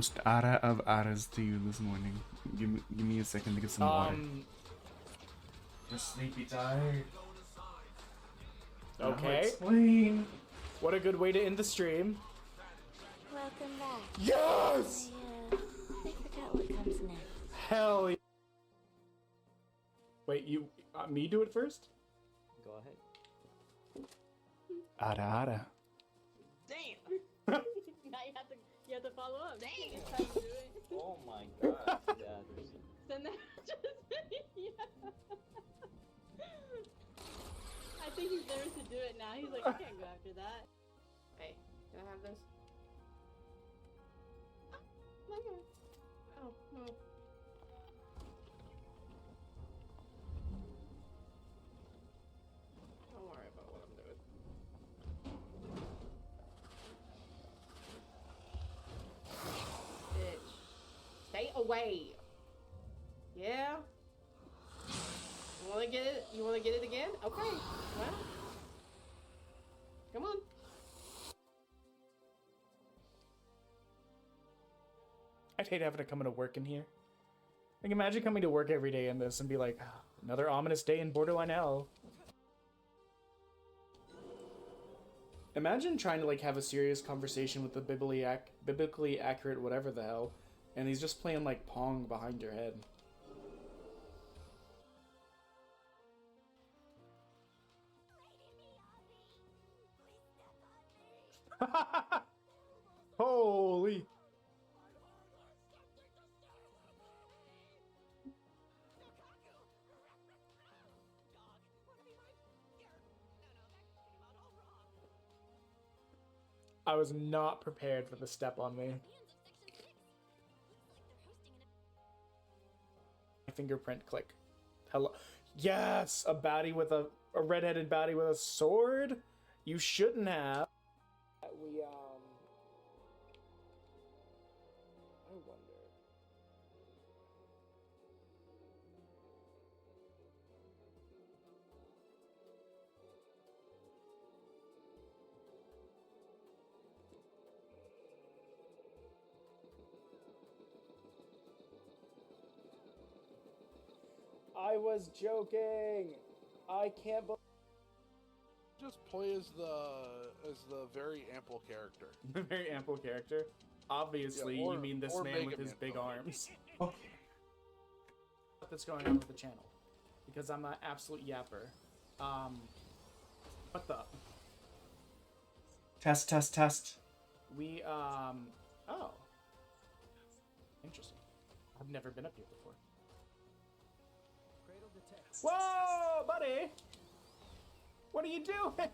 most ara of aras to you this morning? Give me a second to get some water. Just sleepy tired. Okay. Explain. What a good way to end the stream. Welcome back. Yes! I forgot what comes next. Hell yeah. Wait, you me do it first? Go ahead. Ara ara. Damn. Now you have to follow up. Dang. It's time to do it. Oh my god. Yeah, there's... Send that just yeah. I think he's nervous to do it now. He's like, I can't go after that. Hey, can I have this? Oh, my God. Oh, no. Don't worry about what I'm doing. Bitch. Stay away. Yeah? You wanna get it? You wanna get it again? Okay. Well. Come on. I'd hate having to come into work in here. Like, imagine coming to work every day in this and be like, "Ah, another ominous day in Borderline Hell." Imagine trying to, like, have a serious conversation with the biblically accurate whatever the hell, and he's just playing, like, Pong behind your head. Holy. I was not prepared for the step on me. Fingerprint click. Hello. Yes, a baddie with a redheaded baddie with a sword. You shouldn't have. We I wonder. I was joking. I can't believe. Just play as the very ample character. The very ample character. Obviously, Yeah, you mean this man Mega with his Man. big arms. Okay. What's going on with the channel? Because I'm an absolute yapper. What the? Test. We oh, interesting. I've never been up here before. Whoa, buddy! What are you doing?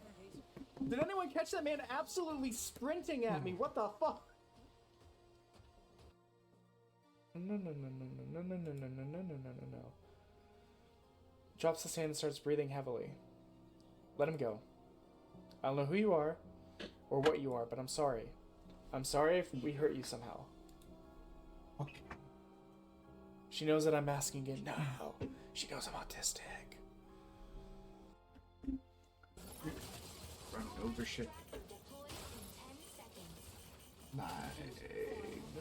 Did anyone catch that man absolutely sprinting at me? What the fuck? No. Drops his hand and starts breathing heavily. Let him go. I don't know who you are or what you are, but I'm sorry. I'm sorry if we hurt you somehow. Okay. She knows that I'm asking it now. She knows I'm autistic. Running over shit.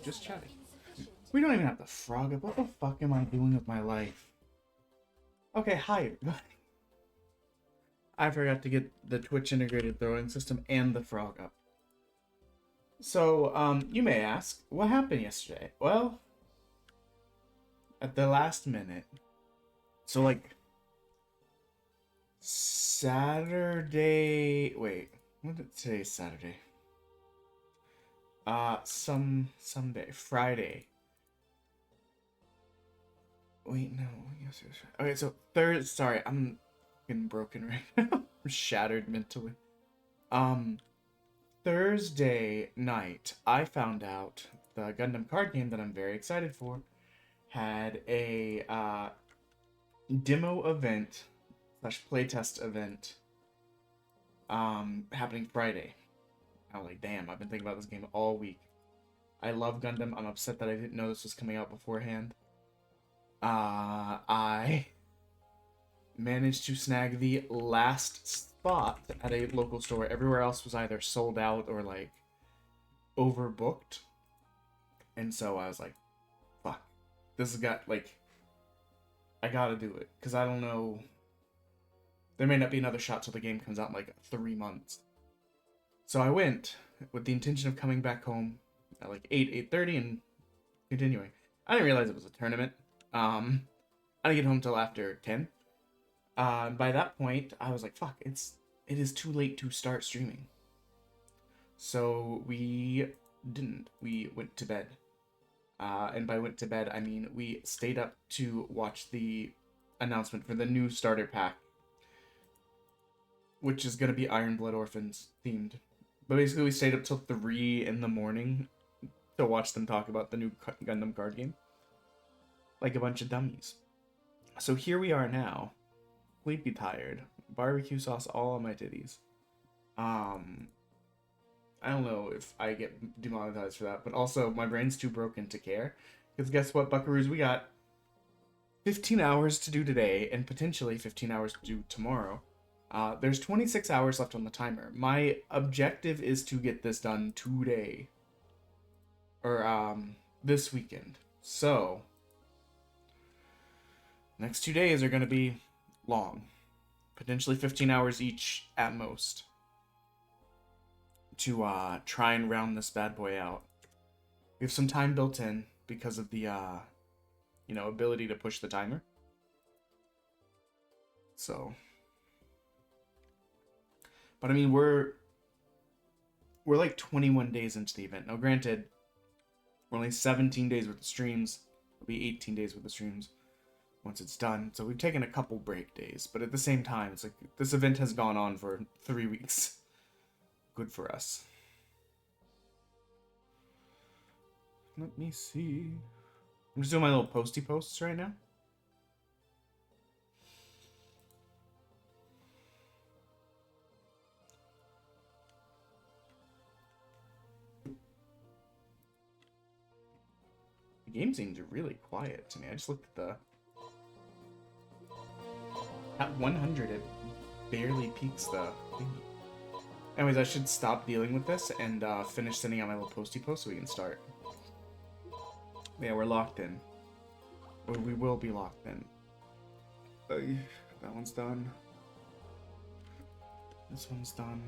Just chatting. We don't even have the frog up. What the fuck am I doing with my life? Okay, hi. I forgot to get the Twitch integrated throwing system and the frog up. So, you may ask, what happened yesterday? Well, at the last minute. So, like, Saturday. Wait, what did today's Saturday? Someday, Friday. Wait, no. Yes, it was Friday. Okay, so Thursday. Sorry, I'm getting broken right now. I'm shattered mentally. Thursday night, I found out the Gundam Card Game that I'm very excited for had a demo event / playtest event happening Friday. I was like, damn, I've been thinking about this game all week. I love Gundam. I'm upset that I didn't know this was coming out beforehand. I managed to snag the last spot at a local store. Everywhere else was either sold out or like overbooked. And so I was like, fuck, this has got, like, I gotta do it. Because I don't know, there may not be another shot till the game comes out in like 3 months. So I went with the intention of coming back home at like 8:30 and continuing. I didn't realize it was a tournament. I didn't get home till after 10. By that point, I was like, fuck, it is too late to start streaming. So we didn't. We went to bed. And by went to bed, I mean we stayed up to watch the announcement for the new starter pack, which is going to be Iron Blood Orphans themed. But basically we stayed up till 3 in the morning to watch them talk about the new Gundam Card Game. Like a bunch of dummies. So here we are now. Sleepy tired. Barbecue sauce all on my titties. I don't know if I get demonetized for that, but also my brain's too broken to care. Because guess what, buckaroos? We got 15 hours to do today, and potentially 15 hours to do tomorrow. There's 26 hours left on the timer. My objective is to get this done today. Or, this weekend. So, next 2 days are going to be long. Potentially 15 hours each at most. To, try and round this bad boy out. We have some time built in because of the, ability to push the timer. So... But I mean, we're like 21 days into the event. Now, granted, we're only 17 days with the streams. It'll be 18 days with the streams once it's done. So we've taken a couple break days. But at the same time, it's like this event has gone on for 3 weeks. Good for us. Let me see. I'm just doing my little posty posts right now. The game seems really quiet to me. I just looked at the... At 100, it barely peaks the thingy. Anyways, I should stop dealing with this and finish sending out my little posty post so we can start. Yeah, we're locked in. Or we will be locked in. That one's done. This one's done.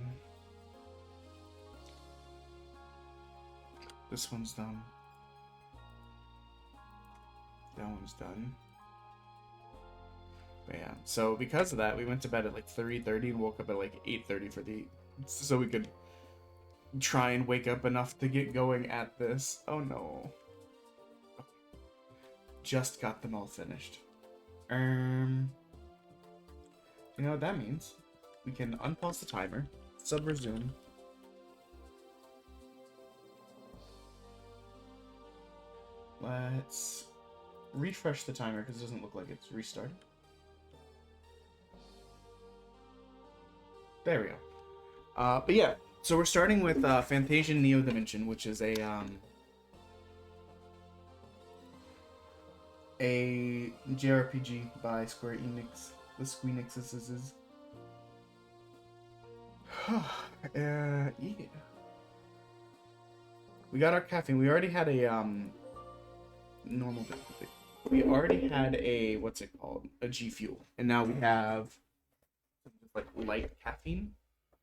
This one's done. That one's done. But yeah, so because of that, we went to bed at like 3:30 and woke up at like 8:30 for the... So we could try and wake up enough to get going at this. Oh no. Just got them all finished. You know what that means? We can unpause the timer, sub-resume. Let's refresh the timer because it doesn't look like it's restarted. There we go. But yeah, so we're starting with FANTASIAN Neo Dimension, which is a JRPG by Square Enix. The Squeenixes is. Yeah. We got our caffeine. We already had a normal. We already had a what's it called? A G Fuel, and now we have like light caffeine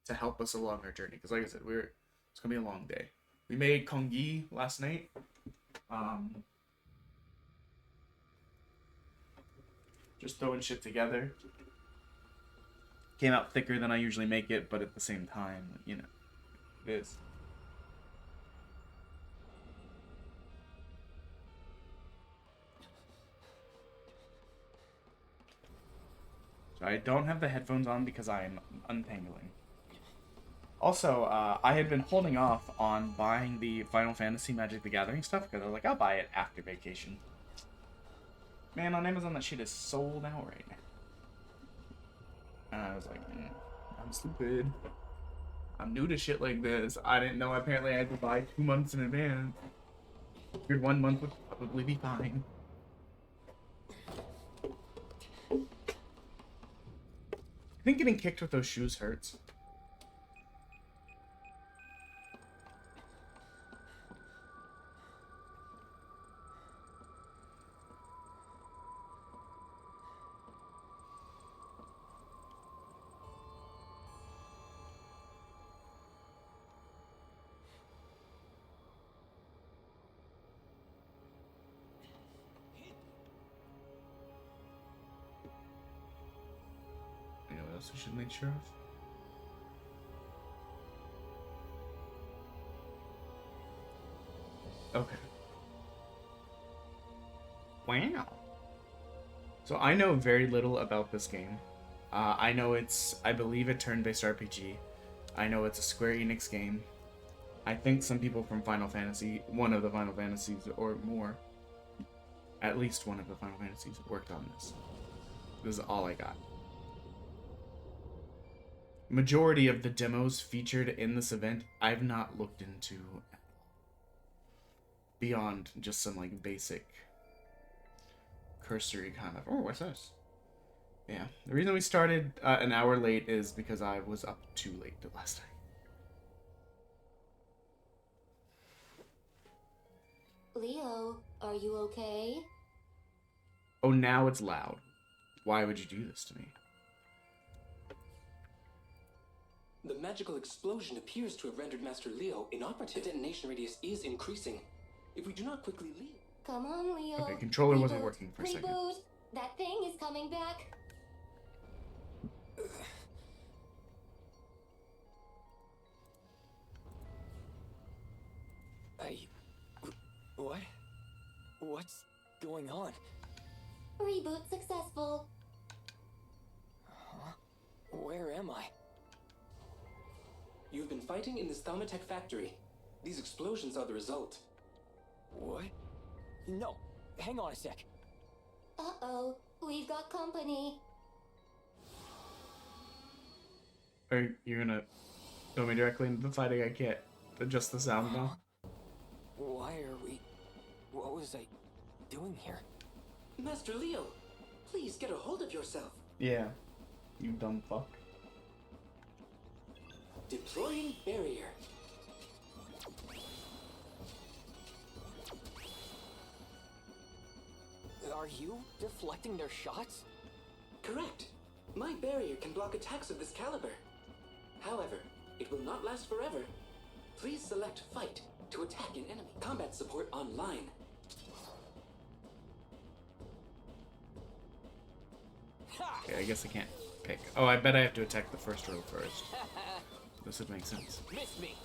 to help us along our journey. Because like I said, it's gonna be a long day. We made congee last night. Just throwing shit together. Came out thicker than I usually make it, but at the same time, you know, it is. So I don't have the headphones on because I'm untangling. Also, I had been holding off on buying the Final Fantasy Magic the Gathering stuff because I was like, I'll buy it after vacation. Man, on Amazon, that shit is sold out right now. And I was like, I'm stupid. I'm new to shit like this. I didn't know apparently I had to buy 2 months in advance. Figured 1 month would probably be fine. I think getting kicked with those shoes hurts. else we should make sure of? Okay. Wow. So I know very little about this game. I know I believe a turn-based RPG. I know it's a Square Enix game. I think some people from Final Fantasy, one of the Final Fantasies or more, at least one of the Final Fantasies worked on this. This is all I got. Majority of the demos featured in this event, I've not looked into at all. Beyond just some like basic cursory kind of, oh, what's this? Yeah, the reason we started an hour late is because I was up too late the last night. Leo, are you okay? Oh, now it's loud. Why would you do this to me? The magical explosion appears to have rendered Master Leo inoperative. The detonation radius is increasing. If we do not quickly leave... Come on, Leo. Okay, controller wasn't Reboot, working for a second. Reboot. That thing is coming back. What? What's going on? Reboot successful. Huh? Where am I? You've been fighting in this Thaumatech factory. These explosions are the result. What? No. Hang on a sec. Uh-oh. We've got company. Are you gonna throw me directly into the fighting? I can't adjust the sound now. Why are we... What was I doing here? Master Leo, please get a hold of yourself. Yeah. You dumb fuck. Deploying barrier. Are you deflecting their shots? Correct. My barrier can block attacks of this caliber. However, it will not last forever. Please select fight to attack an enemy. Combat support online. Okay, I guess I can't pick. Oh, I bet I have to attack the first row first. This would make sense. Miss me.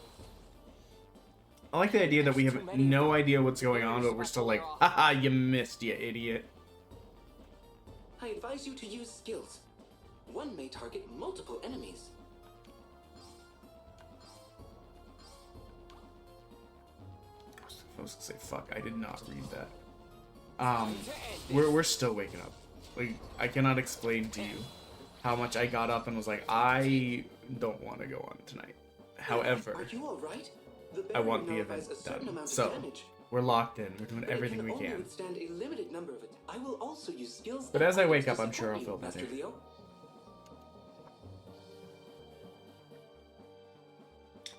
I like the idea that we have no idea what's going on, but we're still like, haha, you missed, you idiot. I advise you to use skills. One may target multiple enemies. I was gonna say, fuck, I did not read that. We're still waking up. Like, I cannot explain to you how much I got up and was like, I don't want to go on tonight. However, Are you all right? I want the event done. So, we're locked in. We're doing everything we can. Withstand a limited number of it. I will also use skills. But as I wake up, I'm sure I'll feel better. Master Leo.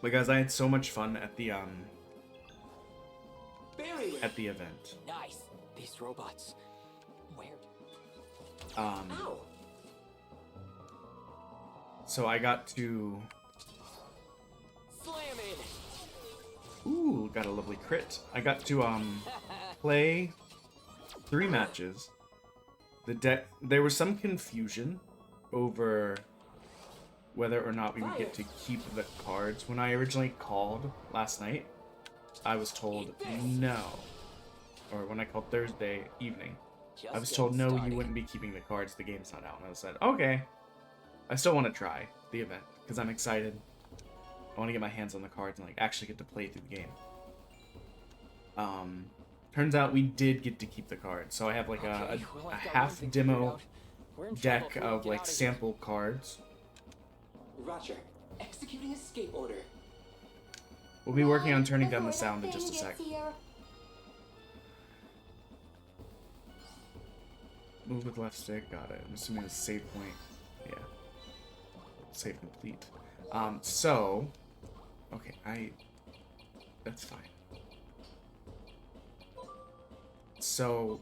Because I had so much fun at the Barrier. event. Nice. These robots. Where? Ow. So I got to... Slam it. Ooh, got a lovely crit. I got to play 3 matches. There was some confusion over whether or not we would get to keep the cards. When I originally called last night, I was told no. Or when I called Thursday evening, I was told no, you wouldn't be keeping the cards, the game's not out. And I said, okay. I still want to try the event, because I'm excited. I want to get my hands on the cards and like actually get to play through the game. Turns out we did get to keep the cards. So I have like a half demo deck of like sample cards. Roger. Executing escape order. We'll be working on turning down the sound in just a sec. Move with left stick, got it. I'm assuming it's save point. Yeah. Save complete. So... Okay, that's fine. So...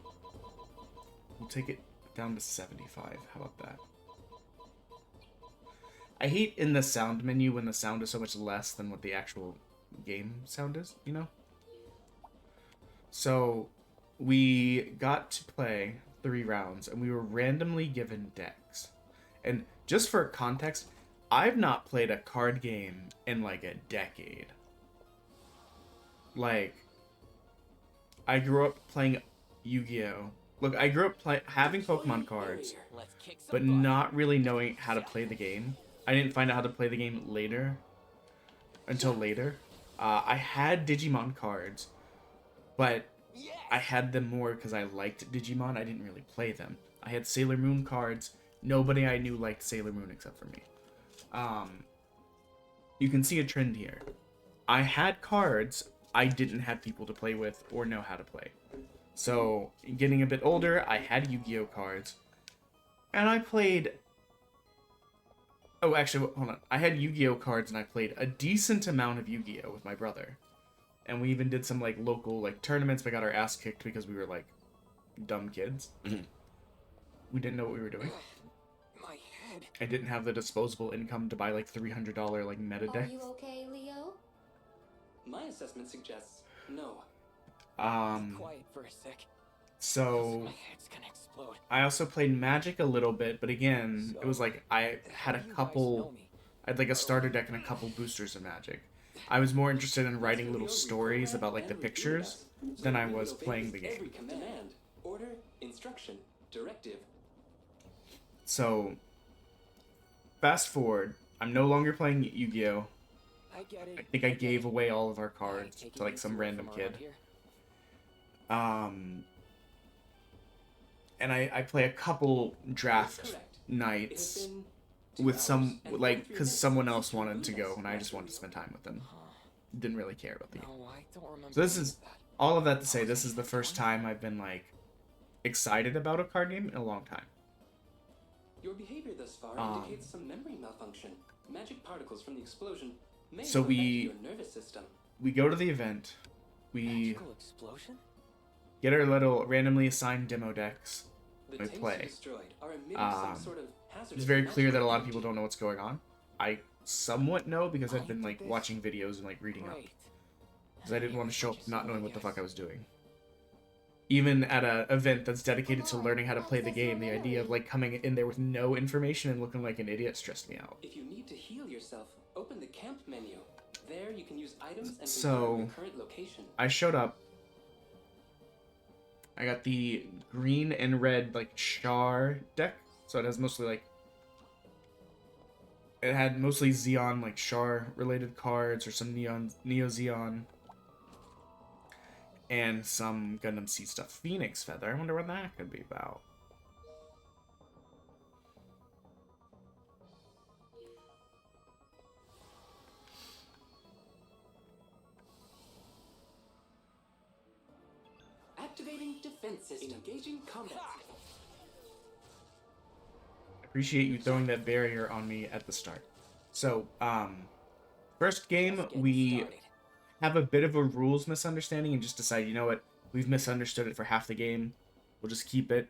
We'll take it down to 75. How about that? I hate in the sound menu when the sound is so much less than what the actual game sound is, you know? So, we got to play 3 rounds, and we were randomly given decks. And just for context, I've not played a card game in like a decade. Like, I grew up playing Yu-Gi-Oh! Look, I grew up having Pokemon cards, but not really knowing how to play the game. I didn't find out how to play the game until later. I had Digimon cards, but I had them more because I liked Digimon. I didn't really play them. I had Sailor Moon cards. Nobody I knew liked Sailor Moon except for me. You can see a trend here. I had cards. I didn't have people to play with or know how to play. So, getting a bit older, I had Yu-Gi-Oh cards. And I played... Oh, actually, hold on. I had Yu-Gi-Oh cards and I played a decent amount of Yu-Gi-Oh with my brother. And we even did some, like, local, like, tournaments. We got our ass kicked because we were, like, dumb kids. We didn't know what we were doing. My head. I didn't have the disposable income to buy, like, $300, like, meta Are decks. you okay, Leo? My assessment suggests no. Quiet for a sec. So... My head's gonna explode. I also played Magic a little bit, but again, it was like I had a couple... I had like a starter deck and a couple boosters of Magic. I was more interested in writing little stories about like the pictures than I was playing the game. Every command, order, instruction, directive. So, fast forward, I'm no longer playing Yu-Gi-Oh! I get it. I think I gave away all of our cards to like some random kid. And I play a couple draft nights with some, like, because someone else wanted to go and I just wanted to spend time with them. Didn't really care about the game. No, I don't remember. So this is, all of that to say, this is the first time I've been, like, excited about a card game in a long time. Your behavior thus far indicates some memory malfunction. Magic particles from the explosion may So have affected your nervous system. we go to the event, we Magical explosion? get our little randomly assigned demo decks, The we tapes play. destroyed are emitting some sort of hazardous It's very clear that a lot of energy. people don't know what's going on. I somewhat know because I've been, like, watching videos and, like, reading up. Great. Because I didn't want to show up not knowing what the fuck I was doing. Even at an event that's dedicated to learning how to play the game, the idea of, like, coming in there with no information and looking like an idiot stressed me out. If you need to heal yourself, open the camp menu. There you can use items and So, confirm your current location. I showed up. I got the green and red, like, Char deck. So it has mostly, like... It had mostly Xeon, like, Char-related cards, or some Neo Xeon. And some Gundam Seed stuff. Phoenix Feather. I wonder what that could be about. Activating defense system. Engaging combat. Appreciate you throwing that barrier on me at the start. So, first game, we have a bit of a rules misunderstanding and just decide, you know what, we've misunderstood it for half the game. We'll just keep it.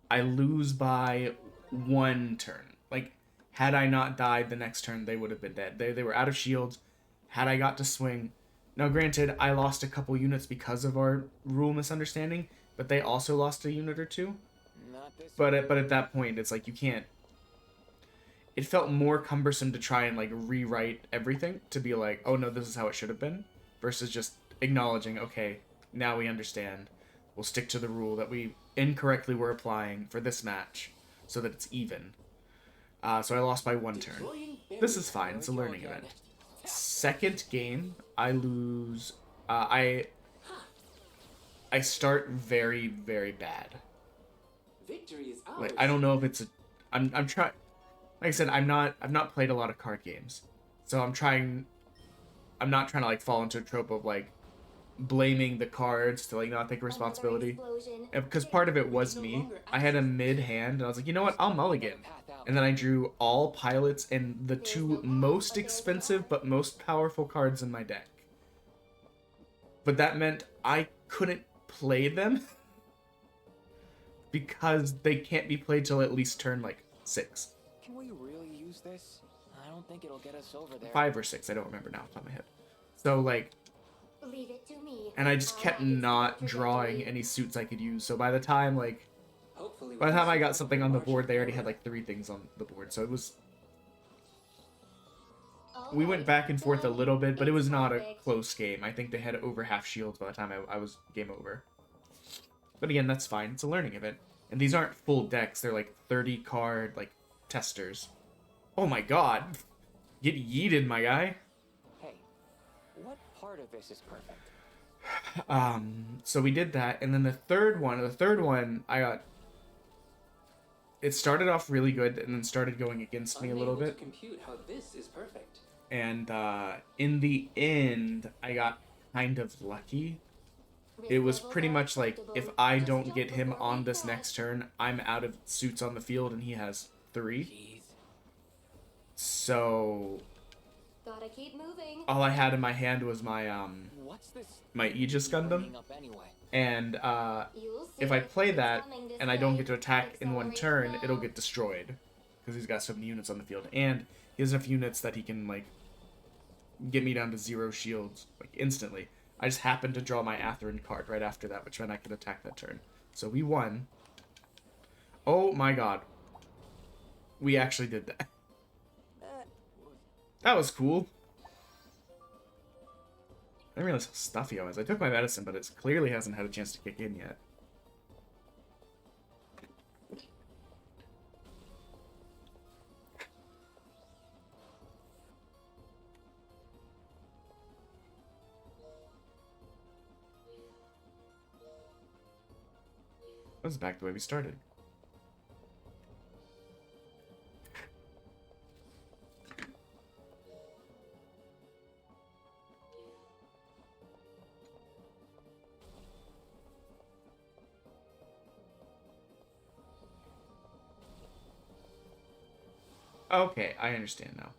I lose by 1 turn. Like, had I not died the next turn, they would have been dead. They were out of shields. Had I got to swing... Now, granted, I lost a couple units because of our rule misunderstanding, but they also lost a unit or two. Not this But at that point, it's like, you can't... It felt more cumbersome to try and, like, rewrite everything, to be like, oh no, this is how it should have been, versus just acknowledging, okay, now we understand. We'll stick to the rule that we incorrectly were applying for this match, so that it's even. So I lost by 1 turn. This is fine, it's a learning event. Second game, I lose... I start very, very bad. victory is ours. Like, I don't know if it's a... I'm trying... Like I said, I've not played a lot of card games. So I'm not trying to, like, fall into a trope of, like, blaming the cards to, like, not take responsibility. Because part of it was me. I had a mid-hand, and I was like, you know what, I'll mulligan. And then I drew all pilots and the 2 most expensive but most powerful cards in my deck. But that meant I couldn't play them because they can't be played till at least turn, like, 6. Can we really use this? I don't think it'll get us over there. 5 or 6, I don't remember now off the top of my head. So, like... Leave it to me. And I just kept All right, not it's drawing victory. any suits I could use. So by the time, like, carefully. By the time I got release something on the the board, they already margin had like 3 things on the board, so it was. All We went right, back and forth a done. little bit, but it It's was not a perfect. close game. I think they had over half shields by the time I was game over. But again, that's fine. It's a learning event. And these aren't full decks. They're like 30 card, like, testers. Oh my god. Get yeeted, my guy. Hey, what part of this is perfect? So we did that, and then the third one, I got... It started off really good, and then started going against me a little Unable bit. to compute how this is perfect. And in the end, I got kind of lucky. It was pretty much like, if I don't get him on this next turn, I'm out of suits on the field, and he has 3. Jeez. So Gotta keep moving. all I had in my hand was my What's this my Aegis Gundam, bringing up anyway? and You'll see. if I play It's that coming this and I don't way. get to attack in one Accelerate turn, now. it'll get destroyed because he's got so many units on the field, and he has enough units that he can like get me down to 0 shields like instantly. I just happened to draw my Atherin card right after that, which meant I could attack that turn. So we won. Oh my god. We actually did that. That was cool. I didn't realize how stuffy I was. I took my medicine, but it clearly hasn't had a chance to kick in yet. That was back the way we started. Okay, I understand now.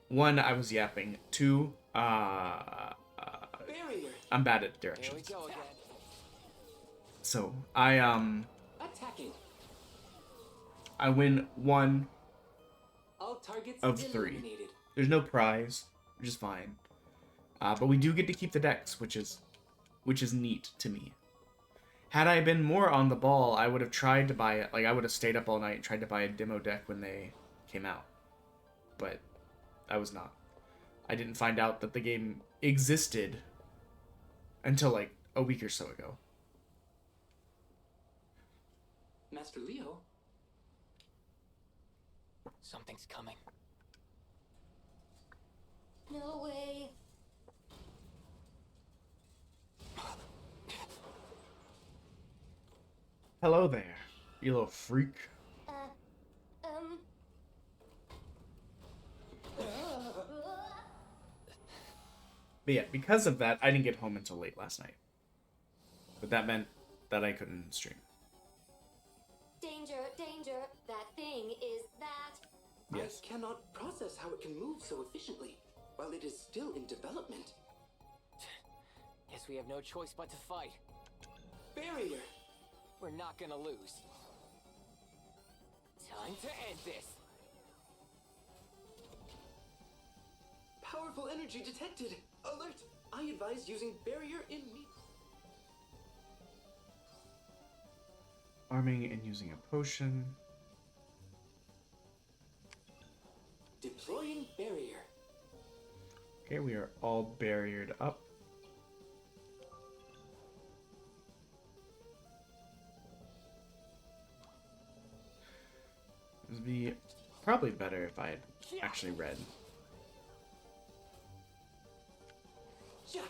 1, I was yapping. 2, Barrier. I'm bad at Here we directions. go again. So, I Attacking. win 1 All targets of 3. eliminated. There's no prize, which is fine. But we do get to keep the decks, which is neat to me. Had I been more on the ball, I would have tried to buy it. Like, I would have stayed up all night and tried to buy a demo deck when they came out. But I was not. I didn't find out that the game existed until, like, a week or so ago. Master Leo. Something's coming. No way. Hello there, you little freak. Um. But yeah, because of that, I didn't get home until late last night. But that meant that I couldn't stream. Danger, danger. That thing is that. Yes. I cannot process how it can move so efficiently while it is still in development. Guess we have no choice but to fight. Barrier. We're not gonna lose. Time to end this. Powerful energy detected. Alert! I advise using barrier in me. Arming and using a potion. Deploying barrier. Okay, we are all barriered up. It would be probably better if I had actually read. Yeah.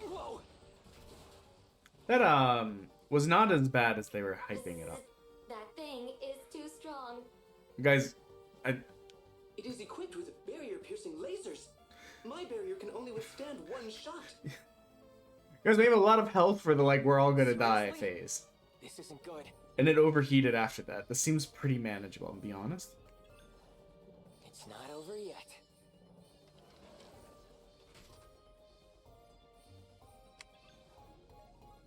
Whoa! That was not as bad as they were hyping it up. That thing is too strong. Guys, It is equipped with barrier-piercing lasers. My barrier can only withstand one shot. guys, we have a lot of health for the like we're all gonna die Seriously? phase. This isn't good. And it overheated after that. This seems pretty manageable, to be honest. It's not over yet.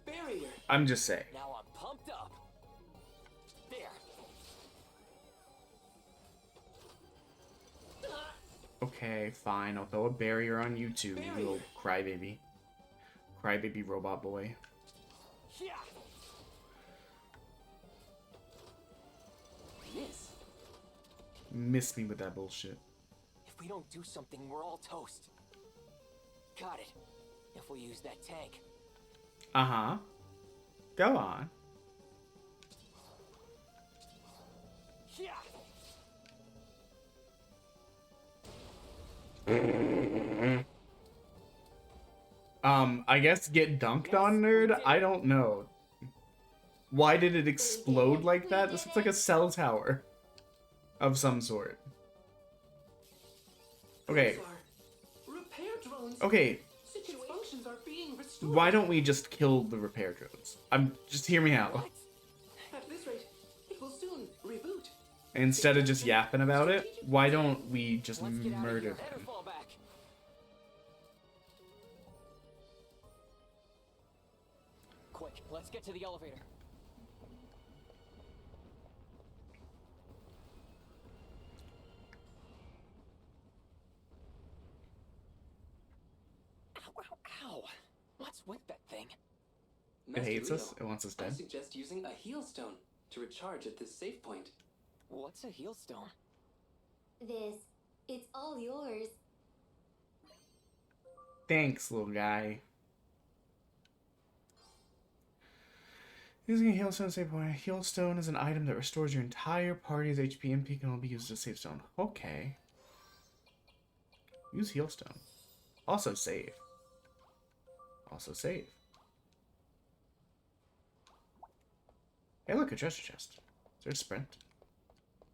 Barrier. I'm just saying. Now I'm pumped up. There. Okay. Okay, fine. I'll throw a barrier on you too, you little crybaby. Crybaby robot boy. Miss. Miss me with that bullshit. If we don't do something, we're all toast. Got it. If we use that tank. Uh-huh. Go on. I guess get dunked on, nerd? I don't know. Why did it explode like that? This looks like a cell tower of some sort. Okay. Repair drones. Okay. Functions are being restored. Why don't we just kill the repair drones? Just hear me out. What? At this rate, it will soon reboot. Instead of just yapping about it, why don't we just Let's get out of murder here. Head or them? fall back. Quick, let's get to the elevator. Ow, ow, ow. What's with that thing? It hates Master us. Leo, It wants us I dead. suggest using a heal stone to recharge at this save point. What's a heal stone? It's all yours. Thanks, little guy. Using a heal stone to save point. A heal stone is an item that restores your entire party's HP and MP can only be used as a save stone. Okay. Use heal stone. Also save. Also save. Hey, look, a treasure chest. Is there a sprint?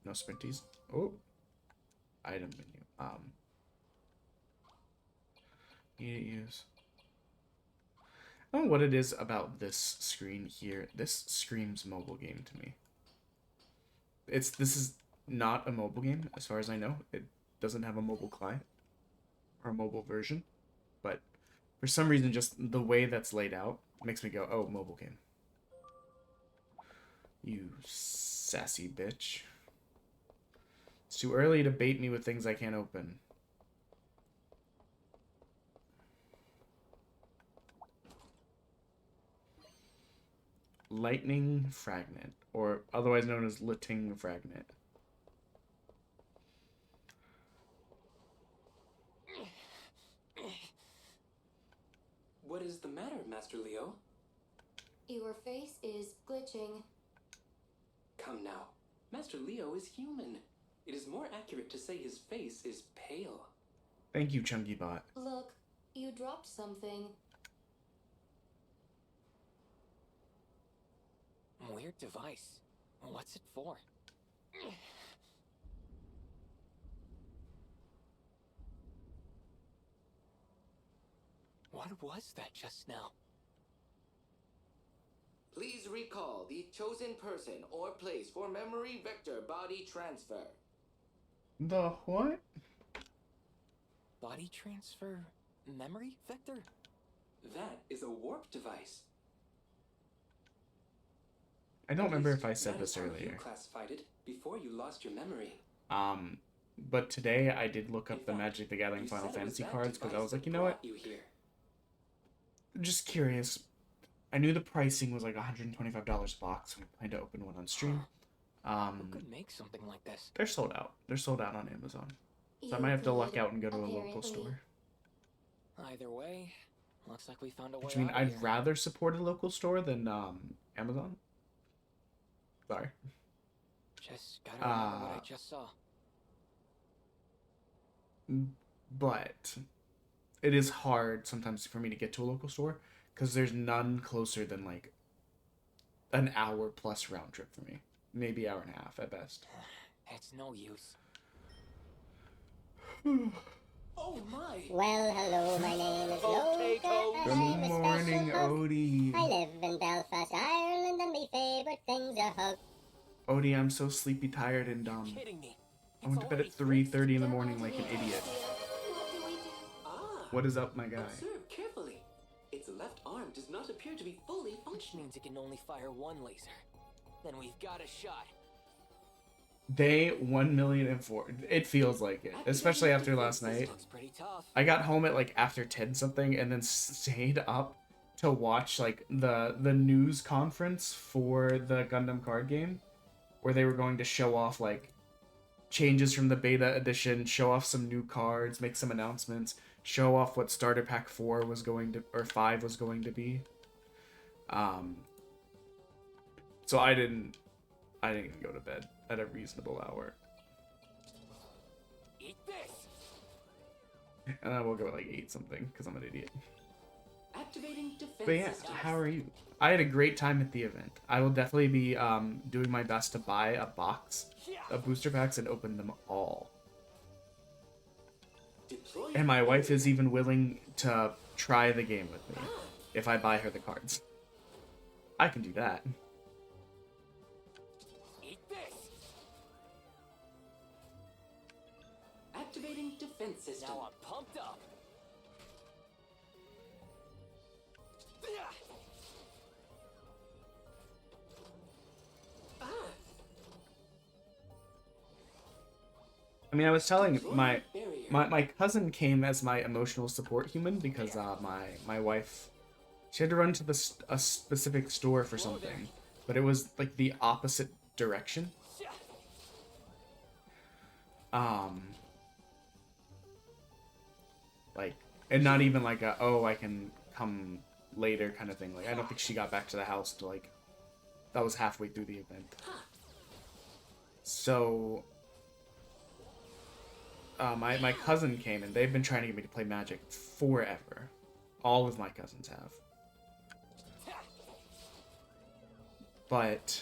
No sprinties. Oh. Item menu. Need to use. I don't know what it is about this screen here. This screams mobile game to me. This is not a mobile game, as far as I know. It doesn't have a mobile client or a mobile version, but for some reason, just the way that's laid out makes me go, "Oh, mobile game." You sassy bitch. It's too early to bait me with things I can't open. Lightning Fragment, or otherwise known as Liting Fragment. What is the matter, Master Leo? Your face is glitching. Come now. Master Leo is human. It is more accurate to say his face is pale. Thank you, Chunky Bot. Look, you dropped something. Weird device. What's it for? What was that just now? Please recall the chosen person or place for memory vector body transfer. The what? Body transfer memory vector? That is a warp device. I don't At remember least if I said that this is how you earlier. classified it before you lost your memory. But today I did look up In the fact, Magic the Gathering you Final said it was Fantasy that cards because I device was like, that you know what? brought you here. Just curious. I knew the pricing was like $125 a box, and I planned to open one on stream. Who could make something like this? They're sold out. They're sold out on Amazon. So I You might have to luck could, out and go to a local apparently. store. Either way, looks like we found a way Which means out of I'd here. rather support a local store than Amazon. Sorry. Just gotta remember what I just saw. But it is hard sometimes for me to get to a local store because there's none closer than like an hour plus round trip for me. Maybe hour and a half at best. It's no use. Oh my! Well, hello, my name is Potatoes. Loka, Good and I'm a morning, special host. Odie. I live in Belfast, Ireland, and my favorite thing's a hug. Odie, I'm so sleepy, tired, and dumb. Kidding me? I went to bed at 3:30 in the morning like an idiot. What do we do? Ah! What is up, my guy? Observe carefully. Its left arm does not appear to be fully functioning. Means it can only fire one laser. Then we've got a shot. Day 1,000,004. It feels like it, especially after last night. Looks pretty tough. I got home at like after 10 something and then stayed up to watch like the news conference for the Gundam card game, where they were going to show off like changes from the beta edition, show off some new cards, make some announcements, show off what starter pack 4 was going to, or 5 was going to be. So I didn't go to bed at a reasonable hour. Eat this. And I woke up at like 8 something because I'm an idiot. Activating defense But yeah, systems. how are you? I had a great time at the event. I will definitely be doing my best to buy a box of booster packs and open them all. Deploy And my wife is even willing to try the game with me if I buy her the cards. I can do that. Eat this. activating defense system. Now I'm pumped up. I mean, I was telling my cousin came as my emotional support human because my wife, she had to run to a specific store for something, but it was like the opposite direction. Like, and not even like a, oh, I can come later kind of thing. Like, I don't think she got back to the house till like, that was halfway through the event. So, my cousin came, and they've been trying to get me to play Magic forever. All of my cousins have. But,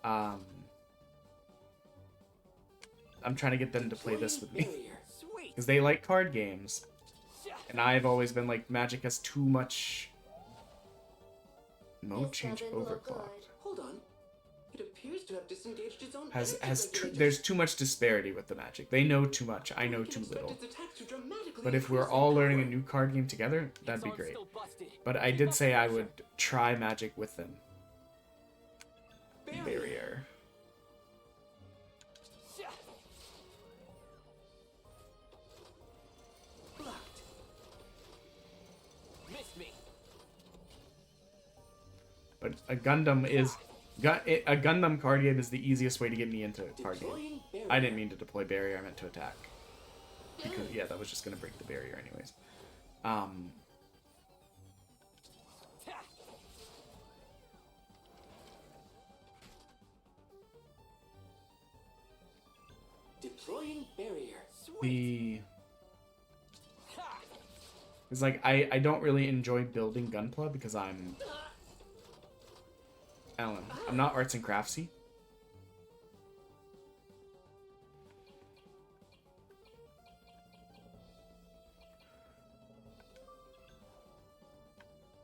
I'm trying to get them to play this with me. Because they like card games. And I've always been like, Magic has too much mode change overclocked. Hold on. It appears to have disengaged its own There's too much disparity with the Magic. They know too much, I know too little. But if we're all learning a new card game together, that'd be great. But I did say I would try Magic with them. Barrier. But a Gundam card game is the easiest way to get me into a card game. I didn't mean to deploy barrier, I meant to attack. Because, yeah, that was just going to break the barrier anyways. Deploying barrier. It's like, I don't really enjoy building Gunpla because I don't know, I'm not arts and craftsy.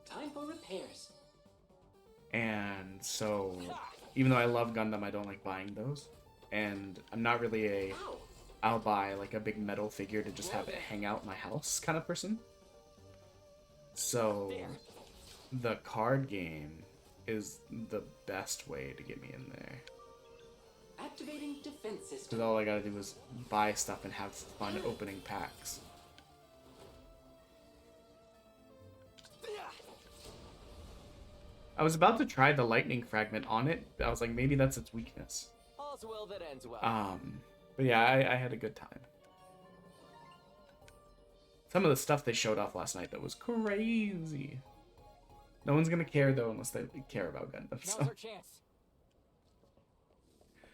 Time for repairs. And so, even though I love Gundam, I don't like buying those. And I'm not really I'll buy like a big metal figure to just have it hang out in my house kind of person. So, the card game is the best way to get me in there. Activating defense system. Because all I gotta do is buy stuff and have fun opening packs. I was about to try the lightning fragment on it, but I was like, maybe that's its weakness. All's well that ends well. But yeah, I had a good time. Some of the stuff they showed off last night that was crazy. No one's gonna care though unless they care about Gundam. So. Now's our chance.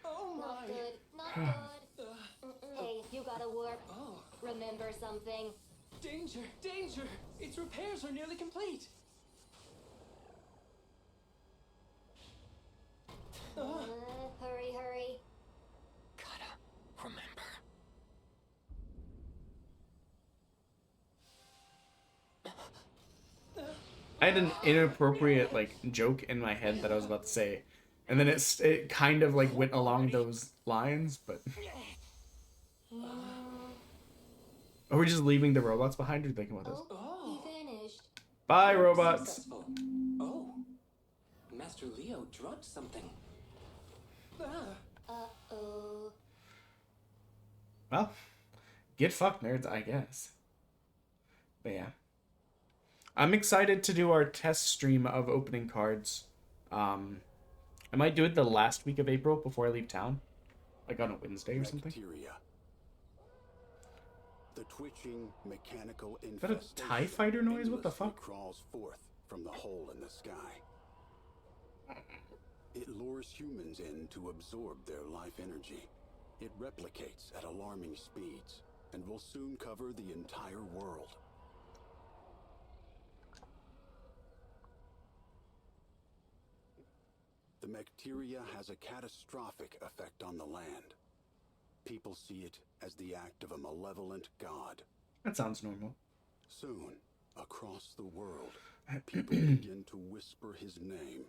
Oh my. Not good. Not good. Hey, you gotta work. Oh. Remember something. Danger! Danger! Its repairs are nearly complete. Hurry, hurry. Gotta remember. I had an inappropriate like joke in my head that I was about to say, and then it kind of like went along those lines, but. Are we just leaving the robots behind, or thinking about this? Oh, he vanished. Bye, robots. Successful. Oh. Master Leo dropped something. Uh-oh. Well, get fucked, nerds, I guess. But yeah. I'm excited to do our test stream of opening cards. I might do it the last week of April before I leave town. Like on a Wednesday or something. Bacteria. The twitching mechanical Is that a TIE fighter noise? What the fuck? Crawls forth from the hole in the sky. It lures humans in to absorb their life energy. It replicates at alarming speeds and will soon cover the entire world. The bacteria has a catastrophic effect on the land. People see it as the act of a malevolent god. That sounds normal. Soon, across the world, people begin to whisper his name.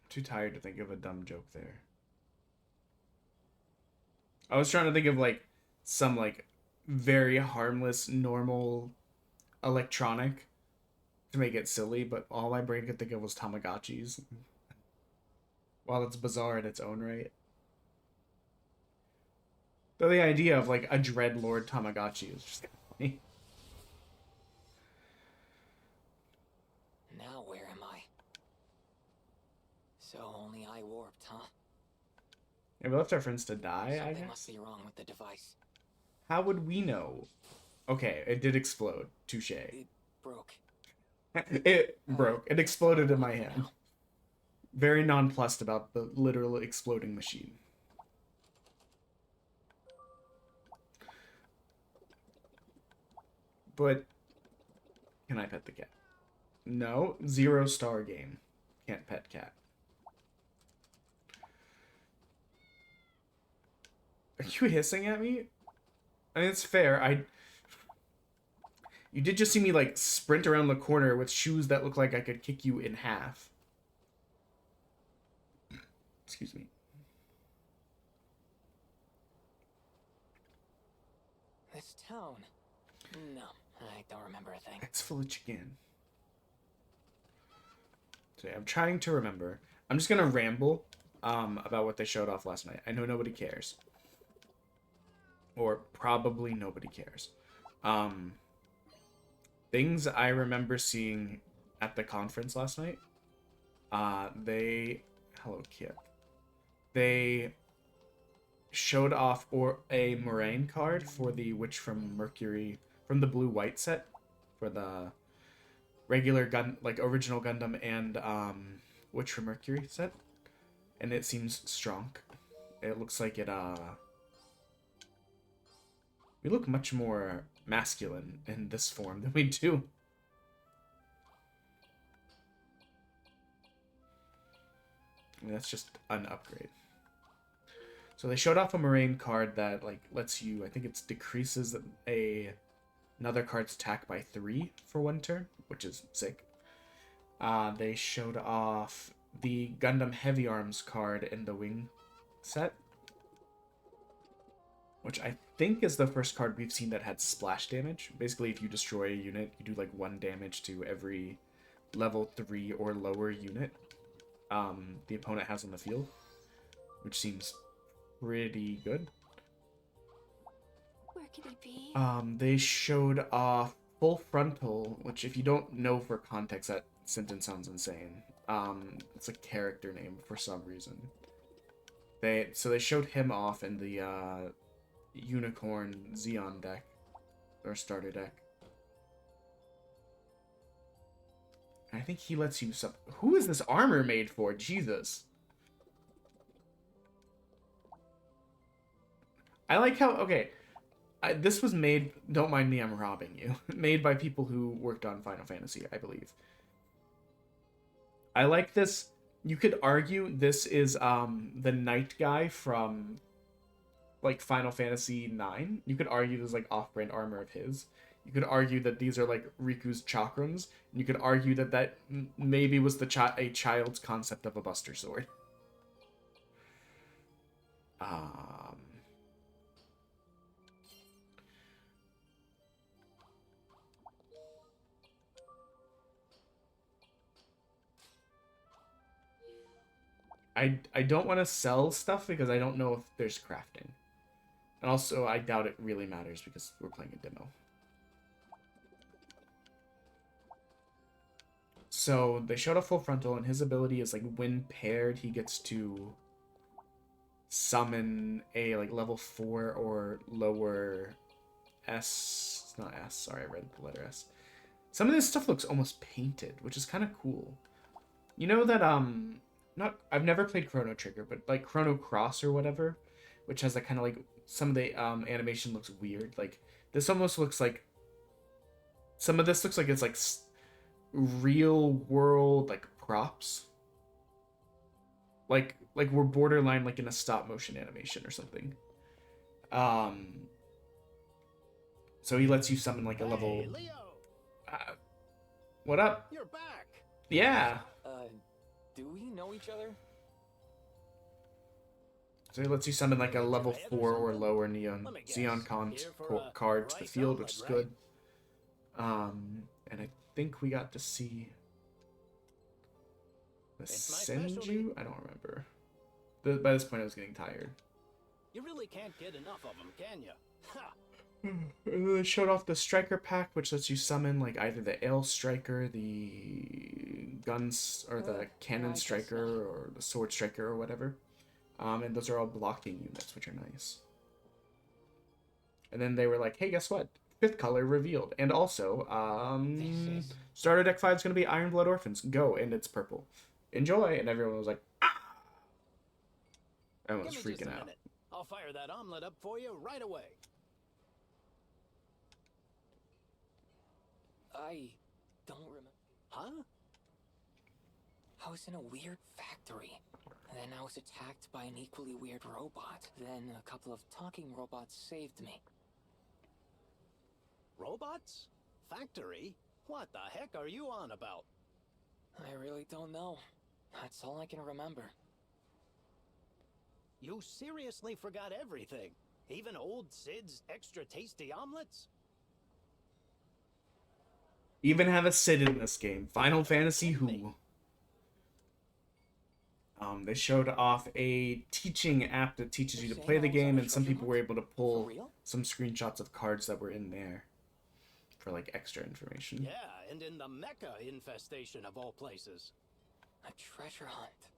Too tired to think of a dumb joke there. I was trying to think of like some like very harmless, normal electronic to make it silly, but all my brain could think of was Tamagotchis. While it's bizarre in its own right. Though the idea of like a Dreadlord Tamagotchi is just kind of funny. Now where am I? So only I warped, huh? Yeah, we left our friends to die, I Something guess. must be wrong with the device. How would we know? Okay, it did explode. Touche. It broke. It broke. It exploded in my hand. Very nonplussed about the literal exploding machine. But can I pet the cat? No, 0-star game. Can't pet cat. Are you hissing at me? I mean, it's fair. You did just see me like sprint around the corner with shoes that look like I could kick you in half. Excuse me. This town. No, I don't remember a thing. It's full of chicken. So yeah, I'm trying to remember. I'm just gonna ramble about what they showed off last night. I know nobody cares. Or probably nobody cares. Things I remember seeing at the conference last night. Hello, Kit. They showed off a Moraine card for the Witch from Mercury, from the blue-white set, for the regular original Gundam and Witch from Mercury set, and it seems strong. It looks like we look much more masculine in this form than we do. I mean, that's just an upgrade. So they showed off a Moraine card that like lets you, I think it decreases another card's attack by 3 for 1 turn, which is sick. They showed off the Gundam Heavy Arms card in the Wing set, which I think is the first card we've seen that had splash damage. Basically, if you destroy a unit, you do like 1 damage to every level 3 or lower unit the opponent has on the field, which seems pretty good. Where could it be? They showed off Full Frontal, which if you don't know for context, that sentence sounds insane. It's a character name for some reason. They showed him off in the Unicorn Xeon deck, or starter deck. I think he lets you who is this armor made for? Jesus. I like how, okay, this was made, don't mind me, I'm robbing you, made by people who worked on Final Fantasy, I believe. I like this. You could argue this is the Knight guy from like Final Fantasy 9. You could argue this is like off-brand armor of his. You could argue that these are like Riku's chakrams. And you could argue that maybe was a child's concept of a Buster Sword. I don't want to sell stuff because I don't know if there's crafting. And also, I doubt it really matters because we're playing a demo. So, they showed a full frontal, and his ability is, like, when paired, he gets to summon a, like, level 4 or lower S. It's not S, sorry, I read the letter S. Some of this stuff looks almost painted, which is kind of cool. You know that, I've never played Chrono Trigger, but, like, Chrono Cross or whatever, which has, like, kind of, like, some of the, animation looks weird. Like, this almost looks like, some of this looks like it's, like, real world, like, props. Like we're borderline, like, in a stop motion animation or something. So he lets you summon, like, a level... Hey, Leo! What up? You're back! Yeah! Do we know each other? So he lets you summon, like, a level 4 or lower Neon Xeon card to the field, which is good. And I think we got to see the Senju? I don't remember. By this point, I was getting tired. You really can't get enough of them, can you? Ha! They showed off the Striker pack, which lets you summon, like, either the Ale Striker, the Guns, or the Cannon Striker, or the Sword Striker, or whatever. And those are all blocking units, which are nice. And then they were like, hey, guess what? 5th color revealed. And also, starter deck 5 is going to be Iron Blood Orphans. Go, and it's purple. Enjoy! And everyone was like, ah! Everyone was freaking out. I'll fire that omelet up for you right away. I don't remember. Huh? I was in a weird factory. Then I was attacked by an equally weird robot. Then a couple of talking robots saved me. Robots? Factory? What the heck are you on about? I really don't know. That's all I can remember. You seriously forgot everything? Even old Sid's extra tasty omelets? Even have a Sid in this game. Final Fantasy Who? They showed off a teaching app that teaches you to play the game, and some people were able to pull some screenshots of cards that were in there for, like, extra information. Yeah, and in the Mecha infestation of all places. A treasure hunt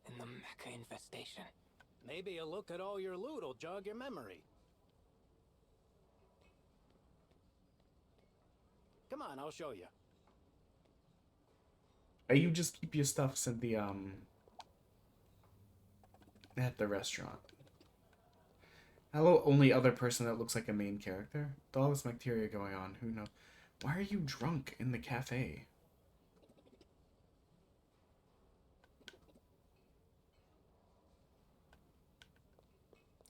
in the Mecha infestation. Maybe a look at all your loot will jog your memory. Come on, I'll show you. You just keep your stuffs at the restaurant. Hello, only other person that looks like a main character. With all this bacteria going on, who knows? Why are you drunk in the cafe?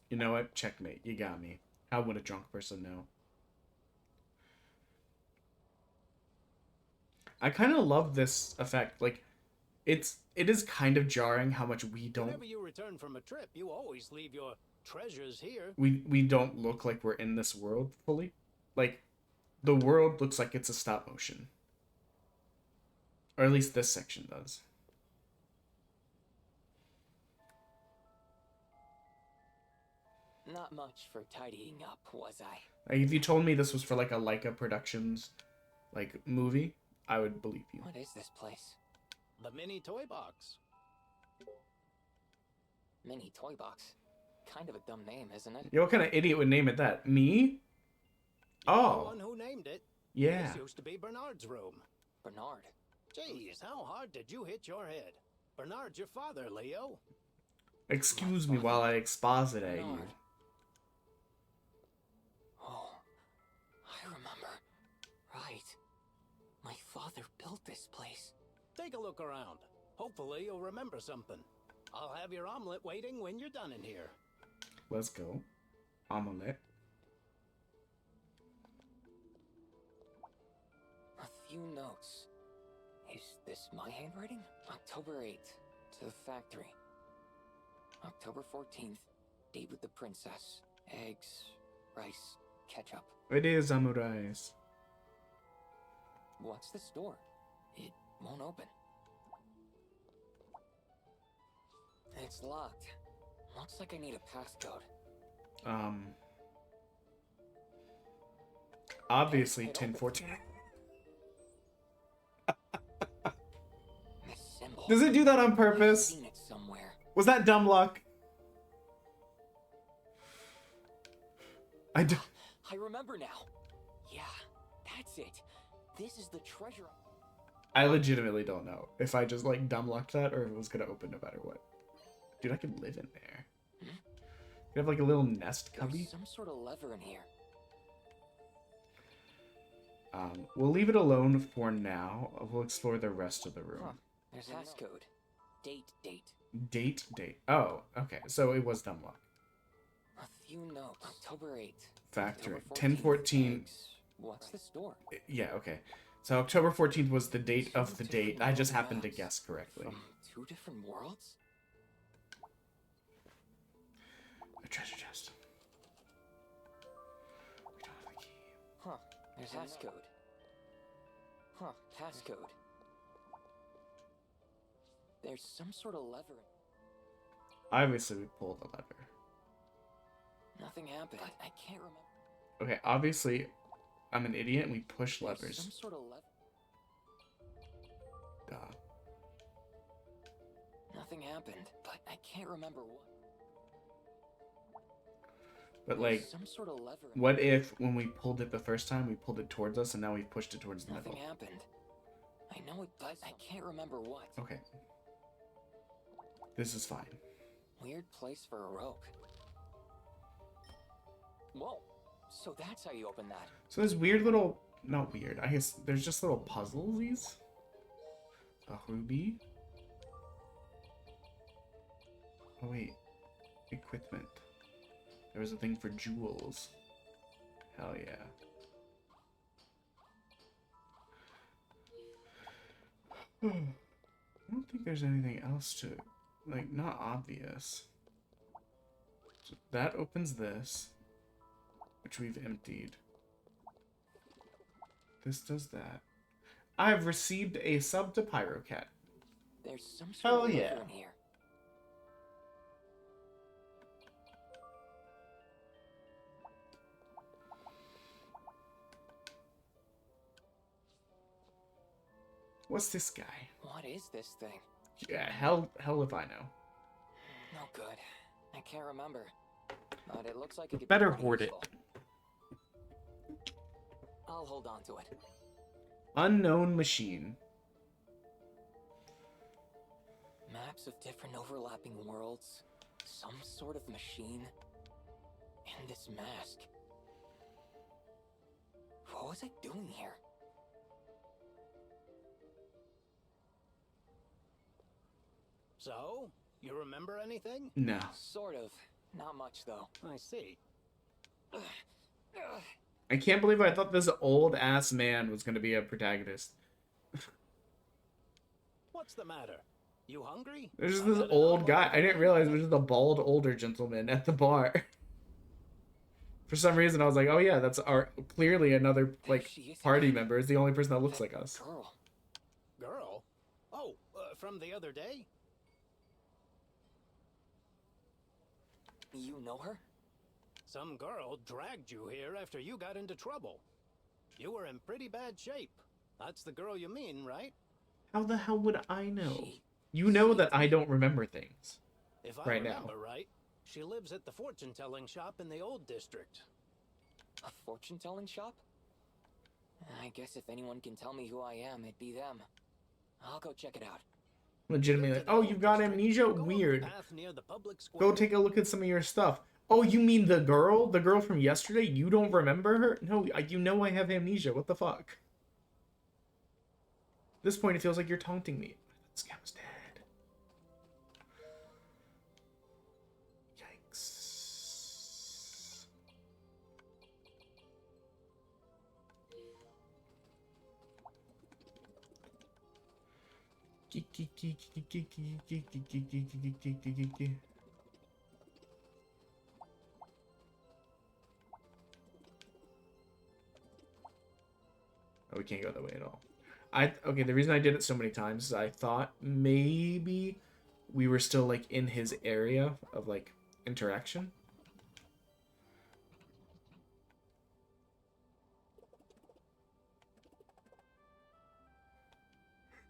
You know what? Checkmate. You got me. How would a drunk person know? I kind of love this effect. Like, it is kind of jarring how much we don't... Whenever you return from a trip, you always leave your treasures here. We don't look like we're in this world fully. Like, the world looks like it's a stop motion. Or at least this section does. Not much for tidying up, was I? Like, if you told me this was for, like, a Leica Productions, like, movie, I would believe you. What is this place? The mini toy box. Mini toy box. Kind of a dumb name, isn't it? Yeah, what kind of idiot would name it that? Me? You're Oh. the one who named it. Yeah. This used to be Bernard's room. Bernard. Jeez, how hard did you hit your head? Bernard's your father, Leo. Excuse me while I exposit at you. Oh, I remember. Right. My father built this place. Take a look around. Hopefully you'll remember something. I'll have your omelet waiting when you're done in here. Let's go. Omelette. A few notes. Is this my handwriting? October 8th, to the factory. October 14th, date with the princess. Eggs, rice, ketchup. It is Amurais. What's this door? It won't open. It's locked. Looks like I need a passcode. Obviously 1014. This symbol. Does it do that on I've purpose? seen it somewhere. Was that dumb luck? I don't. I remember now. Yeah, that's it. This is the treasure. I legitimately don't know if I just like dumb lucked that or if it was gonna open no matter what. Dude, I could live in there. You have like a little nest cubby. There's some sort of lever in here. We'll leave it alone for now. We'll explore the rest of the room. Huh. There's a passcode. Date. Date. Oh, okay. So it was dumb luck. A few notes. October 8th. Factory. October 10/14. What's the store? Yeah, okay. So October 14th was the date of the date. I just happened to guess correctly. From 2 different worlds? A treasure chest. We don't have the key. Huh. There's passcode. Huh. Passcode. There's some sort of lever. Obviously, we pulled the lever. Nothing happened. But I can't remember. Okay, obviously, I'm an idiot and we push There's levers. some sort of lever. Duh. Nothing happened, but I can't remember what. But There's like, some sort of lever. what if when we pulled it the first time, we pulled it towards us and now we pushed it towards the Nothing middle? happened. I know it, but I can't remember what. Okay. This is fine. Weird place for a rope. Whoa. So that's how you open that. So there's weird little, not weird, I guess there's just little puzzles. A ruby. Oh wait, equipment. There was a thing for jewels. Hell yeah. I don't think there's anything else to, like, not obvious. So that opens this, which we've emptied. This does that. I've received a sub to Pyrocat. There's some sort Hell of yeah. lever in here. What's this guy? What is this thing? Yeah, hell if I know. No good. I can't remember. But it looks like it could Better be pretty hoard it. useful. I'll hold on to it. Unknown machine. Maps of different overlapping worlds. Some sort of machine. And this mask. What was I doing here? So, you remember anything? No. Sort of. Not much, though. I see. I can't believe I thought this old ass man was gonna be a protagonist. What's the matter? You hungry? There's just I've this got an old omelet guy. I for didn't you. realize it was just a bald older gentleman at the bar. For some reason, I was like, "Oh yeah, that's our clearly another like she is party again. member. Is the only person that looks like us." Girl. Girl? Oh, from the other day? You know her? Some girl dragged you here after you got into trouble. You were in pretty bad shape. That's the girl you mean, right? How the hell would I know? She- You know that I don't remember things. If I Right now. remember right, she lives at the fortune-telling shop in the old district. A fortune-telling shop? I guess if anyone can tell me who I am, it'd be them. I'll go check it out. Legitimately, like, oh, you've got amnesia? Go up the Weird. path near the public Go square. take a look at some of your stuff. Oh, you mean the girl? The girl from yesterday? You don't remember her? No, you know I have amnesia. What the fuck? At this point, it feels like you're taunting me. This guy was dead. Yikes. Oh, we can't go that way at all. Okay, the reason I did it so many times is I thought maybe we were still like in his area of like interaction.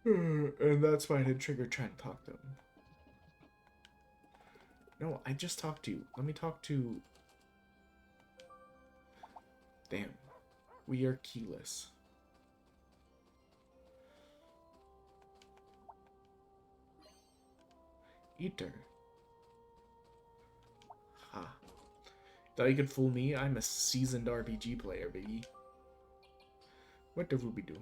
And that's why I didn't trigger trying to talk to him. No, I just talked to you. Let me talk to... Damn. We are keyless. Eater. Ha. Thought you could fool me? I'm a seasoned RPG player, baby. What the Ruby do?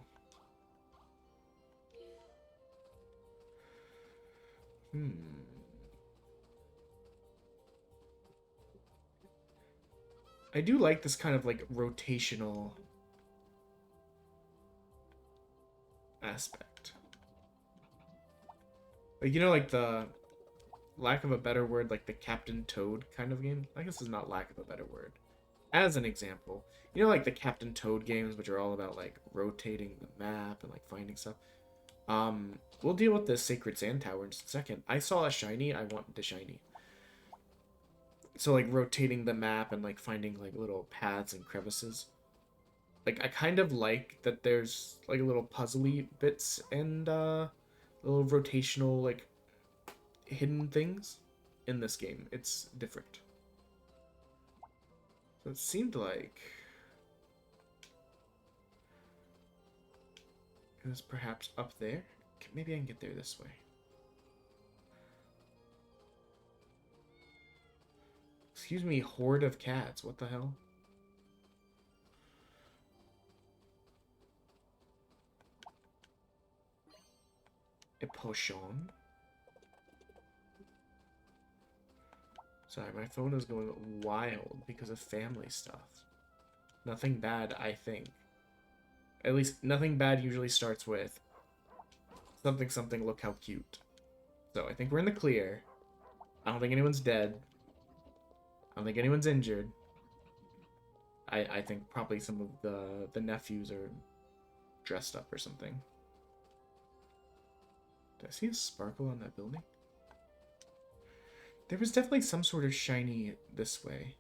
I do like this kind of like rotational aspect. Like, you know, like the lack of a better word, like the Captain Toad kind of game. I guess it's not lack of a better word. As an example, you know, like the Captain Toad games, which are all about like rotating the map and like finding stuff. We'll deal with the Sacred Sand Tower in just a second. I saw a shiny, I want the shiny. So like rotating the map and like finding like little paths and crevices. Like I kind of like that there's like little puzzly bits and little rotational like hidden things in this game. It's different. So it seemed like it was perhaps up there. Maybe I can get there this way. Excuse me, horde of cats. What the hell? A potion. Sorry, my phone is going wild because of family stuff. Nothing bad, I think. At least, nothing bad usually starts with something, something, look how cute. So, I think we're in the clear. I don't think anyone's dead. I don't think anyone's injured. I think probably some of the nephews are dressed up or something. Did I see a sparkle on that building? There was definitely some sort of shiny this way.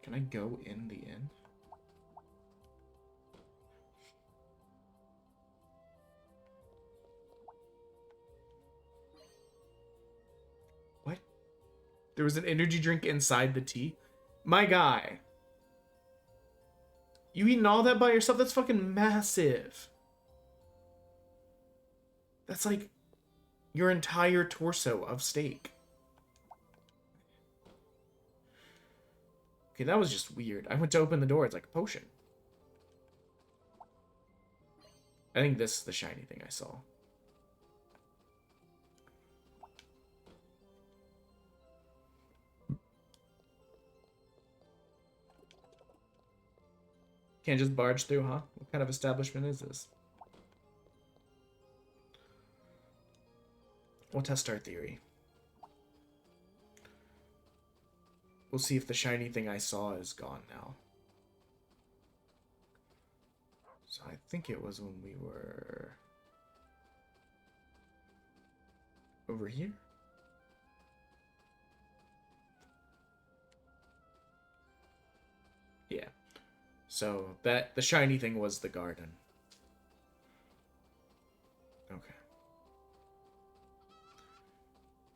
Can I go in the inn? What? There was an energy drink inside the tea? My guy. You eating all that by yourself? That's fucking massive. That's like your entire torso of steak. Okay, that was just weird. I went to open the door. It's like a potion. I think this is the shiny thing I saw. Can't just barge through, huh? What kind of establishment is this? We'll test our theory. We'll see if the shiny thing I saw is gone now. So I think it was when we were over here. Yeah. So that the shiny thing was the garden. Okay.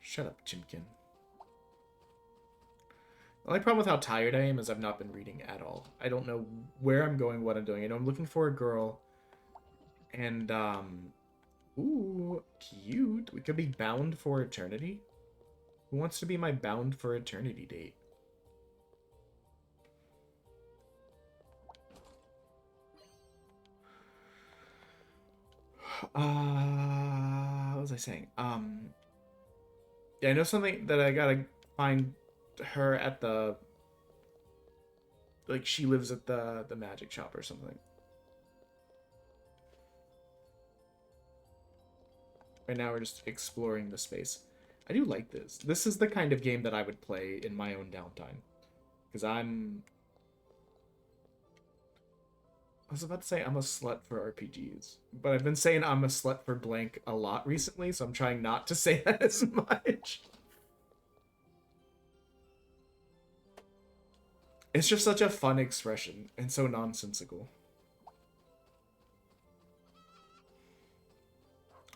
Shut up, Chimkin. The only problem with how tired I am is I've not been reading at all. I don't know where I'm going, what I'm doing. I know I'm looking for a girl. And, ooh, cute. We could be bound for eternity. Who wants to be my bound for eternity date? What was I saying? Yeah, I know something that I gotta find her at the, like, she lives at the magic shop or something. Right now we're just exploring the space. I do like this. This is the kind of game that I would play in my own downtime. Because I'm... was about to say I'm a slut for RPGs, but I've been saying I'm a slut for blank a lot recently, so I'm trying not to say that as much. It's just such a fun expression and so nonsensical.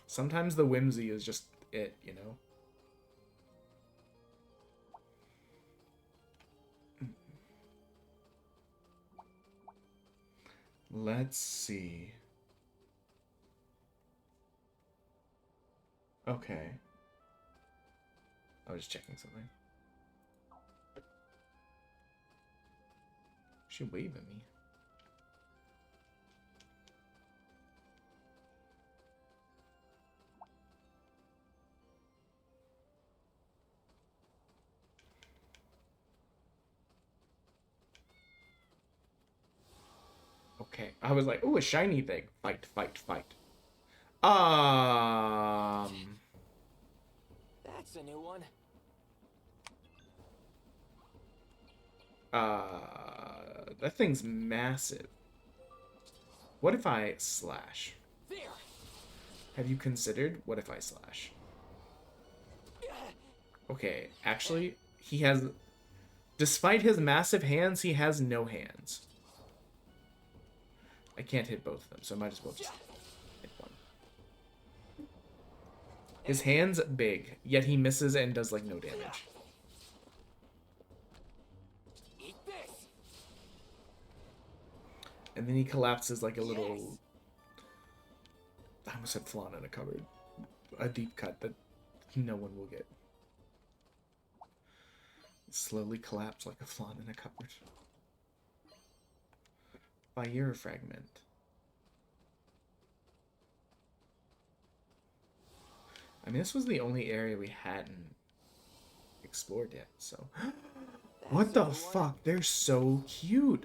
Sometimes the whimsy is just it, you know? Let's see. Okay. I was just checking something. She wave at me. Okay, I was like, ooh, a shiny thing. Fight, fight, fight. That's a new one. That thing's massive. What if I slash? There. Have you considered what if I slash? Okay, actually, he has... Despite his massive hands, he has no hands. I can't hit both of them, so I might as well just hit one. His hand's big, yet he misses and does, like, no damage. Eat this. And then he collapses like a little... I almost said flan in a cupboard. A deep cut that no one will get. Slowly collapse like a flan in a cupboard. Fire fragment. I mean, this was the only area we hadn't explored yet, so... What the fuck? They're so cute!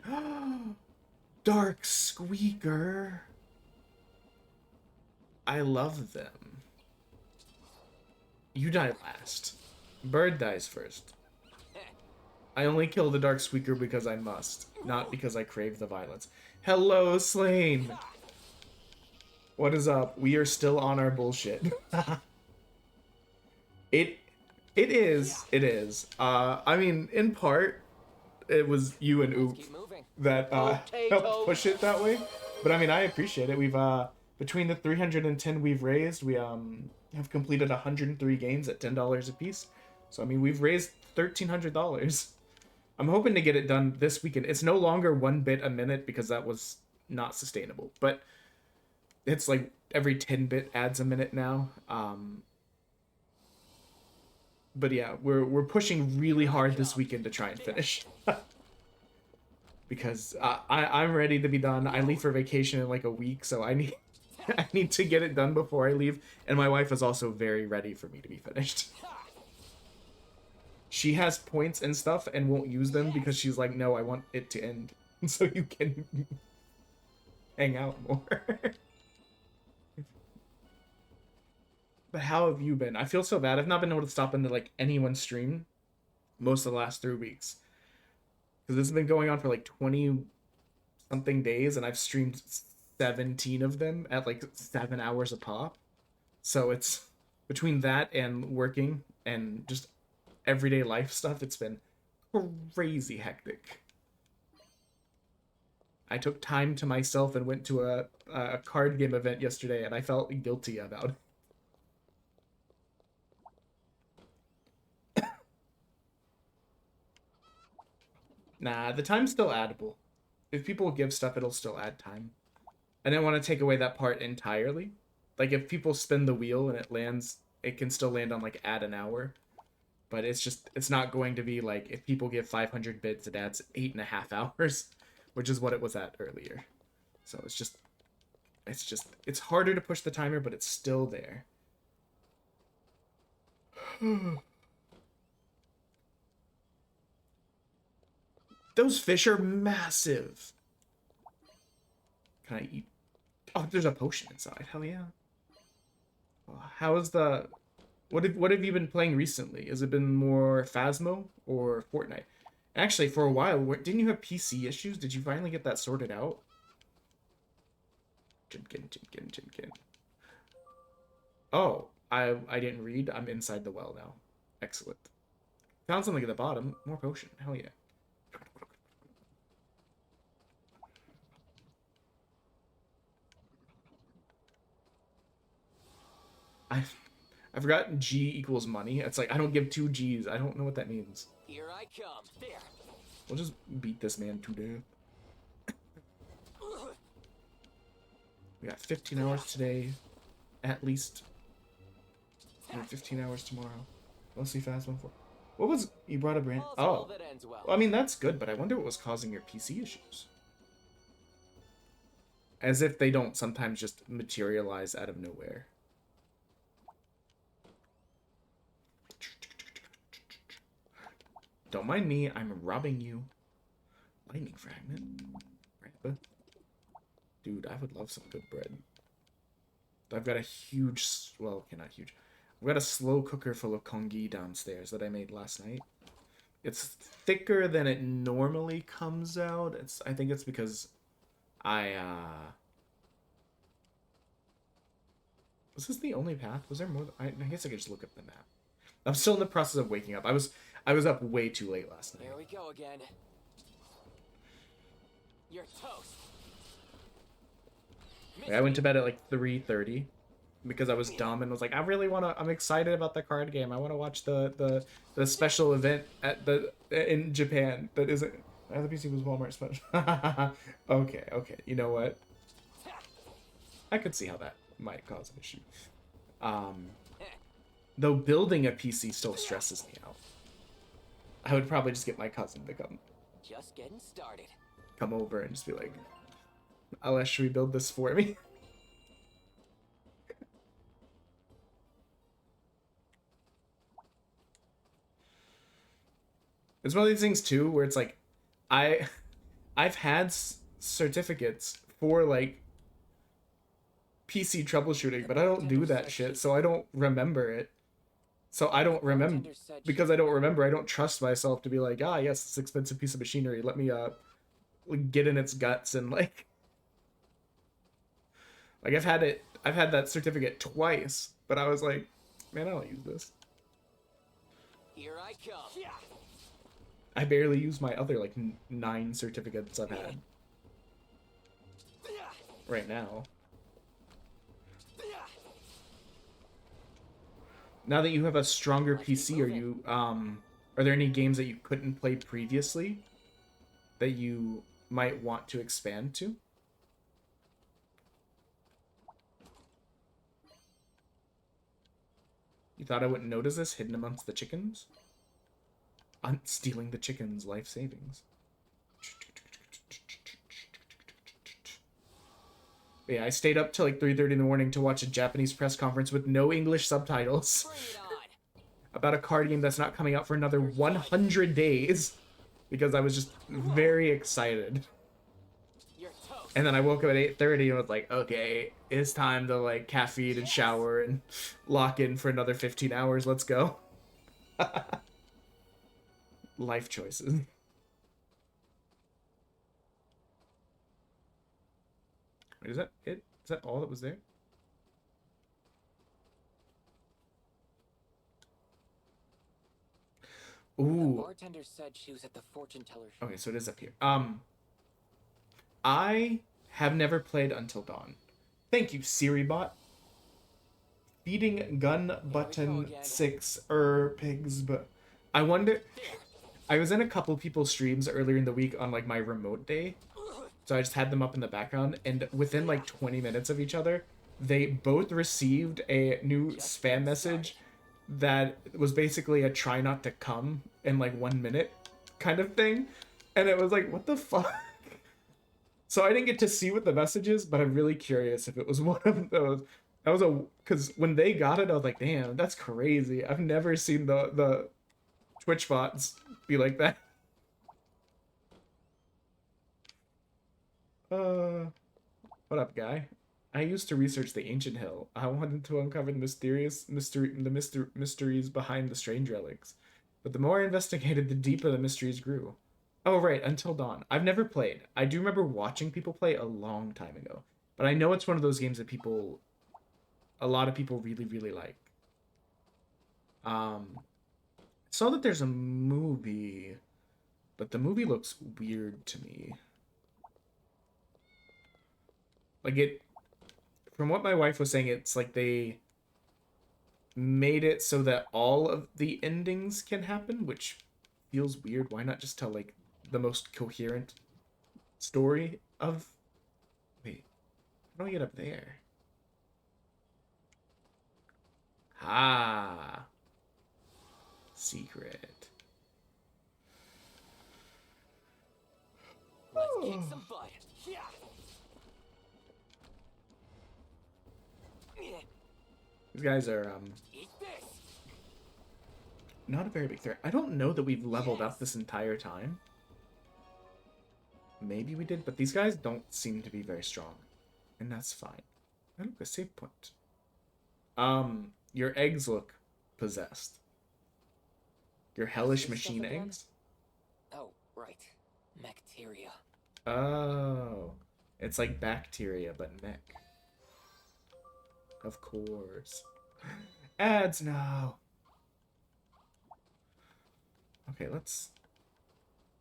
Dark Squeaker! I love them. You die last. Bird dies first. I only kill the Dark Squeaker because I must, not because I crave the violence. Hello, Slain! What is up? We are still on our bullshit. It is. I mean, in part, it was you and Oop that helped push it that way. But I mean, I appreciate it. We've between the 310 we've raised, we have completed 103 games at $10 a piece. So I mean, we've raised $1,300. I'm hoping to get it done this weekend. It's no longer 1 bit a minute because that was not sustainable. But it's like every 10 bit adds a minute now. But yeah, we're pushing really hard this weekend to try and finish. Because I'm ready to be done. I leave for vacation in like a week, so I need to get it done before I leave. And my wife is also very ready for me to be finished. She has points and stuff and won't use them because she's like, no, I want it to end so you can hang out more. But how have you been? I feel so bad. I've not been able to stop into like anyone's stream most of the last 3 weeks. Because this has been going on for like 20 something days and I've streamed 17 of them at like 7 hours a pop. So it's between that and working and just everyday life stuff, it's been crazy hectic. I took time to myself and went to a card game event yesterday and I felt guilty about it. Nah, the time's still addable. If people give stuff, it'll still add time. I didn't want to take away that part entirely. Like, if people spin the wheel and it lands, it can still land on, like, add an hour. But it's not going to be, like, if people give 500 bits, it adds 8.5 hours, which is what it was at earlier. So it's harder to push the timer, but it's still there. Those fish are massive. Can I eat? Oh, there's a potion inside. Hell yeah. How is the... What have you been playing recently? Has it been more Phasmo or Fortnite? Actually, for a while, didn't you have PC issues? Did you finally get that sorted out? Chinkin. Oh, I didn't read. I'm inside the well now. Excellent. Found something at the bottom. More potion. Hell yeah. I forgot G equals money. It's like I don't give 2 G's. I don't know what that means. Here I come. There. We'll just beat this man to death. We got 15 hours today, at least. And 15 hours tomorrow. Mostly fast 1 4. What was you brought a brand? Oh, well, I mean that's good, but I wonder what was causing your PC issues. As if they don't sometimes just materialize out of nowhere. Don't mind me, I'm robbing you. Lightning fragment. Grandpa. Dude, I would love some good bread. I've got a huge, well, okay, not huge. I've got a slow cooker full of congee downstairs that I made last night. It's thicker than it normally comes out. I think it's because was this the only path? Was there more? I guess I could just look up the map. I'm still in the process of waking up. I was up way too late last night. Here we go again. You're toast. I went to bed at like 3:30 because I was dumb and was like, I'm excited about the card game. I want to watch the special event in Japan that isn't. The PC was Walmart special. Okay. You know what? I could see how that might cause an issue. Though building a PC still stresses me out. I would probably just get my cousin to Just getting started. come over and just be like, Alesh, should we build this for me? It's one of these things too where it's like I've had certificates for like PC troubleshooting, but I don't do that shit, so I don't remember it. So I don't remember, because I don't remember, I don't trust myself to be like, yes, it's an expensive piece of machinery, let me get in its guts and like I've had that certificate twice, but I was like, man, I don't use this. Here I come. I barely use my other like 9 certificates I've had right now. Now that you have a stronger PC, are there any games that you couldn't play previously that you might want to expand to? You thought I wouldn't notice this hidden amongst the chickens? I'm stealing the chickens' life savings. But yeah, I stayed up till like 3:30 in the morning to watch a Japanese press conference with no English subtitles about a card game that's not coming out for another 100 days because I was just very excited. And then I woke up at 8:30 and was like, okay, it's time to like caffeine and shower and lock in for another 15 hours. Let's go. Life choices. Wait, is that it? Is that all that was there? Ooh. The bartender said she was at the fortune teller show. Okay, so it is up here. I have never played Until Dawn. Thank you, SiriBot. Feeding gun button 6 pigs, but I wonder. I was in a couple people's streams earlier in the week on like my remote day. So I just had them up in the background, and within like 20 minutes of each other, they both received a new spam message that was basically a try not to come in like 1 minute kind of thing. And it was like, what the fuck? So I didn't get to see what the message is, but I'm really curious if it was one of those. That was because when they got it, I was like, damn, that's crazy. I've never seen the Twitch bots be like that. What up, guy? I used to research the ancient hill. I wanted to uncover the mysteries behind the strange relics. But the more I investigated, the deeper the mysteries grew. Oh, right, Until Dawn. I've never played. I do remember watching people play a long time ago. But I know it's one of those games that a lot of people really, really like. Saw that there's a movie, but the movie looks weird to me. Like from what my wife was saying, it's like they made it so that all of the endings can happen, which feels weird. Why not just tell like the most coherent story of... Wait, how do I get up there? Ah. Secret. Let's kick some butt. Yeah. These guys are Eat this. not a very big threat. I don't know that we've leveled up this entire time. Maybe we did, but these guys don't seem to be very strong. And that's fine. Oh, look, a save point. Your eggs look possessed. Your hellish machine eggs? Oh, right. Bacteria. Oh. It's like bacteria, but mech. Of course. Ads now. Okay, let's...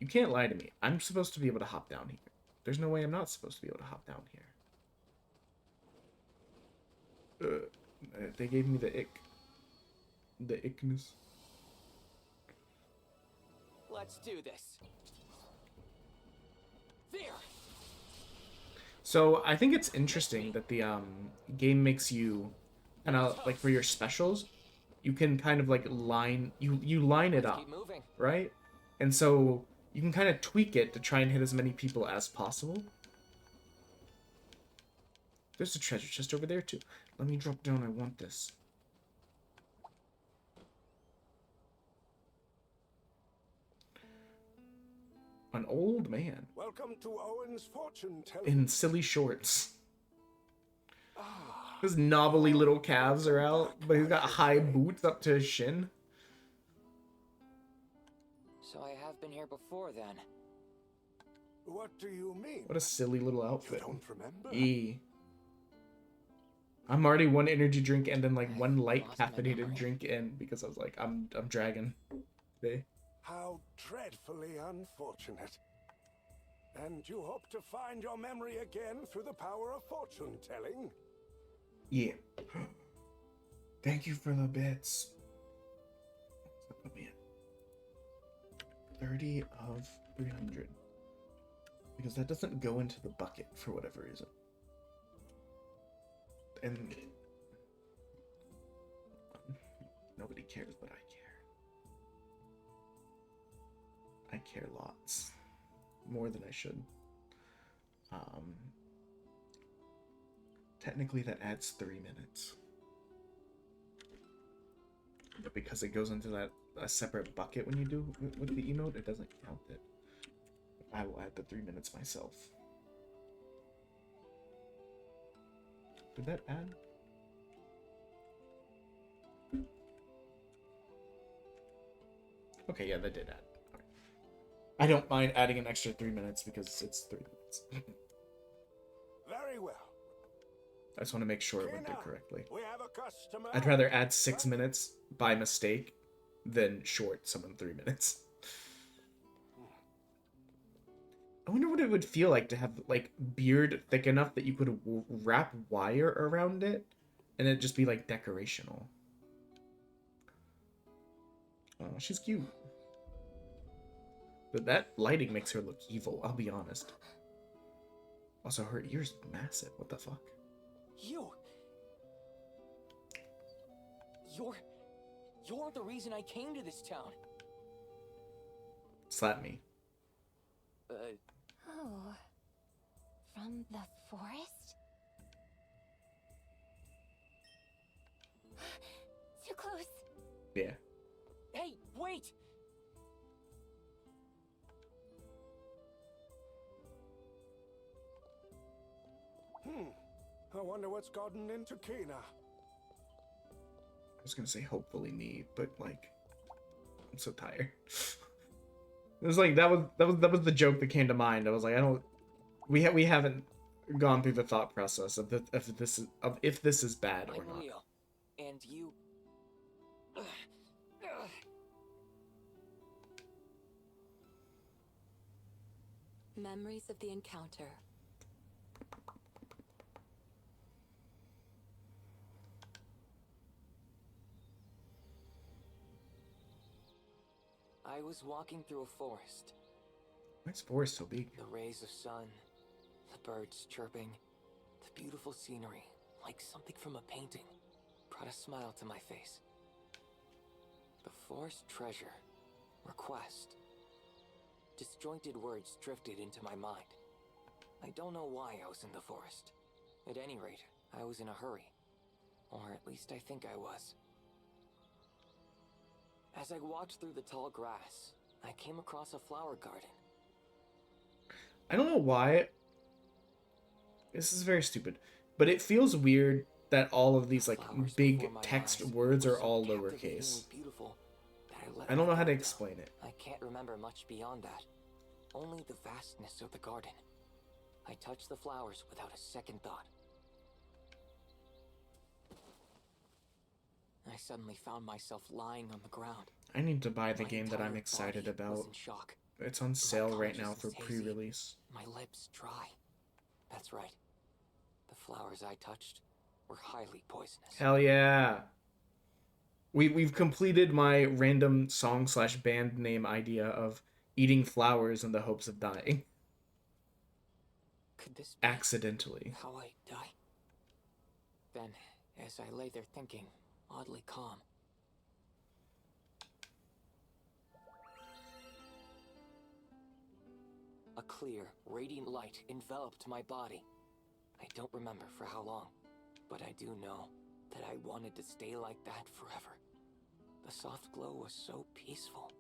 You can't lie to me. I'm supposed to be able to hop down here. There's no way I'm not supposed to be able to hop down here. They gave me the ick. The ickness. Let's do this. There. So I think it's interesting that the game makes you kind of like for your specials, you can kind of like line you line it up, right? And so you can kind of tweak it to try and hit as many people as possible. There's a treasure chest over there too. Let me drop down. I want this. An old man. Welcome to Owen's fortune telling. In silly shorts. His knobbly little calves are out, but he's got high boots up to his shin. So I have been here before then. What do you mean? What a silly little outfit. You don't remember? E. I'm already one energy drink and then like one light caffeinated drink in because I was like, I'm dragging today. How dreadfully unfortunate. And you hope to find your memory again through the power of fortune telling? Yeah. Thank you for the bits. Put me in 30 of 300. Because that doesn't go into the bucket for whatever reason. And nobody cares, but I care. I care lots. More than I should. Technically that adds 3 minutes. But because it goes into a separate bucket when you do with the emote, it doesn't count it. I will add the 3 minutes myself. Did that add? Okay, yeah, that did add. Okay. I don't mind adding an extra 3 minutes because it's 3 minutes. Very well. I just want to make sure it went through correctly. We have a customer. I'd rather add 6 minutes by mistake than short someone 3 minutes. I wonder what it would feel like to have, like, beard thick enough that you could wrap wire around it and it'd just be, like, decorational. Oh, she's cute. But that lighting makes her look evil, I'll be honest. Also, her ears massive. What the fuck? You're the reason I came to this town. Slap me. Oh. From the forest? Too close. Yeah. Hey, wait! I wonder what's gotten into Kena. I was gonna say hopefully me, but like, I'm so tired. It was like that was the joke that came to mind. I was like, we haven't gone through the thought process of if this is bad or I'm not. real. And you... Memories of the encounter. I was walking through a forest. Why is forest so big? The rays of sun, the birds chirping, the beautiful scenery, like something from a painting, brought a smile to my face. The forest treasure, request. Disjointed words drifted into my mind. I don't know why I was in the forest. At any rate, I was in a hurry. Or at least I think I was. As I walked through the tall grass, I came across a flower garden. I don't know why. This is very stupid, but it feels weird that all of these like big text words are all lowercase. I don't know how to explain it. I can't remember much beyond that. Only the vastness of the garden. I touched the flowers without a second thought. I suddenly found myself lying on the ground. I need to buy the My game that I'm entire excited body was about. in shock. It's on My sale right now for consciousness hazy. pre-release. My lips dry. That's right. The flowers I touched were highly poisonous. Hell yeah. We've completed my random song/band name idea of eating flowers in the hopes of dying. Could this be accidentally? how I die? Then, as I lay there thinking, oddly calm, a clear, radiant light enveloped my body. I don't remember for how long, but I do know that I wanted to stay like that forever. The soft glow was so peaceful.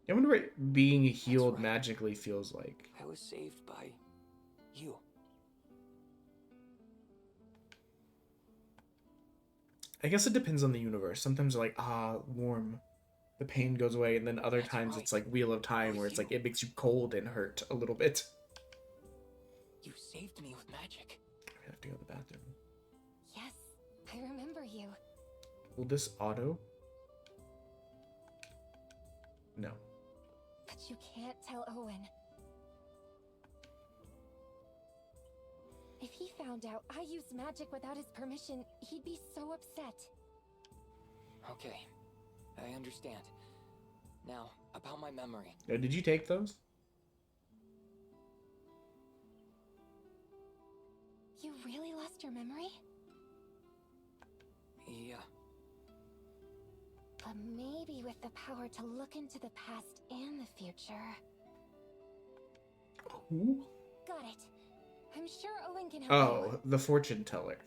I wonder what being healed magically feels like. I was saved by you. I guess it depends on the universe. Sometimes like, warm. The pain goes away, and then other times it's like Wheel of Time, where it's like it makes you cold and hurt a little bit. You saved me with magic. I have to go to the bathroom. Yes, I remember you. Will this auto? No. But you can't tell Owen. If he found out I used magic without his permission, he'd be so upset. Okay, I understand. Now, about my memory. Did you take those? You really lost your memory? Yeah. But maybe with the power to look into the past and the future. Who? Got it. I'm sure Owen can help Oh, the fortune teller.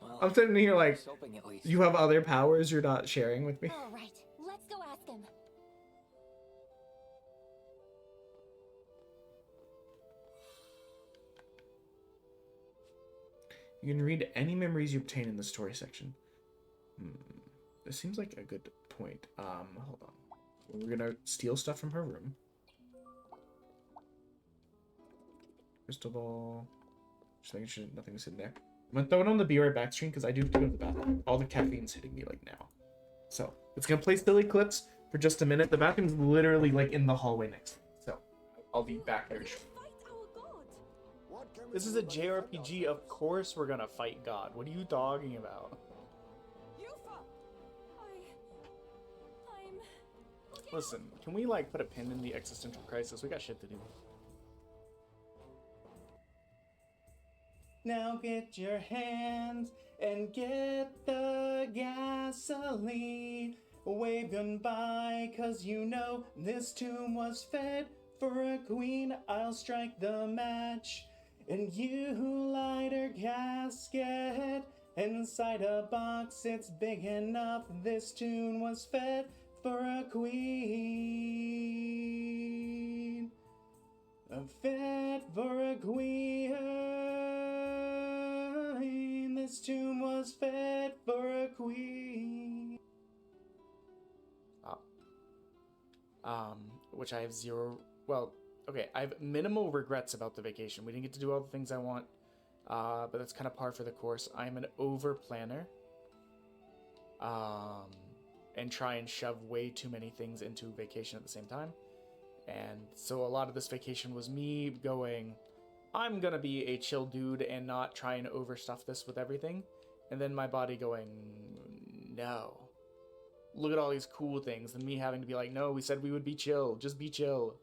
Well, I'm sitting here like, hoping at least. you have other powers you're not sharing with me? you. All right, let's go ask him. You can read any memories you obtain in the story section. This seems like a good point. Hold on. We're gonna steal stuff from her room. Crystal ball. Just making sure nothing's hidden there. I'm gonna throw it on the be right back screen because I do have to go to the bathroom. All the caffeine's hitting me like now. So it's gonna play silly clips for just a minute. The bathroom's literally like in the hallway next to me. So I'll be back very shortly. This is a JRPG. Of course we're gonna fight God. What are you talking about? Listen, can we like put a pin in the existential crisis? We got shit to do. Now get your hands and get the gasoline. Wave goodbye, cause you know this tomb was fed for a queen. I'll strike the match, and you light her casket. Inside a box, it's big enough. This tune was fed for a queen. Fed for a queen. This tomb was fed for a queen. Which I have zero. Well, Okay, I have minimal regrets about the vacation. We didn't get to do all the things I want, but that's kind of par for the course. I'm an over planner, and try and shove way too many things into vacation at the same time. And so a lot of this vacation was me going, I'm gonna be a chill dude and not try and overstuff this with everything. And then my body going, no. Look at all these cool things. And me having to be like, no, we said we would be chill. Just be chill.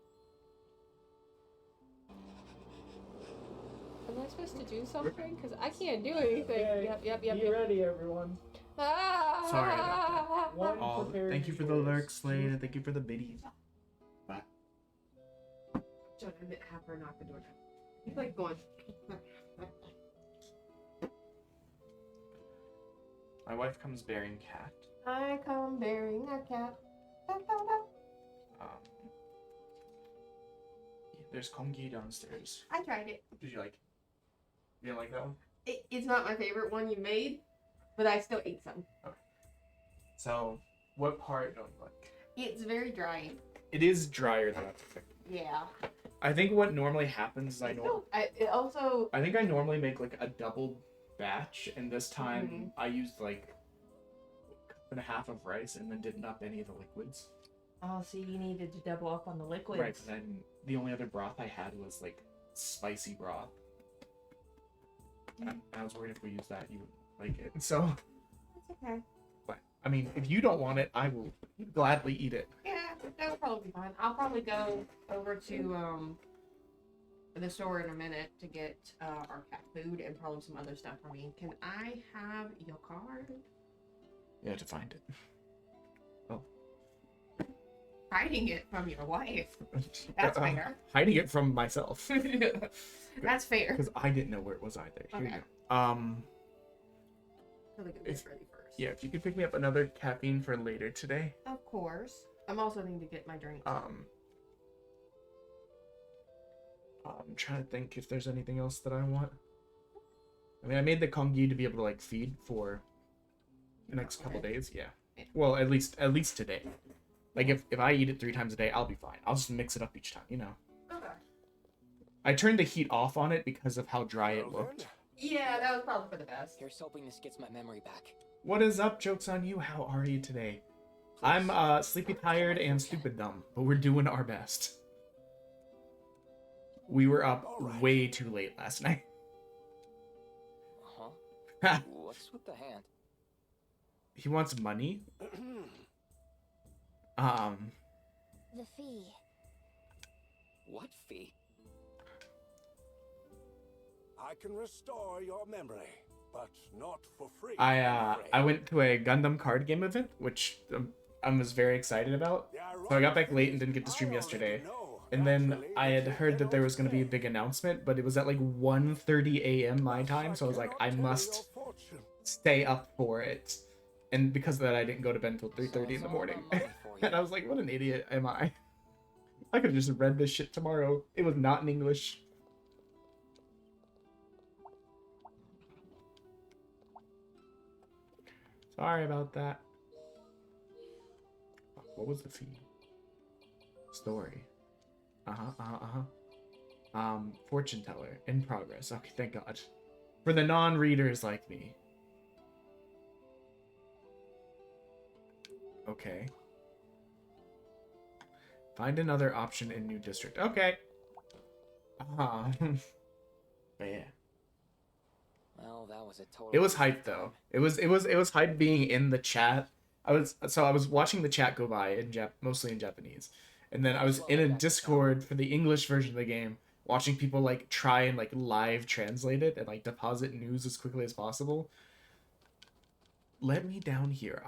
Am I supposed to do something? Because I can't do anything. Okay. Yep. Be ready, everyone. Ah! Sorry about that. Oh, thank you for the lurks, Slade, and thank you for the biddies. Bye. John, I didn't have her knock the door. He's like going. My wife comes bearing cat. I come bearing a cat. There's congee downstairs. I tried it. Did you like? You didn't like that one? It's not my favorite one you made, but I still ate some. Okay. So, what part don't you like? It's very dry. It is drier than expected. Yeah. I think what normally happens is I think I normally make like a double batch, and this time I used like a cup and a half of rice and then didn't up any of the liquids. Oh, so you needed to double up on the liquids. Right, and then the only other broth I had was like spicy broth. I was worried if we use that you would like it. So It's okay. but I mean, if you don't want it, I will gladly eat it. Yeah, that'll probably be fine. I'll probably go over to the store in a minute to get our cat food and probably some other stuff for me. Can I have your card? You have to find it. Oh. Hiding it from your wife. That's fair. Hiding it from myself. That's fair. Because I didn't know where it was either. Here Okay. you go. Really good. Get ready first. Yeah, if you could pick me up another caffeine for later today. Of course. I'm also needing to get my drink. I'm trying to think if there's anything else that I want. I mean, I made the congee to be able to like feed for the next couple days. Yeah. Well, at least today. Like if I eat it 3 times a day, I'll be fine. I'll just mix it up each time, you know. Okay. I turned the heat off on it because of how dry it looked. Yeah, that was probably for the best. Here's hoping this gets my memory back. What is up? Joke's on you. How are you today? I'm sleepy, tired, and stupid dumb, but we're doing our best. We were up way too late last night. Huh? What's with the hand? He wants money. The fee. What fee? I can restore your memory, but not for free. I went to a Gundam Card Game event, which I was very excited about. So I got back late and didn't get to stream yesterday. And then I had heard that there was going to be a big announcement, but it was at like 1:30 a.m. my time, so I was like, I must stay up for it. And because of that, I didn't go to bed until 3:30 in the morning. And I was like, what an idiot am I? I could have just read this shit tomorrow. It was not in English. Sorry about that. What was the fee? Story. Fortune teller. In progress. Okay, thank God. For the non-readers like me. Okay. Find another option in new district. Okay. But yeah. Well, that was a total. It was hype though. It was hype being in the chat. I was watching the chat go by in mostly in Japanese. And then I was in a Discord for the English version of the game, watching people like try and like live translate it and like deposit news as quickly as possible. Let me down here.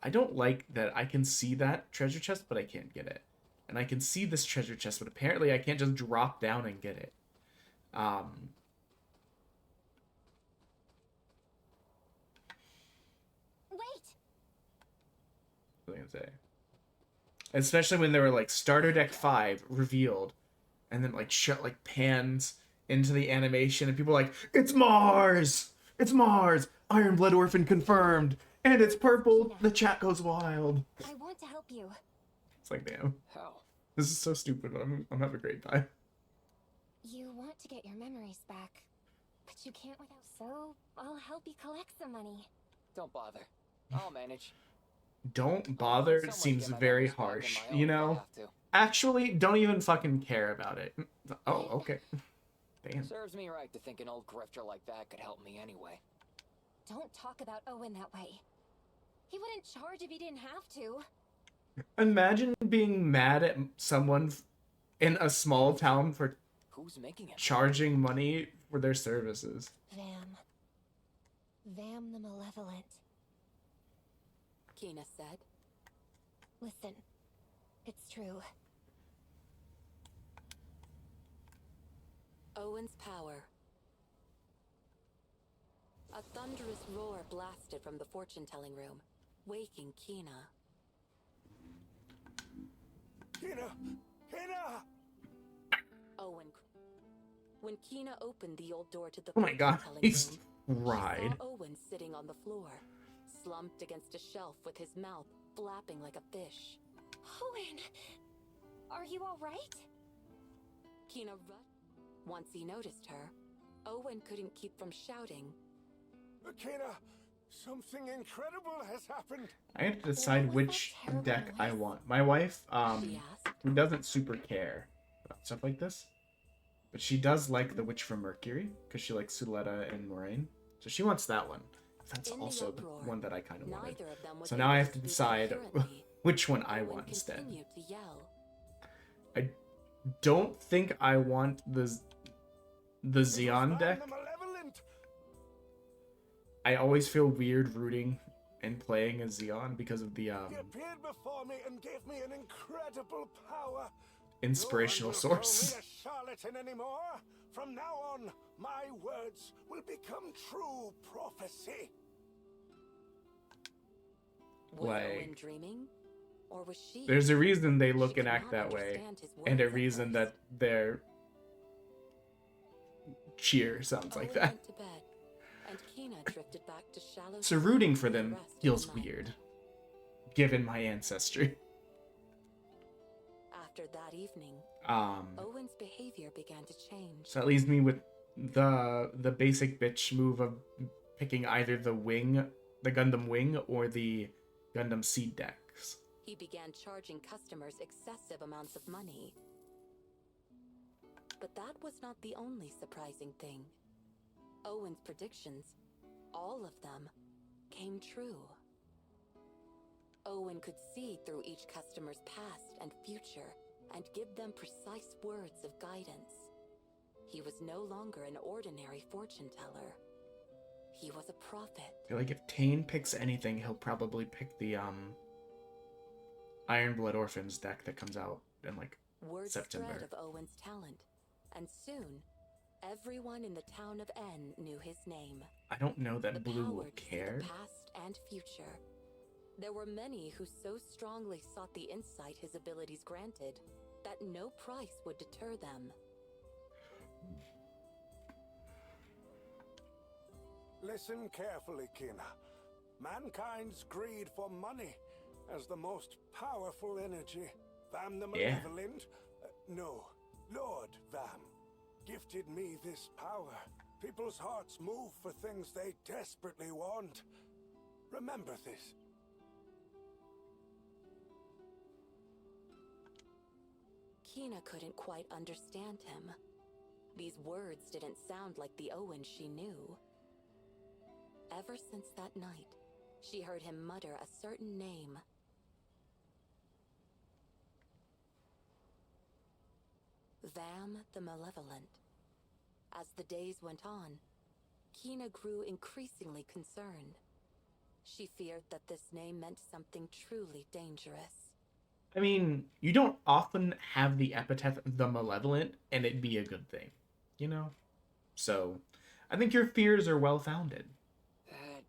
I don't like that I can see that treasure chest, but I can't get it. And I can see this treasure chest, but apparently I can't just drop down and get it. Wait. What was I gonna say? Especially when they were like starter deck 5 revealed, and then like pans into the animation, and people are like, "It's Mars! It's Mars! Iron Blood Orphan confirmed!" And it's purple. The chat goes wild. I want to help you. It's like, damn. How? This is so stupid, but I'm having a great time. You want to get your memories back, but you can't without. So I'll help you collect some money. Don't bother. I'll manage. Don't bother Someone seems get my very memories back in harsh, my own you if I know? have to. Actually, don't even fucking care about it. Oh, okay. Damn. Serves me right to think an old grifter like that could help me anyway. Don't talk about Owen that way. He wouldn't charge if he didn't have to. Imagine being mad at someone in a small town for Who's making it? charging money for their services. Vam the Malevolent. Kina said. Listen, it's true. Owen's power. A thunderous roar blasted from the fortune-telling room, waking Kina. Kina! Kina! Owen. When Kina opened the old door to the Oh my god, fortune-telling he's room, fried. she saw Owen sitting on the floor, slumped against a shelf with his mouth flapping like a fish. Owen! Are you alright? Kina rushed. Once he noticed her, Owen couldn't keep from shouting. Kina, something incredible has happened. I have to decide which deck I want. My wife, who doesn't super care about stuff like this, but she does like the Witch from Mercury, because she likes Suletta and Moraine. So she wants that one. That's also the one that I kind of wanted. So now I have to decide which one I want instead. I don't think I want the Xeon deck. I always feel weird rooting and playing as Xeon because of the He appeared before me and gave me an incredible power. inspirational No one will source. call me a charlatan anymore. From now on, my words will become true prophecy. Was Owen Like, dreaming? Or was she? there's a reason they look She and could act not that way, understand his and a words at reason first. that their cheer sounds like Owen that. went to bed, and Kina drifted back to shallow So sleep rooting for for the them rest of the feels night. weird, given my ancestry. After that evening, Um, Owen's behavior began to change. so that leaves me with the basic bitch move of picking either the Gundam Wing, or the Gundam Seed decks. He began charging customers excessive amounts of money. But that was not the only surprising thing. Owen's predictions, all of them, came true. Owen could see through each customer's past and future and give them precise words of guidance. He was no longer an ordinary fortune teller. He was a prophet. I feel like if Tane picks anything, he'll probably pick the Iron Blood Orphans deck that comes out in like Word September. spread of Owen's talent, and soon, everyone in the town of N knew his name. I don't know that The Blue power will to see care. the past and future. There were many who so strongly sought the insight his abilities granted that no price would deter them. Listen carefully, Kina. Mankind's greed for money as the most powerful energy. Vam the Yeah. Malevolent, no, Lord Vam, gifted me this power. People's hearts move for things they desperately want. Remember this. Kina couldn't quite understand him. These words didn't sound like the Owen she knew. Ever since that night, she heard him mutter a certain name. Vam the Malevolent. As the days went on, Kina grew increasingly concerned. She feared that this name meant something truly dangerous. I mean, you don't often have the epithet the Malevolent and it be a good thing, you know? So, I think your fears are well founded. That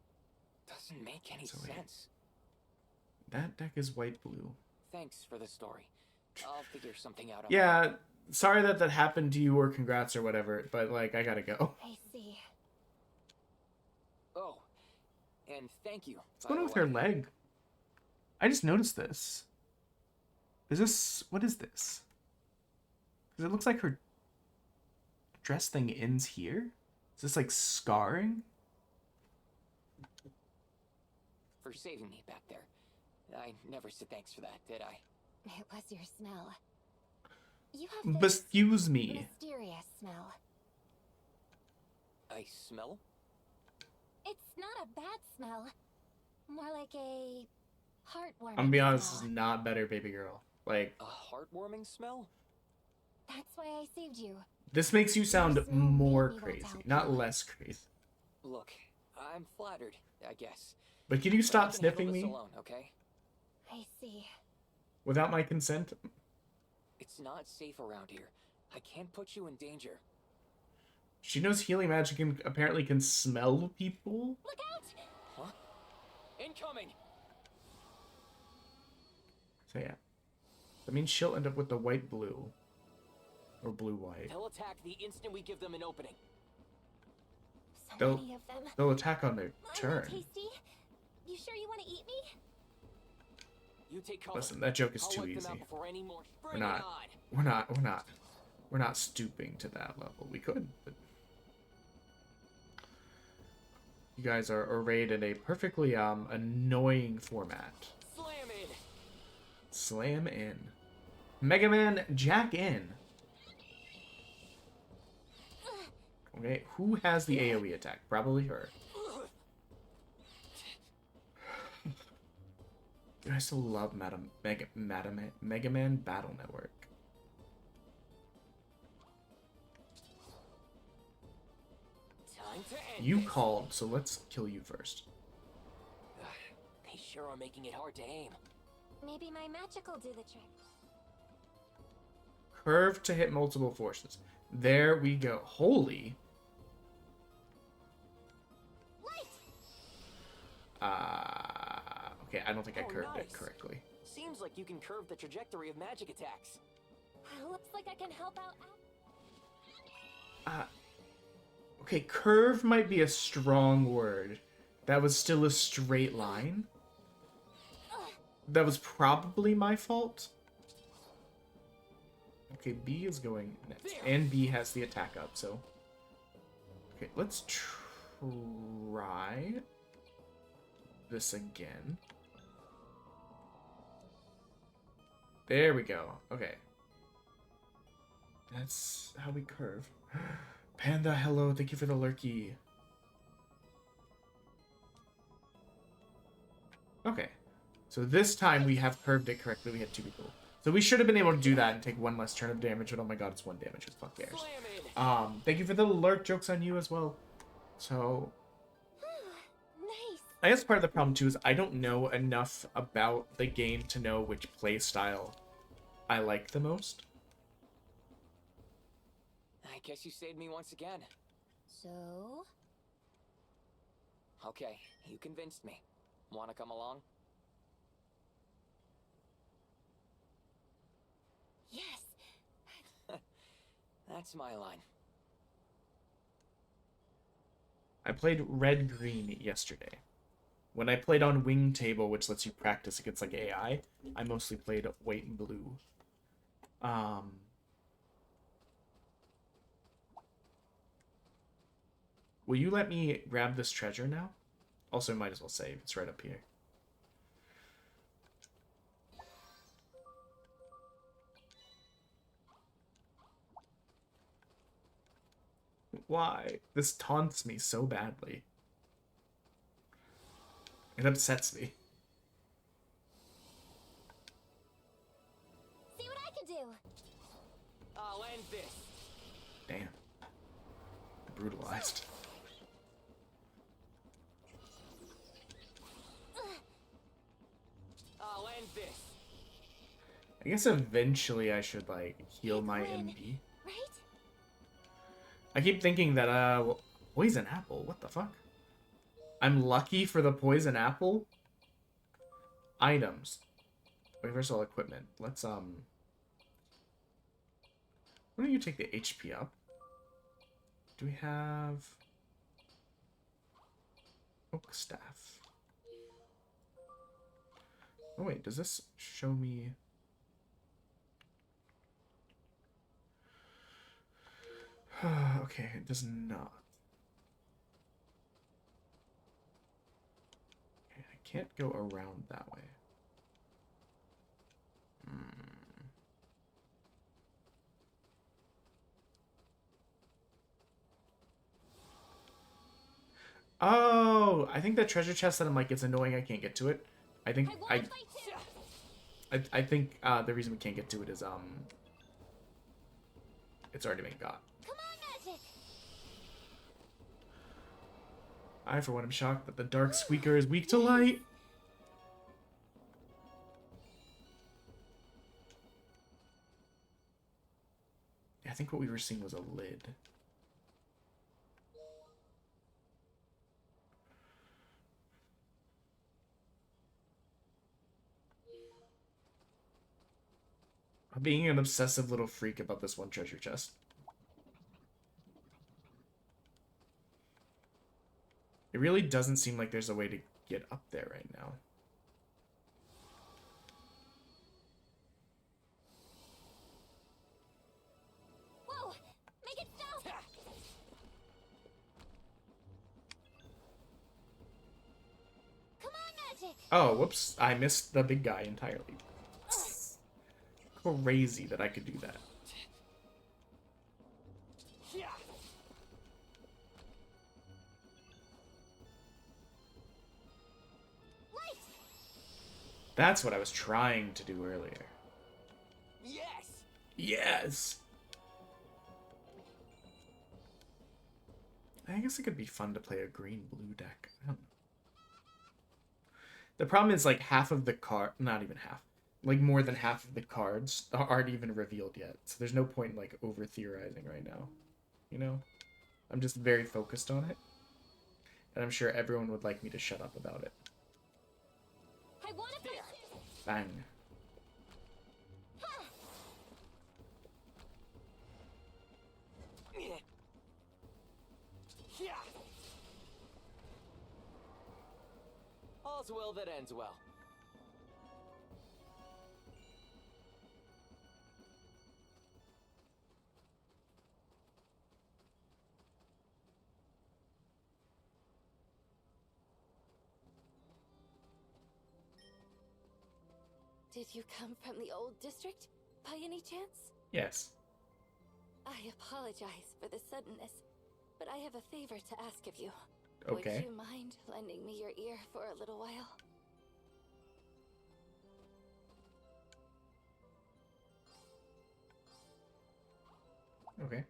doesn't make any So wait. sense. That deck is white-blue. Thanks for the story. I'll figure something out. Yeah, sorry that happened to you, or congrats or whatever, but like, I gotta go. I see. Oh, And thank you. What's going on with her leg? I just noticed this. Is this... What is this? Because it looks like her dress thing ends here. Is this like scarring? For saving me back there. I never said thanks for that, did I? It was your smell. You have this Excuse me. mysterious smell. I smell? It's not a bad smell. More like a heartwarming I'm gonna be honest, smell. this is not better, baby girl. Like, A heartwarming smell? That's why I saved you. this makes you sound There's no more baby crazy, that's out not there. less crazy. Look, I'm flattered, I guess. But can you But I stop can sniffing handle this me alone, okay? I see. without my consent? It's not safe around here. I can't put you in danger. She knows healing magic and apparently can smell people? Look out! Huh? Incoming! So yeah. That means she'll end up with the white-blue. Or blue-white. They'll attack the instant we give them an opening. So They'll, many of them. they'll attack on their I'm not turn. tasty. You sure you want to eat me? You take cover. Listen, that joke is I'll too wipe them easy. out before any more. We're Bring it not. on. We're not stooping to that level. We could, but you guys are arrayed in a perfectly annoying format. Slam in. Slam in. Mega Man Jack in. Okay, who has the AoE attack? Probably her. I still love Mega Man Battle Network. Time to end You this. called, so let's kill you first. They sure are making it hard to aim. Maybe my magic will do the trick. Curve to hit multiple forces. There we go. Holy. Okay, I don't think I curved it nice. correctly. Seems like you can curve the trajectory of magic attacks. Looks like I can help out. Okay, curve might be a strong word. That was still a straight line. That was probably my fault. Okay, B is going next. And B has the attack up, so... Okay, let's try this again. There we go. Okay. That's how we curve. Panda, hello. Thank you for the lurky. Okay. So this time we have curved it correctly. We had 2 people. So we should have been able to do that and take 1 less turn of damage, but oh my god, it's 1 damage. It's fuck cares. Thank you for the lurk. Joke's on you as well. So... Nice. I guess part of the problem too is I don't know enough about the game to know which play style I like the most. I guess you saved me once again. So? Okay, you convinced me. Wanna come along? Yes. That's my line. I played red-green yesterday. When I played on Wingtable, which lets you practice against like AI, I mostly played white and blue. Will you let me grab this treasure now? Also, might as well save. It's right up here. Why? This taunts me so badly. It upsets me. See what I can do. I'll end this. Damn. Brutalized. I'll end this. I guess eventually I should, like, heal my MB. Right? I keep thinking that, well, poison apple? What the fuck? I'm lucky for the poison apple? Items. Universal equipment. Let's, why don't you take the HP up? Do we have... Oak staff. Oh wait, does this show me? Okay, it does not. Okay, I can't go around that way. Oh, I think the treasure chest that I'm like, it's annoying I can't get to it. I think I think the reason we can't get to it is it's already been got. Come on, magic. I for one am shocked that the dark squeaker is weak to light. I think what we were seeing was a lid. I'm being an obsessive little freak about this one treasure chest. It really doesn't seem like there's a way to get up there right now. Whoa! Make it stop! Come on, magic! Oh, whoops. I missed the big guy entirely. Crazy that I could do that. That's what I was trying to do earlier. Yes! Yes! I guess it could be fun to play a green-blue deck. I don't know. The problem is, like, half of the card... Not even half. Like, more than half of the cards aren't even revealed yet. So there's no point in, like, over-theorizing right now. You know? I'm just very focused on it. And I'm sure everyone would like me to shut up about it. I want to fight you. Bang. All's well that ends well. Did you come from the old district, by any chance? Yes. I apologize for the suddenness, but I have a favor to ask of you. Okay. Would you mind lending me your ear for a little while? Okay.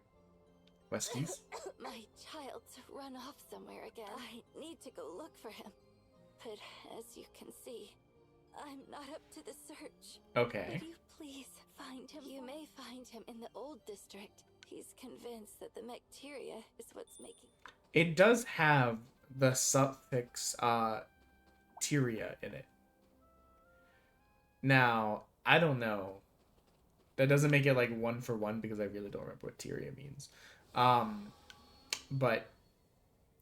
Westies. My child's run off somewhere again. I need to go look for him. But as you can see, I'm not up to the search. Okay. Would you please find him? You may find him in the old district. He's convinced that the Meteor is what's making... It does have the suffix Tyria in it. Now, I don't know. That doesn't make it like 1 for 1 because I really don't remember what Tyria means. But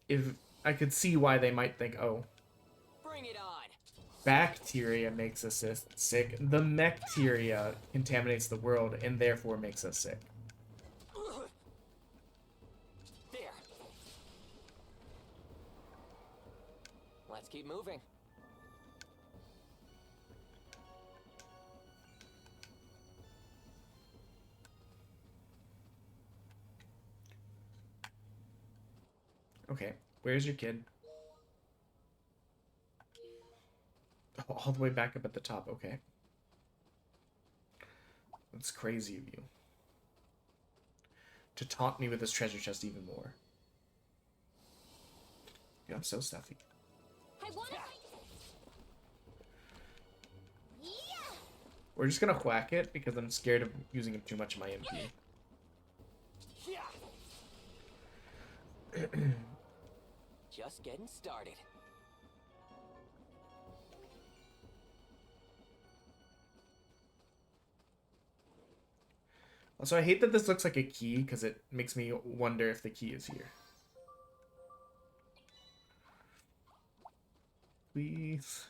if I could see why they might think, oh, Bring it on. bacteria makes us sick. The Meteor contaminates the world and therefore makes us sick. There. Let's keep moving. Okay, where's your kid? Oh, all the way back up at the top, okay. That's crazy of you. To taunt me with this treasure chest even more. Yeah, I'm so stuffy. I want to fight. Yeah. We're just gonna whack it because I'm scared of using too much of my MP. Just getting started. Also, I hate that this looks like a key because it makes me wonder if the key is here. please.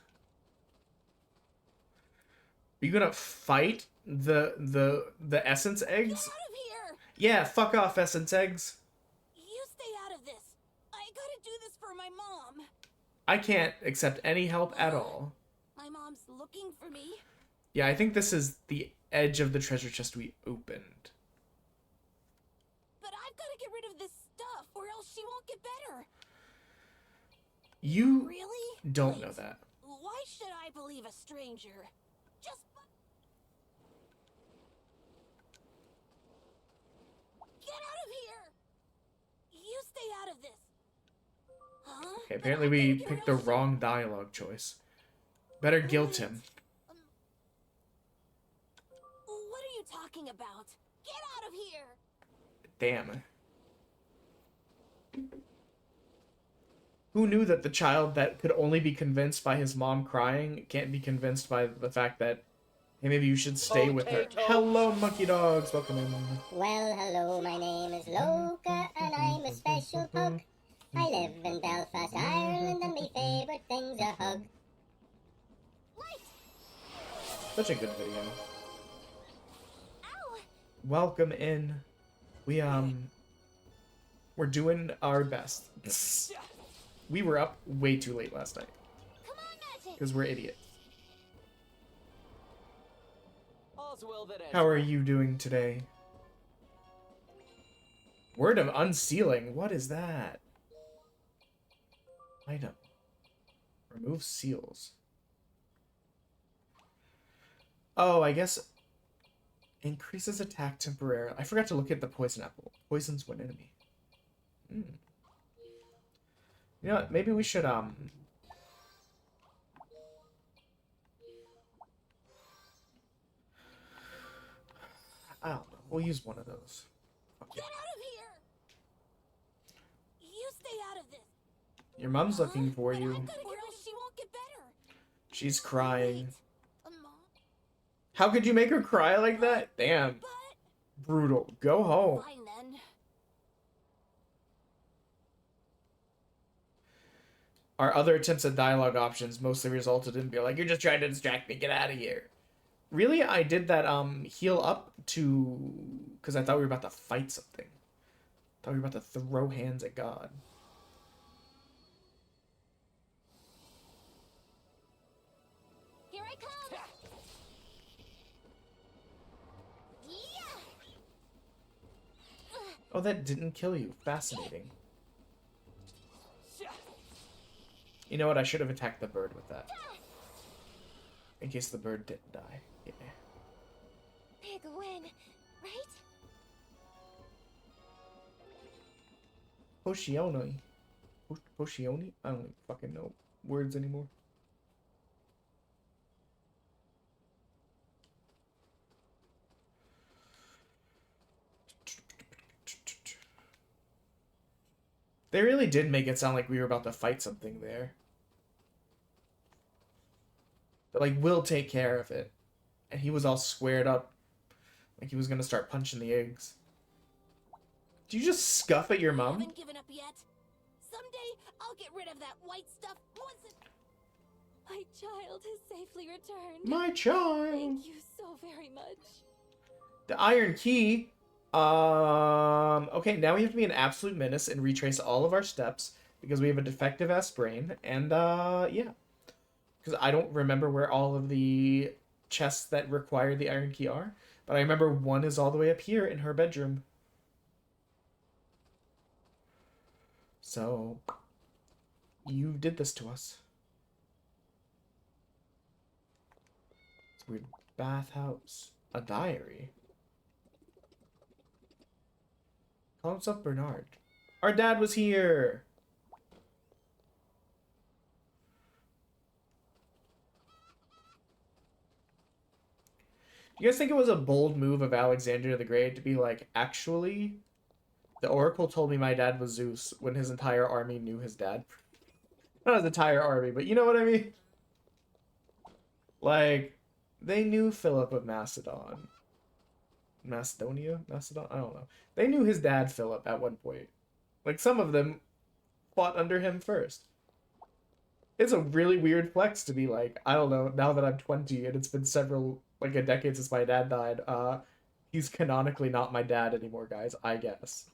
Are you gonna fight the essence eggs? Get out of here! Yeah, fuck off, essence eggs. You stay out of this. I gotta do this for my mom. I can't accept any help at all. My mom's looking for me. Yeah, I think this is the edge of the treasure chest we opened. But I've gotta get rid of this stuff, or else she won't get better. You really? don't know that. Why should I believe a stranger? Just get out of here! You stay out of this. Huh? Okay, apparently we picked the wrong dialogue choice. Better guilt him. What are you talking about? Get out of here! Damn. Who knew that the child that could only be convinced by his mom crying can't be convinced by the fact that, hey, maybe you should stay with her. Hello, monkey dogs. Welcome in. Well, hello, my name is Loka, and I'm a special pug. I live in Belfast, Ireland, and my favorite thing's a hug. Such a good video. Ow. Welcome in. We're doing our best. We were up way too late last night. Because we're idiots. How are you doing today? Word of unsealing. What is that? Item. Remove seals. Oh, I guess increases attack temporarily. I forgot to look at the poison apple. Poisons one enemy. You know what? Maybe we should I don't know. We'll use one of those. Okay. Get out of here! You stay out of this. Your mom's looking for you. Or else she won't get better. She's crying. How could you make her cry like that? Damn. Brutal. Go home. Fine then. Our other attempts at dialogue options mostly resulted in being like, you're just trying to distract me, get out of here. Really, I did that heal up to... because I thought we were about to fight something. I thought we were about to throw hands at God. Here I come! Yeah! Oh, that didn't kill you. Fascinating. You know what? I should have attacked the bird with that. In case the bird didn't die. Yeah. Big win, right? Poshioni. Poshioni? I don't fucking know words anymore. They really did make it sound like we were about to fight something there. But like, we'll take care of it. And he was all squared up. Like he was gonna start punching the eggs. Do you just scuff at your I mom? haven't given up yet. Someday I'll get rid of that white stuff once it... My child has safely returned. My child! Thank you so very much. The iron key. Okay, now we have to be an absolute menace and retrace all of our steps because we have a defective ass brain. And, yeah. Because I don't remember where all of the chests that require the iron key are. But I remember one is all the way up here in her bedroom. So, you did this to us. It's a weird bathhouse. A diary. Call himself Bernard. Our dad was here! Do you guys think it was a bold move of Alexander the Great to be like, actually, the Oracle told me my dad was Zeus when his entire army knew his dad? Not his entire army, but you know what I mean? Like, they knew Philip of Macedon. Macedonia? Macedon? I don't know. They knew his dad, Philip, at one point. Like, some of them fought under him first. It's a really weird flex to be like, I don't know, now that I'm 20 and it's been like a decade since my dad died, he's canonically not my dad anymore, guys, I guess.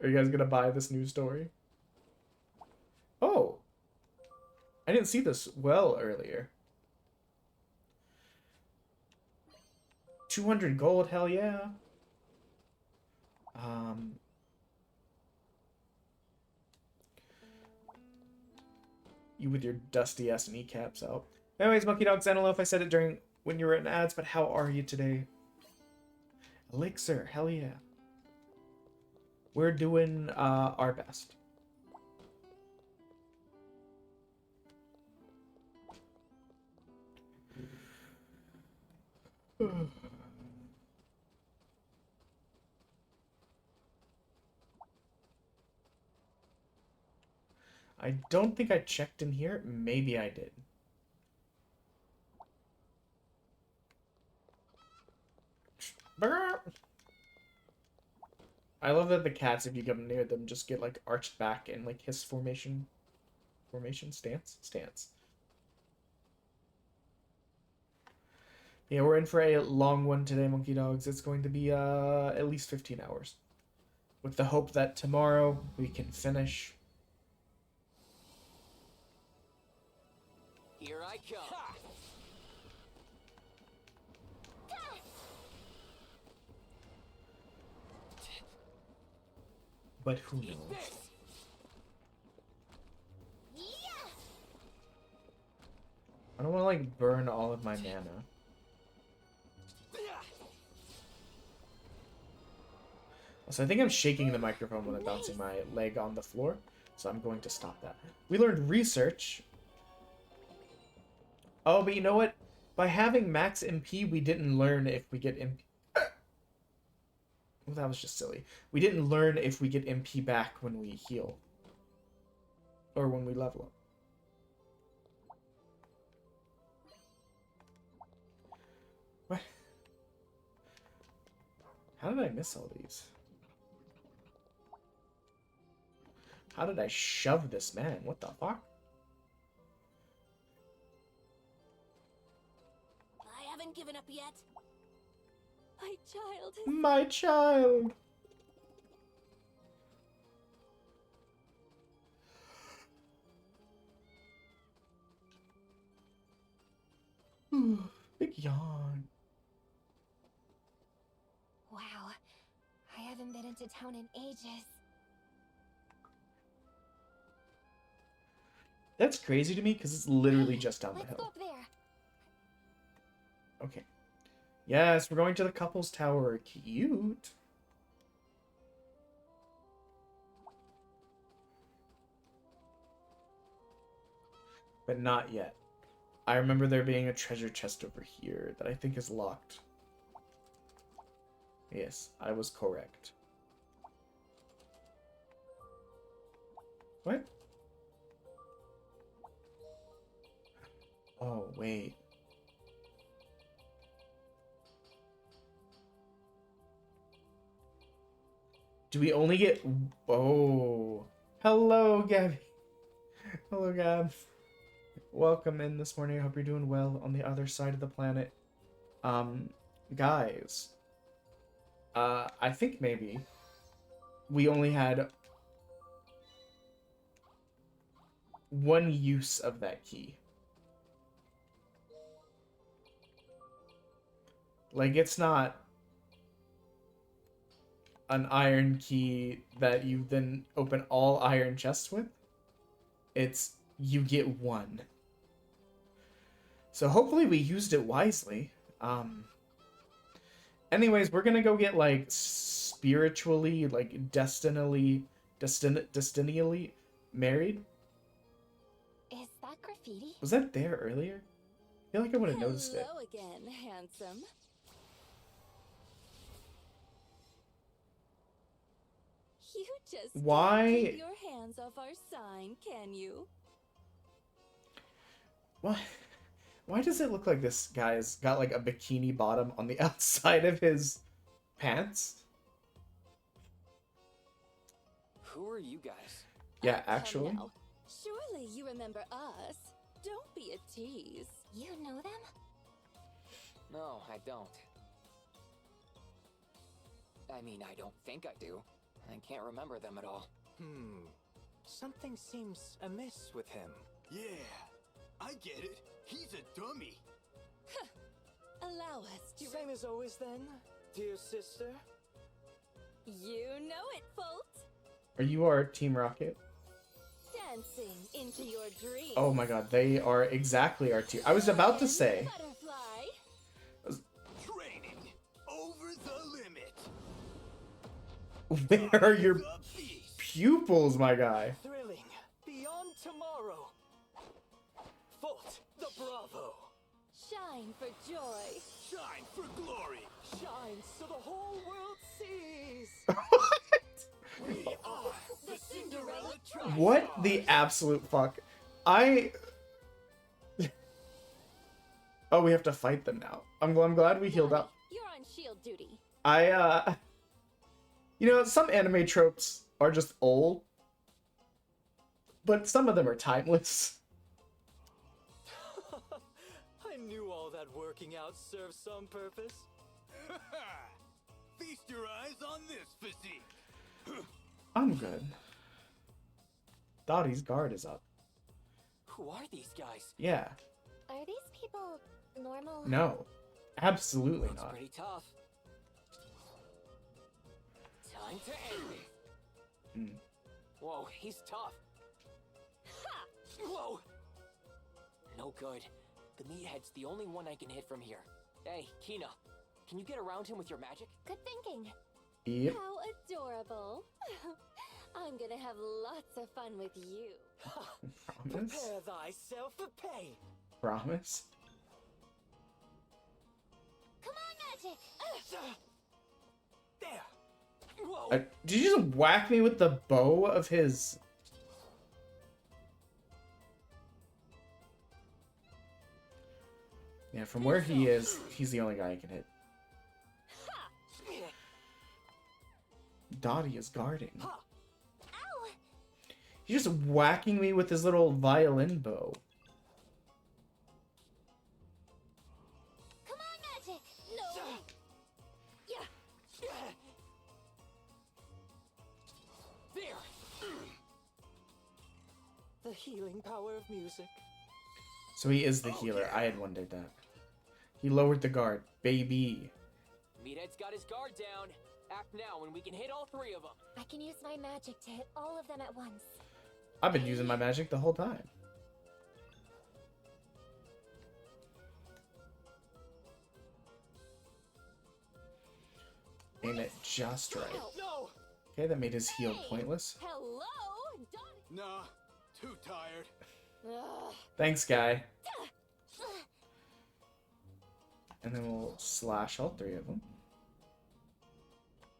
Are you guys gonna buy this news story? Oh! I didn't see this well earlier. 200 gold, hell yeah. You with your dusty ass kneecaps out. Anyways, Monkey Dogs, I don't know if I said it during when you were in ads, but how are you today? Elixir, hell yeah. We're doing our best. I don't think I checked in here. Maybe I did. I love that the cats, if you come near them, just get like arched back and like hiss formation. Stance. Yeah, we're in for a long one today, Monkey Dogs. It's going to be at least 15 hours. With the hope that tomorrow we can finish. Here I come. But who knows? I don't want to like burn all of my mana. So I think I'm shaking the microphone when I'm bouncing my leg on the floor, so I'm going to stop that. We learned research. Oh, but you know what? By having max MP, we didn't learn if we get MP. Well, that was just silly. We didn't learn if we get MP back when we heal. Or when we level up. What? How did I miss all these? How did I shove this man? What the fuck? I haven't given up yet. My child. My child. Big yawn. Wow. I haven't been into town in ages. That's crazy to me because it's literally just down the Let's hill. go up there. Okay. Yes, we're going to the couple's tower. Cute. But not yet. I remember there being a treasure chest over here that I think is locked. Yes, I was correct. What? Oh, wait. Do we only get... Oh. Hello, Gabby. Hello, Gab. Welcome in this morning. I hope you're doing well on the other side of the planet. Guys. I think maybe we only had one use of that key. Like, it's not an iron key that you then open all iron chests with. It's you get one. So hopefully we used it wisely. Anyways, we're gonna go get like spiritually, like destinally married. Is that graffiti? Was that there earlier? I feel like I would have noticed it. Hello again, handsome. You just Why? can't keep your hands off our sign, can you? What? Why does it look like this guy's got like a bikini bottom on the outside of his pants? Who are you guys? Yeah, Come actually. now. Surely you remember us. Don't be a tease. You know them? No, I don't. I mean, I don't think I do. I can't remember them at all. Something seems amiss with him. Yeah, I get it. He's a dummy. Allow us to... Same as always then, dear sister. You know it, Folt. Are you our Team Rocket? Dancing into your dreams. Oh my god, they are exactly our team. I was about to say. Butterfly. Training over the limit. Where are your pupils, my guy? Thrilling. Beyond tomorrow. Folt, the Bravo. Shine for joy. Shine for glory. Shine so the whole world sees. We are the Cinderella Tribe. What the absolute fuck? I... Oh, we have to fight them now. I'm glad we healed up. You're on shield duty. You know, some anime tropes are just old, but some of them are timeless. I knew all that working out served some purpose. Feast your eyes on this physique. I'm good. Dottie's guard is up. Who are these guys? Yeah. Are these people normal? No. Absolutely That's not. pretty tough. Time to end it. Mm. Whoa, he's tough. Ha! Whoa! No good. The meathead's the only one I can hit from here. Hey, Kina, can you get around him with your magic? Good thinking. Yep. How adorable. I'm gonna have lots of fun with you. Promise? Prepare thyself for pain. Promise? Come on, magic! There. Whoa! Did you just whack me with the bow of his... Yeah, from where he is, he's the only guy I can hit. Dottie is guarding. Ow! He's just whacking me with his little violin bow. Come on, magic! No! Yeah! There! The healing power of music. So he is the healer. I had wondered that. He lowered the guard. Baby. Meathead's got his guard down. Act now and we can hit all three of them. I can use my magic to hit all of them at once. I've been using my magic the whole time. Aim it just right. No! Okay, that made his heal pointless. Hello, Donnie. Nah, too tired. Ugh. Thanks, guy. And then we'll slash all three of them.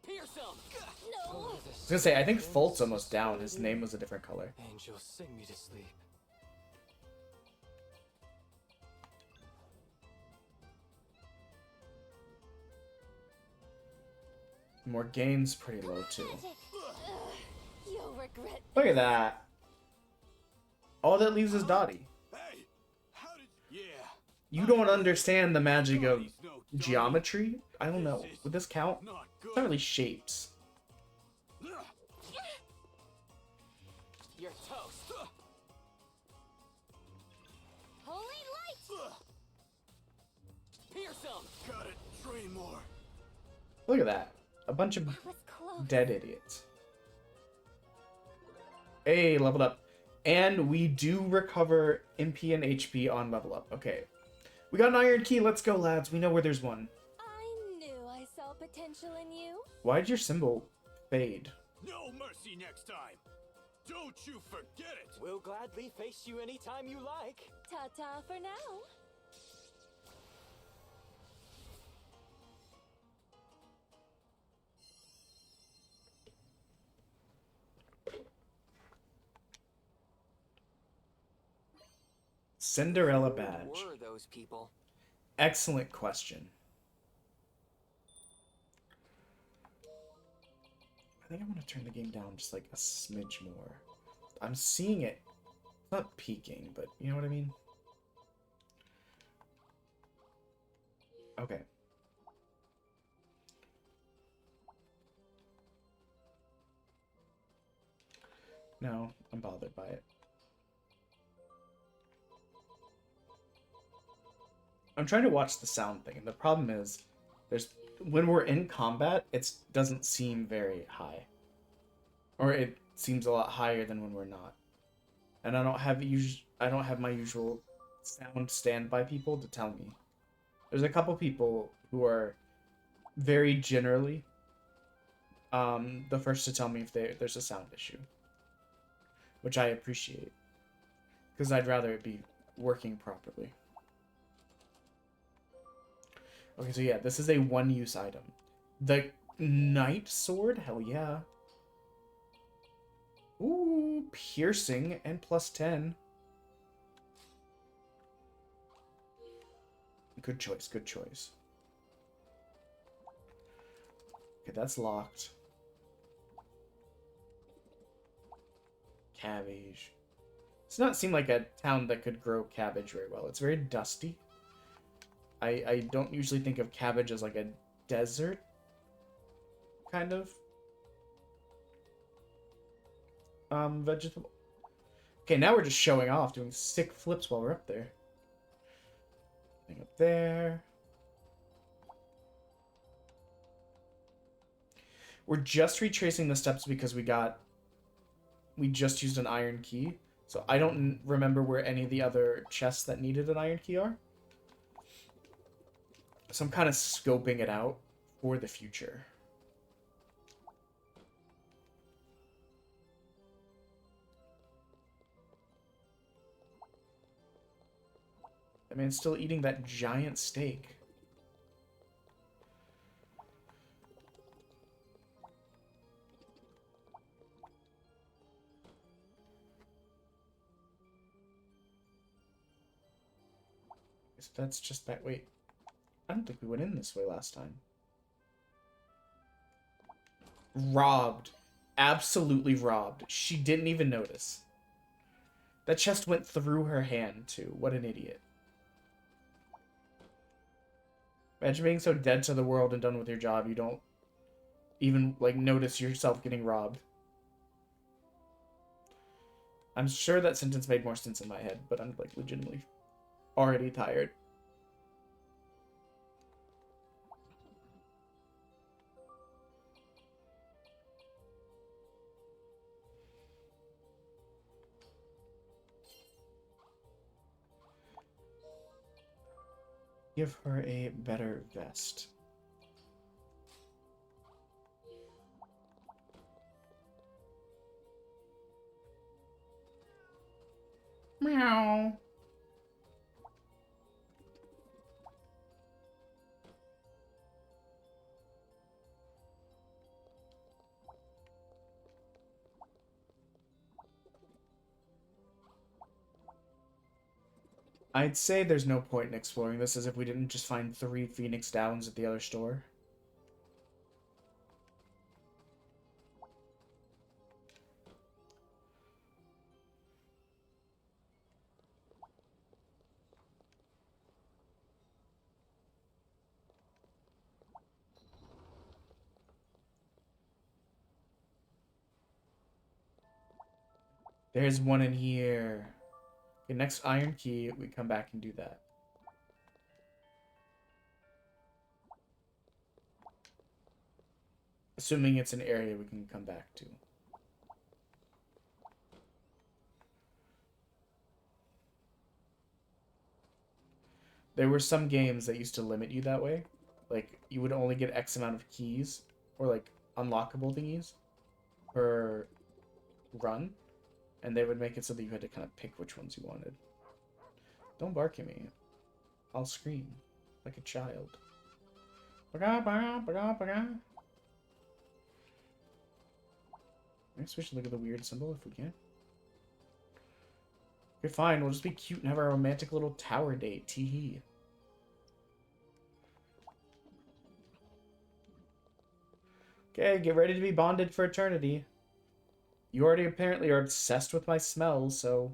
Pierce him! No! I was gonna say, I think Folt's almost down. His name was a different color. Angels, sing me to sleep. Morgane's pretty low, too. Magic. You'll regret. Look at that. All that leaves is Dottie. Hey, how did... Yeah. You don't understand the magic of geometry? I don't know. Would this count? Not good. It's not really shapes. You're toast. Holy light! Pierce him! Gotta train more. Look at that. A bunch of That was close. dead idiots. Hey, leveled up. And we do recover MP and HP on level up. Okay. We got an iron key. Let's go, lads. We know where there's one. I knew I saw potential in you. Why'd your symbol fade? No mercy next time. Don't you forget it. We'll gladly face you anytime you like. Ta-ta for now. Cinderella Who badge. were those people? Excellent question. I think I'm gonna turn the game down just like a smidge more. I'm seeing it. It's not peaking, but you know what I mean? Okay. No, I'm bothered by it. I'm trying to watch the sound thing, and the problem is, when we're in combat, it doesn't seem very high. Or it seems a lot higher than when we're not. And I don't have my usual sound standby people to tell me. There's a couple people who are very generally the first to tell me if there's a sound issue. Which I appreciate. Because I'd rather it be working properly. Okay, so yeah, this is a one-use item. The Knight Sword? Hell yeah. Ooh, piercing and +10. Good choice, good choice. Okay, that's locked. Cabbage. Does not seem like a town that could grow cabbage very well. It's very dusty. I don't usually think of cabbage as like a desert kind of vegetable. Okay, now we're just showing off, doing sick flips while we're up there. Thing up there. We're just retracing the steps because we just used an iron key. So I don't remember where any of the other chests that needed an iron key are. So I'm kind of scoping it out for the future. That man's still eating that giant steak. So that's just that. Wait. I don't think we went in this way last time. Robbed. Absolutely robbed. She didn't even notice. That chest went through her hand, too. What an idiot. Imagine being so dead to the world and done with your job, you don't even, like, notice yourself getting robbed. I'm sure that sentence made more sense in my head, but I'm, like, legitimately already tired. Give her a better vest. Meow. I'd say there's no point in exploring this as if we didn't just find 3 Phoenix Downs at the other store. There's one in here. Okay, next iron key, we come back and do that. Assuming it's an area we can come back to. There were some games that used to limit you that way. Like, you would only get X amount of keys, or like, unlockable thingies, per run. And they would make it so that you had to kind of pick which ones you wanted. Don't bark at me. I'll scream like a child. I guess we should look at the weird symbol if we can. Okay, fine. We'll just be cute and have our romantic little tower date. Tee-hee. Okay, get ready to be bonded for eternity. You already apparently are obsessed with my smell, so...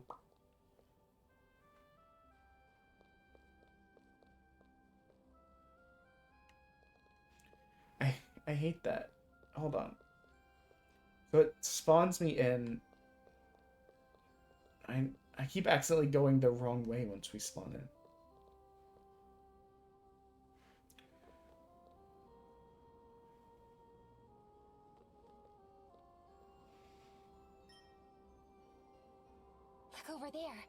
I hate that. Hold on. So it spawns me in. I keep accidentally going the wrong way once we spawn in. Look over there.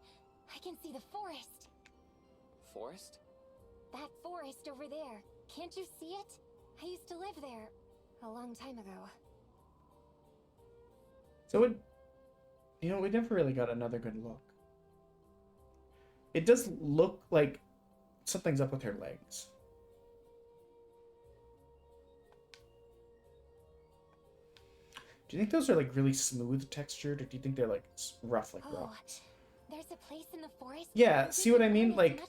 I can see the forest. Forest? That forest over there. Can't you see it? I used to live there a long time ago. So it, you know, we never really got another good look. It does look like something's up with her legs. Do you think those are like really smooth textured, or do you think they're like rough like rock? There's a place in the forest. Yeah, see what I mean? Like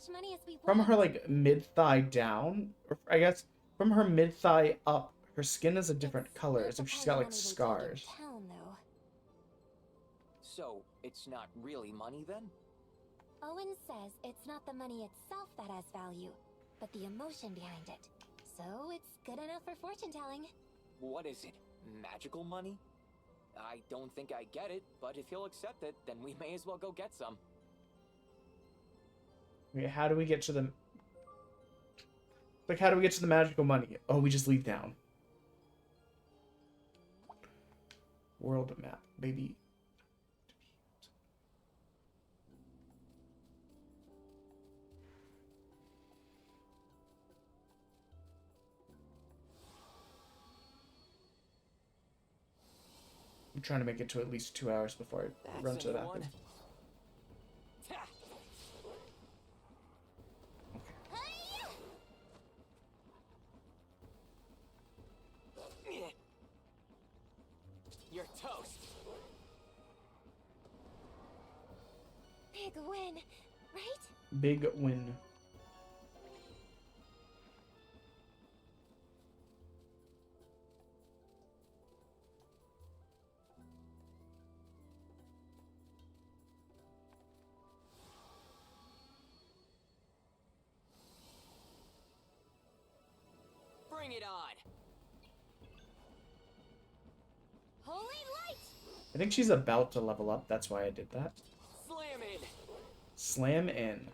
from her like mid-thigh down, or I guess from her mid-thigh up, her skin is a different color, as if she's got like scars. So, it's not really money then? Owen says it's not the money itself that has value, but the emotion behind it. So it's good enough for fortune telling. What is it? Magical money? I don't think I get it, but if he'll accept it, then we may as well go get some. Okay, how do we get to the... Like, how do we get to the magical money? Oh, we just leave down. World map, baby. I'm trying to make it to at least 2 hours before I run to the bathroom. You're toast. Big win, right? Big win. Bring it on. Holy light! I think she's about to level up, that's why I did that. Slam in. Slam in.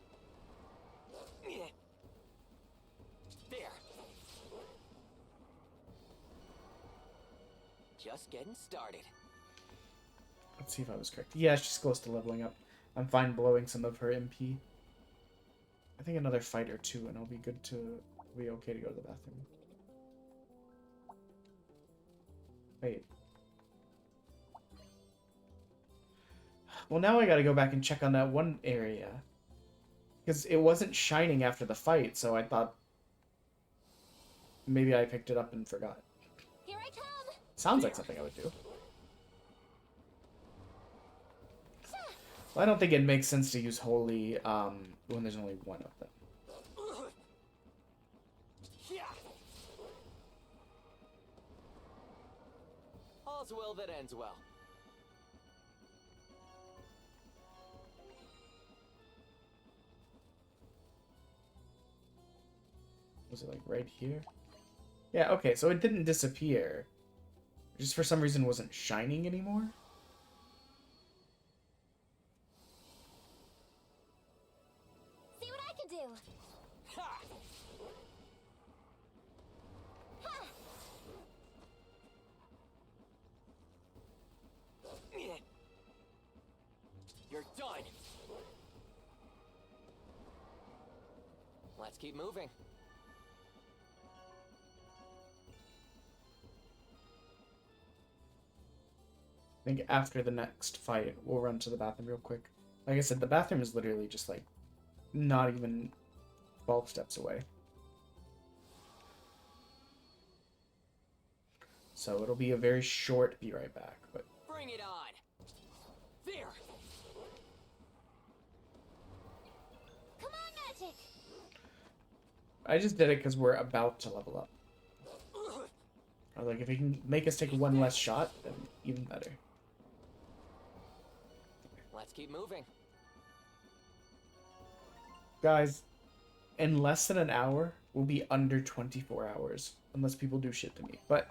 There. Just getting started. Let's see if I was correct. Yeah, she's close to leveling up. I'm fine blowing some of her MP. I think another fight or two, and I'll be good to be okay to go to the bathroom. Wait. Well, now I gotta go back and check on that one area. Because it wasn't shining after the fight, so I thought maybe I picked it up and forgot. Here I come. Sounds like something I would do. Well, I don't think it makes sense to use holy when there's only one of them. All's well that ends well. Was it like right here? Yeah, okay, so it didn't disappear. It just for some reason wasn't shining anymore. See what I can do. Ha! Ha! You're done. Let's keep moving. I think after the next fight, we'll run to the bathroom real quick. Like I said, the bathroom is literally just like not even 12 steps away. So it'll be a very short be right back, but Bring it on. There. Come on, magic. I just did it because we're about to level up. I was like, if he can make us take one less shot, then even better. Let's keep moving. Guys, in less than an hour, we'll be under 24 hours. Unless people do shit to me. But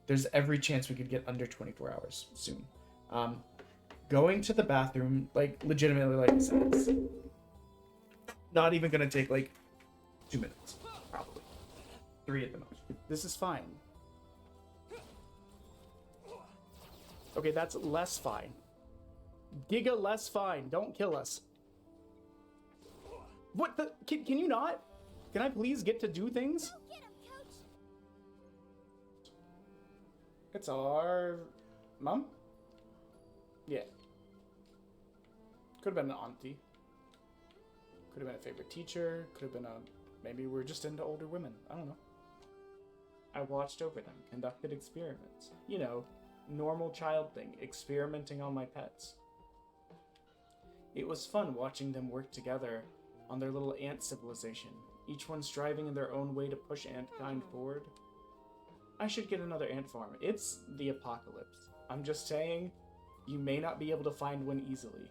there's every chance we could get under 24 hours soon. Going to the bathroom, like, legitimately, like I said, it's not even gonna take, like, 2 minutes. Probably. 3 at the most. This is fine. Okay, that's less fine. Giga less fine. Don't kill us. What the? Can you not? Can I please get to do things? It's our mom? Yeah. Could have been an auntie. Could have been a favorite teacher. Could have been a... Maybe we're just into older women. I don't know. I watched over them, conducted experiments. You know, normal child thing, experimenting on my pets. It was fun watching them work together on their little ant civilization, each one striving in their own way to push antkind forward. I should get another ant farm. It's the apocalypse. I'm just saying, you may not be able to find one easily.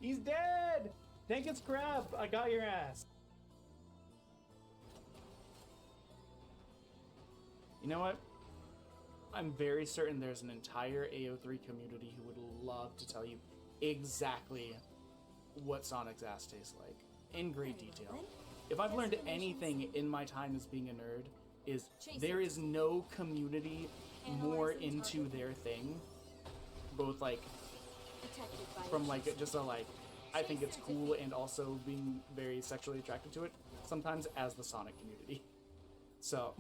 He's dead! Thank it's crab! I got your ass. You know what? I'm very certain there's an entire AO3 community who would love to tell you exactly what Sonic's ass tastes like, in great detail. If I've learned anything in my time as being a nerd, is there is no community more into their thing, both like from like just a like I think it's cool and also being very sexually attracted to it sometimes as the Sonic community. So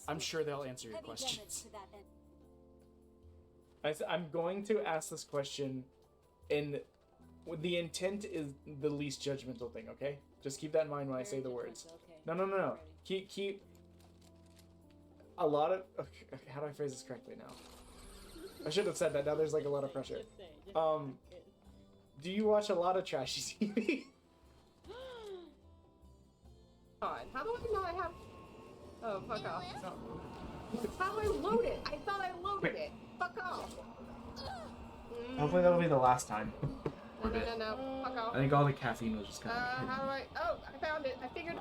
I'm sure they'll answer your questions. I'm going to ask this question, and the intent is the least judgmental thing, okay? Just keep that in mind when I say the words. No. Keep a lot of... Okay, how do I phrase this correctly now? I should have said that. Now there's like a lot of pressure. Do you watch a lot of trashy TV? God, how do I know I have... Oh, fuck off. How do I load it? I thought I loaded it. Fuck off. Hopefully that'll be the last time. No, fuck off. I think all the caffeine was just kind of... How do I... Oh, I found it. I figured...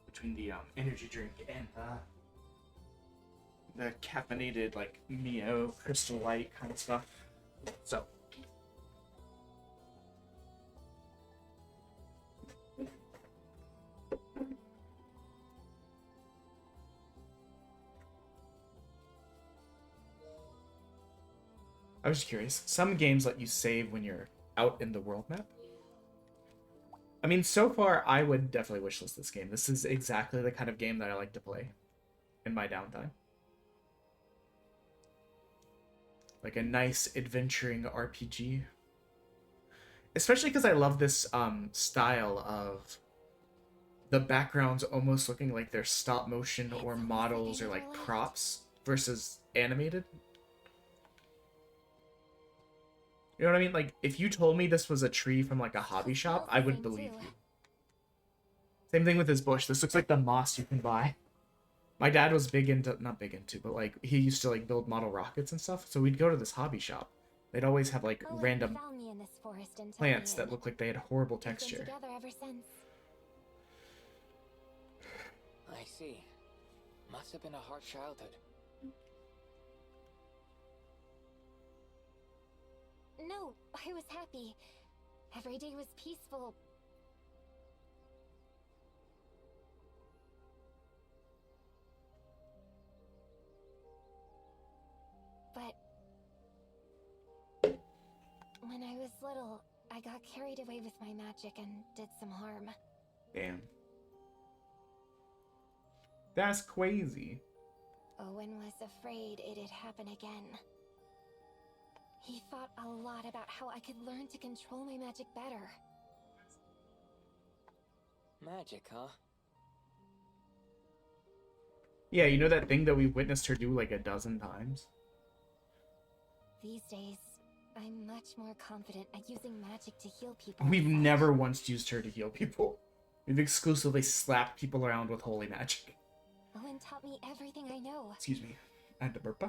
Between the energy drink and the caffeinated like Mio Crystal Light kind of stuff. So I was just curious. Some games let you save when you're out in the world map. I mean, so far, I would definitely wishlist this game. This is exactly the kind of game that I like to play in my downtime. Like a nice adventuring RPG. Especially because I love this style of the backgrounds almost looking like they're stop motion or models or like props versus animated. You know what I mean? Like, if you told me this was a tree from, like, a hobby shop, I would believe you. Same thing with this bush. This looks like the moss you can buy. My dad was big into... Not big into, but, like, he used to, like, build model rockets and stuff. So we'd go to this hobby shop. They'd always have, like, random plants that looked like they had horrible texture. I see. Must have been a hard childhood. No, I was happy. Every day was peaceful. But when I was little, I got carried away with my magic and did some harm. Damn. That's crazy. Owen was afraid it'd happen again. He thought a lot about how I could learn to control my magic better. Magic, huh? Yeah, you know that thing that we witnessed her do like a dozen times? These days, I'm much more confident at using magic to heal people. We've never once used her to heal people. We've exclusively slapped people around with holy magic. Owen taught me everything I know. Excuse me. I had to burp.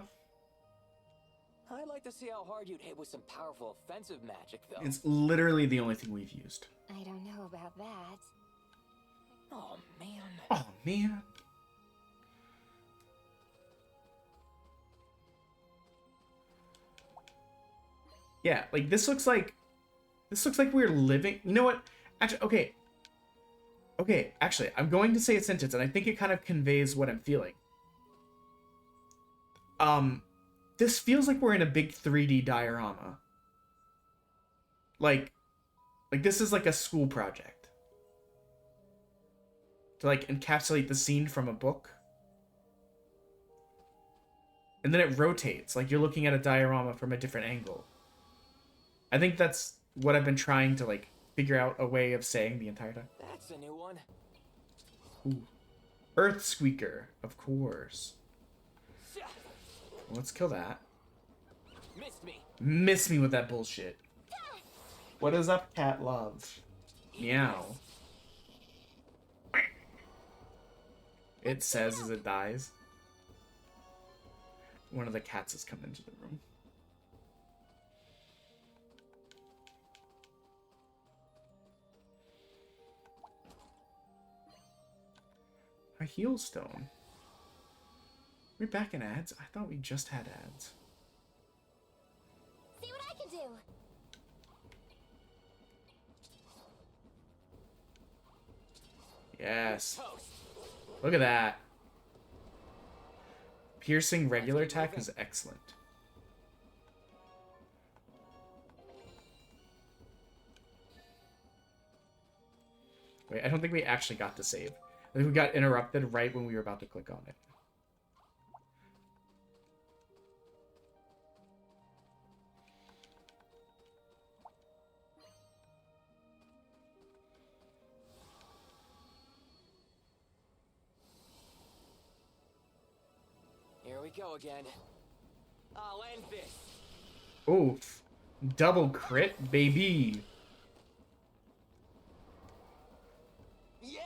I'd like to see how hard you'd hit with some powerful offensive magic, though. It's literally the only thing we've used. I don't know about that. Oh, man. Oh, man. Yeah, like this looks like we're living. You know what? Actually, okay. Actually, I'm going to say a sentence, and I think it kind of conveys what I'm feeling. This feels like we're in a big 3D diorama. Like this is like a school project to like encapsulate the scene from a book. And then it rotates, like you're looking at a diorama from a different angle. I think that's what I've been trying to like figure out a way of saying the entire time. That's a new one. Ooh. Earth Squeaker, of course. Let's kill that. Miss me with that bullshit. What is up, cat love? Meow. It says as it dies. One of the cats has come into the room. A heal stone. We're back in ads? I thought we just had ads. See what I can do. Yes. Look at that. Piercing regular attack is excellent. Wait, I don't think we actually got to save. I think we got interrupted right when we were about to click on it. Here we go again. I'll end this. Oof. Double crit, baby. Yes.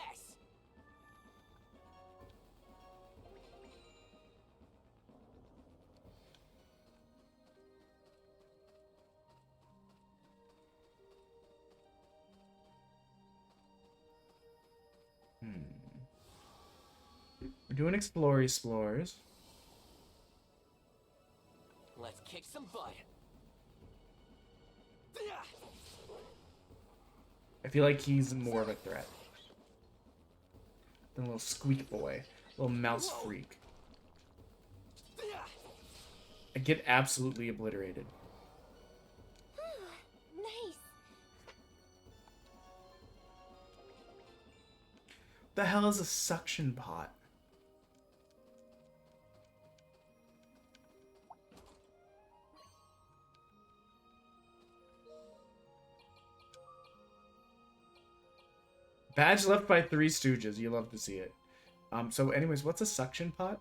We're doing explores. Let's kick some butt. I feel like he's more of a threat than a little squeak boy, little mouse freak. I get absolutely obliterated. Nice. The hell is a suction pot? Badge left by Three Stooges. You love to see it. So anyways, what's a suction pot?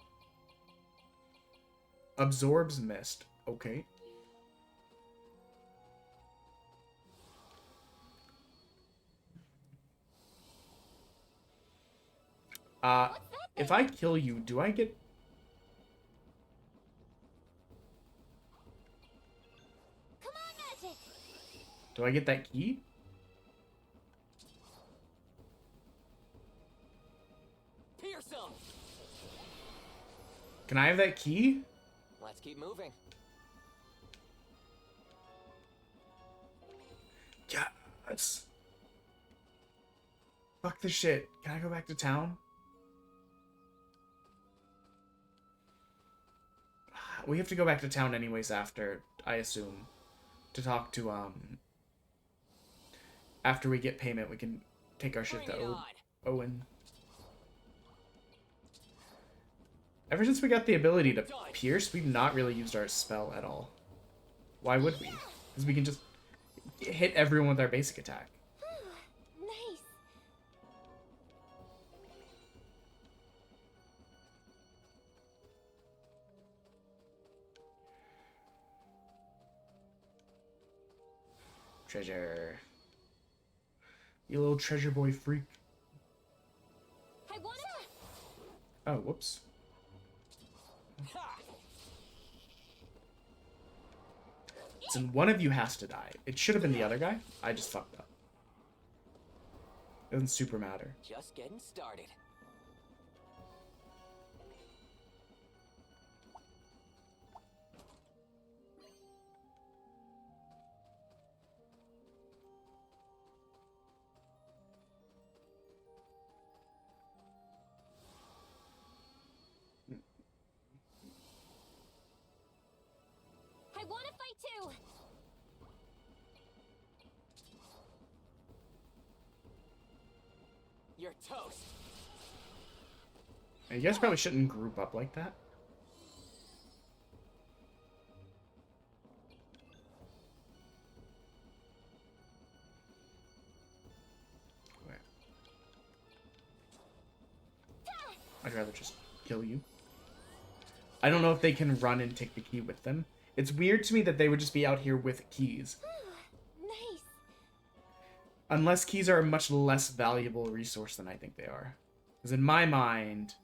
Absorbs mist. Okay. If I kill you, do I get... Come on, magic. Do I get that key? Can I have that key? Let's keep moving. Yes. Fuck this shit. Can I go back to town? We have to go back to town anyways after, I assume. To talk to, after we get payment, we can take our shit to Owen. Ever since we got the ability to pierce, we've not really used our spell at all. Why would we? Because we can just hit everyone with our basic attack. Nice. Treasure. You little treasure boy freak. Oh, whoops. Listen, one of you has to die. It should have been the other guy. I just fucked up. Doesn't super matter. Just getting started. I want to fight too. You're toast. You guys probably shouldn't group up like that. Where? I'd rather just kill you. I don't know if they can run and take the key with them. It's weird to me that they would just be out here with keys. Nice. Unless keys are a much less valuable resource than I think they are. Because in my mind,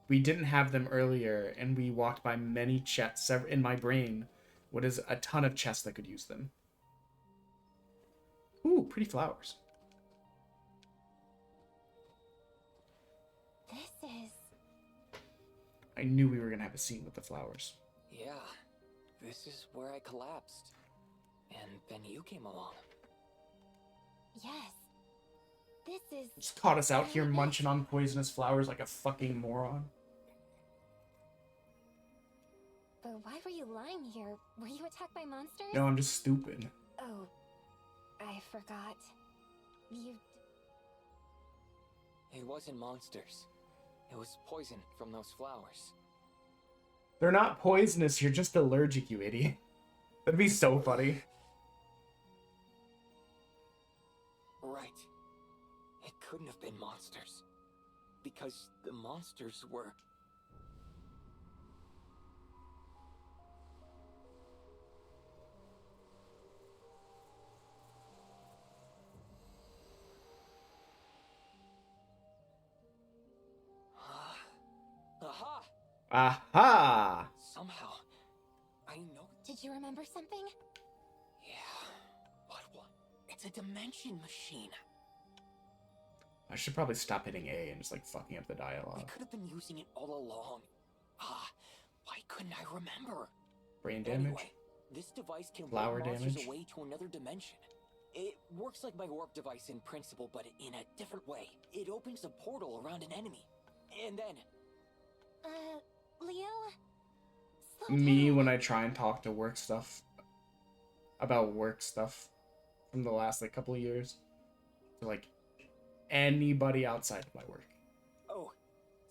we didn't have them earlier, and we walked by many chests. In my brain, what is a ton of chests that could use them. Ooh, pretty flowers. This is... I knew we were going to have a scene with the flowers. Yeah, this is where I collapsed. And then you came along. Yes. This is... Just caught us out here munching on poisonous flowers like a fucking moron. But why were you lying here? Were you attacked by monsters? No, I'm just stupid. Oh, I forgot. You... It wasn't monsters. It was poison from those flowers. They're not poisonous, you're just allergic, you idiot. That'd be so funny. Right. It couldn't have been monsters. Because the monsters were... Aha! Aha! Somehow, I know... Did you remember something? Yeah. What? It's a dimension machine. I should probably stop hitting A and just like fucking up the We dialogue. could have been using it all along. Why couldn't I remember? Brain damage? Anyway, this device can Flower warp monsters damage? away to another dimension. It works like my warp device in principle, but in a different way. It opens a portal around an enemy. And then... Leo? Slow Me down. when I try and talk to work stuff about work stuff from the last like couple of years to like anybody outside of my work. Oh,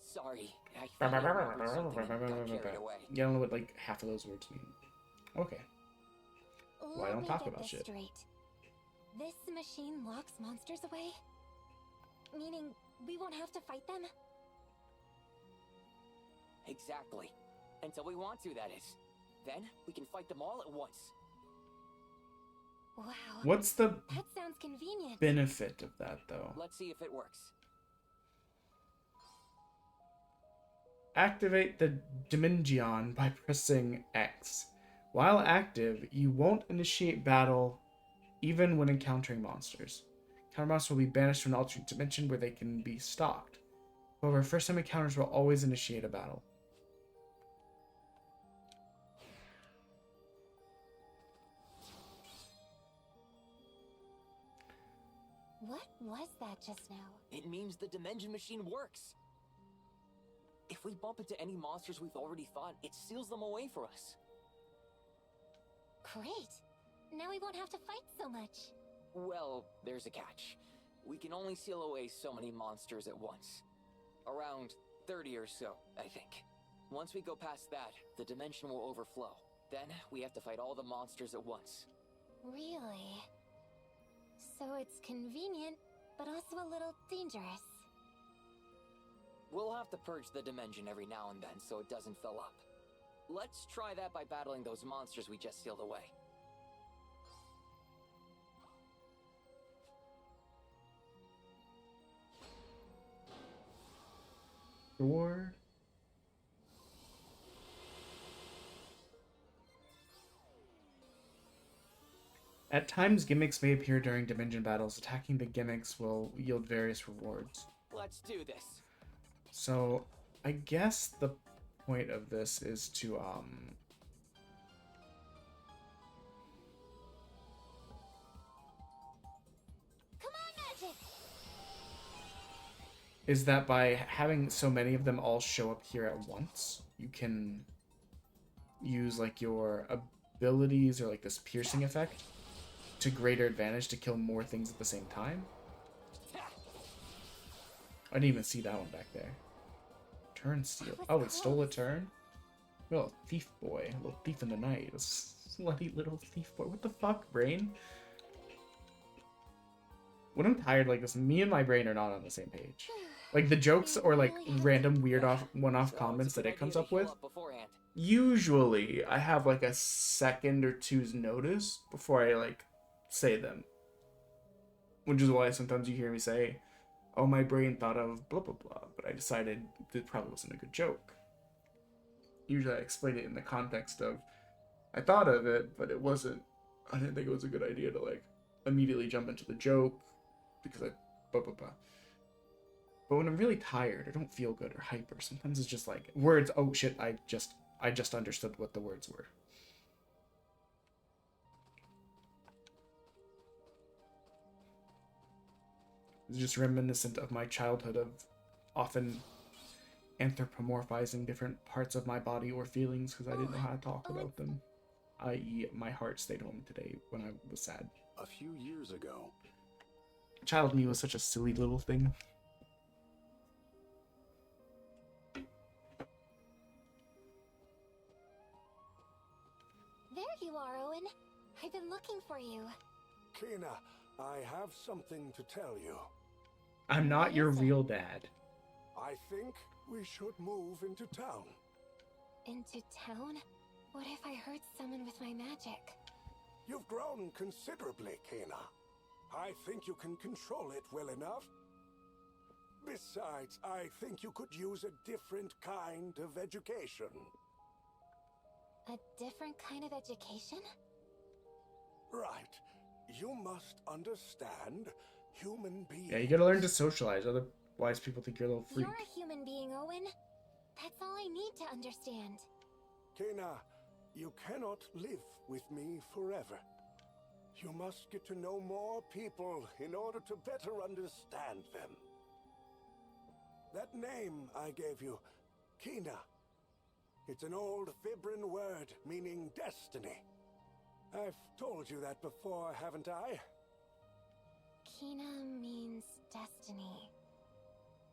sorry. I remembered something and got carried away. You don't know what like half of those words mean. Okay. Well, I Let don't me talk get about this shit. Straight. This machine locks monsters away? Meaning we won't have to fight them? Exactly. Until we want to, that is. Then we can fight them all at once. Wow. What's the That sounds convenient. benefit of that though? Let's see if it works. Activate the Dimension by pressing X. While active, you won't initiate battle even when encountering monsters. Counter monsters will be banished to an alternate dimension where they can be stalked. However, first-time encounters will always initiate a battle. What was that just now? It means the dimension machine works. If we bump into any monsters we've already fought, it seals them away for us. Great. Now we won't have to fight so much. Well, there's a catch. We can only seal away so many monsters at once. Around 30 or so, I think. Once we go past that, the dimension will overflow. Then we have to fight all the monsters at once. Really? So it's convenient, but also a little dangerous. We'll have to purge the dimension every now and then so it doesn't fill up. Let's try that by battling those monsters we just sealed away. Sure. At times, gimmicks may appear during dimension battles. Attacking the gimmicks will yield various rewards. Let's do this. So, I guess the point of this is to, is that by having so many of them all show up here at once, you can use like your abilities or like this piercing effect to greater advantage to kill more things at the same time. I didn't even see that one back there. Turn steal. Oh, it stole a turn? Little thief boy. A little thief in the night. A slutty little thief boy. What the fuck, brain? When I'm tired like this, me and my brain are not on the same page. Like, the jokes or, like, random weird one-off comments that it comes up with, usually I have, like, a second or two's notice before I, like, say them. Which is why sometimes you hear me say, oh, my brain thought of blah, blah, blah, but I decided it probably wasn't a good joke. Usually I explain it in the context of, I thought of it, but it wasn't, I didn't think it was a good idea to, like, immediately jump into the joke, because I blah, blah, blah. But when I'm really tired, or don't feel good or hyper, sometimes it's just like words. Oh shit! I just understood what the words were. It's just reminiscent of my childhood of often anthropomorphizing different parts of my body or feelings because I didn't know how to talk about them. I.e., my heart stayed home today when I was sad. A few years ago, child me was such a silly little thing. There you are, Owen. I've been looking for you. Kina, I have something to tell you. I'm not your real dad. I think we should move into town. Into town? What if I hurt someone with my magic? You've grown considerably, Kina. I think you can control it well enough. Besides, I think you could use a different kind of education. A different kind of education? Right. You must understand human beings. Yeah, you gotta learn to socialize, otherwise people think you're a little freak. You're a human being, Owen. That's all I need to understand. Kina, you cannot live with me forever. You must get to know more people in order to better understand them. That name I gave you, Kina, it's an old Vibran word meaning destiny. I've told you that before, haven't I? Kina means destiny.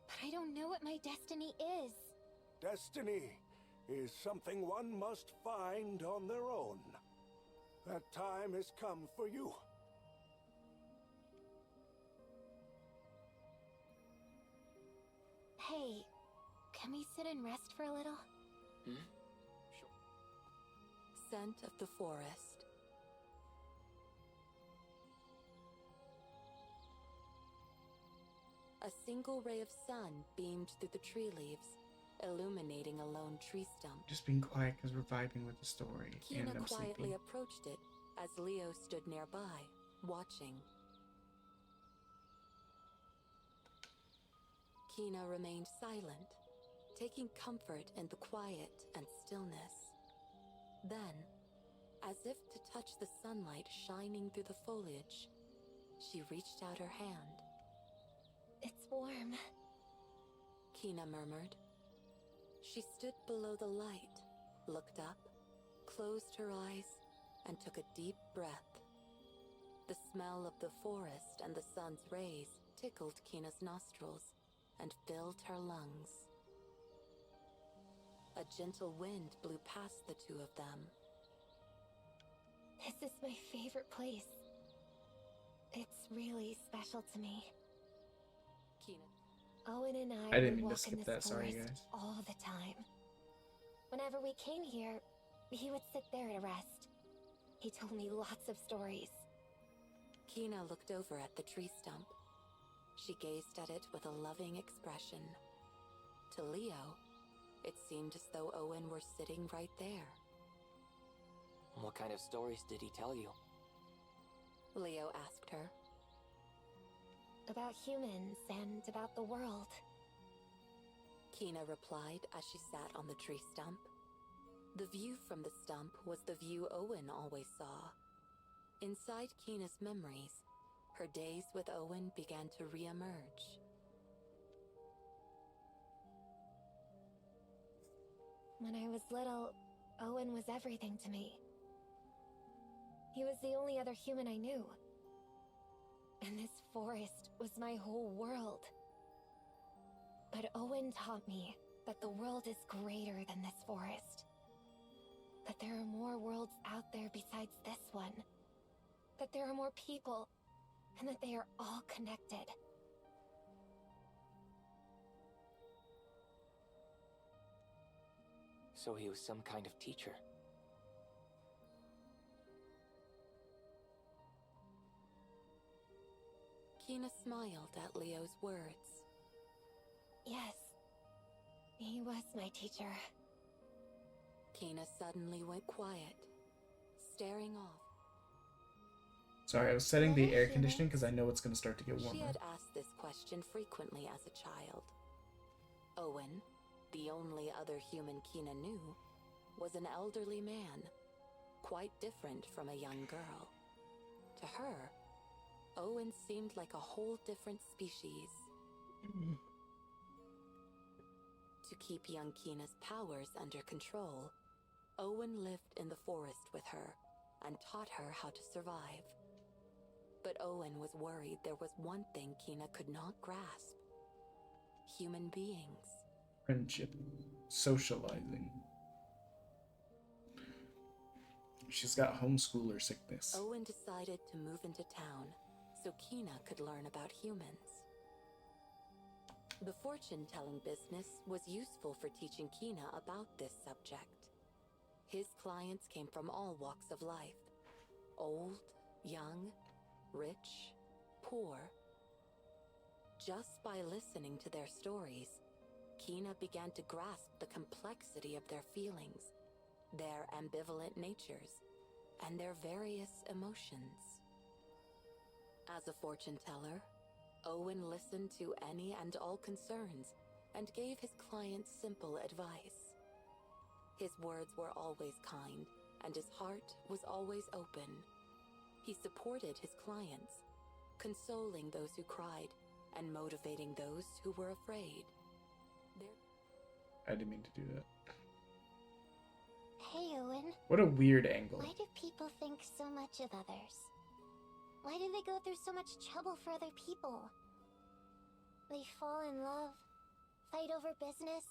But I don't know what my destiny is. Destiny is something one must find on their own. That time has come for you. Hey, can we sit and rest for a little? Sure. Scent of the forest. A single ray of sun beamed through the tree leaves, illuminating a lone tree stump. Just being quiet because we're vibing with the story. Kina and I'm quietly sleeping. approached it as Leo stood nearby, watching. Kina remained silent, taking comfort in the quiet and stillness. Then, as if to touch the sunlight shining through the foliage, she reached out her hand. It's warm, Kina murmured. She stood below the light, looked up, closed her eyes, and took a deep breath. The smell of the forest and the sun's rays tickled Kina's nostrils and filled her lungs. A gentle wind blew past the two of them. This is my favorite place. It's really special to me. Kina. Owen and I I didn't would mean to walk skip in this that, sorry, forest guys. all the time. Whenever we came here, he would sit there to rest. He told me lots of stories. Kina looked over at the tree stump. She gazed at it with a loving expression. To Leo, it seemed as though Owen were sitting right there. What kind of stories did he tell you? Leo asked her. About humans and about the world. Kina replied as she sat on the tree stump. The view from the stump was the view Owen always saw. Inside Kina's memories, her days with Owen began to re-emerge. When I was little, Owen was everything to me. He was the only other human I knew. And this forest was my whole world. But Owen taught me that the world is greater than this forest. That there are more worlds out there besides this one. That there are more people, and that they are all connected. So he was some kind of teacher. Kina smiled at Leo's words. Yes, he was my teacher. Kina suddenly went quiet, staring off. Sorry, I was setting the air conditioning because I know it's going to start to get warmer. She had asked this question frequently as a child. Owen, the only other human Kina knew, was an elderly man, quite different from a young girl. To her, Owen seemed like a whole different species. To keep young Kina's powers under control, Owen lived in the forest with her and taught her how to survive. But Owen was worried there was one thing Kina could not grasp. Human beings. Friendship. Socializing. She's got homeschooler sickness. Owen decided to move into town so Kina could learn about humans. The fortune-telling business was useful for teaching Kina about this subject. His clients came from all walks of life. Old, young, rich, poor. Just by listening to their stories, Kina began to grasp the complexity of their feelings, their ambivalent natures, and their various emotions. As a fortune teller, Owen listened to any and all concerns and gave his clients simple advice. His words were always kind, and his heart was always open. He supported his clients, consoling those who cried and motivating those who were afraid. I didn't mean to do that. Hey, Owen. What a weird angle. Why do people think so much of others? Why do they go through so much trouble for other people? They fall in love, fight over business,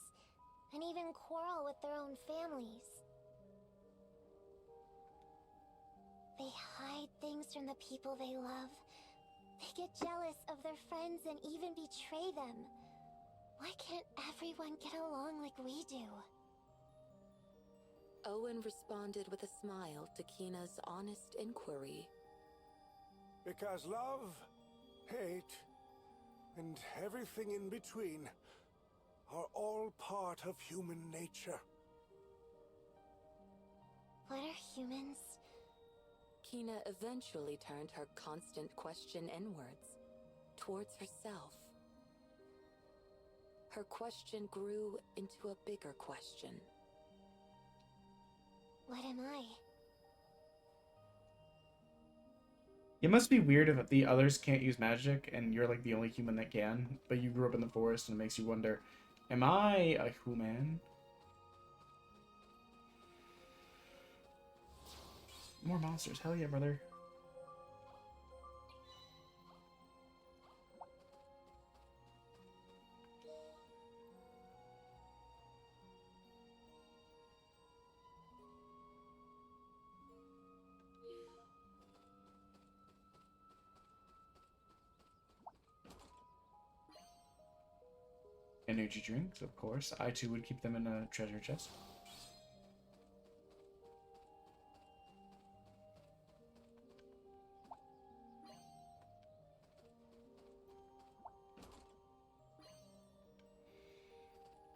and even quarrel with their own families. They hide things from the people they love. They get jealous of their friends and even betray them. Why can't everyone get along like we do? Owen responded with a smile to Kina's honest inquiry. Because love, hate, and everything in between are all part of human nature. What are humans? Kina eventually turned her constant question inwards, towards herself. Her question grew into a bigger question. What am I? It must be weird if the others can't use magic and you're like the only human that can, but you grew up in the forest and it makes you wonder, am I a human? More monsters, hell yeah, brother. Energy drinks, of course. I too would keep them in a treasure chest.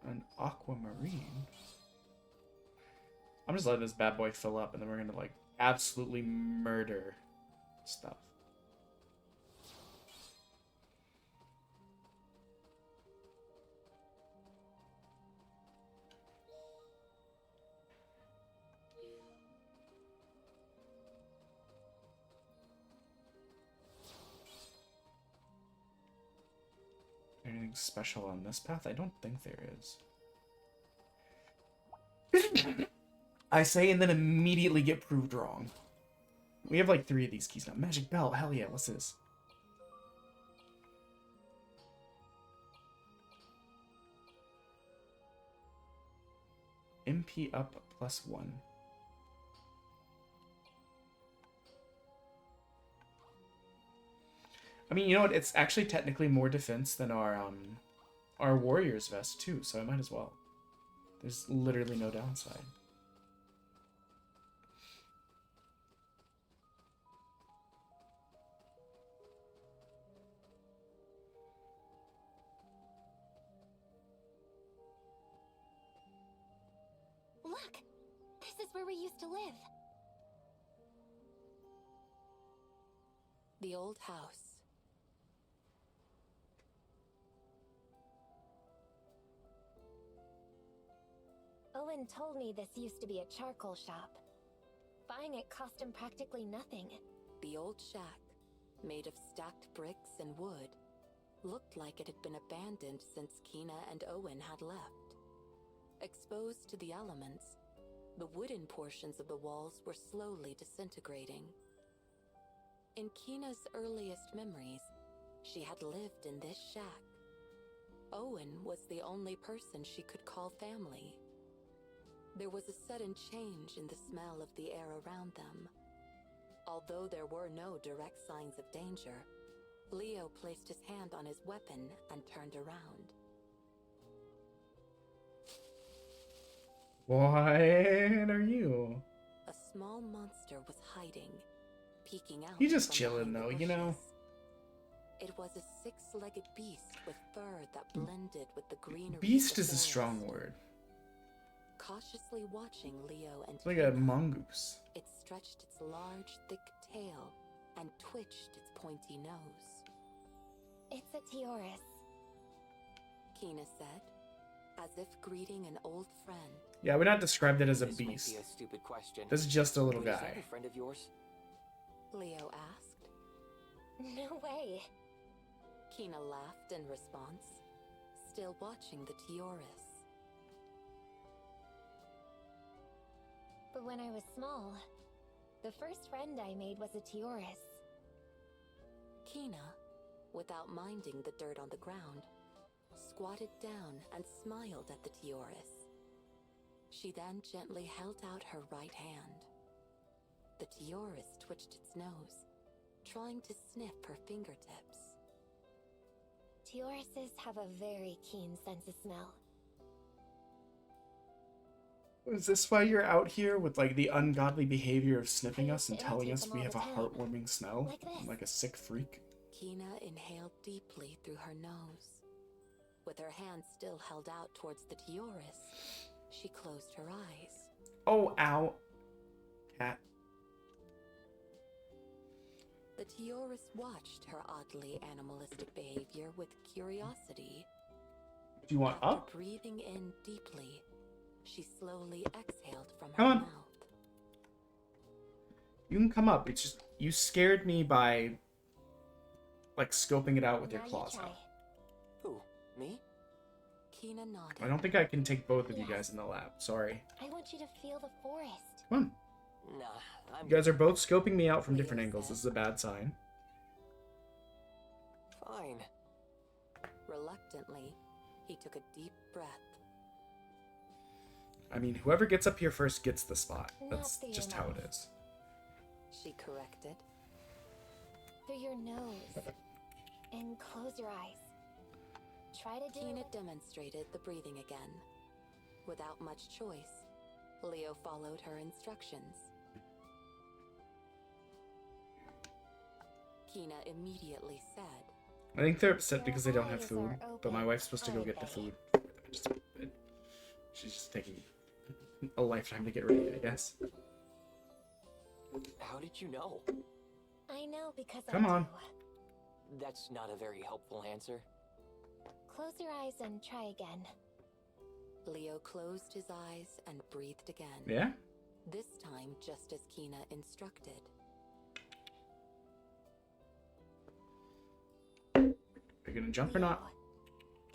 An aquamarine. I'm just letting this bad boy fill up and then we're gonna like absolutely murder stuff. anything special on this path? I don't think there is. I say and then immediately get proved wrong. We have like 3 of these keys now. Magic bell, hell yeah, what's this? MP up +1. I mean, you know what? It's actually technically more defense than our warrior's vest too, so I might as well. There's literally no downside. Look! This is where we used to live. The old house. Owen told me this used to be a charcoal shop. Buying it cost him practically nothing. The old shack, made of stacked bricks and wood, looked like it had been abandoned since Kina and Owen had left. Exposed to the elements, the wooden portions of the walls were slowly disintegrating. In Kina's earliest memories, she had lived in this shack. Owen was the only person she could call family. There was a sudden change in the smell of the air around them. Although there were no direct signs of danger, Leo placed his hand on his weapon and turned around. What are you? A small monster was hiding, peeking out. He's just from chilling behind the though, you know. It was a 6-legged beast with fur that blended with the greenery. Beast of is the a strong forest. word. Cautiously watching Leo and It's like a mongoose. it stretched its large, thick tail and twitched its pointy nose. It's a Teoris. Kina said, as if greeting an old friend. Yeah, we're not described it as a This might beast. be a stupid question. This is just a little but is guy. that a friend of yours? Leo asked. No way. Kina laughed in response, still watching the Teoris. But when I was small, the first friend I made was a Teoris. Kina, without minding the dirt on the ground, squatted down and smiled at the Teoris. She then gently held out her right hand. The Teoris twitched its nose, trying to sniff her fingertips. Teorises have a very keen sense of smell. Is this why you're out here with like the ungodly behavior of sniffing us and telling us we have a heartwarming smell? Like a sick freak? Kina inhaled deeply through her nose. With her hand still held out towards the Teoris, she closed her eyes. Oh, ow. Cat. The Teoris watched her oddly animalistic behavior with curiosity. Do you want After up? breathing in deeply, she slowly exhaled from Come her on. mouth. You can come up. It's just, you scared me by, like, scoping it out with your Now you claws try. out. Who? Me? Kina nodded. I don't think I can take both of you guys in the lab. Sorry. I want you to feel the forest. Come on. Nah, I'm You guys are both scoping me out from different angles. This is a bad sign. fine. Reluctantly, he took a deep breath. I mean, whoever gets up here first gets the spot. That's Not the just how it enough. is. She corrected. Through your nose. And close your eyes. Try to do Kina it. demonstrated the breathing again. Without much choice, Leo followed her instructions. Kina immediately said, I think they're upset because they don't have food, but my wife's supposed to go get the food. She's just taking a lifetime to get ready, I guess. How did you know? I know because Come I on. do. That's not a very helpful answer. Close your eyes and try again. Leo closed his eyes and breathed again. Yeah? This time just as Kina instructed. Are you gonna jump or not?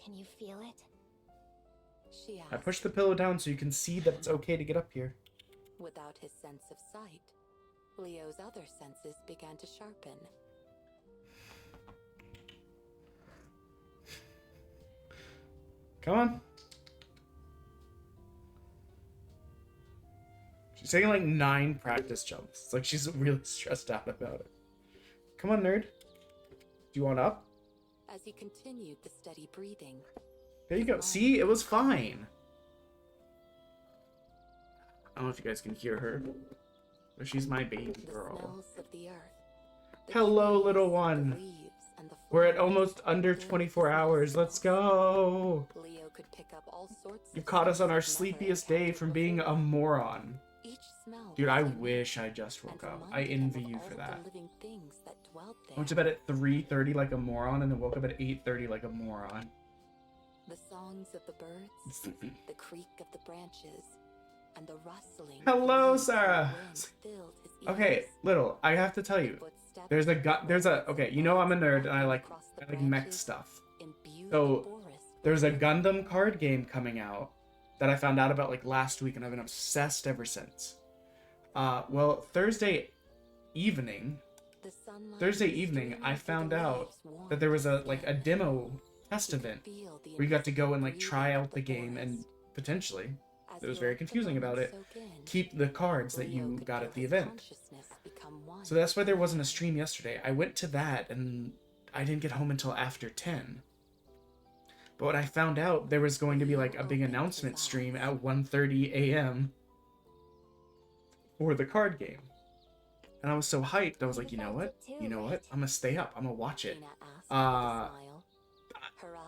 Can you feel it? She asked. I pushed the pillow down so you can see that it's okay to get up here. Without his sense of sight, Leo's other senses began to sharpen. Come on. She's taking like 9 practice jumps. It's like she's really stressed out about it. Come on, nerd. Do you want up? As he continued the steady breathing. There you go. See, it was fine. I don't know if you guys can hear her, but she's my baby girl. Hello, little one. We're at almost under 24 hours. Let's go. Leo could pick up all sorts. You caught us on our sleepiest day from being a moron. Dude, I wish I just woke up. I envy you for that. I went to bed at 3:30 like a moron and then woke up at 8:30 like a moron. The songs of the birds, the creak of the branches, and the rustling. Hello, Sarah. Okay, little, I have to tell you. Okay, you know I'm a nerd and I like mech stuff. So there's a Gundam card game coming out that I found out about like last week and I've been obsessed ever since. Well, Thursday evening I found out that there was a demo test event where you got to go and like try out the game and potentially, it was very confusing about it, keep the cards that you got at the event. So that's why there wasn't a stream yesterday. I went to that and I didn't get home until after 10. But when I found out there was going to be like a big announcement stream at 1:30 a.m. for the card game. And I was so hyped, I was like, you know what? I'm gonna stay up. I'm gonna watch it.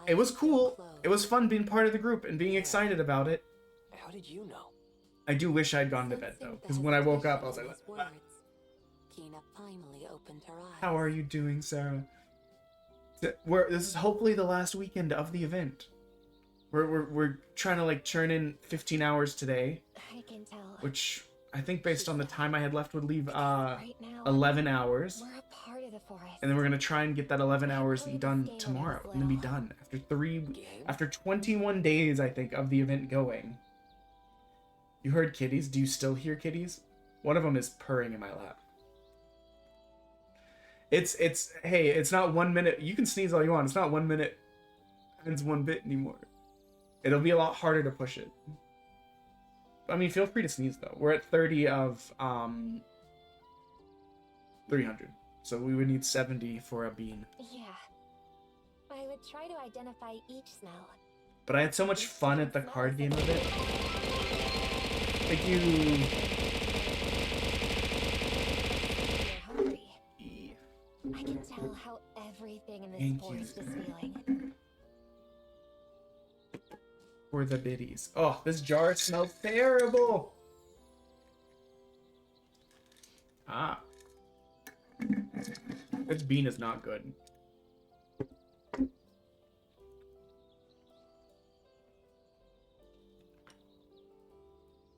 It was cool. It was fun being part of the group and being excited about it. How did you know? I do wish I'd gone to bed though, because when I woke up, I was like, how are you doing, Sarah? This is hopefully the last weekend of the event. We're trying to like churn in 15 hours today, I can tell. which I think based on the time I had left would leave 11 hours. We're a part of the forest. And then we're gonna try and get that 11 hours done tomorrow, and then be done after 21 days, I think, of the event going. You heard kitties? Do you still hear kitties? One of them is purring in my lap. Hey, it's not 1 minute. You can sneeze all you want. It's not 1 minute and 1 bit anymore. It'll be a lot harder to push it. I mean, feel free to sneeze though. We're at 30 of 300, so we would need 70 for a bean. Yeah, I would try to identify each smell. But I had so much fun at the card game of it. Thank you. I can tell how everything in this forest is feeling. For the biddies. Oh, this jar smells terrible. Ah. This bean is not good.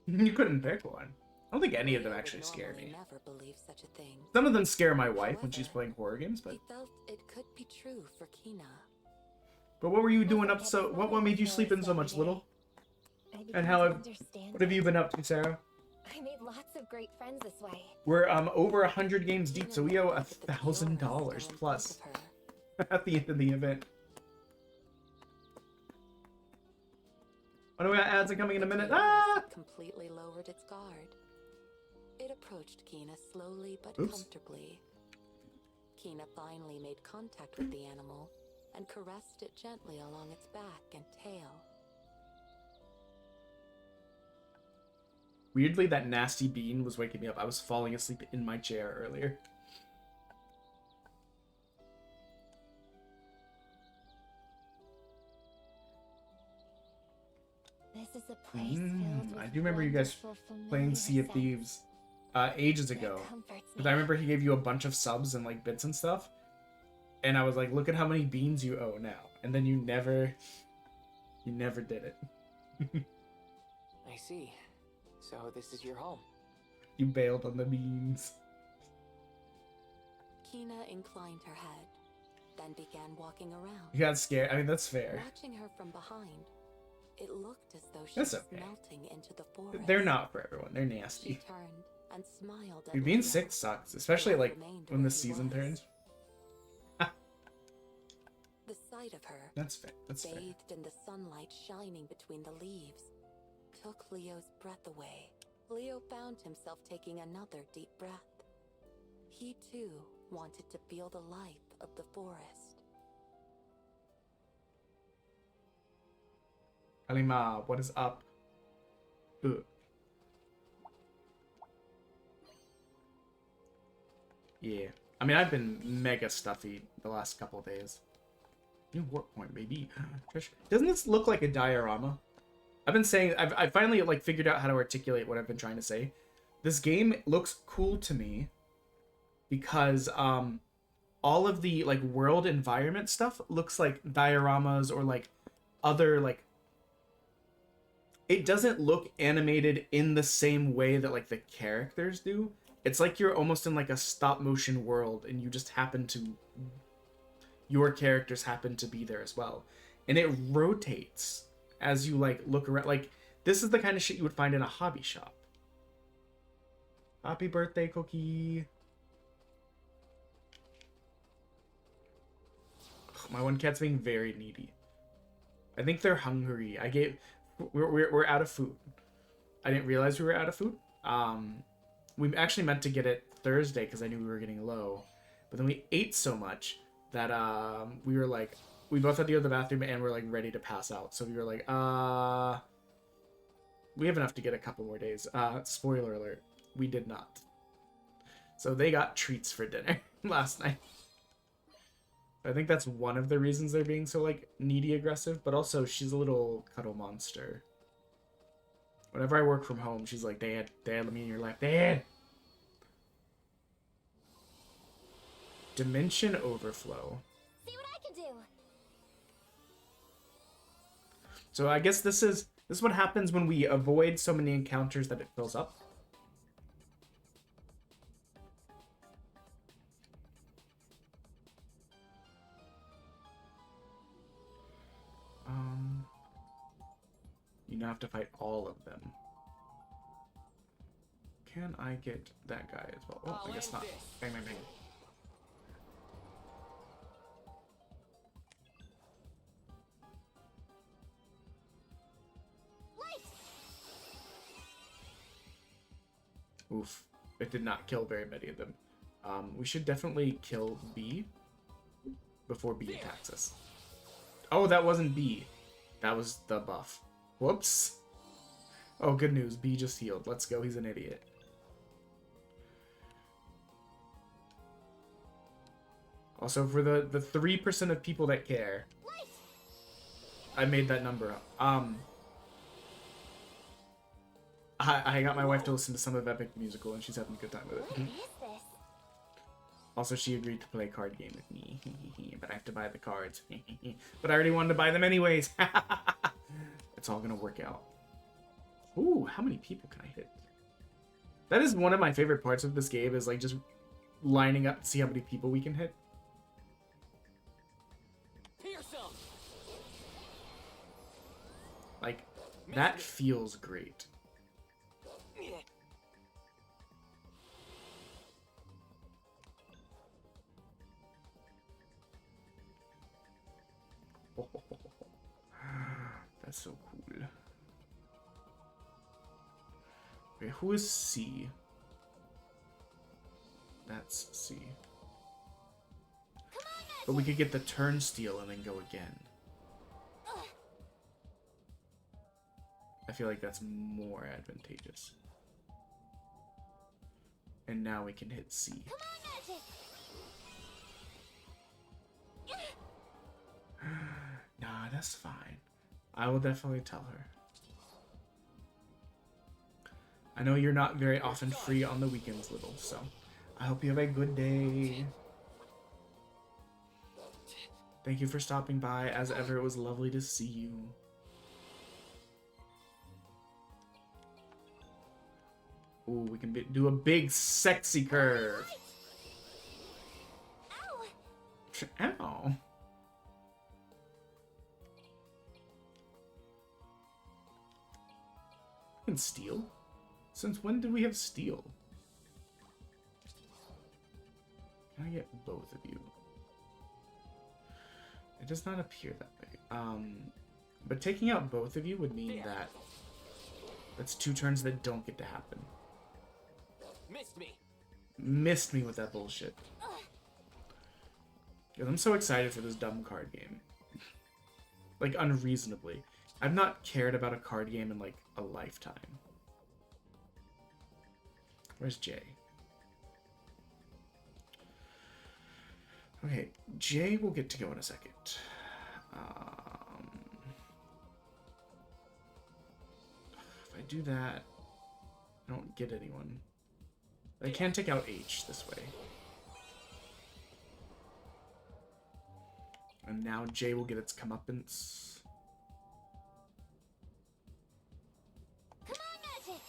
You couldn't pick one. I don't think any of them actually scare me. Some of them scare my wife when she's playing horror games, but... He felt it could be true for Kina. But what were you doing up so... What made you sleep in so much, little? And what have you been up to, Sarah? I made lots of great friends this way. We're over 100 games deep, so we owe $1,000 plus at the end of the event. What do we got? Ads are coming in a minute. Ah! Completely lowered its guard. It approached Kina slowly but comfortably. Kina finally made contact with the animal and caressed it gently along its back and tail. Weirdly, that nasty bean was waking me up. I was falling asleep in my chair earlier. This is a place filled with I do remember you guys playing Sea of Thieves ages ago. Because I remember he gave you a bunch of subs and like bits and stuff. And I was like, look at how many beans you owe now. And then you never did it. I see. So this is your home. You bailed on the beans. Kina inclined her head. then began walking around. You got scared. I mean, that's fair. Watching her from behind, it looked as though she That's was okay. melting into the forest. They're not for everyone. They're She nasty. turned and smiled at Dude, being Leo, sick sucks, especially like remained when the where he season was. turns. The sight of her, That's fair. That's fair. bathed in the sunlight shining between the leaves, took Leo's breath away. Leo found himself taking another deep breath. He too wanted to feel the life of the forest. Halima, what is up? Ugh. Yeah. I mean, I've been mega stuffy the last couple of days. New warp point, baby. Trish, doesn't this look like a diorama? I've been saying, I finally like figured out how to articulate what I've been trying to say. This game looks cool to me because all of the like world environment stuff looks like dioramas or like other like, it doesn't look animated in the same way that like the characters do. It's like you're almost in like a stop motion world and you just happen to, your characters happen to be there as well. And it rotates as you like look around. Like this is the kind of shit you would find in a hobby shop. Happy birthday, Cookie. Ugh, my one cat's being very needy. I think they're hungry. We're out of food. I didn't realize we were out of food. We actually meant to get it Thursday because I knew we were getting low. But then we ate so much that we were like, we both had to go to the bathroom and we're like ready to pass out. So we were like, we have enough to get a couple more days. Spoiler alert, we did not. So they got treats for dinner last night. I think that's one of the reasons they're being so like needy aggressive, but also she's a little cuddle monster. Whenever I work from home, she's like, Dad, let me in your life. Dad! Dimension overflow. See what I can do. So I guess this is what happens when we avoid so many encounters that it fills up. You now have to fight all of them. Can I get that guy as well? Oh, I guess not. Bang, bang, bang. Oof. It did not kill very many of them. We should definitely kill B before B attacks us. Oh, that wasn't B. That was the buff. Whoops. Oh, good news. B just healed. Let's go. He's an idiot. Also, for the 3% of people that care, I made that number up. I got my wife to listen to some of Epic Musical, and she's having a good time with it. What is this? Also, she agreed to play a card game with me, but I have to buy the cards. But I already wanted to buy them anyways. It's all gonna work out. Ooh, how many people can I hit? That is one of my favorite parts of this game, is like just lining up to see how many people we can hit. Like, that feels great. That's so cool. Okay, who is C? That's C. But we could get the turnstile and then go again. I feel like that's more advantageous. And now we can hit C. Nah, that's fine. I will definitely tell her. I know you're not very often free on the weekends, Little, so I hope you have a good day. Thank you for stopping by. As ever, it was lovely to see you. Ooh, we can do a big, sexy curve. Ow. I can steal? Since when did we have steal? Can I get both of you? It does not appear that way. But taking out both of you would mean that that's 2 turns that don't get to happen. Missed me. Missed me with that bullshit. Because I'm so excited for this dumb card game. Like, unreasonably. I've not cared about a card game in, like, a lifetime. Where's Jay? Okay, Jay will get to go in a second. If I do that, I don't get anyone. I can take out H this way. And now J will get its comeuppance. Come on, Magic!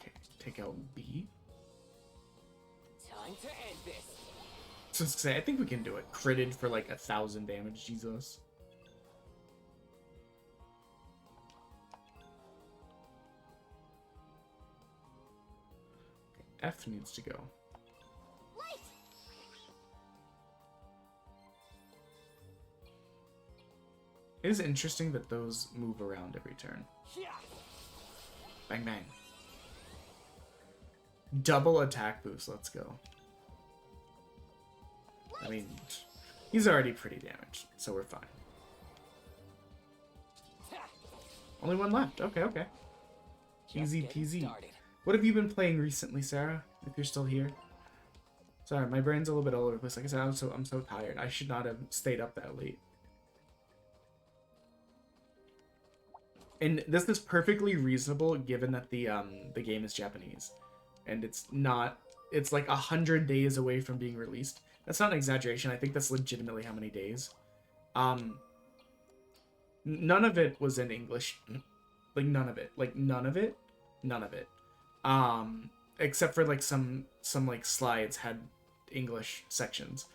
Okay, take out B. Time to end this. So to say, I think we can do it. Critted for like 1,000 damage, Jesus. Okay, F needs to go. Light! It is interesting that those move around every turn. Bang bang. Double attack boost, let's go. I mean, he's already pretty damaged, so we're fine. Only one left. Okay, okay. Easy peasy. What have you been playing recently, Sarah? If you're still here. Sorry, my brain's a little bit all over the place. Like I said, I'm so tired. I should not have stayed up that late. And this is perfectly reasonable given that the game is Japanese. And it's like 100 days away from being released. That's not an exaggeration. I think that's legitimately how many days. None of it was in English. Like, none of it. Like, none of it. None of it. Except for, like, some like, slides had English sections.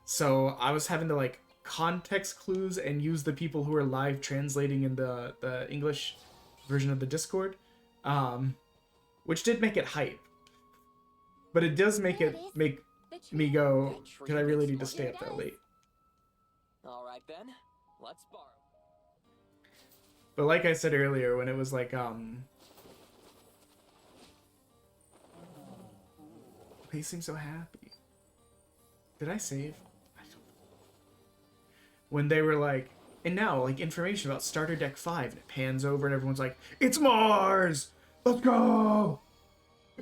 So I was having to, like, context clues and use the people who are live translating in the English version of the Discord. Which did make it hype. But it does make me go, because I really need to stay up that late. All right then, let's borrow. But like I said earlier, when it was like, they seem so happy. Did I save? I don't know. When they were like, and now, like, information about Starter Deck 5, and it pans over and everyone's like, it's Mars! Let's go!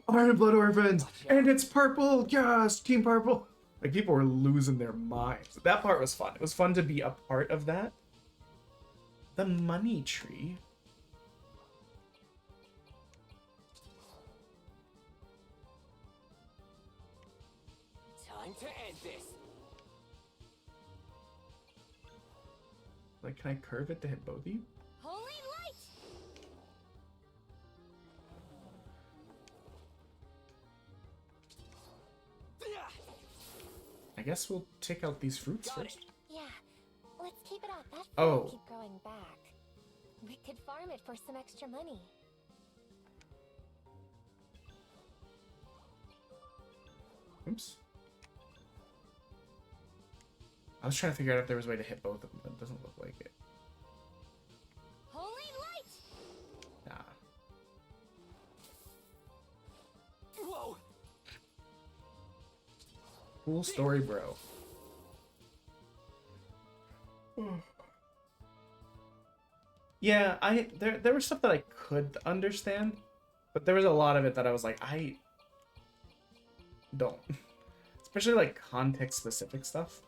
Iron Blood Orphans! And it's purple! Yes! Team Purple! Like, people were losing their minds. That part was fun. It was fun to be a part of that. The money tree. Time to end this. Like, can I curve it to hit both of you? Holy light! I guess we'll take out these fruits first. Yeah, let's keep it out. That fruit Oh. will keep growing back. We could farm it for some extra money. Oops. I was trying to figure out if there was a way to hit both of them, but it doesn't look like it. Holy light! Nah. Whoa! Cool story, bro. Yeah, there was stuff that I could understand, but there was a lot of it that I was like, I don't. Especially like context specific stuff.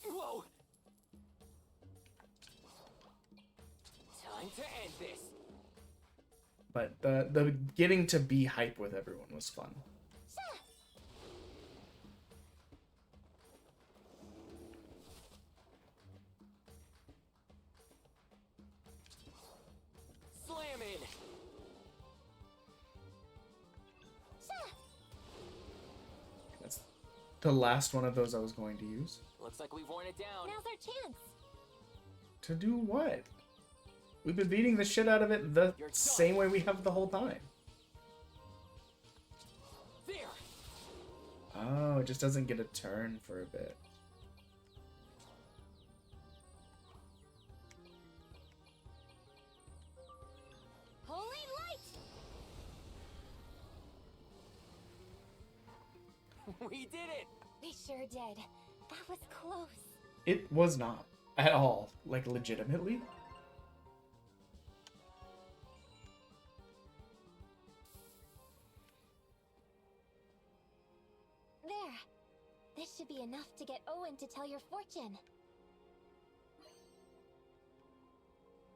Whoa! Time to end this. But the getting to be hype with everyone was fun. in. That's the last one of those I was going to use. Looks like we've worn it down. Now's our chance. To do what? We've been beating the shit out of it the same way we have the whole time. There. Oh, it just doesn't get a turn for a bit. Holy light! We did it! We sure did. That was close. It was not at all, like legitimately. There. This should be enough to get Owen to tell your fortune.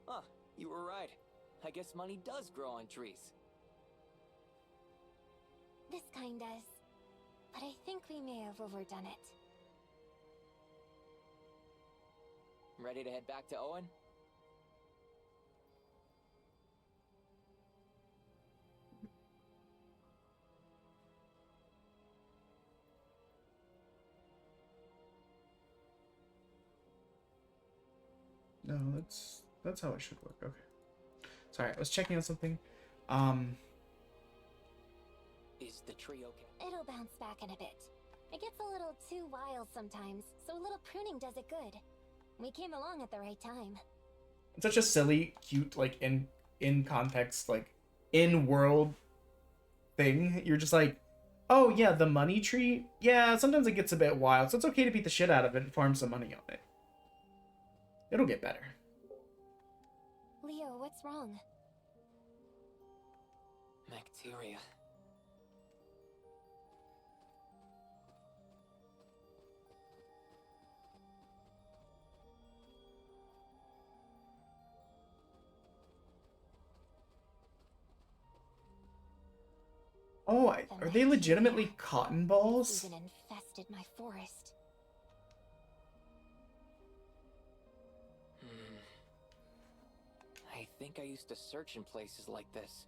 Huh, you were right. I guess money does grow on trees. This kind does. But I think we may have overdone it. Ready to head back to Owen? No, that's how it should work. Okay. Sorry, I was checking on something. Is the tree okay? It'll bounce back in a bit. It gets a little too wild sometimes, so a little pruning does it good. We came along at the right time. It's such a silly, cute, like in context, like in world thing. You're just like, oh yeah, the money tree. Yeah, sometimes it gets a bit wild, so it's okay to beat the shit out of it and farm some money on it. It'll get better. Leo, what's wrong? Bacteria. Oh, are they legitimately cotton balls? Even infested my forest. I think I used to search in places like this.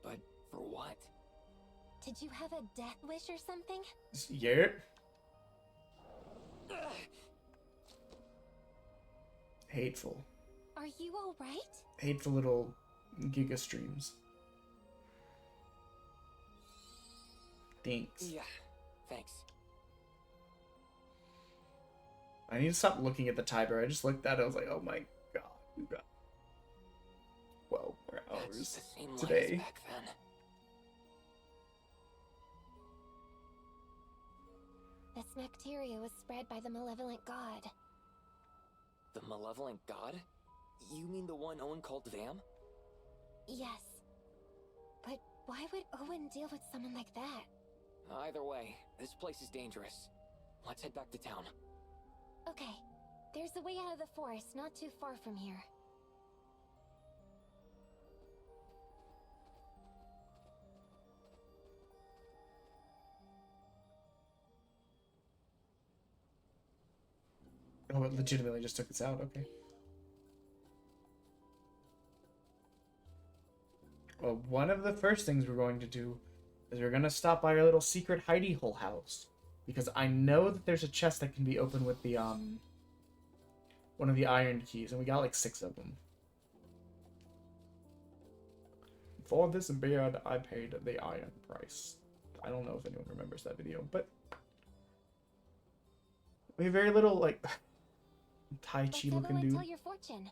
But for what? Did you have a death wish or something? Yeah. Hateful. Are you alright? Hateful little giga streams. Thanks. Yeah, thanks. I need to stop looking at the timer. I just looked at it. I was like, oh my god, we got 12 more hours today. Back then. This bacteria was spread by the malevolent god. The malevolent god? You mean the one Owen called Vam? Yes. But why would Owen deal with someone like that? Either way, this place is dangerous. Let's head back to town. Okay. There's a way out of the forest not too far from here. Oh, it legitimately just took us out. Okay. Well, one of the first things we're going to do is we're going to stop by our little secret hidey hole house. Because I know that there's a chest that can be opened with the, one of the iron keys. And we got like 6 of them. For this beard, I paid the iron price. I don't know if anyone remembers that video, but we have very little, like, Tai Chi looking dude. Tell your fortune.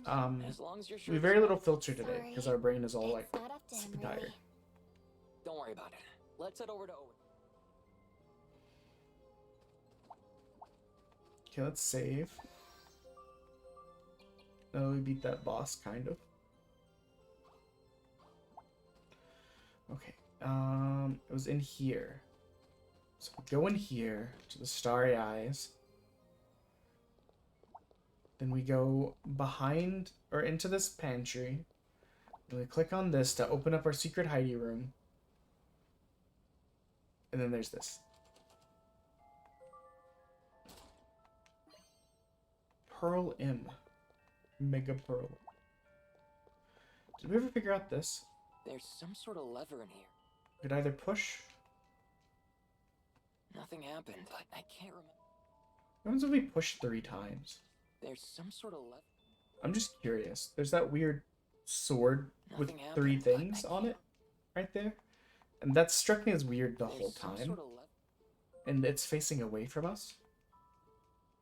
As long as you're sure we have very little filter today because our brain is all like tired. Really. Don't worry about it. Let's head over to Owen. Okay, let's save. Oh, we beat that boss, kind of. Okay, it was in here. So we go in here to the Starry Eyes. Then we go behind or into this pantry. Then we click on this to open up our secret hidey room. And then there's this. Pearl M. Mega Pearl. Did we ever figure out this? There's some sort of lever in here. We could either push. Nothing happened, but I can't remember. What happens if we push 3 times? There's some sort of lever. I'm just curious. There's that weird sword with Nothing 3 happened, but things on it, right there. And that struck me as weird the There's whole some time. sort of And it's facing away from us.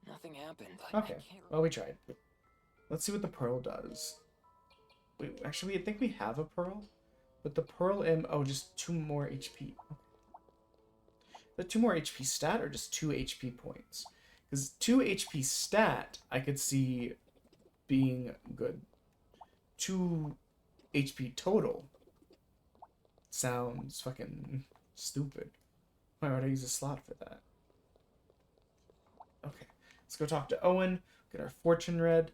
Nothing happened, but Okay, well, we tried. Let's see what the pearl does. Wait, actually, I think we have a pearl. But the pearl oh, just 2 more HP. Okay. The 2 more HP stat or just 2 HP points? Because 2 HP stat, I could see being good. 2 HP total sounds fucking stupid. Why would I use a slot for that? Okay, let's go talk to Owen, get our fortune read.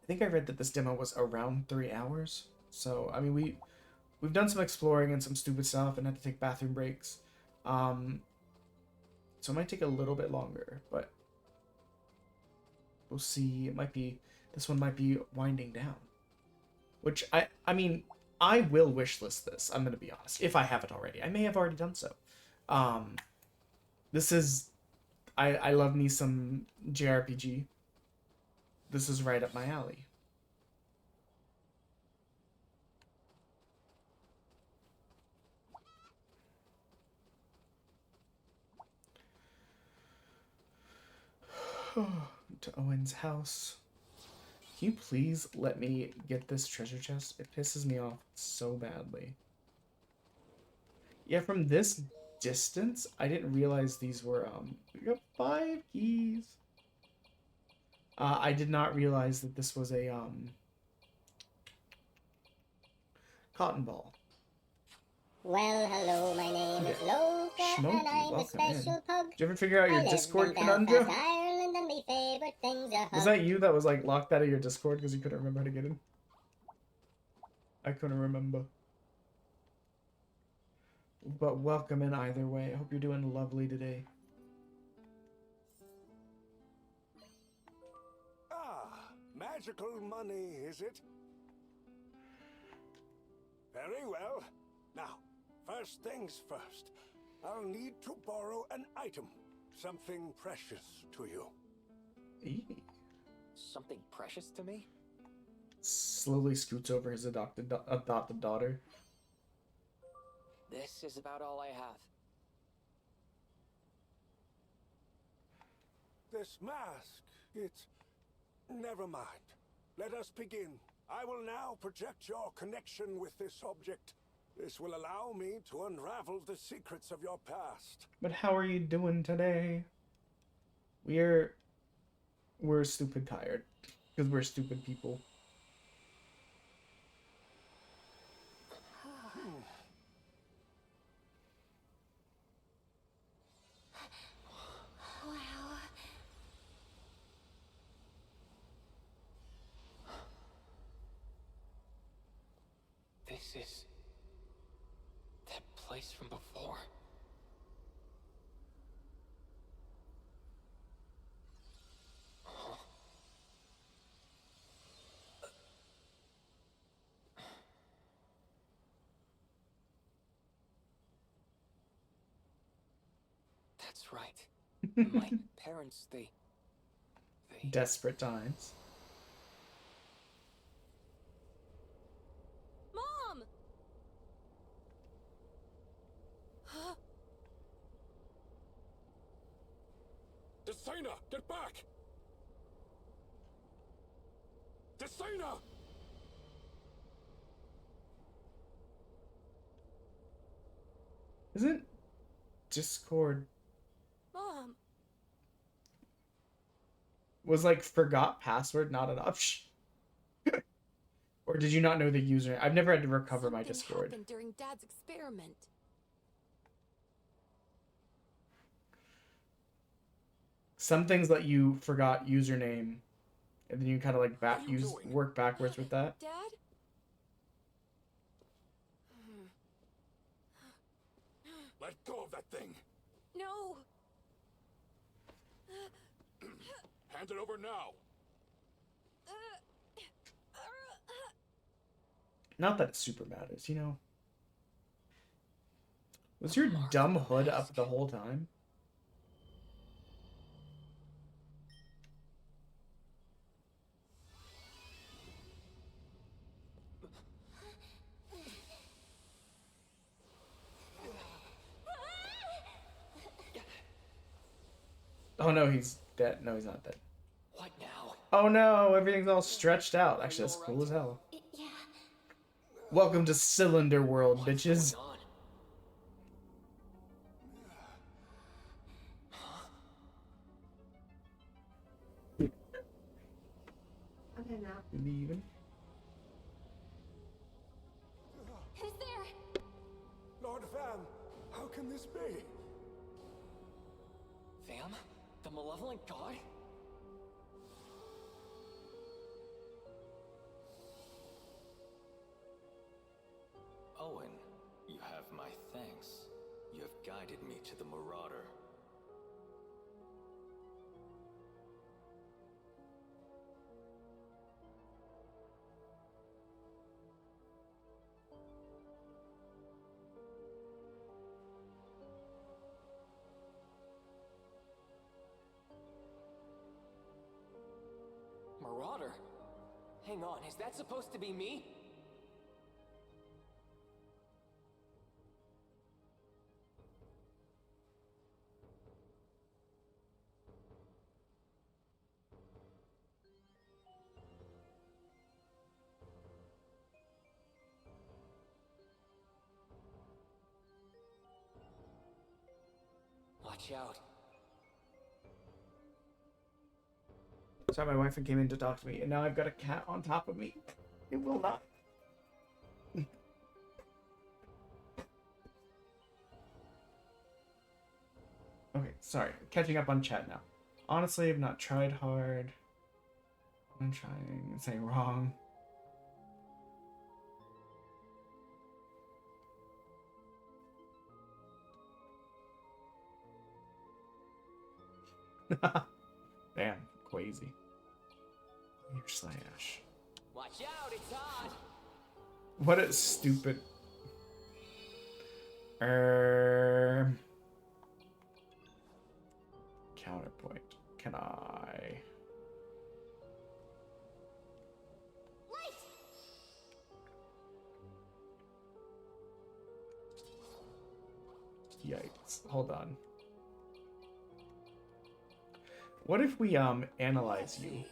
I think I read that this demo was around 3 hours. So, I mean, we've done some exploring and some stupid stuff and had to take bathroom breaks. So it might take a little bit longer, but we'll see. This one might be winding down. Which, I mean, I will wishlist this, I'm going to be honest, if I haven't already. I may have already done so. This is, I love me some JRPG. This is right up my alley. To Owen's house. Can you please let me get this treasure chest? It pisses me off so badly. Yeah, from this distance, I didn't realize these were, we got 5 keys. I did not realize that this was a, cotton ball. Well, hello, my name is Loka, Smokey, and I'm a welcome in. special pug. Did you ever figure out your I live Discord in conundrum? Belfast, Ireland, and my favorite things are Was that you that was like locked out of your Discord because you couldn't remember how to get in? I couldn't remember. But welcome in either way. I hope you're doing lovely today. Ah, magical money, is it? Very well. Now, first things first. I'll need to borrow an item. Something precious to you. Something precious to me? Slowly scoots over his adopted daughter. This is about all I have. This mask, it's... Never mind. Let us begin. I will now project your connection with this object. This will allow me to unravel the secrets of your past. But how are you doing today? We're stupid tired. Because we're stupid people. This is that place from before. That's right. My parents, they... Desperate times. Mom! Desena, get back! Desena! Isn't Discord Mom! was like forgot password not an option? Or did you not know the user? I've never had to recover my Discord. Happened during Dad's experiment. Some things let you forgot username, and then you kind of like work backwards with that. Dad? Let go of that thing! No! Hand it over now! Not that it super matters, you know. Was your dumb hood up the whole time? Oh no, he's dead. No, he's not dead. What now? Oh no, everything's all stretched out. Actually, that's cool as hell. Yeah. Welcome to Cylinder World, bitches. Okay, now. Leaving. Who's there? Lord Vam, how can this be? Vam? The malevolent god? Owen, you have my thanks. You have guided me to the Marauder. Marauder? Hang on, is that supposed to be me? Watch out. Sorry, my wife came in to talk to me, and now I've got a cat on top of me. It will not. Okay, sorry. Catching up on chat now. Honestly, I've not tried hard. I'm trying. Saying wrong. Damn, crazy. Your slash. Watch out, it's on. What a stupid. Counterpoint. Can I? Yikes. Hold on. What if we analyze you?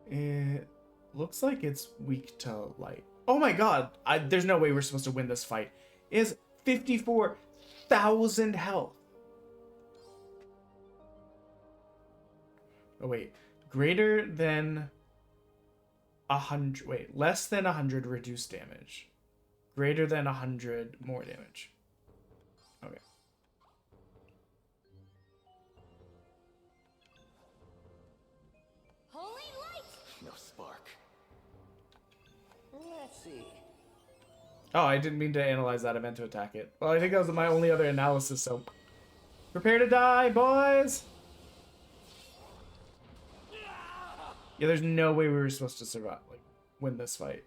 It looks like it's weak to light. Oh my god! There's no way we're supposed to win this fight. It is 54,000 health. Oh wait, greater than 100. Wait, less than 100 reduced damage. Greater than 100 more damage. Okay. Holy light! No spark. Let's see. Oh, I didn't mean to analyze that. I meant to attack it. Well, I think that was my only other analysis, so... Prepare to die, boys! Yeah, there's no way we were supposed to survive, like, win this fight.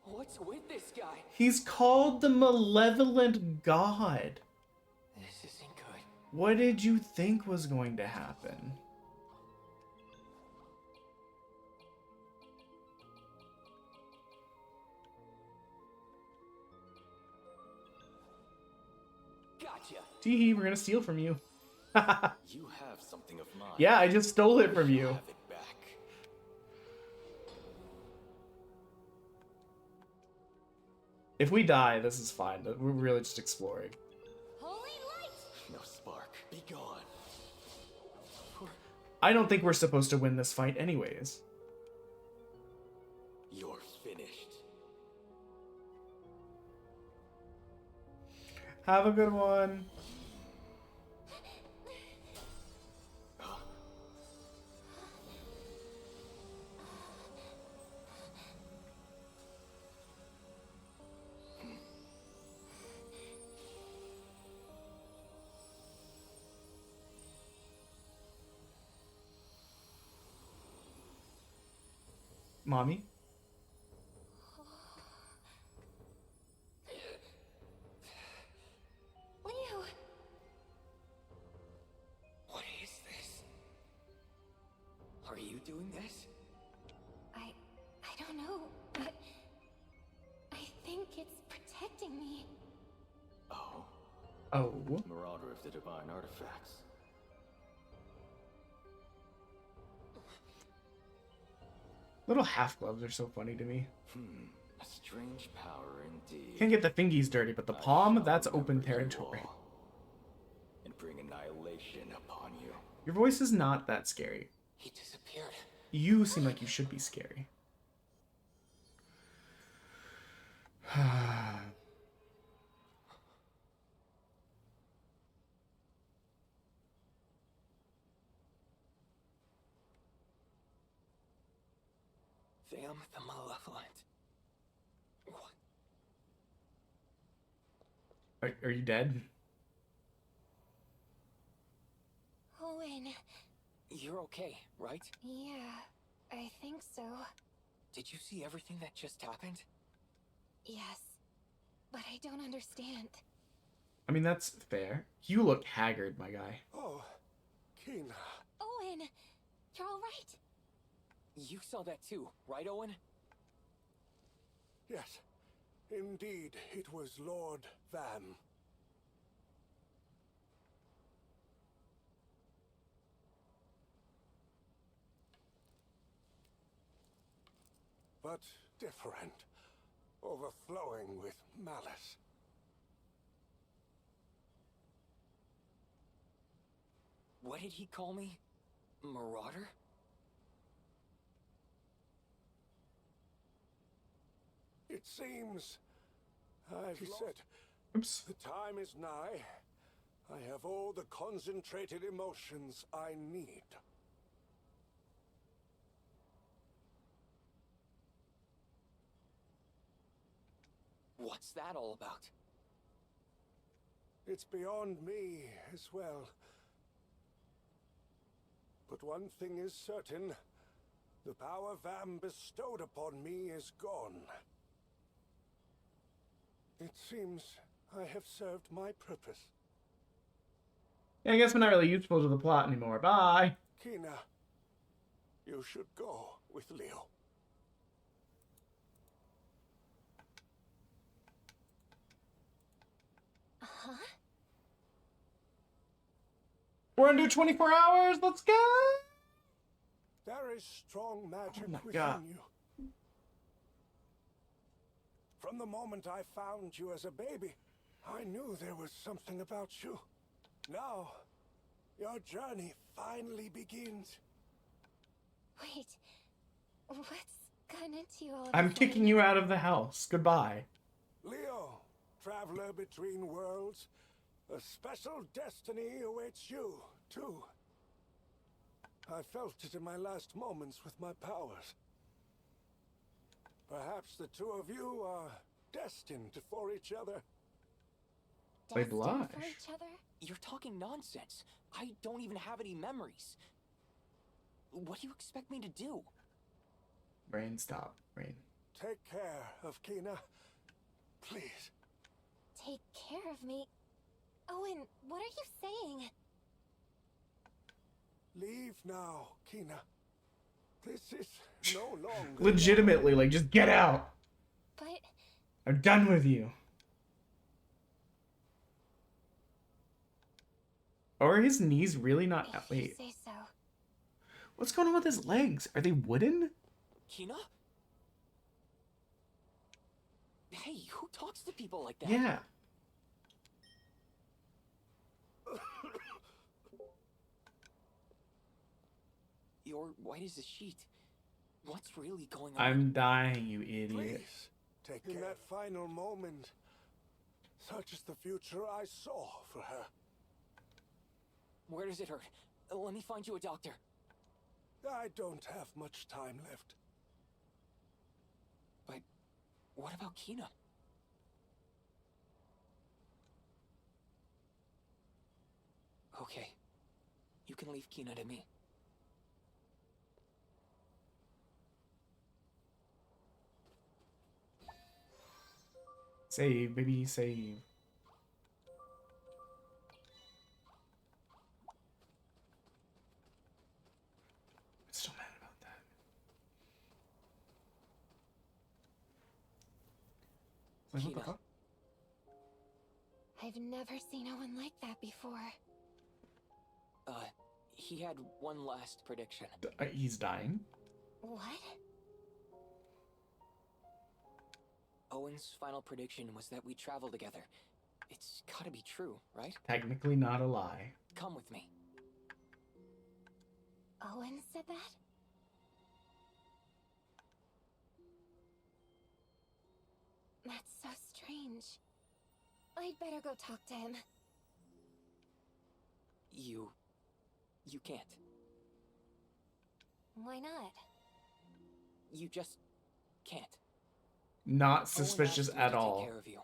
What's with this guy? He's called the Malevolent God. This isn't good. What did you think was going to happen? Gotcha. Teehee, we're gonna steal from you. You have something of mine. Yeah, I just stole it from you. Have it back. If we die, this is fine. We're really just exploring. Holy light! No spark. Be gone. I don't think we're supposed to win this fight anyways. You're finished. Have a good one. mommy. Leo. What is this? Are you doing this? I don't know, but I think it's protecting me. Oh. Oh. Marauder of the divine artifacts. Little half gloves are so funny to me. A strange power indeed. Can't get the fingies dirty, but the palm, that's open territory. And bring annihilation upon you. Your voice is not that scary. He disappeared. You seem like you should be scary. Vam the Malevolent. What? Are you dead? Owen. You're okay, right? Yeah, I think so. Did you see everything that just happened? Yes, but I don't understand. I mean, that's fair. You look haggard, my guy. Oh, Kina. Owen, you're all right. You saw that too, right, Owen? Yes, indeed, it was Lord Vam. But different, overflowing with malice. What did he call me? Marauder? It seems I've said, oops. The time is nigh. I have all the concentrated emotions I need. What's that all about? It's beyond me as well. But one thing is certain. The power Vam bestowed upon me is gone. It seems I have served my purpose. Yeah, I guess we're not really useful to the plot anymore. Bye. Kina, you should go with Leo. Huh? We're under 24 hours. Let's go. There is strong magic within God. you. From the moment I found you as a baby, I knew there was something about you. Now, your journey finally begins. Wait, what's gotten into you all of I'm a kicking sudden? you out of the house. Goodbye. Leo, traveler between worlds, a special destiny awaits you, too. I felt it in my last moments with my powers. Perhaps the two of you are destined for each other. They Destined blush. for each other? You're talking nonsense. I don't even have any memories. What do you expect me to do? Rain, stop. Rain. Take care of Kina, please. Take care of me? Owen, what are you saying? Leave now, Kina. This is no longer... Legitimately, like, just get out. But... I'm done with you. Or are his knees really not... If you Wait. say so. What's going on with his legs? Are they wooden? Kina? Hey, who talks to people like that? Yeah. You're white as a sheet. What's really going on? I'm dying, you idiot. Please, take in that final moment. Such is the future I saw for her. Where does it hurt? Let me find you a doctor. I don't have much time left. But what about Kina? Okay. You can leave Kina to me. Save, baby, save. I'm still mad about that. Like, what the fuck? I've never seen Owen like that before. He had one last prediction. He's dying? What? Owen's final prediction was that we travel together. It's gotta be true, right? Technically not a lie. Come with me. Owen said that? That's so strange. I'd better go talk to him. You can't. Why not? You just can't. Not suspicious Owen asked me at to all. Take care of you.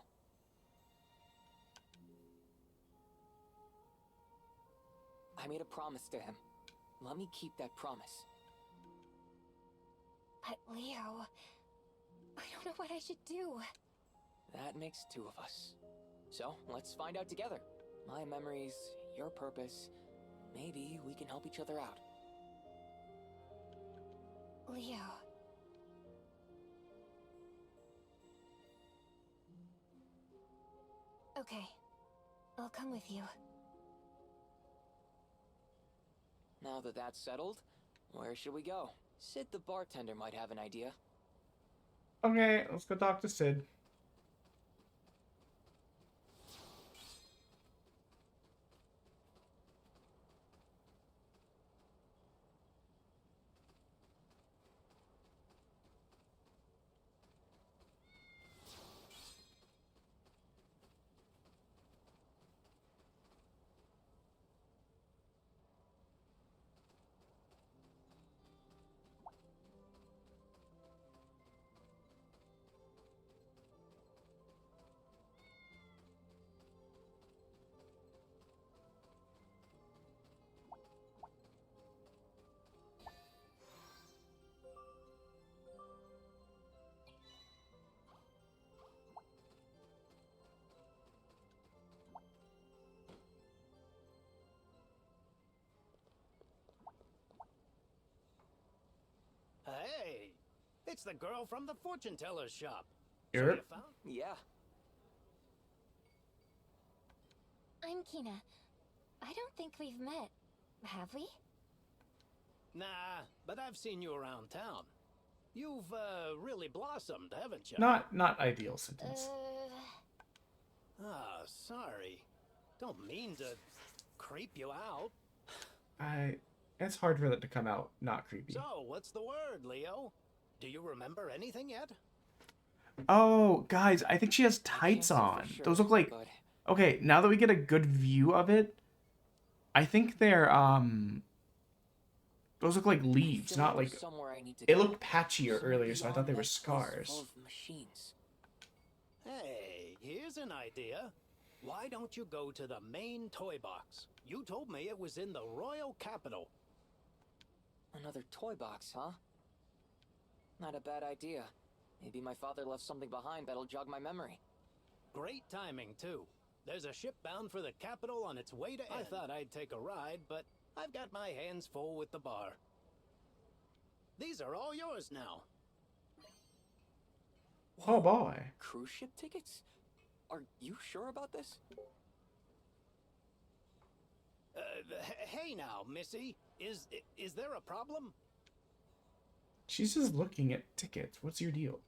I made a promise to him. Let me keep that promise. But Leo, I don't know what I should do. That makes two of us. So, let's find out together. My memories, your purpose. Maybe we can help each other out. Leo. Okay. I'll come with you. Now that that's settled, where should we go? Sid the bartender might have an idea. Okay, let's go talk to Sid. Hey, it's the girl from the fortune teller's shop. Yep. So you found? Yeah. I'm Kina. I don't think we've met, have we? Nah, but I've seen you around town. You've really blossomed, haven't you? Not ideal sentence. Ah, sorry. Don't mean to creep you out. It's hard for that to come out not creepy. So, what's the word, Leo? Do you remember anything yet? Oh, guys, I think she has tights on. sure, Those look like... but- Okay, now that we get a good view of it, I think they're, those look like leaves, feel not there's like... somewhere I need to It go. looked patchier earlier, so I thought they were Beyond that place scars. full of machines. Hey, here's an idea. Why don't you go to the main toy box? You told me it was in the royal capital. Another toy box, huh? Not a bad idea. Maybe my father left something behind that'll jog my memory. Great timing, too. There's a ship bound for the capital on its way to I thought I'd take a ride, but I've got my hands full with the bar. These are all yours now. Oh boy. Cruise ship tickets? Are you sure about this? Hey now, Missy. Is there a problem? She's just looking at tickets. What's your deal?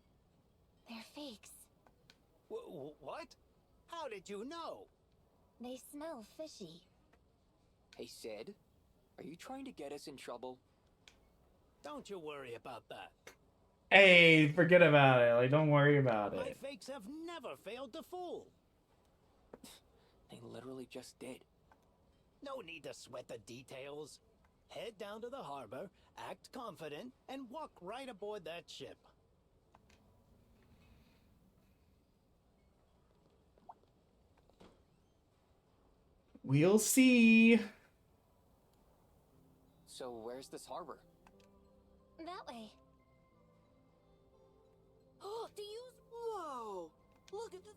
They're fakes. What? How did you know? They smell fishy. Hey, Sid. Are you trying to get us in trouble? Don't you worry about that. Hey, forget about it. Like, don't worry about My it. fakes have never failed to fool. They literally just did. No need to sweat the details. Head down to the harbor, act confident, and walk right aboard that ship. We'll see. So where's this harbor? That way. Oh, do you? Whoa! Look at this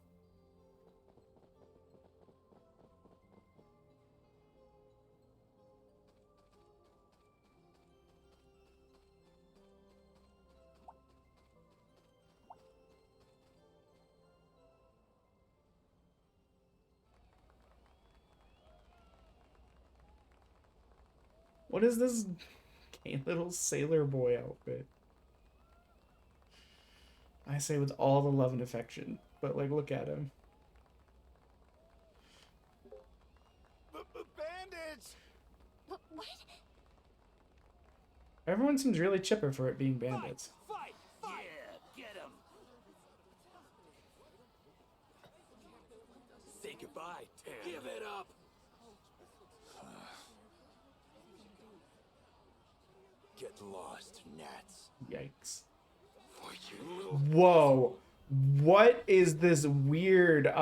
What is this little sailor boy outfit? I say with all the love and affection, but like, look at him. Bandits! What? Everyone seems really chipper for it being bandits. Fight! Fight! Yeah, get him! Say goodbye, Tim. Give it up! Get lost, gnats. Yikes. For you little... Whoa. What is this weird,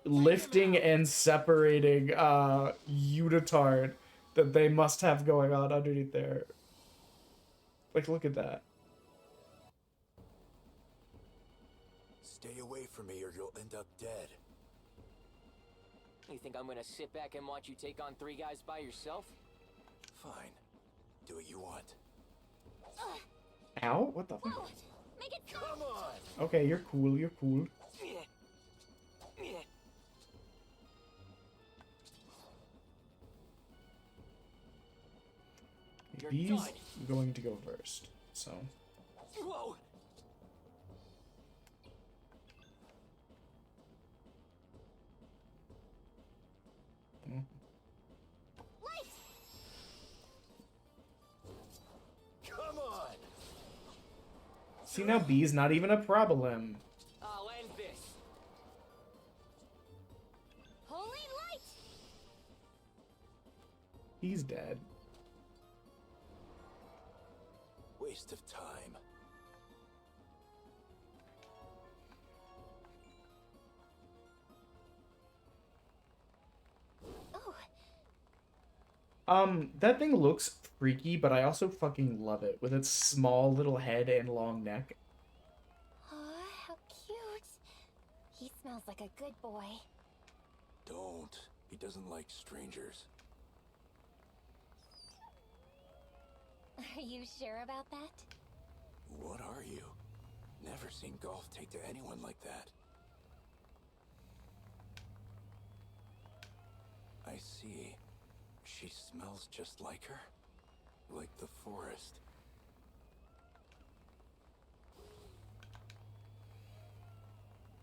lifting and separating, unitard that they must have going on underneath there? Like, look at that. Stay away from me or you'll end up dead. You think I'm gonna sit back and watch you take on 3 guys by yourself? Fine. Do what you want. Ow? What the fuck? Make it Come on! Okay, you're cool, you're cool. He's going to go first, so. Whoa! Come on! See, now B's not even a problem. I'll end this. Holy light! He's dead. Waste of time. That thing looks freaky, but I also fucking love it with its small little head and long neck. Aw, how cute. He smells like a good boy. Don't. He doesn't like strangers. Are you sure about that? What are you? Never seen Golf take to anyone like that. I see. She smells just like her. Like the forest.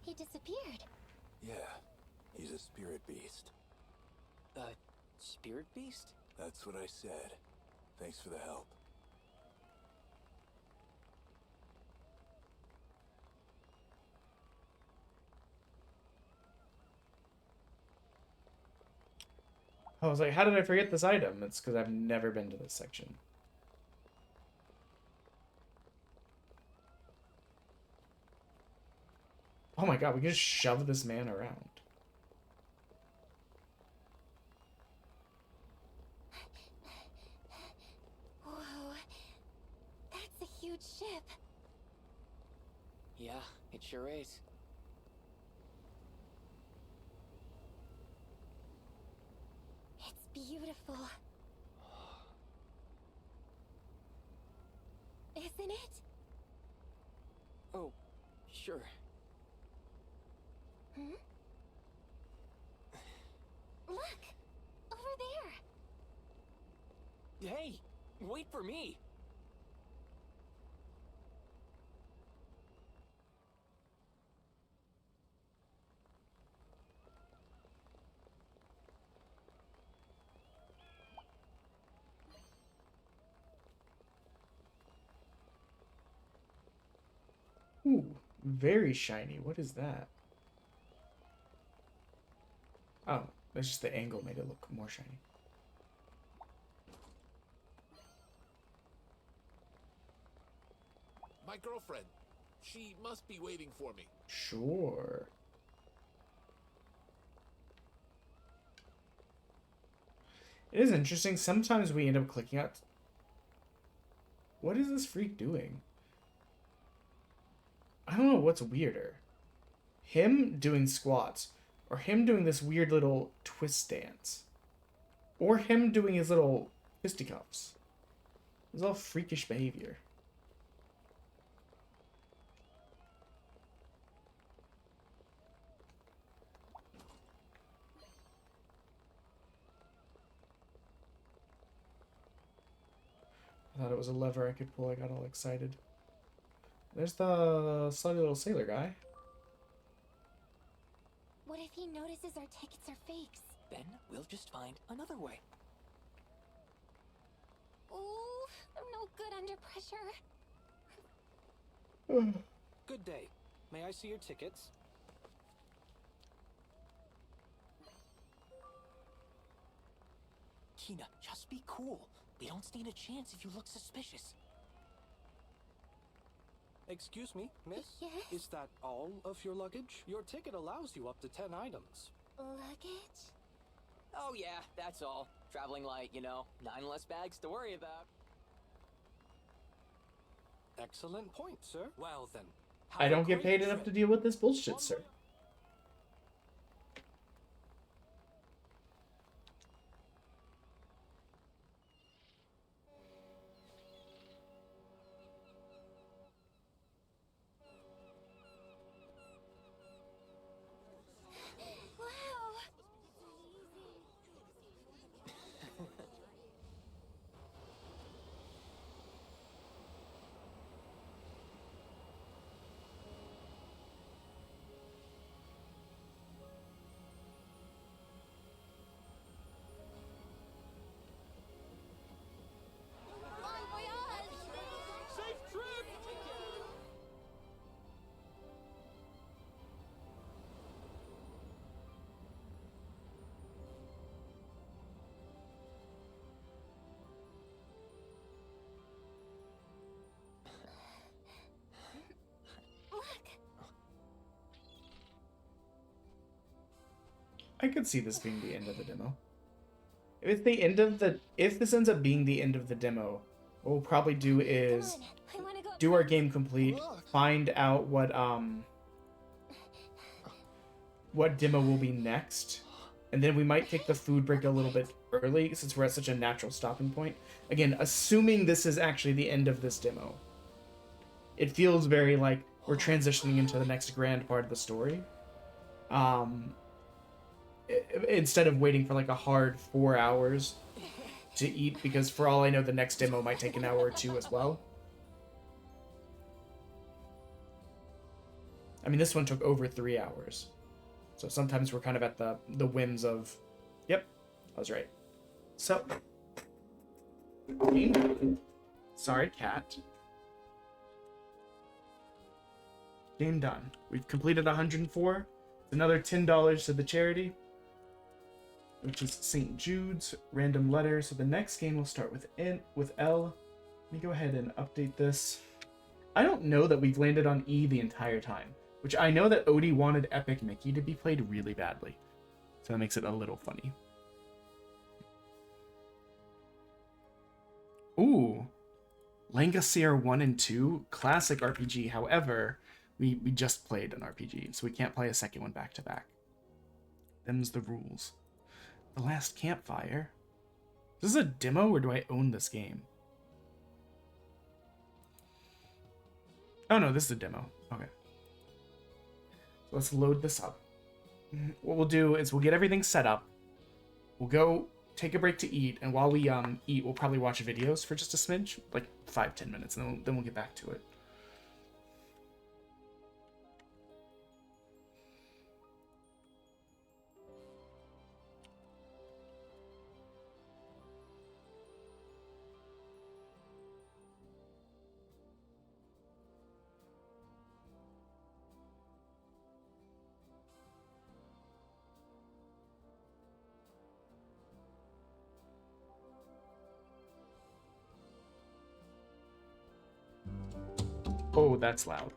He disappeared. Yeah, he's a spirit beast. Spirit beast? That's what I said. Thanks for the help. I was like, how did I forget this item? It's because I've never been to this section. Oh my god, we can just shove this man around. Whoa, that's a huge ship. Yeah, it sure is. It's beautiful. Isn't it? Oh, sure. Hmm? Look! Over there! Hey, wait for me! Ooh, very shiny. What is that? Oh, that's just the angle made it look more shiny. My girlfriend. She must be waiting for me. Sure. It is interesting. Sometimes we end up clicking out. What is this freak doing? I don't know what's weirder. Him doing squats, or him doing this weird little twist dance, or him doing his little fisticuffs. It's all freakish behavior. was a lever I could pull. I got all excited. There's the slutty little sailor guy. What if he notices our tickets are fakes? Then we'll just find another way. Ooh, I'm no good under pressure. Good day. May I see your tickets? Kina, just be cool. We don't stand a chance if you look suspicious. Excuse me, miss? Yes? Is that all of your luggage? Your ticket allows you up to 10 items. Luggage? Oh yeah, that's all. Traveling light, you know. 9 less bags to worry about. Excellent point, sir. Well then. I don't get paid enough to deal with this bullshit, sir. I could see this being the end of the demo. If this ends up being the end of the demo, what we'll probably do is do our game complete, find out what demo will be next, and then we might take the food break a little bit early since we're at such a natural stopping point. Again, assuming this is actually the end of this demo. It feels very like we're transitioning into the next grand part of the story. Instead of waiting for like a hard 4 hours to eat, because for all I know, the next demo might take an hour or two as well. I mean, this one took over 3 hours. So sometimes we're kind of at the whims of, yep, I was right. So, game done. Sorry, cat. Game done. We've completed 104. Another $10 to the charity, which is St. Jude's random letter. So the next game will start with L. Let me go ahead and update this. I don't know that we've landed on E the entire time, which I know that Odie wanted Epic Mickey to be played really badly. So that makes it a little funny. Ooh. Langasier 1 and 2, classic RPG. However, we just played an RPG, so we can't play a second one back to back. Them's the rules. The Last Campfire. Is this a demo or do I own this game? Oh no, this is a demo. Okay. So let's load this up. What we'll do is we'll get everything set up. We'll go take a break to eat, and while we eat, we'll probably watch videos for just a smidge, like 5-10 minutes, and then we'll get back to it. Oh, that's loud.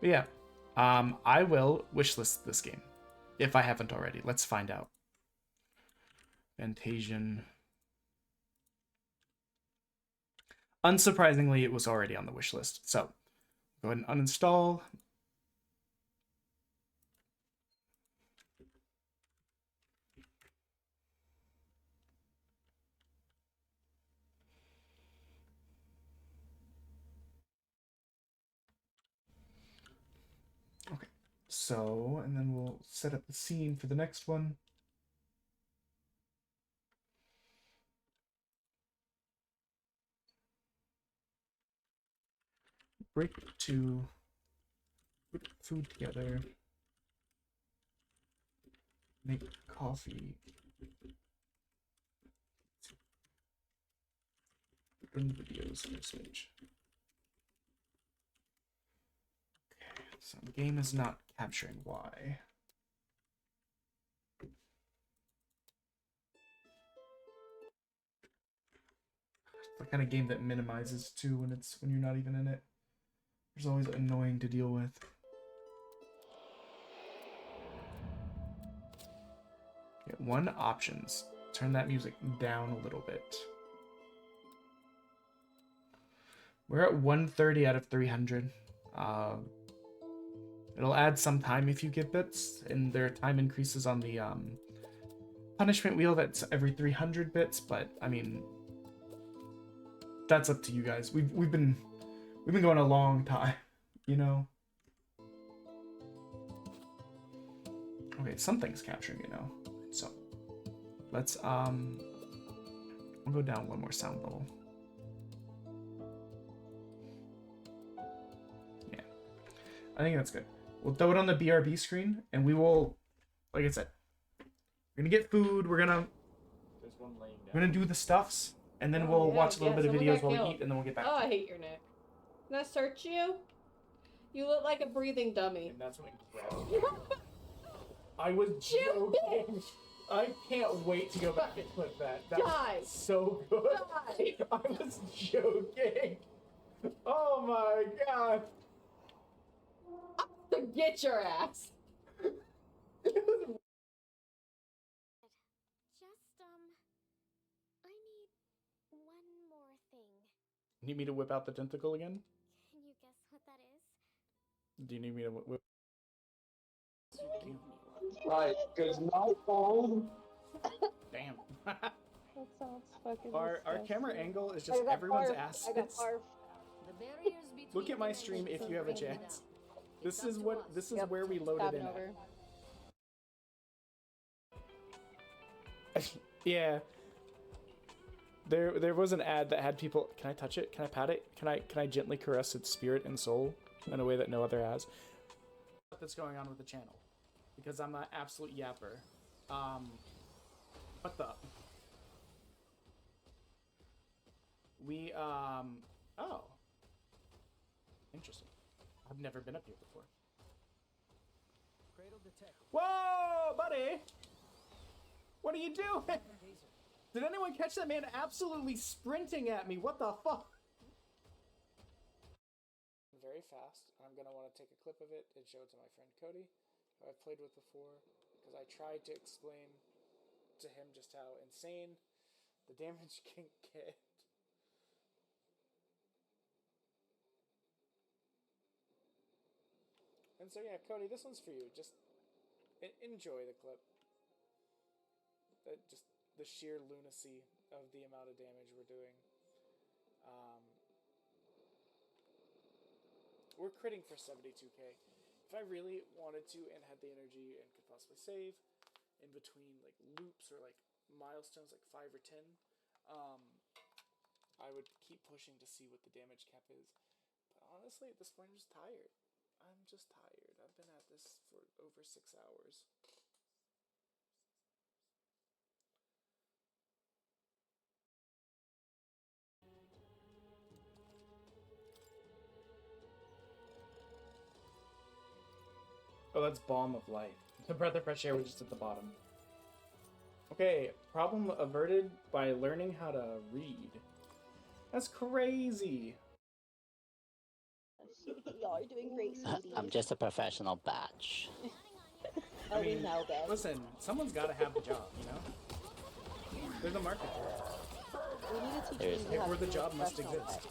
But yeah, I will wishlist this game if I haven't already. Let's find out. Fantasian. Unsurprisingly, it was already on the wish list. So go ahead and uninstall. so, and then we'll set up the scene for the next one. Break to put food together. Make coffee. Open videos message. Okay, so game is not capturing why. It's the kind of game that minimizes too when you're not even in it. There's always annoying to deal with. Okay, one options. Turn that music down a little bit. We're at 130 out of 300. It'll add some time if you get bits, and their time increases on the punishment wheel. That's every 300 bits, but I mean, that's up to you guys. We've been going a long time, you know. Okay, something's capturing it now. So let's we'll go down one more sound level. Yeah, I think that's good. We'll throw it on the BRB screen, and we will, like I said, we're gonna get food. We're gonna do the stuffs, and then we'll watch a little bit of videos while we eat, and then we'll get back. Oh, I hate your neck. Can I search you? You look like a breathing dummy. And that's when it grabs you. I was joking. I can't wait to go back and clip that. That was so good. I was joking. Oh my god. Get your ass. Just, I need one more thing. Need me to whip out the tentacle again? Can you guess what that is? Do you need me to whip? Right, because my phone. Damn. That sounds fucking Our camera angle is just everyone's ass. Look at my stream if you have a chance. This is where we loaded in at. Yeah. There was an ad that had people. Can I touch it? Can I pat it? Can I gently caress its spirit and soul in a way that no other has? That's going on with the channel, because I'm an absolute yapper. What the? We oh, interesting. I've never been up here before. Whoa, buddy! What are you doing? Did anyone catch that man absolutely sprinting at me? What the fuck? Very fast. I'm gonna want to take a clip of it and show it to my friend Cody, who I've played with before, because I tried to explain to him just how insane the damage can get. And so yeah, Cody, this one's for you. Just enjoy the clip. Just the sheer lunacy of the amount of damage we're doing. We're critting for 72k. If I really wanted to and had the energy and could possibly save in between like loops or like milestones like 5 or 10, I would keep pushing to see what the damage cap is. But honestly, at this point, I'm just tired. I'm just tired. I've been at this for over 6 hours. Oh, that's Balm of Life. The breath of fresh air was just at the bottom. Okay, problem averted by learning how to read. That's crazy. Y'all are doing great, sweetie. I'm just a professional batch. I mean, listen, someone's got to have the job, you know? There's a market for it. Where the job must exist.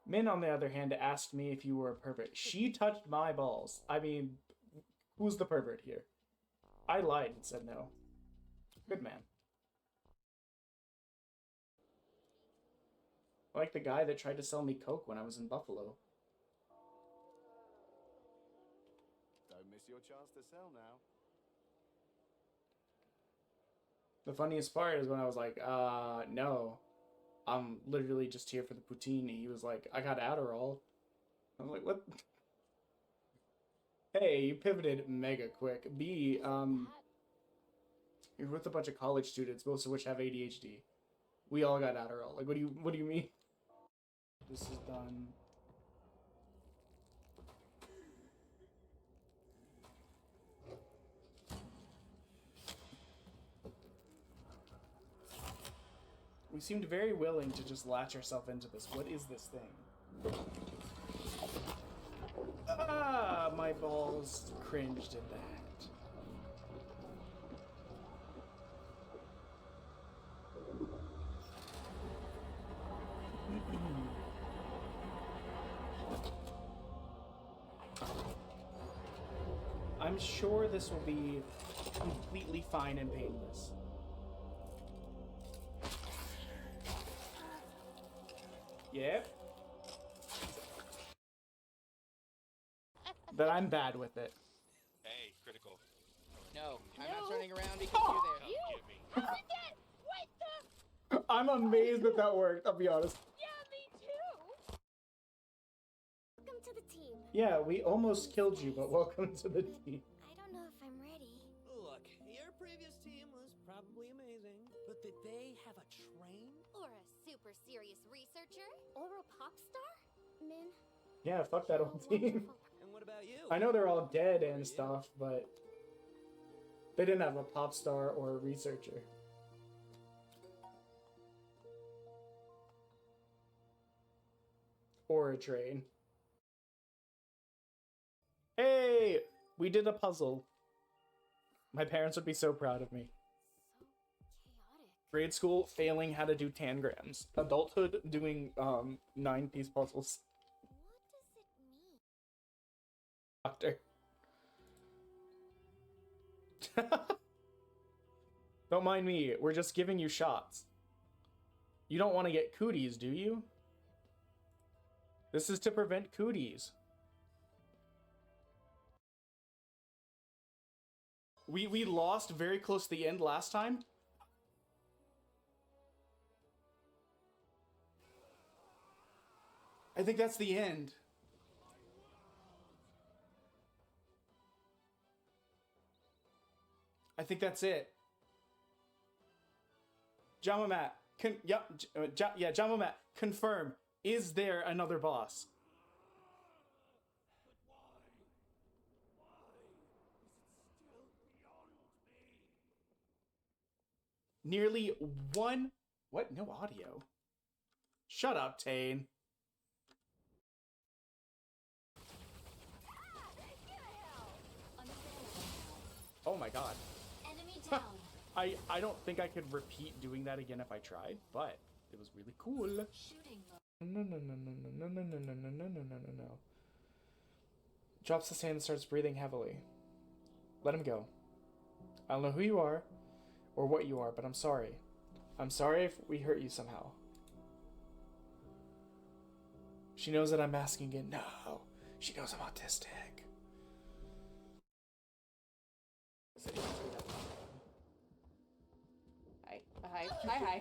Min, on the other hand, asked me if you were a pervert. She touched my balls. I mean, who's the pervert here? I lied and said no. Good man. Like the guy that tried to sell me coke when I was in Buffalo. It's your chance to sell now. The funniest part is when I was like, no. I'm literally just here for the poutine. He was like, I got Adderall. I'm like, what? Hey, you pivoted mega quick. B, you're with a bunch of college students, most of which have ADHD. We all got Adderall. Like, what do you mean? This is done. We seemed very willing to just latch ourselves into this. What is this thing? Ah, my balls cringed at that. I'm sure this will be completely fine and painless. Yep. But I'm bad with it. Hey, critical. No, I'm not turning around because you're there. Get me. I'm amazed that that worked, I'll be honest. Yeah, me too. Welcome to the team. Yeah, we almost killed you, but welcome to the team. I don't know if I'm ready. Look, your previous team was probably amazing, but did they have a train? Or a super serious researcher? Or a pop star? Min. Yeah, fuck that old team. And what about you? I know they're all dead and stuff, but they didn't have a pop star or a researcher. Or a train. Hey! We did a puzzle. My parents would be so proud of me. Grade school, failing how to do tangrams. Adulthood, doing 9-piece puzzles. Doctor. Don't mind me, we're just giving you shots. You don't want to get cooties, do you? This is to prevent cooties. We lost very close to the end last time. I think that's the end. I think that's it. Jamamat, Jamamat, confirm. Is there another boss? Nearly one... What? No audio. Shut up, Tane. Oh my god. Enemy down. I don't think I could repeat doing that again if I tried, but it was really cool. Shooting. No. Drops his hand and starts breathing heavily. Let him go. I don't know who you are or what you are, but I'm sorry. I'm sorry if we hurt you somehow. She knows that I'm asking it. No. She knows I'm autistic. Hi.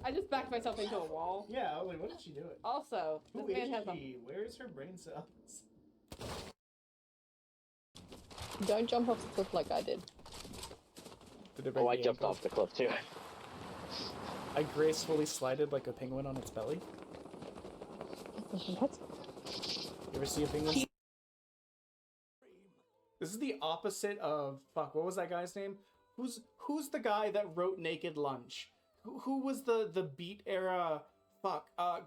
I just backed myself into a wall. Yeah, I was like, what did she do? Also, this Who man is has she? Where's her brain cells? Don't jump off the cliff like I did. Oh, I jumped off the cliff too. I gracefully slided like a penguin on its belly. What? You ever see a penguin? This is the opposite of... Fuck, what was that guy's name? Who's the guy that wrote Naked Lunch? Who was the Beat era...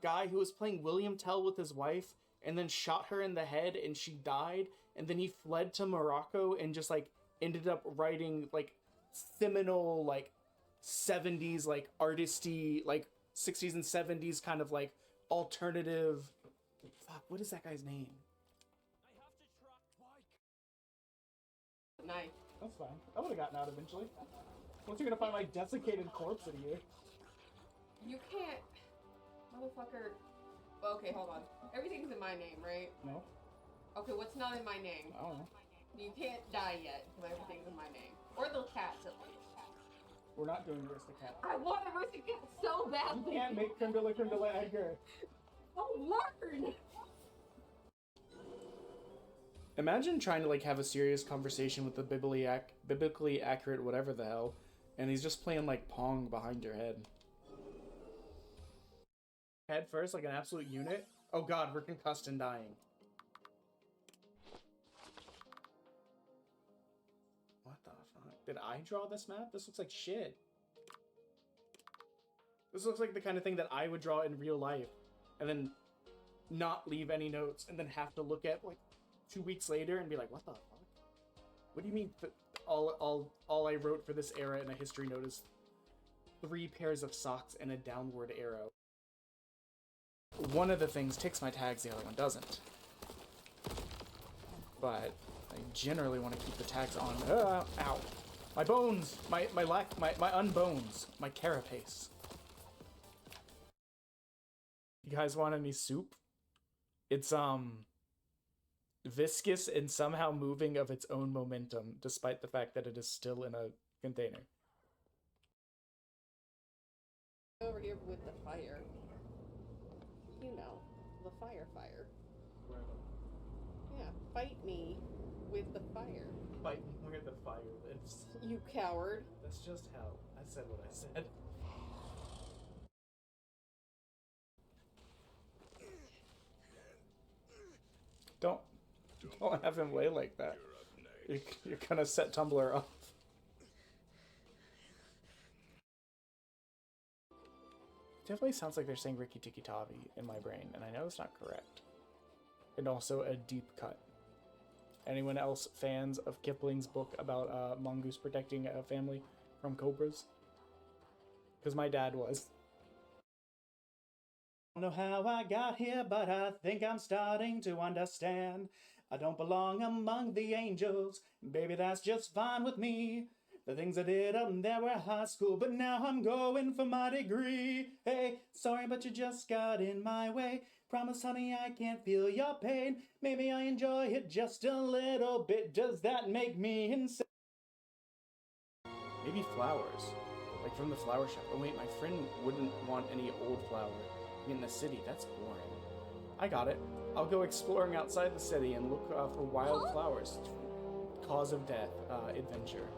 guy who was playing William Tell with his wife and then shot her in the head and she died, and then he fled to Morocco and just, like, ended up writing, like, seminal, like, 70s, like, artisty, like, 60s and 70s kind of, like, alternative... Fuck, what is that guy's name? Nice. That's fine. I would have gotten out eventually. Once you're gonna find my desiccated corpse in here. You can't... Motherfucker... Well, okay, hold on. Everything's in my name, right? No. Okay, what's not in my name? I don't know. You can't die yet, because everything's in my name. Or the cats, at least. We're not doing Aristocrat. I want a Aristocrat so badly! You can't make Creme Edgar. Oh, learn! Imagine trying to like have a serious conversation with the biblically accurate whatever the hell, and he's just playing like Pong behind your head. Head first, like an absolute unit. Oh god, we're concussed and dying. What the fuck? Did I draw this map? This looks like shit. This looks like the kind of thing that I would draw in real life, and then not leave any notes, and then have to look at like 2 weeks later and be like, what the fuck? What do you mean all I wrote for this era in a history note is 3 pairs of socks and a downward arrow? One of the things ticks my tags, the other one doesn't. But I generally want to keep the tags on. Ow. My bones! My unbones. My carapace. You guys want any soup? It's, viscous and somehow moving of its own momentum, despite the fact that it is still in a container. Over here with the fire. You know, the fire. Yeah, fight me with the fire. Fight me where the fire lives. You coward. That's just hell. I said what I said. Don't have him lay like that. You're gonna set Tumblr off. Definitely sounds like they're saying Rikki Tikki Tavi in my brain, and I know it's not correct. And also a deep cut. Anyone else fans of Kipling's book about a mongoose protecting a family from cobras? Because my dad was. I don't know how I got here, but I think I'm starting to understand. I don't belong among the angels. Baby, that's just fine with me. The things I did up there were high school, but now I'm going for my degree. Hey, sorry, but you just got in my way. Promise, honey, I can't feel your pain. Maybe I enjoy it just a little bit. Does that make me insane? Maybe flowers. Like from the flower shop. Oh wait, my friend wouldn't want any old flower in the city. That's boring. I got it. I'll go exploring outside the city and look for wild flowers. Cause of death. Adventure.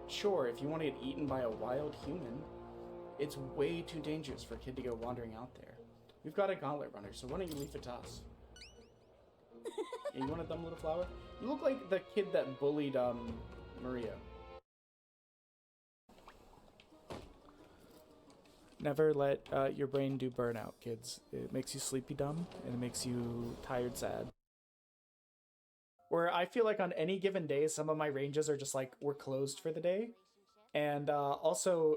Sure, if you want to get eaten by a wild human, it's way too dangerous for a kid to go wandering out there. We've got a gauntlet runner, so why don't you leave it to us? Yeah, you want a dumb little flower? You look like the kid that bullied, Maria. Never let your brain do burnout, kids. It makes you sleepy dumb, and it makes you tired sad. Where I feel like on any given day, some of my ranges are just like, we're closed for the day. And also,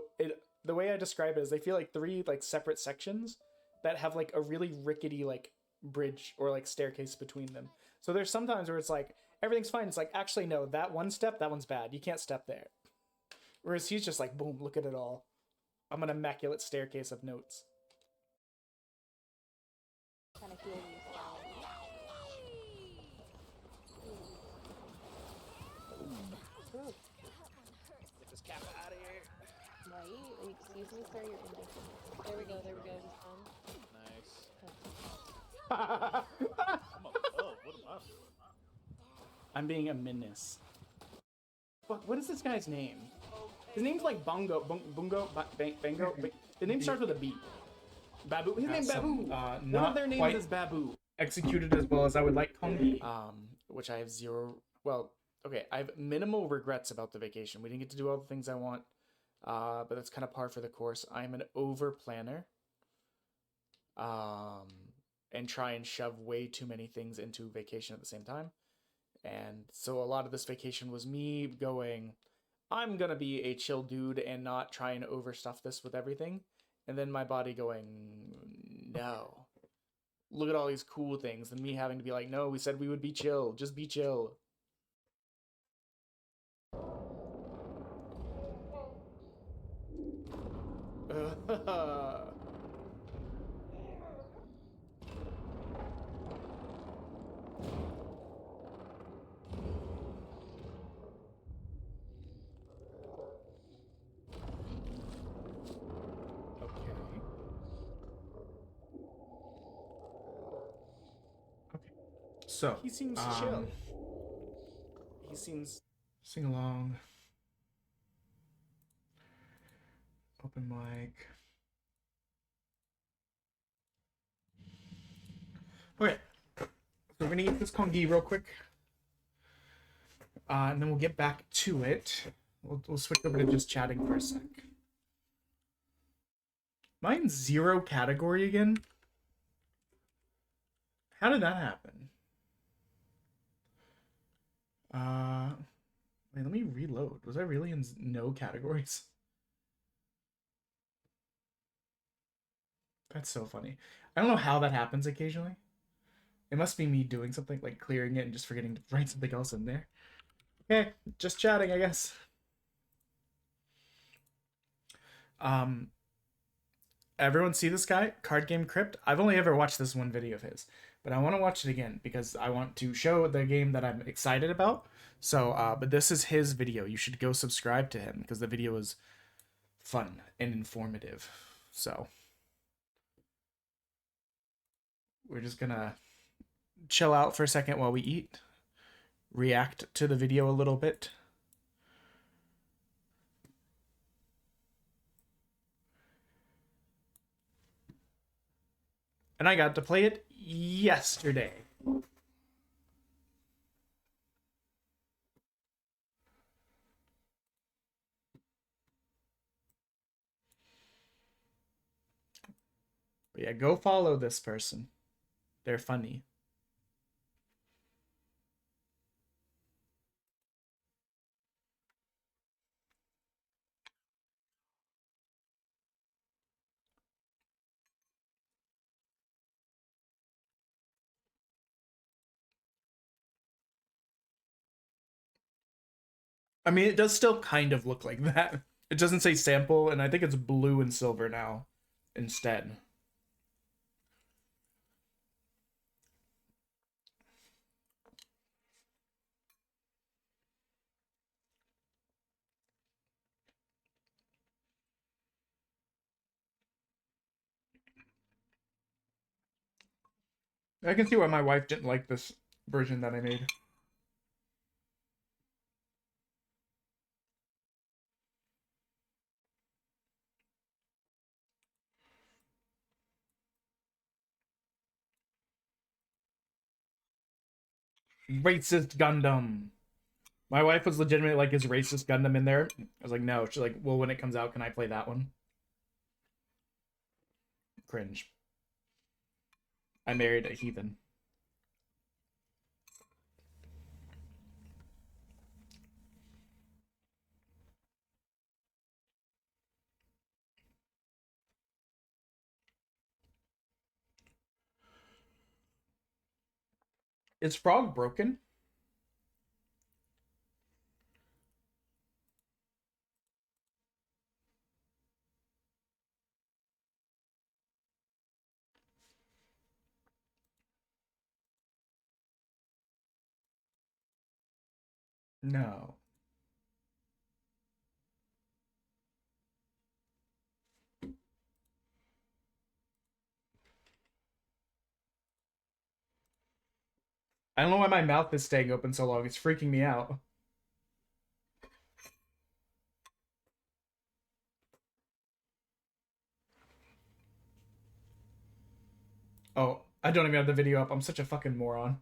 the way I describe it is they feel like 3 like separate sections that have like a really rickety like bridge or like staircase between them. So there's sometimes where it's like, everything's fine. It's like, actually, no, that one step, that one's bad. You can't step there. Whereas he's just like, boom, look at it all. I'm an immaculate staircase of notes. Kind of heal you. Get this cat out of here. Right? Excuse me, sir. You're in there. There we go. Nice. Oh, what am I doing? I'm being a menace. Fuck, what is this guy's name? His name's like Bongo, Bungo, Bango. His name starts with a B. Babu. His name's Babu. One of their names is Babu. Executed as well as I would like Kongi. Which I have zero. Well, okay, I have minimal regrets about the vacation. We didn't get to do all the things I want, but that's kind of par for the course. I'm an over planner. And try and shove way too many things into vacation at the same time. And so a lot of this vacation was me going, I'm gonna be a chill dude and not try and overstuff this with everything. And then my body going, no. Look at all these cool things. And me having to be like, no, we said we would be chill. Just be chill. So He seems chill. He seems... Sing along. Open mic. Okay. So we're gonna eat this kongi real quick. And then we'll get back to it. We'll switch over to just chatting for a sec. Mine's 0 category again. How did that happen? Wait, let me reload. Was I really in no categories? That's so funny. I don't know how that happens occasionally. It must be me doing something, like clearing it and just forgetting to write something else in there. Okay, just chatting, I guess. Everyone see this guy? Card Game Crypt? I've only ever watched this one video of his, but I want to watch it again because I want to show the game that I'm excited about. So, but this is his video. You should go subscribe to him because the video is fun and informative. So, we're just gonna chill out for a second while we eat, react to the video a little bit. And I got to play it yesterday. But yeah, go follow this person. They're funny. I mean, it does still kind of look like that. It doesn't say sample, and I think it's blue and silver now instead. I can see why my wife didn't like this version that I made. Racist Gundam. My wife was legitimately like, is racist Gundam in there? I was like, no. She's like, well, when it comes out, can I play that one? Cringe. I married a heathen. Is Frog broken? No. I don't know why my mouth is staying open so long. It's freaking me out. Oh, I don't even have the video up. I'm such a fucking moron.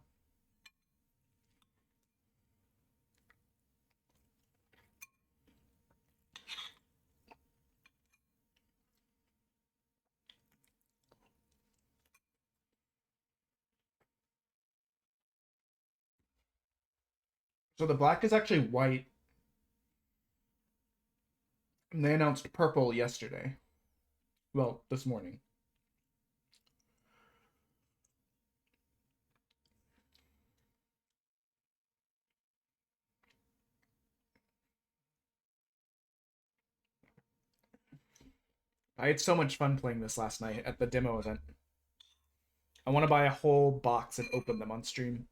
So the black is actually white. And they announced purple yesterday. Well, this morning. I had so much fun playing this last night at the demo event. I want to buy a whole box and open them on stream.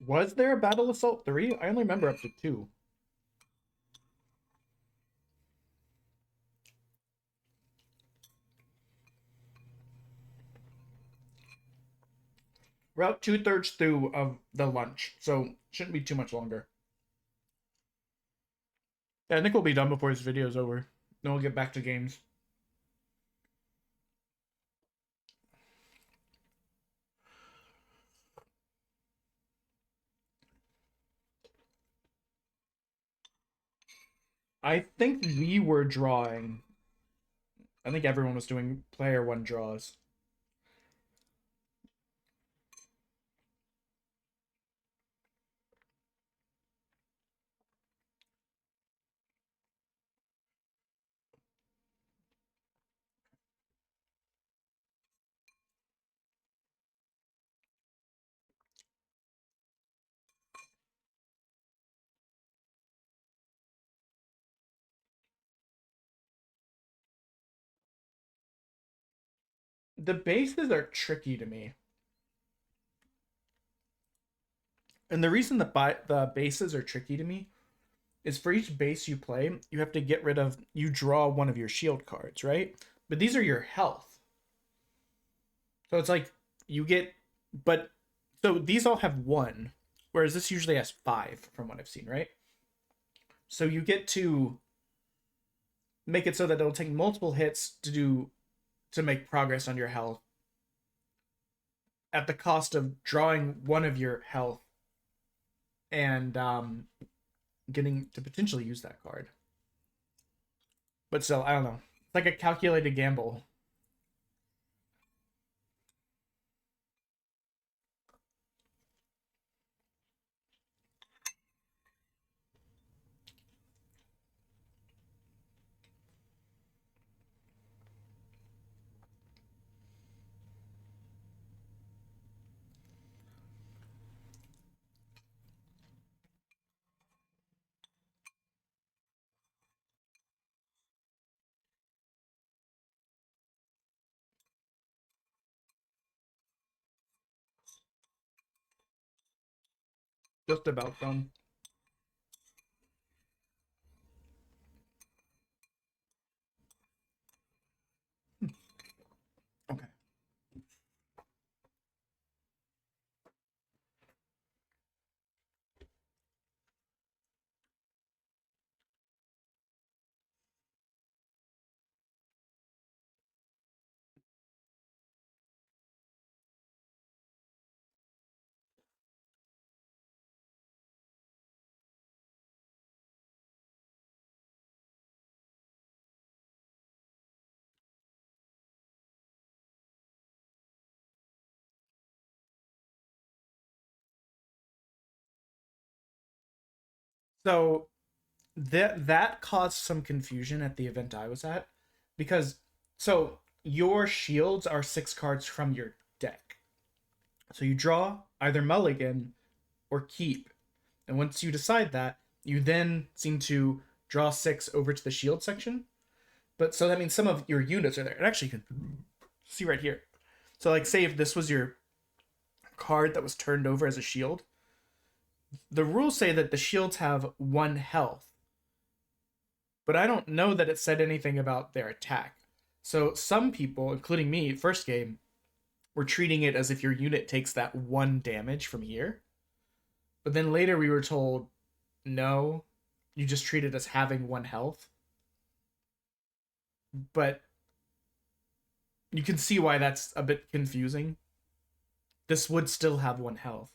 Was there a Battle Assault 3? I only remember up to 2. We're about 2/3 through of the lunch, so shouldn't be too much longer. Yeah, I think we'll be done before this video is over. Then we'll get back to games. I think we were drawing. I think everyone was doing player one draws. The bases are tricky to me. And the reason the bases are tricky to me is for each base you play, you have to get rid of, you draw one of your shield cards, right? But these are your health. So it's like you get, but so these all have 1, whereas this usually has 5 from what I've seen, right? So you get to make it so that it'll take multiple hits to make progress on your health at the cost of drawing one of your health and getting to potentially use that card. But still, I don't know. It's like a calculated gamble. Just about done. Okay. So that caused some confusion at the event I was at, because so your shields are 6 cards from your deck. So you draw either mulligan or keep. And once you decide that, you then seem to draw 6 over to the shield section. But so that means some of your units are there. And actually, you can see right here. So like say if this was your card that was turned over as a shield, the rules say that the shields have 1 health. But I don't know that it said anything about their attack. So some people, including me, first game, were treating it as if your unit takes that 1 damage from here. But then later we were told, no, you just treat it as having 1 health. But you can see why that's a bit confusing. This would still have 1 health.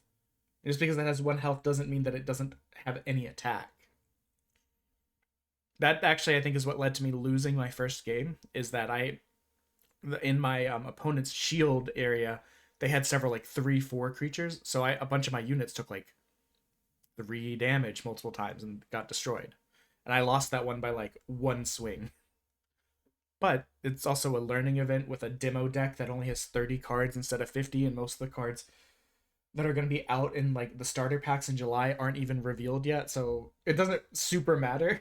Just because it has 1 health doesn't mean that it doesn't have any attack. That actually, I think, is what led to me losing my first game, is that in my opponent's shield area, they had several, like, 3-4 creatures, so a bunch of my units took, like, 3 damage multiple times and got destroyed. And I lost that one by, like, 1 swing. But it's also a learning event with a demo deck that only has 30 cards instead of 50, and most of the cards that are going to be out in, like, the starter packs in July aren't even revealed yet, so it doesn't super matter.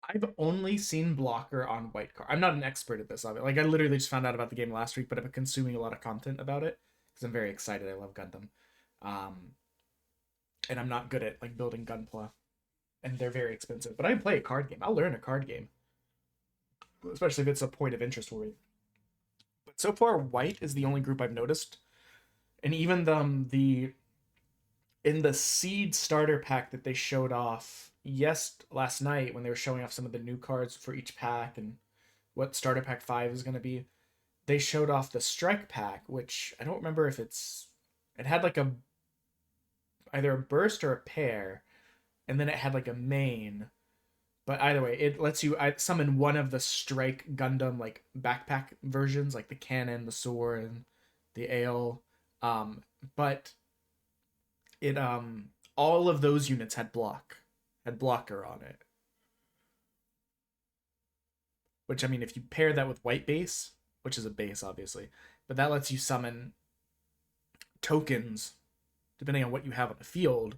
I've only seen blocker on white card. I'm not an expert at this, obviously. Like, I literally just found out about the game last week, but I've been consuming a lot of content about it because I'm very excited. I love Gundam. And I'm not good at, like, building Gunpla. And they're very expensive. But I play a card game. I'll learn a card game. Especially if it's a point of interest for me. But so far, white is the only group I've noticed. And even in the seed starter pack that they showed off last night when they were showing off some of the new cards for each pack and what starter pack 5 is going to be, they showed off the strike pack, which I don't remember if it had like either a burst or a pair, and then it had like a main. But either way, it lets you summon one of the strike Gundam like backpack versions, like the cannon, the sword, and the ale. But it all of those units had blocker on it. Which, I mean, if you pair that with white base, which is a base obviously, but that lets you summon tokens depending on what you have on the field.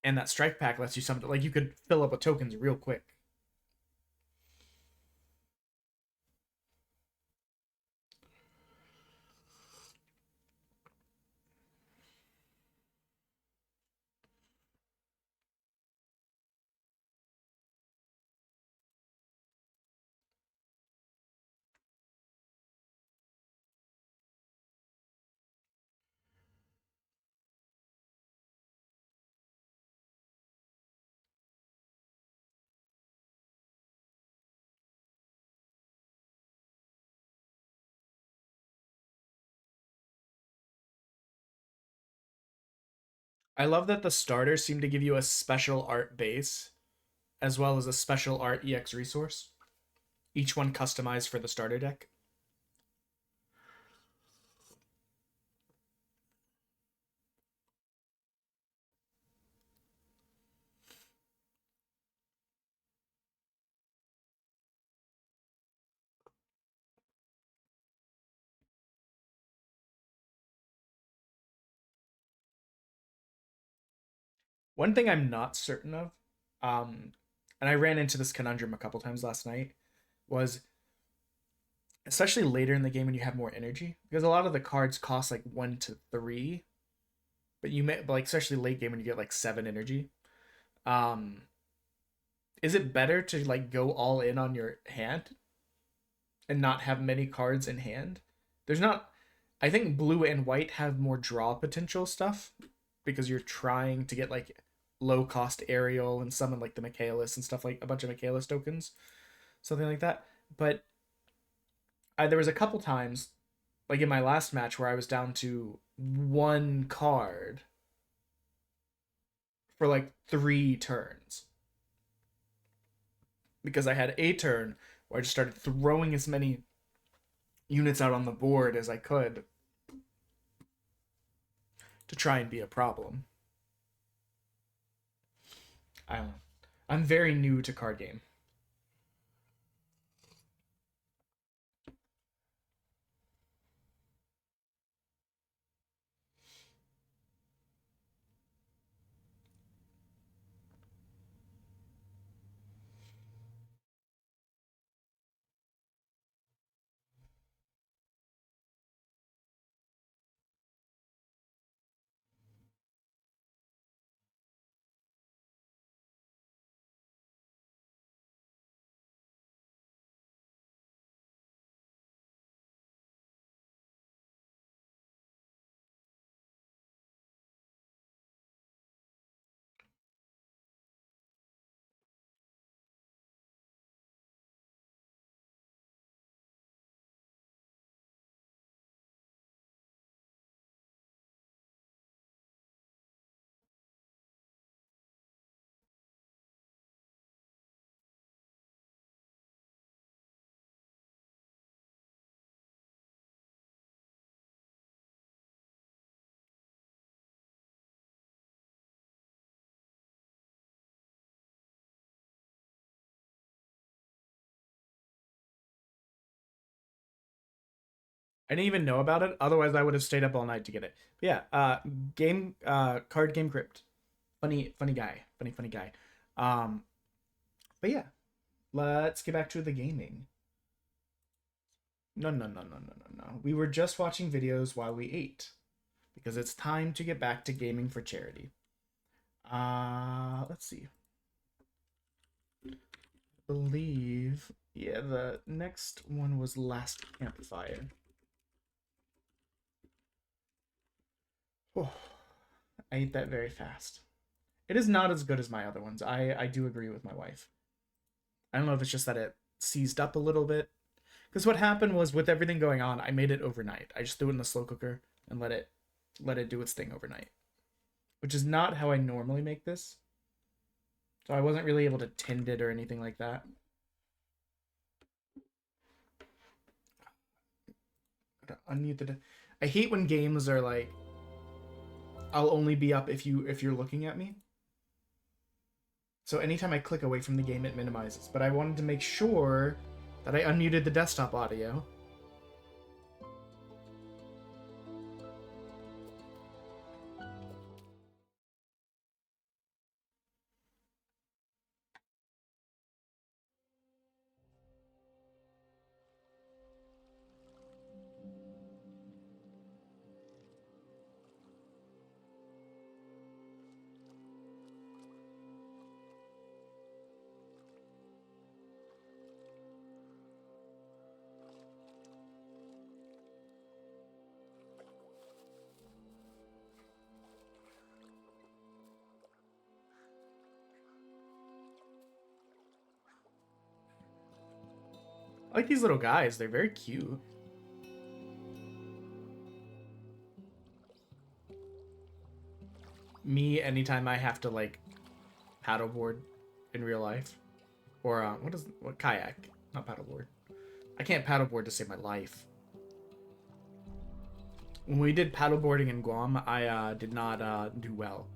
And that strike pack lets you summon, like, you could fill up with tokens real quick. I love that the starters seem to give you a special art base, as well as a special art EX resource. Each one customized for the starter deck. One thing I'm not certain of, and I ran into this conundrum a couple times last night, was especially later in the game when you have more energy, because a lot of the cards cost like 1 to 3, but like especially late game when you get like 7 energy. Is it better to like go all in on your hand and not have many cards in hand? I think blue and white have more draw potential stuff because you're trying to get like low cost aerial and summon like the Michaelis and stuff, like a bunch of Michaelis tokens, something like that. But there was a couple times, like in my last match, where I was down to 1 card for like 3 turns. Because I had a turn where I just started throwing as many units out on the board as I could to try and be a problem. I don't know. I'm very new to card game. I didn't even know about it. Otherwise, I would have stayed up all night to get it. But yeah, card game crypt. Funny guy. Funny guy. But yeah, let's get back to the gaming. No. We were just watching videos while we ate. Because it's time to get back to gaming for charity. Let's see. I believe, yeah, the next one was Last Campfire. Oh, I ate that very fast. It is not as good as my other ones. I do agree with my wife. I don't know if it's just that it seized up a little bit. Because what happened was, with everything going on, I made it overnight. I just threw it in the slow cooker and let it do its thing overnight. Which is not how I normally make this. So I wasn't really able to tend it or anything like that. Gotta unmute the... I hate when games are like, I'll only be up if you're looking at me. So anytime I click away from the game, it minimizes. But I wanted to make sure that I unmuted the desktop audio. I like these little guys. They're very cute. Me, anytime I have to, like, paddleboard in real life. Or, what kayak? Not paddleboard. I can't paddleboard to save my life. When we did paddleboarding in Guam, I did not do well.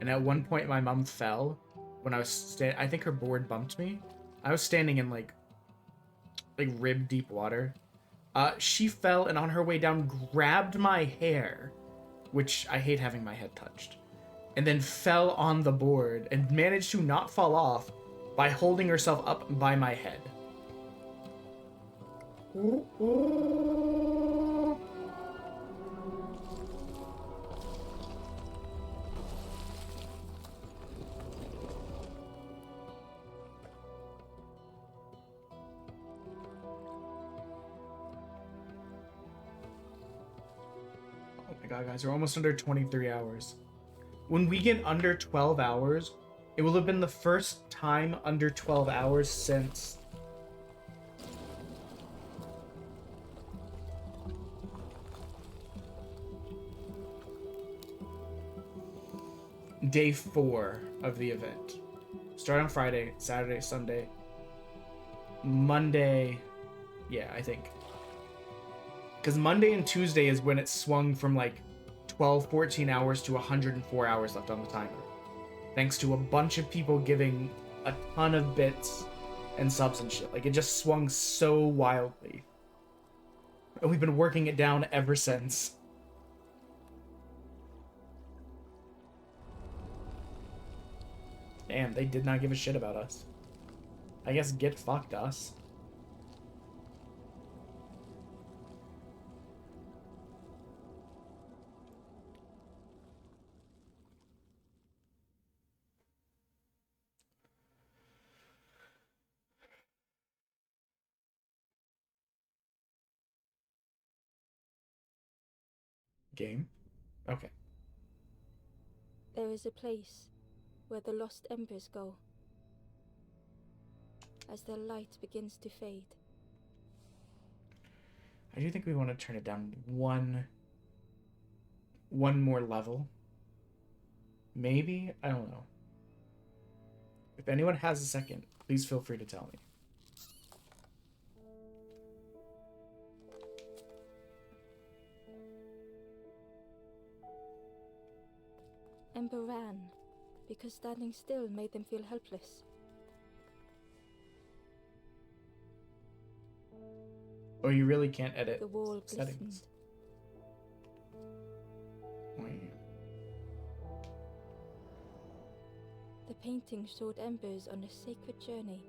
And at one point, my mom fell when I was I think her board bumped me. I was standing in, like rib deep water. She fell and on her way down grabbed my hair, which I hate having my head touched, and then fell on the board and managed to not fall off by holding herself up by my head. God, guys, we're almost under 23 hours. When we get under 12 hours, it will have been the first time under 12 hours since... Day 4 of the event. Start on Friday, Saturday, Sunday, Monday, yeah, I think. Because Monday and Tuesday is when it swung from like 12, 14 hours to 104 hours left on the timer. Thanks to a bunch of people giving a ton of bits and subs and shit. Like, it just swung so wildly. And we've been working it down ever since. Damn, they did not give a shit about us. I guess get fucked us. Game? Okay. There is a place where the lost embers go as their light begins to fade. I do think we want to turn it down one more level. Maybe? I don't know. If anyone has a second, please feel free to tell me. Ember ran because standing still made them feel helpless. Oh, you really can't edit The wall settings. The painting showed embers on a sacred journey.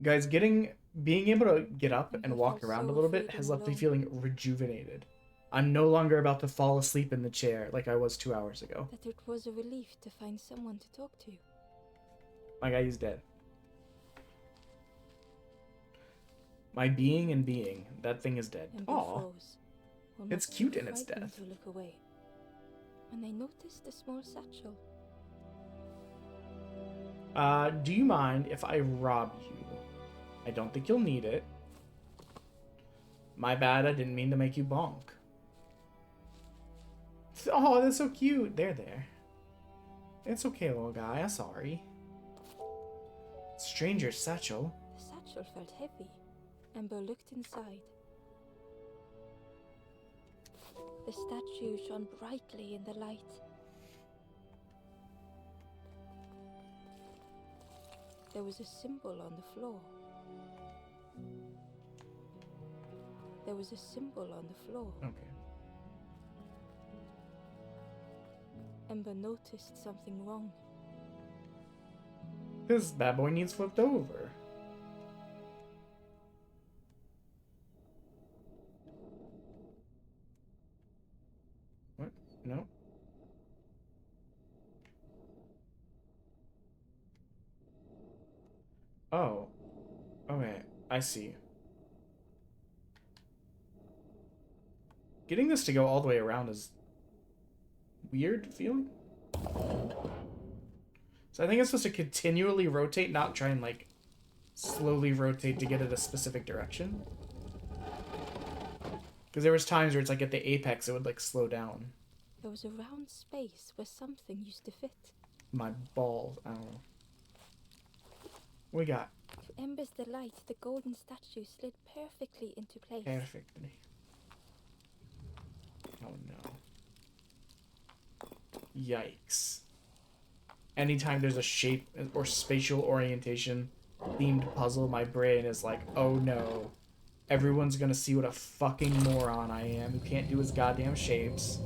Guys, being able to get up and walk around a little bit has left me feeling rejuvenated. I'm no longer about to fall asleep in the chair like I was 2 hours ago. That it was a relief to find someone to talk to. My guy is dead. My being and being, that thing is dead. Aw. It's cute in its death. To look away. When I noticed a small satchel. Do you mind if I rob you? I don't think you'll need it. My bad, I didn't mean to make you bonk. Oh, that's so cute. There. It's okay, little guy. I'm sorry. Stranger satchel. The satchel felt heavy. Ember looked inside. The statue shone brightly in the light. There was a symbol on the floor. There was a symbol on the floor. Okay. Ember noticed something wrong. This bad boy needs flipped over. What? No. Oh. Okay, I see. Getting this to go all the way around is weird feeling. So I think it's supposed to continually rotate, not try and like slowly rotate to get it a specific direction. Because there was times where it's like at the apex it would like slow down. There was a round space where something used to fit. My balls, I don't know. What we got? To Ember's delight, the golden statue slid perfectly into place. Perfectly. Oh no. Yikes. Anytime there's a shape or spatial orientation themed puzzle, my brain is like, oh no. Everyone's gonna see what a fucking moron I am who can't do his goddamn shapes.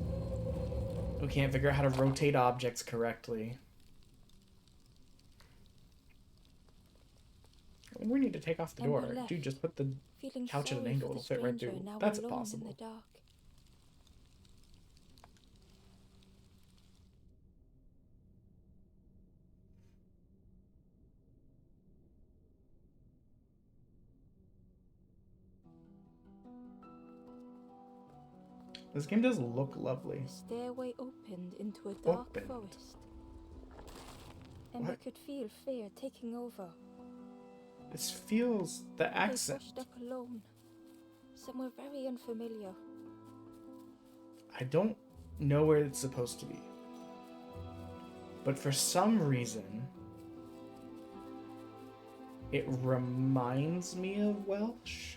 Who can't figure out how to rotate objects correctly. We need to take off the door. Dude, just put the couch at an angle. It'll fit right through. That's impossible. This game does look lovely. The stairway opened into a dark forest. Ember could feel fear taking over. This feels the accent. They washed up alone, somewhere very unfamiliar. I don't know where it's supposed to be, but for some reason, it reminds me of Welsh.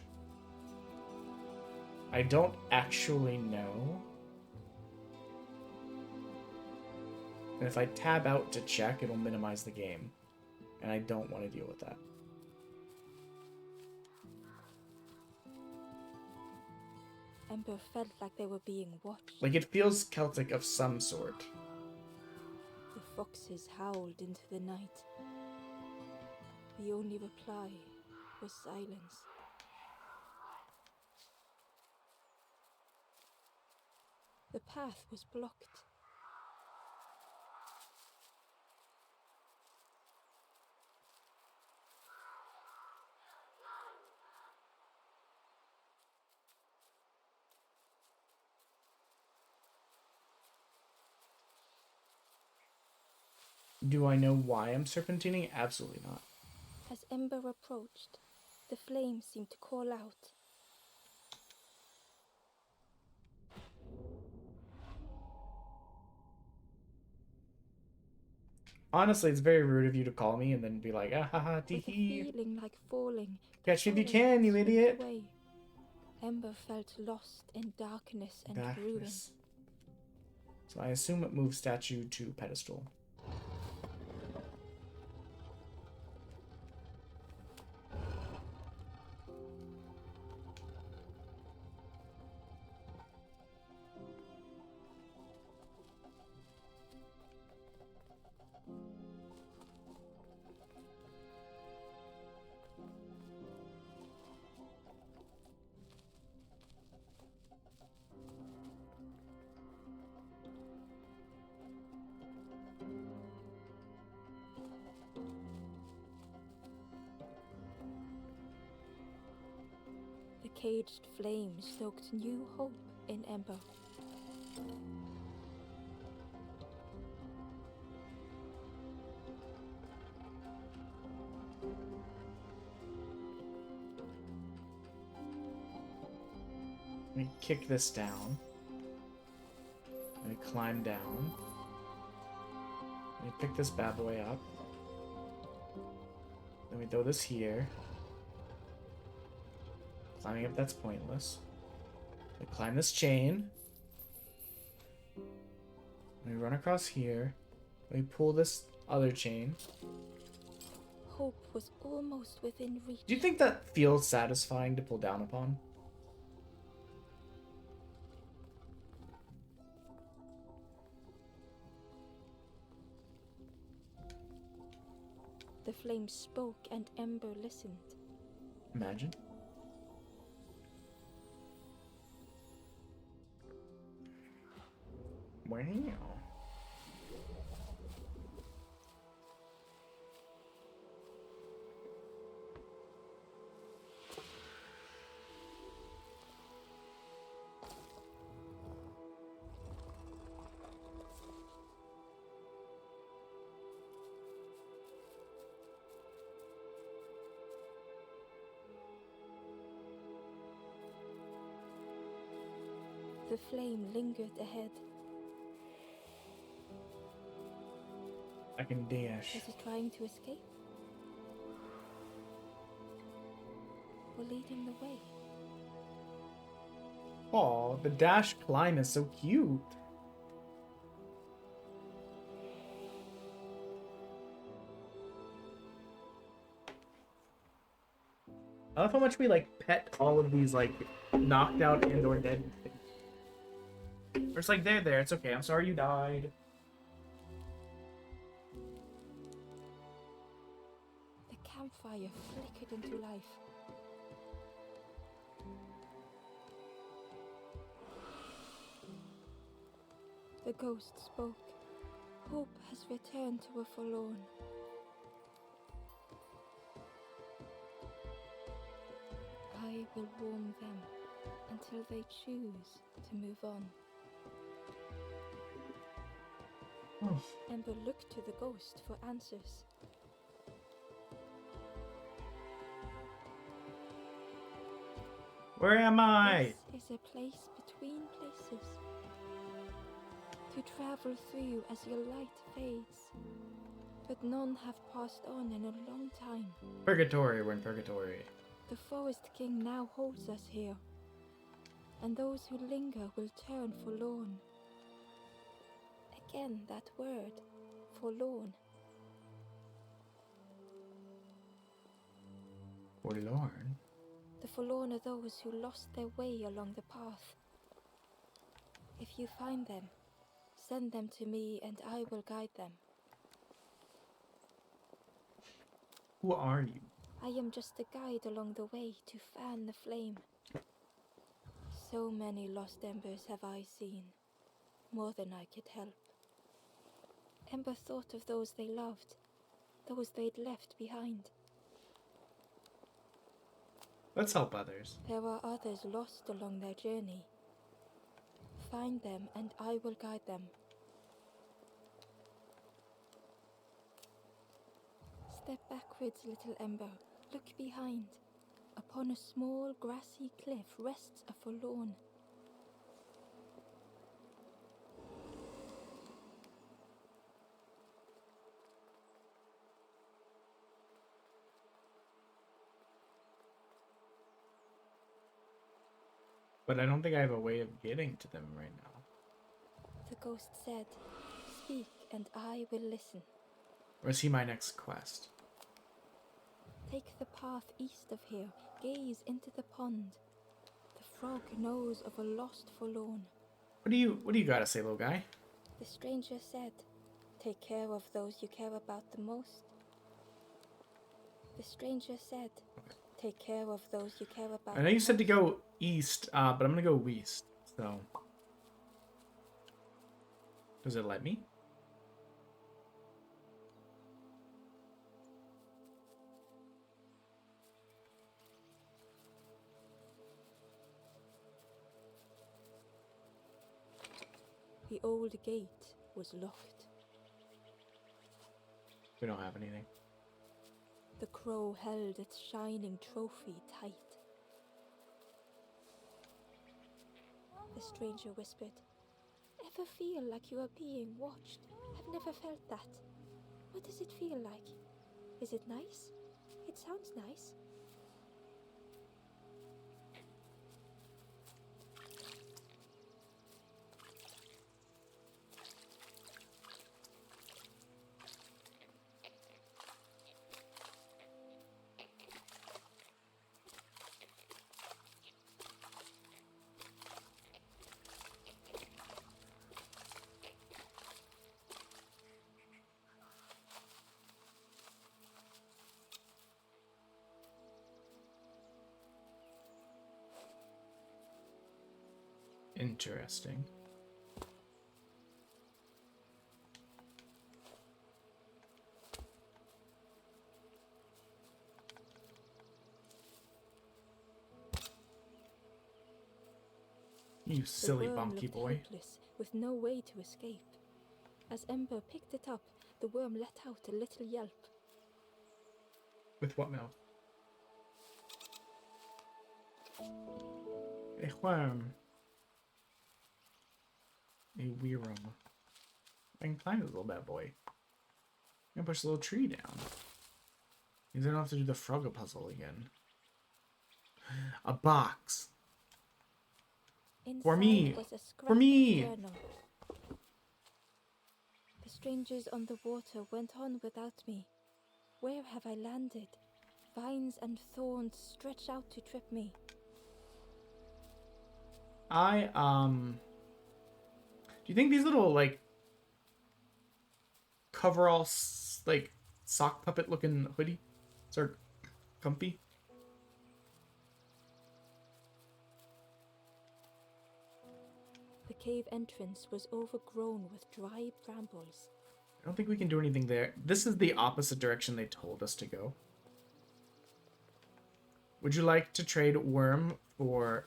I don't actually know. And if I tab out to check, it'll minimize the game. And I don't want to deal with that. Ember felt like they were being watched. Like it feels Celtic of some sort. The foxes howled into the night. The only reply was silence. The path was blocked. Do I know why I'm serpentining? Absolutely not. As Ember approached, the flames seemed to call out. Honestly, it's very rude of you to call me and then be like, ah ha ha tee hee. Feeling like falling. Catch me if you can, you idiot. Away. Ember felt lost in darkness and ruin. So I assume it moves statue to pedestal. caged flame stoked new hope in Ember. Let me kick this down. Let me climb down. Let me pick this bad boy up. Then we throw this here. Climbing up, that's pointless. We climb this chain. We run across here. We pull this other chain. Hope was almost within reach. Do you think that feels satisfying to pull down upon? The flame spoke and Ember listened. Imagine. Wow. The flame lingered ahead. I can dash. Was it trying to escape? Or leading the way? Aw, the dash climb is so cute. I love how much we like pet all of these like knocked out and or dead things. Or it's like there, it's okay. I'm sorry you died. The campfire flickered into life. The ghost spoke. Hope has returned to a forlorn. I will warm them until they choose to move on. Ember looked to the ghost for answers. Where am I? This is a place between places. To travel through as your light fades. But none have passed on in a long time. Purgatory, we're in purgatory. The Forest King now holds us here. And those who linger will turn forlorn. Again, that word, forlorn. Forlorn? The forlorn are those who lost their way along the path. If you find them, send them to me and I will guide them. Who are you? I am just a guide along the way to fan the flame. So many lost embers have I seen, more than I could help. Ember thought of those they loved, those they'd left behind. Let's help others. There are others lost along their journey. Find them and I will guide them. Step backwards, little Ember. Look behind. Upon a small grassy cliff rests a forlorn. But I don't think I have a way of getting to them right now. The ghost said, "Speak and I will listen." Or is he my next quest? Take the path east of here. Gaze into the pond. The frog knows of a lost forlorn. What do you gotta say, little guy? The stranger said, "Take care of those you care about the most." The stranger said, "Take care of those you care about." I know you said to go east, but I'm gonna go west. So, does it let me? The old gate was locked. We don't have anything. The crow held its shining trophy tight. The stranger whispered, "Ever feel like you are being watched? I've never felt that. What does it feel like? Is it nice? It sounds nice." Interesting. You silly The worm bonky looked boy. helpless, with no way to escape. As Ember picked it up, the worm let out a little yelp. With what mouth? A worm. A weerum. I can climb this little bad boy. I'm gonna push the little tree down. Means I don't have to do the Frogger puzzle again. A box. For me. Inside was a scrap For me. of journal. The strangers on the water went on without me. Where have I landed? Vines and thorns stretch out to trip me. Do you think these little, like, coverall, like, sock puppet looking hoodie are comfy? The cave entrance was overgrown with dry brambles. I don't think we can do anything there. This is the opposite direction they told us to go. Would you like to trade worm for...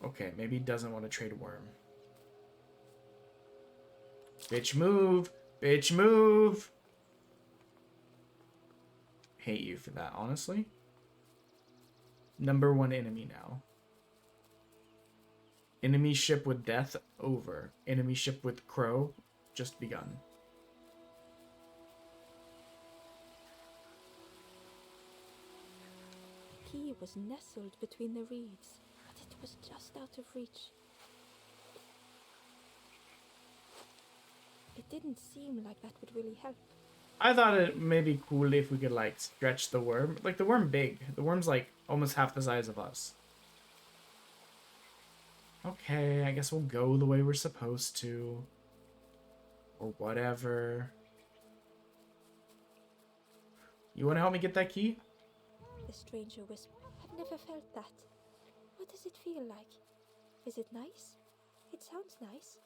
Okay, maybe he doesn't want to trade worm. Bitch move! Bitch move! Hate you for that, honestly. Number 1 enemy now. Enemy ship with death over. Enemy ship with crow just begun. The key was nestled between the reeds, but it was just out of reach. It didn't seem like that would really help. I thought it may be cool if we could, like, stretch the worm. Like, the worm big. The worm's, like, almost half the size of us. Okay, I guess we'll go the way we're supposed to. Or whatever. You want to help me get that key? The stranger whispered, "I've never felt that. What does it feel like? Is it nice? It sounds nice."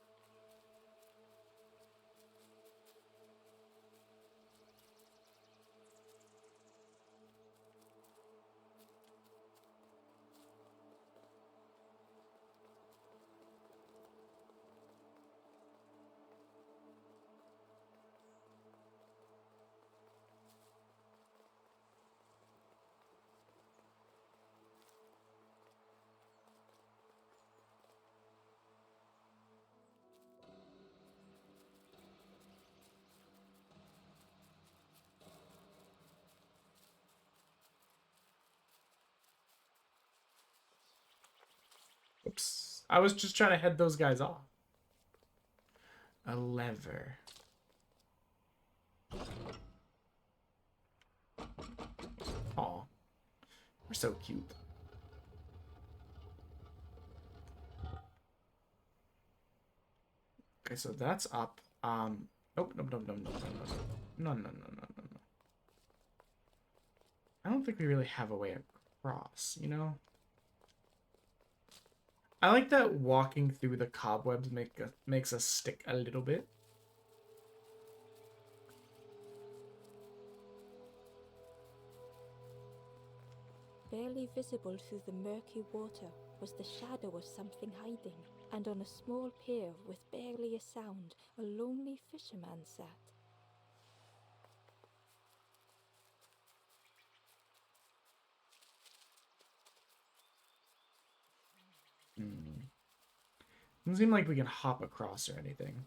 Oops. I was just trying to head those guys off. A lever. Aw. We're so cute. Okay, so that's up. Nope, nope, nope, nope, nope, nope, no, no, no, no, no, no, no. I don't think we really have a way across, you know? I like that walking through the cobwebs makes us stick a little bit. Barely visible through the murky water was the shadow of something hiding, and on a small pier with barely a sound, a lonely fisherman sat. Doesn't seem like we can hop across or anything.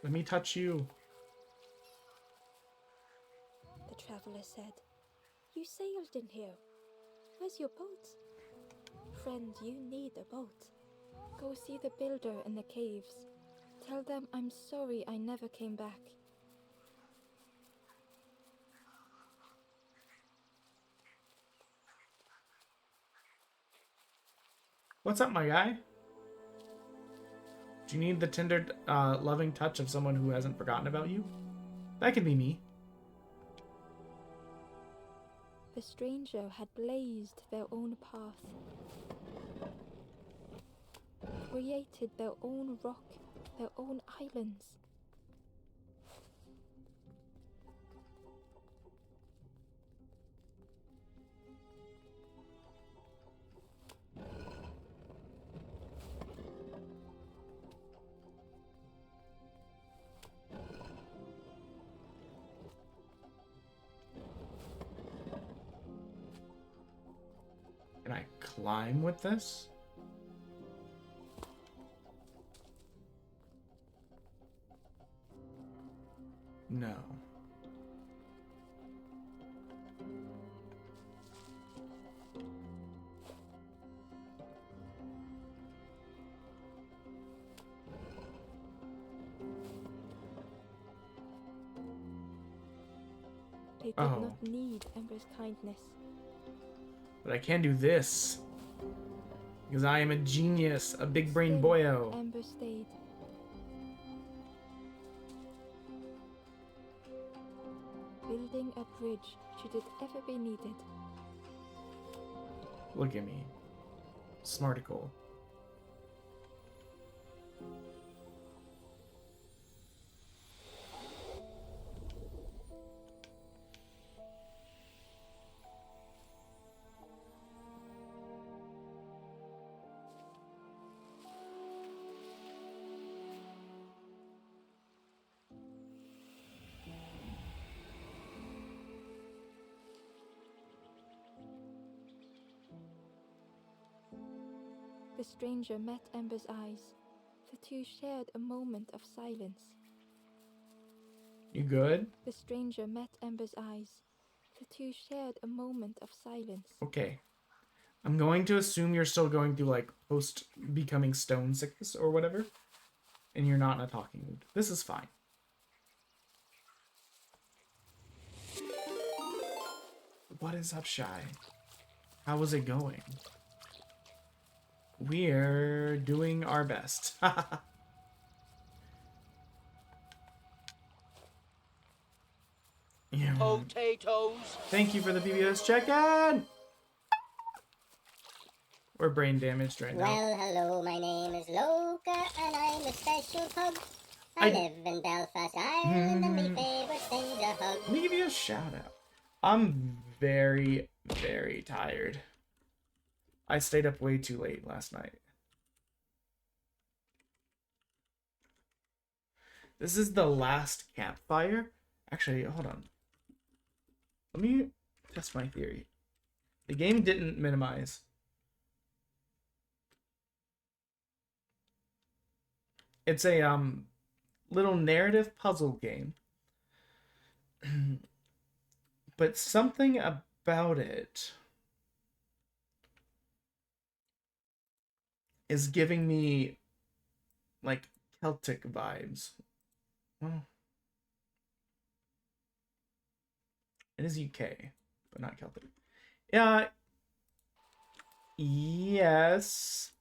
Let me touch you. The traveler said, "You sailed in here. Where's your boat?" "Friend, you need a boat. Go see the builder in the caves. Tell them I'm sorry I never came back." What's up, my guy? Do you need the tender, loving touch of someone who hasn't forgotten about you? That can be me. The stranger had blazed their own path, created their own rock, their own islands. Can I climb with this? No. They did Oh. not need Ember's kindness. But I can do this. Because I am a genius, a big brain boyo. Ember stayed. Building a bridge should it ever be needed. Look at me. Smarticle. The stranger met Ember's eyes. The two shared a moment of silence. You good? The stranger met Ember's eyes. The two shared a moment of silence. Okay. I'm going to assume you're still going through, like, post-becoming stone sickness or whatever. And you're not in a talking mood. This is fine. What is up, Shy? How is it going? We're doing our best. Yeah. Potatoes. Thank you for the PBS check-in! We're brain damaged right now. Well, hello, my name is Loka, and I'm a special pug. I live in Belfast, Ireland, and my favorite thing's a hug. Let me give you a shout out. I'm very, very tired. I stayed up way too late last night. This is the last campfire. Actually, hold on. Let me test my theory. The game didn't minimize. It's a little narrative puzzle game. But something about it is giving me like Celtic vibes. Well, it is UK, but not Celtic. Yes.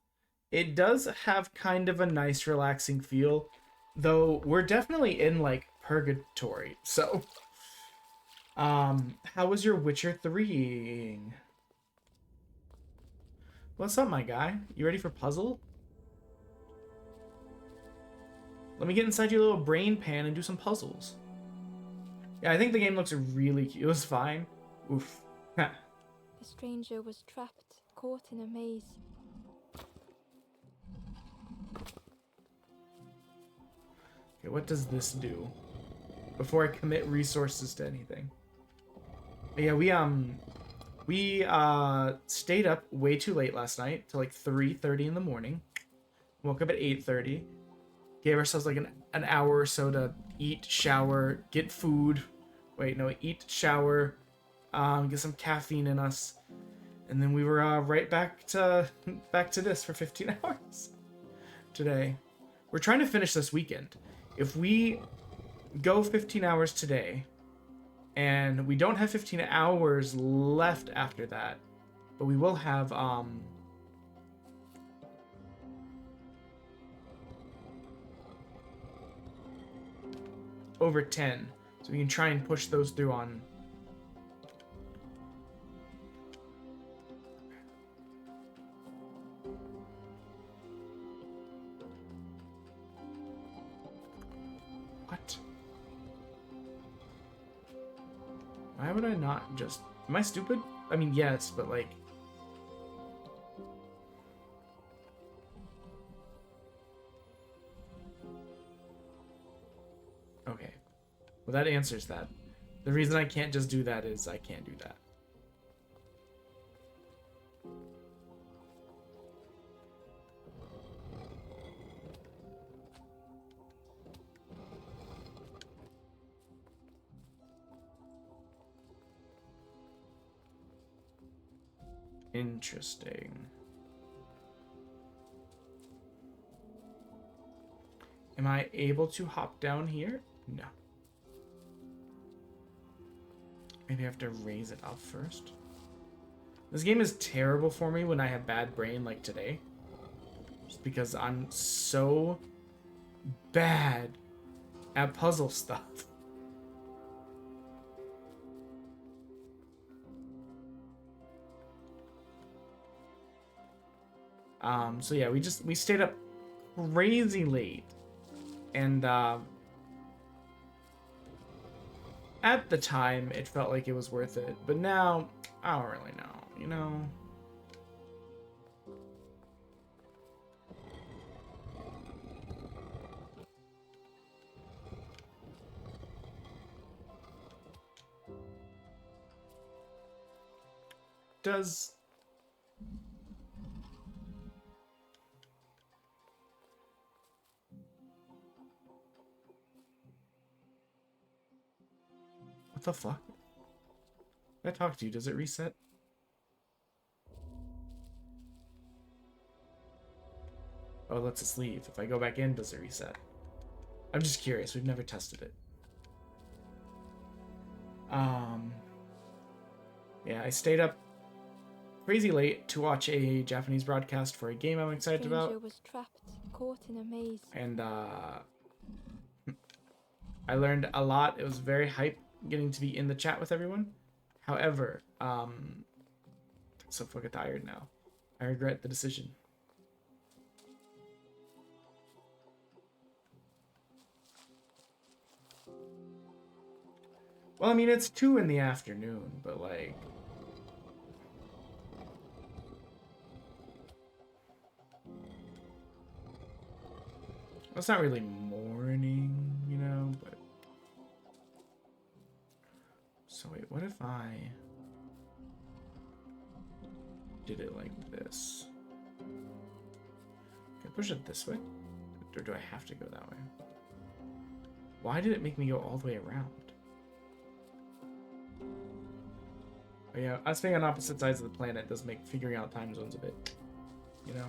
It does have kind of a nice relaxing feel, though we're definitely in like purgatory. So, how was your Witcher 3? What's up, my guy? You ready for puzzle? Let me get inside your little brain pan and do some puzzles. Yeah, I think the game looks really cute. It was fine. Oof. The stranger was trapped, caught in a maze. Okay, what does this do? Before I commit resources to anything. But yeah, we stayed up way too late last night, till like 3:30 in the morning. Woke up at 8:30. Gave ourselves like an hour or so to eat, shower, get food. Wait, no, eat, shower, get some caffeine in us, and then we were right back to this for 15 hours today. We're trying to finish this weekend. If we go 15 hours today, and we don't have 15 hours left after that, but we will have over 10, so we can try and push those through on. What? Why would I not just... Am I stupid? I mean, yes, but like... Okay. Well, that answers that. The reason I can't just do that is I can't do that. Interesting. Am I able to hop down here? No. Maybe I have to raise it up first. This game is terrible for me when I have bad brain like today. Just because I'm so bad at puzzle stuff. So yeah, we stayed up crazy late. And at the time, it felt like it was worth it. But now, I don't really know, you know? Does... What the fuck? If I talk to you, does it reset? Oh, it lets us leave. If I go back in, does it reset? I'm just curious. We've never tested it. Yeah, I stayed up crazy late to watch a Japanese broadcast for a game I'm excited about. Was trapped, caught in a maze. And I learned a lot. It was very hype getting to be in the chat with everyone. However, I'm so fucking tired now. I regret the decision. Well, I mean, it's 2 in the afternoon, but like... Well, it's not really morning, you know, but... So wait, what if I did it like this? Can I push it this way? Or do I have to go that way? Why did it make me go all the way around? But yeah, us being on opposite sides of the planet does make figuring out time zones a bit, you know?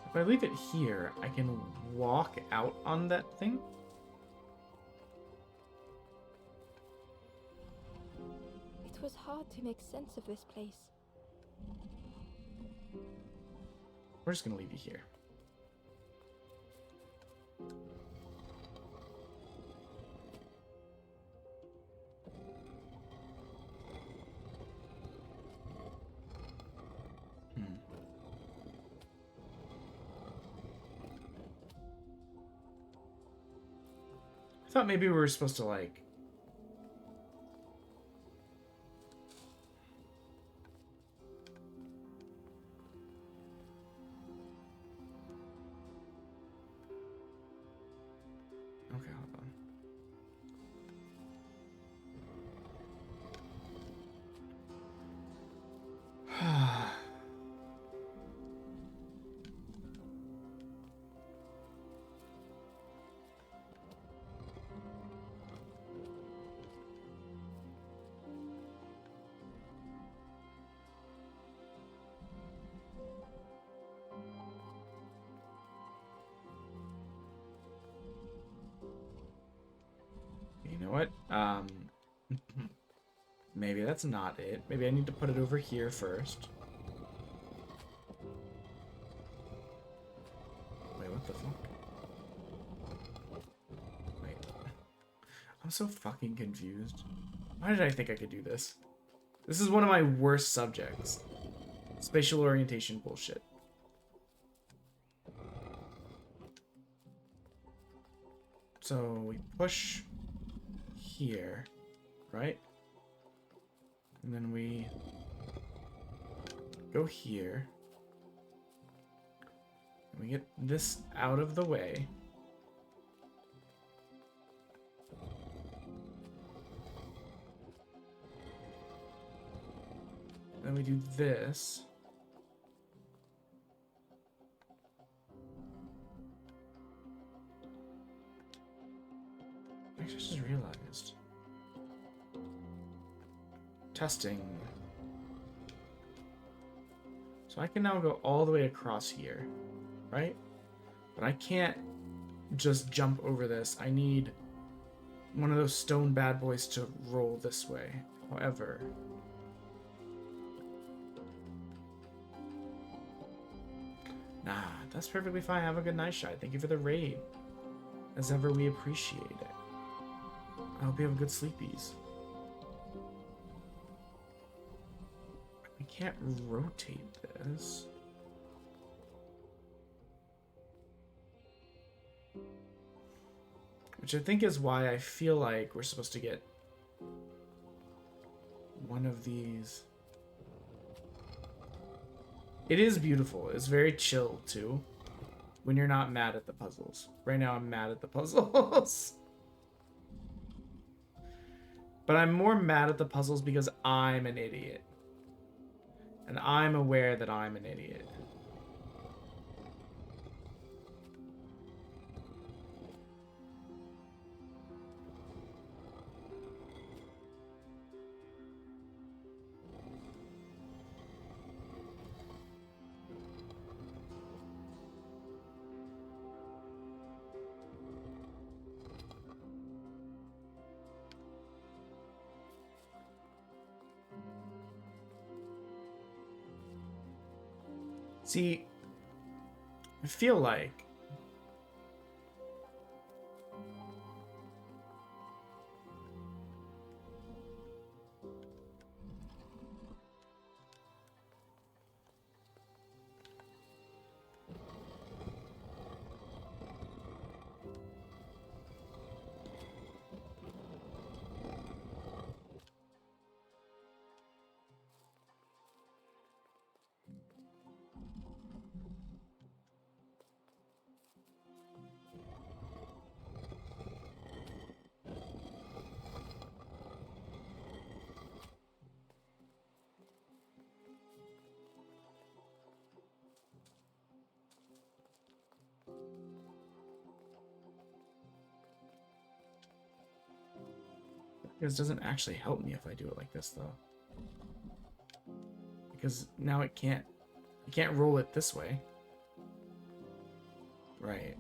If I leave it here, I can walk out on that thing. It was hard to make sense of this place. We're just gonna leave you here. thought maybe we were supposed to like... Okay, hold on. You know what? Maybe that's not it. Maybe I need to put it over here first. Wait, what the fuck? Wait. I'm so fucking confused. Why did I think I could do this? This is one of my worst subjects. Spatial orientation bullshit. So we push here, right? And then we go here. And we get this out of the way. Then we do this. Actually, I just realized. Testing. So I can now go all the way across here, right? But I can't just jump over this. I need one of those stone bad boys to roll this way. However, nah, that's perfectly fine. Have a good night, Shy. Thank you for the raid. As ever, we appreciate it. I hope you have good sleepies. I can't rotate this. Which I think is why I feel like we're supposed to get one of these. It is beautiful. It's very chill, too. When you're not mad at the puzzles. Right now, I'm mad at the puzzles. But I'm more mad at the puzzles because I'm an idiot. And I'm aware that I'm an idiot. See, I feel like this doesn't actually help me if I do it like this, though. Because now I can't roll it this way. Right.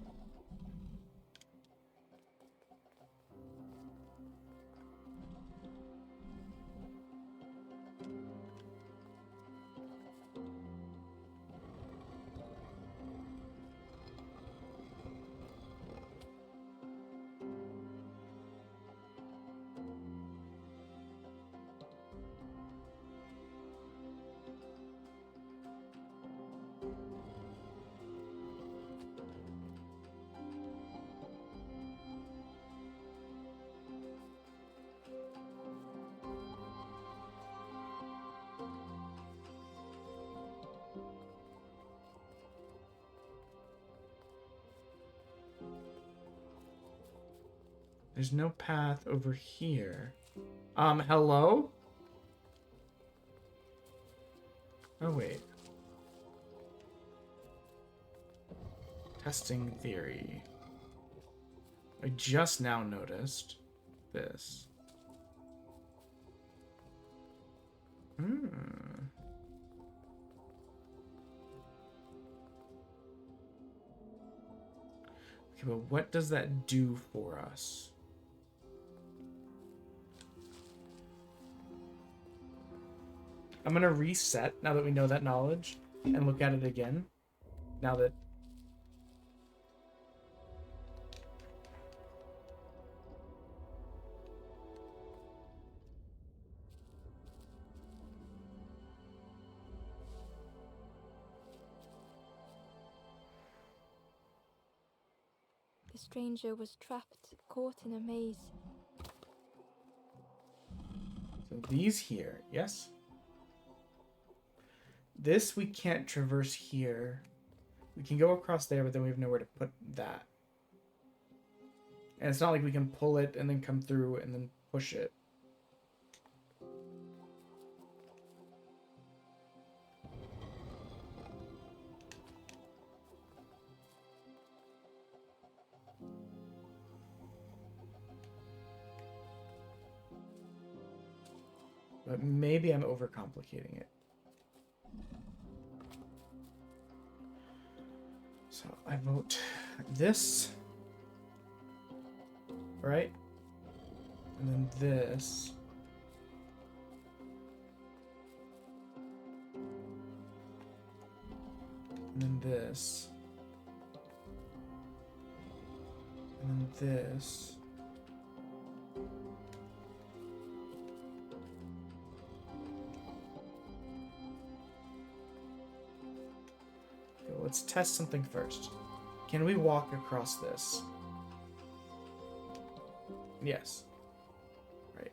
There's no path over here. Hello? Oh, wait. Testing theory. I just now noticed this. Hmm. Okay, but what does that do for us? I'm gonna reset now that we know that knowledge and look at it again. Now that The stranger was trapped, caught in a maze. so these here, yes? This we can't traverse here. We can go across there, but then we have nowhere to put that. And it's not like we can pull it and then come through and then push it. But maybe I'm overcomplicating it. So I vote this. Right? And then this. And then this. And then this. Okay, let's test something first. Can we walk across this? Yes. Right.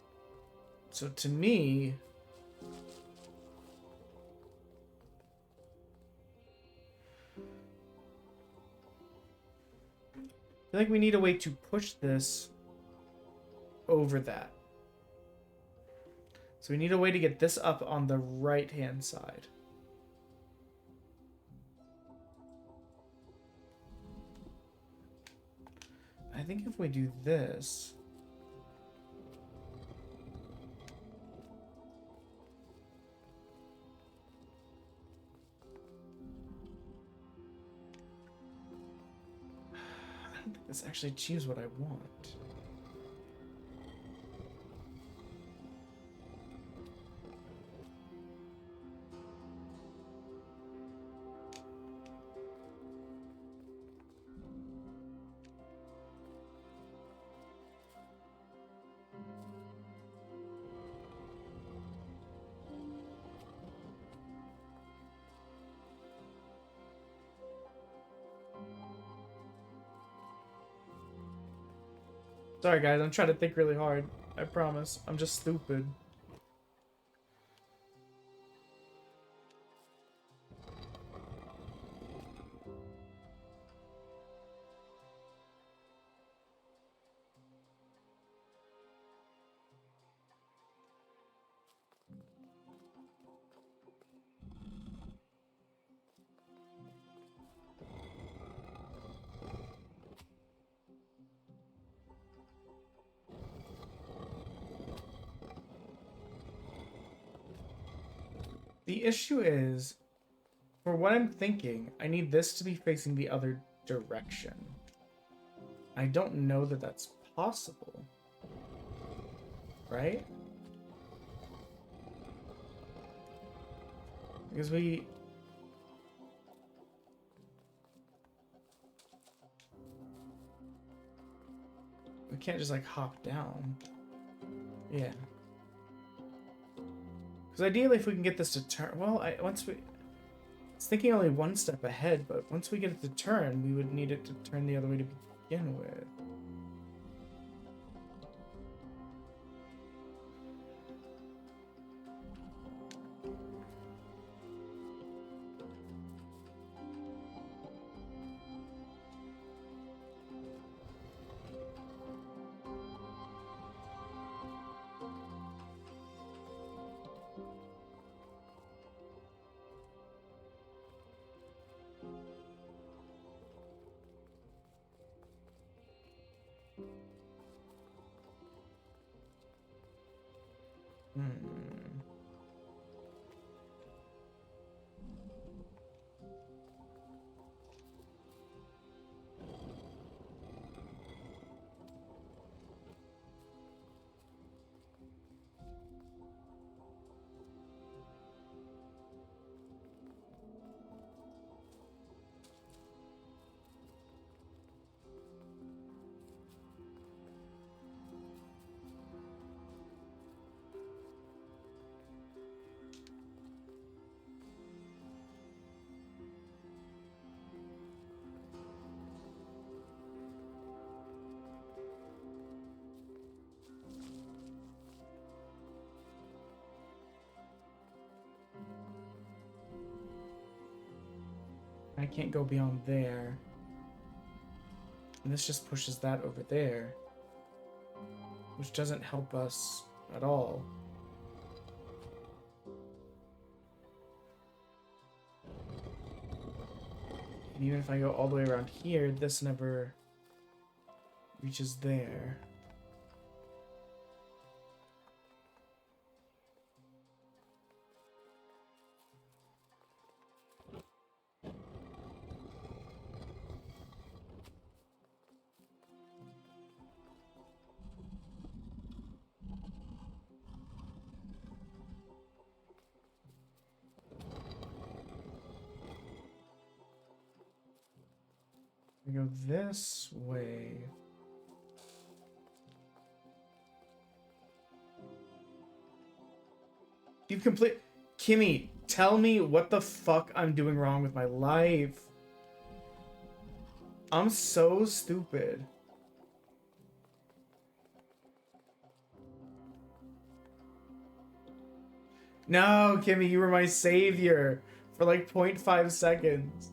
So to me, I feel like we need a way to push this over that. So we need a way to get this up on the right-hand side. I think if we do this... I don't think this actually achieves what I want. Sorry guys, I'm trying to think really hard. I promise. I'm just stupid. The issue is, for what I'm thinking, I need this to be facing the other direction. I don't know that that's possible. Right? Because we can't just like hop down. Yeah. Because ideally, if we can get this to turn, well, I was thinking only one step ahead, but once we get it to turn, we would need it to turn the other way to begin with. I can't go beyond there. And this just pushes that over there. Which doesn't help us at all. And even if I go all the way around here, this never reaches there. We go this way. You've complete. Kimmy, tell me what the fuck I'm doing wrong with my life. I'm so stupid. No, Kimmy, you were my savior for like 0.5 seconds.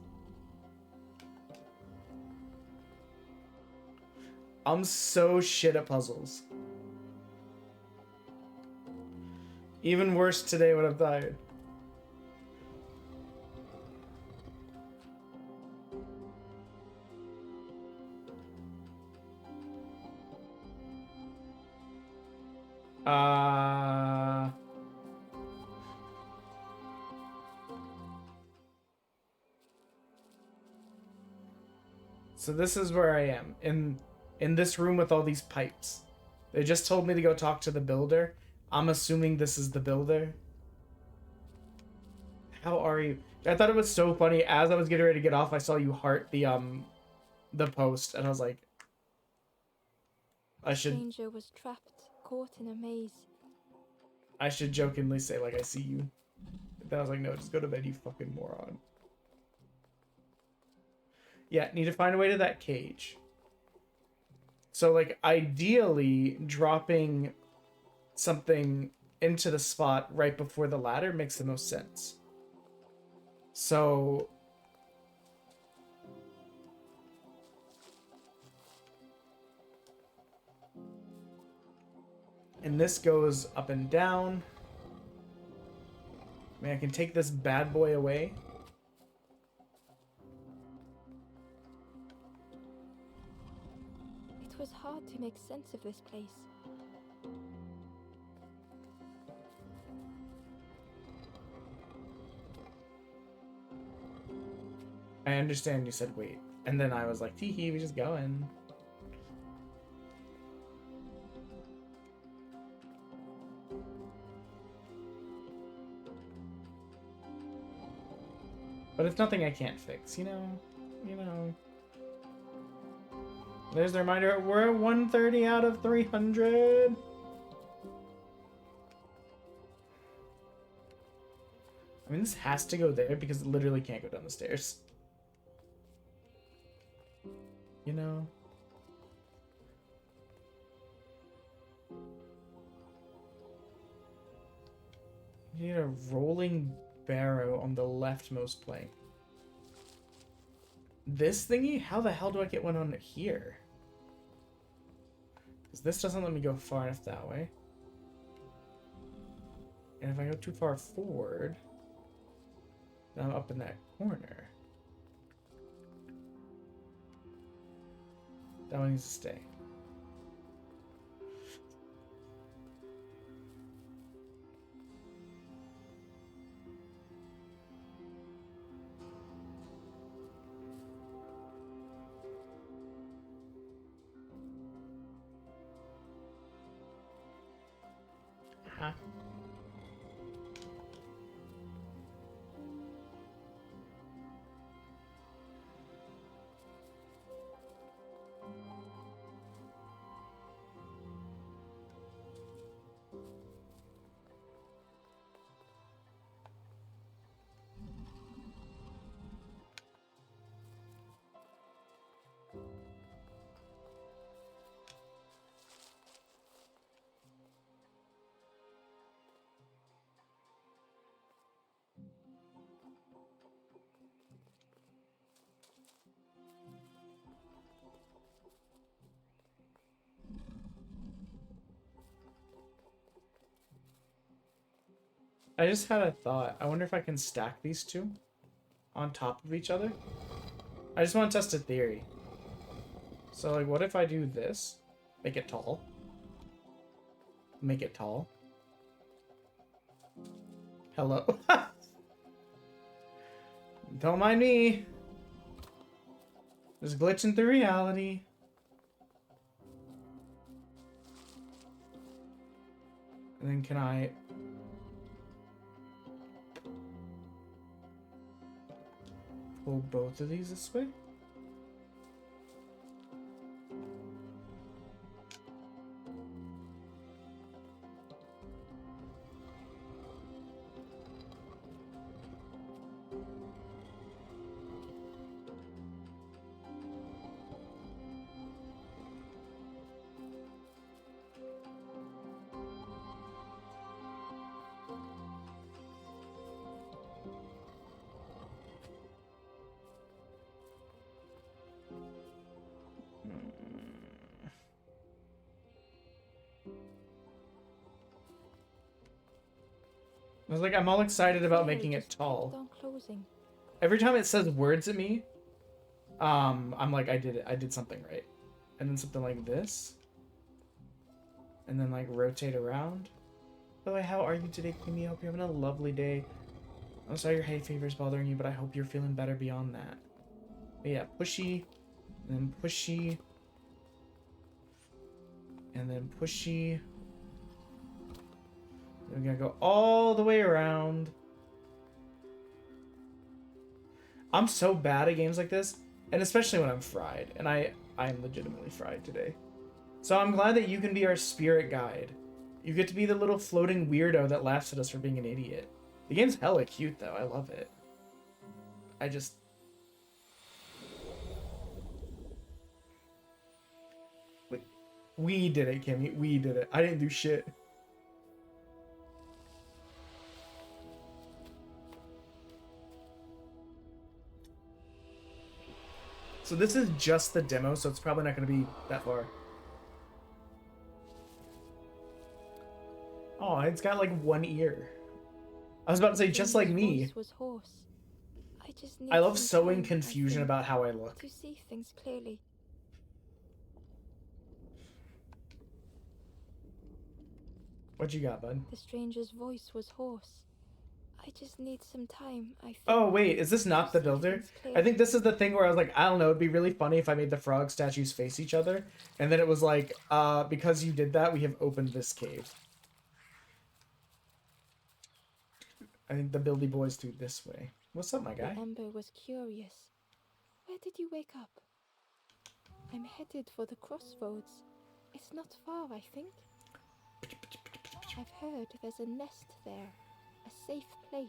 I'm so shit at puzzles. Even worse today when I'm tired. So this is where I am, in this room with all these pipes. They just told me to go talk to the builder. I'm assuming this is the builder. How are you? I thought it was so funny. As I was getting ready to get off, I saw you heart the post, and I was like, The stranger was trapped, caught in a maze. I should jokingly say, like, I see you. But then I was like, no, just go to bed, you fucking moron. Yeah, need to find a way to that cage. So, like, ideally, dropping something into the spot right before the ladder makes the most sense. So... and this goes up and down. I mean, I can take this bad boy away. It was hard to make sense of this place. I understand you said wait. And then I was like, tee hee, we just going. But it's nothing I can't fix, you know? You know. There's the reminder, we're at 130 out of 300. I mean, this has to go there because it literally can't go down the stairs. You know? You need a rolling barrow on the leftmost plank. This thingy? How the hell do I get one on here? Because this doesn't let me go far enough that way. And if I go too far forward, then I'm up in that corner. That one needs to stay. I just had a thought. I wonder if I can stack these two on top of each other. I just want to test a theory. So, like, what if I do this? Make it tall. Make it tall. Hello. Don't mind me. Just glitching through reality. And then can I... pull both of these this way? I was like, I'm all excited about making it tall. Every time it says words at me, I'm like, I did it. I did something right. And then something like this. And then like rotate around. By the way, how are you today, Kimmy? I hope you're having a lovely day. I'm sorry your hay fever is bothering you, but I hope you're feeling better beyond that. But yeah, pushy, and then pushy, and then pushy. We're gonna go all the way around. I'm so bad at games like this, and especially when I'm fried, and I am legitimately fried today. So I'm glad that you can be our spirit guide. You get to be the little floating weirdo that laughs at us for being an idiot. The game's hella cute though, I love it. I just... Like, we did it, Kimmy, we did it. I didn't do shit. So this is just the demo, so it's probably not going to be that far. Oh, it's got like one ear. I was about to say, just like me. I love sowing confusion about how I look. To see things clearly. What you got, bud? The stranger's voice was hoarse. I just need some time, I think. Oh, wait, is this not the builder? I think this is the thing where I was like, I don't know, it'd be really funny if I made the frog statues face each other. And then it was like, because you did that, we have opened this cave. I think the buildy boys do this way. What's up, my guy? The Ember was curious. Where did you wake up? I'm headed for the crossroads. It's not far, I think. I've heard there's a nest there. A safe place.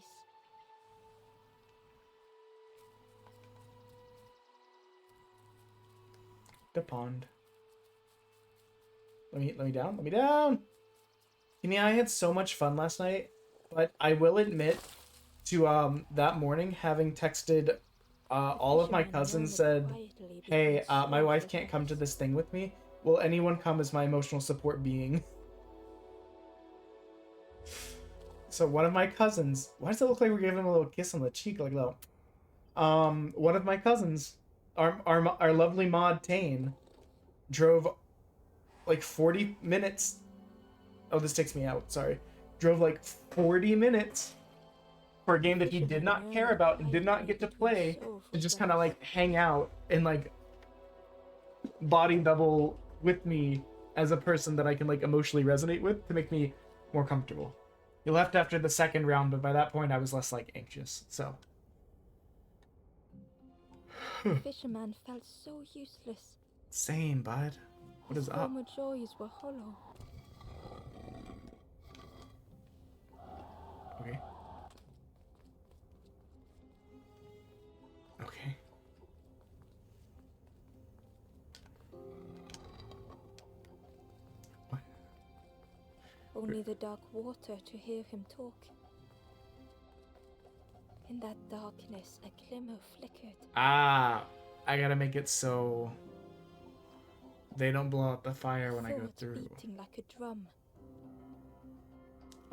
The pond. Let me down. Let me down. You know, I had so much fun last night, but I will admit to that morning having texted all of my cousins said, "Hey, my wife can't come to this thing with me. Will anyone come as my emotional support being?" So one of my cousins, why does it look like we're giving him a little kiss on the cheek, like that? One of my cousins, our lovely mod Tane, drove like 40 minutes. Oh, this takes me out. Sorry, drove like 40 minutes for a game that he did not care about and did not get to play, to just kind of like hang out and like body double with me as a person that I can like emotionally resonate with to make me more comfortable. He left after the second round, but by that point I was less like anxious, so. The fisherman felt so useless. Same, bud. What is His up? former joys were hollow. Okay. Okay. Only the dark water to hear him talk. In that darkness, a glimmer flickered. Ah, I gotta make it so they don't blow out the fire when I go Thought through. beating like a drum.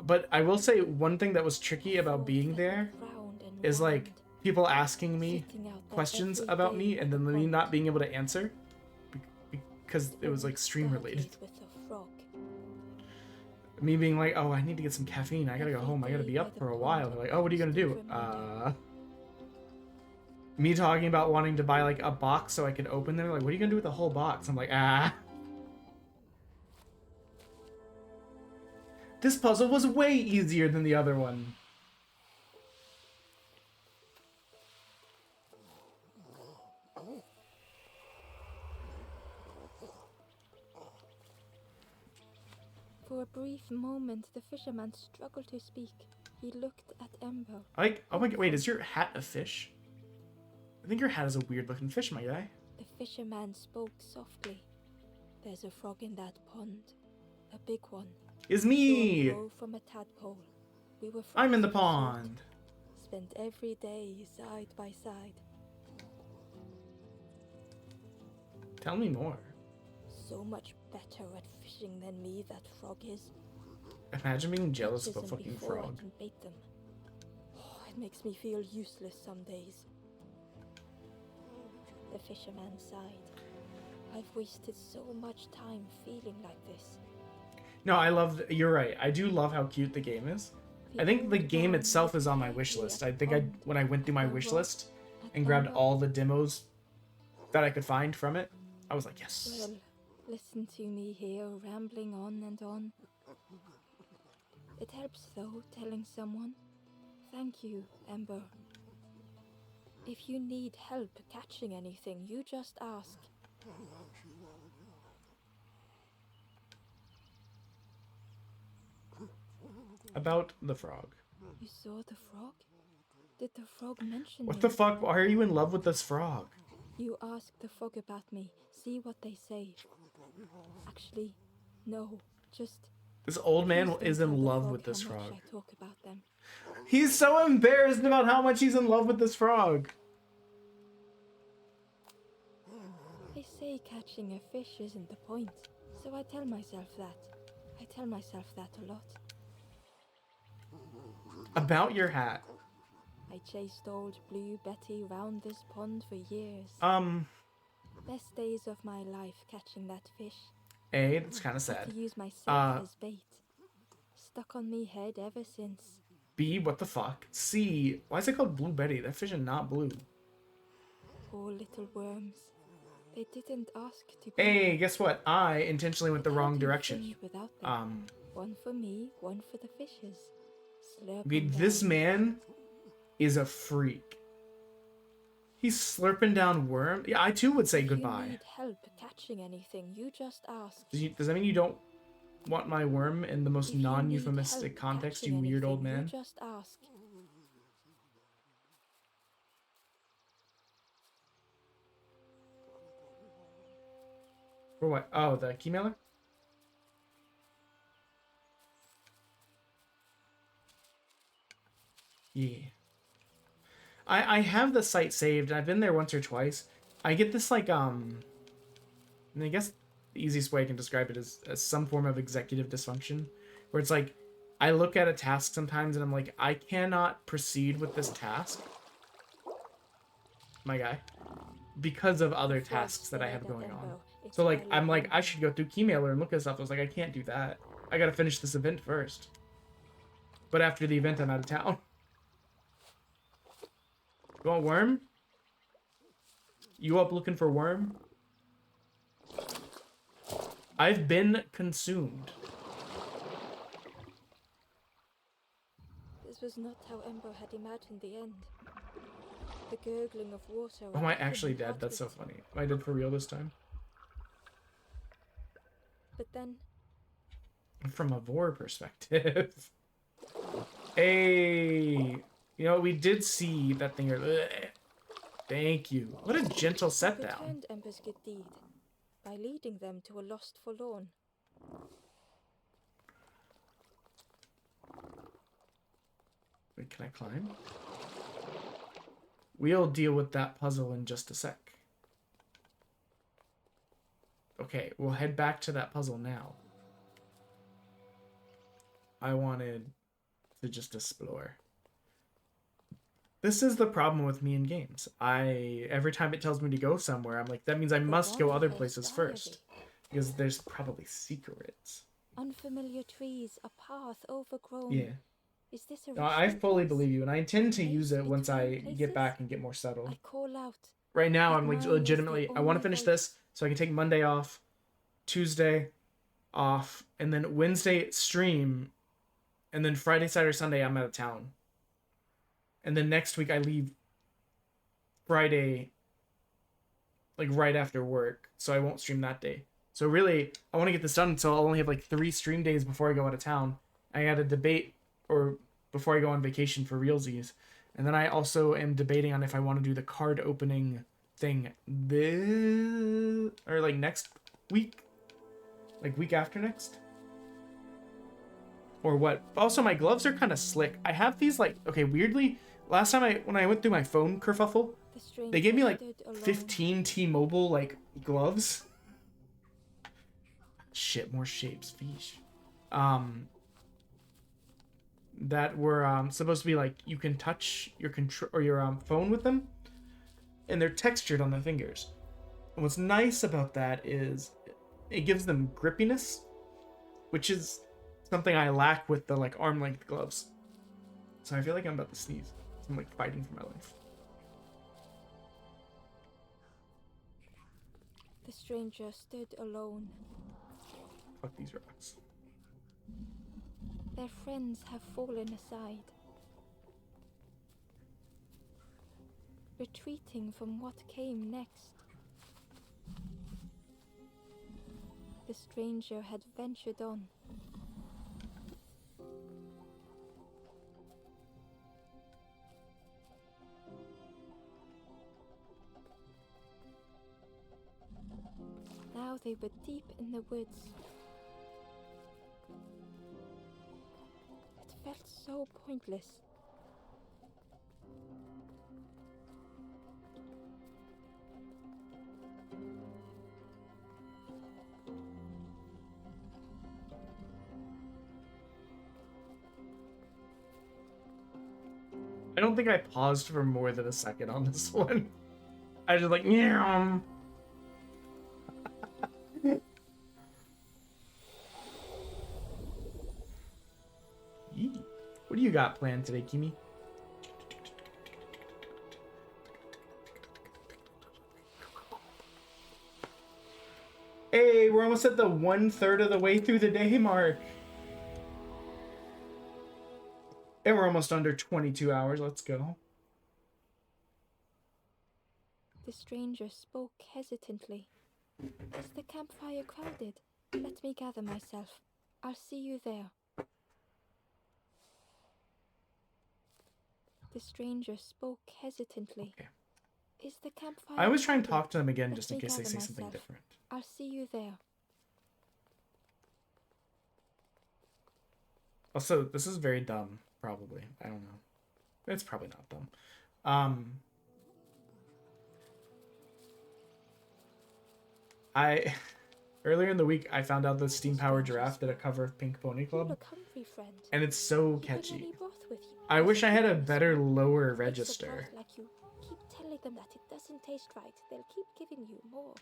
But I will say one thing that was tricky about being there is like people asking me questions about me and then me not being able to answer because it was like stream related. Me being like, oh, I need to get some caffeine. I gotta go home. I gotta be up for a while. They're like, oh, what are you gonna do? Me talking about wanting to buy like a box so I could open them. Like, what are you gonna do with the whole box? I'm like, ah. This puzzle was way easier than the other one. For a brief moment, the fisherman struggled to speak. He looked at Ember. Like, oh my god, wait, is your hat a fish? I think your hat is a weird looking fish, my guy. The fisherman spoke softly. There's a frog in that pond. A big one. Is me! From a tadpole. We were I'm in the pond. Spent every day side by side. Tell me more. So much better at fishing than me, that frog is. Imagine being jealous of a fucking frog. I can bait them. Oh, it makes me feel useless some days. The fisherman sighed. I've wasted so much time feeling like this. No, I love. You're right. I do love how cute the game is. I think the game itself is on my wish list. I think when I went through my wish list and grabbed all the demos that I could find from it, I was like, yes. Well, listen to me here, rambling on and on. It helps though, telling someone. Thank you, Ember. If you need help catching anything, you just ask. About the frog. You saw the frog? Did the frog mention What me? the fuck? Why are you in love with this frog? You ask the frog about me. See what they say. Actually, no. Just... This old man is in love with this frog. I talk about them. He's so embarrassed about how much he's in love with this frog. I say catching a fish isn't the point, so I tell myself that. I tell myself that a lot. About your hat. I chased old Blue Betty round this pond for years. Best days of my life catching that fish. A, that's kind of sad. To use myself as bait. Stuck on me head ever since. B, what the fuck? C, why is it called Blue Betty? That fish is not blue. Poor little worms. They didn't ask to be. Hey, guess what? I intentionally went the wrong direction. One for me, one for the fishes. Okay, this man is a freak. He's slurping down worm. Yeah, I too would say goodbye. If you need help catching anything, you just ask. Does that mean you don't want my worm in the most non-euphemistic context, you weird old man? You just ask. For what? Oh, the key mailer? Yeah. I have the site saved. I've been there once or twice. I get this like and I guess the easiest way I can describe it is as some form of executive dysfunction, where it's like I look at a task sometimes and I'm like, I cannot proceed with this task, my guy, because of other tasks that I have going on. So like I'm like, I should go through Keymailer and look at stuff. I was like, I can't do that. I gotta finish this event first. But after the event, I'm out of town. You want worm? You up looking for worm? I've been consumed. This was not how Ember had imagined the end. The gurgling of water. Oh, am I actually dead? That's so funny. Am I dead for real this time? But then... From a vor perspective. Hey... You know, we did see that thing. Thank you. What a gentle set down. Returned Ember's good deed by leading them to a lost forlorn. Wait, can I climb? We'll deal with that puzzle in just a sec. Okay, we'll head back to that puzzle now. I wanted to just explore. This is the problem with me in games. Every time it tells me to go somewhere, I'm like, that means I must go other places first. Because there's probably secrets. Unfamiliar trees, a path overgrown. Yeah. Is this a No, I fully place? believe you, and I intend to use it once I get back and get more settled. I call out. Right now, But I'm like mine is legitimately, the I want to only finish voice. this so I can take Monday off, Tuesday off, and then Wednesday stream, and then Friday, Saturday, Sunday, I'm out of town. And then next week, I leave Friday, like right after work, so I won't stream that day. So really, I want to get this done, so I'll only have like 3 stream days before I go out of town. I got a debate, or before I go on vacation for realsies. And then I also am debating on if I want to do the card opening thing this, or like next week, like week after next, or what. Also, my gloves are kind of slick. I have these like, okay, weirdly, last time when I went through my phone kerfuffle, they gave me like 15 T-Mobile like gloves. Shit, more shapes, fish. That were supposed to be like you can touch your your phone with them, and they're textured on the fingers. And what's nice about that is it gives them grippiness, which is something I lack with the like arm length gloves. So I feel like I'm about to sneeze. I'm like fighting for my life. The stranger stood alone. Fuck these rocks. Their friends have fallen aside, retreating from what came next. The stranger had ventured on. Now they were deep in the woods. It felt so pointless. I don't think I paused for more than a second on this one. I was just like, yeah. What do you got planned today, Kimi? Hey, we're almost at the 1/3 of the way through the day mark. And we're almost under 22 hours. Let's go. The stranger spoke hesitantly. Is the campfire crowded? Let me gather myself. I'll see you there. The stranger spoke hesitantly. Okay. Is the campfire I always try and crowded? talk to them again Let just in me case they gather say something myself. different. I'll see you there. Also, this is very dumb, probably. I don't know. It's probably not dumb. Earlier in the week, I found out the Steam Power Giraffe did a cover of Pink Pony Club. Look hungry, friend. And it's so Keep catchy. any broth with you. I wish I had a better lower It's the register. broth like you. Keep telling them that it doesn't taste right. They'll keep giving you more.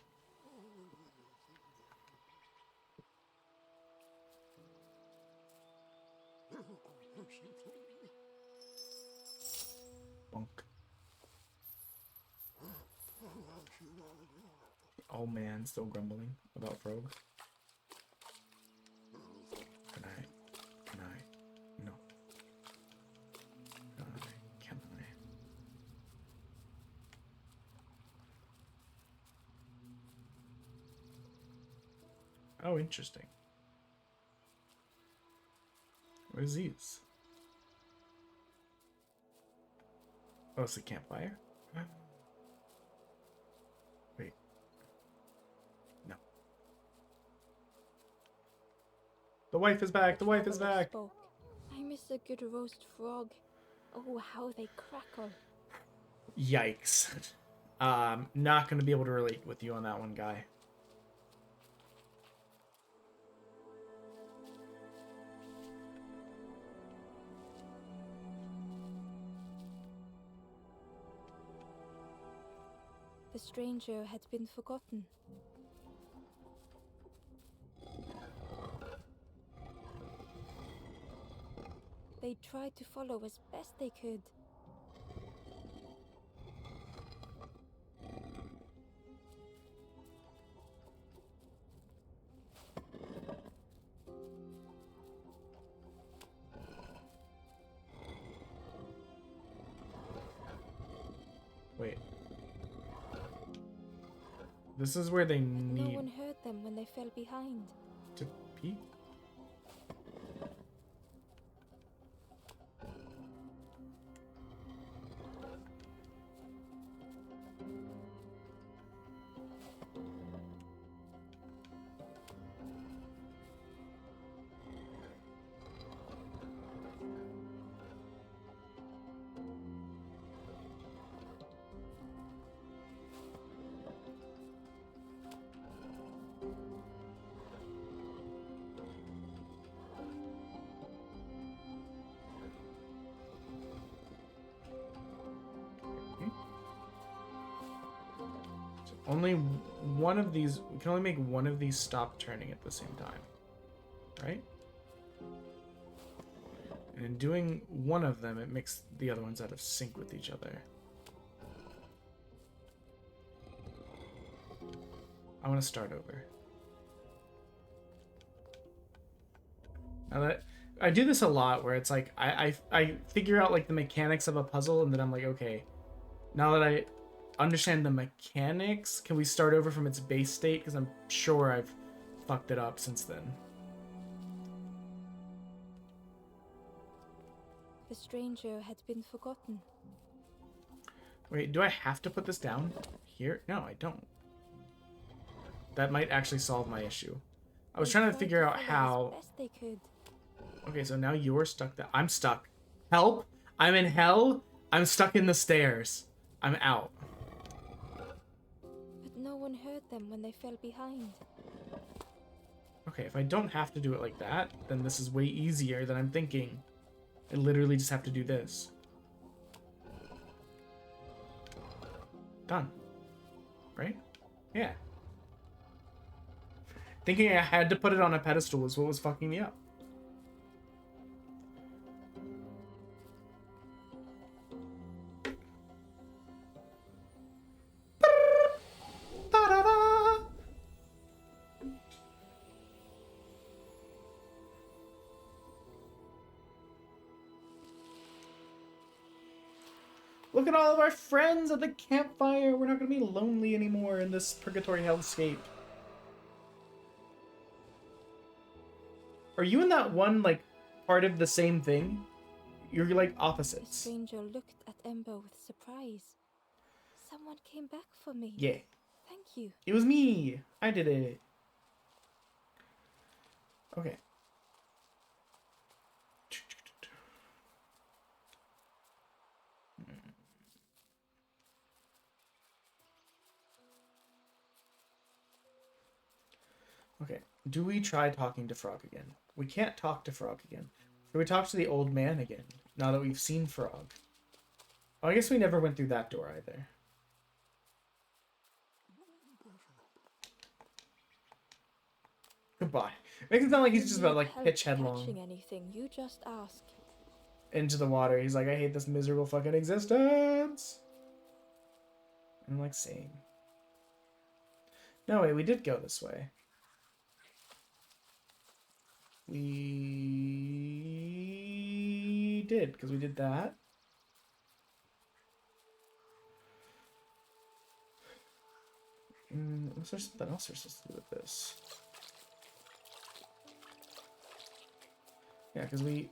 Bonk. Oh man, still grumbling about Frog. Can I? No. Can I? Oh, interesting. What is these? Oh, it's a campfire? Wait. No. The wife is back! The wife is back! Spoke. I miss a good roast frog. Oh, how they crackle. Yikes. Not gonna be able to relate with you on that one, guy. The stranger had been forgotten. They tried to follow as best they could. Wait. This is where they No need one heard them when they fell behind. to pee? Only one of these, we can only make one of these stop turning at the same time, right? And in doing one of them, it makes the other ones out of sync with each other. I want to start over. Now that I do this a lot, where it's like I figure out like the mechanics of a puzzle, and then I'm like, okay, now that I understand the mechanics, can we start over from its base state? Because I'm sure I've fucked it up since then. The stranger had been forgotten. Wait, do I have to put this down here? No, I don't. That might actually solve my issue. I was trying to figure out how. Best they could. Okay, so now you're stuck there. I'm stuck. Help! I'm in hell. I'm stuck in the stairs. I'm out. But no one heard them when they fell behind. Okay, if I don't have to do it like that, then this is way easier than I'm thinking. I literally just have to do this. Done. Right? Yeah. Thinking I had to put it on a pedestal was what was fucking me up. Look at all of our friends at the campfire. We're not going to be lonely anymore in this purgatory hellscape. Are you in that one, like, part of the same thing? You're, like, The opposites. stranger looked at Ember with surprise. Someone came back for me. Yeah. Thank you. It was me. I did it. Okay. Okay, do we try talking to Frog again? We can't talk to Frog again. Should we talk to the old man again, now that we've seen Frog? Oh, I guess we never went through that door either. Goodbye. Makes it sound like he's just about like pitch headlong Catching anything, you just ask. into the water. He's like, I hate this miserable fucking existence. And I'm like, same. No, wait, we did go this way. We did, because we did that. Was there something else we're supposed to do with this? Yeah, because we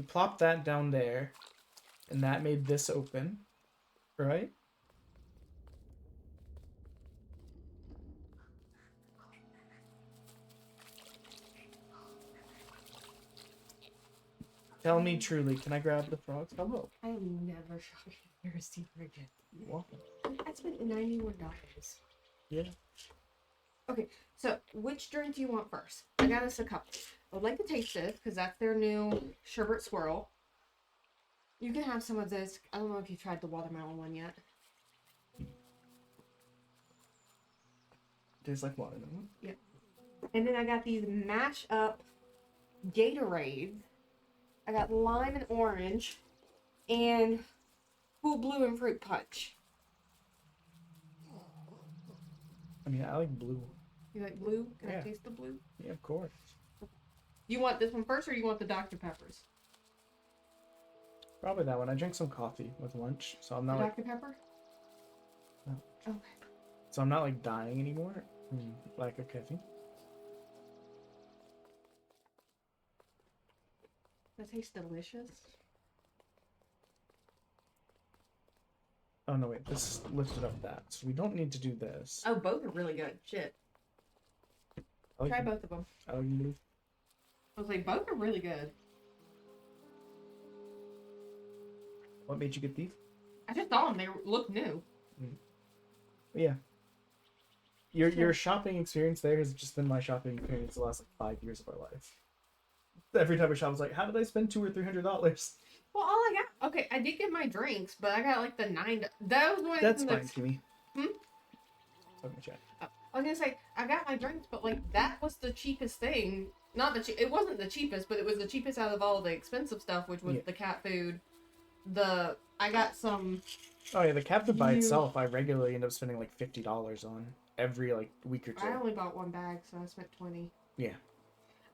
plopped that down there, and that made this open, right? Tell me truly, can I grab the frogs? Hello. I am never shopping for a secret again. You're welcome. I spent $91. Yeah. Okay, so which drink do you want first? I got us a couple. I would like to taste this because that's their new sherbet swirl. You can have some of this. I don't know if you tried the watermelon one yet. Tastes like watermelon. Yep. And then I got these mash up Gatorades. I got lime and orange, and cool blue and fruit punch. I mean, I like blue. You like blue? Can Yeah. I taste the blue? Yeah, of course. You want this one first, or you want the Dr. Peppers? Probably that one. I drank some coffee with lunch, so I'm The not like Dr. Pepper? No. Okay. so I'm not like dying anymore. Lack of caffeine. That tastes delicious. Oh no, wait. This lifted up that, so we don't need to do this. Oh, both are really good. Shit. I like Try both of them. I like blue. I was like, both are really good. What made you get these? I just saw them. They look new. Yeah. Your shopping experience there has just been my shopping experience the last like 5 years of our life. Every time I shop, I was like, how did I spend $200 or $300? Well, all I got, okay, I did get my drinks, but I got like the that was one. That's fine, Kimmy. Hmm? Check. I was gonna say I got my drinks, but like that was the cheapest thing. Not the it wasn't the cheapest, but it was the cheapest out of all the expensive stuff, which was the cat food. I got some. Oh yeah, the cat food by itself, I regularly end up spending like $50 on every like week or two. I only bought one bag, so I spent 20. Yeah.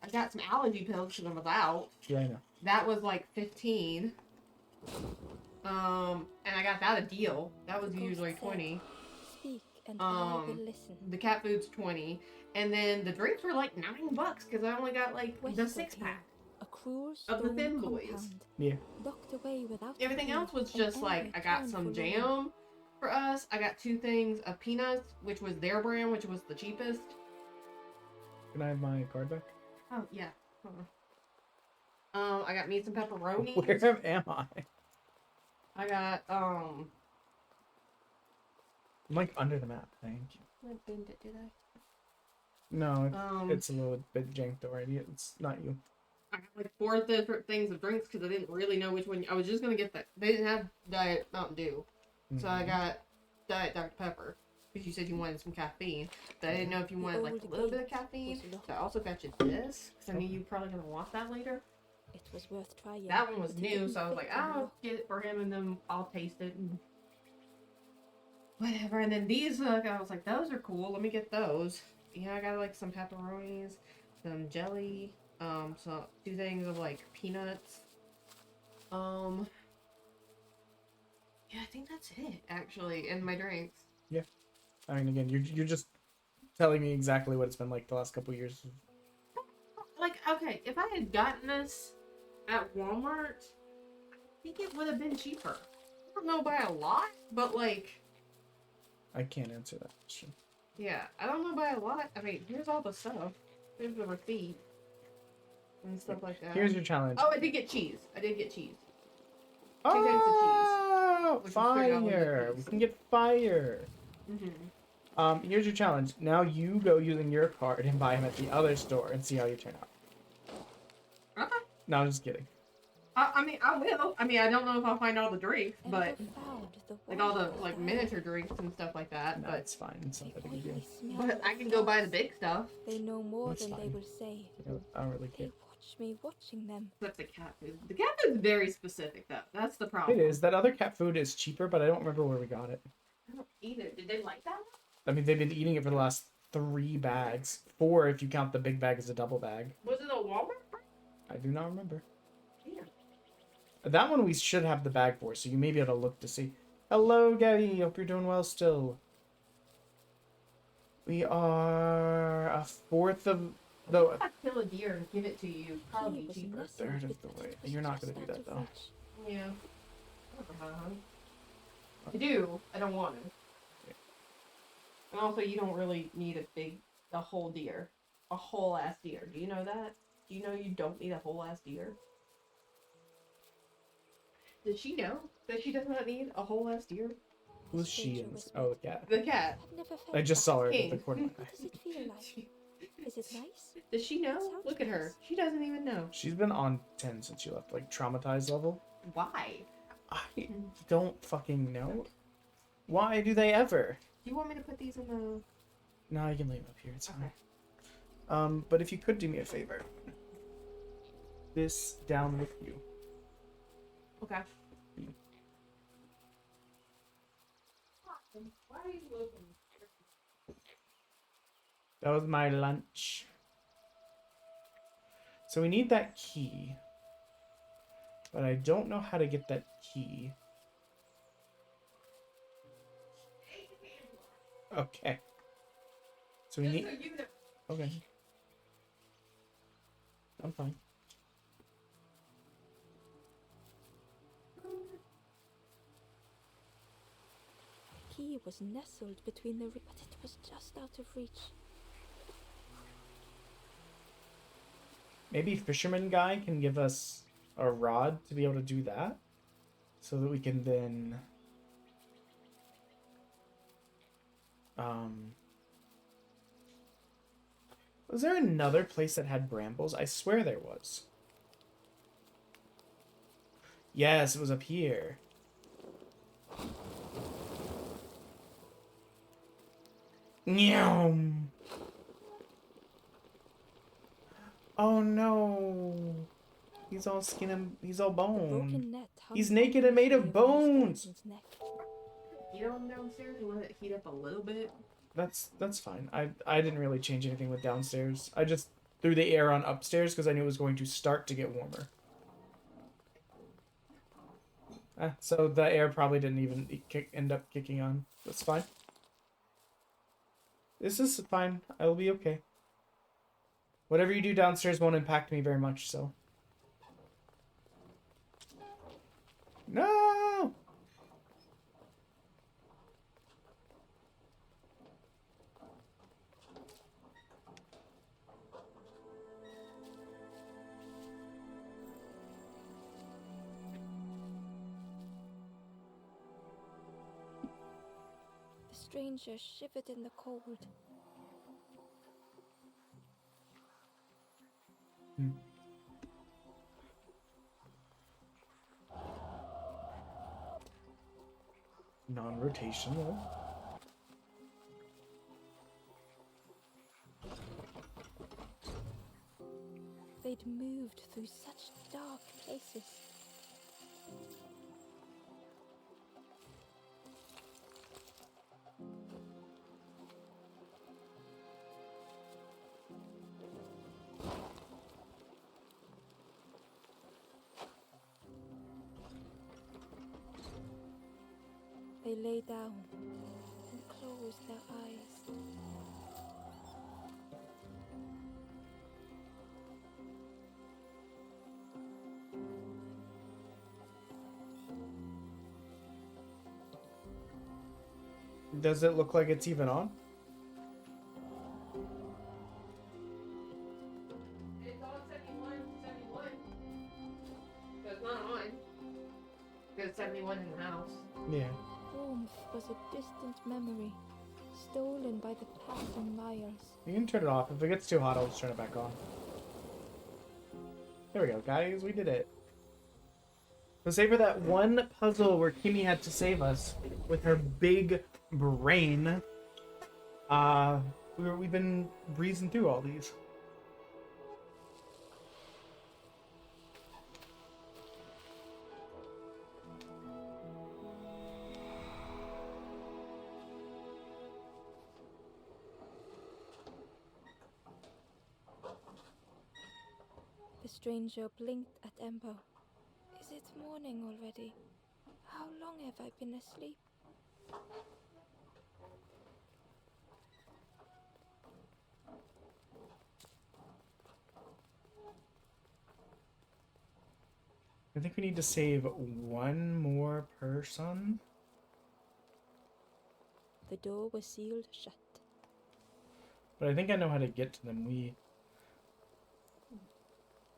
I got some allergy pills because I was out. Yeah, I know. That was like 15. And I got that a deal. That was usually 20. Speak and I will listen. The cat food's 20, and then the drinks were like $9 because I only got like the 6-pack A cruel of the stone thin boys. compound, Yeah. locked away without Everything fear else was and just like I got ever some turned jam for us. I got 2 things of peanuts, which was their brand, which was the cheapest. Can I have my card back? Oh yeah. Hold on. I got me some pepperoni. Where am I? I got I'm like under the map. Thank you. I bend it, did I? No, it's a little bit janked already. It's not you. I got like 4 different things of drinks because I didn't really know which one. I was just gonna get that. They didn't have Diet Mountain Dew, so I got Diet Dr. Pepper because you said you wanted some caffeine. But I didn't know if you wanted like a little bit of caffeine. So I also got you this because I knew you were probably gonna want that later. It was worth trying. That one was but it new, didn't so I was fit like, the I'll lock. get it for him and then I'll taste it and whatever. And then these, I was like, those are cool. Let me get those. Yeah, I got like some pepperonis, some jelly, some 2 things of like peanuts. Yeah, I think that's it actually, and my drinks. Yeah. I mean, again, you're just telling me exactly what it's been like the last couple of years. Like, okay, if I had gotten this at Walmart, I think it would have been cheaper. I don't know by a lot, but like, I can't answer that question. yeah, I don't know by a lot. I mean, here's all the stuff. Here's the receipt and stuff like that. Here's your challenge. Oh, I did get cheese. I did get cheese. 2 Oh, cents of cheese. Which was $3 fire! a We piece. can get fire. Mhm. Here's your challenge. Now you go using your card and buy him at the other store and see how you turn out. Okay. No, I'm just kidding. I mean, I will. I mean, I don't know if I'll find all the drinks, but Found the like all the like miniature drinks and stuff like that. No, But it's fine. It's not that big a deal. but I can go buy the big stuff. They know more That's than they fine. will say. I don't really care. They watch me watching them. Except the cat food. The cat food's very specific though. That's the problem. It is. That other cat food is cheaper, but I don't remember where we got it. I don't eat it. Did they like that? I mean, they've been eating it for the last 3 bags. 4 if you count the big bag as a double bag. Was it a Walmart? I do not remember. Yeah. That one we should have the bag for, so you may be able to look to see. Hello, Gabby. Hope you're doing well still. We are a 4th of the... If I kill a deer and give it to you, probably be cheaper. 1/3 of the way. You're not going to do that, though. Yeah. I do. I don't want to. And also, you don't really need a whole deer. A whole ass deer. Do you know that? Do you know you don't need a whole ass deer? Did she know that she does not need a whole ass deer? Who's she? Oh, the cat. The cat. I just saw her at King. the corner of my eye. Does it feel like? Is it nice? Does she know? Look at her. She doesn't even know. She's been on 10 since she left. Like, traumatized level. Why? I don't fucking know. Why do they ever? Do you want me to put these in the... No, I can leave up here. It's fine. But if you could do me a favor, this down with you. Okay. That was my lunch. So we need that key. But I don't know how to get that key. Okay. So we need... Okay. I'm fine. Key was nestled between the... But it was just out of reach. Maybe Fisherman Guy can give us a rod to be able to do that. So that we can then... Was there another place that had brambles? I swear there was. Yes, it was up here. Nyam. Oh no. He's all skin and he's all bone. He's naked and made of bones. Heat on downstairs and let it heat up a little bit. That's fine. I didn't really change anything with downstairs. I just threw the air on upstairs because I knew it was going to start to get warmer. So the air probably didn't even end up kicking on. That's fine. This is fine. I will be okay. Whatever you do downstairs won't impact me very much, so. No! The stranger shivered in the cold. Non-rotational. They'd moved through such dark places. They lay down and closed their eyes. Does it look like it's even on? It's on 71, 71. So it's not on. Because 71 in the house. Yeah. Warmth was a distant memory, stolen by the passing miles. You can turn it off. If it gets too hot, I'll just turn it back on. There we go, guys. We did it. So save for that one puzzle where Kimmy had to save us with her big brain. We've been breezing through all these. The stranger blinked at Ember. Is it morning already? How long have I been asleep? I think we need to save one more person. The door was sealed shut. But I think I know how to get to them. We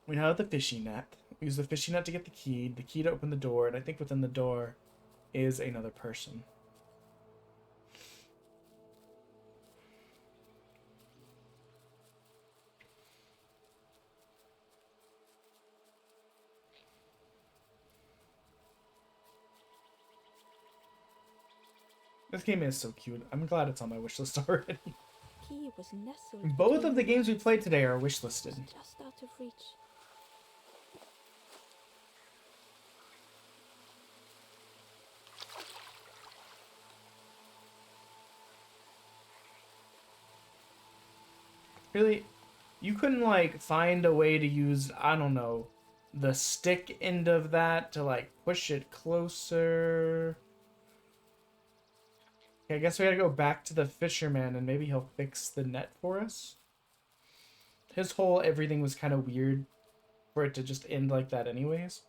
now have the fishing net. We use the fishing net to get the key to open the door, and I think within the door is another person. This game is so cute. I'm glad it's on my wish list already. key was nestled. Both of the games we played today are wishlisted. Just out of reach. Really, you couldn't like find a way to use, I don't know, the stick end of that to like push it closer. Okay, I guess we gotta go back to the fisherman and maybe he'll fix the net for us. His whole everything was kind of weird for it to just end like that anyways.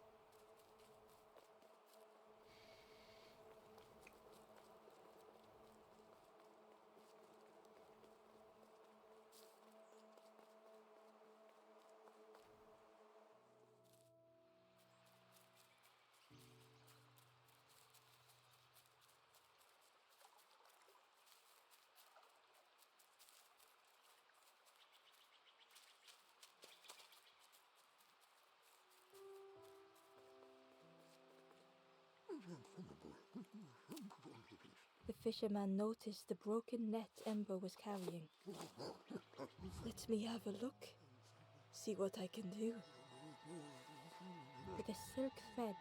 The fisherman noticed the broken net Ember was carrying. Let me have a look. See what I can do. With a silk thread,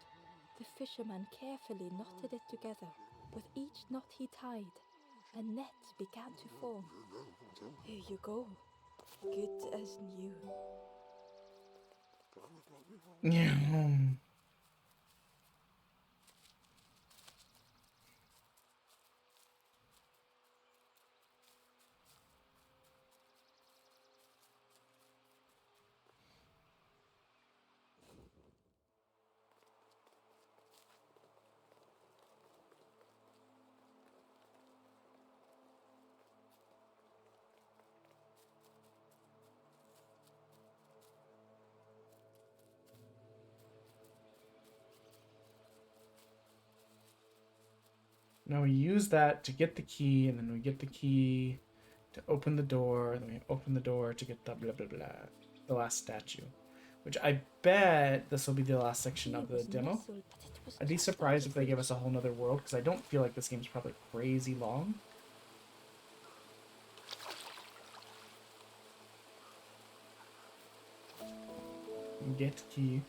the fisherman carefully knotted it together. With each knot he tied, a net began to form. Here you go. Good as new. Yeah. Now we use that to get the key, and then we get the key to open the door, and then we open the door to get the blah blah blah, the last statue. Which I bet this will be the last section of the demo. I'd be surprised if they give us a whole nother world, because I don't feel like this game's probably crazy long. Get key.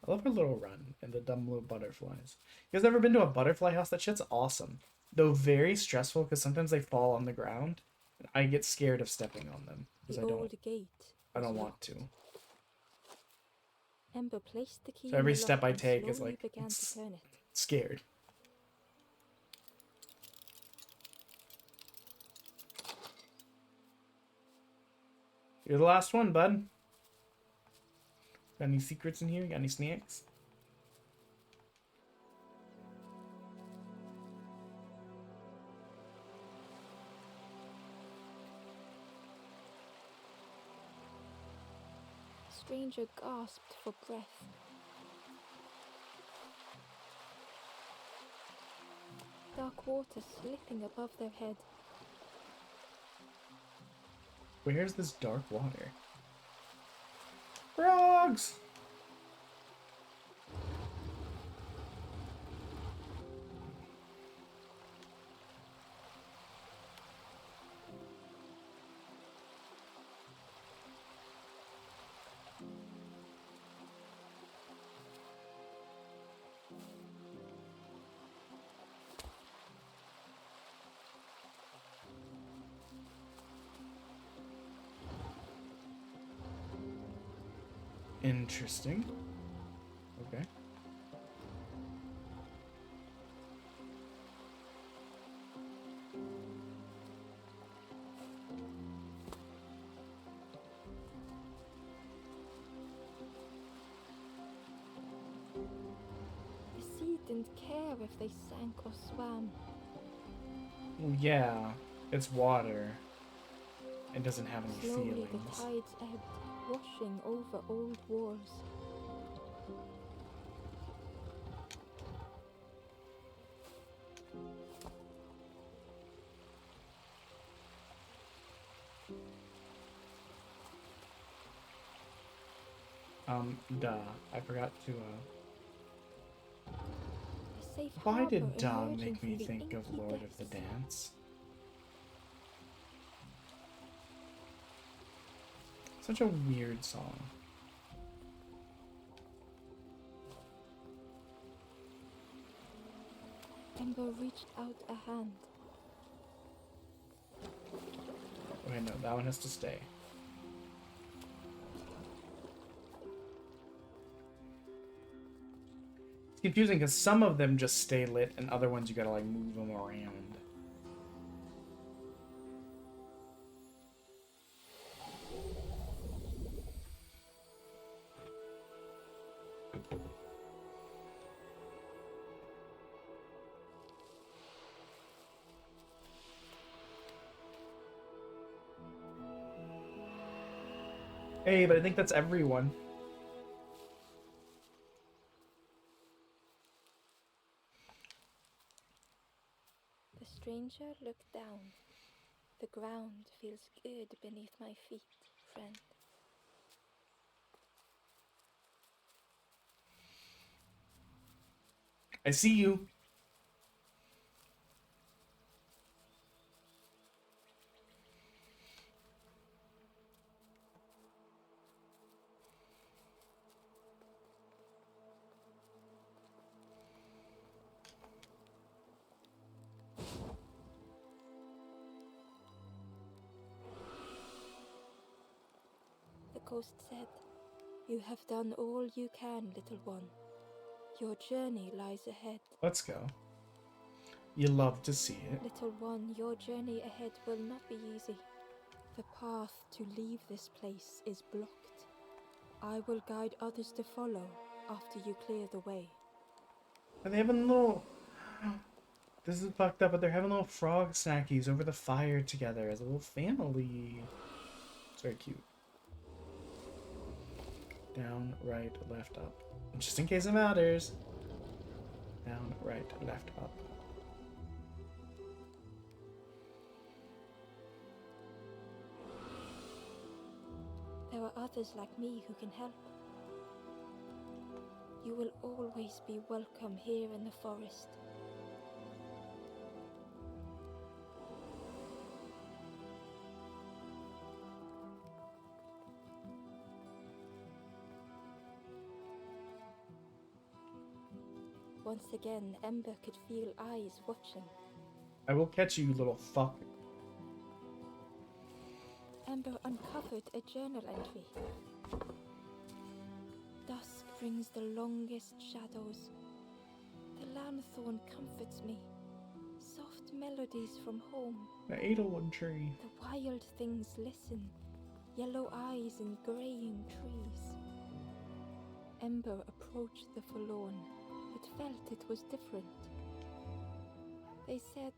I love her little run and the dumb little butterflies. You guys ever been to a butterfly house? That shit's awesome. Though very stressful because sometimes they fall on the ground. And I get scared of stepping on them because I don't want to. Ember placed the key So every in the step lock I and take is slowly like began to turn it. scared. You're the last one, bud. Got any secrets in here? Got any snacks? The stranger gasped for breath. Dark water slipping above their head. Where's this dark water? Frogs! Interesting. Okay. The sea didn't care if they sank or swam. Well, yeah, it's water. It doesn't have any Slowly feelings. the tides ebbed, washing over old walls. Duh. I forgot to, A safe Why harbor did duh emerging make me from the think of inky Lord of the depths. Dance? Such a weird song. Ember reached out a hand. Okay, no, that one has to stay. It's confusing because some of them just stay lit and other ones you gotta like move them around. Hey, but I think that's everyone. The stranger looked down. The ground feels good beneath my feet, friend. I see you. The ghost said, "You have done all you can, little one. Your journey lies ahead." Let's go. You love to see it. Little one, your journey ahead will not be easy. The path to leave this place is blocked. I will guide others to follow after you clear the way. Are they having little... This is fucked up, but they're having little frog snackies over the fire together as a little family. It's very cute. Down, right, left, up. Just in case it matters. Down, right, left, up. There are others like me who can help. You will always be welcome here in the forest. Once again, Ember could feel eyes watching. I will catch you, you little fuck. Ember uncovered a journal entry. Dusk brings the longest shadows. The lanthorn comforts me. Soft melodies from home. The Edelwood tree. The wild things listen. Yellow eyes in graying trees. Ember approached the forlorn. It felt it was different. They said,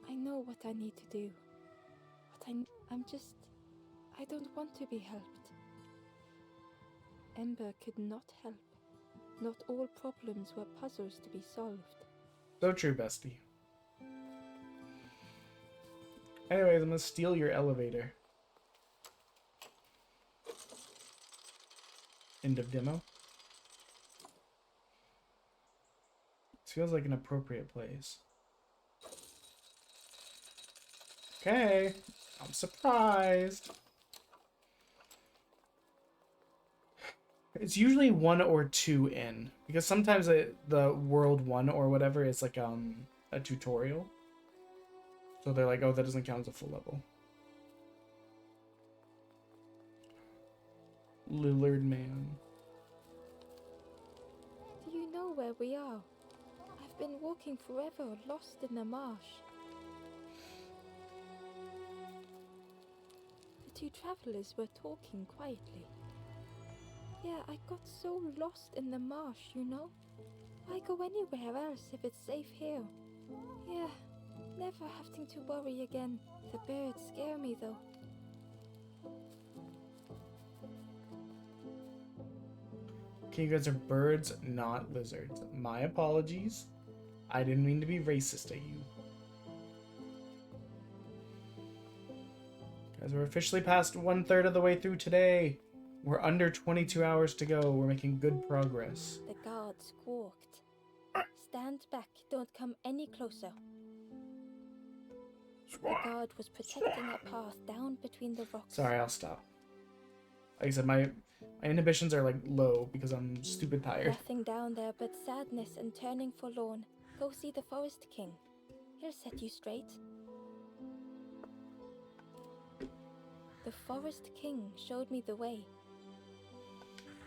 "I know what I need to do. But I don't want to be helped." Ember could not help. Not all problems were puzzles to be solved. So true, bestie. Anyways, I'm gonna steal your elevator. End of demo. This feels like an appropriate place. Okay, I'm surprised. It's usually 1 or 2 in, because sometimes the world 1 or whatever is like a tutorial. So they're like, oh, that doesn't count as a full level. Lillard man. Do you know where we are? I've been walking forever, lost in the marsh. The two travelers were talking quietly. Yeah, I got so lost in the marsh, you know? Why go anywhere else if it's safe here? Yeah, never having to worry again. The birds scare me though. Okay, you guys are birds, not lizards. My apologies. I didn't mean to be racist at you. Guys, we're officially past 1/3 of the way through today. We're under 22 hours to go. We're making good progress. The guard squawked. Stand back, don't come any closer. The guard was protecting a path down between the rocks. Sorry, I'll stop. Like I said, my inhibitions are like low because I'm stupid tired. Nothing down there but sadness and turning forlorn. Go see the Forest King. He'll set you straight. The Forest King showed me the way.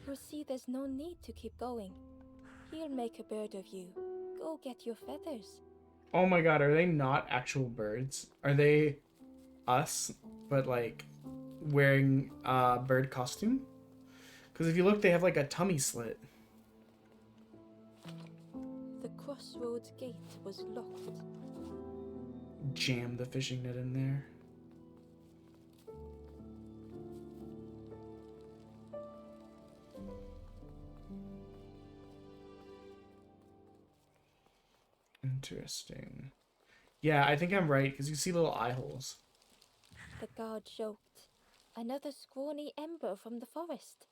You'll see there's no need to keep going. He'll make a bird of you. Go get your feathers. Oh my god, are they not actual birds? Are they us, but like wearing bird costume? Because if you look, they have like a tummy slit. The crossroads gate was locked. Jam the fishing net in there. Interesting. Yeah, I think I'm right, because you see little eye holes. The guard joked. Another scrawny ember from the forest.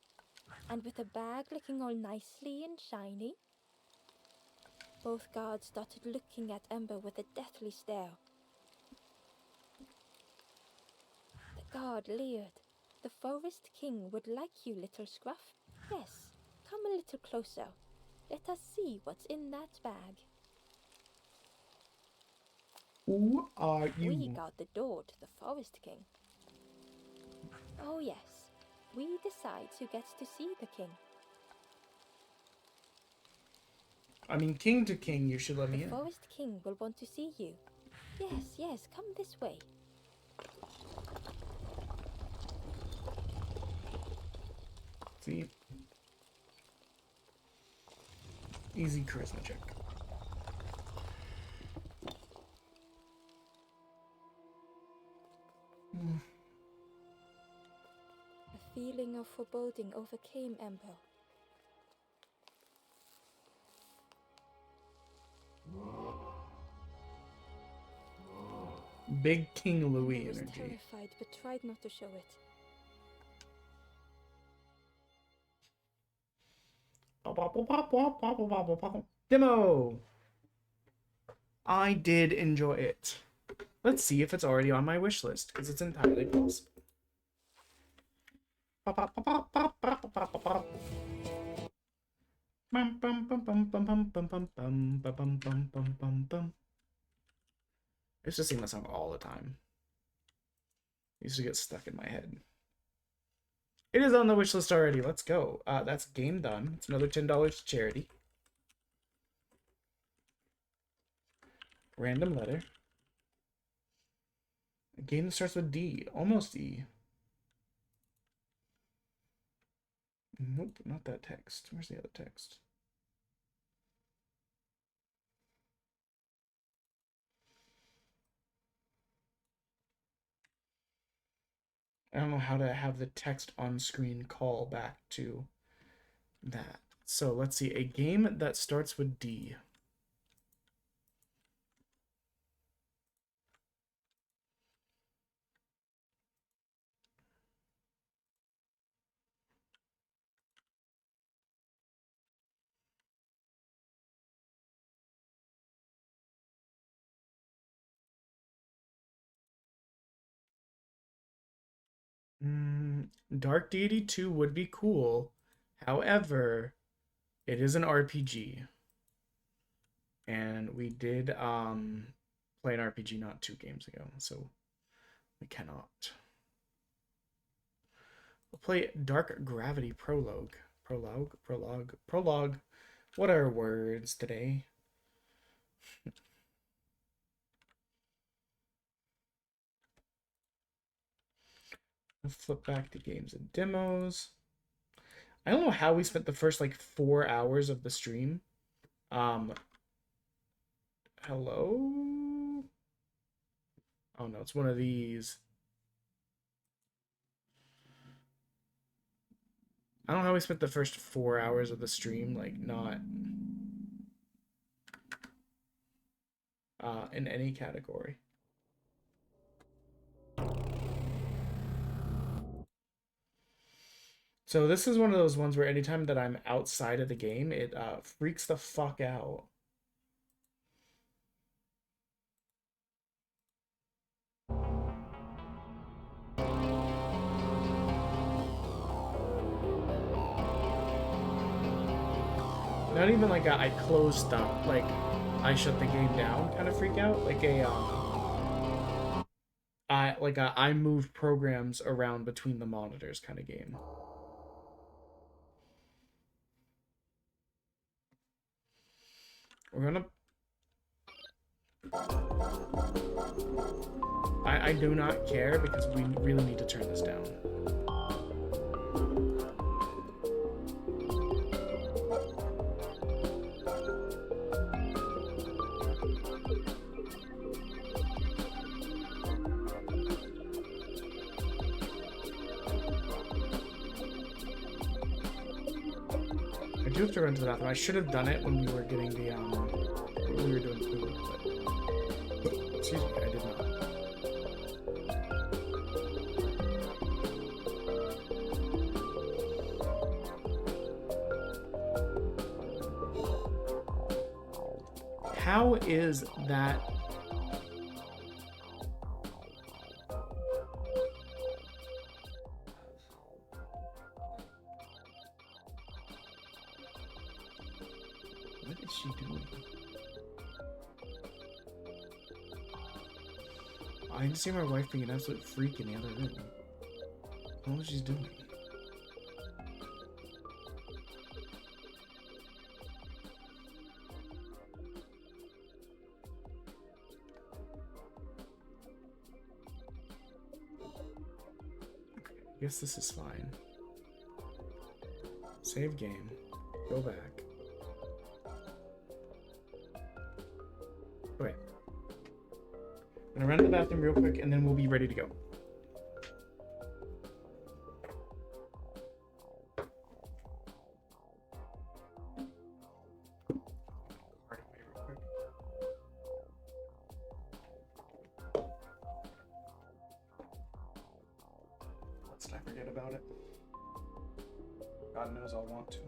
And with a bag looking all nicely and shiny. Both guards started looking at Ember with a deathly stare. The guard leered. The Forest King would like you, little scruff. Yes, come a little closer. Let us see what's in that bag. Who are you? We guard the door to the Forest King. Oh yes, we decide who gets to see the king. I mean, king to king, you should let me The in. Forest King will want to see you. Yes, yes, come this way. See? Easy charisma check. A feeling of foreboding overcame Ember. Big King Louis He was energy. terrified, but tried not to show it. Demo! I did enjoy it. Let's see if it's already on my wish list, because it's entirely possible. I used to sing that song all the time. It used to get stuck in my head. It is on the wish list already. Let's go. That's game done. It's another $10 to charity. Random letter. A game that starts with D. Almost E. Nope, not that text. Where's the other text? I don't know how to have the text on screen call back to that. So let's see. A game that starts with D. Dark Deity 2 would be cool. However, it is an RPG. And we did play an RPG not 2 games ago, so we cannot. We'll play Dark Gravity Prologue. Prologue. What are words today? Flip back to games and demos. I don't know how we spent the first like 4 hours of the stream. Hello? Oh no, it's one of these. I don't know how we spent the first 4 hours of the stream, like not in any category. So this is one of those ones where anytime that I'm outside of the game, it freaks the fuck out. Not even like a I close stuff, like I shut the game down kind of freak out. Like a I move programs around between the monitors kind of game. We're gonna... I do not care because we really need to turn this down. I do have to run to the bathroom. I should have done it when we were getting the when we were doing food, but excuse me, I did not. How is that? What is she doing? I can see my wife being an absolute freak in the other room. I don't know what she's doing. I guess this is fine. Save game. Go back. Okay. I'm gonna run to the bathroom real quick and then we'll be ready to go. Lest I forget about it. God knows I'll want to.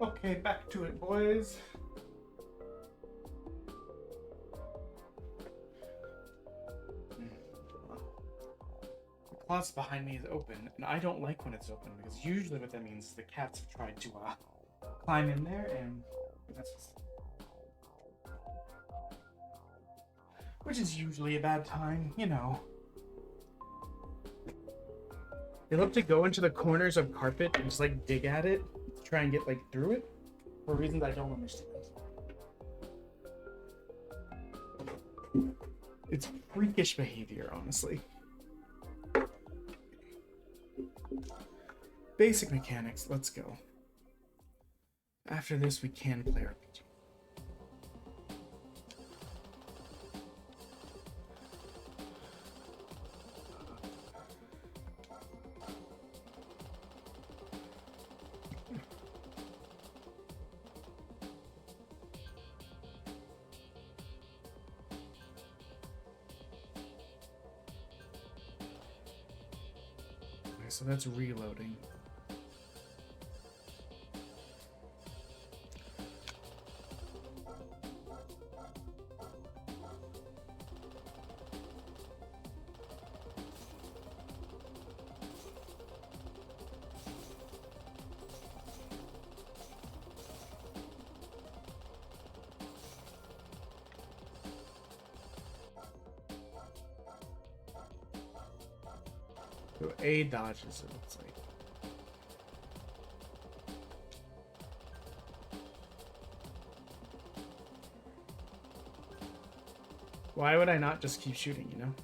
Okay, back to it, boys. The closet behind me is open, and I don't like when it's open because usually what that means is the cats have tried to climb in there, and that's just... which is usually a bad time, you know. They love to go into the corners of carpet and just like dig at it, try and get like through it, for reasons I don't understand. It's freakish behavior, honestly. Basic mechanics, let's go. After this, we can play RPG. So that's reloading. So A dodges, it looks like. Why would I not just keep shooting, you know?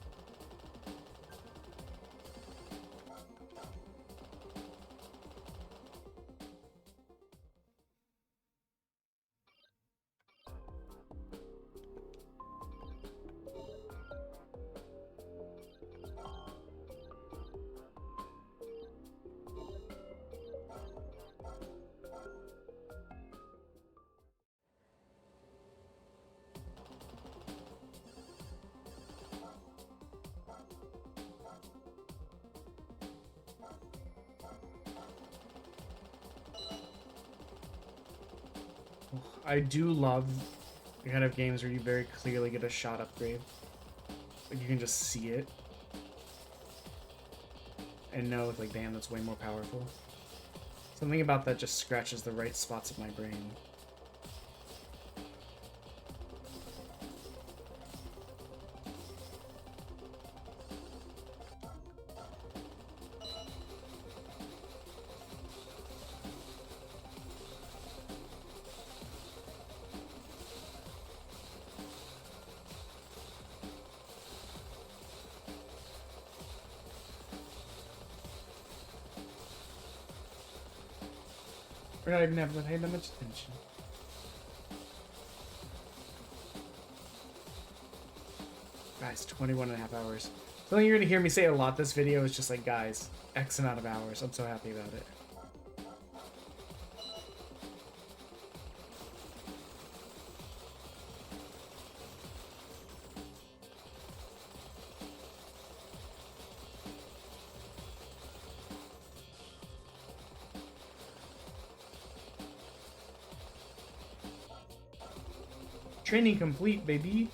I do love the kind of games where you very clearly get a shot upgrade. Like you can just see it and know, like, damn, that's way more powerful. Something about that just scratches the right spots of my brain. We're not even having to pay that much attention. Guys, 21.5 hours. Something you're gonna hear me say a lot this video is just like, guys, X amount of hours. I'm so happy about it. Training complete, baby.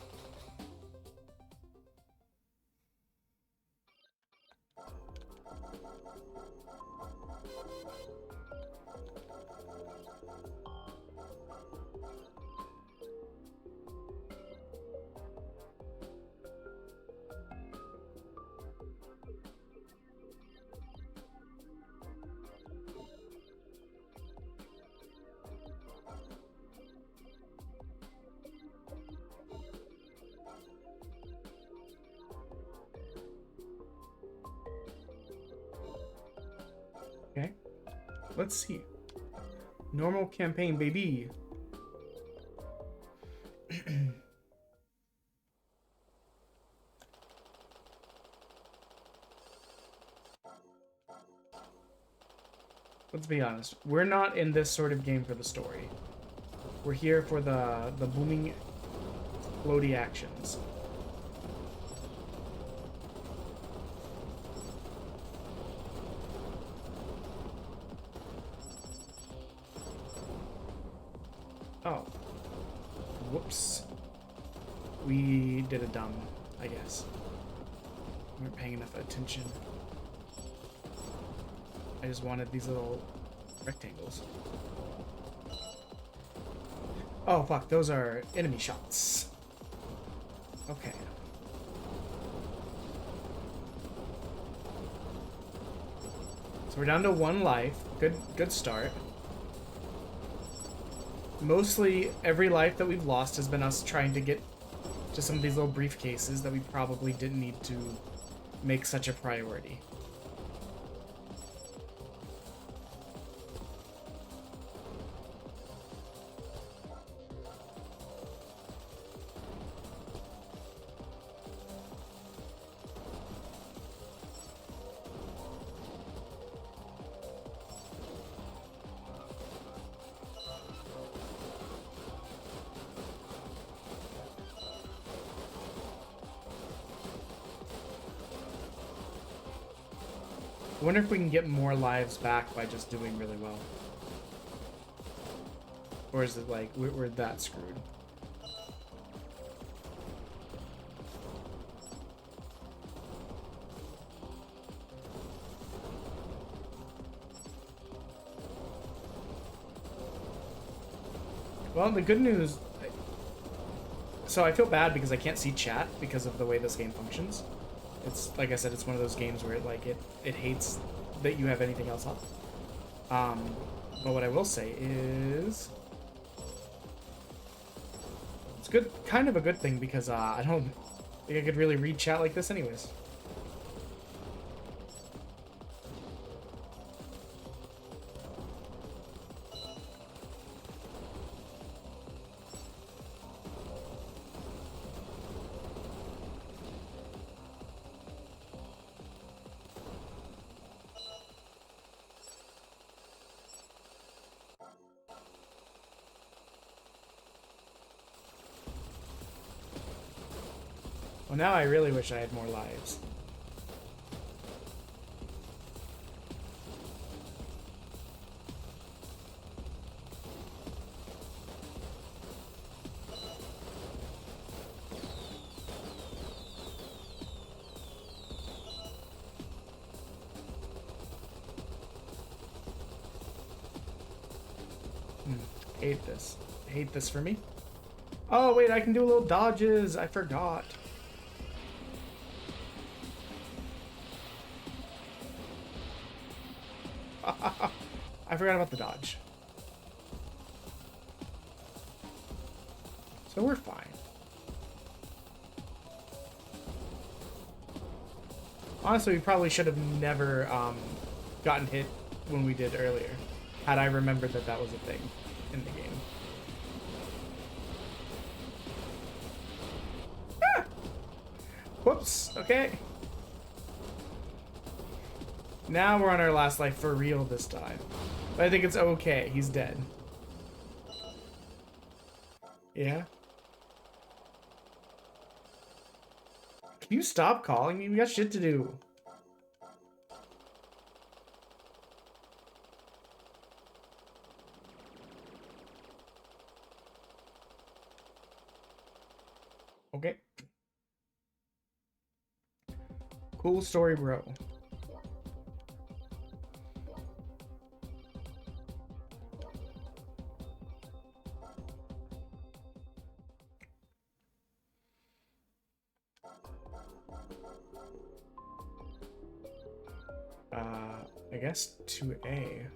Okay, let's see. Normal campaign, baby. Let's be honest. We're not in this sort of game for the story. We're here for the booming, floaty actions. whoops. We did a dumb, I guess. We weren't paying enough attention. I just wanted these little rectangles. Oh, fuck. Those are enemy shots. Okay. So we're down to 1 life. Good start. Mostly every life that we've lost has been us trying to get to some of these little briefcases that we probably didn't need to make such a priority. I wonder if we can get more lives back by just doing really well. Or is it like, we're that screwed? Well, the good news... So I feel bad because I can't see chat because of the way this game functions. It's, like I said, it's one of those games where it hates that you have anything else up. But what I will say is... It's good, kind of a good thing because I don't think I could really read chat like this anyways. Well, now I really wish I had more lives. Hate this. Hate this for me. Oh, wait, I can do little dodges. I forgot. I forgot about the dodge. So we're fine. Honestly, we probably should have never gotten hit when we did earlier, had I remembered that that was a thing in the game. Ah! Whoops, okay. Now we're on our last life for real this time. But I think it's okay. He's dead. Yeah? Can you stop calling me? We got shit to do. Okay. Cool story, bro. I guess 2A.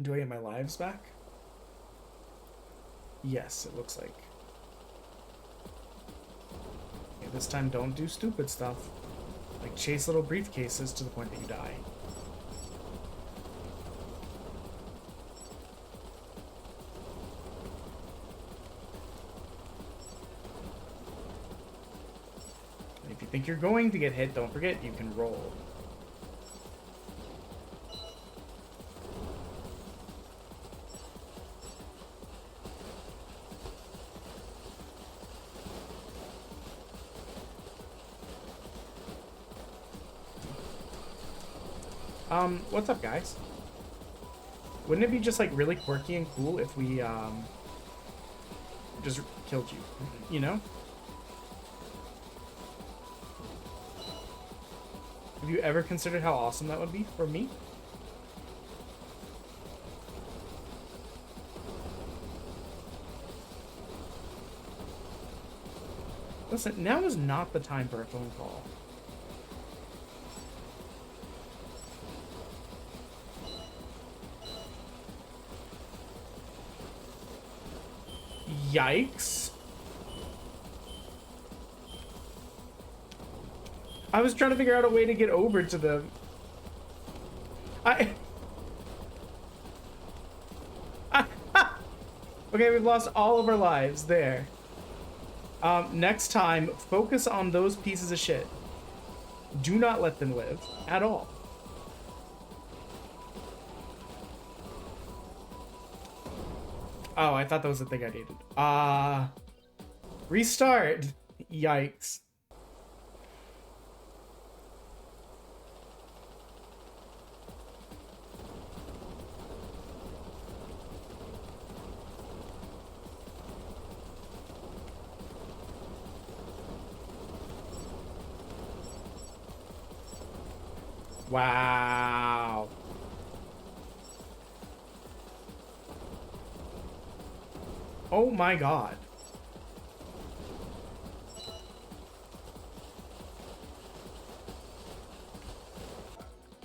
Do I get my lives back? Yes, it looks like. Okay, this time don't do stupid stuff. Like chase little briefcases to the point that you die. If you think you're going to get hit, don't forget you can roll. What's up, guys? Wouldn't it be just like really quirky and cool if we just killed you, you know? Have you ever considered how awesome that would be for me? Listen, now is not the time for a phone call. Yikes. I was trying to figure out a way to get over to them. Okay, we've lost all of our lives there. Next time, focus on those pieces of shit. Do not let them live at all. Oh, I thought that was the thing I needed. Restart. Yikes. Wow. Oh my god.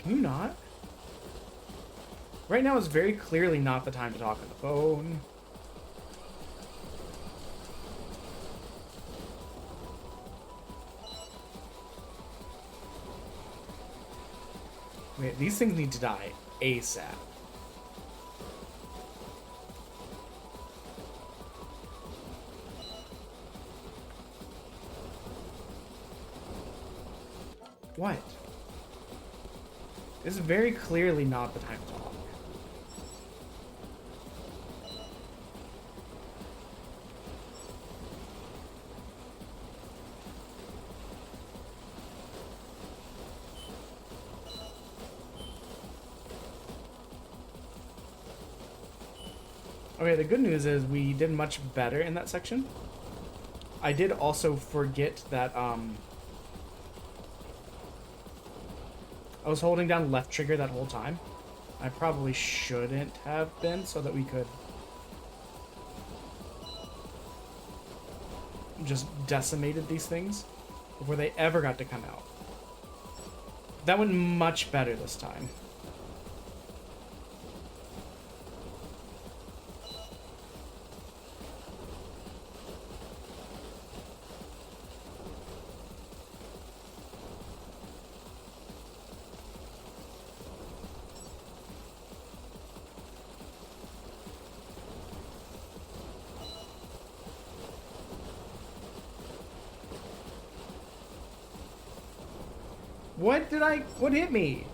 Can you not? Right now is very clearly not the time to talk on the phone. Wait, these things need to die ASAP. What? This is very clearly not the time to talk. Okay, the good news is we did much better in that section. I did also forget that, I was holding down left trigger that whole time. I probably shouldn't have been, so that we could just decimated these things before they ever got to come out. That went much better this time. What hit me?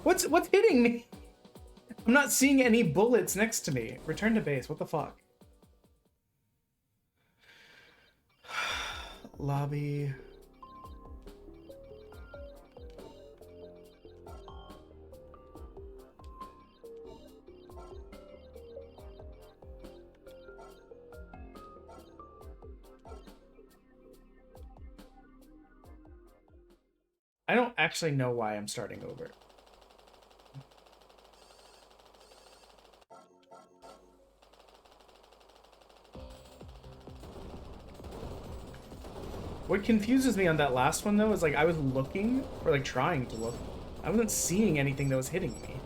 What's hitting me? I'm not seeing any bullets next to me. Return to base. What the fuck? Lobby. I don't actually know why I'm starting over. What confuses me on that last one, though, is like I was looking, or like trying to look. I wasn't seeing anything that was hitting me.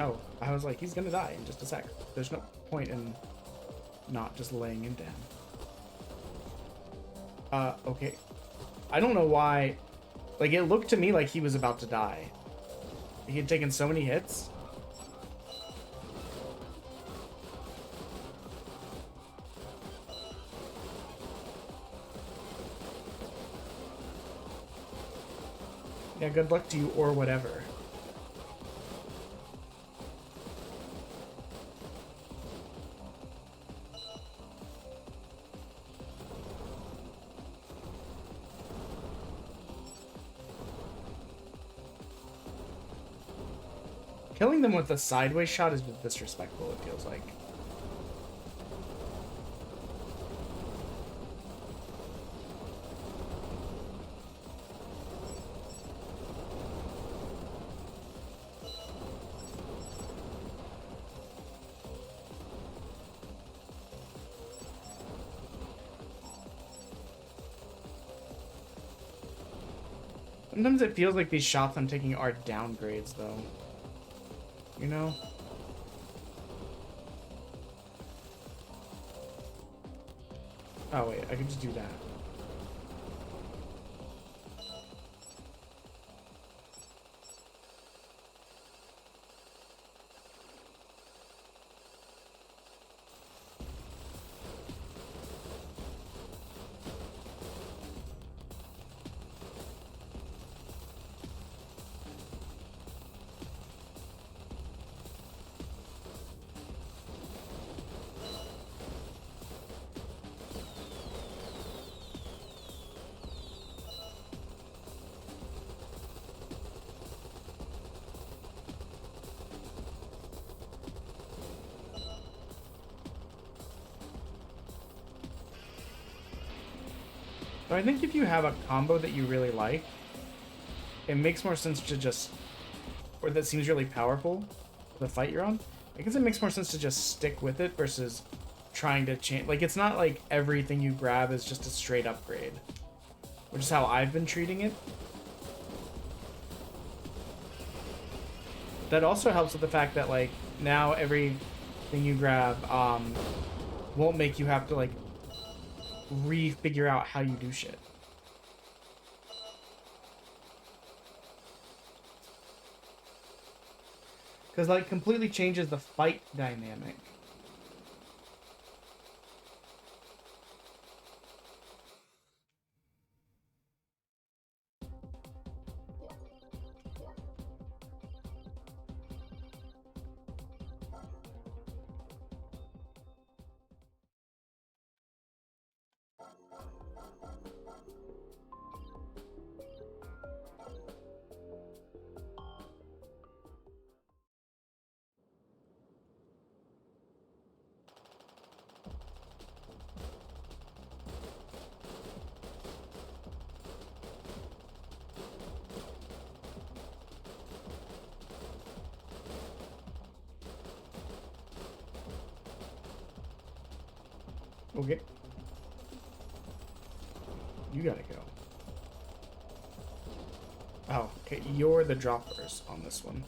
Oh, I was like, he's gonna die in just a sec. There's no point in not just laying him down. Okay. I don't know why. Like, it looked to me like he was about to die. He had taken so many hits. Yeah, good luck to you or whatever. Killing them with a sideways shot is disrespectful, it feels like. Sometimes it feels like these shots I'm taking are downgrades, though. You know? Oh, wait, I can just do that. So I think if you have a combo that you really like, it makes more sense to just, or that seems really powerful, the fight you're on. I guess it makes more sense to just stick with it versus trying to change. Like, it's not like everything you grab is just a straight upgrade, which is how I've been treating it. That also helps with the fact that, like, now everything you grab won't make you have to, like, re-figure out how you do shit. Because, like, completely changes the fight dynamic. Okay. You gotta go. Oh, okay. You're the droppers on this one.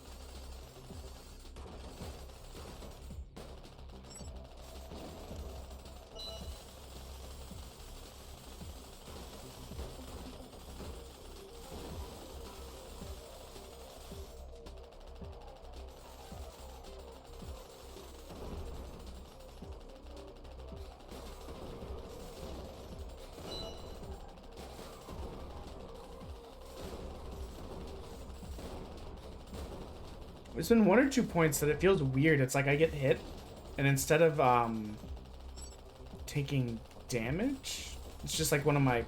There's been one or two points that it feels weird. It's like I get hit, and instead of taking damage, it's just like one of my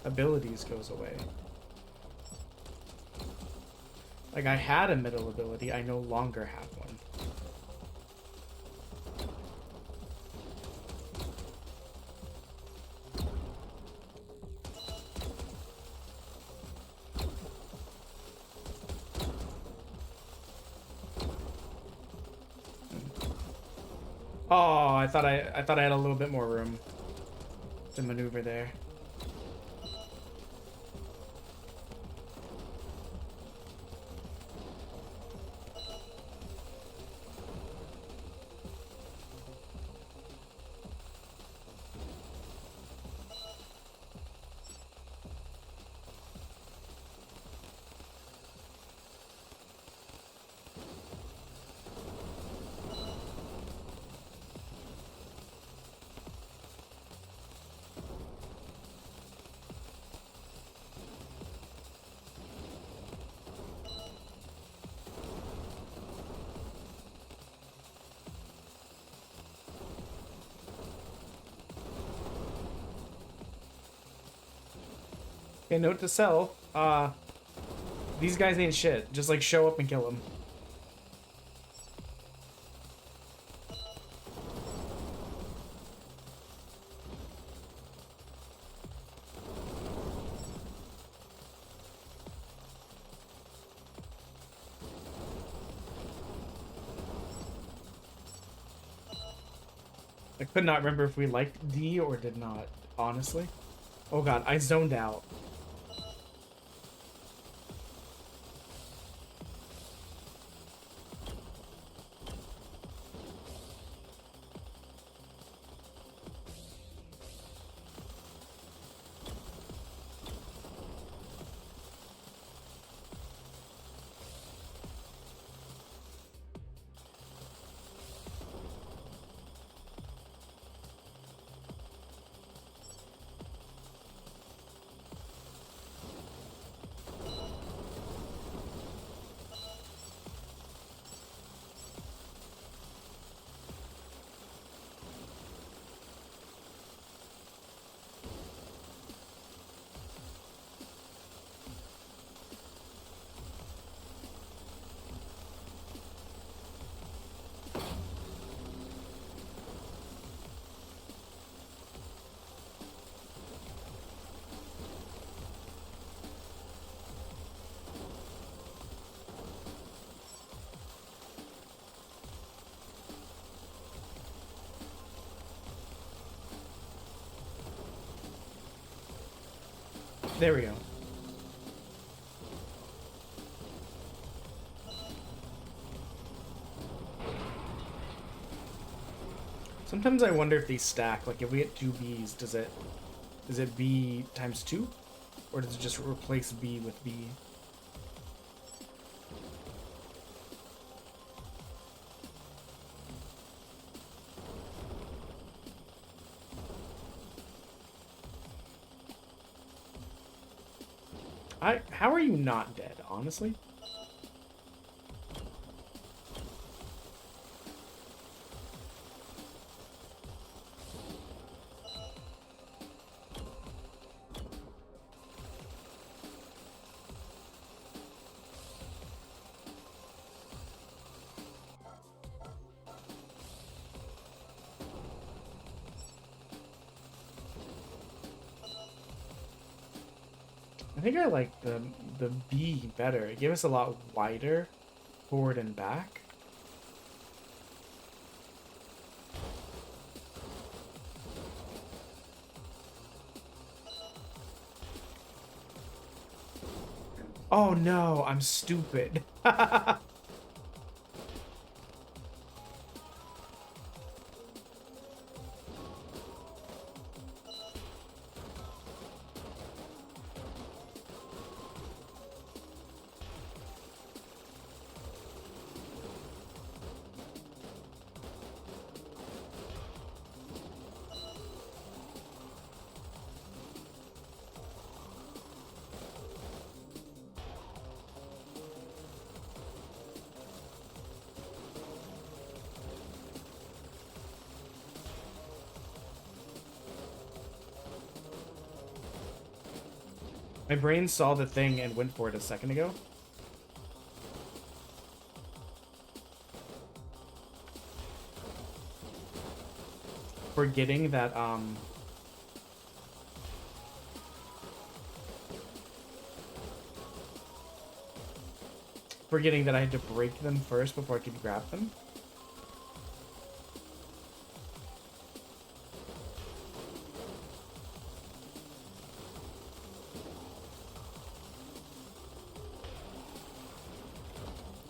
abilities goes away. Like, I had a middle ability, I no longer have one. Oh, I thought I had a little bit more room to maneuver there. Okay, note to self. These guys ain't shit. Just like show up and kill them. I could not remember if we liked D or did not, honestly. Oh god, I zoned out. There we go. Sometimes I wonder if these stack. Like if we get 2 Bs, does it B times 2? Or does it just replace B with B? How are you not dead, honestly? I think I like the B better. It gave us a lot wider forward and back. Oh no, I'm stupid. My brain saw the thing and went for it a second ago. Forgetting that, forgetting that I had to break them first before I could grab them.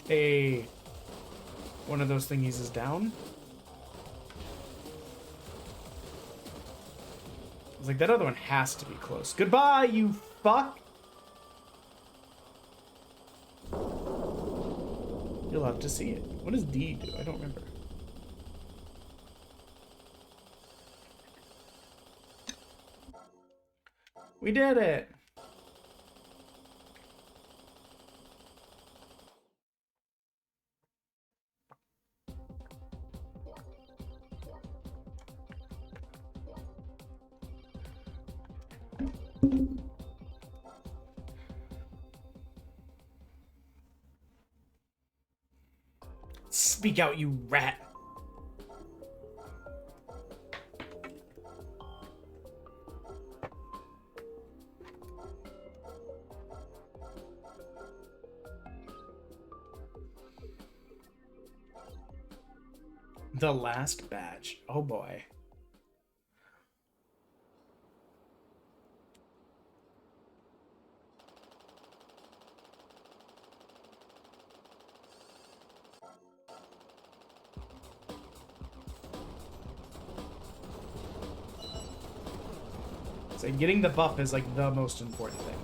Hey, one of those thingies is down. I was like, that other one has to be close. Goodbye, you fuck! You'll have to see it. What does D do? I don't remember. We did it! Speak out, you rat. The last batch. Oh boy. So getting the buff is like the most important thing.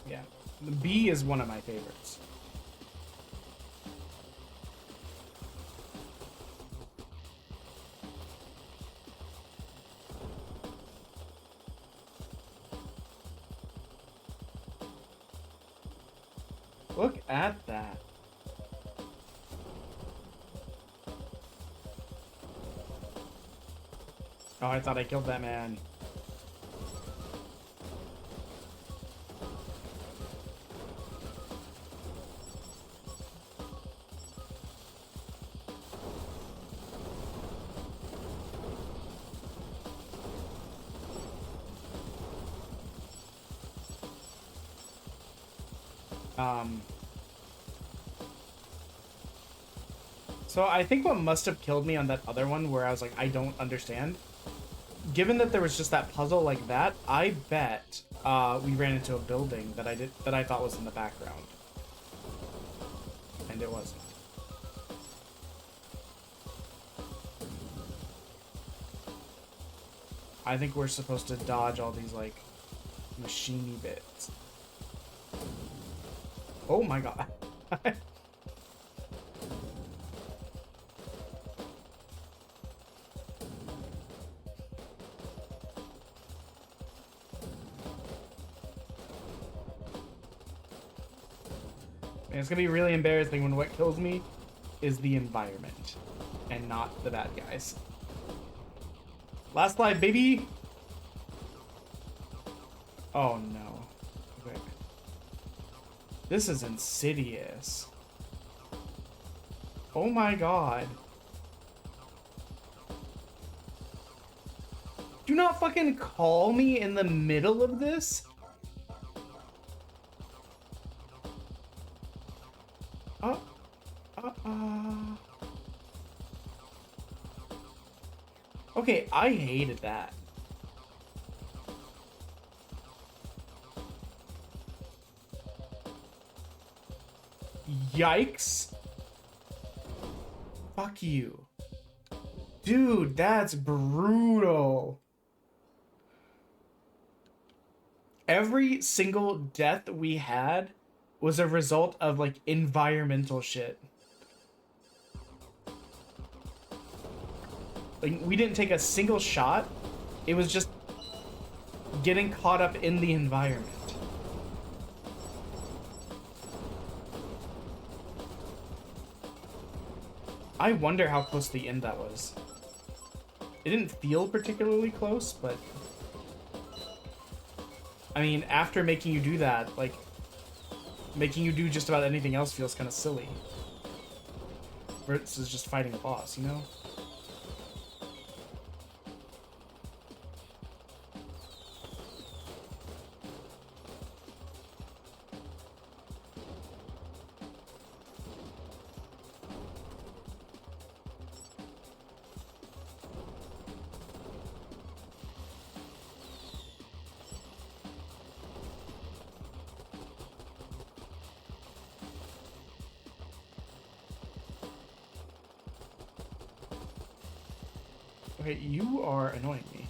Yeah, the B is one of my favorites. Look at that. Oh, I thought I killed that man. So I think what must have killed me on that other one where I was like, I don't understand. Given that there was just that puzzle like that, I bet we ran into a building that I thought was in the background. And it wasn't. I think we're supposed to dodge all these like machiney bits. Oh my god. And it's gonna be really embarrassing when what kills me is the environment and not the bad guys. Last slide, baby! Oh no. Okay. This is insidious. Oh my god. Do not fucking call me in the middle of this? Okay, I hated that. Yikes. Fuck you. Dude, that's brutal. Every single death we had was a result of like environmental shit. Like, we didn't take a single shot. It was just getting caught up in the environment. I wonder how close to the end that was. It didn't feel particularly close, but... I mean, after making you do that, like... making you do just about anything else feels kind of silly. Versus just fighting a boss, you know? Okay, you are annoying me.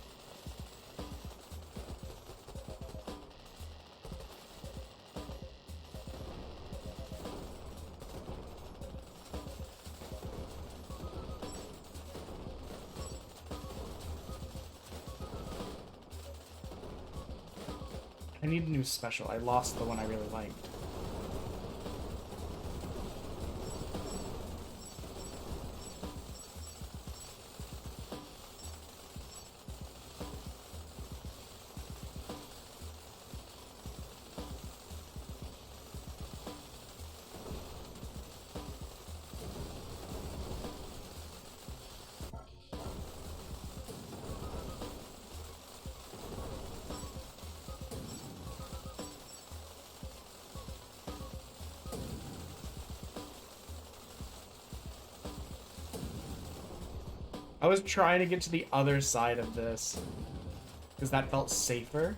I need a new special. I lost the one I really liked. I was trying to get to the other side of this because that felt safer.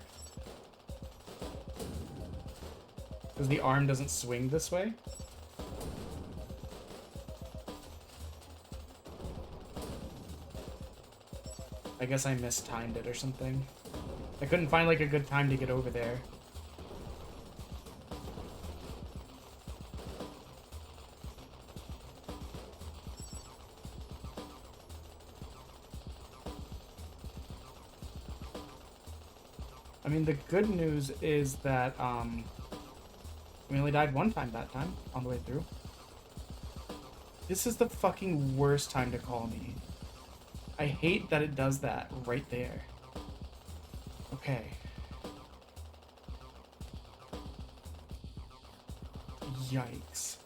Because the arm doesn't swing this way. I guess I mistimed it or something. I couldn't find like a good time to get over there. I mean, the good news is that, we only died one time that time, on the way through. This is the fucking worst time to call me. I hate that it does that right there. Okay. Yikes.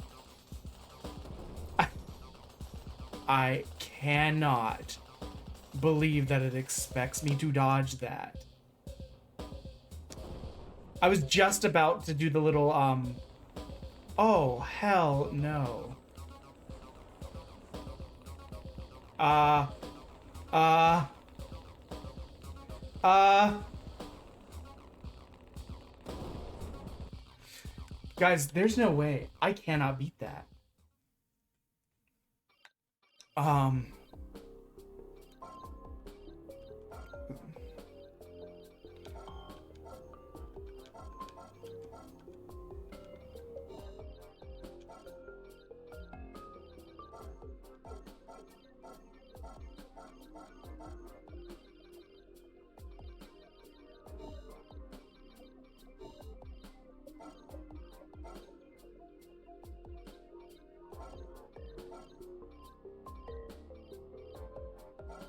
I cannot believe that it expects me to dodge that. I was just about to do the little, oh, hell no. Guys, there's no way. I cannot beat that.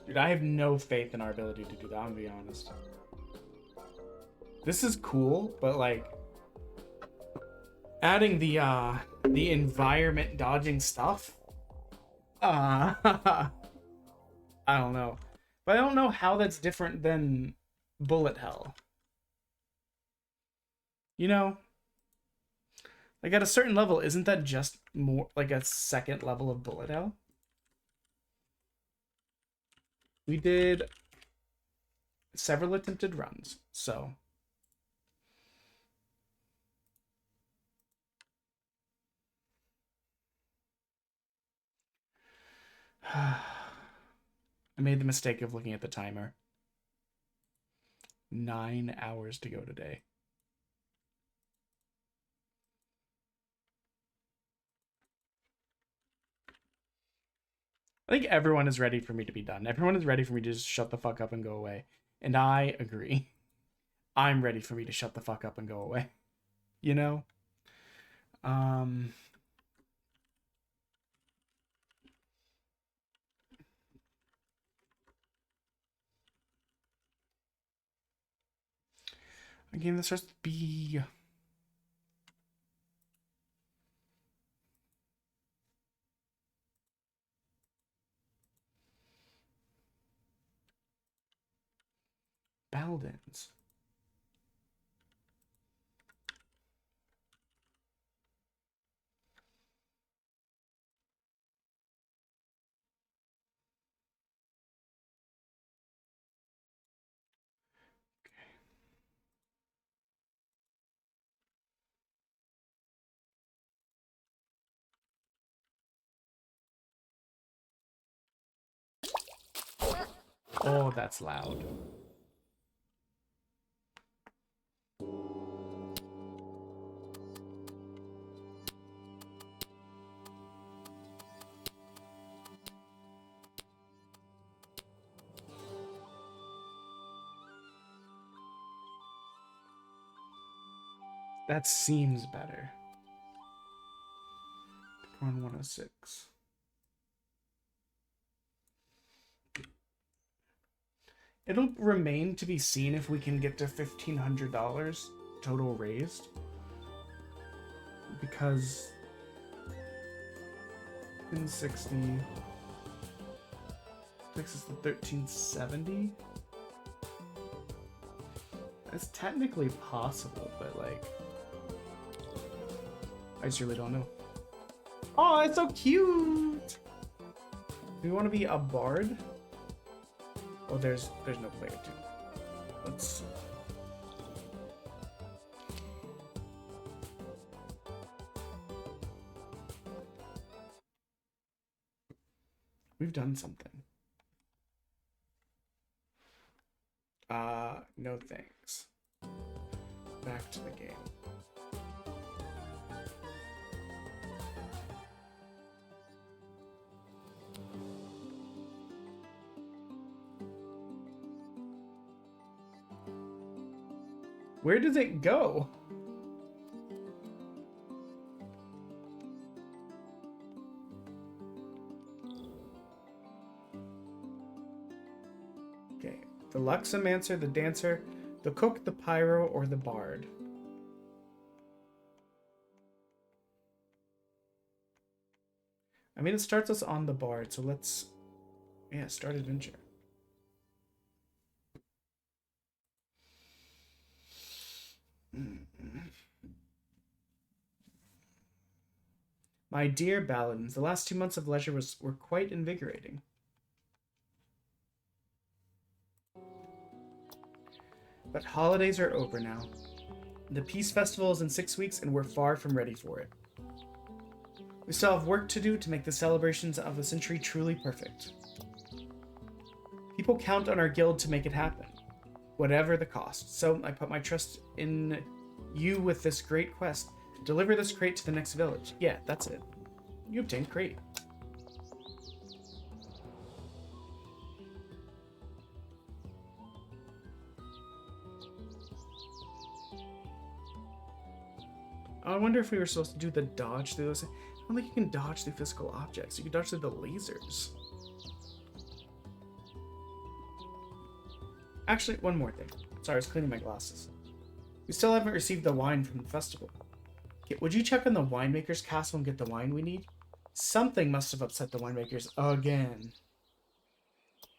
Dude, I have no faith in our ability to do that, I'm gonna be honest. This is cool, but like adding the environment dodging stuff. I don't know. But I don't know how that's different than bullet hell. You know? Like at a certain level, isn't that just more like a second level of bullet hell? We did several attempted runs, so. I made the mistake of looking at the timer. 9 hours to go today. I think everyone is ready for me to be done. Everyone is ready for me to just shut the fuck up and go away. And I agree. I'm ready for me to shut the fuck up and go away. You know? A game that starts with B. Baldens. Oh, that's loud. That seems better. On 106. It'll remain to be seen if we can get to $1,500 total raised. Because 1060 takes us to 1370. It's technically possible, but like, I just really don't know. Oh, it's so cute! Do we want to be a bard? Oh, there's no player too. Let's. We've done something. No thanks. Back to the game. Where does it go? Okay, the Luxomancer, the Dancer, the Cook, the Pyro, or the Bard. I mean, it starts us on the Bard, so let's, yeah, start adventure. My dear Paladins, the last 2 months of leisure were quite invigorating. But holidays are over now. The Peace Festival is in 6 weeks and we're far from ready for it. We still have work to do to make the celebrations of the century truly perfect. People count on our guild to make it happen, whatever the cost. So I put my trust in you with this great quest. Deliver this crate to the next village. Yeah, that's it. You obtained crate. I wonder if we were supposed to do the dodge through those. I don't think you can dodge through physical objects. You can dodge through the lasers. Actually, one more thing. Sorry, I was cleaning my glasses. We still haven't received the wine from the festival. Okay, would you check on the winemaker's castle and get the wine we need? Something must have upset the winemakers again.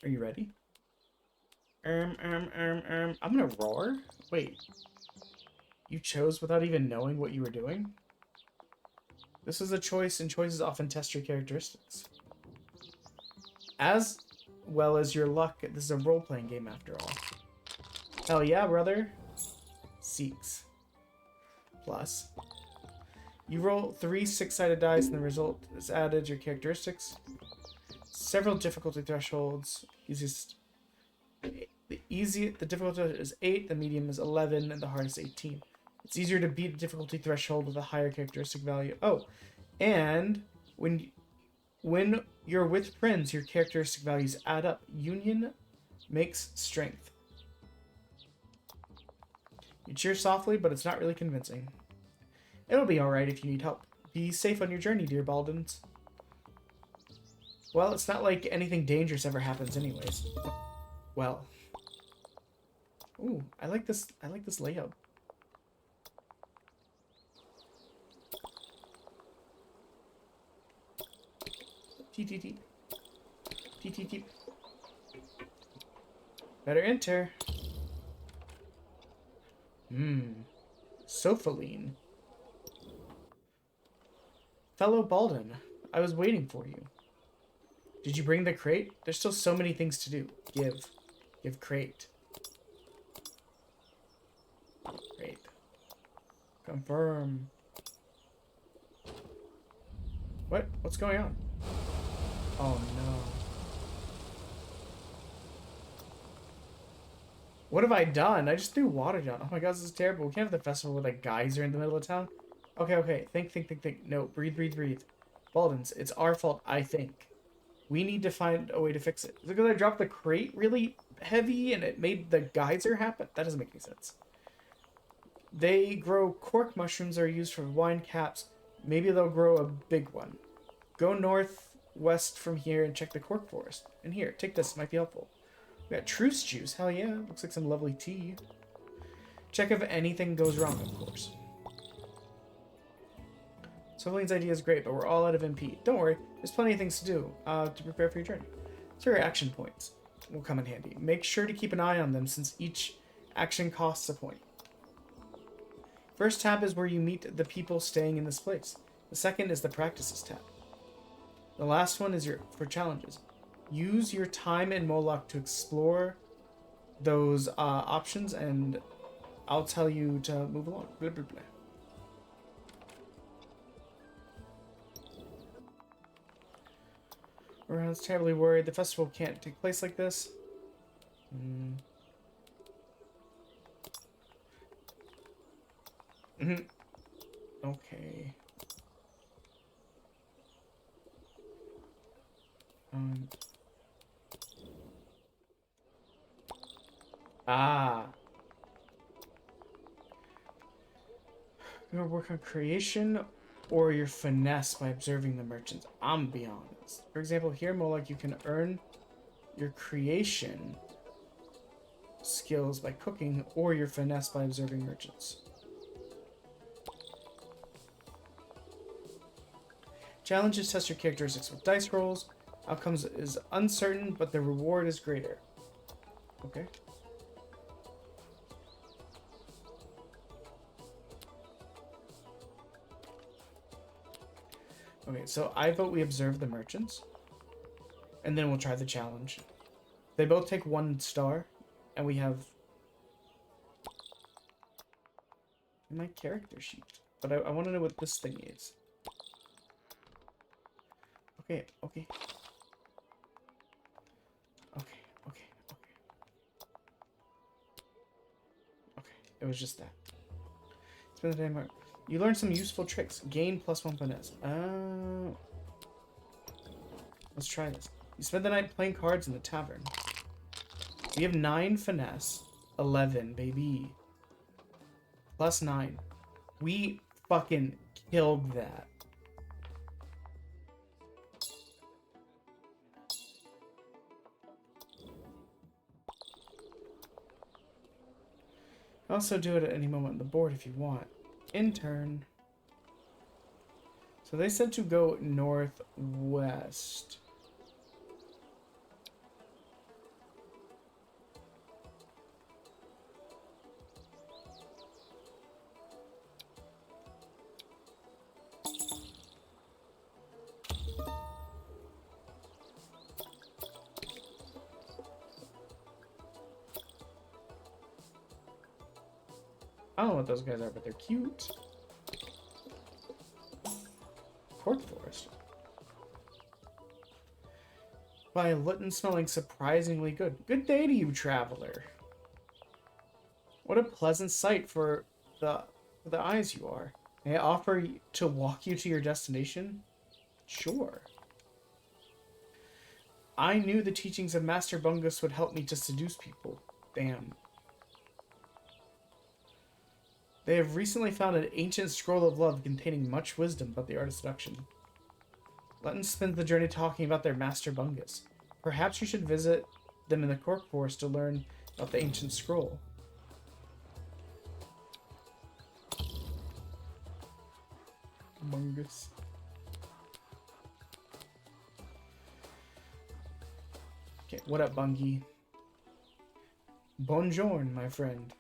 Are you ready? I'm gonna roar? Wait. You chose without even knowing what you were doing? This is a choice, and choices often test your characteristics. As well as your luck, this is a role-playing game after all. Hell yeah, brother. Seeks. Plus. You roll 3 6-sided dice, and the result is added to your characteristics. Several difficulty thresholds. The difficulty is 8, the medium is 11, and the hardest 18. It's easier to beat a difficulty threshold with a higher characteristic value. Oh, and when you're with friends, your characteristic values add up. Union makes strength. You cheer softly, but it's not really convincing. It'll be alright if you need help. Be safe on your journey, dear Baldens. Well, it's not like anything dangerous ever happens anyways. Well. Ooh, I like this layout. T. Better enter. Sophaline. Fellow Balden, I was waiting for you. Did you bring the crate? There's still so many things to do. Give crate. Crate. Confirm. What? What's going on? Oh no. What have I done? I just threw water down. Oh my god, this is terrible. We can't have the festival with a geyser in the middle of town. Okay. Think. No, breathe. Baldens, it's our fault, I think. We need to find a way to fix it. Is it because I dropped the crate really heavy and it made the geyser happen? That doesn't make any sense. They grow cork mushrooms that are used for wine caps. Maybe they'll grow a big one. Go northwest from here and check the cork forest. And here, take this. It might be helpful. We got truce juice. Hell yeah. Looks like some lovely tea. Check if anything goes wrong, of course. Sylvain's idea is great, but we're all out of MP. Don't worry. There's plenty of things to do to prepare for your journey. So your action points will come in handy. Make sure to keep an eye on them since each action costs a point. First tab is where you meet the people staying in this place. The second is the practices tab. The last one is for challenges. Use your time in Moloch to explore those options, and I'll tell you to move along. Blah, blah, blah. Everyone's terribly worried. The festival can't take place like this. Okay. You're gonna work on creation or your finesse by observing the merchants. I'm gonna be honest. For example, here in Moloch, you can earn your creation skills by cooking or your finesse by observing merchants. Challenges test your characteristics with dice rolls. Outcomes is uncertain, but the reward is greater. Okay. Okay, so I vote we observe the merchants. And then we'll try the challenge. They both take 1 star. And we have my character sheet. But I want to know what this thing is. Okay. Okay, it was just that. Spend the day mark. You learn some useful tricks. Gain +1 finesse. Oh. Let's try this. You spend the night playing cards in the tavern. We have 9 finesse. 11, baby. +9. We fucking killed that. Also do it at any moment on the board if you want. Intern. So they said to go northwest. I don't know what those guys are, but they're cute. Cork forest. By Luton smelling surprisingly good. Good day to you, traveler. What a pleasant sight for the eyes you are. May I offer to walk you to your destination? Sure. I knew the teachings of Master Bungus would help me to seduce people. Damn. They have recently found an ancient scroll of love containing much wisdom about the art of seduction. Luton spends the journey talking about their Master Bungus. Perhaps you should visit them in the Cork Forest to learn about the ancient scroll. Bungus. Okay, what up, Bungie? Bonjour, my friend.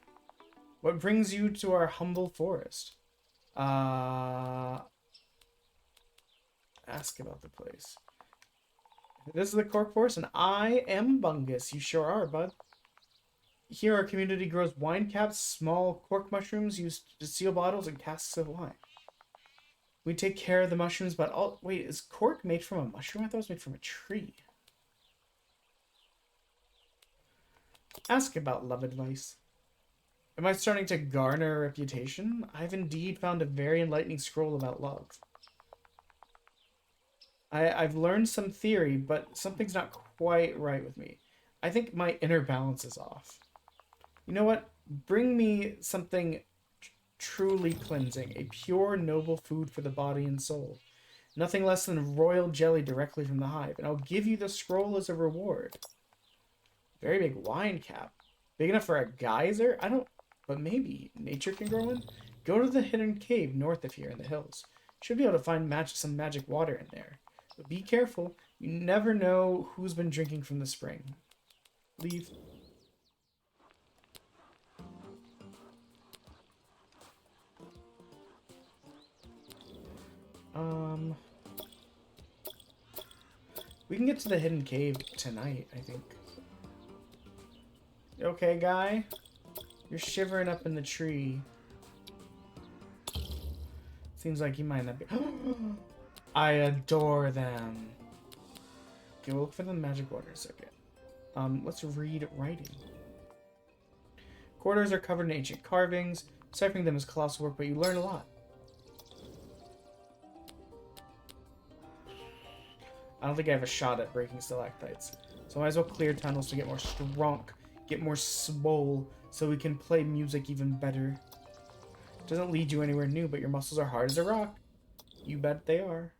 What brings you to our humble forest? Ask about the place. This is the Cork Forest, and I am Bungus. You sure are, bud. Here, our community grows wine caps, small cork mushrooms used to seal bottles, and casks of wine. We take care of the mushrooms, but all... Wait, is cork made from a mushroom? I thought it was made from a tree. Ask about love advice. Am I starting to garner a reputation? I've indeed found a very enlightening scroll about love. I've learned some theory, but something's not quite right with me. I think my inner balance is off. You know what? Bring me something truly cleansing, a pure, noble food for the body and soul. Nothing less than royal jelly directly from the hive, and I'll give you the scroll as a reward. Very big wine cap. Big enough for a geyser? I don't... But maybe nature can grow in? Go to the hidden cave north of here in the hills. Should be able to find some magic water in there. But be careful. You never know who's been drinking from the spring. Leave. We can get to the hidden cave tonight, I think. Okay, guy? You're shivering up in the tree. Seems like you might not be... I adore them. Okay, we'll look for the magic water in a second. Let's read writing. Corridors are covered in ancient carvings. Deciphering them is colossal work, but you learn a lot. I don't think I have a shot at breaking stalactites. So I might as well clear tunnels to get more strong, get more swole, so we can play music even better. Doesn't lead you anywhere new, but your muscles are hard as a rock. You bet they are.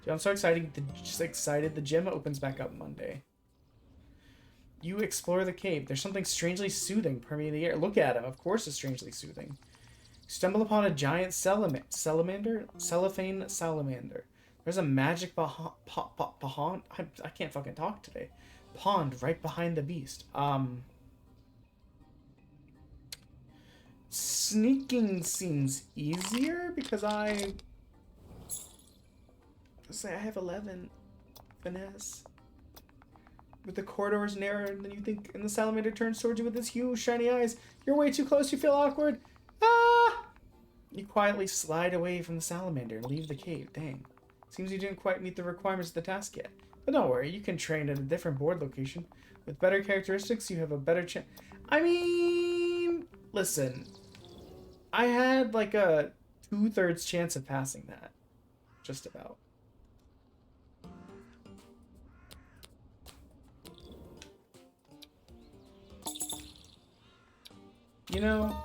Dude, I'm so excited. Just excited. The gym opens back up Monday. You explore the cave. There's something strangely soothing permeating the air. Look at him. Of course it's strangely soothing. Stumble upon a giant cellophane salamander. There's a magic pond. I can't fucking talk today. Pond right behind the beast. Sneaking seems easier because I have 11 finesse. With the corridors narrower than you think, and the salamander turns towards you with his huge shiny eyes. You're way too close. You feel awkward. Ah! You quietly slide away from the salamander and leave the cave. Dang. Seems you didn't quite meet the requirements of the task yet. But don't worry, you can train at a different board location. With better characteristics, you have a better chance. I mean, listen. I had like a 2/3 chance of passing that. Just about. You know...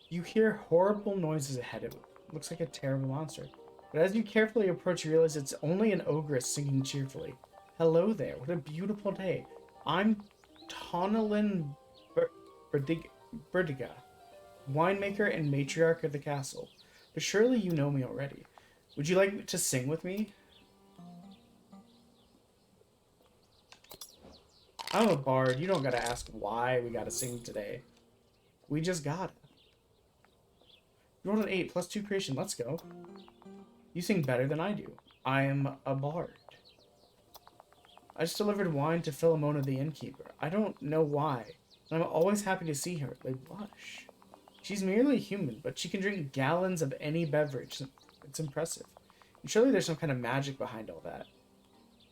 You hear horrible noises ahead of you. Looks like a terrible monster. But as you carefully approach, you realize it's only an ogress singing cheerfully. Hello there, what a beautiful day. I'm Tonalyn Berdiga, winemaker and matriarch of the castle. But surely you know me already. Would you like to sing with me? I'm a bard. You don't gotta ask why we gotta sing today. We just gotta. You rolled an 8 plus 2 creation. Let's go. You sing better than I do. I am a bard. I just delivered wine to Philomena the innkeeper. I don't know why, but I'm always happy to see her. They blush. She's merely human, but she can drink gallons of any beverage. It's impressive. And surely there's some kind of magic behind all that.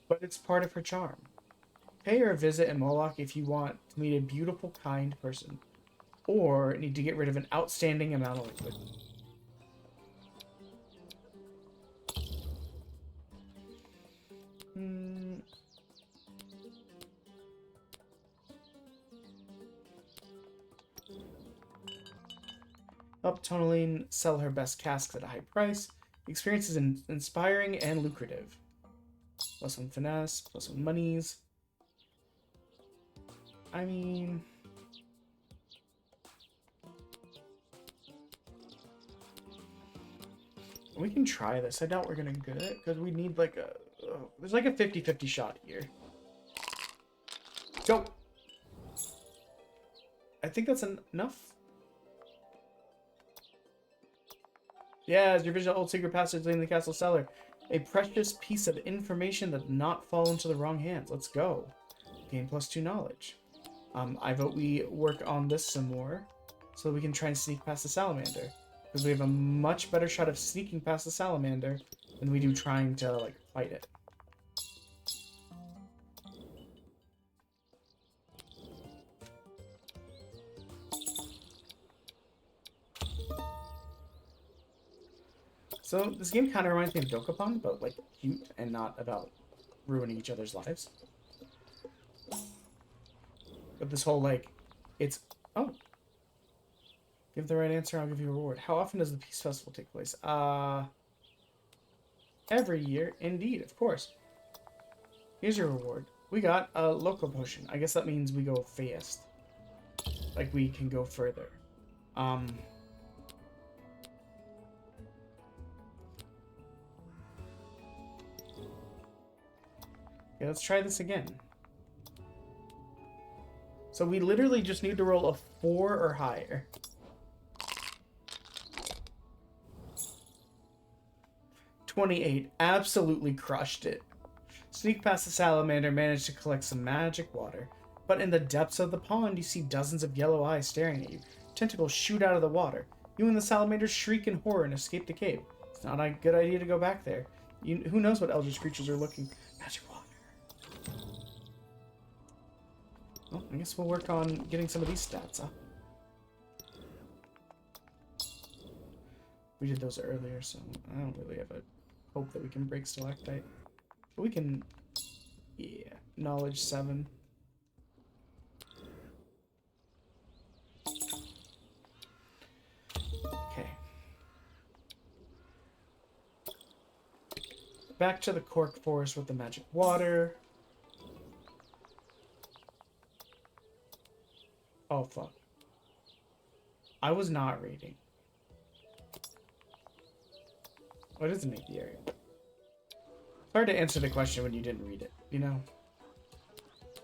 But it's part of her charm. Pay her a visit in Moloch if you want to meet a beautiful, kind person. Or need to get rid of an outstanding amount of liquid. Help Tonalyn sell her best casks at a high price. The experience is inspiring and lucrative. Plus 1 finesse, plus 1 monies. I mean... we can try this. I doubt we're gonna get it, because we need like a... there's like a 50-50 shot here. Go! I think that's enough. Yes, your vision of old secret passage leading the castle cellar. A precious piece of information that did not fall into the wrong hands. Let's go. Gain plus 2 knowledge. I vote we work on this some more, so that we can try and sneak past the salamander. Because we have a much better shot of sneaking past the salamander than we do trying to, like, fight it. So this game kind of reminds me of Dokapon, but like cute and not about ruining each other's lives. But this whole like, it's give the right answer, I'll give you a reward. How often does the Peace Festival take place? Every year, indeed, of course. Here's your reward. We got a local potion. I guess that means we go fast. Like we can go further. Okay, let's try this again. So we literally just need to roll a 4 or higher. $28. Absolutely crushed it. Sneak past the salamander, managed to collect some magic water. But in the depths of the pond, you see dozens of yellow eyes staring at you. Tentacles shoot out of the water. You and the salamander shriek in horror and escape the cave. It's not a good idea to go back there. Who knows what eldritch creatures are looking. Magic water. Well, I guess we'll work on getting some of these stats up. We did those earlier, so I don't really have a hope that we can break stalactite. But we can, yeah, knowledge 7. Okay. Back to the cork forest with the magic water. Oh, fuck. I was not reading. What is an apiary? It's hard to answer the question when you didn't read it, you know?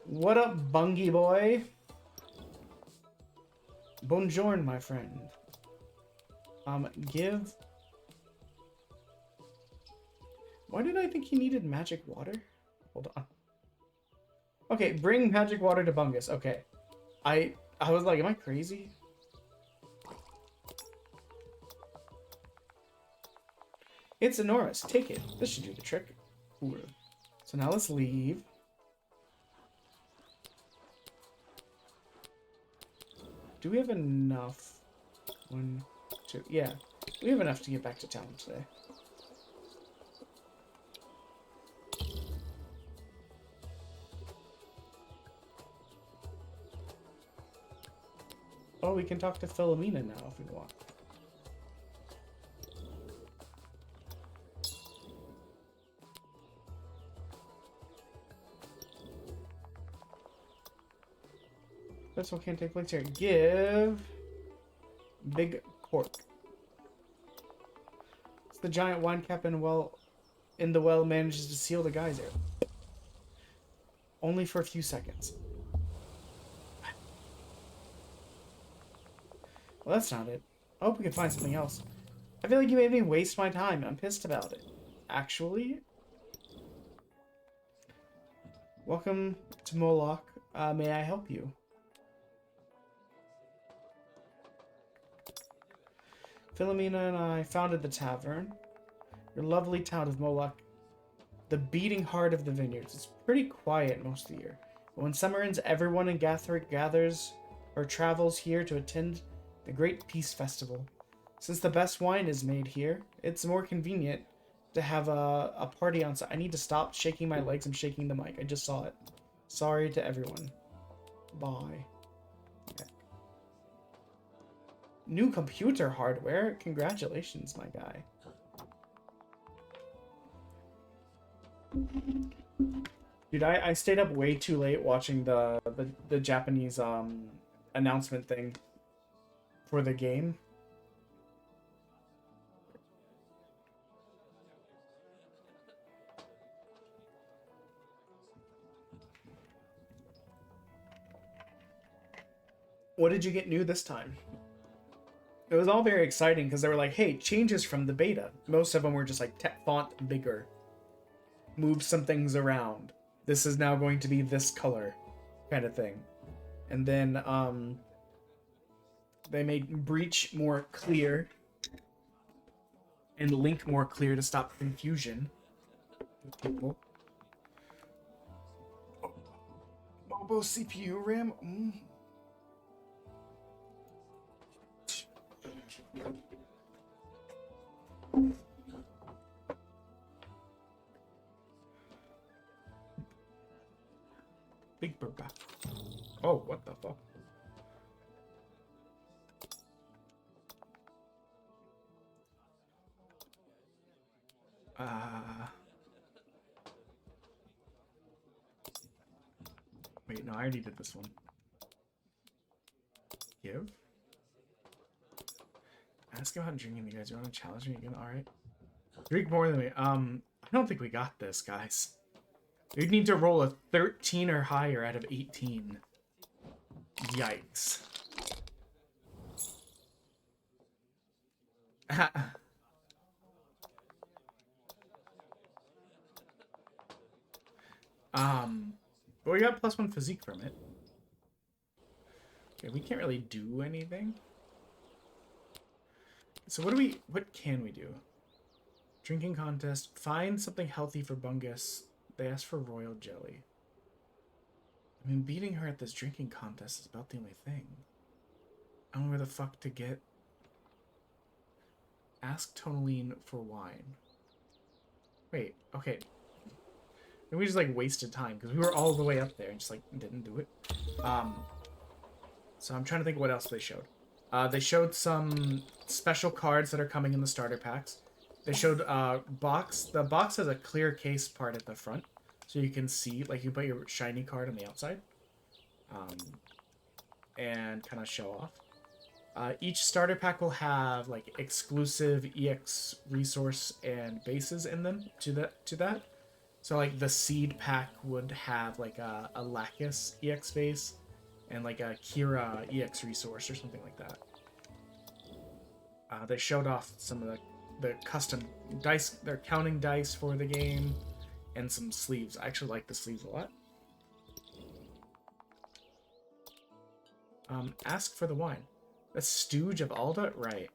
What up, Bungie boy? Bonjour, my friend. Give... Why did I think he needed magic water? Hold on. Okay, bring magic water to Bungus. Okay. I was like, am I crazy? It's enormous. Take it. This should do the trick. Ooh. So now let's leave. Do we have enough? 1, 2. Yeah. We have enough to get back to town today. Oh, we can talk to Philomena now if we want. This one can't take place here. Give big cork. It's the giant wine cap in the well manages to seal the geyser. Only for a few seconds. Well, that's not it. I hope we can find something else. I feel like you made me waste my time. I'm pissed about it. Actually? Welcome to Moloch. May I help you? Philomena and I founded the tavern. Your lovely town of Moloch. The beating heart of the vineyards. It's pretty quiet most of the year. But when summer ends, everyone in Gatherick gathers or travels here to attend the Great Peace Festival. Since the best wine is made here, it's more convenient to have a party on site. I need to stop shaking my legs. I'm shaking the mic. I just saw it. Sorry to everyone. Bye. Okay. New computer hardware? Congratulations, my guy. Dude, I stayed up way too late watching the Japanese announcement thing for the game. What did you get new this time? It was all very exciting because they were like, hey, changes from the beta. Most of them were just like font bigger. Move some things around. This is now going to be this color kind of thing. And then they made Breach more clear and Link more clear to stop confusion with people. Mobile CPU RAM? paperback. Oh, what the fuck? Wait, no, I already did this one. Give? Ask about drinking, you guys. You want to challenge me again? Alright. Drink more than me. I don't think we got this, guys. You'd need to roll a 13 or higher out of 18. Yikes. But we got +1 physique from it. Okay, we can't really do anything. So what can we do? Drinking contest. Find something healthy for Bungus. They asked for royal jelly. I mean, beating her at this drinking contest is about the only thing. I don't know where the fuck to get. Ask Tonaline for wine. Wait, okay. And we just like wasted time because we were all the way up there and just like didn't do it. So I'm trying to think what else they showed. They showed some special cards that are coming in the starter packs. They showed box. The box has a clear case part at the front, so you can see, like, you put your shiny card on the outside, and kind of show off. Each starter pack will have like exclusive EX resource and bases in them to that. So like the seed pack would have like a Lacus EX base and like a Kira EX resource or something like that. They showed off some of the custom dice, they're counting dice for the game, and some sleeves. I actually like the sleeves a lot. Ask for the wine. The Stooge of Alda? Right.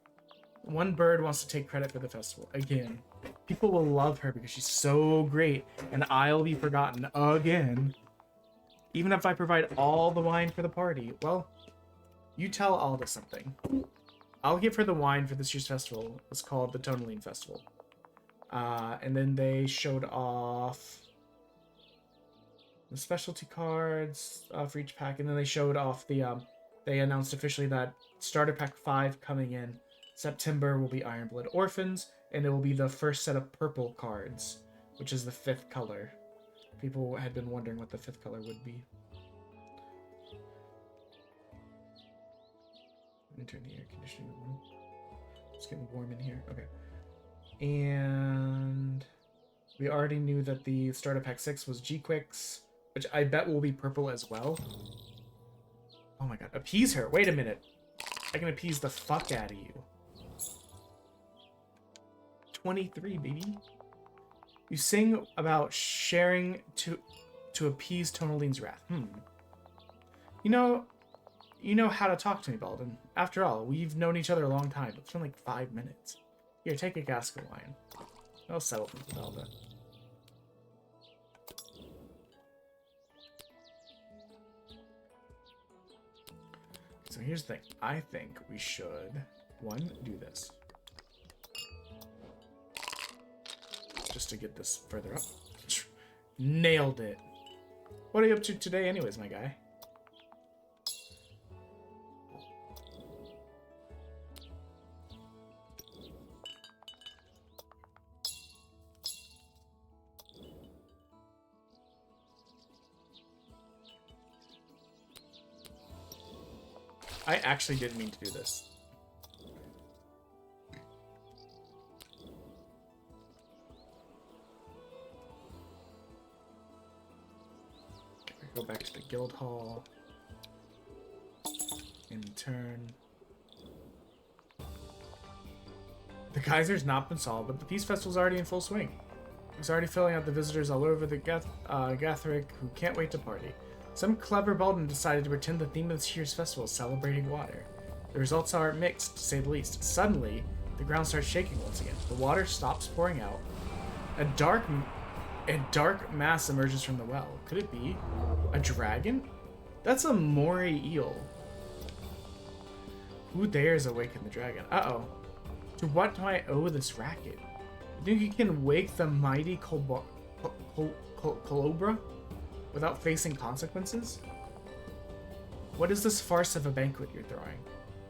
One bird wants to take credit for the festival. Again. People will love her because she's so great, and I'll be forgotten again. Even if I provide all the wine for the party. Well, you tell Alda something. I'll give her the wine for this year's festival. It's called the Tonaline Festival. And then they showed off the specialty cards for each pack, and then they showed off the they announced officially that starter pack 5 coming in September will be Ironblood Orphans, and it will be the first set of purple cards, which is the 5th color. People had been wondering what the 5th color would be. Let me turn the air conditioning on. It's getting warm in here. Okay. And we already knew that the starter pack 6 was G-Quicks, which I bet will be purple as well. Oh my god. Appease her. Wait a minute. I can appease the fuck out of you. 23, baby. You sing about sharing to appease Tonaline's wrath. You know how to talk to me, Baldwin. After all, we've known each other a long time. It's been like 5 minutes. Here, take a cask of wine. I'll settle things with Alda. So here's the thing. I think we should, one, do this. Just to get this further up. Nailed it. What are you up to today anyways, my guy? I actually didn't mean to do this. Go back to the guild hall. In turn. The Kaiser's not been solved, but the Peace Festival's already in full swing. It's already filling out the visitors all over the Gatheric who can't wait to party. Some clever Baldwin decided to pretend the theme of this year's festival is celebrating water. The results are mixed, to say the least. Suddenly, the ground starts shaking once again. The water stops pouring out. A dark mass emerges from the well. Could it be a dragon? That's a moray eel. Who dares awaken the dragon? Uh-oh. To what do I owe this racket? You think you can wake the mighty Colobra? without facing consequences? What is this farce of a banquet you're throwing?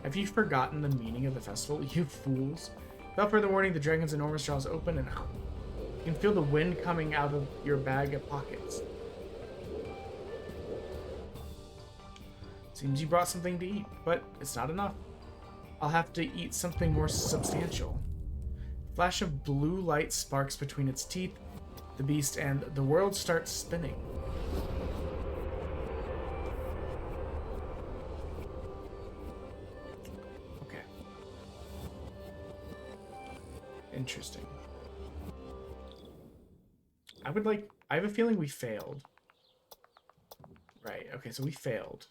Have you forgotten the meaning of the festival, you fools? Without further warning, the dragon's enormous jaws open and you can feel the wind coming out of your bag of pockets. Seems you brought something to eat, but it's not enough. I'll have to eat something more substantial. A flash of blue light sparks between its teeth, the beast, and the world starts spinning. Okay. Interesting. I have a feeling we failed. Right, okay, so we failed.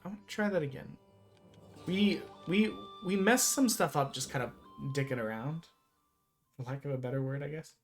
I want to try that again. We messed some stuff up just kind of dicking around. For lack of a better word, I guess.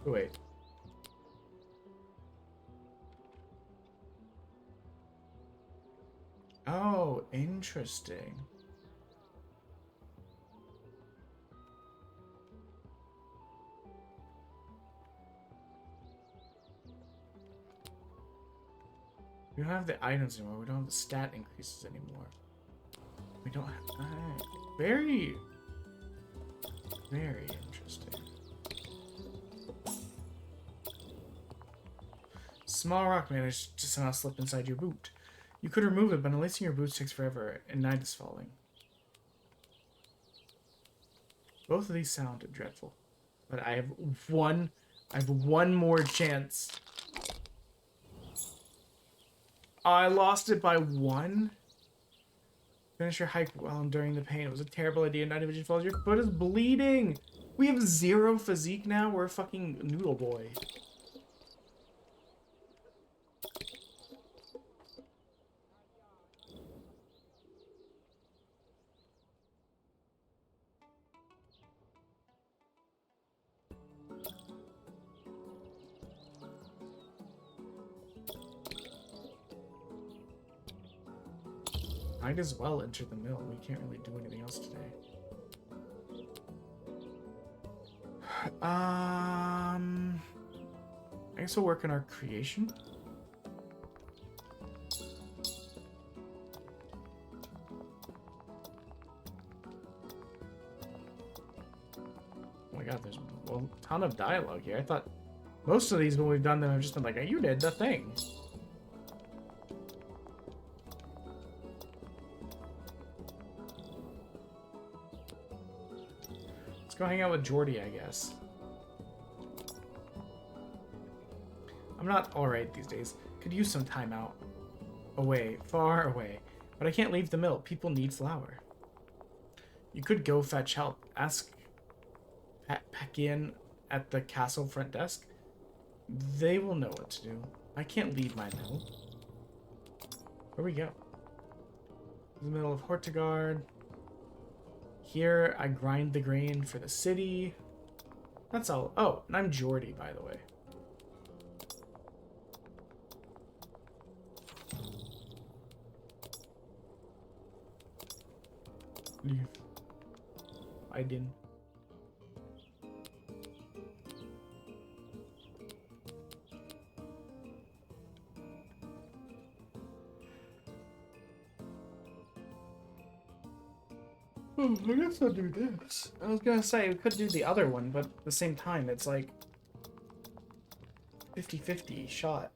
Wait. Oh, interesting. We don't have the items anymore. We don't have the stat increases anymore. We don't have... very interesting. Small rock managed to somehow slip inside your boot. You could remove it, but unlacing your boots takes forever, and night is falling. Both of these sound dreadful, but I have one more chance. I lost it by 1. Finish your hike while enduring the pain. It was a terrible idea. Night vision falls. Your foot is bleeding. We have 0 physique now. We're a fucking noodle boy. Might as well enter the mill. We can't really do anything else today. I guess we'll work on our creation. Oh my god, there's a ton of dialogue here. I thought most of these when we've done them have just been like, you did the thing. Go hang out with Jordy, I guess. I'm not alright these days. Could use some time out. Away, far away. But I can't leave the mill. People need flour. You could go fetch help. Ask Pakian at the castle front desk. They will know what to do. I can't leave my mill. Where we go? In the middle of Hortigard. Here, I grind the grain for the city. That's all. Oh, and I'm Jordy, by the way. Leave. I didn't. Oh, I guess I'll do this. I was gonna say we could do the other one, but at the same time, it's like 50-50 shot.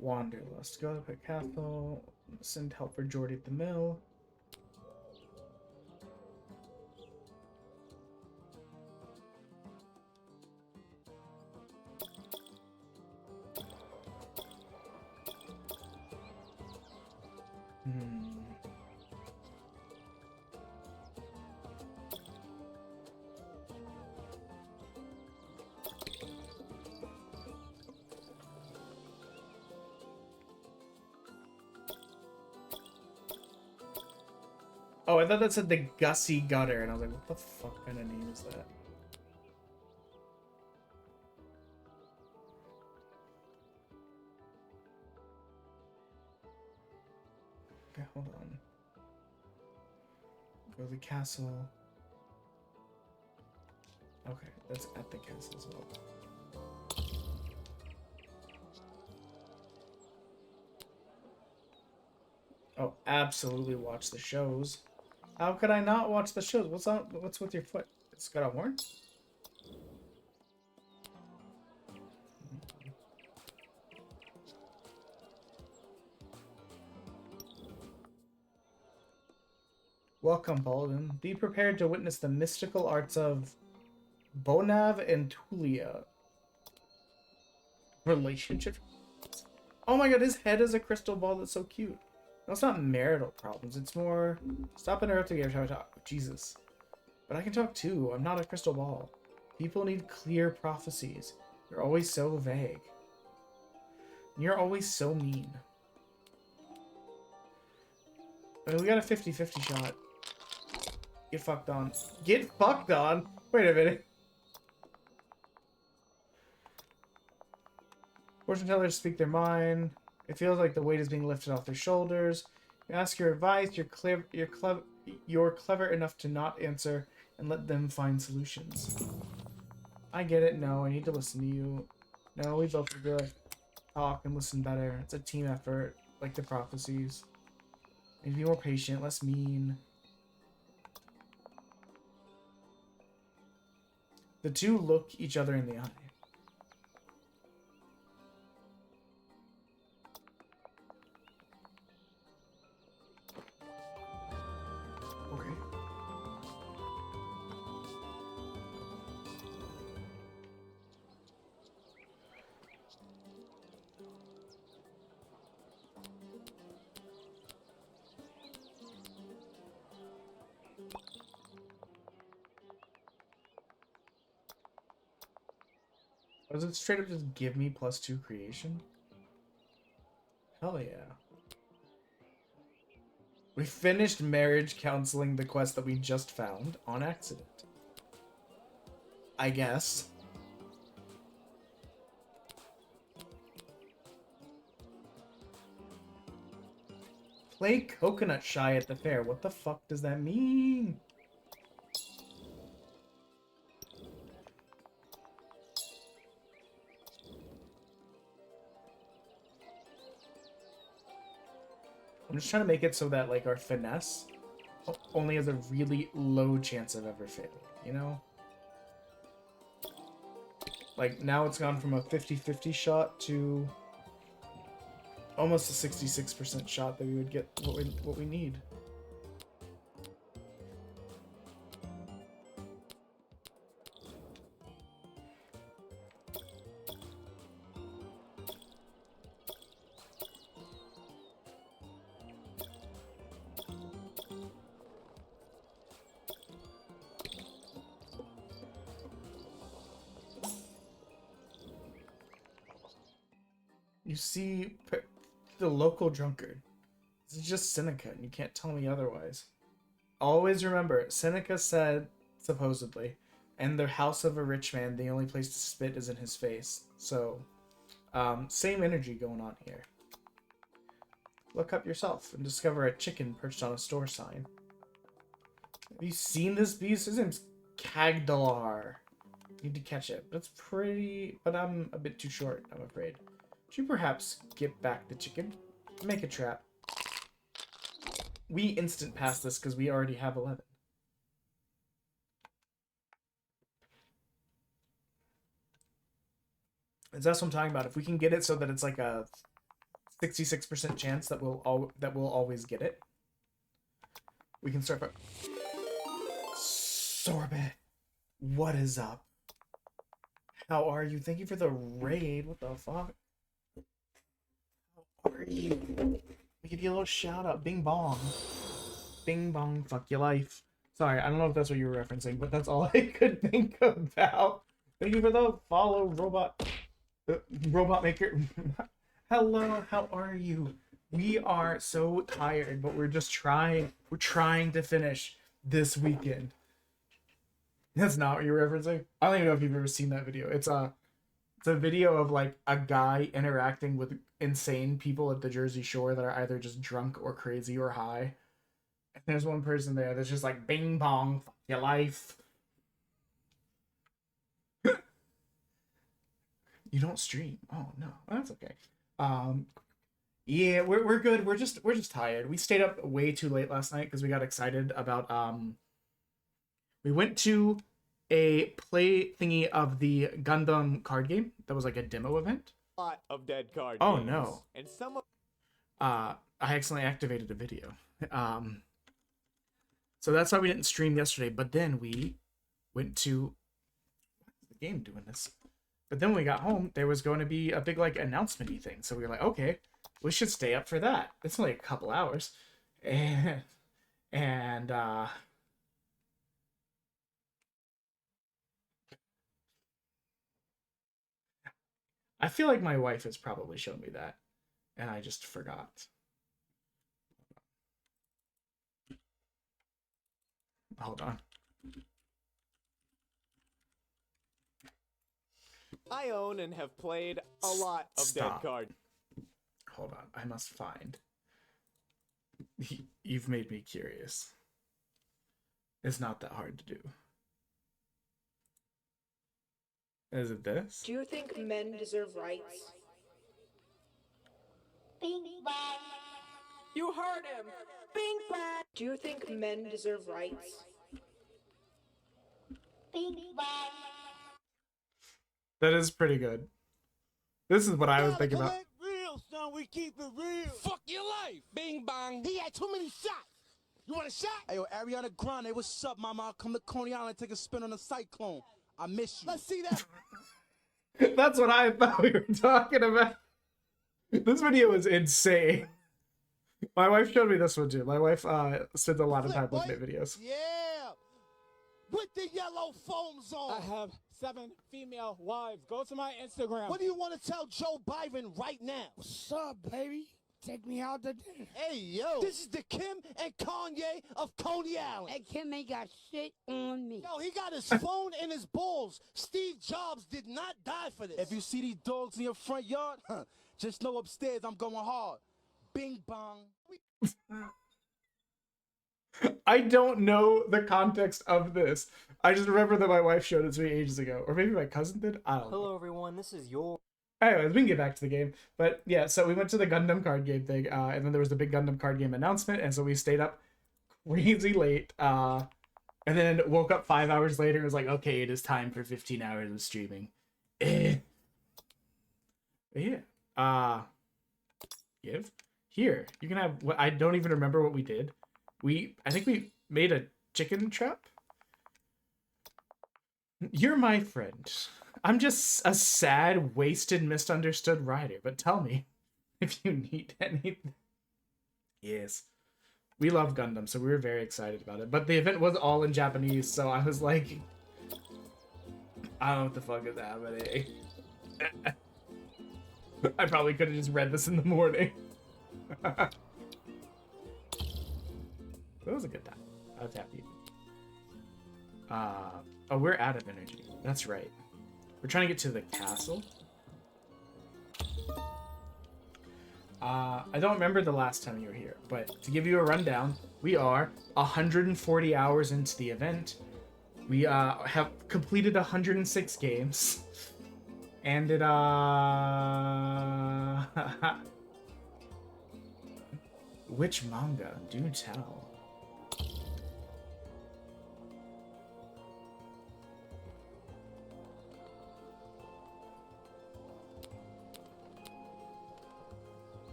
Wanderlust. Go up at castle. Send help for Jordy at the mill. Oh, I thought that said the Gussie Gutter, and I was like, what the fuck kind of name is that? Okay, hold on. Go to the castle. Okay, that's at the castle as well. Oh, absolutely watch the shows. How could I not watch the shows? What's with your foot? It's got a horn? Welcome, Baldwin. Be prepared to witness the mystical arts of Bonav and Tulia. Relationship? Oh my god, his head is a crystal ball that's so cute. No, it's not marital problems. It's more... Stop interrupting every time I talk. Jesus. But I can talk too. I'm not a crystal ball. People need clear prophecies. You're always so vague. You're always so mean. I mean, we got a 50-50 shot. Get fucked on. Get fucked on? Wait a minute. Fortune tellers speak their mind. It feels like the weight is being lifted off their shoulders. You ask your advice. You're clever enough to not answer and let them find solutions. I get it. No, I need to listen to you. No, we both need to talk and listen better. It's a team effort, like the prophecies. Need to be more patient, less mean. The two look each other in the eye. Okay. Does it straight up just give me +2 creation? Hell yeah. We finished marriage counseling the quest that we just found on accident. I guess. Play Coconut Shy at the fair. What the fuck does that mean? I'm just trying to make it so that, like, our finesse only has a really low chance of ever failing, you know? Like, now it's gone from a 50-50 shot to almost a 66% shot that we would get what we need. You see the local drunkard. This is just Seneca, and you can't tell me otherwise. Always remember, Seneca said, supposedly, and the house of a rich man, the only place to spit is in his face. So, same energy going on here. Look up yourself and discover a chicken perched on a store sign. Have you seen this beast? His name's Cagdalar. Need to catch it. That's pretty, but I'm a bit too short, I'm afraid. Should you perhaps get back the chicken? Make a trap. We instant pass this because we already have 11. That's what I'm talking about. If we can get it so that it's like a 66% chance that we'll always get it, we can start. Sorbet, what is up? How are you? Thank you for the raid. What the fuck? How are you? We give you a little shout out. Bing bong. Bing bong, fuck your life. Sorry, I don't know if that's what you were referencing, but that's all I could think about. Thank you for the follow, Robot Maker. Hello, how are you? We are so tired, but we're just trying. We're trying to finish this weekend. That's not what you're referencing. I don't even know if you've ever seen that video. It's a video of like a guy interacting with insane people at the Jersey Shore that are either just drunk or crazy or high. And there's one person there that's just like, bing bong, fuck your life. You don't stream. Oh no, that's okay. Yeah, we're good. We're just tired. We stayed up way too late last night because we got excited about we went to a play thingy of the Gundam card game that was like a demo event. Lot of dead card Oh games. no. And some of I accidentally activated a video. So that's why we didn't stream yesterday, but then we went to the game doing this. But then when we got home, there was going to be a big like announcement-y thing. So we were like, okay, we should stay up for that. It's only a couple hours. And I feel like my wife has probably shown me that, and I just forgot. Hold on. I own and have played a lot of Stop. dead card. Hold on, I must find. You've made me curious. It's not that hard to do. Is it this? Do you think men deserve rights? Bing bang. You heard him! Bing bang! Do you think men deserve rights? Bing bang. That is pretty good. This is what I was thinking about. Real, son, we keep it real. Fuck your life. Bing bang. He had too many shots. You want a shot? Hey, yo, Ariana Grande, what's up, mama? I'll come to Coney Island, take a spin on the Cyclone. I miss you. Let's see that. That's what I thought we were talking about. This video is insane. My wife showed me this one too. My wife spends a lot of time looking at videos. Yeah. With the yellow foams on. I have 7 female wives. Go to my Instagram. What do you want to tell Joe Biden right now? What's up, baby? Take me out to dinner. Hey, yo. This is the Kim and Kanye of Coney Island. Hey, Kim ain't got shit on me. Yo, he got his phone in his balls. Steve Jobs did not die for this. If you see these dogs in your front yard, just know upstairs I'm going hard. Bing bong. I don't know the context of this. I just remember that my wife showed it to me ages ago. Or maybe my cousin did. I don't know. Hello, everyone. This is your... Anyways, we can get back to the game. But yeah, so we went to the Gundam Card Game thing. And then there was the big Gundam Card Game announcement. And so we stayed up crazy late. And then woke up 5 hours later and was like, okay, it is time for 15 hours of streaming. Yeah. Give. Here. You can have... what I don't even remember what we did. I think we made a chicken trap. You're my friend. I'm just a sad, wasted, misunderstood writer, but tell me if you need anything. Yes. We love Gundam, so we were very excited about it. But the event was all in Japanese, so I was like, I don't know what the fuck is happening. I probably could have just read this in the morning. That was a good time. I was happy. Oh, we're out of energy. That's right. We're trying to get to the castle. I don't remember the last time you were here, but to give you a rundown, we are 140 hours into the event. We have completed 106 games. And it which manga? Do tell.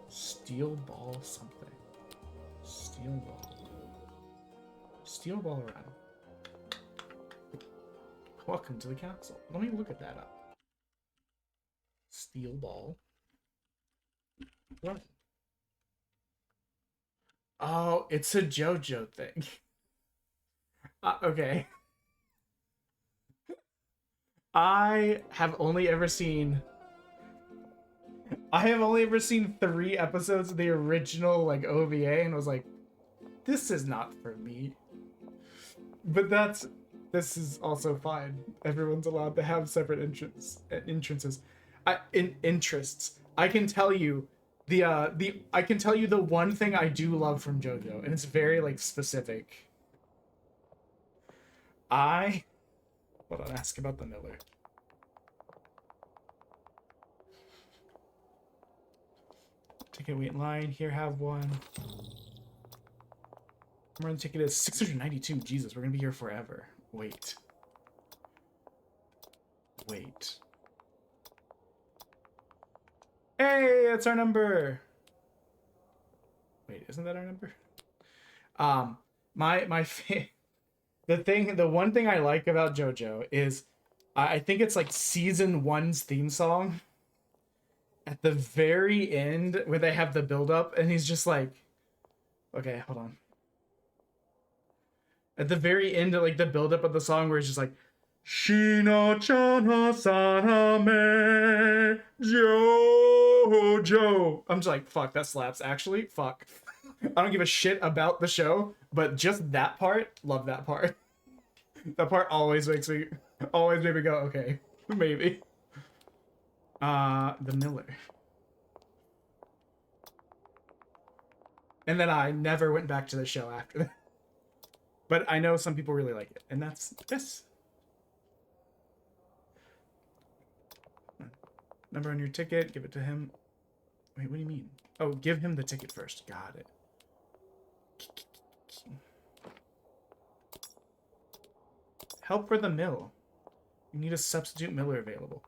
Steel ball something. Steel ball. Steel ball around. Welcome to the castle. Let me look at that up. Steel ball. What? Oh, it's a JoJo thing. Okay. I have only ever seen 3 episodes of the original like OVA and was like, this is not for me. But this is also fine. Everyone's allowed to have separate interests. I can tell you the one thing I do love from JoJo, and it's very like specific. Hold on, ask about the Miller. Ticket wait in line. Here, have one. Run ticket is 692. Jesus, we're gonna be here forever. Wait. Hey, that's our number. Wait, isn't that our number? The one thing I like about JoJo is I think it's like season 1's theme song at the very end where they have the build up and he's just like, okay, hold on. At the very end of like the build up of the song where he's just like, Shina-chan Saname JoJo. I'm just like, fuck, that slaps actually. Fuck. I don't give a shit about the show, but just that part, love that part. That part always made me go, okay, maybe. The Miller. And then I never went back to the show after that. But I know some people really like it, and that's this. Number on your ticket, give it to him. Wait, what do you mean? Oh, give him the ticket first. Got it. Help for the mill. You need a substitute miller available.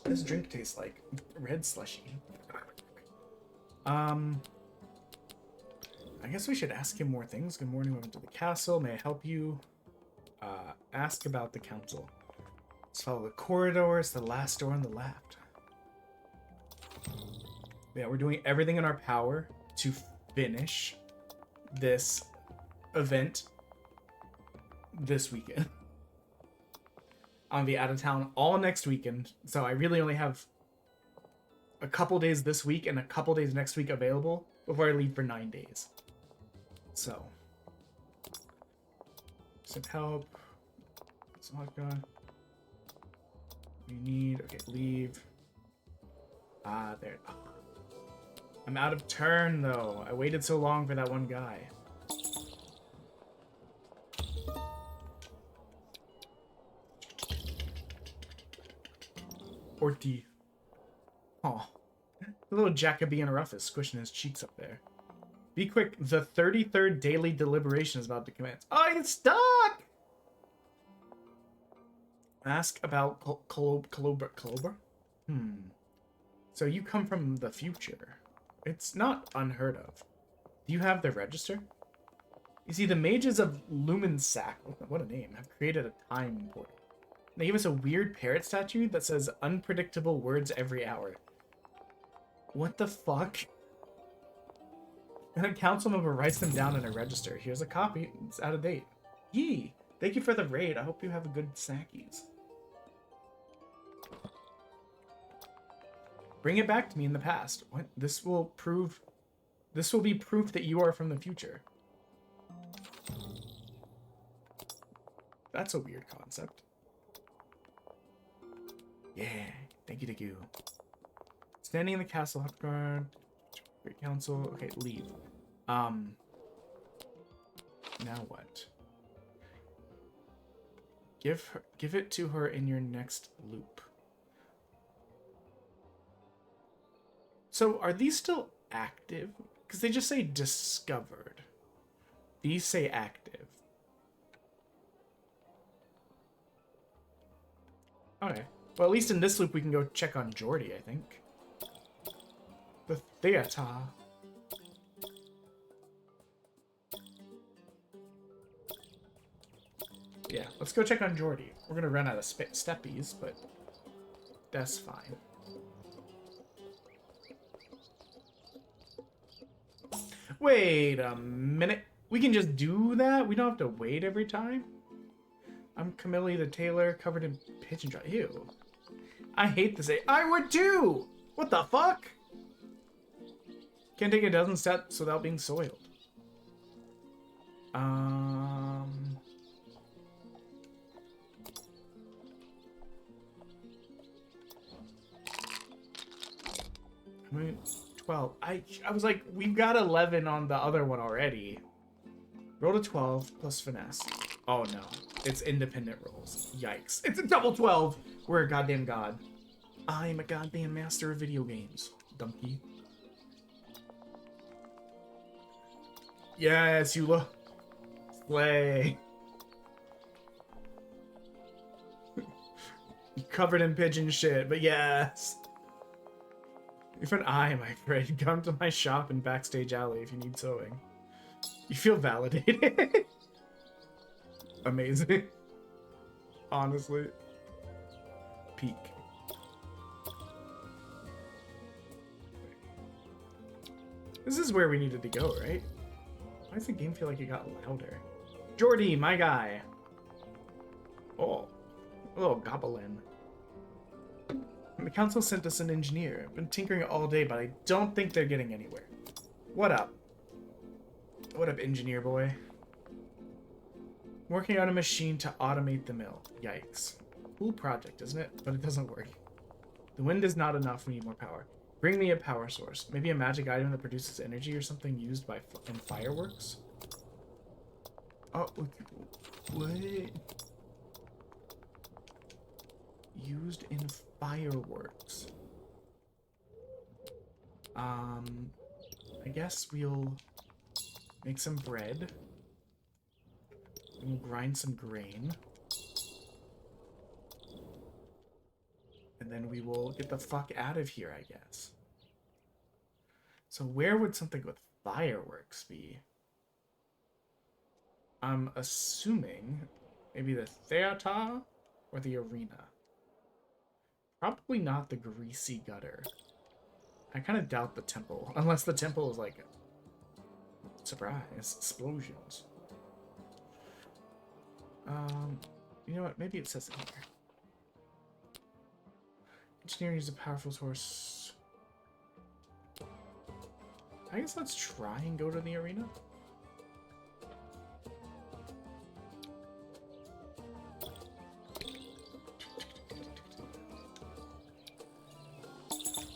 What does drink taste like? Red slushy. I guess we should ask him more things. Good morning, welcome to the castle. May I help you? Ask about the council. Let's follow the corridors, the last door on the left. Yeah, we're doing everything in our power to finish this event this weekend. I'll be out of town all next weekend, so I really only have a couple days this week and a couple days next week available before I leave for 9 days. So, some help. Some shotgun. You need, okay, leave. There. Oh. I'm out of turn though. I waited so long for that one guy. Orty. Oh. The little Jacobean Ruffus squishing his cheeks up there. Be quick, the 33rd daily deliberation is about to commence. Oh, it's stuck! Ask about Clober? So you come from the future. It's not unheard of. Do you have the register? You see, the mages of Lumensac, what a name, have created a time portal. They gave us a weird parrot statue that says unpredictable words every hour. What the fuck? And a council member writes them down in a register. Here's a copy. It's out of date. Yee! Thank you for the raid. I hope you have a good snackies. Bring it back to me in the past. What? This will be proof that you are from the future. That's a weird concept. Yeah. Thank you. Standing in the castle, hot guard. Great council. Okay, leave. Now what? Give it to her in your next loop. So are these still active? Because they just say discovered. These say active. Okay. Well, at least in this loop we can go check on Jordy, I think. The theater. Yeah, let's go check on Jordy. We're gonna run out of steppies, but that's fine. Wait a minute. We can just do that? We don't have to wait every time? I'm Camille the tailor, covered in pigeon dry. Ew. I hate this. I would too! What the fuck? Can't take a dozen steps without being soiled. I mean, 12. I was like, we've got 11 on the other one already. Roll to 12 plus finesse. Oh no, it's independent rolls. Yikes. It's a double 12. We're a goddamn god. I'm a goddamn master of video games. Donkey. Yes, you look. Slay. Covered in pigeon shit, but yes. If an eye, my friend, come to my shop in Backstage Alley if you need sewing. You feel validated. Amazing. Honestly. Peak. This is where we needed to go, right? Why does the game feel like it got louder? Jordy, my guy. Oh, a little goblin. The council sent us an engineer. I've been tinkering all day, but I don't think they're getting anywhere. What up? What up, engineer boy? Working on a machine to automate the mill. Yikes. Cool project, isn't it? But it doesn't work. The wind is not enough. We need more power. Bring me a power source. Maybe a magic item that produces energy or something used by in fireworks? Oh, what? Used in fireworks. I guess we'll make some bread. And we'll grind some grain. And then we will get the fuck out of here, I guess. So where would something with fireworks be? I'm assuming maybe the theater or the arena. Probably not the greasy gutter. I kind of doubt the temple, unless the temple is like, surprise, explosions. You know what? Maybe it says it here. Engineering is a powerful source. I guess let's try and go to the arena.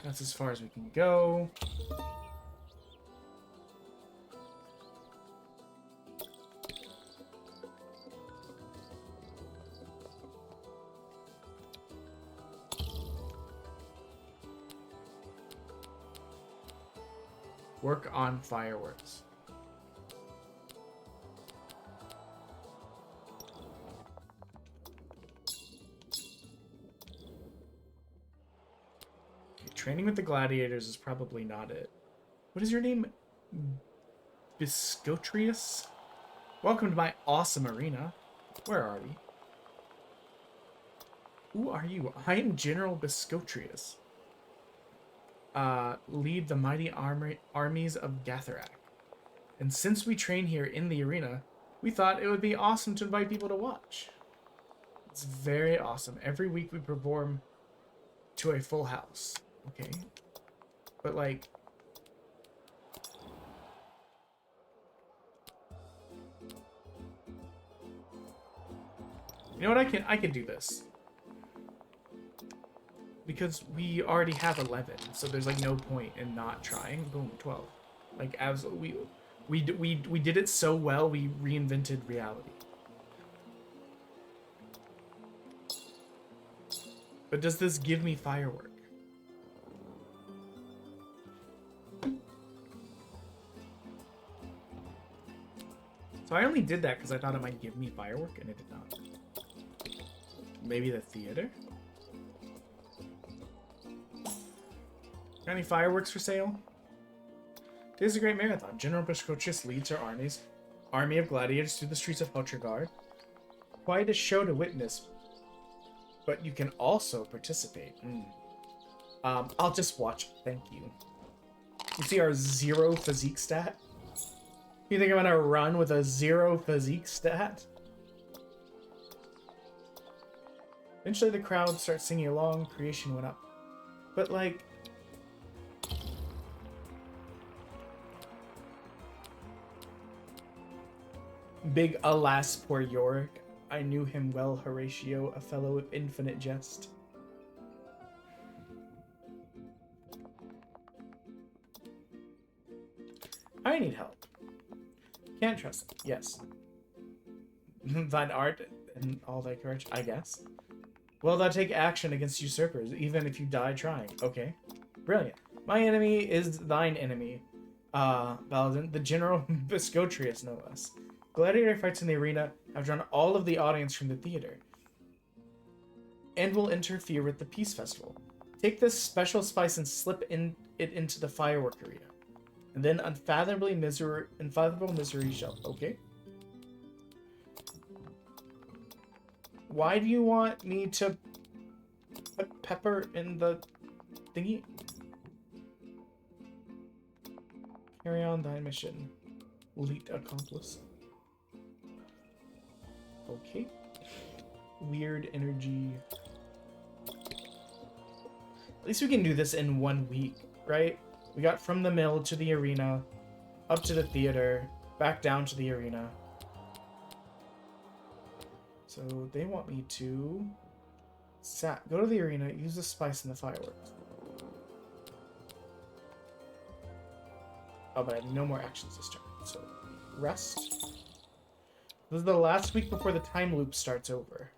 That's as far as we can go. Work on fireworks. Okay, training with the gladiators is probably not it. What is your name? Biscotrius? Welcome to my awesome arena. Where are we? Who are you? I am General Biscotrius. Lead the mighty armies of Gatharak. And since we train here in the arena, we thought it would be awesome to invite people to watch. It's very awesome. Every week we perform to a full house. Okay. But like... You know what? I can do this. Because we already have 11, so there's like no point in not trying. Boom, 12. Like absolutely, we did it so well, we reinvented reality. But does this give me firework? So I only did that because I thought it might give me firework, and it did not. Maybe the theater? Got any fireworks for sale? Today's a great marathon. General Biscotrius leads our army of gladiators through the streets of Hotragard. quite a show to witness, but you can also participate. I'll just watch. Thank you. You see our 0 physique stat? You think I'm gonna run with a 0 physique stat? Eventually the crowd starts singing along, creation went up. But like... Big alas poor Yorick. I knew him well, Horatio, a fellow of infinite jest. I need help. Can't trust him. Yes. Thine art and all thy courage, I guess. Well, thou take action against usurpers, even if you die trying. Okay. Brilliant. My enemy is thine enemy. Paladin, the General Biscotrius, no less. Gladiator fights in the arena have drawn all of the audience from the theater and will interfere with the peace festival. Take this special spice and slip it into the firework arena. And then unfathomable misery shall... Okay. Why do you want me to put pepper in the thingy? Carry on thy mission, elite accomplice. Okay. Weird energy. At least we can do this in 1 week, right? We got from the mill to the arena, up to the theater, back down to the arena. So they want me to go to the arena, use the spice in the fireworks. Oh, but I have no more actions this turn. So rest. This is the last week before the time loop starts over.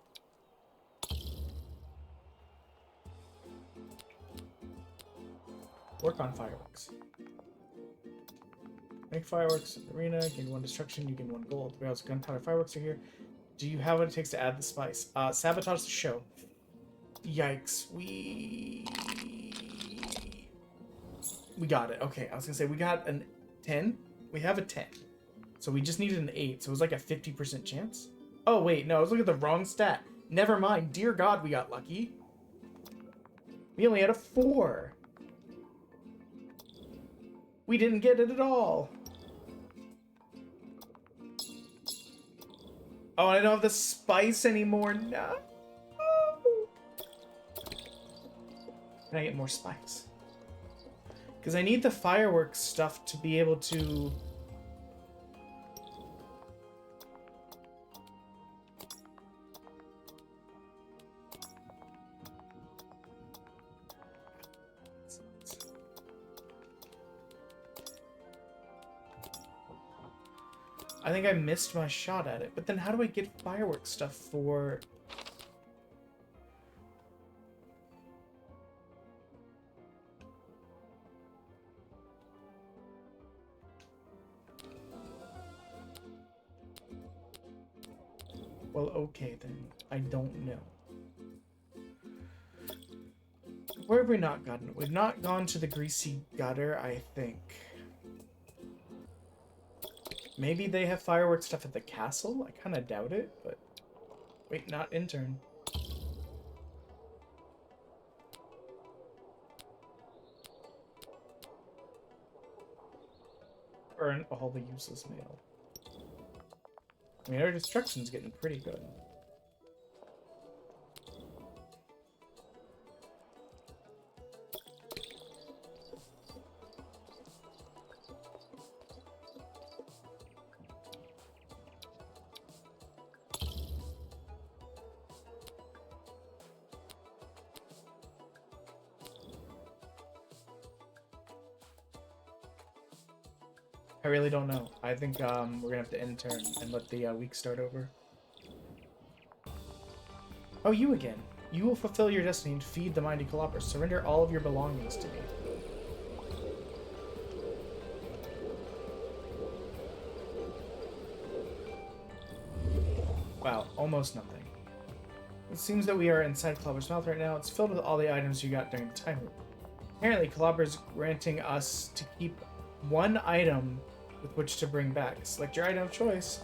Work on fireworks. Make fireworks arena, gain 1 destruction, you gain 1 gold. Whereas gunpowder fireworks are here. Do you have what it takes to add the spice? Sabotage the show. Yikes. We got it. Okay, I was gonna say we got an 10. We have a 10. So we just needed an 8. So it was like a 50% chance. Oh wait, no, I was looking at the wrong stat. Never mind. Dear God, we got lucky. We only had a 4. We didn't get it at all. Oh, I don't have the spice anymore. No. Can I get more spice? Because I need the fireworks stuff to be able to... I think I missed my shot at it. But then how do I get fireworks stuff for... Well, okay then. I don't know. Where have we not gotten? We've not gone to the greasy gutter, I think. Maybe they have fireworks stuff at the castle? I kind of doubt it, but... Wait, not intern. Burn all the useless mail. I mean, our destruction's getting pretty good. I really don't know. I think we're gonna have to intern and let the week start over. Oh, you again. You will fulfill your destiny and feed the mighty Caloppers. Surrender all of your belongings to me. Wow, almost nothing. It seems that we are inside Clobber's mouth right now. It's filled with all the items you got during the time loop. Apparently, Clobber's granting us to keep 1 item with which to bring back. Select your item of choice.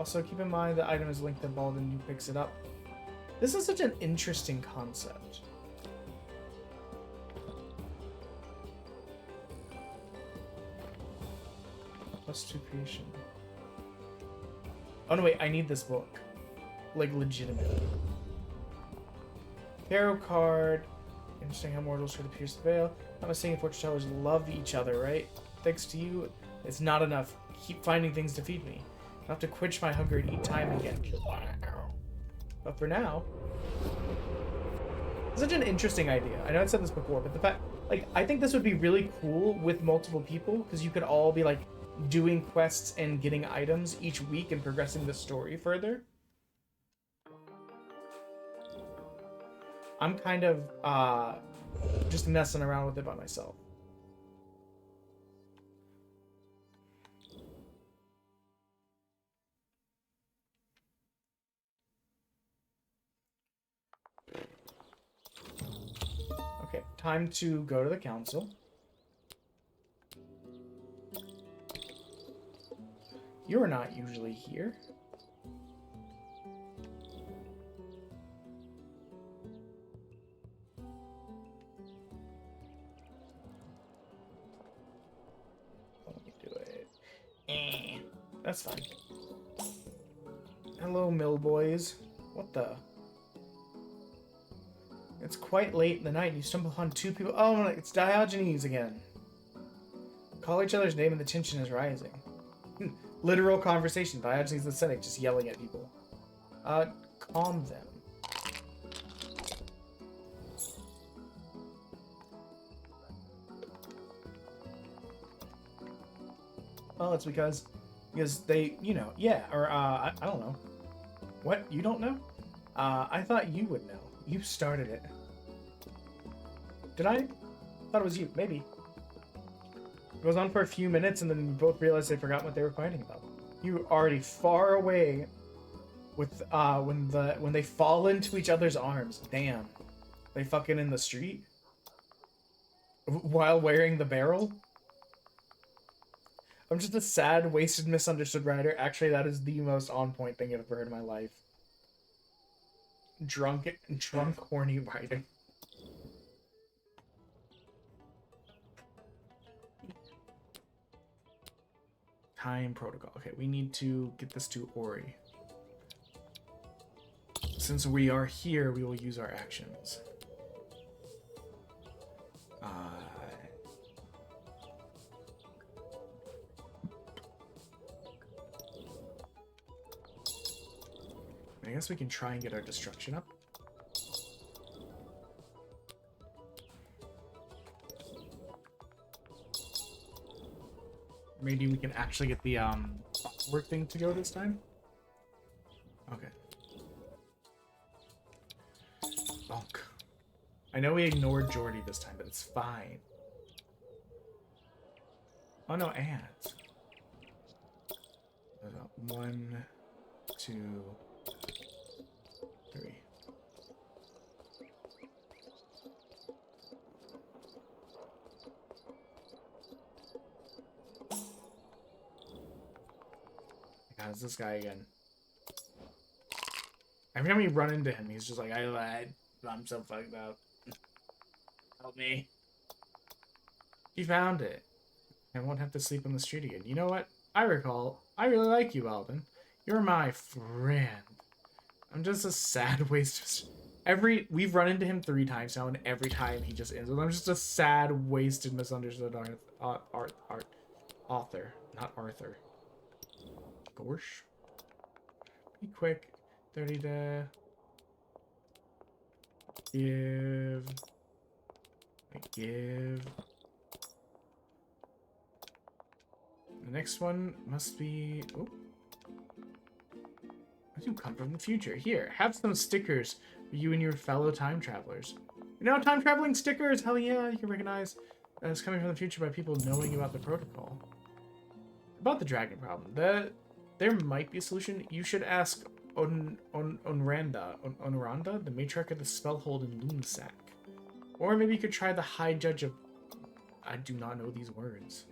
Also, keep in mind the item is linked to Baldwin who picks it up. This is such an interesting concept. +2 creation. Oh no, wait, I need this book. Like, legitimately. Tarot card. Interesting how mortals try to pierce the veil. I'm not saying fortune tellers love each other, right? Thanks to you, it's not enough. Keep finding things to feed me. I have to quench my hunger and eat time again. But for now, it's such an interesting idea. I know I said this before, but the fact, like, I think this would be really cool with multiple people because you could all be like doing quests and getting items each week and progressing the story further. I'm kind of just messing around with it by myself. Okay, time to go to the council. You're not usually here. Let me do it. That's fine. Hello, mill boys. What the? It's quite late in the night and you stumble upon two people. Oh, no, it's Diogenes again. Call each other's name and the tension is rising. Literal conversation. Diogenes the Cynic just yelling at people. Calm them. Well, it's because they, you know, yeah, or I don't know. What? You don't know? I thought you would know. You started it. Did I? Thought it was you. Maybe. It goes on for a few minutes, and then we both realized they forgot what they were fighting about. You were already far away with when they fall into each other's arms. Damn. They fucking in the street while wearing the barrel. I'm just a sad, wasted, misunderstood writer. Actually, that is the most on-point thing I've ever heard in my life. Drunk, horny writing. Time protocol. Okay, we need to get this to Ori. Since we are here, we will use our actions. I guess we can try and get our destruction up. Maybe we can actually get the work thing to go this time. Okay. Bonk. I know we ignored Jordy this time, but it's fine. Oh no, ads. 1, 2, 3. God, it's this guy again. Every time we run into him, he's just like, I lied. I'm so fucked up. Help me. He found it. I won't have to sleep on the street again. You know what? I recall. I really like you, Alvin. You're my friend. I'm just a sad waste. We've run into him 3 times now, and every time he just ends with, I'm just a sad, wasted, misunderstood author, not Arthur. Gorsh. Be quick. 30 to give. Give. The next one must be. Oh. I do come from the future. Here, have some stickers for you and your fellow time travelers. You know, time traveling stickers. Hell yeah, you can recognize as coming from the future by people knowing about the protocol. About the dragon problem, there might be a solution. You should ask Onranda, the matriarch of the Spellhold in Loonsack. Or maybe you could try the High Judge of... I do not know these words.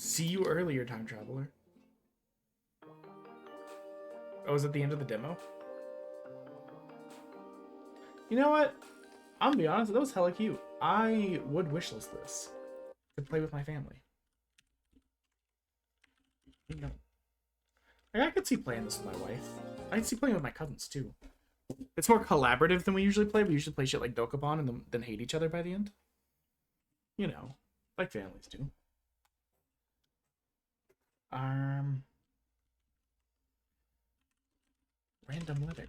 See you earlier, time traveler. Oh, is it the end of the demo? You know what? I'm gonna be honest, that was hella cute. I would wishlist this to play with my family. You know, like, I could see playing this with my wife. I could see playing with my cousins too. It's more collaborative than we usually play. We usually play shit like Dokapon and then hate each other by the end. You know, like families do. Random letter.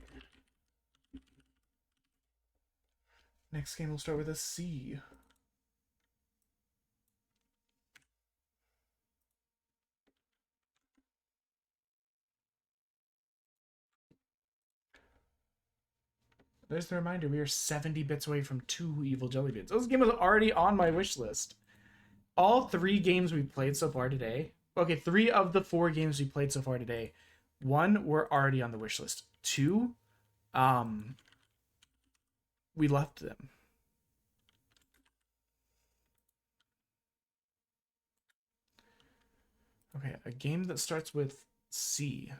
Next game will start with a C. There's the reminder, we are 70 bits away from 2 evil jelly beans. This game was already on my wish list. All 3 games we played so far today. Okay, 3 of the 4 games we played so far today. 1 were already on the wish list. 2, we left them. Okay, a game that starts with C.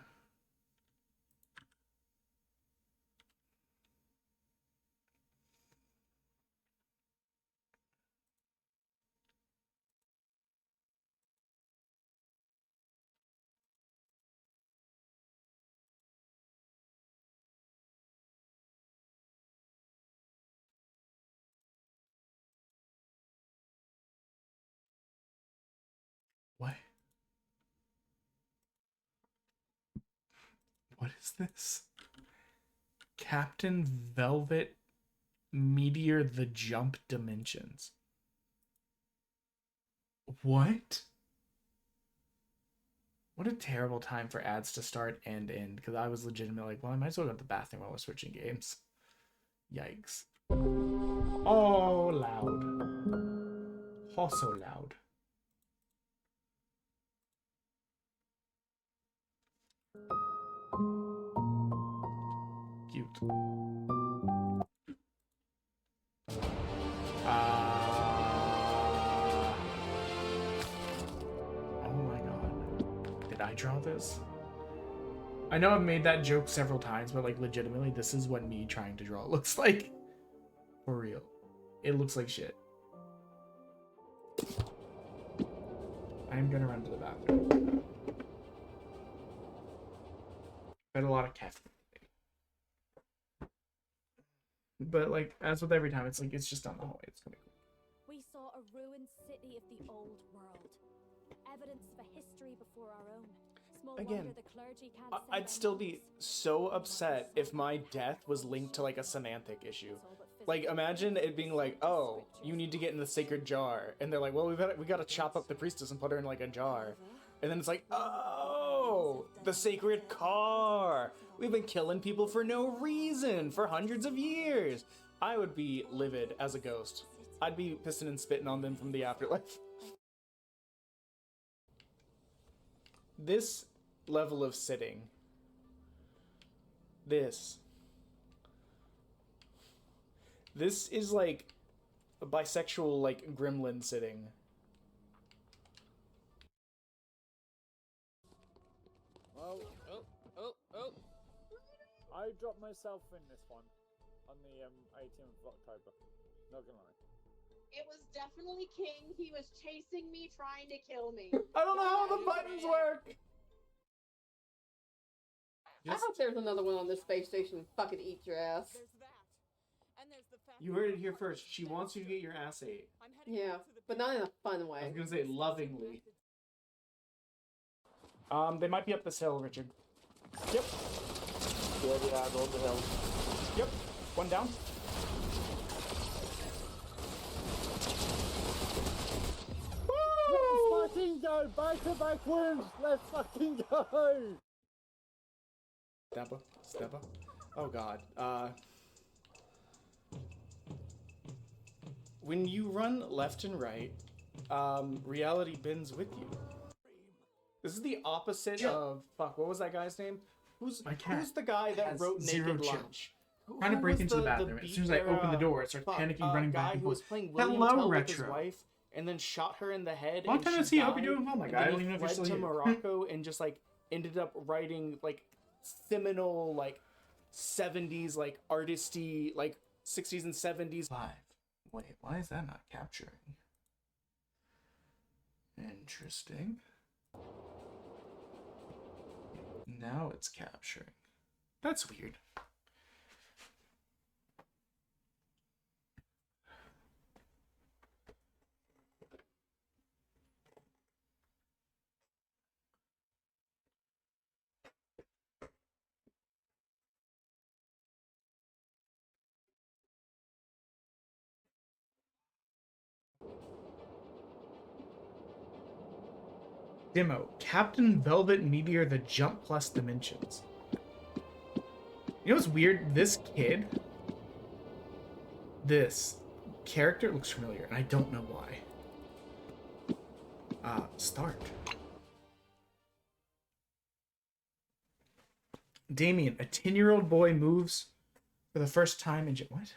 What? What is this? Captain Velvet Meteor the Jump Dimensions. What? What a terrible time for ads to start and end, because I was legitimately like, well, I might as well go to the bathroom while we're switching games. Yikes. Oh, loud. Oh, so loud. Cute. Oh my god. Did I draw this? I know I've made that joke several times, but like legitimately, this is what me trying to draw looks like. For real. It looks like shit. I'm gonna run to the bathroom. Had a lot of caffeine. But like, as with every time, it's like, it's just down the hallway. It's gonna be cool. We saw a ruined city of the old world. Evidence of a history before our own. Small Again, wonder the clergy can't say I'd their still be mass. so upset if my death was linked to like a semantic issue. Like, imagine it being like, oh, you need to get in the sacred jar, and they're like, well, we got to chop up the priestess and put her in like a jar, and then it's like, oh, the sacred car. We've been killing people for no reason for hundreds of years. I would be livid as a ghost. I'd be pissing and spitting on them from the afterlife. This level of sitting. This is like a bisexual, like, gremlin sitting. Well, I dropped myself in this one on the 18th of October. Not gonna lie. It was definitely King. He was chasing me, trying to kill me. I don't know how the buttons work. I hope there's another one on this space station. Fucking eat your ass. You heard it here first. She wants you to get your ass ate. Yeah, but not in a fun I way. was gonna say lovingly. They might be up this hill, Richard. Yep. Yeah, go up the hill. Yep. One down. Let's fucking go! Back-to-back wins! Let's fucking go! Steppa. Oh god. When you run left and right, reality bends with you. This is the opposite of fuck. What was that guy's name? Who's the guy that wrote zero Naked chill. Lunch? Trying to break into the bathroom. As soon as I open the door, it starts panicking, running back and forth. Hello, Retro. and then shot her in the head. Long and time she no see. I hope died, you're doing well, my and guy. I then don't he even know if you're fled still to here. Morocco and just like ended up writing like seminal like 70s like artisty like 60s and 70s. 5. Wait, why is that not capturing? Interesting. Now it's capturing. That's weird. Demo, Captain Velvet Meteor, the Jump Plus Dimensions. You know what's weird? This character looks familiar, and I don't know why. Start. Damien, a 10-year-old boy moves for the first time in what?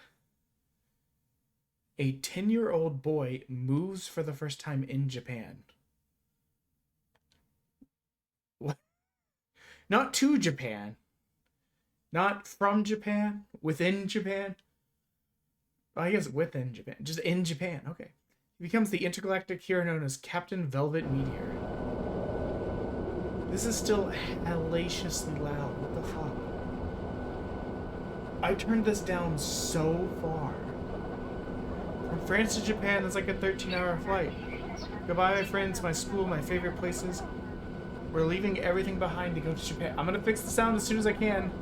A 10-year-old boy moves for the first time in Japan. What? Not to Japan. Not from Japan. Within Japan. I guess within Japan. Just in Japan. Okay. He becomes the intergalactic hero known as Captain Velvet Meteor. This is still hellaciously loud. What the fuck? I turned this down so far. From France to Japan, that's like a 13-hour flight. Goodbye, my friends, my school, my favorite places. We're leaving everything behind to go to Japan. I'm gonna fix the sound as soon as I can.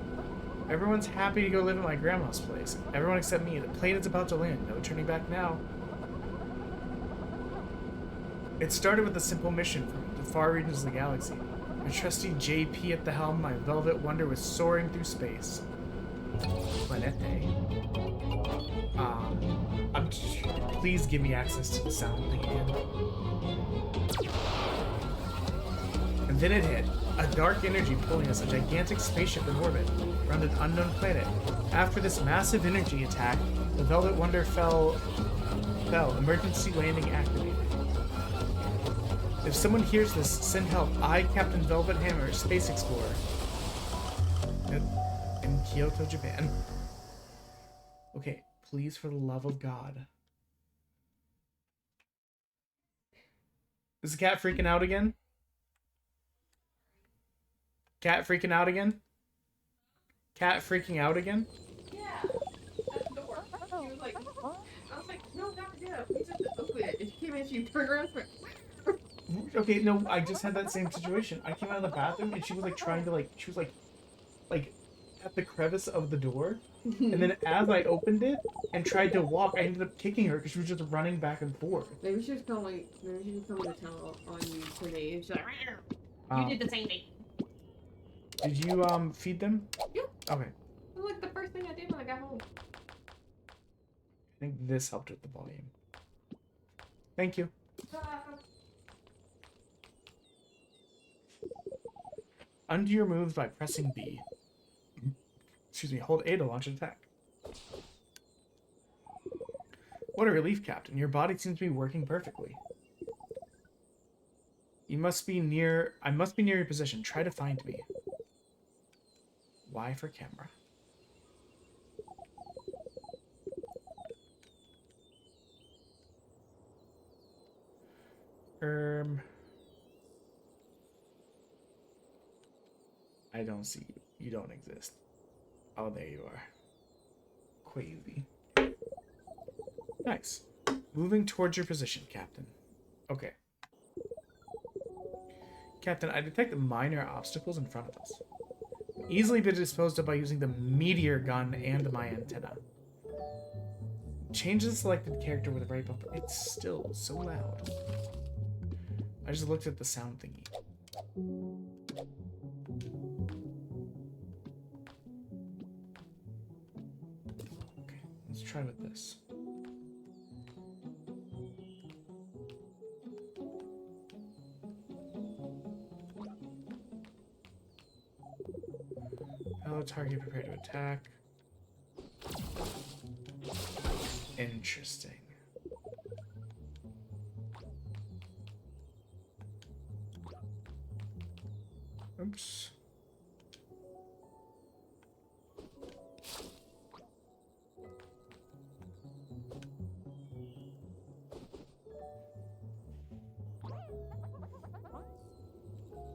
Everyone's happy to go live at my grandma's place. Everyone except me. The plane is about to land. No turning back now. It started with a simple mission from the far regions of the galaxy. My trusty JP at the helm, my Velvet Wonder was soaring through space. Planete. Please give me access to the sound thing again. And then it hit. A dark energy pulling us, a gigantic spaceship in orbit around an unknown planet. After this massive energy attack, the Velvet Wonder fell. Emergency landing activated. If someone hears this, send help. I, Captain Velvet Hammer, Space Explorer. In Kyoto, Japan. Okay, please, for the love of God. Is the cat freaking out again? Cat freaking out again? Cat freaking out again? Yeah. At the door. She was like, I was like, no, not yet. We just open it. And she came in, she turned around for Okay, no, I just had that same situation. I came out of the bathroom and she was like trying to she was like at the crevice of the door. And then as I opened it and tried to walk, I ended up kicking her because she was just running back and forth. Maybe she was coming to tell on you today. And she's like, you did the same thing. Did you feed them? Yeah. Okay. It was like the first thing I did when I got home. I think this helped with the volume. Thank you. Undo your moves by pressing B. Excuse me, hold A to launch an attack. What a relief, Captain. Your body seems to be working perfectly. I must be near your position. Try to find me. Y for camera. I don't see you. You don't exist. Oh, there you are. Quasi. Nice. Moving towards your position, Captain. Okay. Captain, I detect minor obstacles in front of us. Easily be disposed of by using the Meteor gun and my antenna. Change the selected character with the right bumper. It's still so loud. I just looked at the sound thingy. Okay, let's try with this. Hello, target, prepare to attack. Interesting. Oops.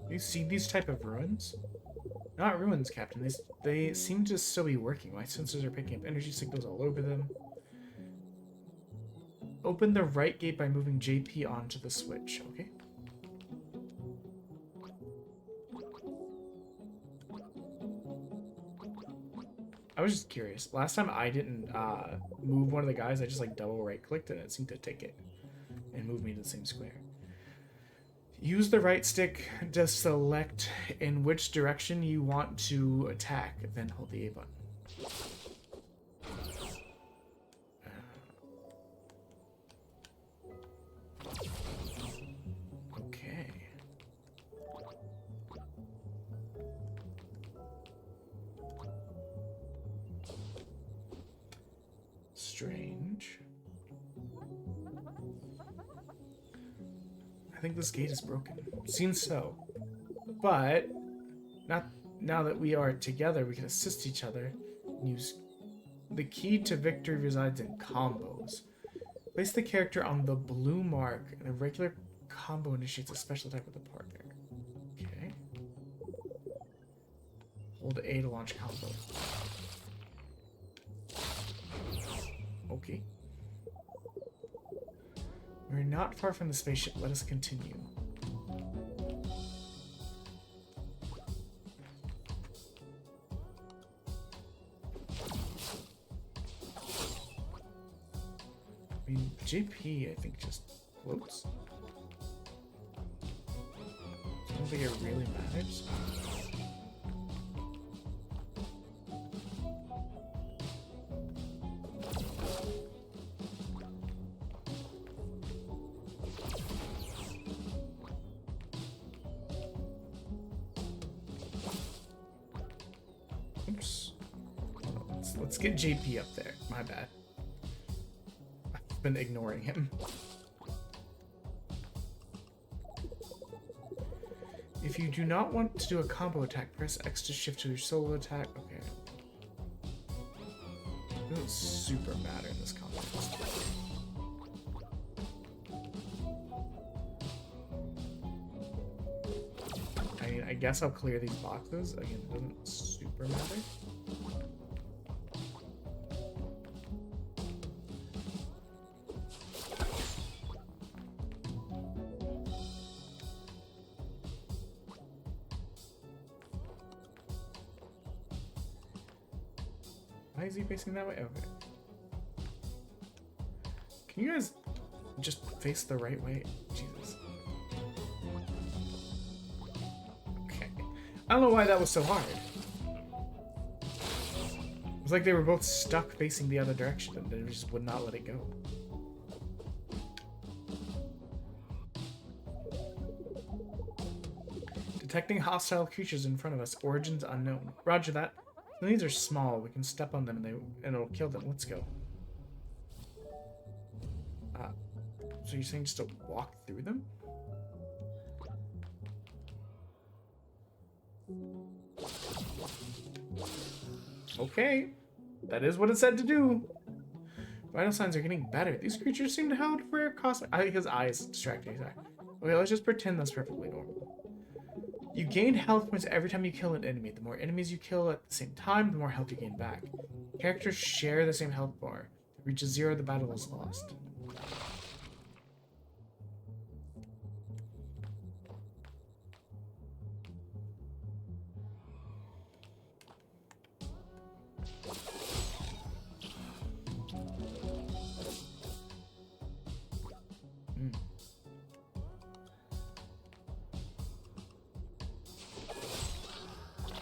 You see these type of ruins? Not ruins, Captain. They seem to still be working. My sensors are picking up energy signals all over them. Open the right gate by moving JP onto the switch, okay? I was just curious. Last time I didn't move one of the guys, I just like double right clicked and it seemed to take it and move me to the same square. Use the right stick to select in which direction you want to attack, then hold the A button. Okay. Strange. I think this gate is broken. Seems so. But not now that we are together, we can assist each other. Use the key to victory resides in combos. Place the character on the blue mark, and a regular combo initiates a special attack with a partner. Okay. Hold A to launch combo. Okay. We're not far from the spaceship. Let us continue. I mean, JP, I think, just floats. I don't think it really matters. Oops. Let's get JP up there. My bad. I've been ignoring him. If you do not want to do a combo attack, press X to shift to your solo attack. Okay. It doesn't super matter in this context. I mean, I guess I'll clear these boxes. Again, it doesn't super matter. Why is he facing that way? Okay. Can you guys just face the right way? Jesus. Okay. I don't know why that was so hard. It was like they were both stuck facing the other direction and they just would not let it go. Detecting hostile creatures in front of us. Origins unknown. Roger that. These are small. We can step on them and it'll kill them. Let's go. So you're saying just to walk through them? Okay. That is what it said to do. Vital signs are getting better. These creatures seem to have rare cosmic... his eyes distract me. Okay, let's just pretend that's perfectly normal. You gain health points every time you kill an enemy. The more enemies you kill at the same time, the more health you gain back. Characters share the same health bar. If it reaches 0, the battle is lost.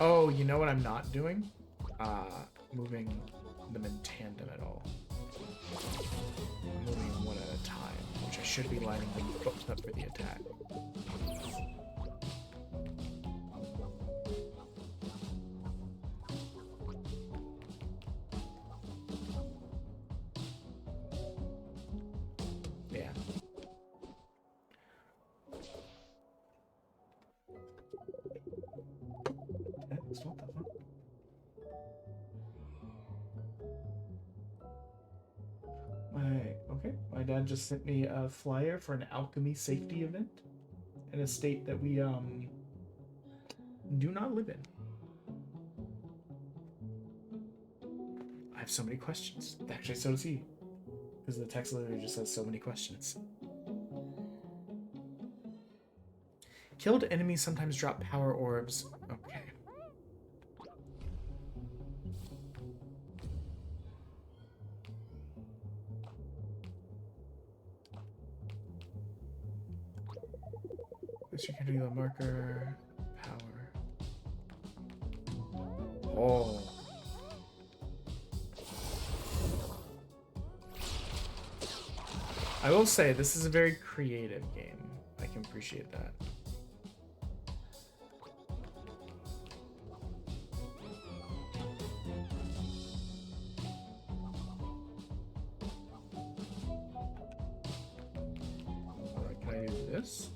Oh, you know what I'm not doing? Moving them in tandem at all. I'm moving one at a time, which I should be lining them both up for the attack. Yeah. Okay, my dad just sent me a flyer for an alchemy safety event in a state that we do not live in. I have so many questions. Actually, so does he. Because the text literally just says so many questions. Killed enemies sometimes drop power orbs. Okay. This you can do the marker. Power. Oh. I will say, this is a very creative game. I can appreciate that. Alright, can I do this?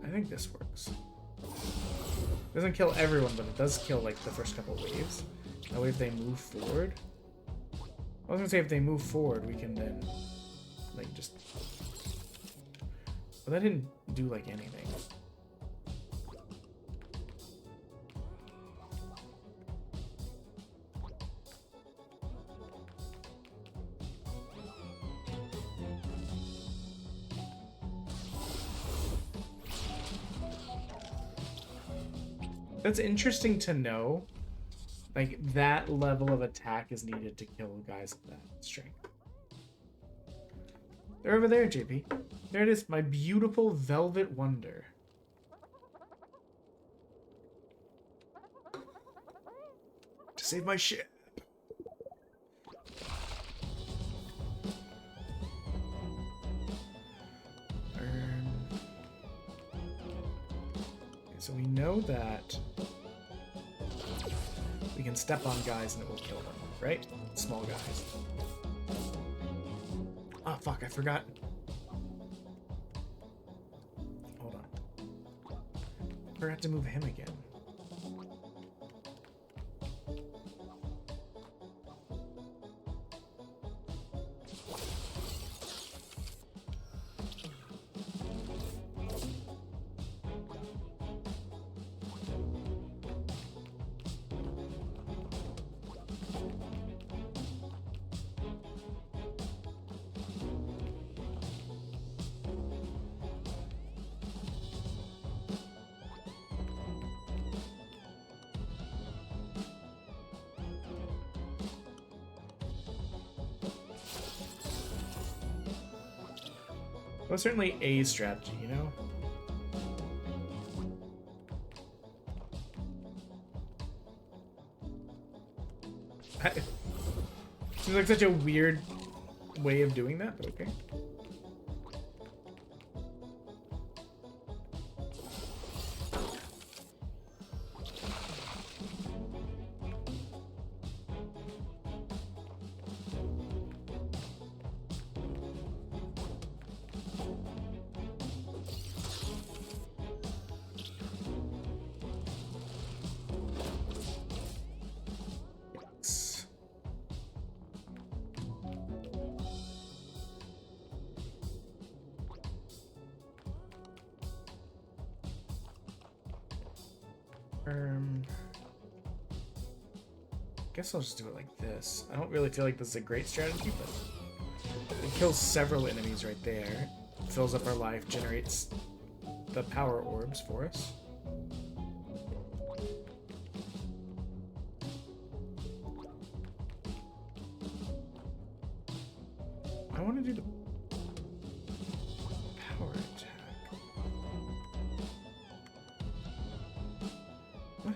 I think this works. It doesn't kill everyone, but it does kill, like, the first couple waves. That way, if they move forward... I was gonna say if they move forward, we can then, like, just... But that didn't do, like, anything. That's interesting to know. Like, that level of attack is needed to kill guys of that strength. They're over there, JP. There it is, my beautiful Velvet Wonder. To save my ship. Okay, so we know that we can step on guys and it will kill them, right? Small guys. Oh, fuck, I forgot. Hold on. Forgot to move him again. Well, certainly a strategy, you know? Seems like such a weird way of doing that, but okay. Guess I'll just do it like this. I don't really feel like this is a great strategy, but it kills several enemies right there. Fills up our life, generates the power orbs for us. I want to do the power attack. What?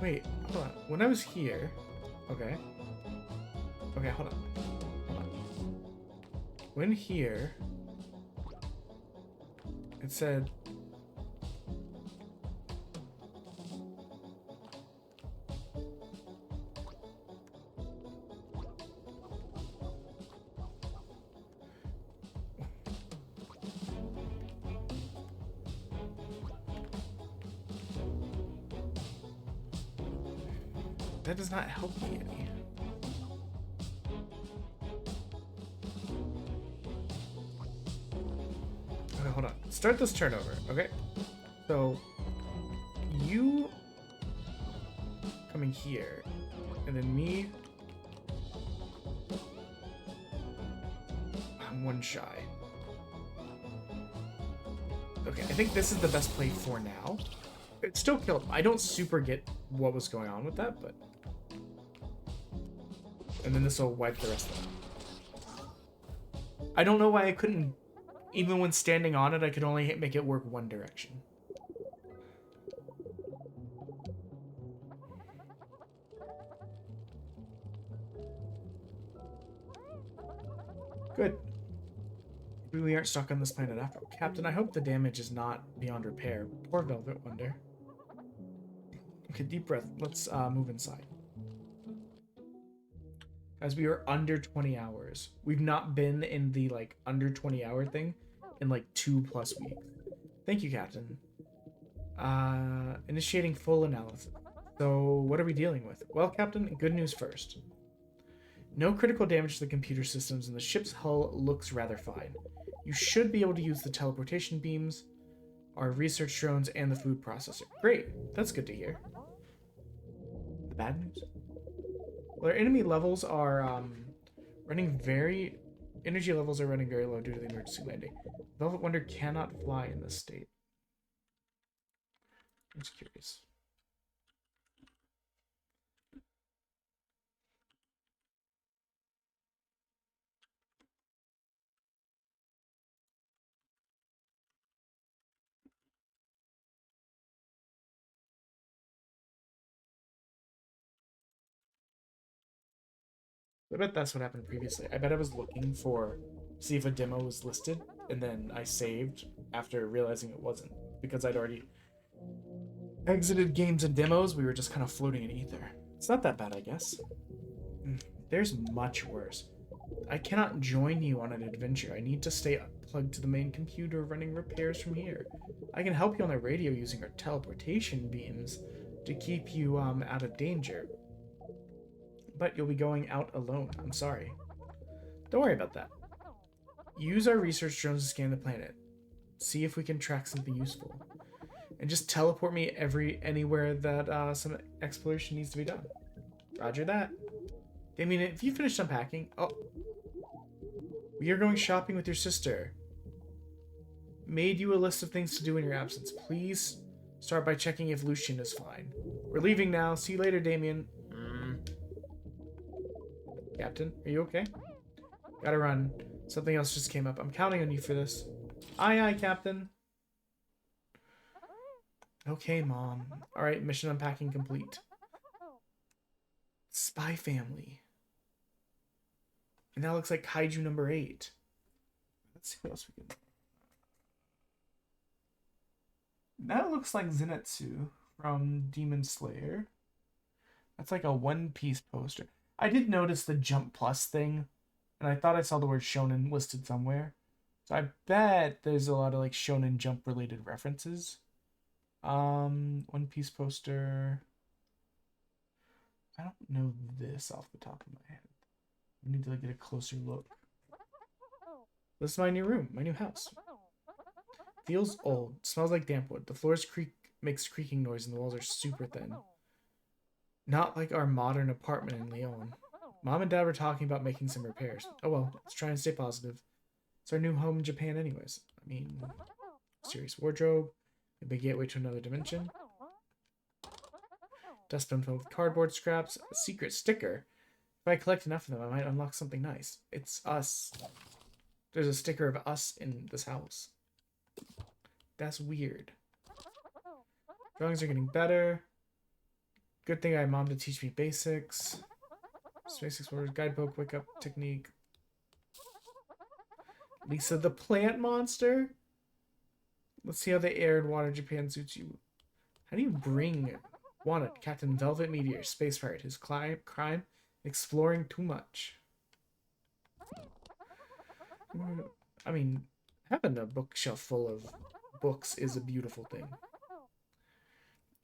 Wait, hold on. When I was here... Okay. Okay, hold on. Hold on. When here... It said... That does not help me any. Okay, hold on. Start this turnover, okay? So, you coming here, and then me. I'm one shy. Okay, I think this is the best play for now. It still killed him. I don't super get what was going on with that, but... And then this will wipe the rest of them. I don't know why I couldn't... Even when standing on it, I could only make it work one direction. Good. Maybe we aren't stuck on this planet after all. Captain, I hope the damage is not beyond repair. Poor Velvet Wonder. Okay, deep breath. Let's move inside. As we are under 20 hours. We've not been in the, like, under 20 hour thing in, like, 2+ weeks. Thank you, Captain. Initiating full analysis. So, what are we dealing with? Well, Captain, good news first. No critical damage to the computer systems, and the ship's hull looks rather fine. You should be able to use the teleportation beams, our research drones, and the food processor. Great, that's good to hear. The bad news? Well, our enemy levels are energy levels are running very low due to the emergency landing. Velvet Wonder cannot fly in this state. I'm just curious. I bet that's what happened previously. I bet I was looking for, see if a demo was listed, and then I saved after realizing it wasn't. Because I'd already exited games and demos, we were just kind of floating in ether. It's not that bad, I guess. There's much worse. I cannot join you on an adventure. I need to stay plugged to the main computer running repairs from here. I can help you on the radio using our teleportation beams to keep you out of danger. But you'll be going out alone. I'm sorry. Don't worry about that. Use our research drones to scan the planet. See if we can track something useful. And just teleport me anywhere that some exploration needs to be done. Roger that. Damien, if you finished unpacking... Oh. We are going shopping with your sister. Made you a list of things to do in your absence. Please start by checking if Lucian is fine. We're leaving now. See you later, Damien. Captain, are you okay? Gotta run. Something else just came up. I'm counting on you for this. Aye, aye, Captain. Okay, Mom. Alright, mission unpacking complete. Spy family. And that looks like Kaiju number 8. Let's see what else we can... That looks like Zenitsu from Demon Slayer. That's like a One Piece poster. I did notice the Jump Plus thing, and I thought I saw the word Shonen listed somewhere. So I bet there's a lot of like Shonen Jump related references. One Piece poster. I don't know this off the top of my head. I need to get a closer look. This is my new room, my new house. Feels old. Smells like damp wood. The floors makes creaking noise and the walls are super thin. Not like our modern apartment in Lyon. Mom and Dad were talking about making some repairs. Oh well, let's try and stay positive. It's our new home in Japan anyways. I mean, serious wardrobe, a big gateway to another dimension. Dustbin filled with cardboard scraps, a secret sticker. If I collect enough of them, I might unlock something nice. It's us. There's a sticker of us in this house. That's weird. Drawings are getting better. Good thing I had Mom to teach me basics. Space Explorer's Guidebook, Wake Up Technique. Lisa the Plant Monster? Let's see how the air and water Japan suits you. How do you bring Wanted, Captain Velvet Meteor, Space Pirate, his crime, exploring too much. I mean, having a bookshelf full of books is a beautiful thing.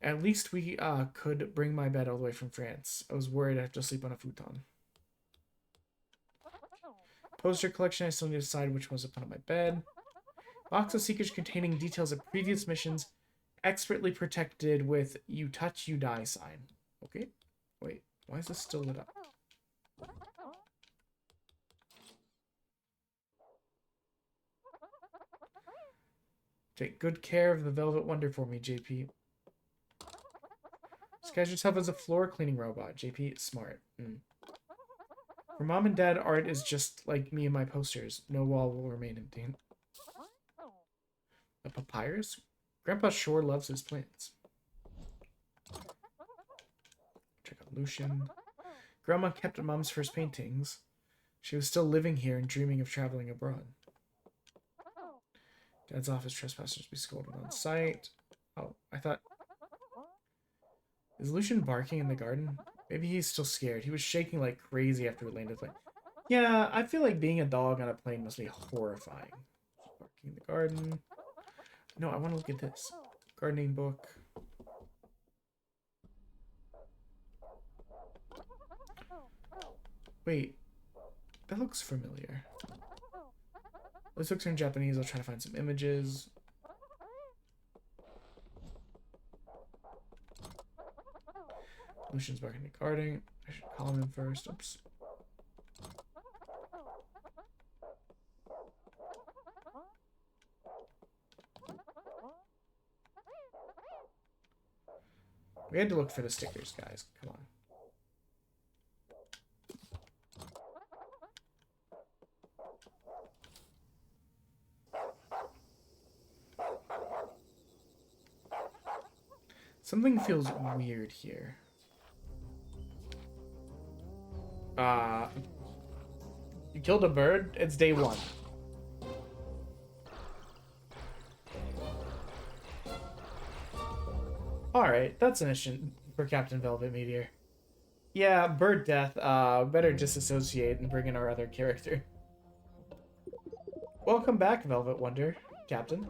At least we could bring my bed all the way from France. I was worried I'd have to sleep on a futon. Poster collection, I still need to decide which ones to put on my bed. Box of secrets containing details of previous missions, expertly protected with "you touch, you die" sign. Okay. Wait, why is this still lit up? Take good care of the Velvet Wonder for me, JP. Disguise yourself as a floor cleaning robot, JP. Smart. For Mom and Dad, art is just like me and my posters. No wall will remain empty. A papyrus? Grandpa sure loves his plants. Check out Lucian. Grandma kept Mom's first paintings. She was still living here and dreaming of traveling abroad. Dad's office, trespassers be scolded on sight. Oh, I thought... Is Lucian barking in the garden? Maybe he's still scared. He was shaking like crazy after we landed the plane. Yeah, I feel like being a dog on a plane must be horrifying. Barking in the garden. No, I want to look at this. Gardening book. Wait. That looks familiar. Those books are in Japanese. I'll try to find some images. Lucian's barking at guarding. I should call him in first. Oops. We had to look for the stickers, guys. Come on. Something feels weird here. You killed a bird? It's day 1. Alright, that's an issue for Captain Velvet Meteor. Yeah, bird death. Better disassociate and bring in our other character. Welcome back, Velvet Wonder, Captain.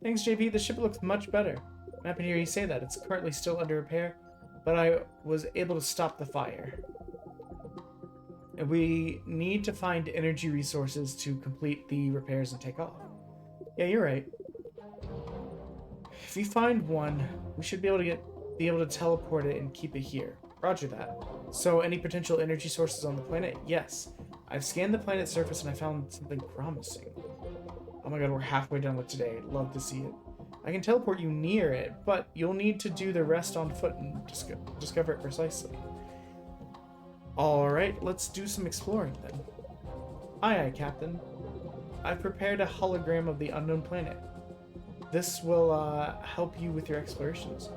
Thanks, JP. The ship looks much better. I'm happy to hear you say that. It's currently still under repair, but I was able to stop the fire. And we need to find energy resources to complete the repairs and take off. Yeah, you're right. If we find one, we should be able to teleport it and keep it here. Roger that. So, any potential energy sources on the planet? Yes. I've scanned the planet's surface and I found something promising. Oh my god, we're halfway done with today. Love to see it. I can teleport you near it, but you'll need to do the rest on foot and discover it precisely. Alright, let's do some exploring then. Aye, aye, Captain. I've prepared a hologram of the unknown planet. This will help you with your explorations.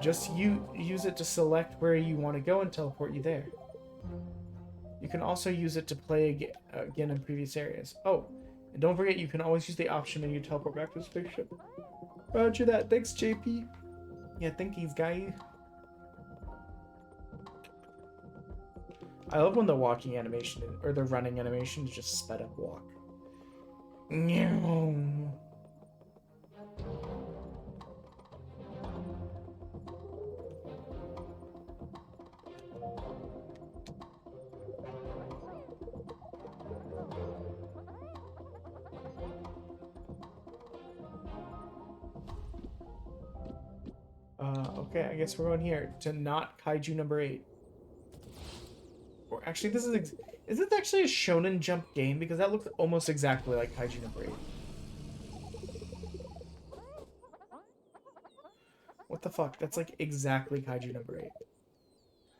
Just use it to select where you want to go and teleport you there. You can also use it to play again in previous areas. Oh, and don't forget you can always use the option menu to teleport back to the spaceship. Roger that. Thanks, JP. Yeah, thankies, guy. I love when the walking animation, or the running animation is just sped up walk. Okay, I guess we're going here to not Kaiju number 8. Or actually, this is this actually a Shonen Jump game? Because that looks almost exactly like Kaiju number 8. What the fuck? That's like exactly Kaiju number 8.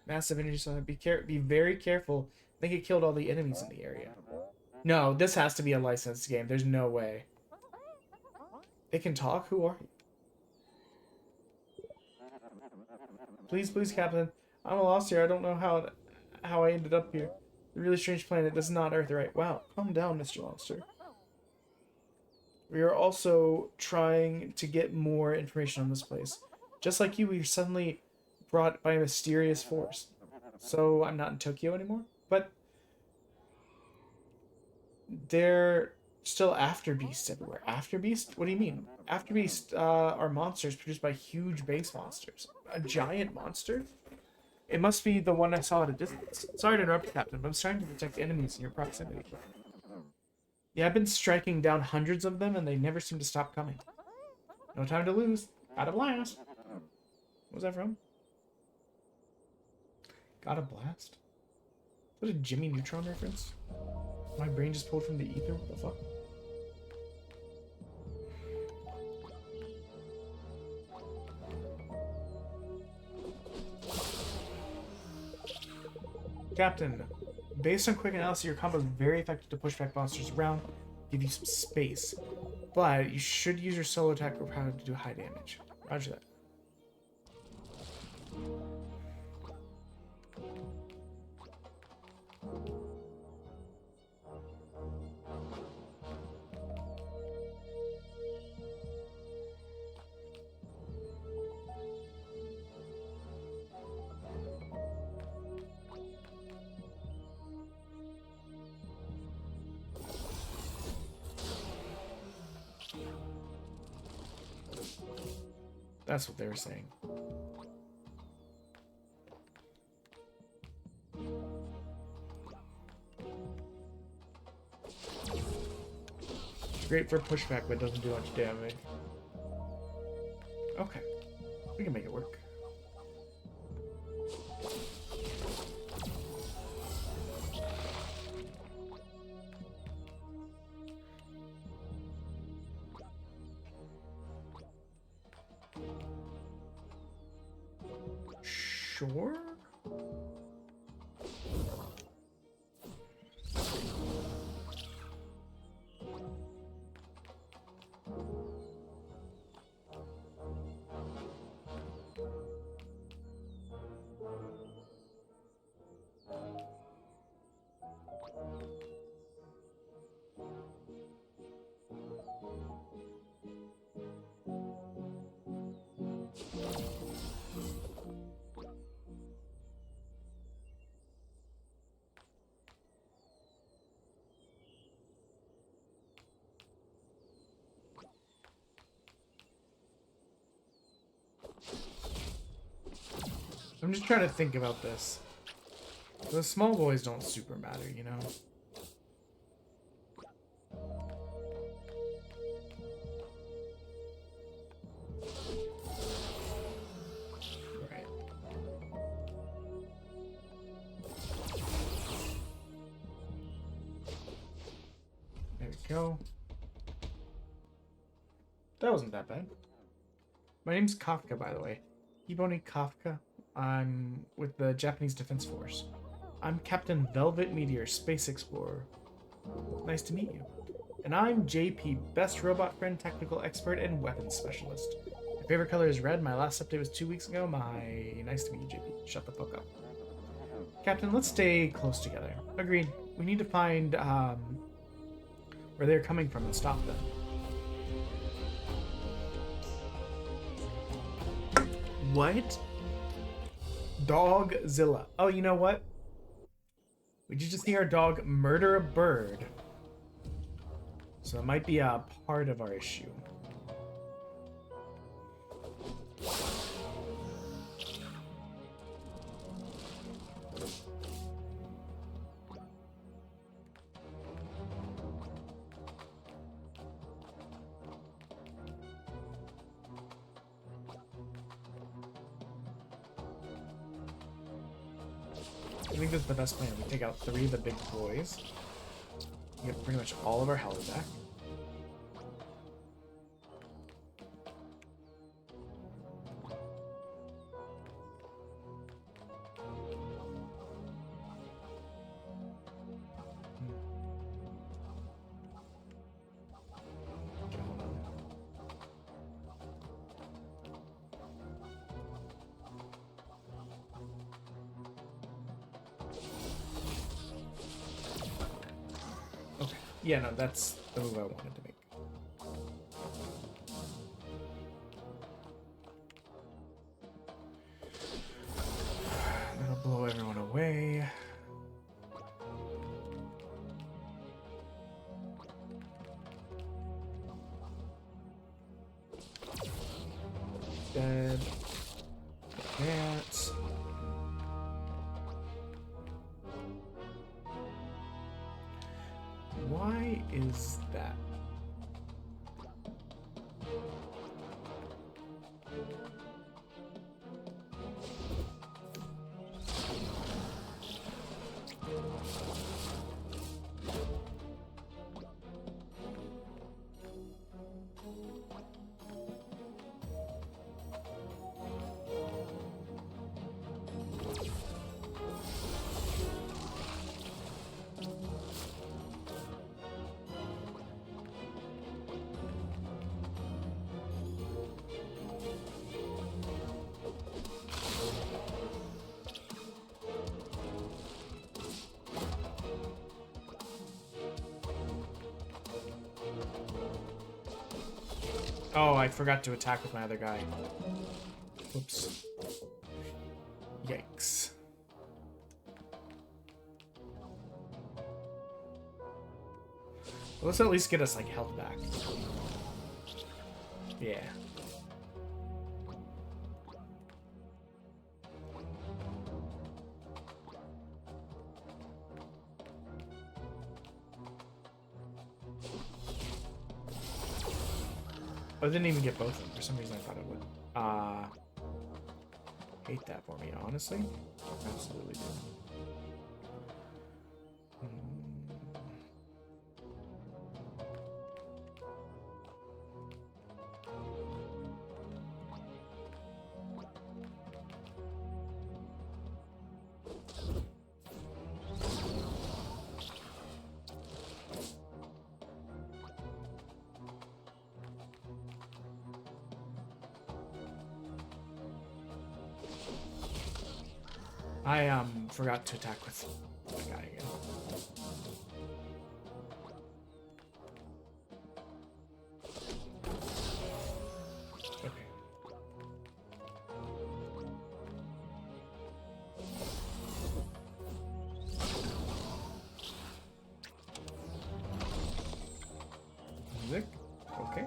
Massive energy slime. Be very careful. I think it killed all the enemies in the area. No, this has to be a licensed game. There's no way. They can talk? Who are you? Please, please, Captain. I'm lost here. I don't know how I ended up here. A really strange planet. This is not Earth, right? Wow. Calm down, Mr. Monster. We are also trying to get more information on this place. Just like you, we were suddenly brought by a mysterious force. So I'm not in Tokyo anymore? But they're Still After Beast everywhere. After Beast? What do you mean? After Beast are monsters produced by huge base monsters. A giant monster? It must be the one I saw at a distance. Sorry to interrupt, Captain, but I'm trying to detect enemies in your proximity. Yeah, I've been striking down hundreds of them, and they never seem to stop coming. No time to lose. Got a blast. What was that from? Got a blast? What a Jimmy Neutron reference? My brain just pulled from the ether? What the fuck? Captain, based on quick analysis, your combo is very effective to push back monsters around, give you some space. But you should use your solo attack or power to do high damage. Roger that. That's what they were saying. Great for pushback, but doesn't do much damage. Okay. We can make it work. Sure. I'm just trying to think about this. The small boys don't super matter, you know? Right. There we go. That wasn't that bad. My name's Kafka, by the way. Iboni Kafka. I'm with the Japanese Defense Force. I'm Captain Velvet Meteor, Space Explorer. Nice to meet you. And I'm JP, Best Robot Friend, Technical Expert, and Weapons Specialist. My favorite color is red. My last update was 2 weeks ago. Nice to meet you, JP. Shut the fuck up. Captain, let's stay close together. Agreed. We need to find where they're coming from and stop them. What? Dogzilla. Oh, you know what? We just see our dog murder a bird. So it might be a part of our issue. I think this is the best plan. We take out 3 of the big boys. We get pretty much all of our health back. Yeah, no, that's the move I wanted to make. That'll blow everyone away. dead. That. Why is that? Oh, I forgot to attack with my other guy. Whoops. Yikes. Well, let's at least get us, like, health back. Yeah. Oh, I didn't even get both of them. For some reason I thought it would. Hate that for me, honestly. Absolutely do. I forgot to attack with the guy again. Okay. Music. Okay.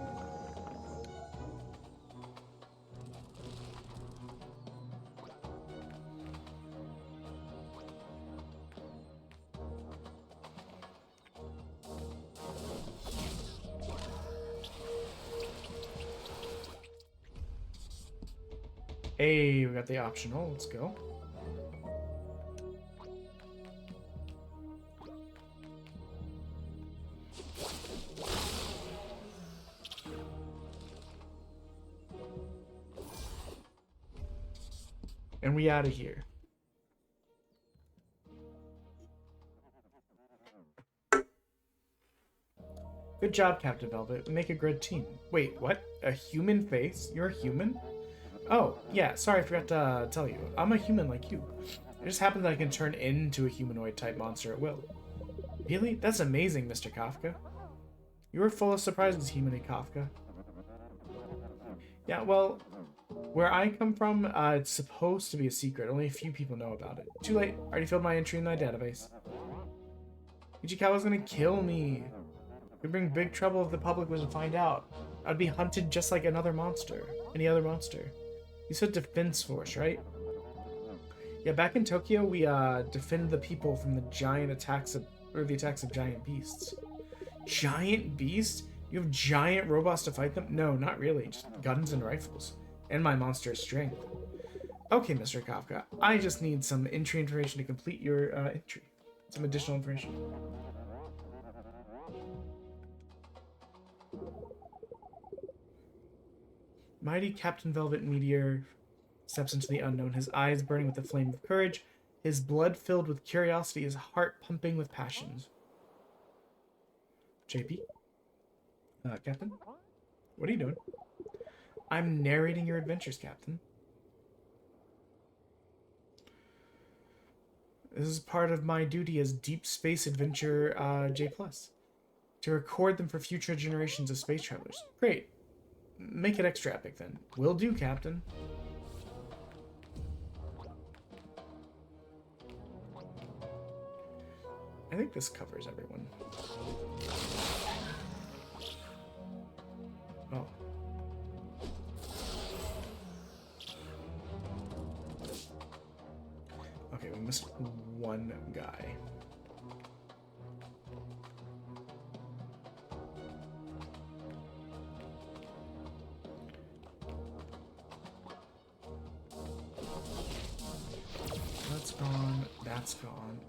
Hey, we got the optional. Let's go. And we out of here. Good job, Captain Velvet. We make a good team. Wait, what? A human face? You're a human? Oh, yeah, sorry, I forgot to tell you. I'm a human like you. It just happens that I can turn into a humanoid-type monster at will. Really? That's amazing, Mr. Kafka. You were full of surprises, Humany Kafka. Yeah, well, where I come from, it's supposed to be a secret. Only a few people know about it. Too late. Already filled my entry in my database. Ichikawa's gonna kill me. It would bring big trouble if the public was to find out. I'd be hunted just like another monster. Any other monster. You said defense force, right? Yeah, back in Tokyo, we defended the people from the giant attacks of, or the attacks of giant beasts. Giant beasts? You have giant robots to fight them? No, not really. Just guns and rifles. And my monster's strength. Okay, Mr. Kafka. I just need some entry information to complete your entry. Some additional information. Mighty Captain Velvet Meteor steps into the unknown, his eyes burning with the flame of courage, his blood filled with curiosity, his heart pumping with passions. JP? Captain? What are you doing? I'm narrating your adventures, Captain. This is part of my duty as Deep Space Adventure J+. To record them for future generations of space travelers. Great. Make it extra epic, then. Will do, Captain. I think this covers everyone. Oh. missed one guy. That's gone. That's gone.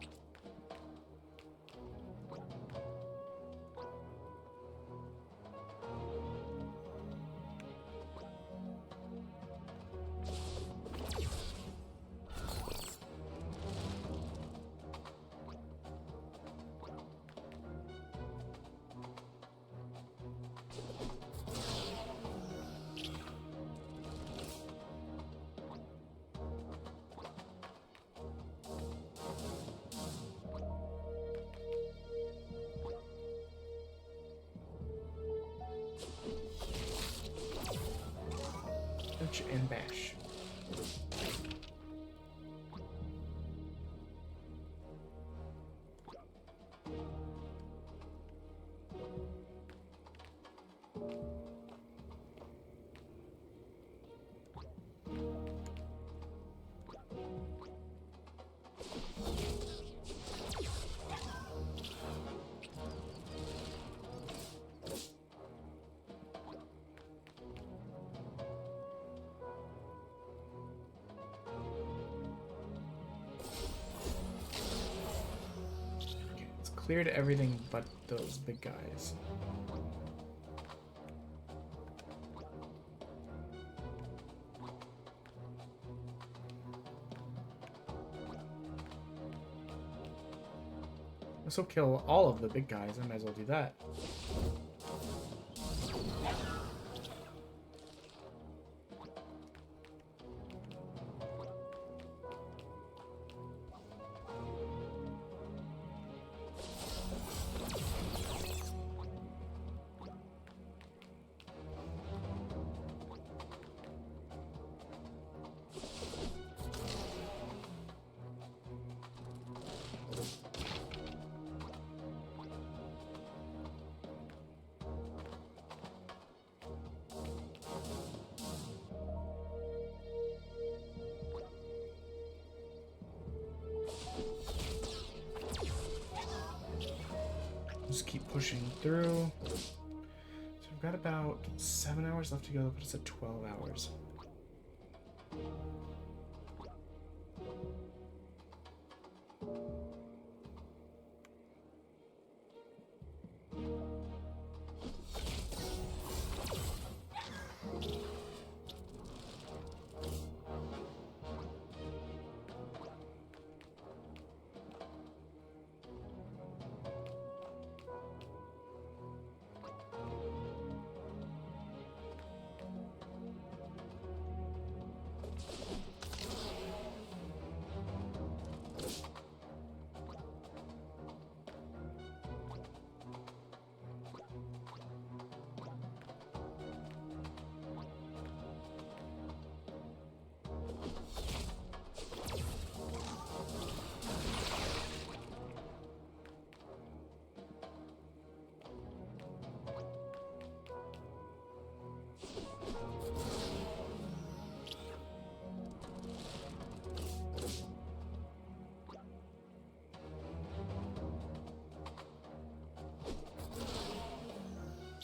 And bash. Cleared everything but those big guys. This will kill all of the big guys. I might as well do that. Just keep pushing through. So we've got about 7 hours left to go. That puts us at 12 hours.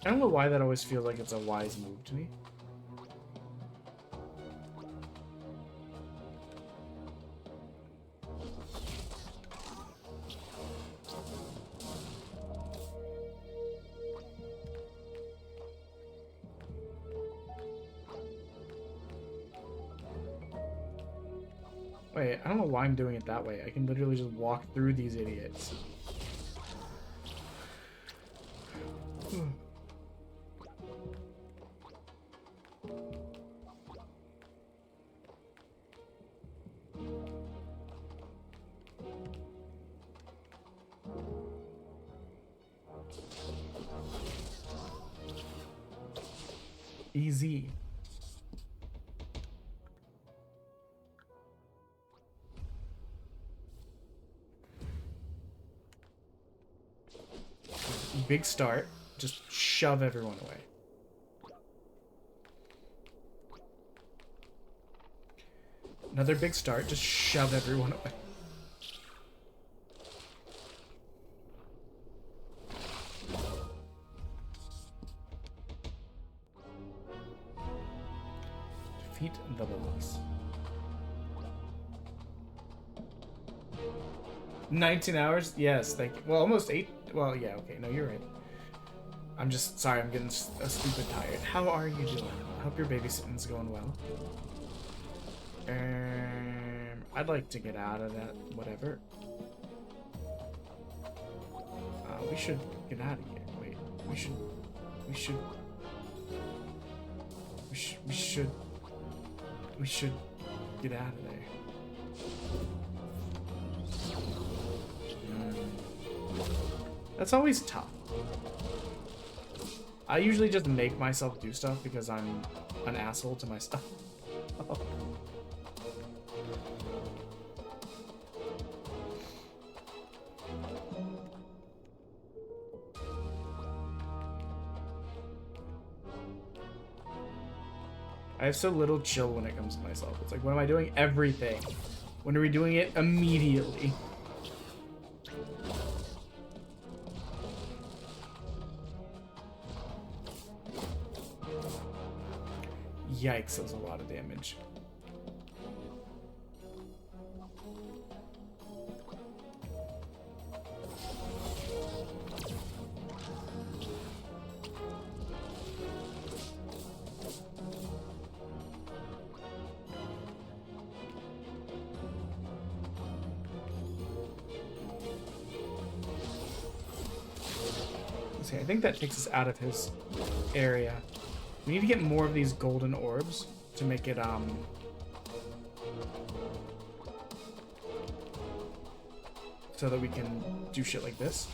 I don't know why that always feels like it's a wise move to me. Wait, I don't know why I'm doing it that way. I can literally just walk through these idiots. Easy. Big start. Just shove everyone away. Another big start. Just shove everyone away. Eat the box. 19 hours? Yes, thank you. Well, almost 8. Well, yeah, okay. No, you're right. I'm just sorry, I'm getting stupid tired. How are you doing? I hope your babysitting's going well. I'd like to get out of that, whatever. We should get out of here. Wait, we should get out of there. That's always tough. I usually just make myself do stuff because I'm an asshole to myself. I have so little chill when it comes to myself. It's like, when am I doing everything? When are we doing it immediately? Yikes, that was a lot of damage. Okay, I think that takes us out of his area. We need to get more of these golden orbs to make it, so that we can do shit like this.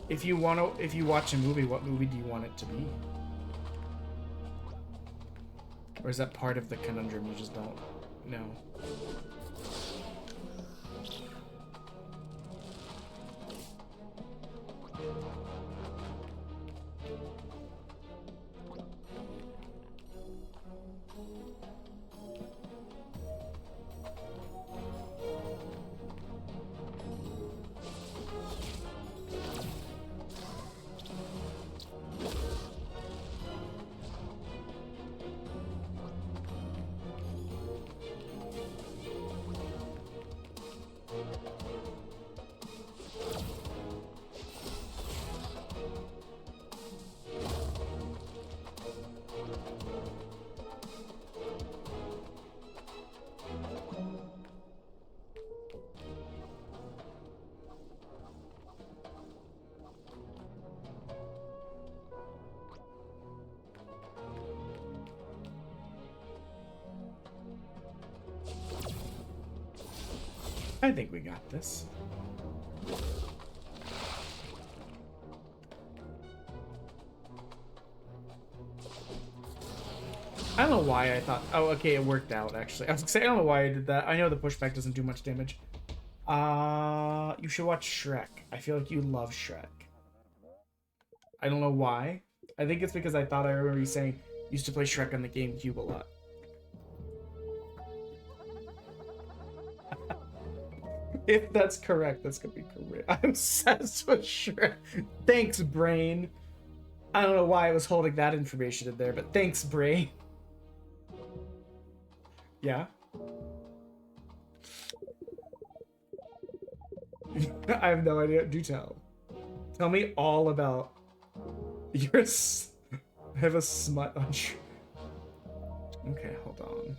If you watch a movie, what movie do you want it to be? Or is that part of the conundrum you just don't know? I think we got this. I don't know why I thought... Oh, okay, it worked out, actually. I was gonna say, I don't know why I did that. I know the pushback doesn't do much damage. You should watch Shrek. I feel like you love Shrek. I don't know why. I think it's because I thought I remember you saying you used to play Shrek on the GameCube a lot. If that's correct, that's gonna be correct. I'm obsessed with Shrek. Thanks, brain. I don't know why I was holding that information in there, but thanks, brain. Yeah? I have no idea. Do tell. Tell me all about your... I have a smut on Shrek. Okay, hold on.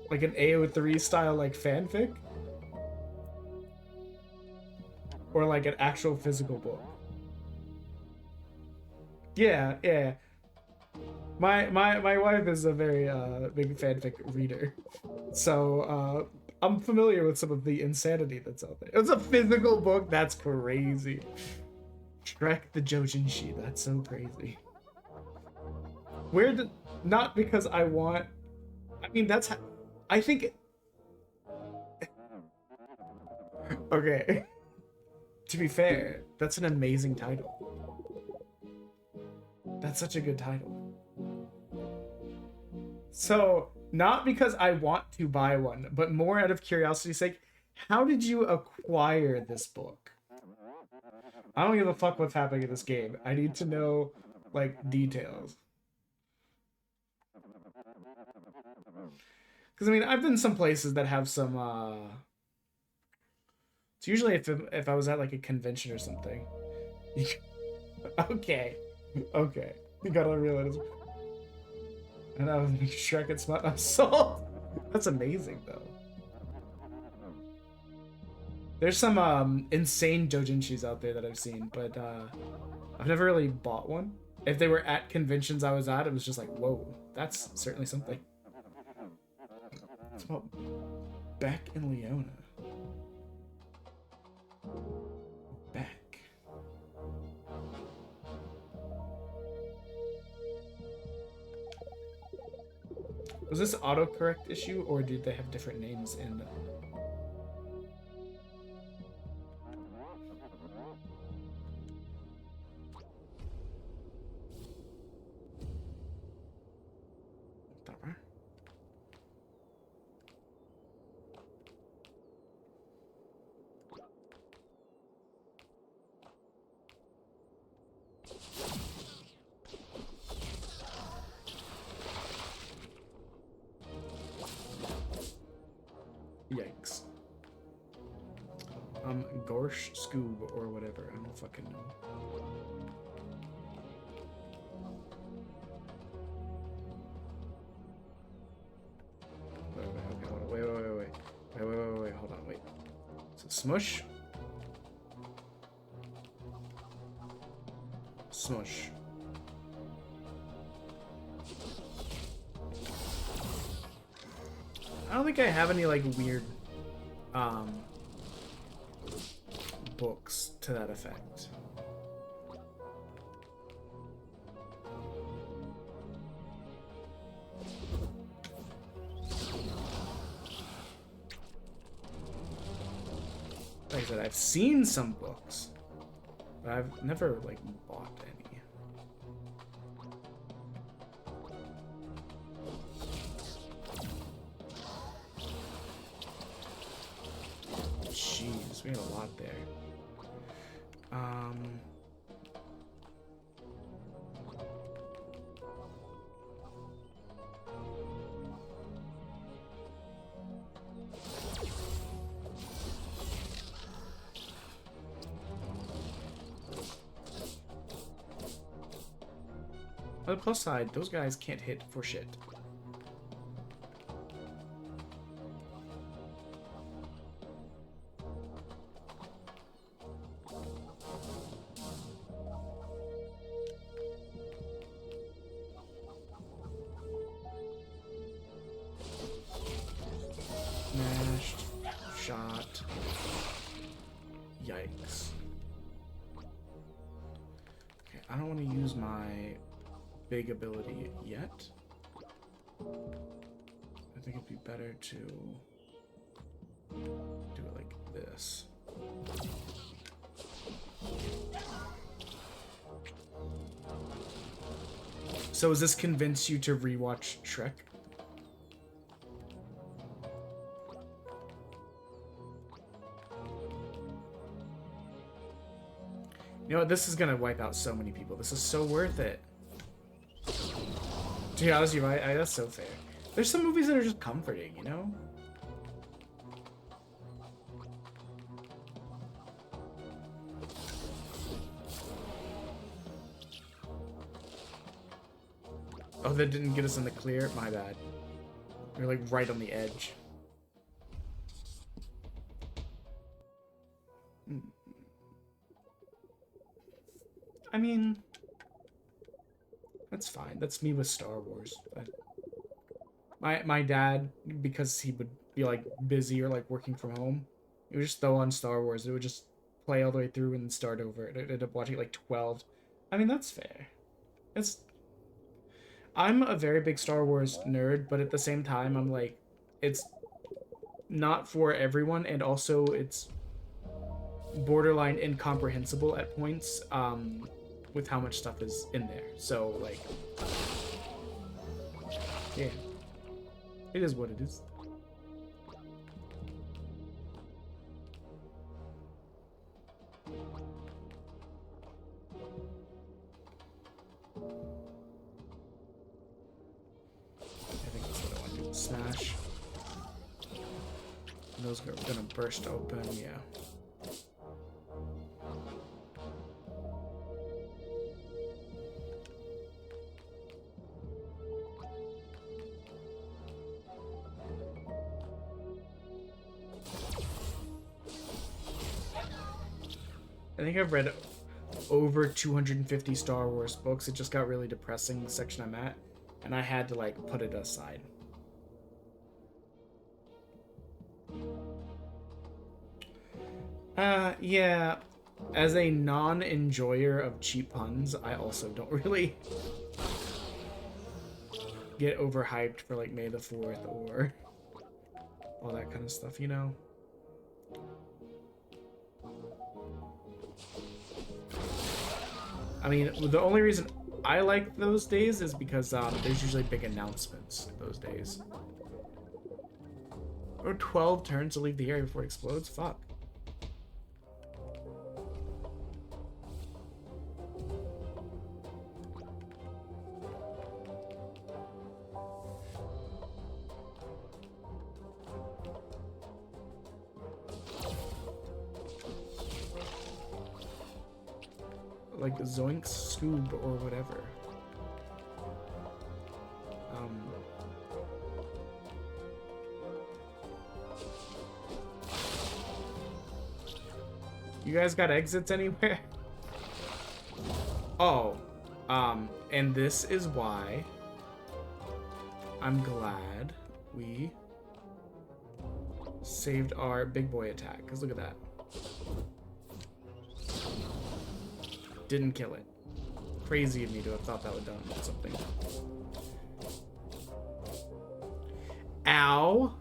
Like an AO3 style, like, fanfic? Or like an actual physical book? Yeah, yeah. My wife is a very big fanfic reader. So I'm familiar with some of the insanity that's out there. It's a physical book? That's crazy. Shrek the Jojinshin, that's so crazy. Where did... Not because I want... I mean, that's... I think... Okay. To be fair, that's an amazing title. That's such a good title. So, not because I want to buy one, but more out of curiosity's sake, how did you acquire this book? I don't give a fuck what's happening in this game. I need to know, like, details. Because, I mean, I've been some places that have some, It's usually if I was at, like, a convention or something. Okay. Okay. You gotta realize. And I was sure I could smell salt. That's amazing, though. There's some insane doujinshis out there that I've seen, but I've never really bought one. If they were at conventions I was at, it was just like, whoa, that's certainly something. It's about Beck and Leona. Beck. Was this autocorrect issue, or did they have different names in the... Yikes. Gorsh Scoob or whatever. I don't fucking know. Wait, hold on, wait. So Smush. Smush. I don't think I have any, like, weird, books to that effect. Like I said, I've seen some books, but I've never, like, bought any. Jeez, we had a lot there. On the plus side, those guys can't hit for shit. Smashed. Shot. Yikes. Okay, I don't want to use my big ability yet. I think it'd be better to do it like this. So does this convince you to rewatch Shrek? You know what? This is gonna wipe out so many people. This is so worth it. To be honest, that's so fair. There's some movies that are just comforting, you know? Oh, that didn't get us in the clear? My bad. We're like right on the edge. I mean, that's fine. That's me with Star Wars. My dad, because he would be like busy or like working from home, he would just throw on Star Wars. It would just play all the way through and then start over. It ended up watching like 12. I mean, that's fair. I'm a very big Star Wars nerd, but at the same time, I'm like, it's not for everyone, and also it's borderline incomprehensible at points. With how much stuff is in there. So, like, yeah. It is what it is. Those are gonna burst open, yeah. I think I've read over 250 Star Wars books. It just got really depressing, the section I'm at, and I had to like put it aside. Yeah, as a non-enjoyer of cheap puns, I also don't really get overhyped for like May the 4th or all that kind of stuff, you know? I mean, the only reason I like those days is because there's usually big announcements those days. Or 12 turns to leave the area before it explodes? Fuck. Like Zoink Scoob or whatever. You guys got exits anywhere? Oh, and this is why I'm glad we saved our big boy attack, because look at that. Didn't kill it. Crazy of me to have thought that would have done something. Ow!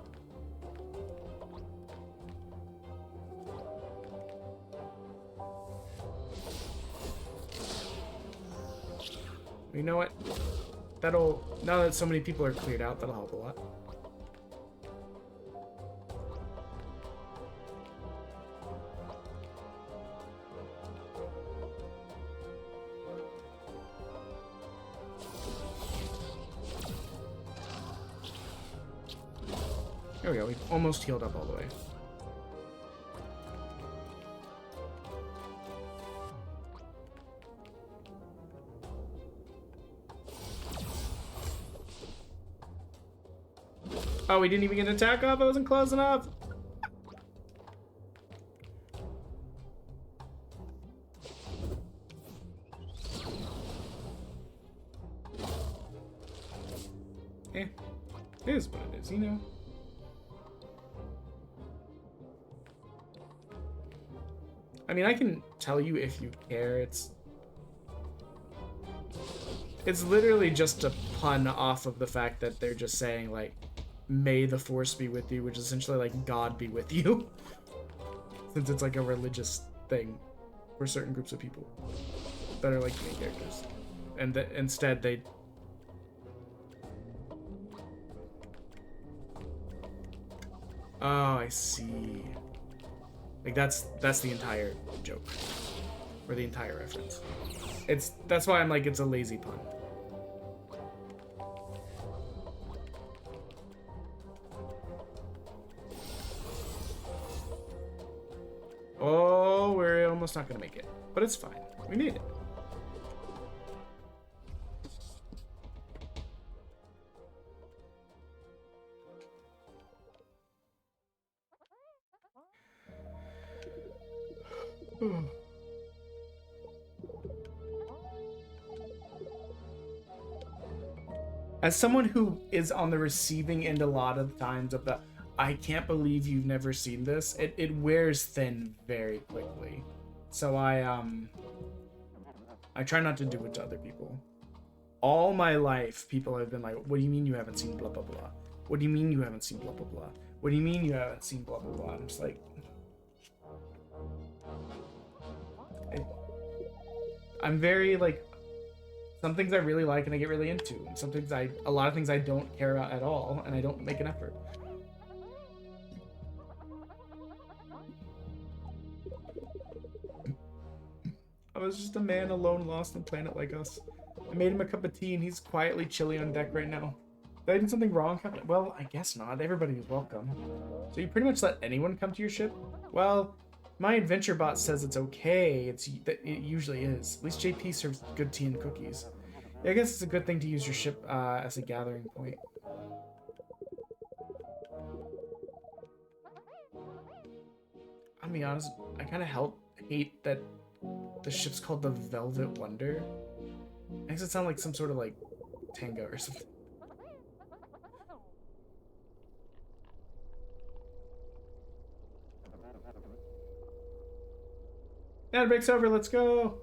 You know what? That'll, now that so many people are cleared out, that'll help a lot. There we go, we've almost healed up all the way. Oh, we didn't even get an attack off? I wasn't close enough! Eh, it is what it is, you know? I mean, I can tell you if you care, it's literally just a pun off of the fact that they're just saying, like, may the force be with you, which is essentially like God be with you. Since it's like a religious thing for certain groups of people that are like main characters. And instead they... Oh, I see. Like that's the entire joke. Or the entire reference. That's why I'm like, it's a lazy pun. Oh, we're almost not gonna make it. But it's fine. We made it. As someone who is on the receiving end a lot of times of the I can't believe you've never seen this, it wears thin very quickly. So I try not to do it to other people. All my life, people have been like, what do you mean you haven't seen blah, blah, blah? What do you mean you haven't seen blah, blah, blah? What do you mean you haven't seen blah, blah, blah? I'm just like... I'm very, like... Some things I really like and I get really into. And some things a lot of things I don't care about at all, and I don't make an effort. I was just a man alone, lost on a planet like us. I made him a cup of tea and he's quietly chilly on deck right now. Did I do something wrong? Well, I guess not. Everybody is welcome. So you pretty much let anyone come to your ship? Well, my adventure bot says it's okay. It usually is. At least JP serves good tea and cookies. Yeah, I guess it's a good thing to use your ship as a gathering point. I'll be honest, I kind of hate that the ship's called the Velvet Wonder. Makes it sound like some sort of like tango or something. Ad break's over, let's go.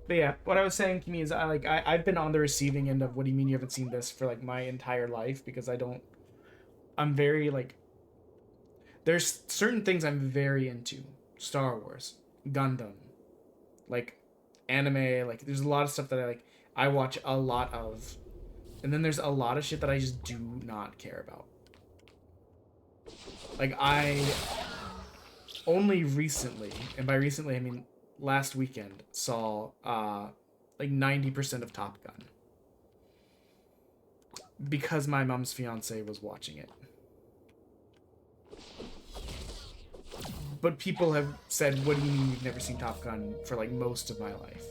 But yeah, what I was saying to me is I've been on the receiving end of what do you mean you haven't seen this for like my entire life, because I'm very like, there's certain things I'm very into. Star Wars, Gundam, like anime, like there's a lot of stuff that I watch a lot of. And then there's a lot of shit that I just do not care about. Like I only recently, and by recently I mean last weekend, saw like 90% of Top Gun. Because my mom's fiance was watching it. But people have said, what do you mean you've never seen Top Gun for like most of my life?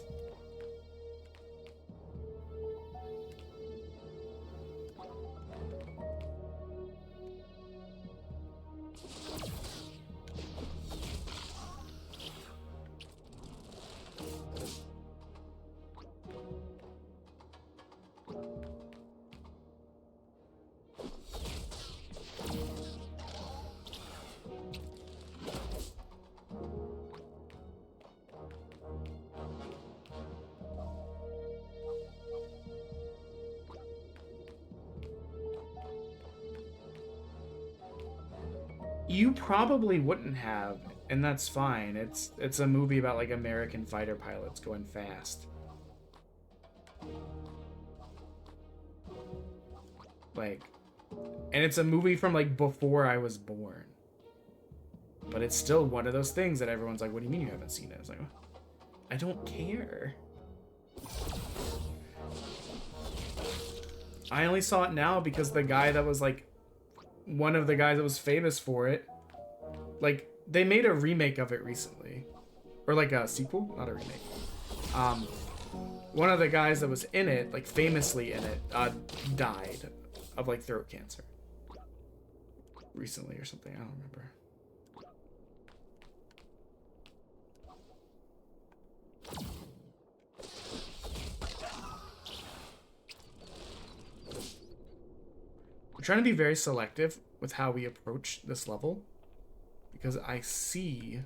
You probably wouldn't have, and that's fine. It's a movie about like American fighter pilots going fast. Like, and it's a movie from like before I was born. But it's still one of those things that everyone's like, what do you mean you haven't seen it? It's like, I don't care. I only saw it now because the guy that was like one of the guys that was famous for it, like they made a remake of it recently, or like a sequel, not a remake. One of the guys that was in it, like famously in it, died of like throat cancer recently or something. I don't remember. We're trying to be very selective with how we approach this level, because I see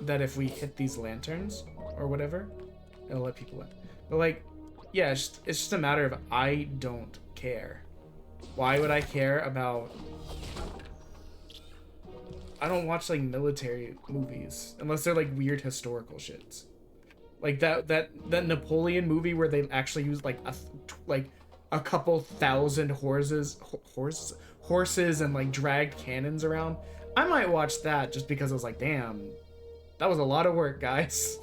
that if we hit these lanterns or whatever, it'll let people in. But like, yeah, it's just a matter of I don't care. Why would I care about... I don't watch like military movies unless they're like weird historical shits. Like that Napoleon movie where they actually used like a couple thousand horses and like dragged cannons around. I might watch that just because I was like, damn, that was a lot of work, guys.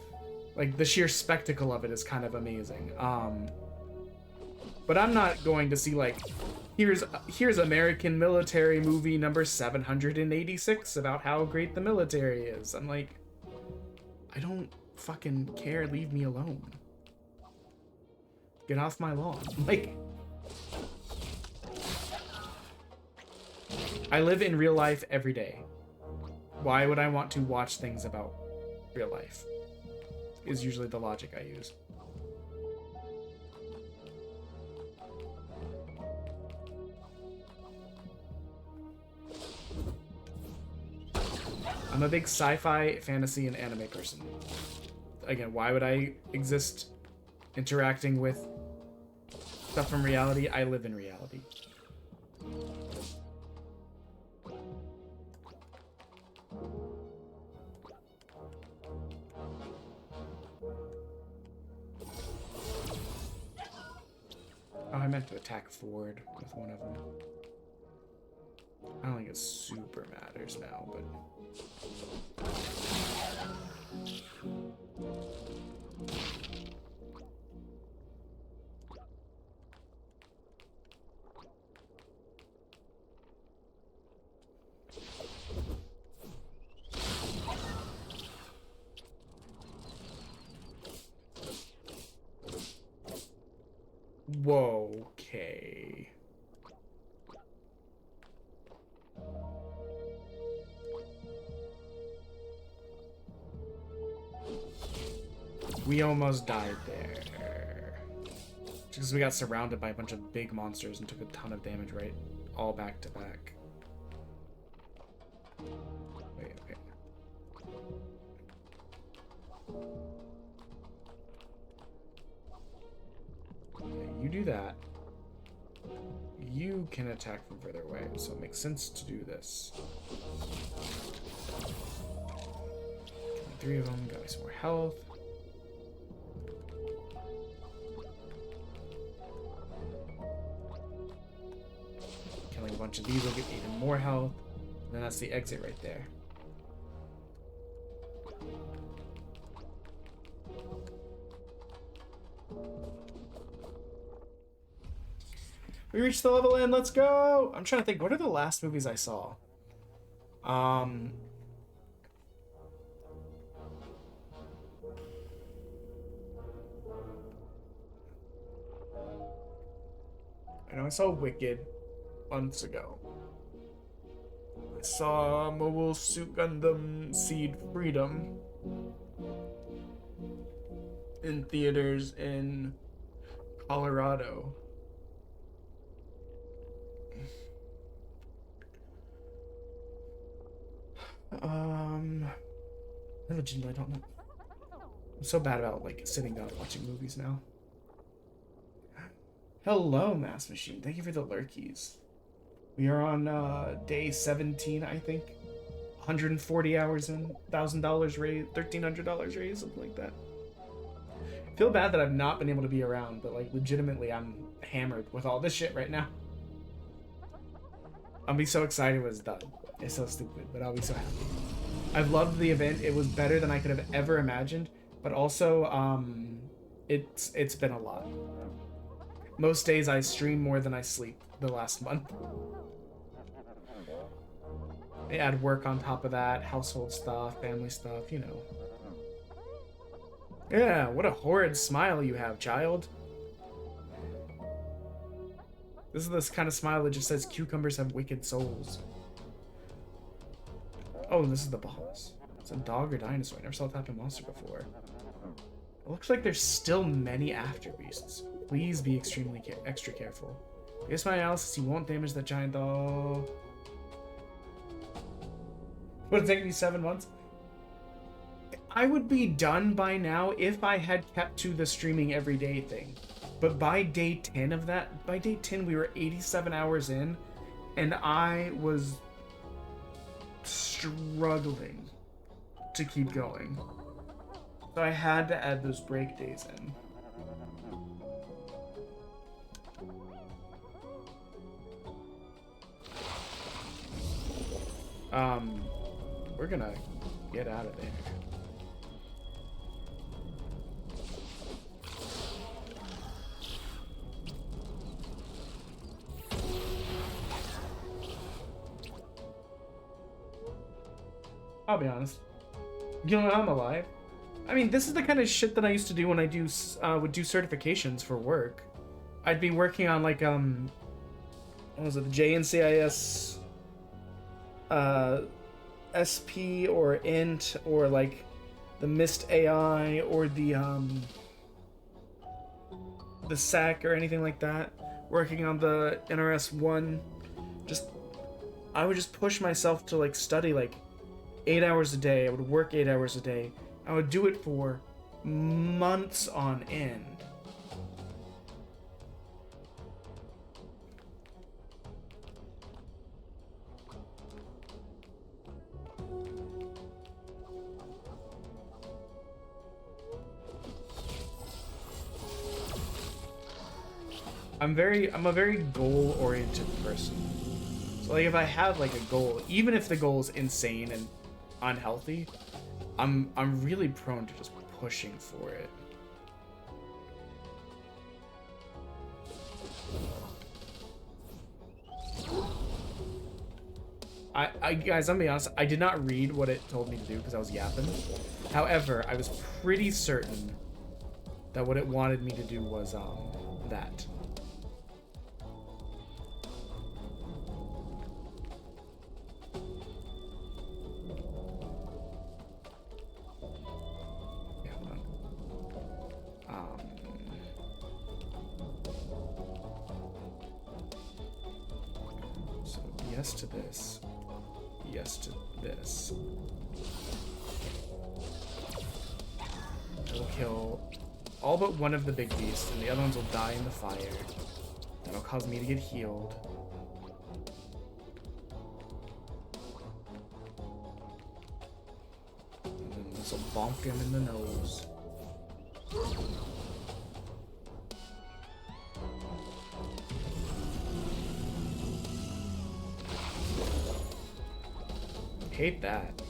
Like the sheer spectacle of it is kind of amazing. But I'm not going to see like, here's American military movie number 786 about how great the military is. I'm like, I don't fucking care, leave me alone. Get off my lawn. Like, I live in real life every day. Why would I want to watch things about real life? Is usually the logic I use. I'm a big sci-fi, fantasy, and anime person. Again, why would I exist interacting with stuff from reality? I live in reality. Oh, I meant to attack forward with one of them. I don't think it super matters now, but... Whoa, okay. We almost died there. Just because we got surrounded by a bunch of big monsters and took a ton of damage, right? All back to back. Wait, okay. Yeah, you do that. You can attack from further away, so it makes sense to do this. Killing 3 of them, got me some more health. Killing a bunch of these will get even more health. And then that's the exit right there. We reached the level end, let's go! I'm trying to think, what are the last movies I saw? I know I saw Wicked months ago. I saw Mobile Suit Gundam Seed Freedom in theaters in Colorado. I legitimately don't know. I'm so bad about like sitting down and watching movies now. Hello, Mass Machine. Thank you for the lurkies. We are on day 17, I think. 140 hours in, $1,000 raise, $1,300 raise, something like that. I feel bad that I've not been able to be around, but like legitimately I'm hammered with all this shit right now. I'll be so excited when it's done. It's so stupid, but I'll be so happy. I've loved the event. It was better than I could have ever imagined, but also it's been a lot. Most days I stream more than I sleep the last month. I add work on top of that, household stuff, family stuff, you know. Yeah, what a horrid smile you have, child. This is this kind of smile that just says cucumbers have wicked souls. Oh, this is the boss. It's a dog or dinosaur. I never saw a type of monster before. It looks like there's still many after beasts. Please be extremely extra careful. Based on my analysis, you won't damage that giant doll. Would it take me 7 months? I would be done by now if I had kept to the streaming every day thing. But by day 10 of that, by day 10 we were 87 hours in, and I was struggling to keep going. So I had to add those break days in. We're gonna get out of there. I'll be honest. You know, I'm alive. I mean, this is the kind of shit that I used to do when I would do certifications for work. I'd be working on like what was it, the JNCIS SP or INT or like the MIST AI or the SAC or anything like that. Working on the NRS 1. I would just push myself to like study like 8 hours a day. I would work 8 hours a day. I would do it for months on end. I'm a very goal-oriented person. So like if I have like a goal, even if the goal is insane and unhealthy, I'm really prone to just pushing for it. Guys, I'm gonna be honest, I did not read what it told me to do because I was yapping. However, I was pretty certain that what it wanted me to do was that. Yes to this. Yes to this. It'll kill all but one of the big beasts, and the other ones will die in the fire. That'll cause me to get healed. And then this will bonk him in the nose. Hate that.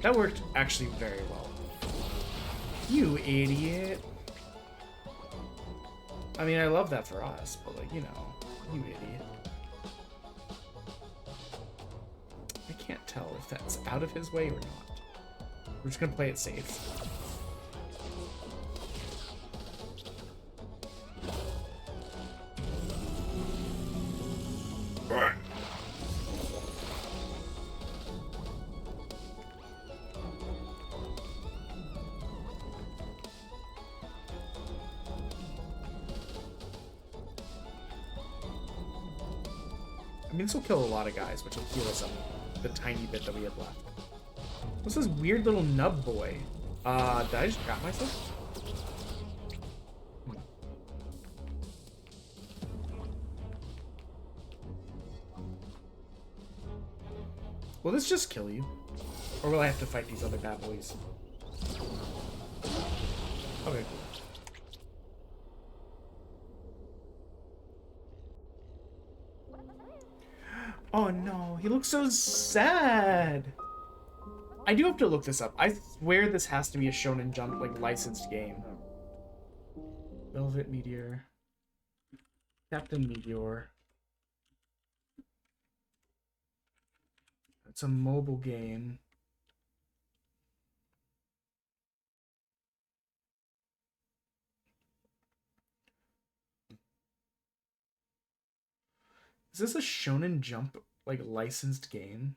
That worked actually very well. You idiot. I mean, I love that for us, but like, you know, you idiot. I can't tell if that's out of his way or not. We're just gonna play it safe. I mean, this will kill a lot of guys, which will heal us up the tiny bit that we have left. What's this weird little nub boy? Did I just crap myself? Will this just kill you? Or will I have to fight these other bad boys? Okay, cool. Oh no, he looks so sad. I do have to look this up. I swear this has to be a Shonen Jump, like, licensed game. Velvet Meteor. Captain Meteor. It's a mobile game. Is this a Shonen Jump, like, licensed game?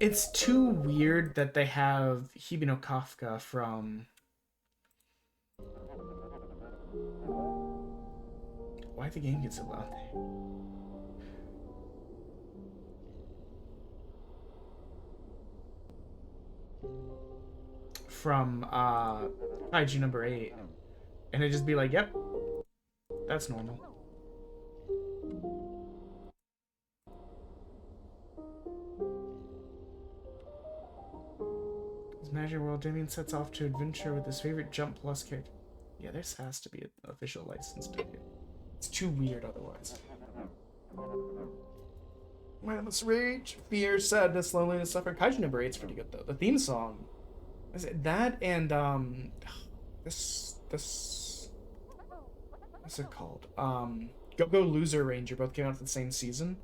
It's too weird that they have Hibino Kafka from... Why'd the game get so loud? From IG number 8. And it'd just be like, yep, that's normal. Magic World, Damien sets off to adventure with his favorite Jump Plus character. Yeah, this has to be an official license ticket. It's too weird otherwise. Mindless rage, fear, sadness, loneliness, suffering. Kaiju number 8's pretty good though. The theme song, is it that and this what's it called? Go Go Loser Ranger both came out the same season,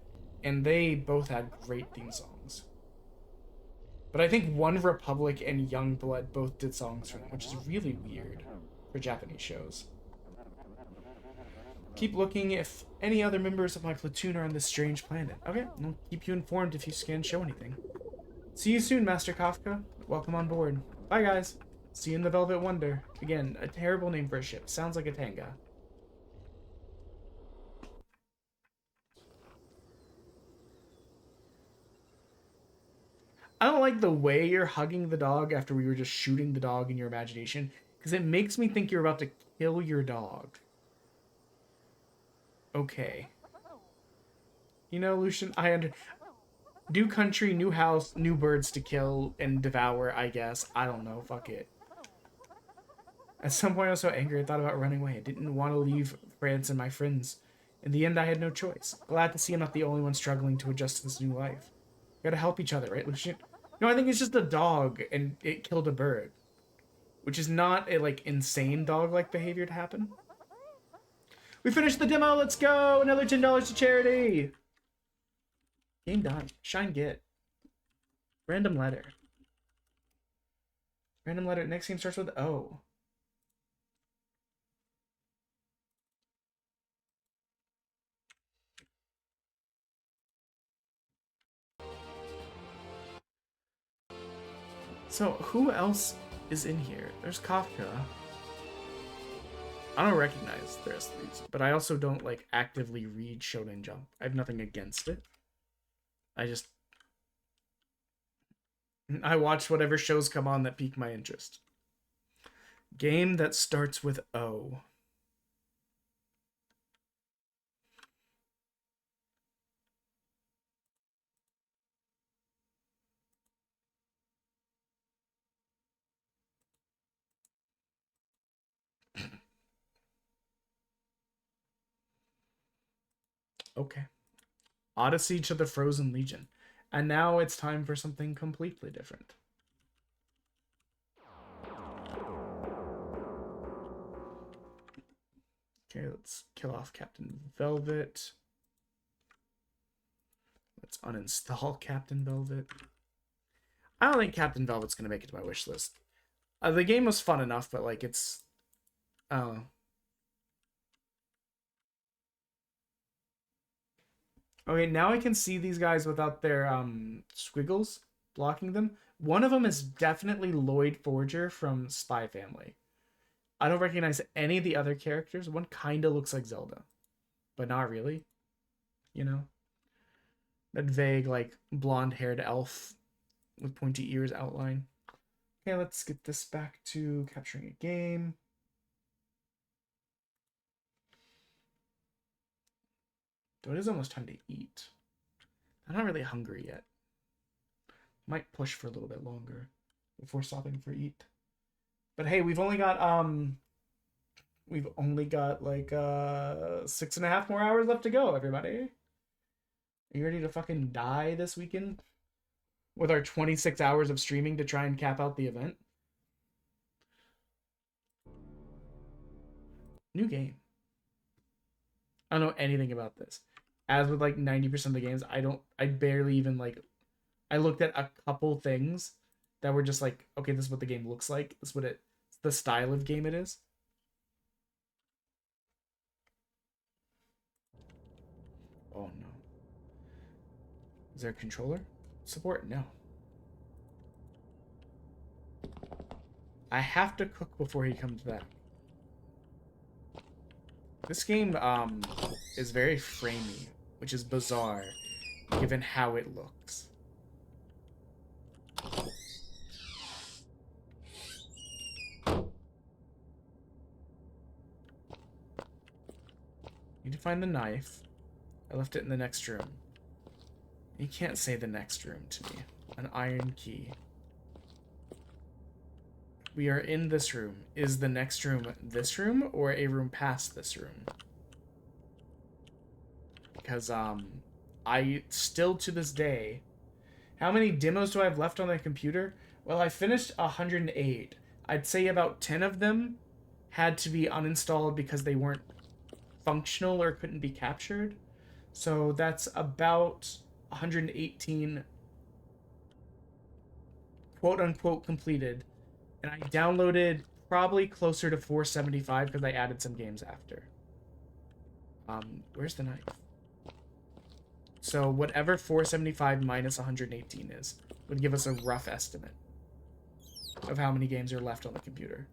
and they both had great theme songs. But I think One Republic and Youngblood both did songs for them, which is really weird for Japanese shows. Keep looking if any other members of my platoon are on this strange planet. Okay, I'll keep you informed if you scan show anything. See you soon, Master Kafka. Welcome on board. Bye, guys. See you in the Velvet Wonder. Again, a terrible name for a ship. Sounds like a tanga. I don't like the way you're hugging the dog after we were just shooting the dog in your imagination, because it makes me think you're about to kill your dog. Okay. You know, Lucian, new country, new house, new birds to kill and devour, I guess. I don't know, fuck it. At some point I was so angry I thought about running away. I didn't want to leave France and my friends. In the end, I had no choice. Glad to see I'm not the only one struggling to adjust to this new life. We gotta help each other, right, Lucian? No, I think it's just a dog, and it killed a bird. Which is not a, like, insane dog-like behavior to happen. We finished the demo, let's go! Another $10 to charity! Game done. Shine get. Random letter. Random letter. Next game starts with O. So, who else is in here? There's Kafka. I don't recognize the rest of these, but I also don't, like, actively read Shonen Jump. I have nothing against it. I watch whatever shows come on that pique my interest. Game that starts with O. Okay. Odyssey to the Frozen Legion. And now it's time for something completely different. Okay, let's kill off Captain Velvet. Let's uninstall Captain Velvet. I don't think Captain Velvet's going to make it to my wish list. The game was fun enough, but like it's... Okay, now I can see these guys without their squiggles blocking them. One of them is definitely Lloyd Forger from Spy Family. I don't recognize any of the other characters. One kind of looks like Zelda, but not really. You know? That vague, like, blonde-haired elf with pointy ears outline. Okay, let's get this back to capturing a game. Though it is almost time to eat. I'm not really hungry yet. Might push for a little bit longer before stopping for eat. But hey, we've only got like 6.5 more hours left to go, everybody. Are you ready to fucking die this weekend? With our 26 hours of streaming to try and cap out the event? New game. I don't know anything about this. As with like 90% of the games, I barely even like, I looked at a couple things that were just like, okay, this is what the game looks like. This is what the style of game it is. Oh no. Is there a controller? Support? No. I have to cook before he comes back. This game is very framey, which is bizarre given how it looks. Need to find the knife. I left it in the next room. You can't say the next room to me. An iron key. We are in this room. Is the next room this room or a room past this room? Because I still to this day, how many demos do I have left on the computer? Well, I finished 108. I'd say about 10 of them had to be uninstalled because they weren't functional or couldn't be captured. So that's about 118 quote unquote completed. And I downloaded probably closer to 475 because I added some games after. Where's the knife? So whatever 475 minus 118 is would give us a rough estimate of how many games are left on the computer.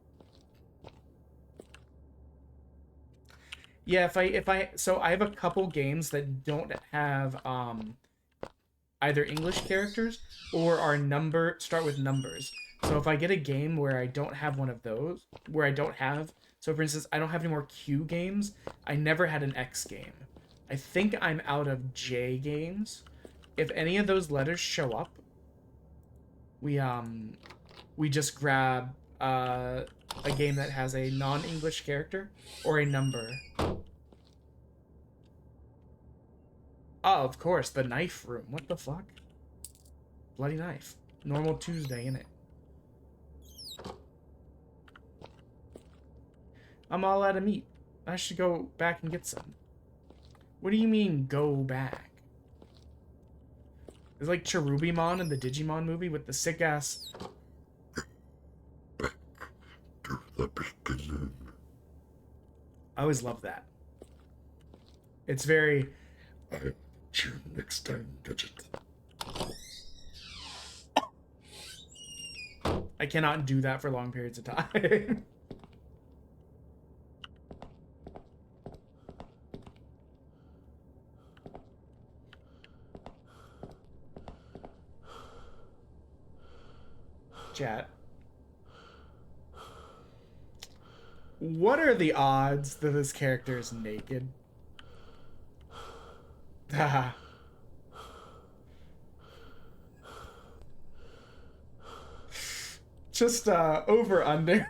Yeah, so I have a couple games that don't have either English characters or start with numbers. So if I get a game where I don't have one of those, so for instance, I don't have any more Q games, I never had an X game. I think I'm out of J games. If any of those letters show up, we just grab a game that has a non-English character or a number. Oh, of course, the knife room. What the fuck? Bloody knife. Normal Tuesday, innit? I'm all out of meat. I should go back and get some. What do you mean, go back? It's like Cherubimon in the Digimon movie with the sick-ass... I always love that. It's very... Tune next time, Gadget. I cannot do that for long periods of time. Chat. What are the odds that this character is naked? Haha. Just over under.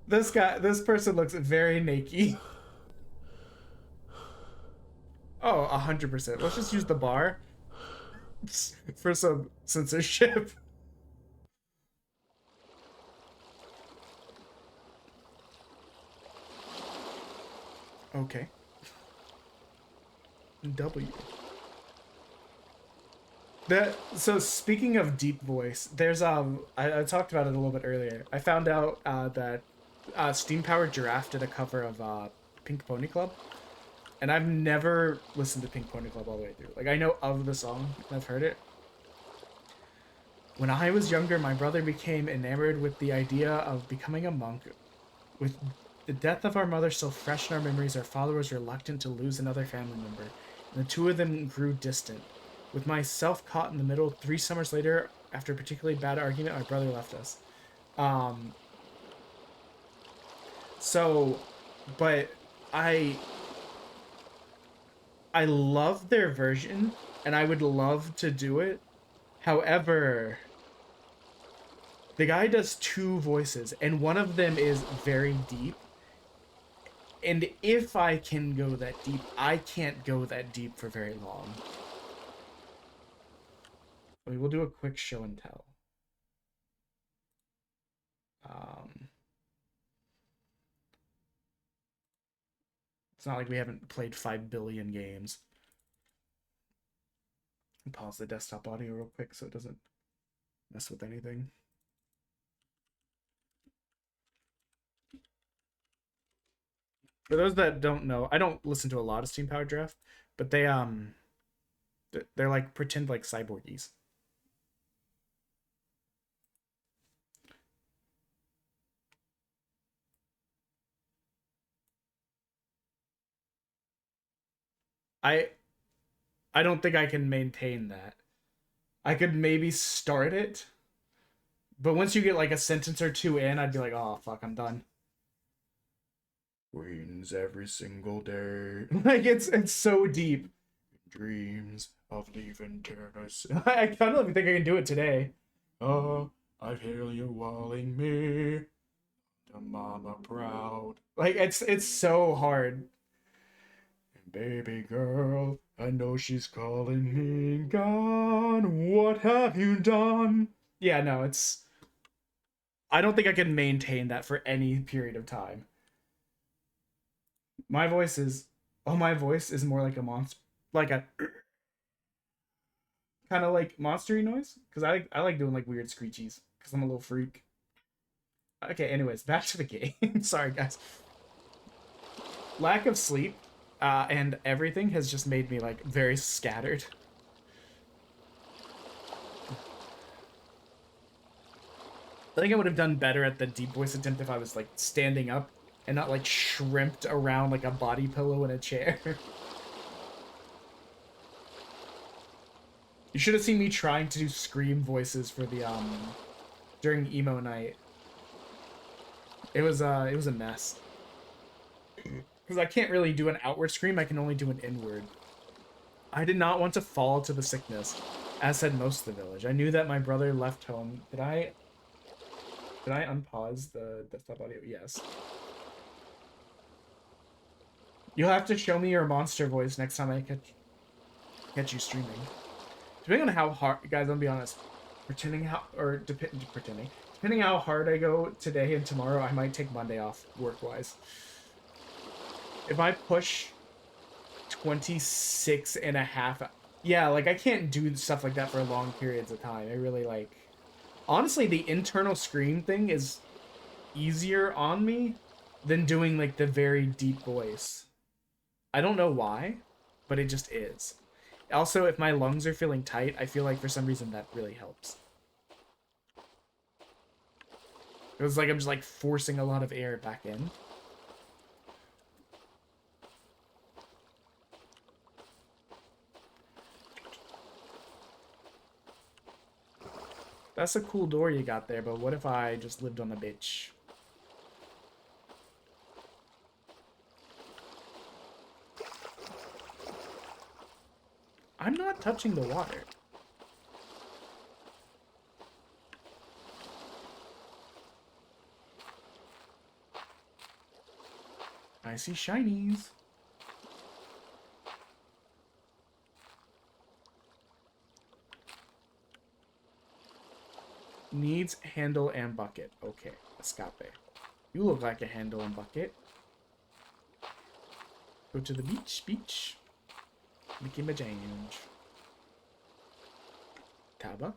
This person looks very naked. Oh, 100%. Let's just use the bar for some censorship. Okay. W. So speaking of deep voice, there's I talked about it a little bit earlier. I found out that Steam Powered Giraffe did a cover of Pink Pony Club, and I've never listened to Pink Pony Club all the way through. Like, I know of the song, I've heard it. When I was younger, my brother became enamored with the idea of becoming a monk. With the death of our mother still fresh in our memories, our father was reluctant to lose another family member, and the two of them grew distant. With myself caught in the middle, 3 summers later, after a particularly bad argument, my brother left us. But I love their version, and I would love to do it. However, the guy does 2 voices, and one of them is very deep. And if I can go that deep, I can't go that deep for very long. We will do a quick show and tell. It's not like we haven't played 5 billion games. Pause the desktop audio real quick so it doesn't mess with anything. For those that don't know, I don't listen to a lot of Steam Powered Giraffe, but they're like pretend like cyborgies. I don't think I can maintain that. I could maybe start it, but once you get like a sentence or 2 in, I'd be like, oh fuck, I'm done. Rains every single day. Like it's so deep. Dreams of leaving Tennessee. I kind of think I can do it today. Oh, I feel you walling me to mama proud. Like it's so hard. Baby girl, I know she's calling me. Gone, what have you done? Yeah, no, it's... I don't think I can maintain that for any period of time. My voice is... Oh, my voice is more like a monster... Like a... kind of like monstery noise. Because I like doing like weird screechies. Because I'm a little freak. Okay, anyways, back to the game. Sorry, guys. Lack of sleep. And everything has just made me like very scattered. I think I would have done better at the deep voice attempt if I was like standing up and not like shrimped around like a body pillow in a chair. You should have seen me trying to do scream voices for the during emo night. It was a mess. Because I can't really do an outward scream, I can only do an inward. I did not want to fall to the sickness, as said most of the village. I knew that my brother left home. Did I unpause the desktop audio? Yes. You'll have to show me your monster voice next time I catch you streaming. Depending on how hard, guys, I'm gonna be honest. Depending how hard I go today and tomorrow, I might take Monday off work-wise. If I push 26 and a half... Yeah, like, I can't do stuff like that for long periods of time. I really, like... Honestly, the internal scream thing is easier on me than doing, like, the very deep voice. I don't know why, but it just is. Also, if my lungs are feeling tight, I feel like for some reason that really helps. It was like I'm just like forcing a lot of air back in. That's a cool door you got there, but what if I just lived on the beach? I'm not touching the water. I see shinies. Needs handle and bucket. Okay, escape. You look like a handle and bucket. Go to the beach. Make him a change. Taba.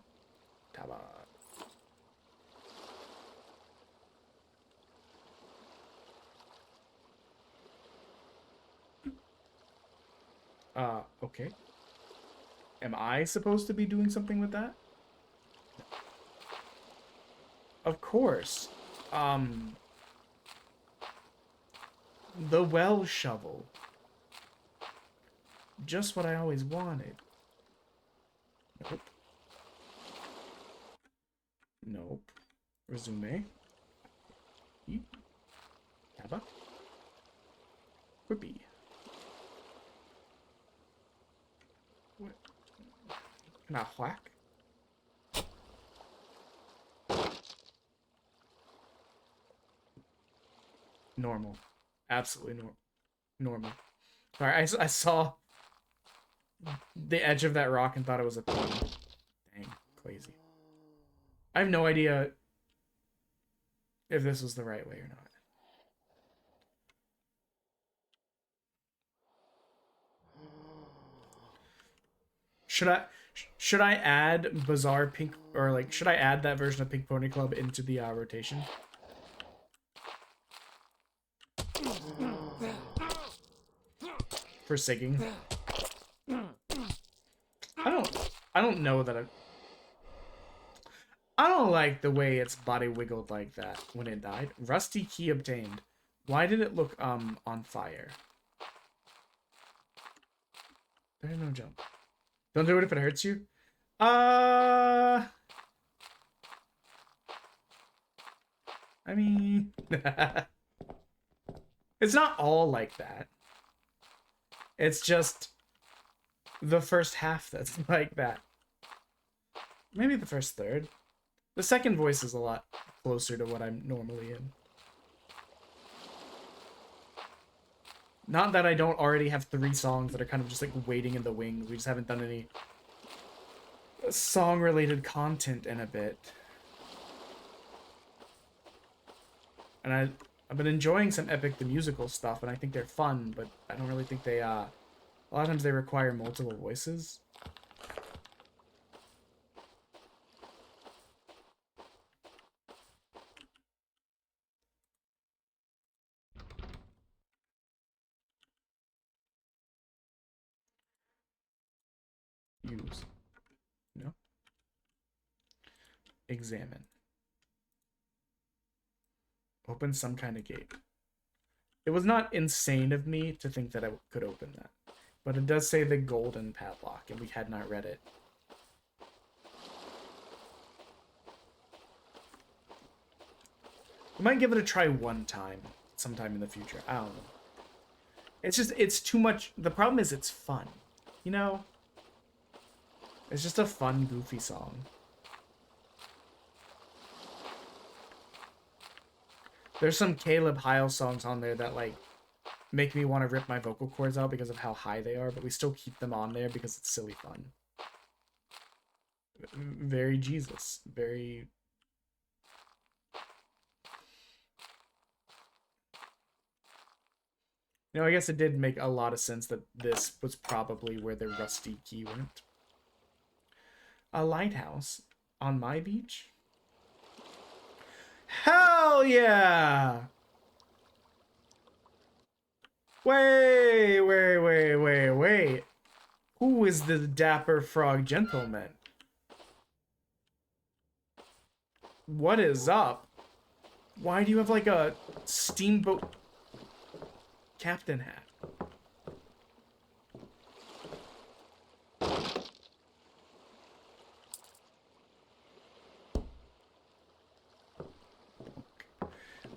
Okay. Am I supposed to be doing something with that? Of course. The well shovel. Just what I always wanted. Nope. Resume. Taba. Quippy. What? Can I whack? Normal. Absolutely normal. Sorry, I saw the edge of that rock and thought it was a thing. Dang, crazy. I have no idea if this was the right way or not. Should I add Bizarre Pink, or like should I add that version of Pink Pony Club into the rotation? For sigging. I don't know that I don't like the way its body wiggled like that when it died. Rusty key obtained. Why did it look on fire? There's no jump. Don't do it if it hurts you. I mean it's not all like that. It's just the first half that's like that. Maybe the first third. The second voice is a lot closer to what I'm normally in. Not that I don't already have 3 songs that are kind of just like waiting in the wings. We just haven't done any song-related content in a bit. And I've been enjoying some Epic the Musical stuff, and I think they're fun, but I don't really think they, a lot of times they require multiple voices. Use. No. Examine. Open some kind of gate. It was not insane of me to think that I could open that. But it does say the golden padlock, and we had not read it. We might give it a try one time, sometime in the future. I don't know. It's just, it's too much. The problem is it's fun. You know? It's just a fun, goofy song. There's some Caleb Heil songs on there that, like, make me want to rip my vocal cords out because of how high they are, but we still keep them on there because it's silly fun. Very Jesus. Very... You know, I guess it did make a lot of sense that this was probably where the rusty key went. A lighthouse on my beach? Hell yeah! Wait. Who is the dapper frog gentleman? What is up? Why do you have like a steamboat captain hat?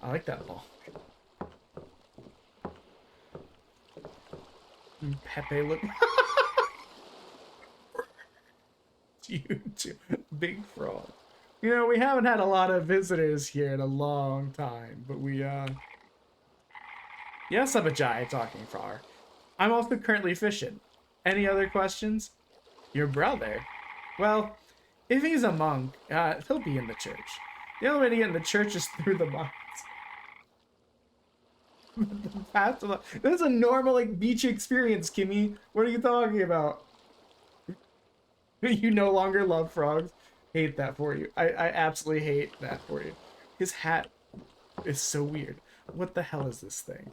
I like that ball. Pepe look. You too. Big frog. You know, we haven't had a lot of visitors here in a long time, but we, Yes, I'm a giant talking frog. I'm also currently fishing. Any other questions? Your brother? Well, if he's a monk, he'll be in the church. The only way to get in the church is through the monks. This is a normal, like, beach experience, Kimmy. What are you talking about? You no longer love frogs? Hate that for you. I absolutely hate that for you. His hat is so weird. What the hell is this thing?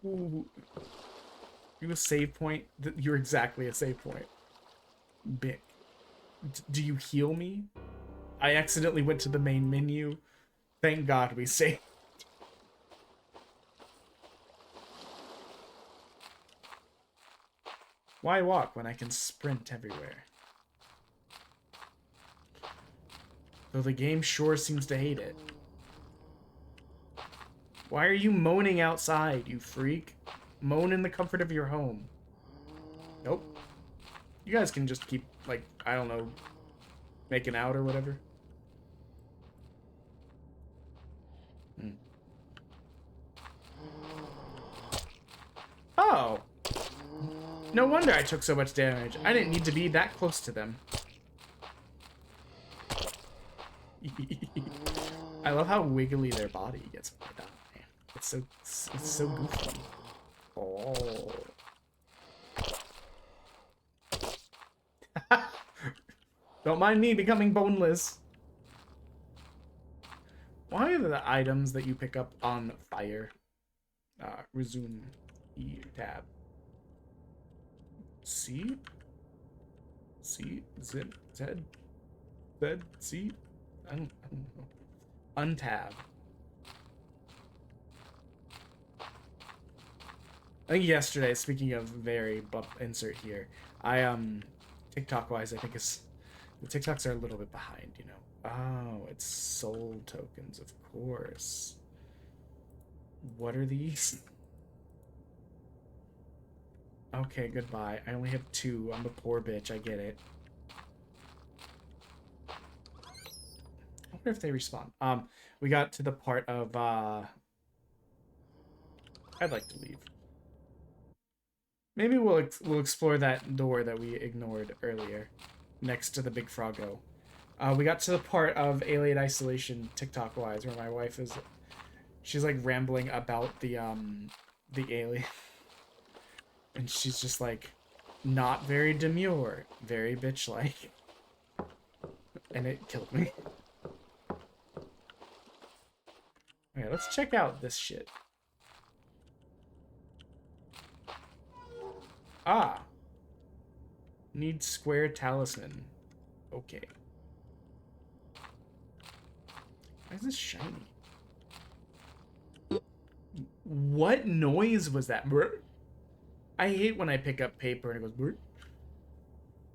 Ooh. You a save point? You're exactly a save point. Big. Do you heal me? I accidentally went to the main menu. Thank God we saved. Why walk when I can sprint everywhere? Though the game sure seems to hate it. Why are you moaning outside, you freak? Moan in the comfort of your home. Nope. You guys can just keep, like, I don't know, making out or whatever. Oh! No wonder I took so much damage. I didn't need to be that close to them. I love how wiggly their body gets. It's so goofy. Oh. Don't mind me becoming boneless. Why are the items that you pick up on fire? Resume E tab. C? C? Z? Z? Z? C? I don't know. Untab. I think yesterday, speaking of very bump insert here, TikTok wise, I think the TikToks are a little bit behind, you know. Oh, it's soul tokens, of course. What are these? Okay, goodbye. I only have 2. I'm a poor bitch, I get it. I wonder if they respawn. We got to the part of, I'd like to leave. Maybe we'll explore that door that we ignored earlier, next to the big froggo. We got to the part of Alien Isolation, TikTok-wise, where my wife is, she's like rambling about the alien. And she's just like, not very demure, very bitch-like. And it killed me. Okay, let's check out this shit. Ah. Need square talisman. Okay. Why is this shiny? What noise was that? I hate when I pick up paper and it goes brr.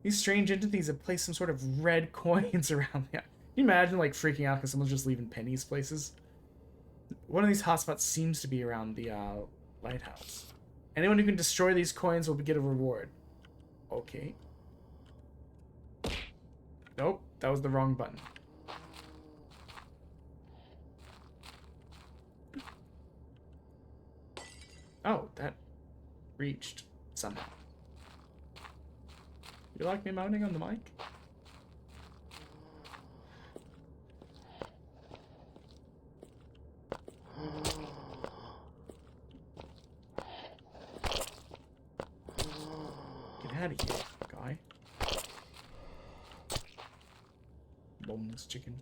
These strange entities have placed some sort of red coins around me. Can you imagine like freaking out because someone's just leaving pennies places? One of these hotspots seems to be around the lighthouse. Anyone who can destroy these coins will get a reward. Okay. Nope, that was the wrong button. Oh, that reached somehow. You like me moaning on the mic? Get out of here, guy. Boneless chicken.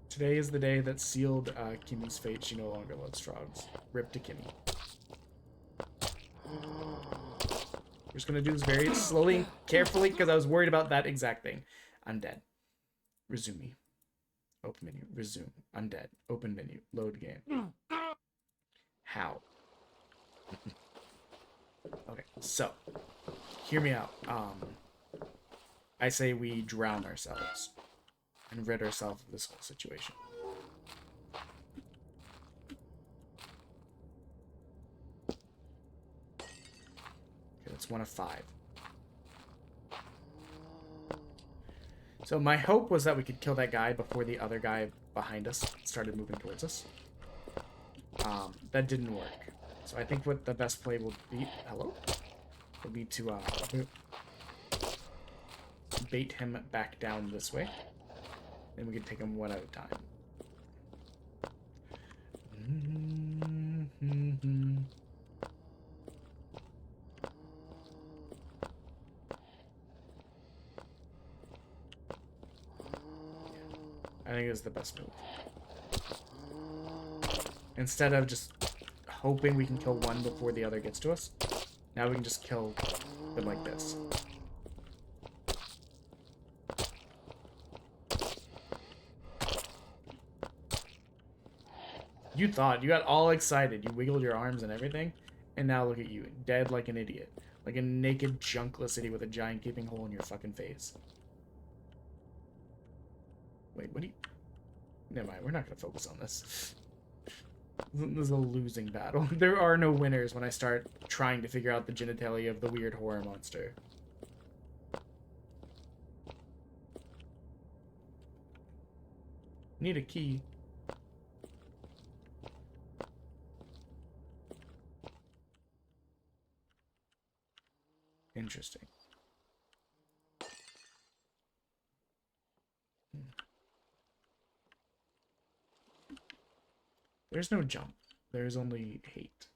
Today is the day that sealed Kimmy's fate. She no longer loves frogs. Rip to Kimmy. We're just gonna do this very slowly and carefully because I was worried about that exact thing. I'm dead. Resume me. Open menu. Resume. I'm dead. Open menu. Load game. How? Okay, so hear me out. I say we drown ourselves and rid ourselves of this whole situation. Okay, that's 1 of 5. So my hope was that we could kill that guy before the other guy behind us started moving towards us. That didn't work. So I think what the best play will be... Hello? Will be to bait him back down this way. Then we can take him one at a time. I think it's the best move. Instead of just hoping we can kill one before the other gets to us, now we can just kill them like this. You thought, you got all excited, you wiggled your arms and everything, and now look at you, dead like an idiot. Like a naked, junkless idiot with a giant gaping hole in your fucking face. Wait, what do you... Never mind, we're not gonna focus on this. This is a losing battle. There are no winners when I start trying to figure out the genitalia of the weird horror monster. Need a key. Interesting. There's no jump. There's only hate.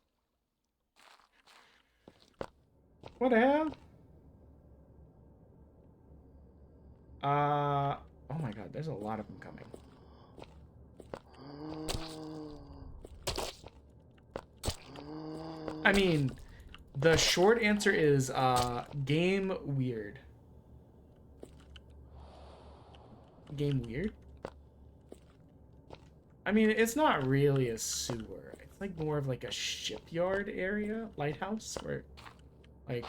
What the hell? Oh my god, there's a lot of them coming. I mean, the short answer is, game weird. Game weird? I mean, it's not really a sewer. It's like more of like a shipyard area, lighthouse, or like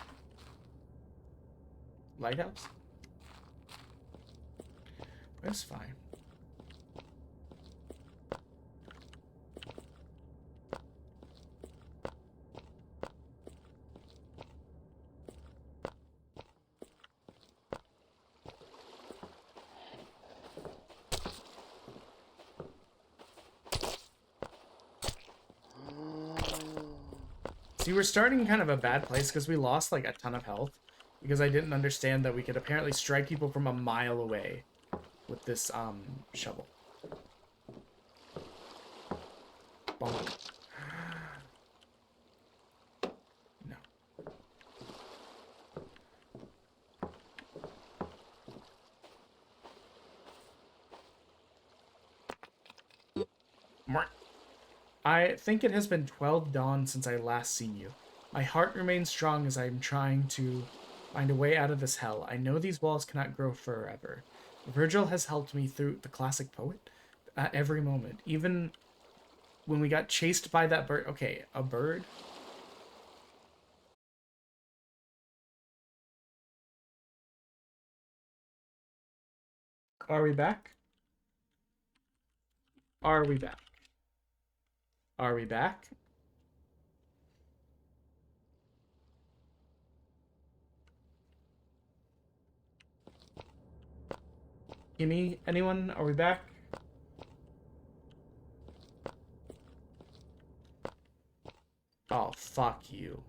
lighthouse. But it's fine. See, we're starting kind of a bad place because we lost like a ton of health because I didn't understand that we could apparently strike people from a mile away with this shovel. Bonk. No. I think it has been 12 dawn since I last seen you. My heart remains strong as I am trying to find a way out of this hell. I know these walls cannot grow forever. Virgil has helped me through, the classic poet, at every moment. Even when we got chased by that bird. Okay, a bird? Are we back? Are we back? Are we back? Gimme? Anyone? Are we back? Oh, fuck you.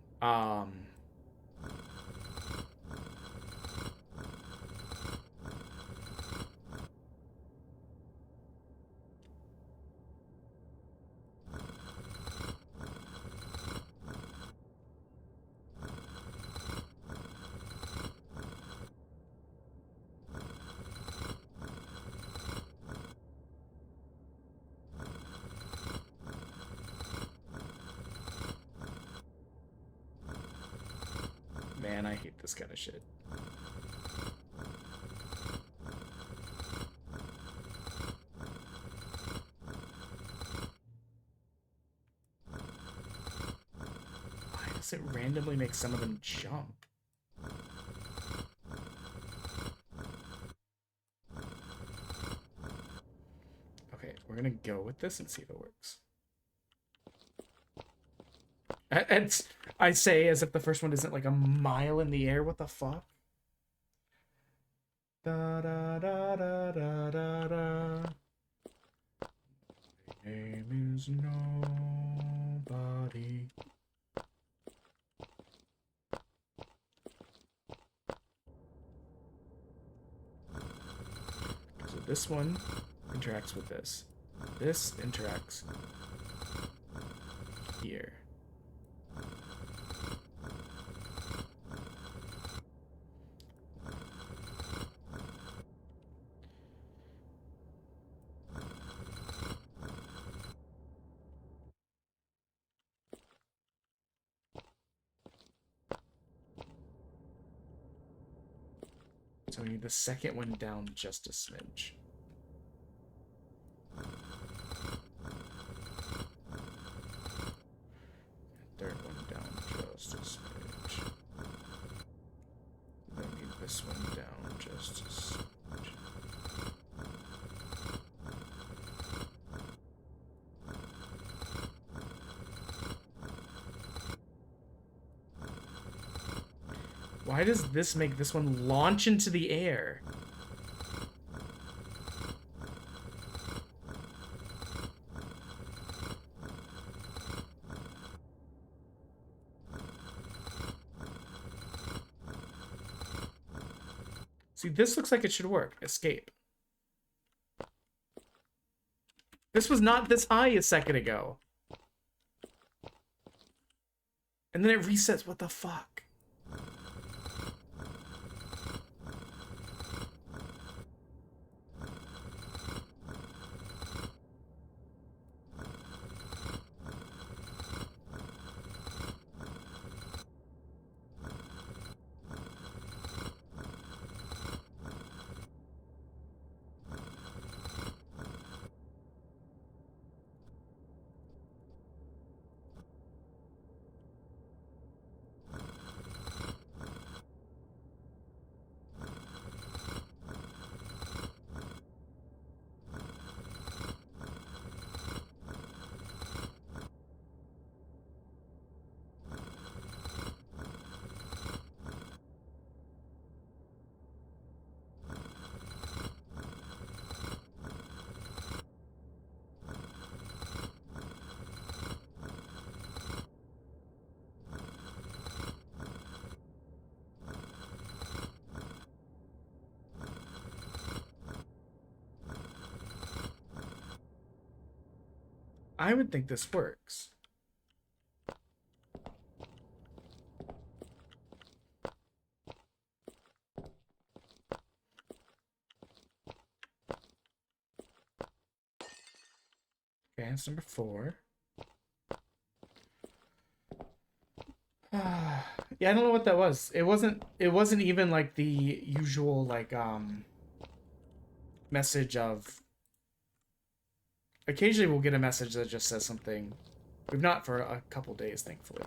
man, I hate this kind of shit. Why does it randomly make some of them jump? Okay, we're gonna go with this and see if it works. And I say as if the first one isn't like a mile in the air. What the fuck? Da da da da da da da. My name is nobody. So this one interacts with this. This interacts here. So we need the second one down just a smidge. Third one down just a smidge. Then need this one down just a smidge. Why does this make this one launch into the air? See, this looks like it should work. Escape. This was not this high a second ago. And then it resets. What the fuck? I would think this works. Okay, that's number 4. Yeah, I don't know what that was. It wasn't even like the usual like message of occasionally we'll get a message that just says something. We've not for a couple days, thankfully.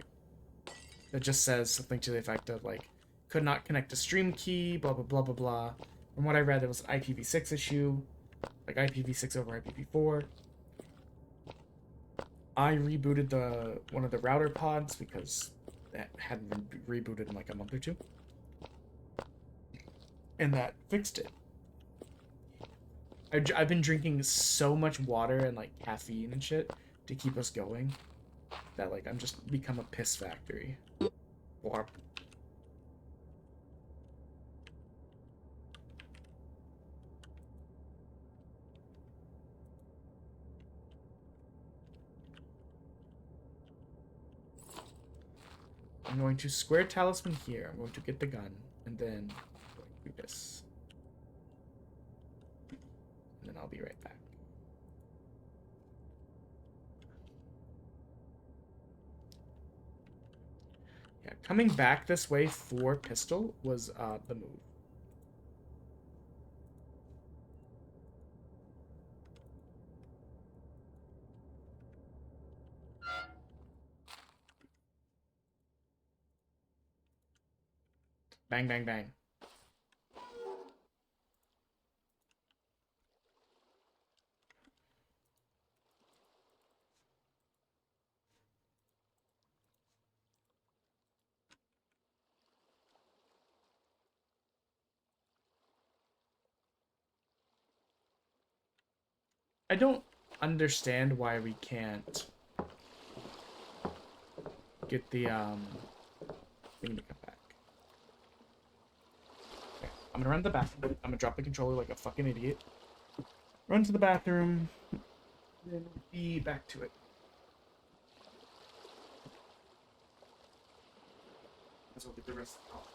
That just says something to the effect of like could not connect to stream key, blah blah blah blah blah. From what I read, it was an IPv6 issue, like IPv6 over IPv4. I rebooted one of the router pods because that hadn't been rebooted in like a month or two, and that fixed it. I've been drinking so much water and like caffeine and shit to keep us going that like I'm just become a piss factory. Warp. I'm going to square talisman here. I'm going to get the gun and then do this. And then I'll be right back. Yeah, coming back this way for pistol was the move. Bang, bang, bang. I don't understand why we can't get the thing to come back. Okay, I'm gonna run to the bathroom. I'm gonna drop the controller like a fucking idiot. Run to the bathroom. Then be back to it. As well get the rest of the coffee.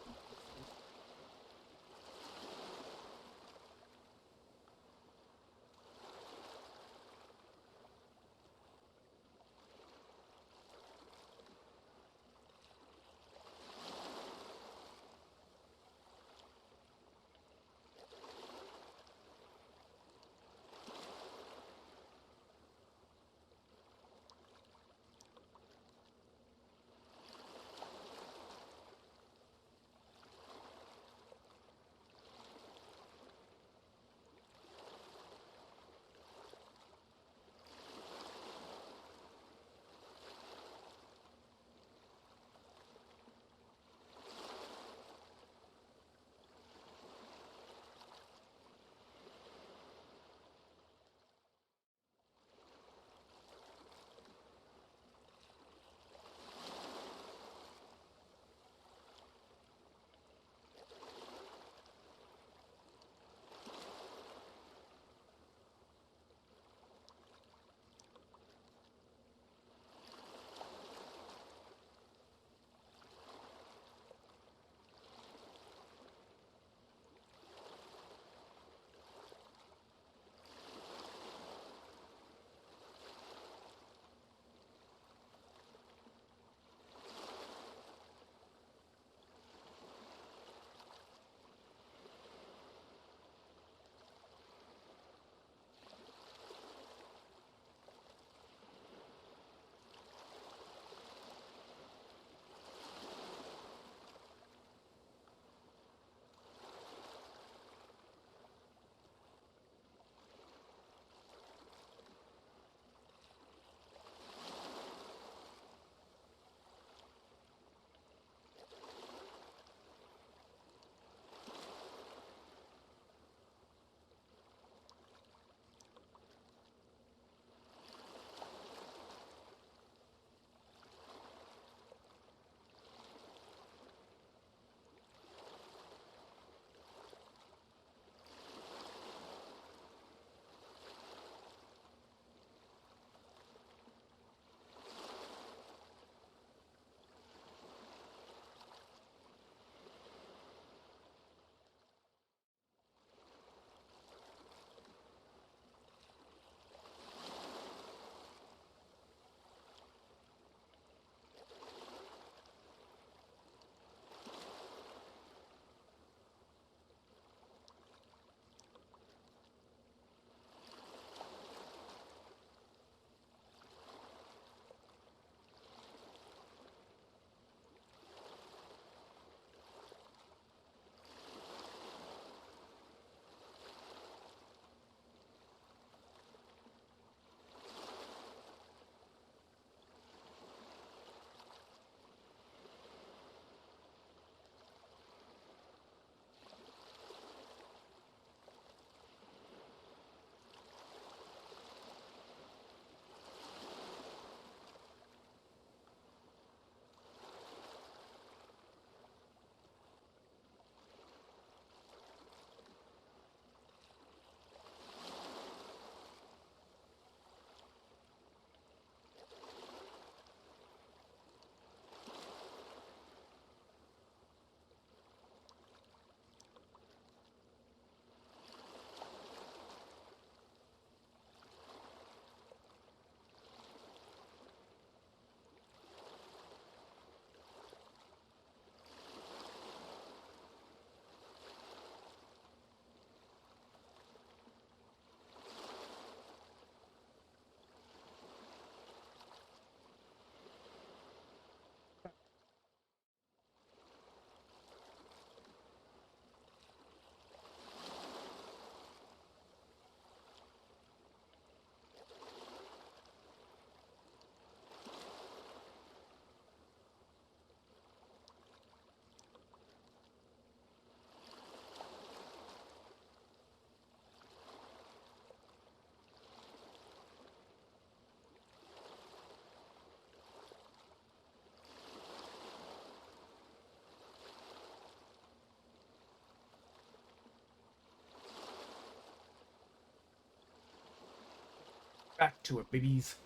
Back to it, babies.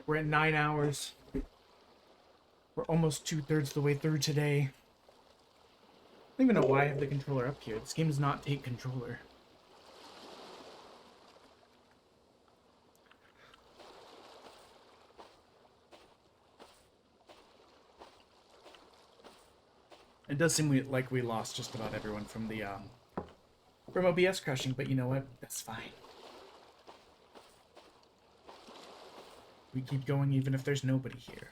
We're at 9 hours. We're almost 2/3 the way through today. I don't even know why I have the controller up here. This game does not take controller. It does seem like we lost just about everyone from the from OBS crashing, but you know what? That's fine. We keep going even if there's nobody here.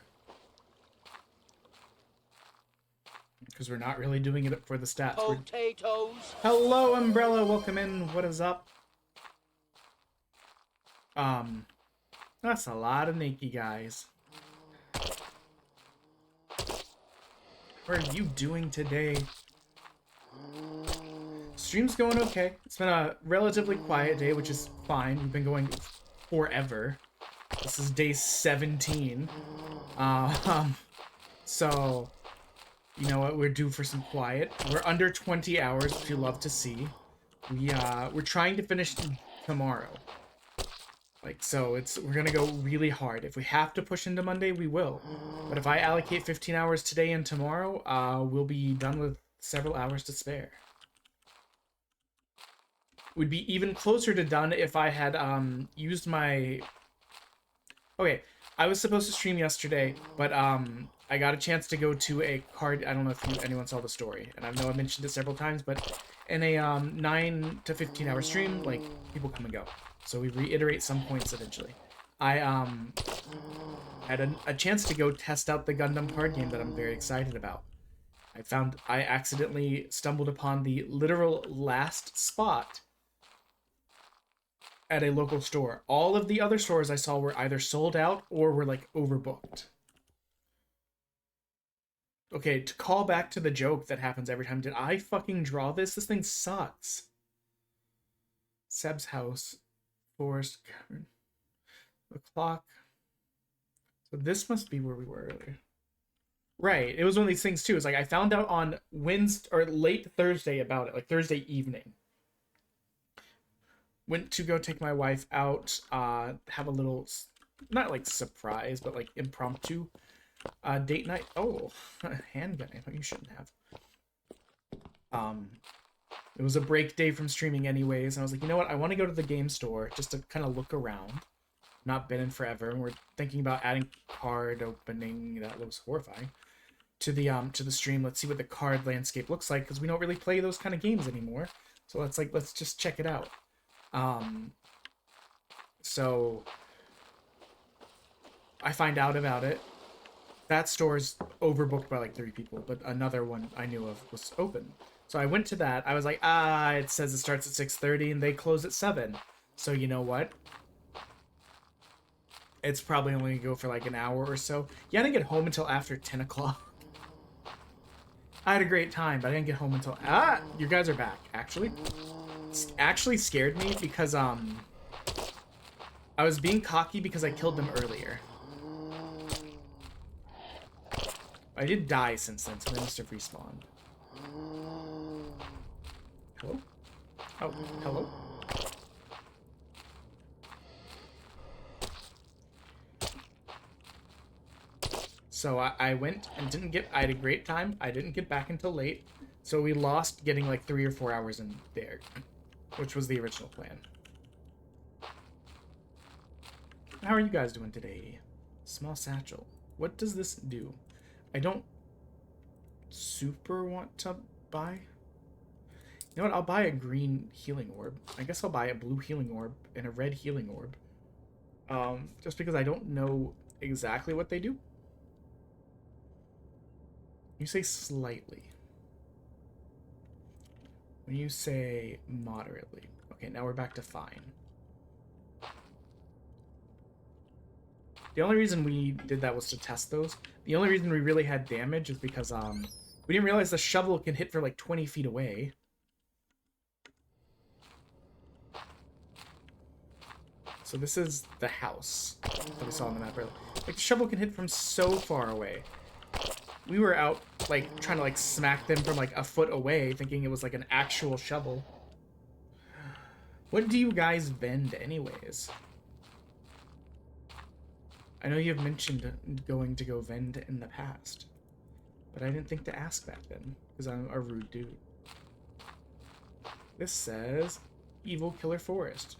Because we're not really doing it for the stats. Potatoes. Hello, Umbrella. Welcome in. What is up? That's a lot of Nikki guys. What are you doing today? Stream's going okay. It's been a relatively quiet day, which is fine. We've been going forever. This is day 17. So, you know what? We're due for some quiet. We're under 20 hours, which you love to see. We're trying to finish tomorrow. Like, so we're gonna go really hard. If we have to push into Monday, we will. But if I allocate 15 hours today and tomorrow, we'll be done with several hours to spare. We'd be even closer to done if I had used my... Okay, I was supposed to stream yesterday, but I got a chance to go to a card... I don't know if anyone saw the story, and I know I mentioned it several times, but in a 9 to 15 hour stream, like, people come and go. So we reiterate some points eventually. I had a chance to go test out the Gundam Card Game that I'm very excited about. I accidentally stumbled upon the literal last spot at a local store. All of the other stores I saw were either sold out or were like overbooked. Okay, to call back to the joke that happens every time, did I fucking draw this? This thing sucks. Seb's house. Forest cavern. The clock. So this must be where we were earlier. Right. It was one of these things too. It's like I found out on Wednesday or late Thursday about it, like Thursday evening. Went to go take my wife out, have a little, not like surprise, but like impromptu date night. Oh, handgun. I thought you shouldn't have. It was a break day from streaming anyways, and I was like, you know what? I want to go to the game store just to kind of look around. Not been in forever, and we're thinking about adding card opening. That looks horrifying. To the stream. Let's see what the card landscape looks like, because we don't really play those kind of games anymore. So let's just check it out. So I find out about it. That store's overbooked by like 3 people, but another one I knew of was open. So I went to that. I was like, it says it starts at 6:30 and they close at 7. So you know what? It's probably only gonna go for like an hour or so. Yeah, I didn't get home until after 10 o'clock. I had a great time, but I didn't get home until... you guys are back, actually. It's actually scared me because, I was being cocky because I killed them earlier. I did die since then, so they must have respawned. Hello? Oh, hello? So I went and I had a great time. I didn't get back until late. So we lost getting like 3 or 4 hours in there, which was the original plan. How are you guys doing today? Small satchel. What does this do? I don't super want to buy. You know what? I'll buy a green healing orb. I guess I'll buy a blue healing orb and a red healing orb. Just because I don't know exactly what they do. You say slightly. When you say moderately. Okay, now we're back to fine. The only reason we did that was to test those. The only reason we really had damage is because we didn't realize the shovel can hit for like 20 feet away. So this is the house that we saw on the map earlier. Like the shovel can hit from so far away. We were out like trying to like smack them from like a foot away, thinking it was like an actual shovel. What do you guys vend anyways? I know you've mentioned going to go vend in the past, but I didn't think to ask back then, because I'm a rude dude. This says Evil Killer Forest.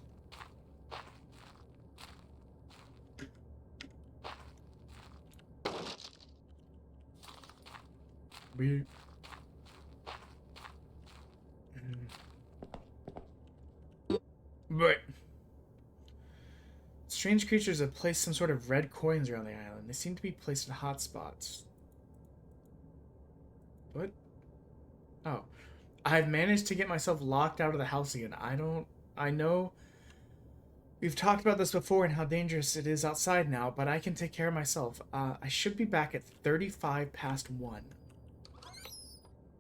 We... But strange creatures have placed some sort of red coins around the island. They seem to be placed in hot spots. What? Oh. I've managed to get myself locked out of the house again. I know we've talked about this before and how dangerous it is outside now, but I can take care of myself. I should be back at 35 past 1.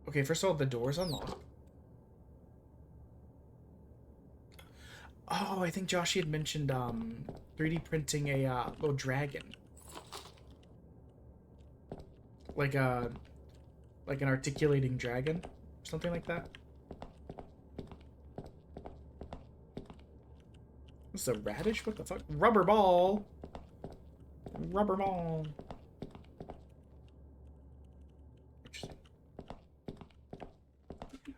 Okay, first of all, the door's unlocked. Oh, I think Joshy had mentioned 3D printing a little dragon. Like an articulating dragon. Something like that. This is a radish? What the fuck? Rubber ball! Rubber ball! Interesting.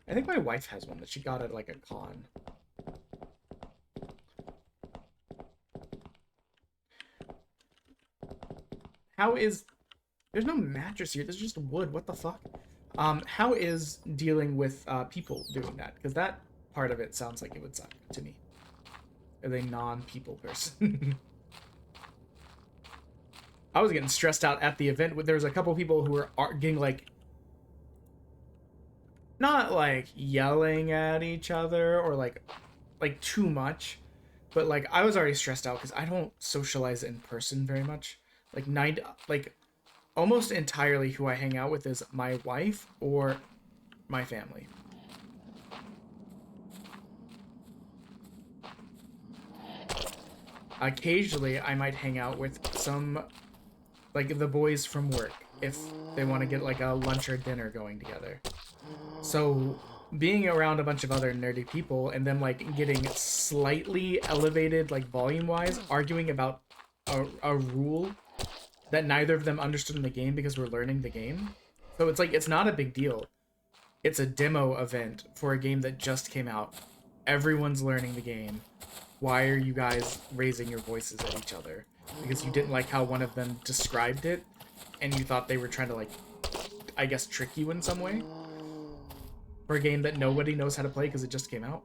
I think my wife has one that she got at like a con. How is... There's no mattress here. There's just wood. What the fuck? How is dealing with people doing that? Because that part of it sounds like it would suck to me. As a non-people person. I was getting stressed out at the event. There was a couple people who were getting like... Not like yelling at each other or like too much. But like I was already stressed out because I don't socialize in person very much. Almost entirely who I hang out with is my wife or my family. Occasionally, I might hang out with some, like, the boys from work if they want to get, like, a lunch or dinner going together. So, being around a bunch of other nerdy people and then, like, getting slightly elevated, like, volume-wise, arguing about a rule that neither of them understood in the game because we're learning the game. So it's like, it's not a big deal. It's a demo event for a game that just came out. Everyone's learning the game. Why are you guys raising your voices at each other? Because you didn't like how one of them described it, and you thought they were trying to, like, I guess, trick you in some way? For a game that nobody knows how to play because it just came out?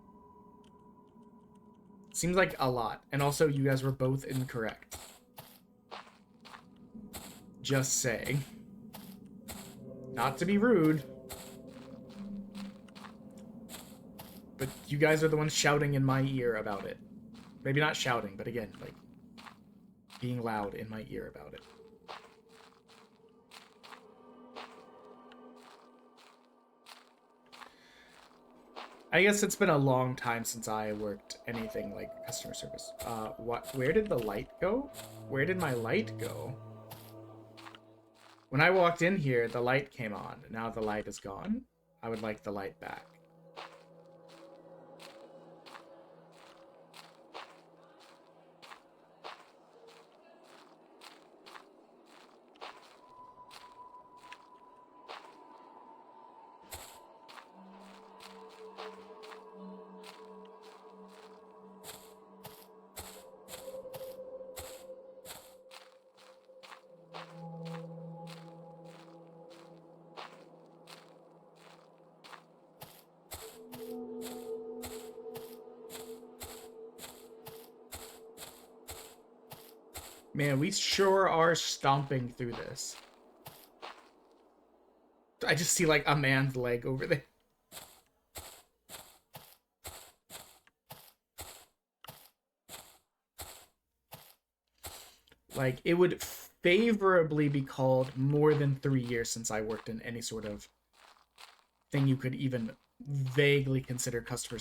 Seems like a lot. And also, you guys were both incorrect. Just saying. Not to be rude. But you guys are the ones shouting in my ear about it. Maybe not shouting, but again, like, being loud in my ear about it. I guess it's been a long time since I worked anything like customer service. Where did the light go? Where did my light go? When I walked in here, the light came on. Now the light is gone. I would like the light back. Man, we sure are stomping through this. I just see, like, a man's leg over there. Like, it would favorably be called more than 3 years since I worked in any sort of thing you could even vaguely consider customer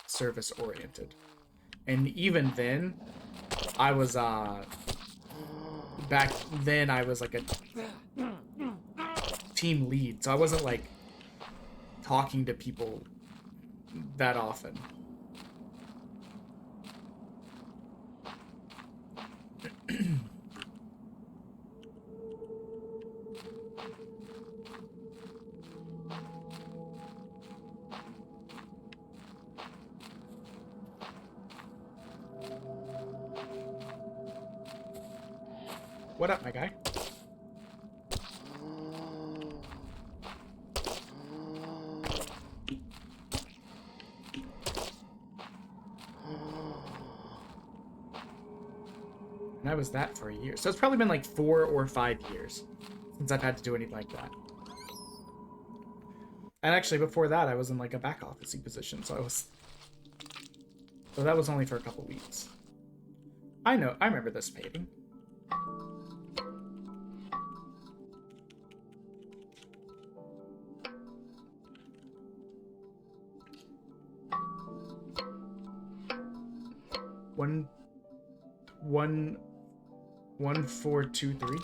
service oriented. And even then, I was, back then I was like a team lead, so I wasn't like talking to people that often. What up, my guy? And I was that for a year. So it's probably been like 4 or 5 years since I've had to do anything like that. And actually, before that, I was in like a back office-y position, so that was only for a couple weeks. I remember this painting. One, 4, 2, 3.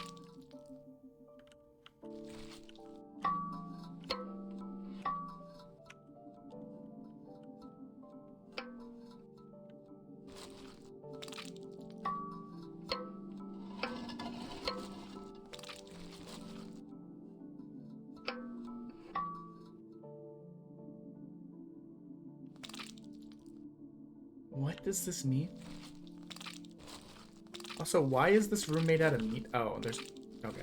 What does this mean? Also, why is this room made out of meat? Oh, there's... Okay.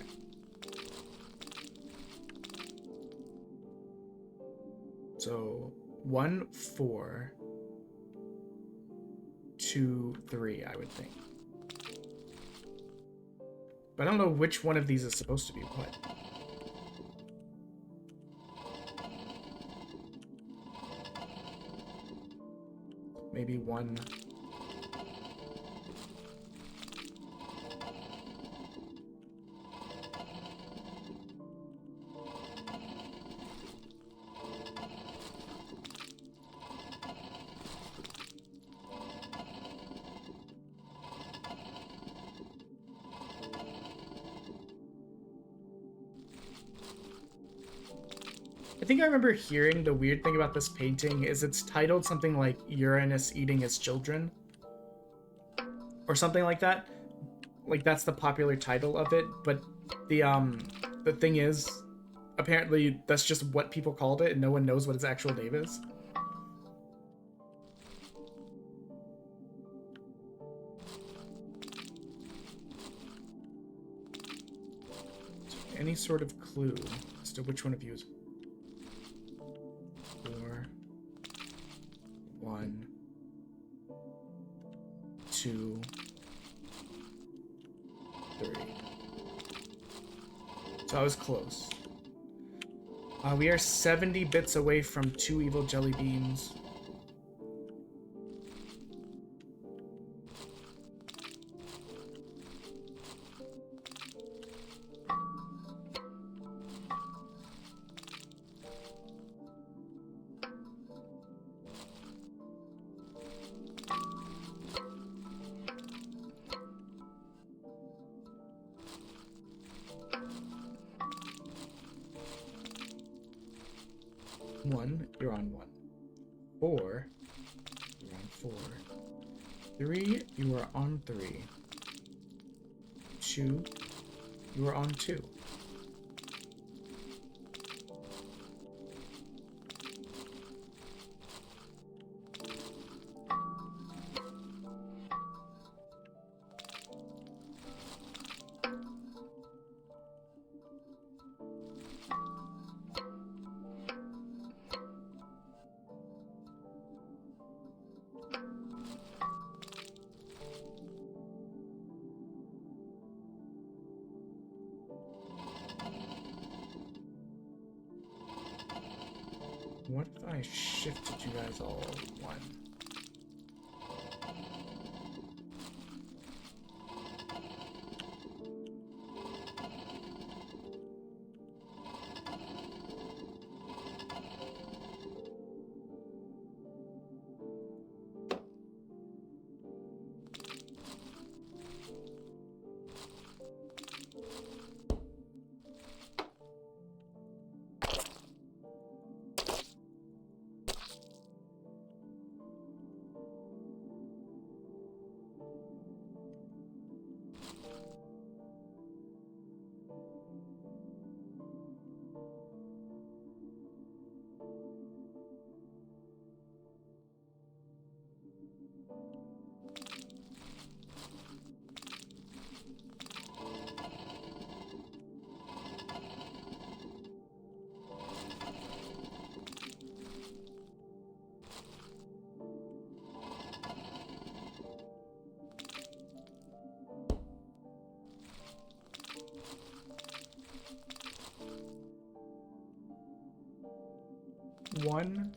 So, 1, 4, 2, 3, I would think. But I don't know which one of these is supposed to be what. Maybe 1... I think I remember hearing the weird thing about this painting is it's titled something like Uranus Eating His Children. Or something like that. Like, that's the popular title of it, but the thing is, apparently that's just what people called it and no one knows what its actual name is. So any sort of clue as to which one of you is 4, 1, 2, 3. So I was close. We are 70 bits away from 2 evil jelly beans. You're on 1. 4, you're on 4. 3, you are on 3. 2, you are on 2. What if I shifted you guys all 1? 1.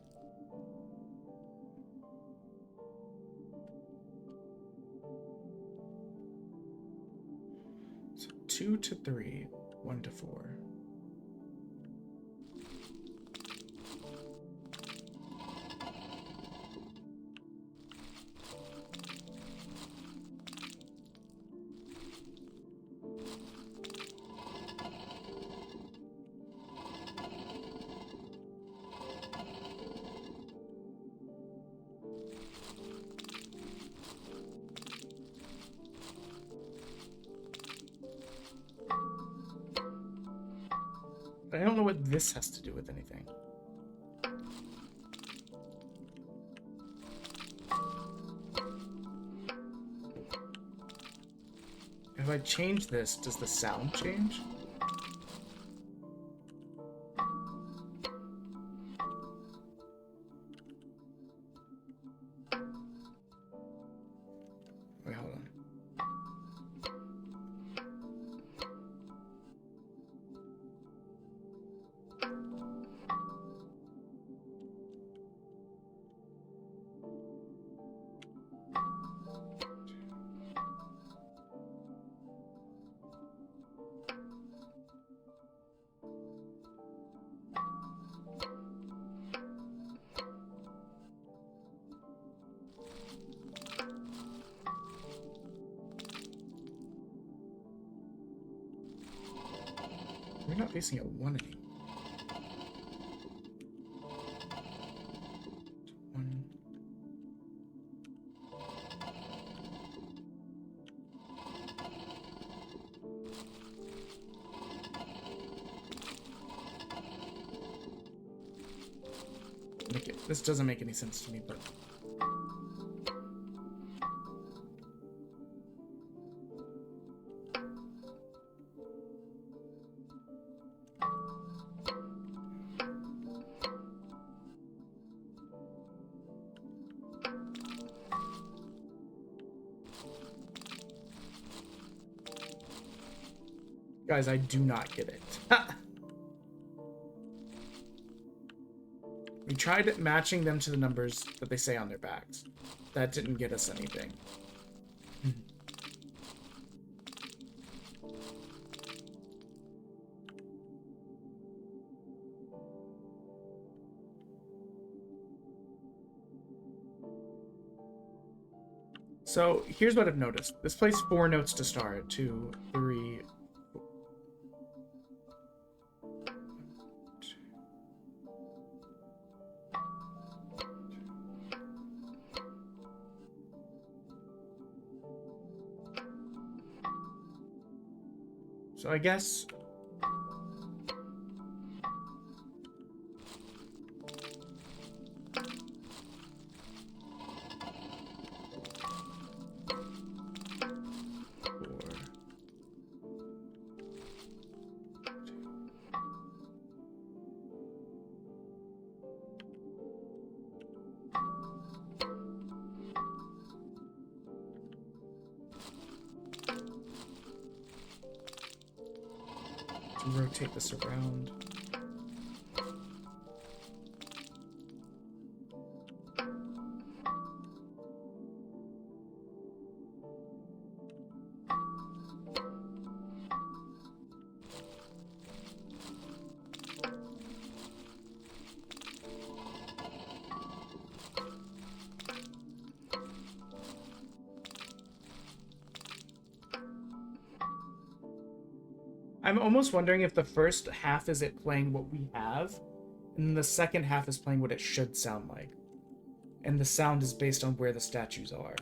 So 2 to 3, 1 to 4. I don't know what this has to do with anything. If I change this, does the sound change? Wait, hold on. We're not facing at 1 anymore. 1. This doesn't make any sense to me, but guys, I do not get it. We tried matching them to the numbers that they say on their backs. That didn't get us anything. So here's what I've noticed. This plays 4 notes to start. 2, 3, 4. So I guess rotate this around. I'm almost wondering if the first half is it playing what we have, and the second half is playing what it should sound like. And the sound is based on where the statues are.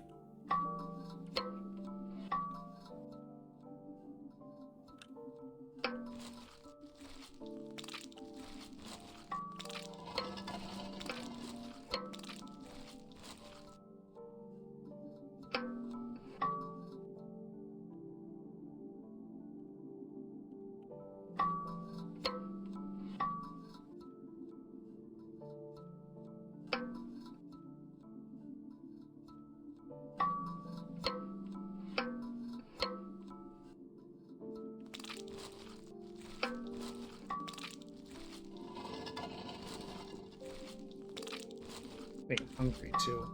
Getting hungry too.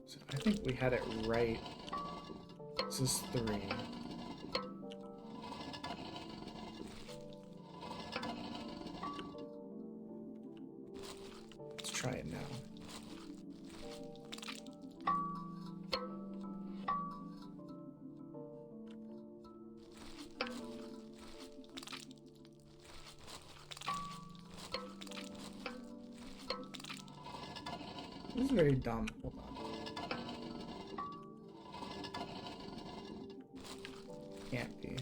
So I think we had it right. This is 3. Let's try it now. This is very dumb. Hold on. Can't be.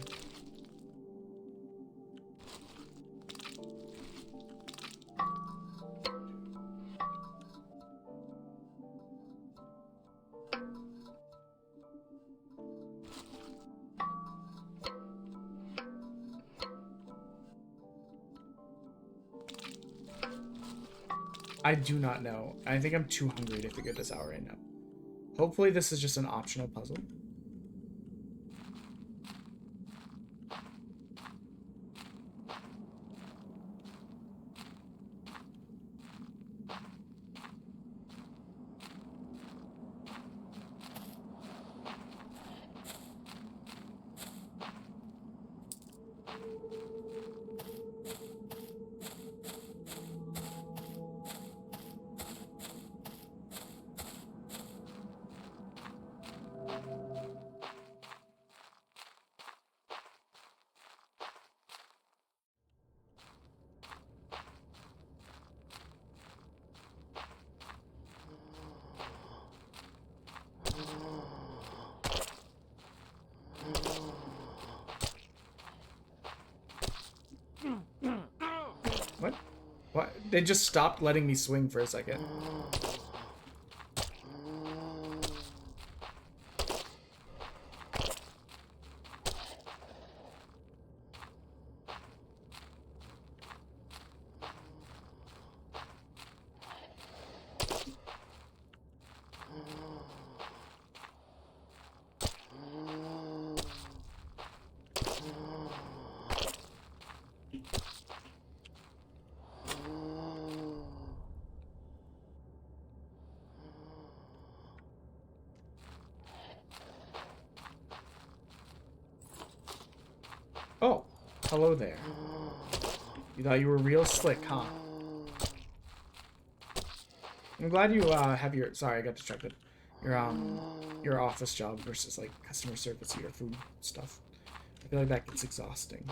I do not know. I think I'm too hungry to figure this out right now. Hopefully this is just an optional puzzle. What? What? They just stopped letting me swing for a second. Oh, hello there. You thought you were real slick, huh? I'm glad you have your, sorry, I got distracted. Your office job versus like customer service or food stuff. I feel like that gets exhausting.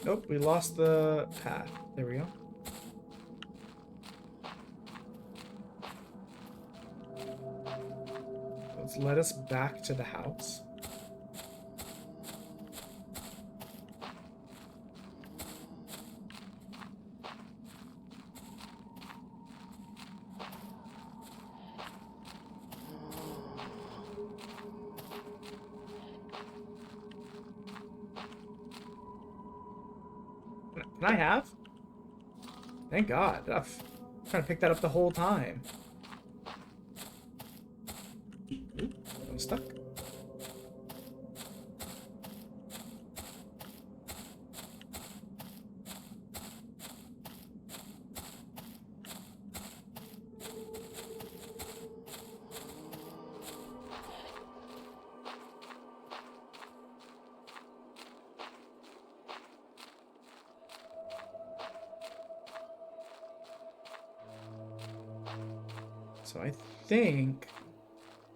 Nope, we lost the path. There we go. Let's let us back to the house. Can I have? Thank God. I'm trying to pick that up the whole time. Oop, I'm stuck. So I think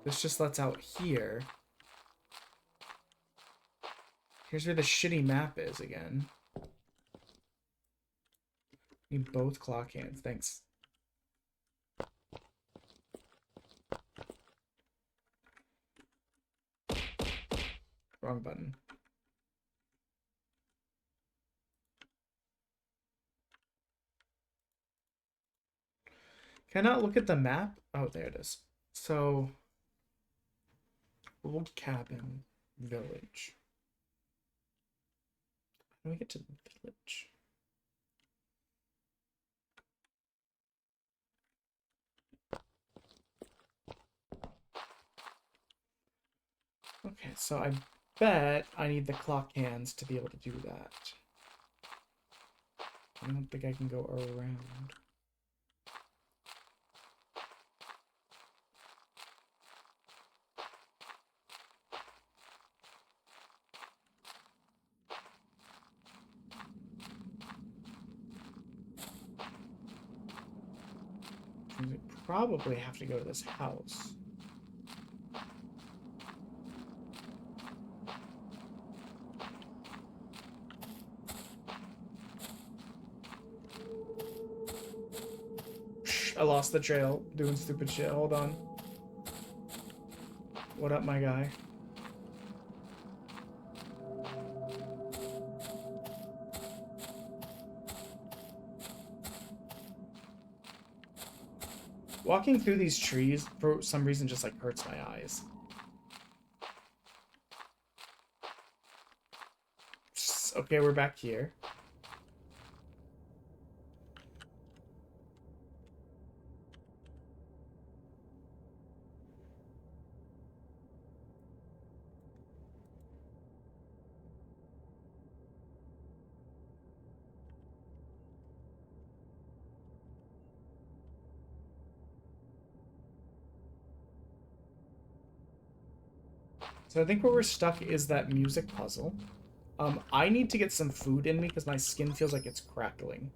this just lets out here. Here's where the shitty map is again. Need both clock hands, thanks. Wrong button. Can I not look at the map? Oh, there it is. So, old cabin, village. How do we get to the village? Okay, so I bet I need the clock hands to be able to do that. I don't think I can go around. I probably have to go to this house. I lost the trail doing stupid shit. Hold on. What up, my guy? Walking through these trees for some reason just like hurts my eyes. Okay, we're back here. So I think where we're stuck is that music puzzle. I need to get some food in me because my skin feels like it's crackling.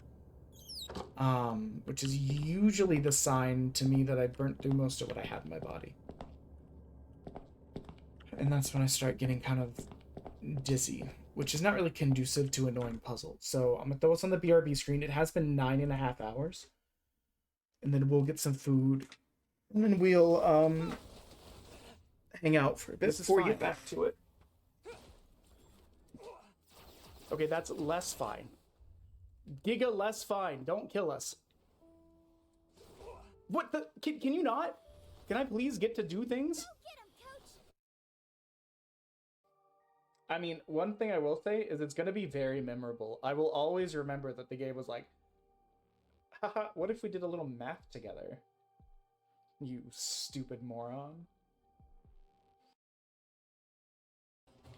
Which is usually the sign to me that I burnt through most of what I had in my body. And that's when I start getting kind of dizzy, which is not really conducive to annoying puzzles. So I'm gonna throw us on the BRB screen. It has been 9.5 hours. And then we'll get some food. And then we'll, hang out for a bit before we get back to it. Okay, that's less fine. Giga less fine. Don't kill us. What the? Can you not? Can I please get to do things? I mean, one thing I will say is it's going to be very memorable. I will always remember that the game was like, haha, what if we did a little math together? You stupid moron.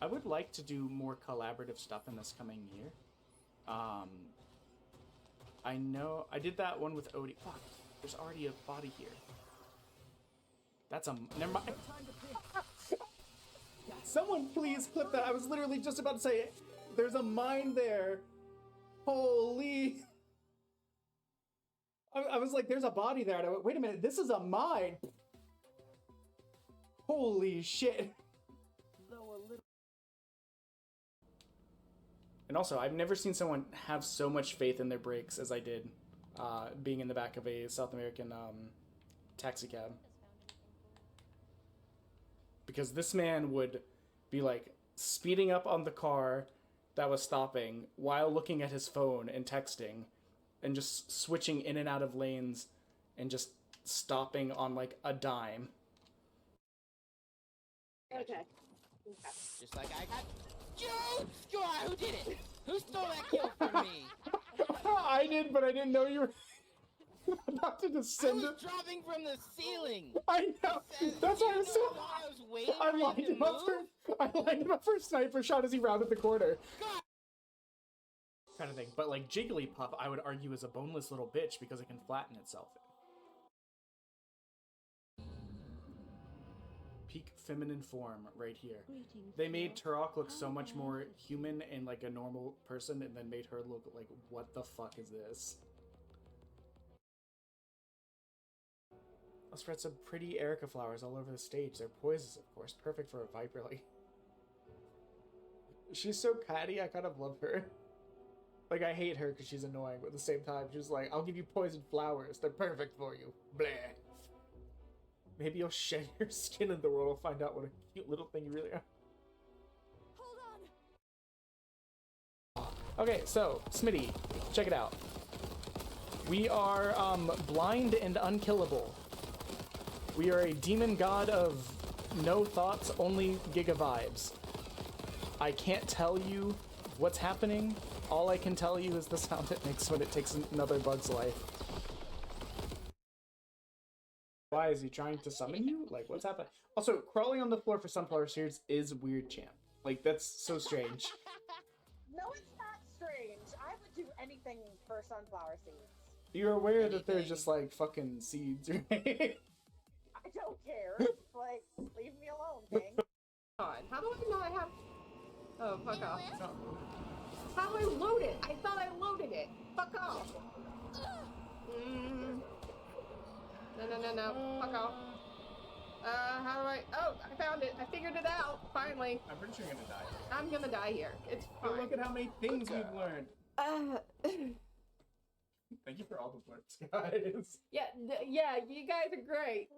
I would like to do more collaborative stuff in this coming year. I know I did that one with Odie. Fuck, there's already a body here. That's a never mind. Someone please clip that. I was literally just about to say there's a mine there. Holy. I was like, there's a body there. And I went, wait a minute, this is a mine. Holy shit. And also, I've never seen someone have so much faith in their brakes as I did being in the back of a South American taxi cab. Because this man would be like speeding up on the car that was stopping while looking at his phone and texting and just switching in and out of lanes and just stopping on like a dime. Okay. Just like I got Judes! Who did it? Who stole that kill from me? I did, but I didn't know you were about to descend. I was dropping from the ceiling. I know. That's why I was so. I lined him up for a sniper shot as he rounded the corner. God. Kind of thing, but like Jigglypuff, I would argue is a boneless little bitch because it can flatten itself. Peak feminine form right here. They made Turok look so much more human and like a normal person, and then made her look like, what the fuck is this? I'll spread some pretty Erica flowers all over the stage. They're poisons, of course, perfect for a viper. Like, she's so catty. I kind of love her. Like, I hate her because she's annoying, but at the same time, she's like, I'll give you poison flowers. They're perfect for you. Bleh. Maybe you'll shed your skin and the world will find out what a cute little thing you really are. Hold on. Okay, so, Smitty, check it out. We are blind and unkillable. We are a demon god of no thoughts, only giga vibes. I can't tell you what's happening. All I can tell you is the sound it makes when it takes another bug's life. Why is he trying to summon you? Like, what's happening? Also, crawling on the floor for sunflower seeds is weird, champ. Like, that's so strange. No, it's not strange. I would do anything for sunflower seeds. You're aware that they're just like fucking seeds, right? I don't care. Like, leave me alone, King. God, how do I not have... Oh, fuck off. How do I load it? I thought I loaded it. Fuck off. No. Fuck off. How do I... Oh, I found it. I figured it out. Finally. I'm pretty sure you're gonna die. I'm gonna die here. It's fine. But look at how many things we've learned. Thank you for all the flips, guys. Yeah, you guys are great.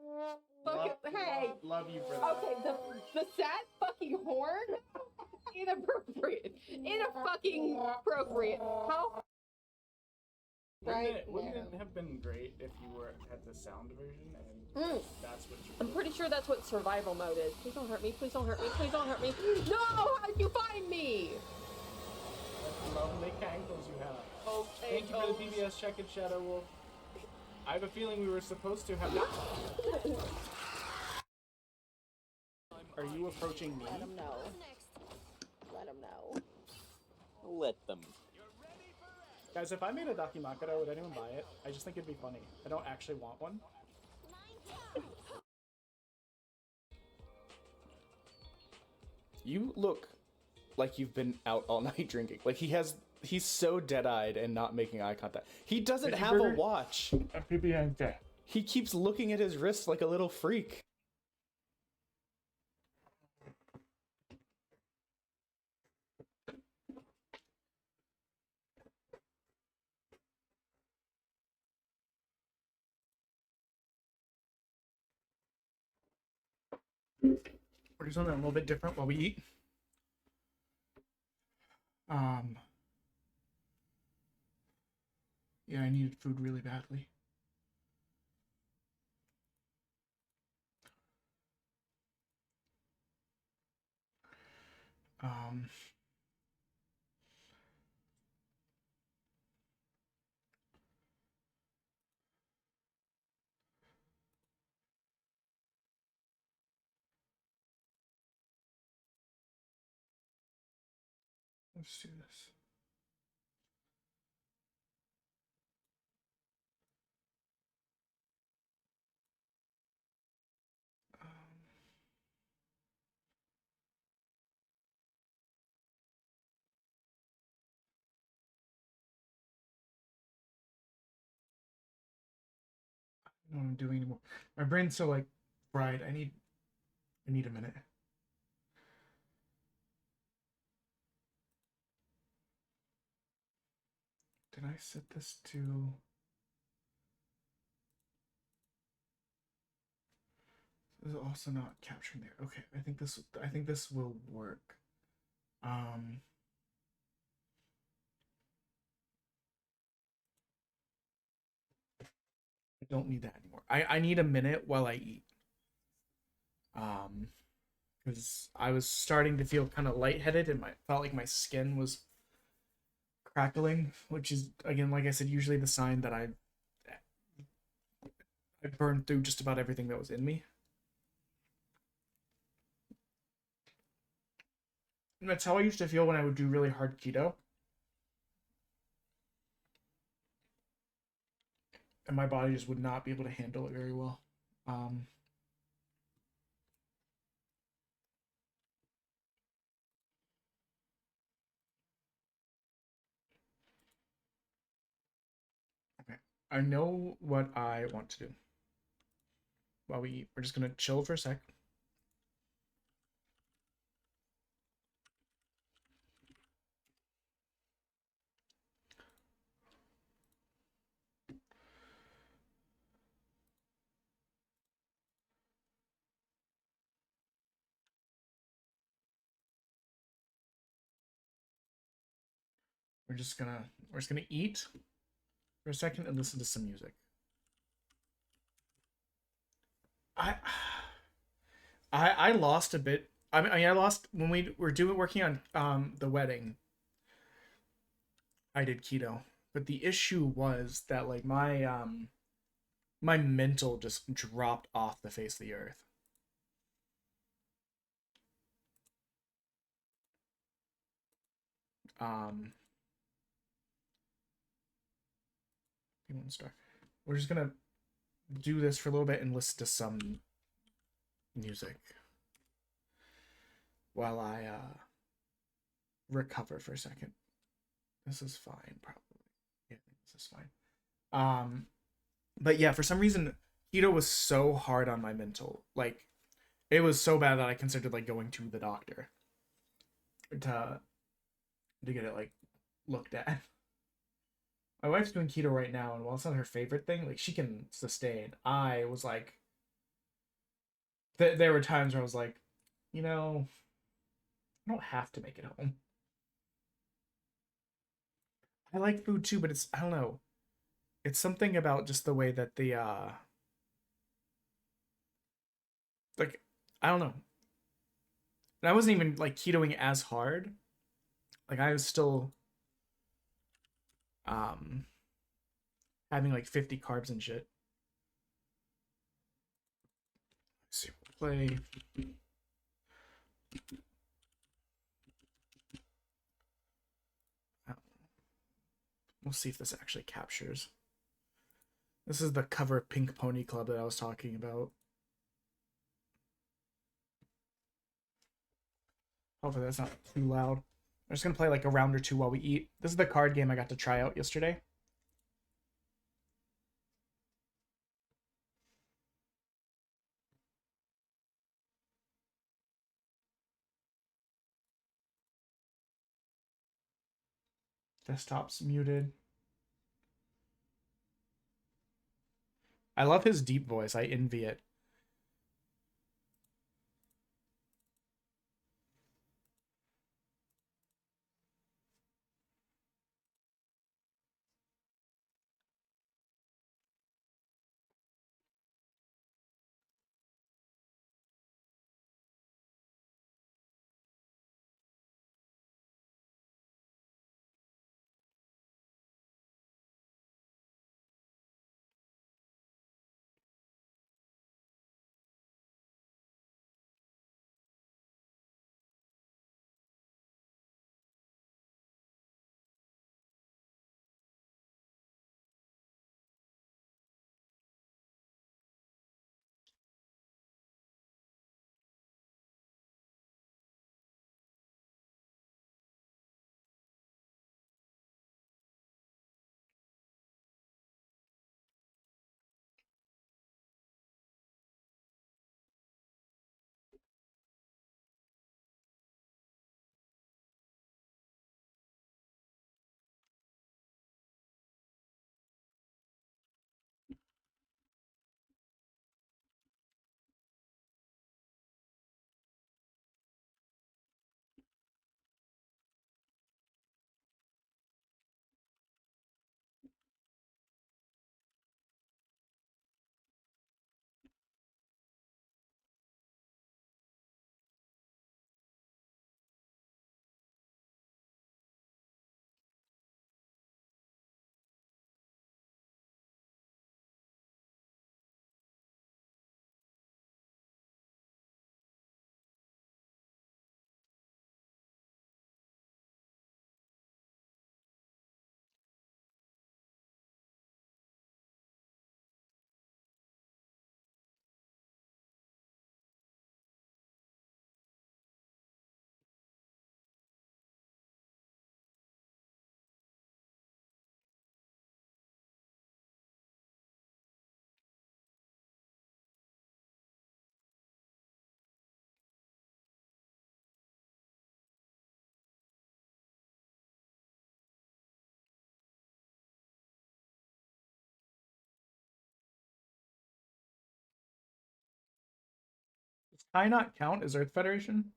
Hey. Love you for that. Okay, the sad fucking horn? Inappropriate. Inappropriate. How? Wouldn't it have been great if you had the sound version and that's what you... I'm pretty sure that's what survival mode is. Please don't hurt me. Please don't hurt me. Please don't hurt me. No! How'd you find me? That's lovely cankles you have. Okay. Thank you for the PBS check-in, Shadow Wolf. I have a feeling we were supposed to have... Are you approaching me? Let him know. Let him know. Let them. Guys, if I made a Dakimakura, would anyone buy it? I just think it'd be funny. I don't actually want one. You look like you've been out all night drinking. Like he's so dead-eyed and not making eye contact. He doesn't have a watch. He keeps looking at his wrist like a little freak. We're doing something a little bit different while we eat. Yeah, I needed food really badly. Let's do this. I don't know what I'm doing anymore. My brain's so like fried. I need a minute. Did I set this to... This is also not capturing there. Okay, I think this will work. I don't need that anymore. I need a minute while I eat. Because I was starting to feel kind of lightheaded and felt like my skin was crackling, which is, again, like I said, usually the sign that I burned through just about everything that was in me. And that's how I used to feel when I would do really hard keto. And my body just would not be able to handle it very well. Okay, I know what I want to do. While we eat, we're just gonna chill for a sec. We're just gonna eat, for a second and listen to some music. I lost a bit. I mean, I lost when we were working on the wedding. I did keto, but the issue was that like my mental just dropped off the face of the earth. One star. We're just gonna do this for a little bit and listen to some music while I recover for a second. This is fine, probably. Yeah, this is fine. But yeah, for some reason, keto was so hard on my mental. Like, it was so bad that I considered like going to the doctor to get it like looked at. My wife's doing keto right now, and while it's not her favorite thing, like she can sustain. I was like, there were times where I was like, you know, I don't have to make it home. I like food too, but I don't know. It's something about just the way that the like, I don't know. And I wasn't even like ketoing as hard. Like I was still having like 50 carbs and shit. Let's see, play. We'll see if this actually captures. This is the cover of Pink Pony Club that I was talking about. Hopefully that's not too loud. I'm just gonna play like a round or two while we eat. This is the card game I got to try out yesterday. Desktop's muted. I love his deep voice. I envy it. Does Thai not count as Earth Federation?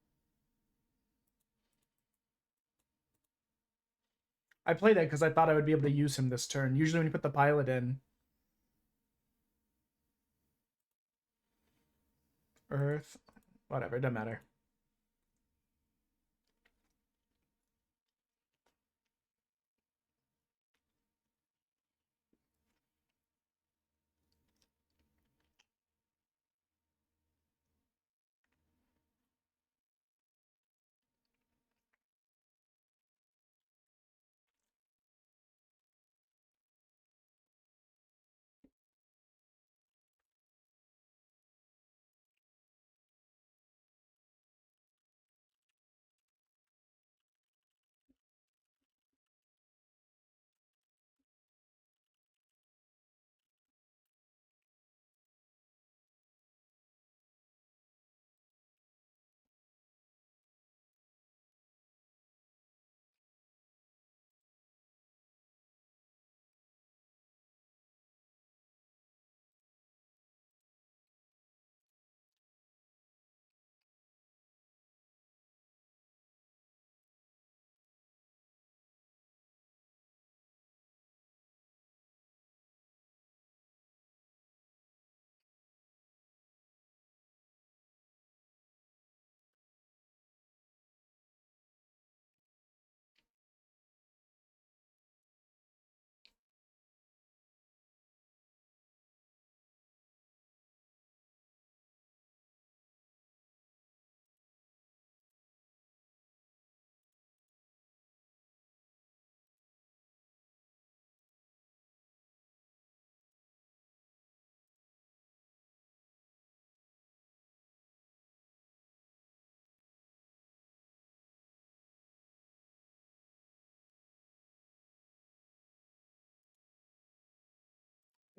I played it because I thought I would be able to use him this turn. Usually when you put the pilot in, Earth, whatever, it doesn't matter.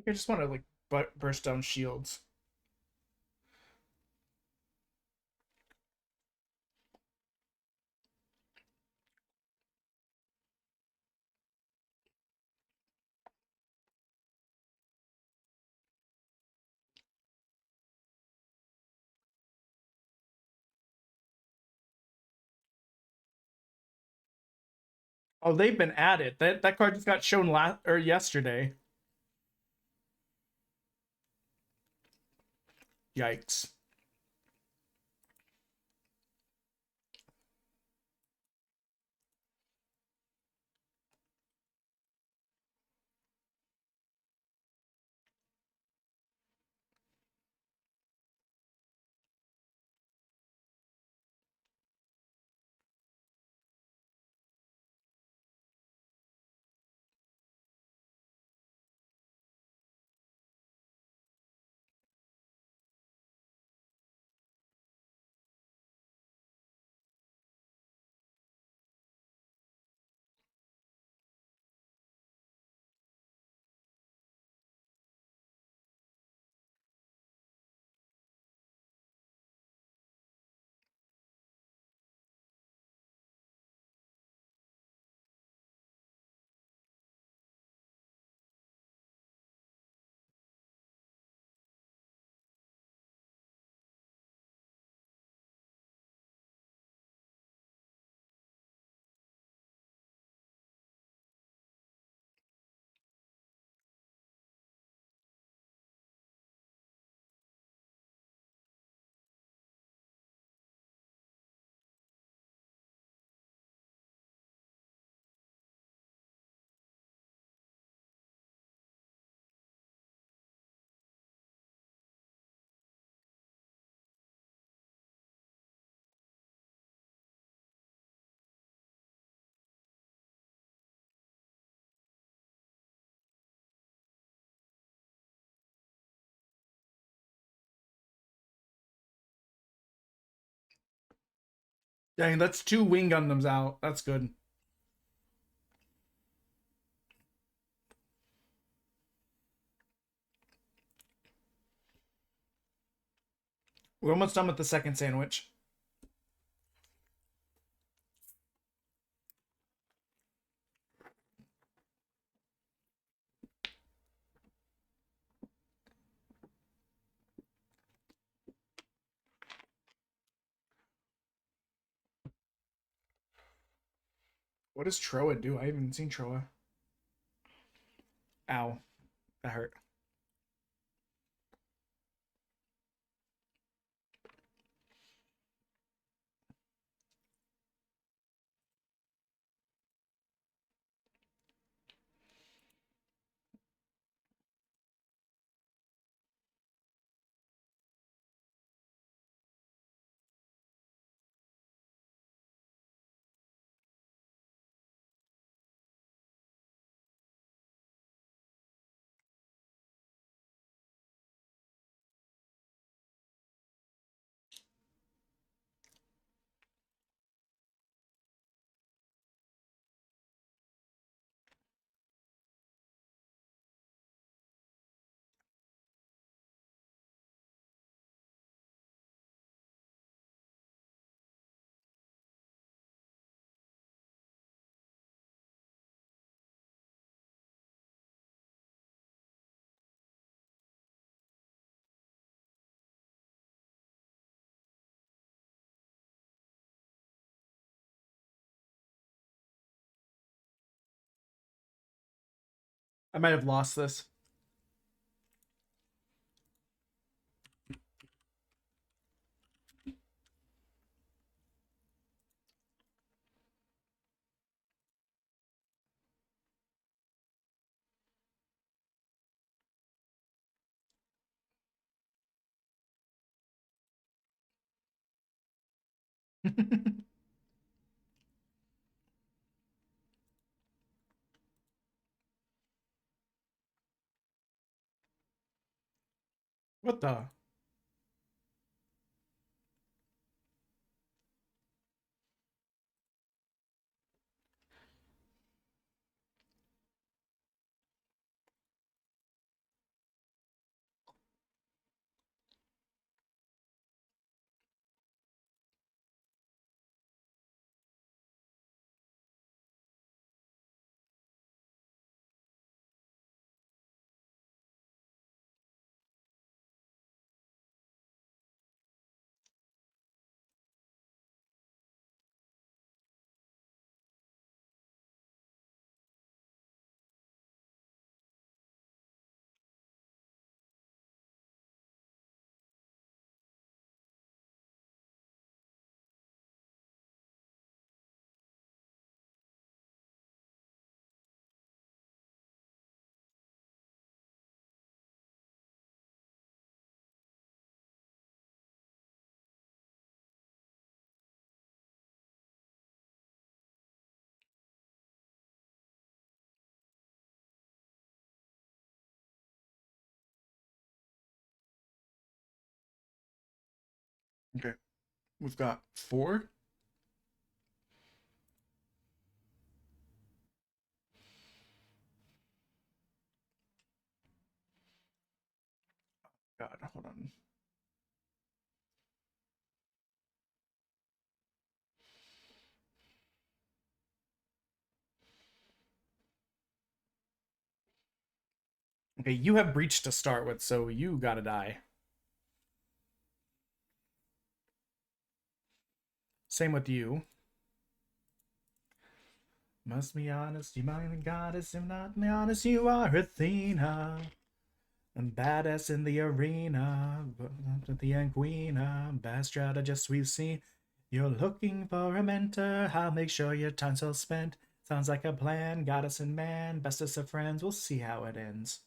I just want to like burst down shields. Oh, they've been added. That card just got shown yesterday. Yikes. Dang, that's 2 Wing Gundams out. That's good. We're almost done with the second sandwich. What does Troa do? I haven't seen Troa. Ow. That hurt. I might have lost this. What the? Okay. We've got 4. God, hold on. Okay, you have breach to start with, so you gotta die. Same with you. Must be honest, you might be goddess, if not be honest, you are Athena. And badass in the arena, the Anguina, bad strategist we've seen. You're looking for a mentor, I'll make sure your time's well spent. Sounds like a plan, goddess and man, bestest of friends, we'll see how it ends.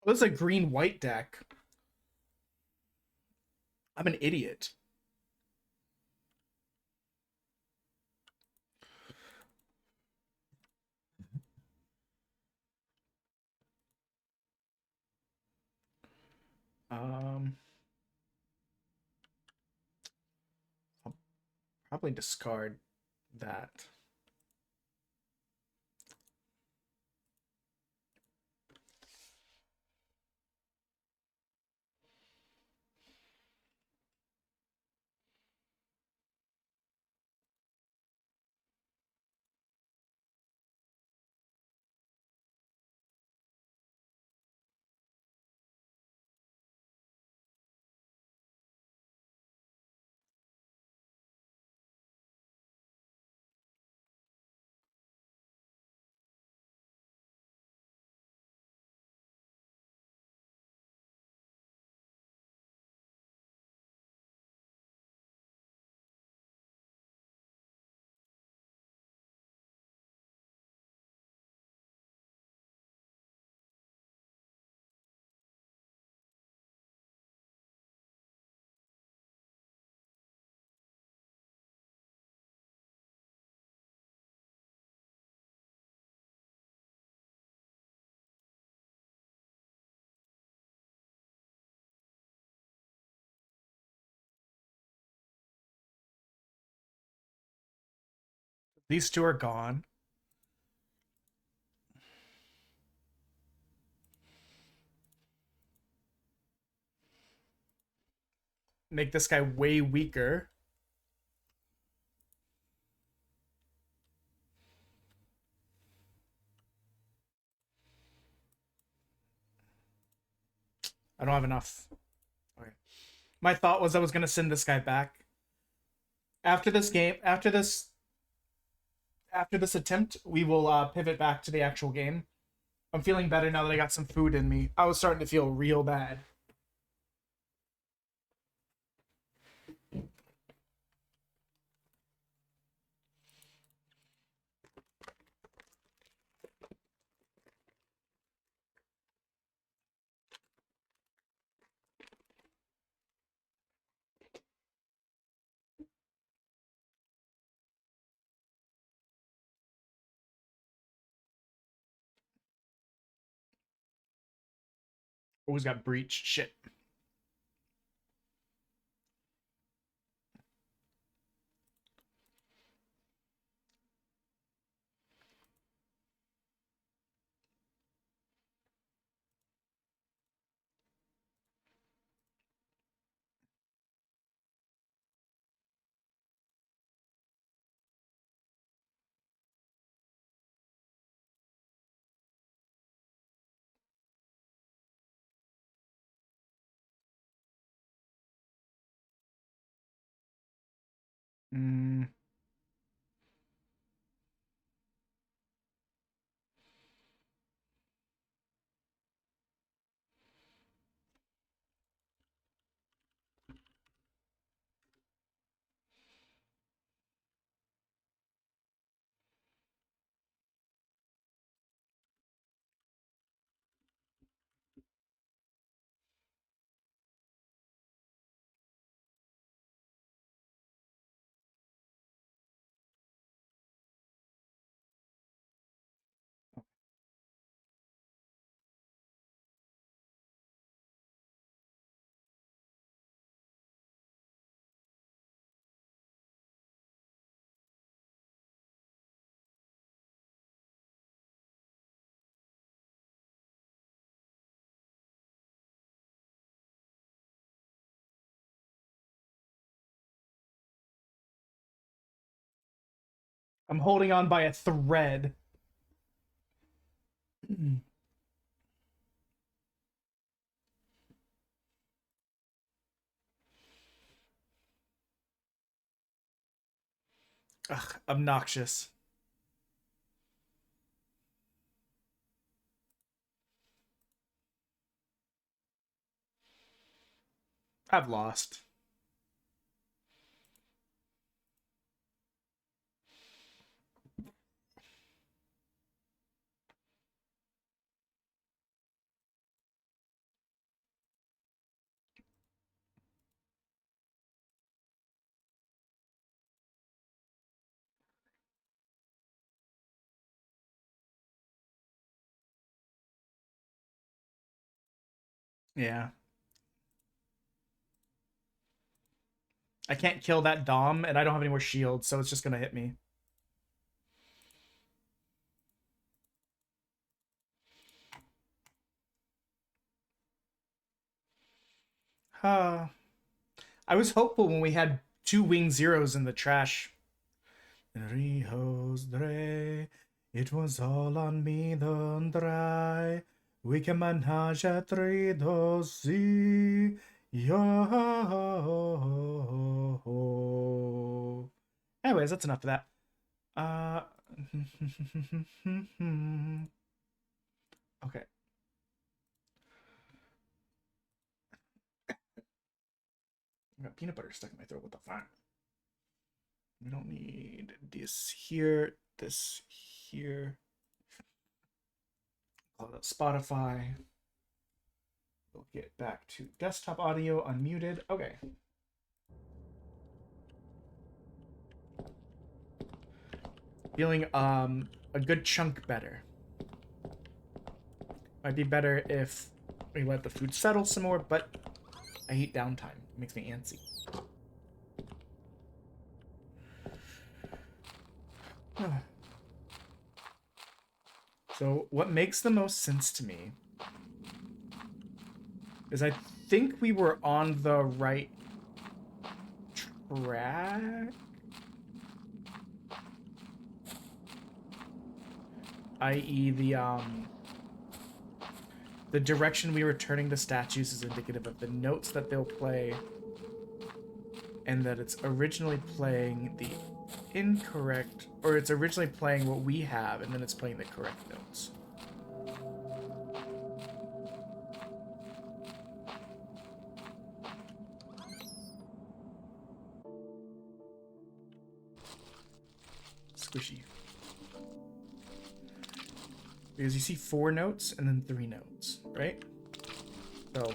This is a green-white deck. I'm an idiot. Um, probably discard that. These two are gone. Make this guy way weaker. I don't have enough. Okay. My thought was I was gonna send this guy back. After this game, after this attempt, we will pivot back to the actual game. I'm feeling better now that I got some food in me. I was starting to feel real bad. Always got breached. Shit. Mm. I'm holding on by a thread. Ugh, obnoxious. I've lost. Yeah. I can't kill that Dom, and I don't have any more shields, so it's just gonna hit me. I was hopeful when we had 2 wing zeros in the trash. Rijos dre, it was all on me the dry. We can manage at 3 dozy. Yo. Anyways, that's enough of that. Okay. I got peanut butter stuck in my throat. What the fuck? We don't need this here, this here. Call that Spotify. We'll get back to desktop audio unmuted. Okay. Feeling a good chunk better. Might be better if we let the food settle some more, but I hate downtime. It makes me antsy. So what makes the most sense to me is I think we were on the right track, i.e. the direction we were turning the statues is indicative of the notes that they'll play, and that it's originally playing the incorrect, or it's originally playing what we have, and then it's playing the correct notes. Squishy. Because you see 4 notes and then 3 notes, right? So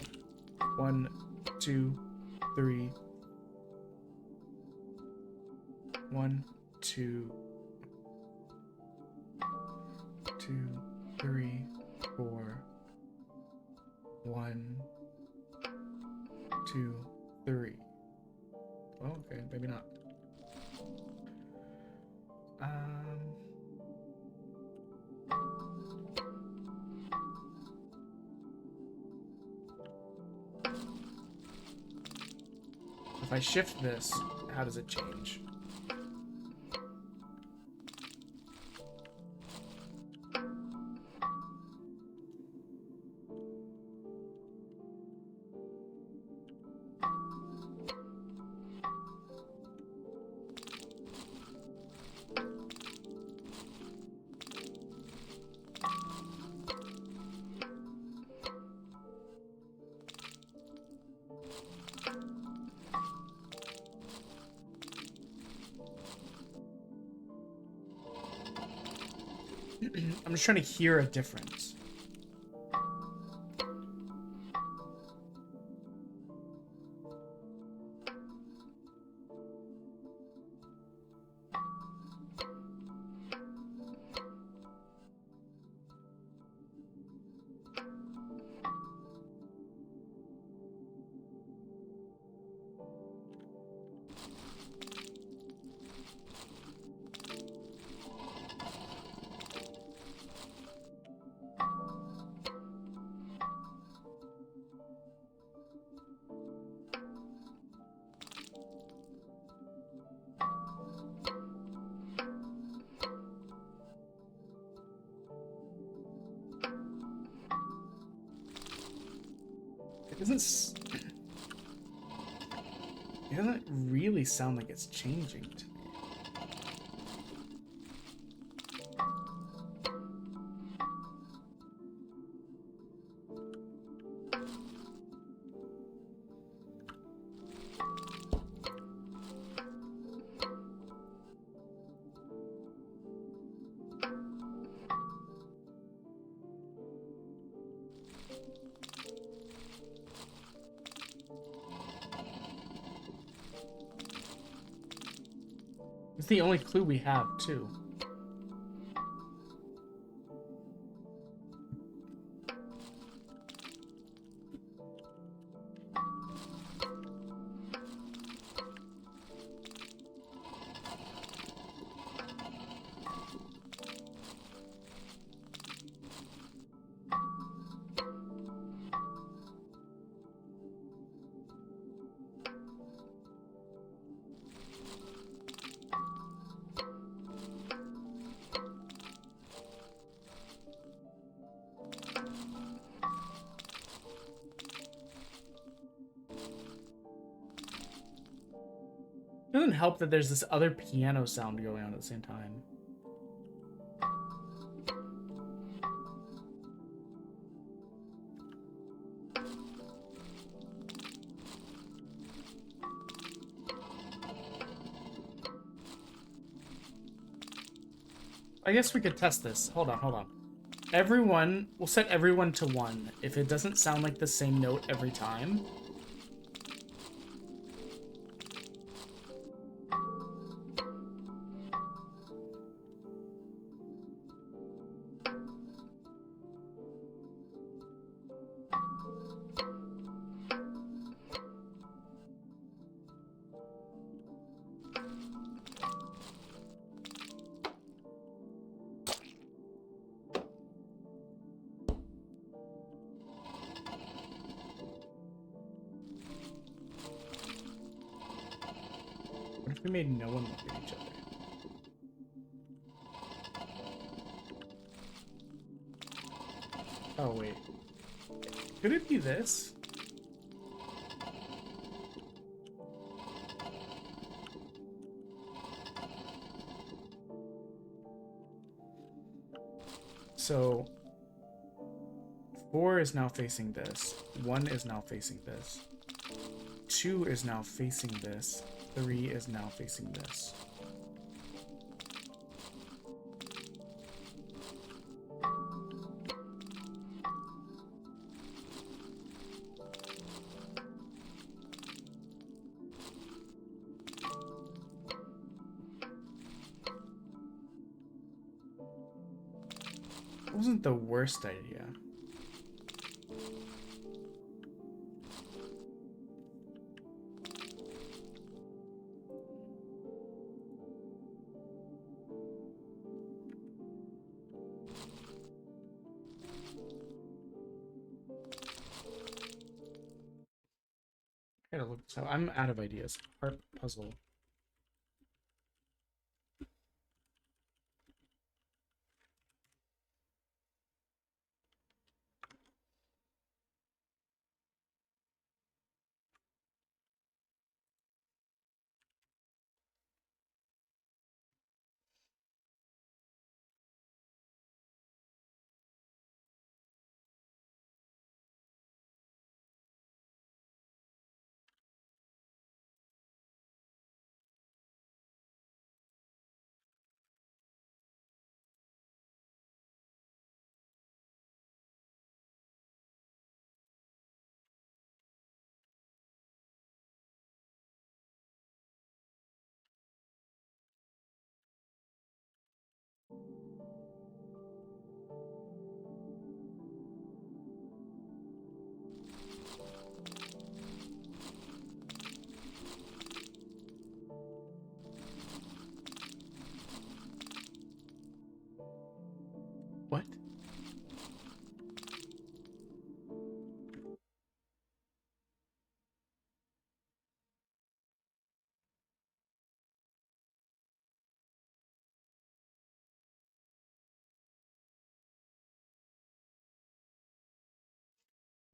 1, 2, 3. 1, 2, 3, 4. 1, 2, 3. Oh, okay, maybe not. If I shift this, how does it change? I'm just trying to hear a difference. It doesn't really sound like it's changing to me. It's the only clue we have, too. Doesn't help that there's this other piano sound going on at the same time. I guess we could test this. Hold on, hold on. Everyone, we'll set everyone to 1. If it doesn't sound like the same note every time, what if we made no one look at each other? Oh, wait. Could it be this? So 4 is now facing this. 1 is now facing this. 2 is now facing this. 3 is now facing this. It wasn't the worst idea. I gotta look this up. I'm out of ideas. Harp puzzle. What?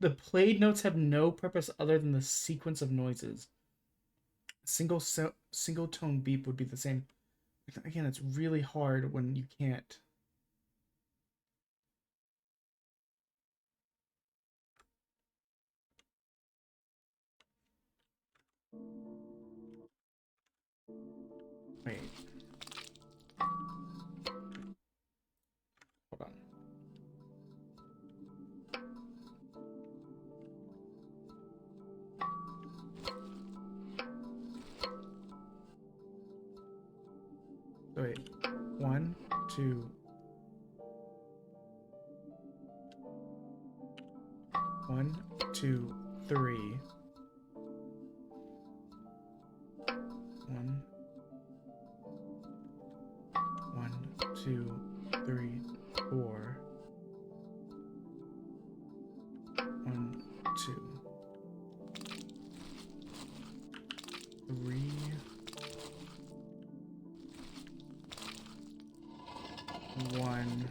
The played notes have no purpose other than the sequence of noises. A single tone beep would be the same. Again, it's really hard when you can't. Wait. Hold on. Wait. 1, 2. 1, 2, 3. 1, 2, 3, 4. 1, 2, 3. 1.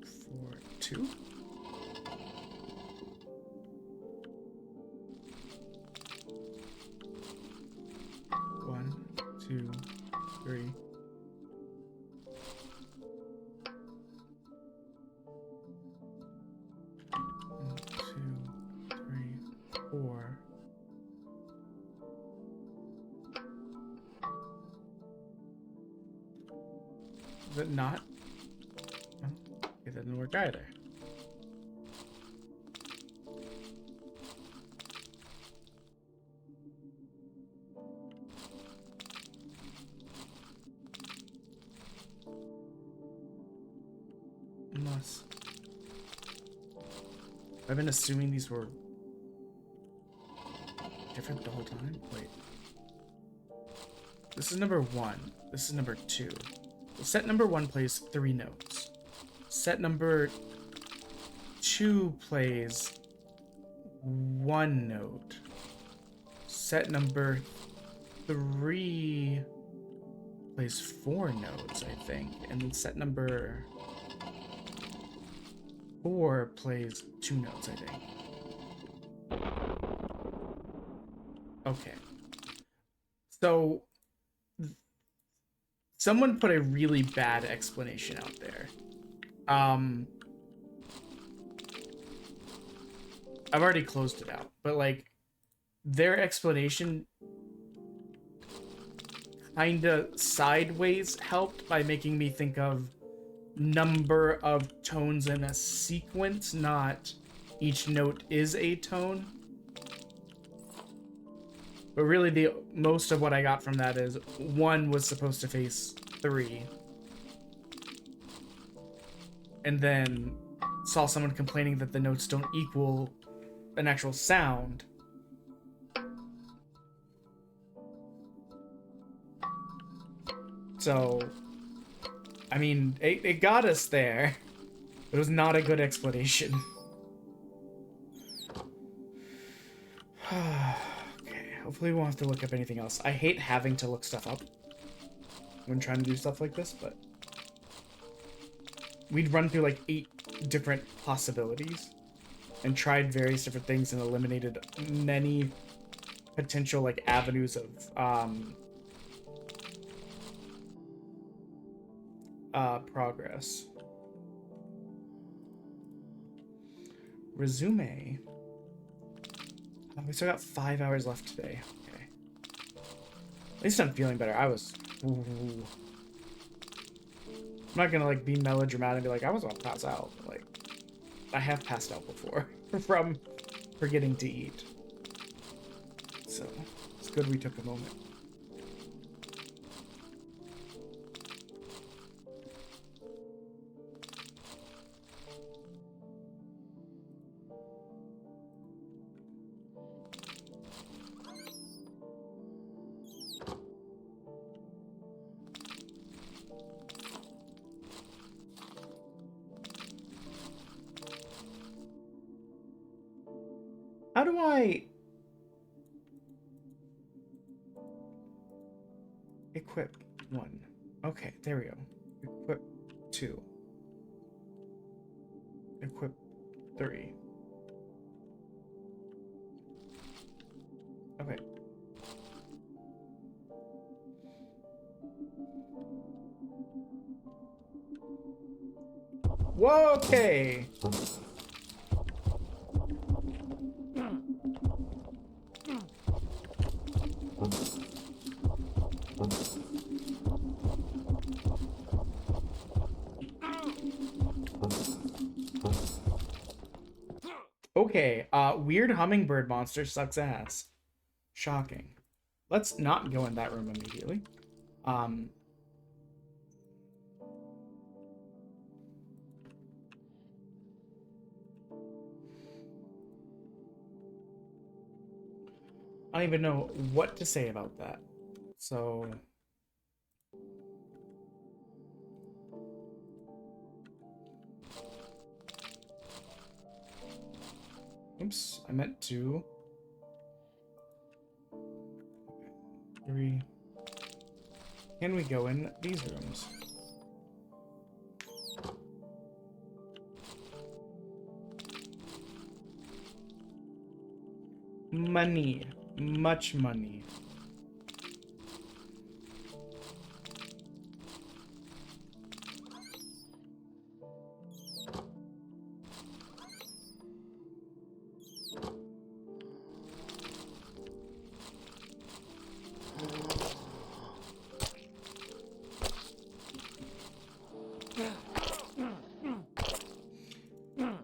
4, 2. Is it not? Oh, it didn't work either. Unless I've been assuming these were different the whole time. Wait. This is number 1. This is number 2. So set number 1 plays 3 notes. Set number 2 plays 1 note. Set number 3 plays 4 notes, I think. And then set number 4 plays 2 notes, I think. Okay. So someone put a really bad explanation out there. I've already closed it out, but like their explanation kinda sideways helped by making me think of number of tones in a sequence, not each note is a tone. But really the most of what I got from that is 1 was supposed to face 3. And then saw someone complaining that the notes don't equal an actual sound. So, I mean, it got us there, but it was not a good explanation. Okay, hopefully we won't have to look up anything else. I hate having to look stuff up when trying to do stuff like this, but we'd run through like 8 different possibilities and tried various different things and eliminated many potential like avenues of progress. Resume. We still got 5 hours left today. Okay. At least I'm feeling better. I was... Ooh. I'm not gonna like be melodramatic and be like, I was gonna pass out. Like, I have passed out before from forgetting to eat. So, it's good we took a moment. How do I equip 1? Okay, there we go. Equip 2. Equip 3. Okay. Whoa, okay. Okay, weird hummingbird monster sucks ass. Shocking. Let's not go in that room immediately. I don't even know what to say about that. So... Oops, I meant to. 3. Can we go in these rooms? Money. Much money.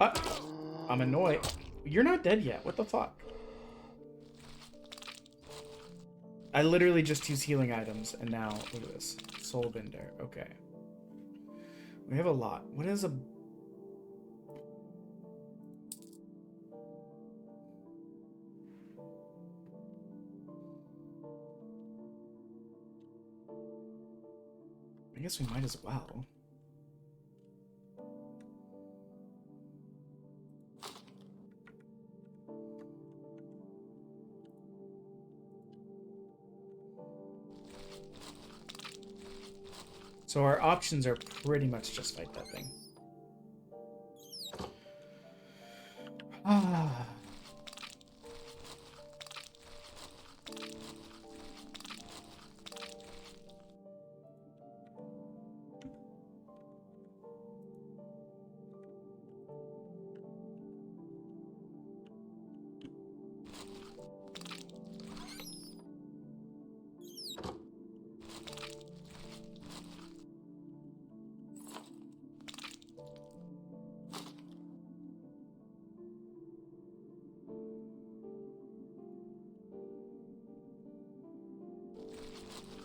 I'm annoyed. You're not dead yet. What the fuck? I literally just use healing items, and now look at this. Soul Binder. Okay. We have a lot. What is a... I guess we might as well. So our options are pretty much just fight that thing. Ah.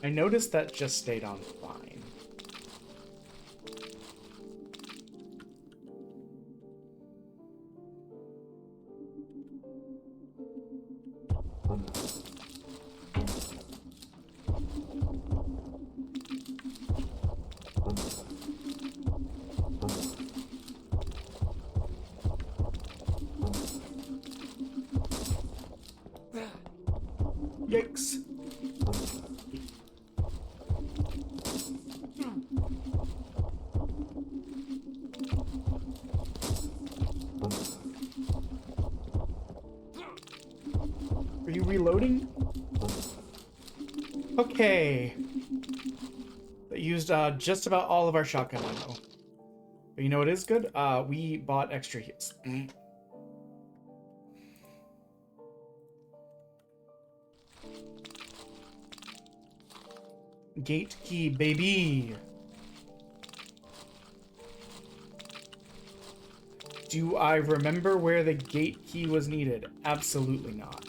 I noticed that just stayed on fine. Yikes. Are you reloading? Okay. That used just about all of our shotgun ammo. But you know what is good? We bought extra hits. Gate key, baby. Do I remember where the gate key was needed? Absolutely not.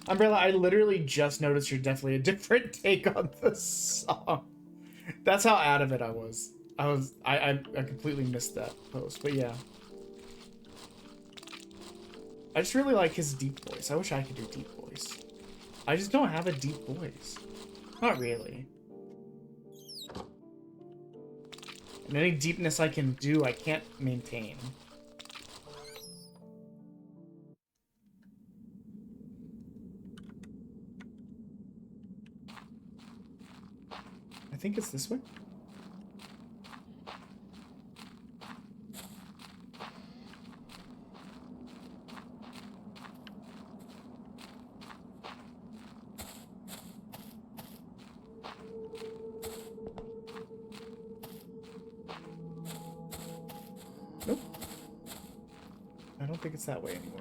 Umbrella, I literally just noticed you're definitely a different take on the song. That's how out of it I was. I completely missed that post, but yeah. I just really like his deep voice. I wish I could do deep voice. I just don't have a deep voice. Not really. And any deepness I can do, I can't maintain. I think it's this way. Nope. I don't think it's that way anymore.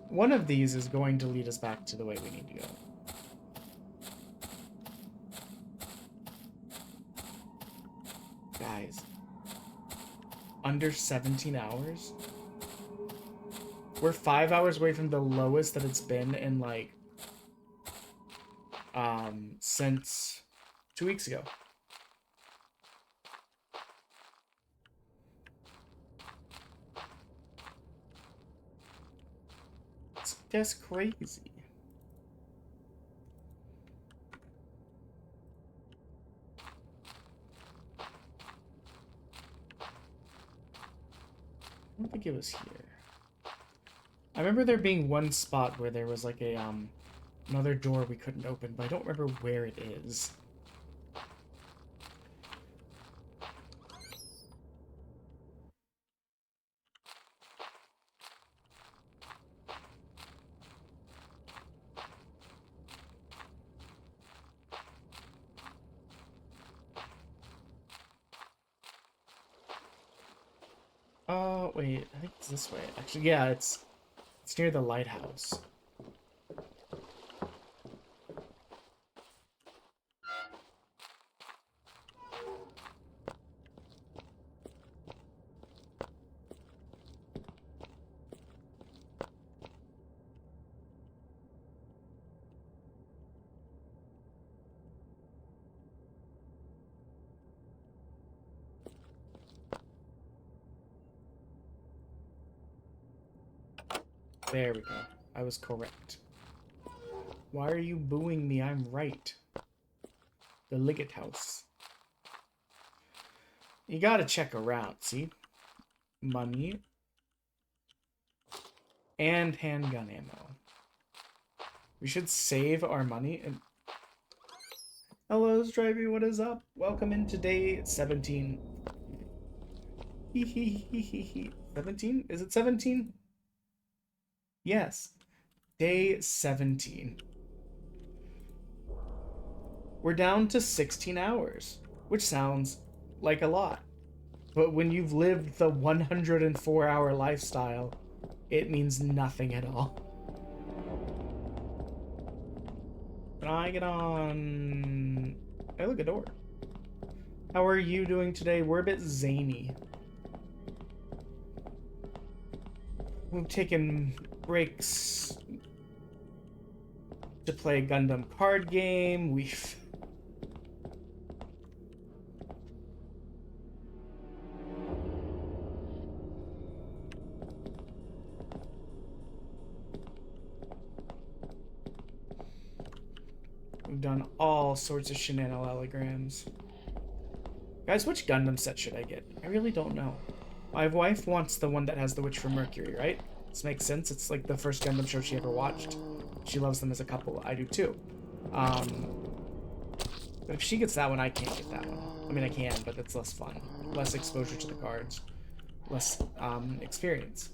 One of these is going to lead us back to the way we need to go. Guys. Under 17 hours? We're 5 hours away from the lowest that it's been in, like, since 2 weeks ago. That's crazy. I don't think it was here. I remember there being one spot where there was like a another door we couldn't open, but I don't remember where it is. Oh, wait, I think it's this way. Actually, yeah, it's near the lighthouse. There we go. I was correct. Why are you booing me? I'm right. The Liggett House. You gotta check around, see? Money. And handgun ammo. We should save our money. And hello, Stripey, what is up? Welcome into day 17. 17? Is it 17? Yes. Day 17. We're down to 16 hours, which sounds like a lot. But when you've lived the 104-hour lifestyle, it means nothing at all. Can I get on... Hey, look, a door. How are you doing today? We're a bit zany. We've taken breaks to play Gundam Card Game. We've... We've done all sorts of shenanigans. Guys, which Gundam set should I get? I really don't know. My wife wants the one that has the Witch from Mercury, right? This makes sense. It's like the first Gundam show she ever watched. She loves them as a couple. I do too. But if she gets that one, I can't get that one. I mean, I can, but it's less fun. Less exposure to the cards. Less experience.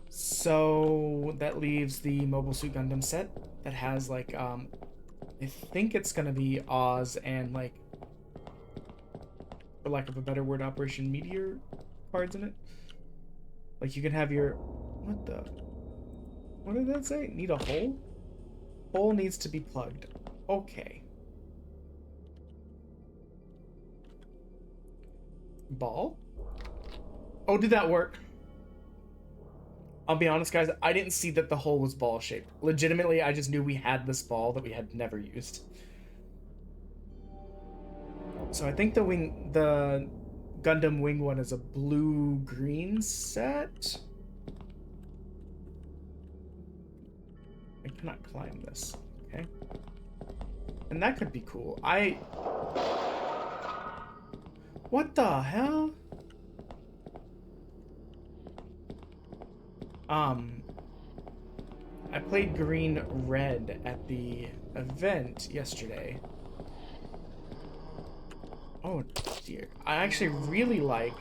So that leaves the Mobile Suit Gundam set that has like, I think it's gonna be Oz and like, for lack of a better word, Operation Meteor cards in it. Like you can have your, what did that say? Need a hole? Hole needs to be plugged. Okay. Ball? Oh, did that work? I'll be honest, guys, I didn't see that the hole was ball shaped. Legitimately, I just knew we had this ball that we had never used. So I think the Gundam Wing one is a blue-green set. I cannot climb this. Okay. And that could be cool. What the hell? I played green red at the event yesterday. Oh dear. I actually really like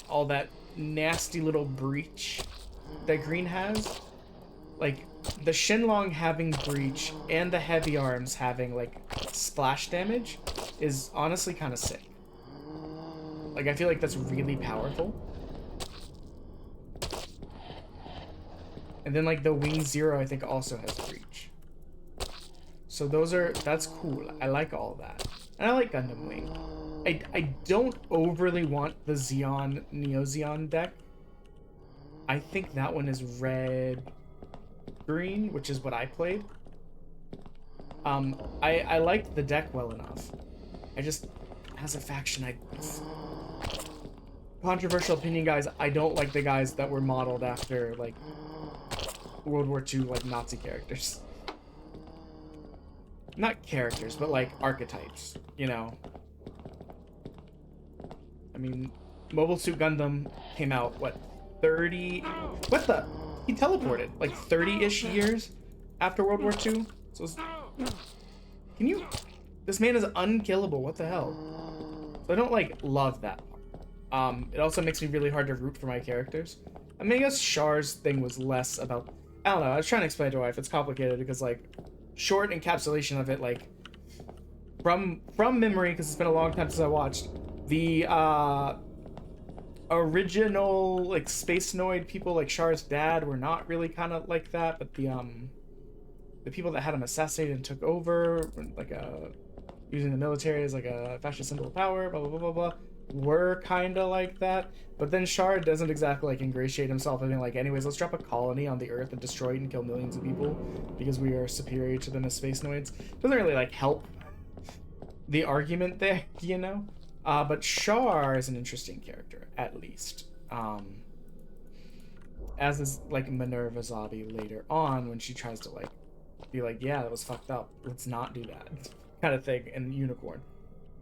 all that nasty little breach that green has. Like the Shenlong having breach and the heavy arms having like splash damage is honestly kind of sick. Like I feel like that's really powerful. And then like the Wing Zero I think also has breach. So that's cool. I like all that. And I like Gundam Wing. I don't overly want the Zeon Neo Zeon deck. I think that one is red green, which is what I played. I liked the deck well enough. I just, as a faction, controversial opinion, guys, I don't like the guys that were modeled after like World War II like Nazi characters. Not characters, but like archetypes, you know. I mean, Mobile Suit Gundam came out, what, 30... What the? He teleported, like 30-ish years after World War II? So can you... This man is unkillable, what the hell? So I don't, like, love that part. It also makes me really hard to root for my characters. I mean, I guess Char's thing was less about... I don't know, I was trying to explain to my wife, it's complicated because, like, short encapsulation of it, like, from memory, because it's been a long time since I watched, the original like Space Noid people, like Char's dad, were not really kind of like that, but the people that had him assassinated and took over, like using the military as like a fascist symbol of power, blah blah blah blah blah, were kind of like that. But then Char doesn't exactly like ingratiate himself as being like, anyways, let's drop a colony on the Earth and destroy it and kill millions of people because we are superior to them as Space Noids. Doesn't really like help the argument there, you know. But Char is an interesting character, at least. as is like Minerva Zombie later on when she tries to like be like, yeah, that was fucked up. Let's not do that kind of thing in Unicorn.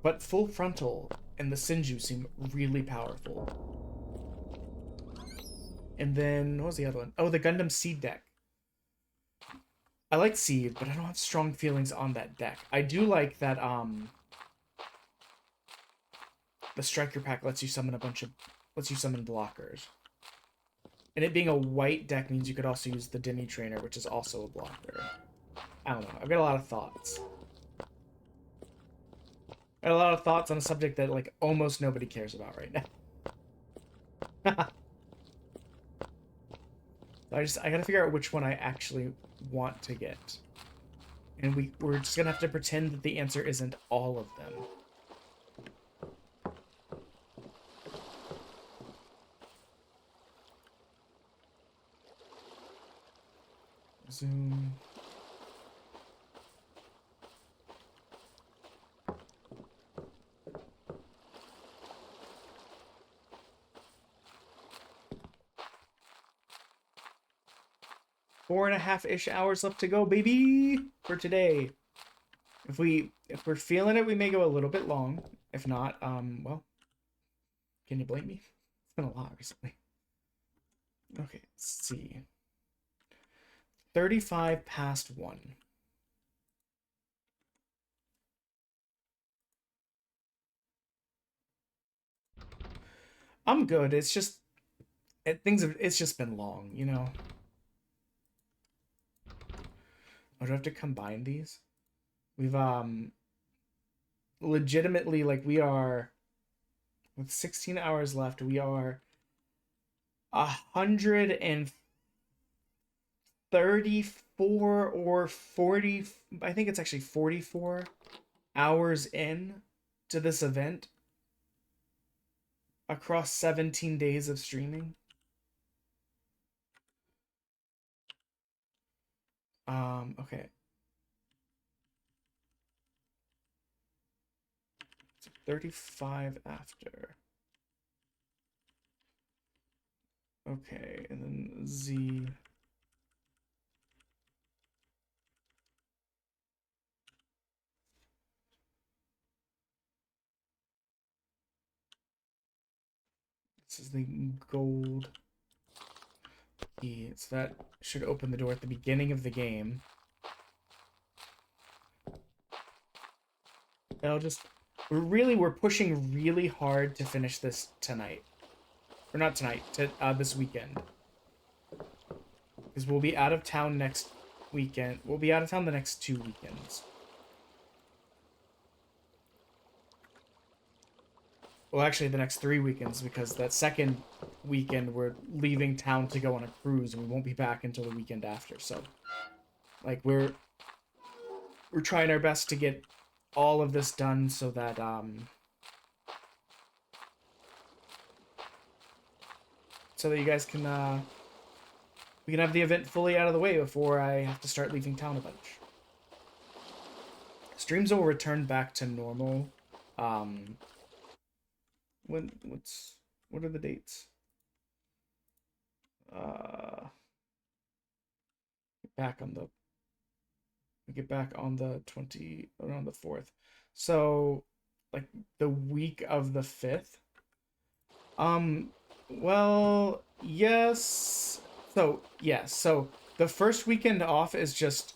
But Full Frontal and the Sinju seem really powerful. And then what was the other one? Oh, the Gundam Seed deck. I like Seed, but I don't have strong feelings on that deck. I do like that the Striker pack lets you summon blockers. And it being a white deck means you could also use the Demi Trainer, which is also a blocker. I don't know. I've got a lot of thoughts. I got a lot of thoughts on a subject that like almost nobody cares about right now. I gotta figure out which one I actually want to get. And we're just gonna have to pretend that the answer isn't all of them. Zoom. Four and a half-ish hours left to go, baby, for today. If we're feeling it, we may go a little bit long. If not, well, can you blame me? It's been a lot recently. Okay, let's see. 35 past 1. I'm good. It's just it's just been long, you know. Oh, do I have to combine these? We've legitimately, like, we are with 16 hours left. We are 134 or 40. I think it's actually 44 hours in to this event across 17 days of streaming. Okay. So 35 after. Okay, and then Z. This is the gold key. So that should open the door at the beginning of the game. We're pushing really hard to finish this tonight. Or not tonight, this weekend. Because we'll be out of town next weekend. We'll be out of town the next 2 weekends. Well, actually, the next 3 weekends, because that second weekend we're leaving town to go on a cruise, and we won't be back until the weekend after. So, like, we're trying our best to get all of this done so that you guys can we can have the event fully out of the way before I have to start leaving town a bunch. Streams will return back to normal. What are the dates? We get back on the 20 around the 4th. So like the week of the 5th. Well, yes. So, yes. So the first weekend off is just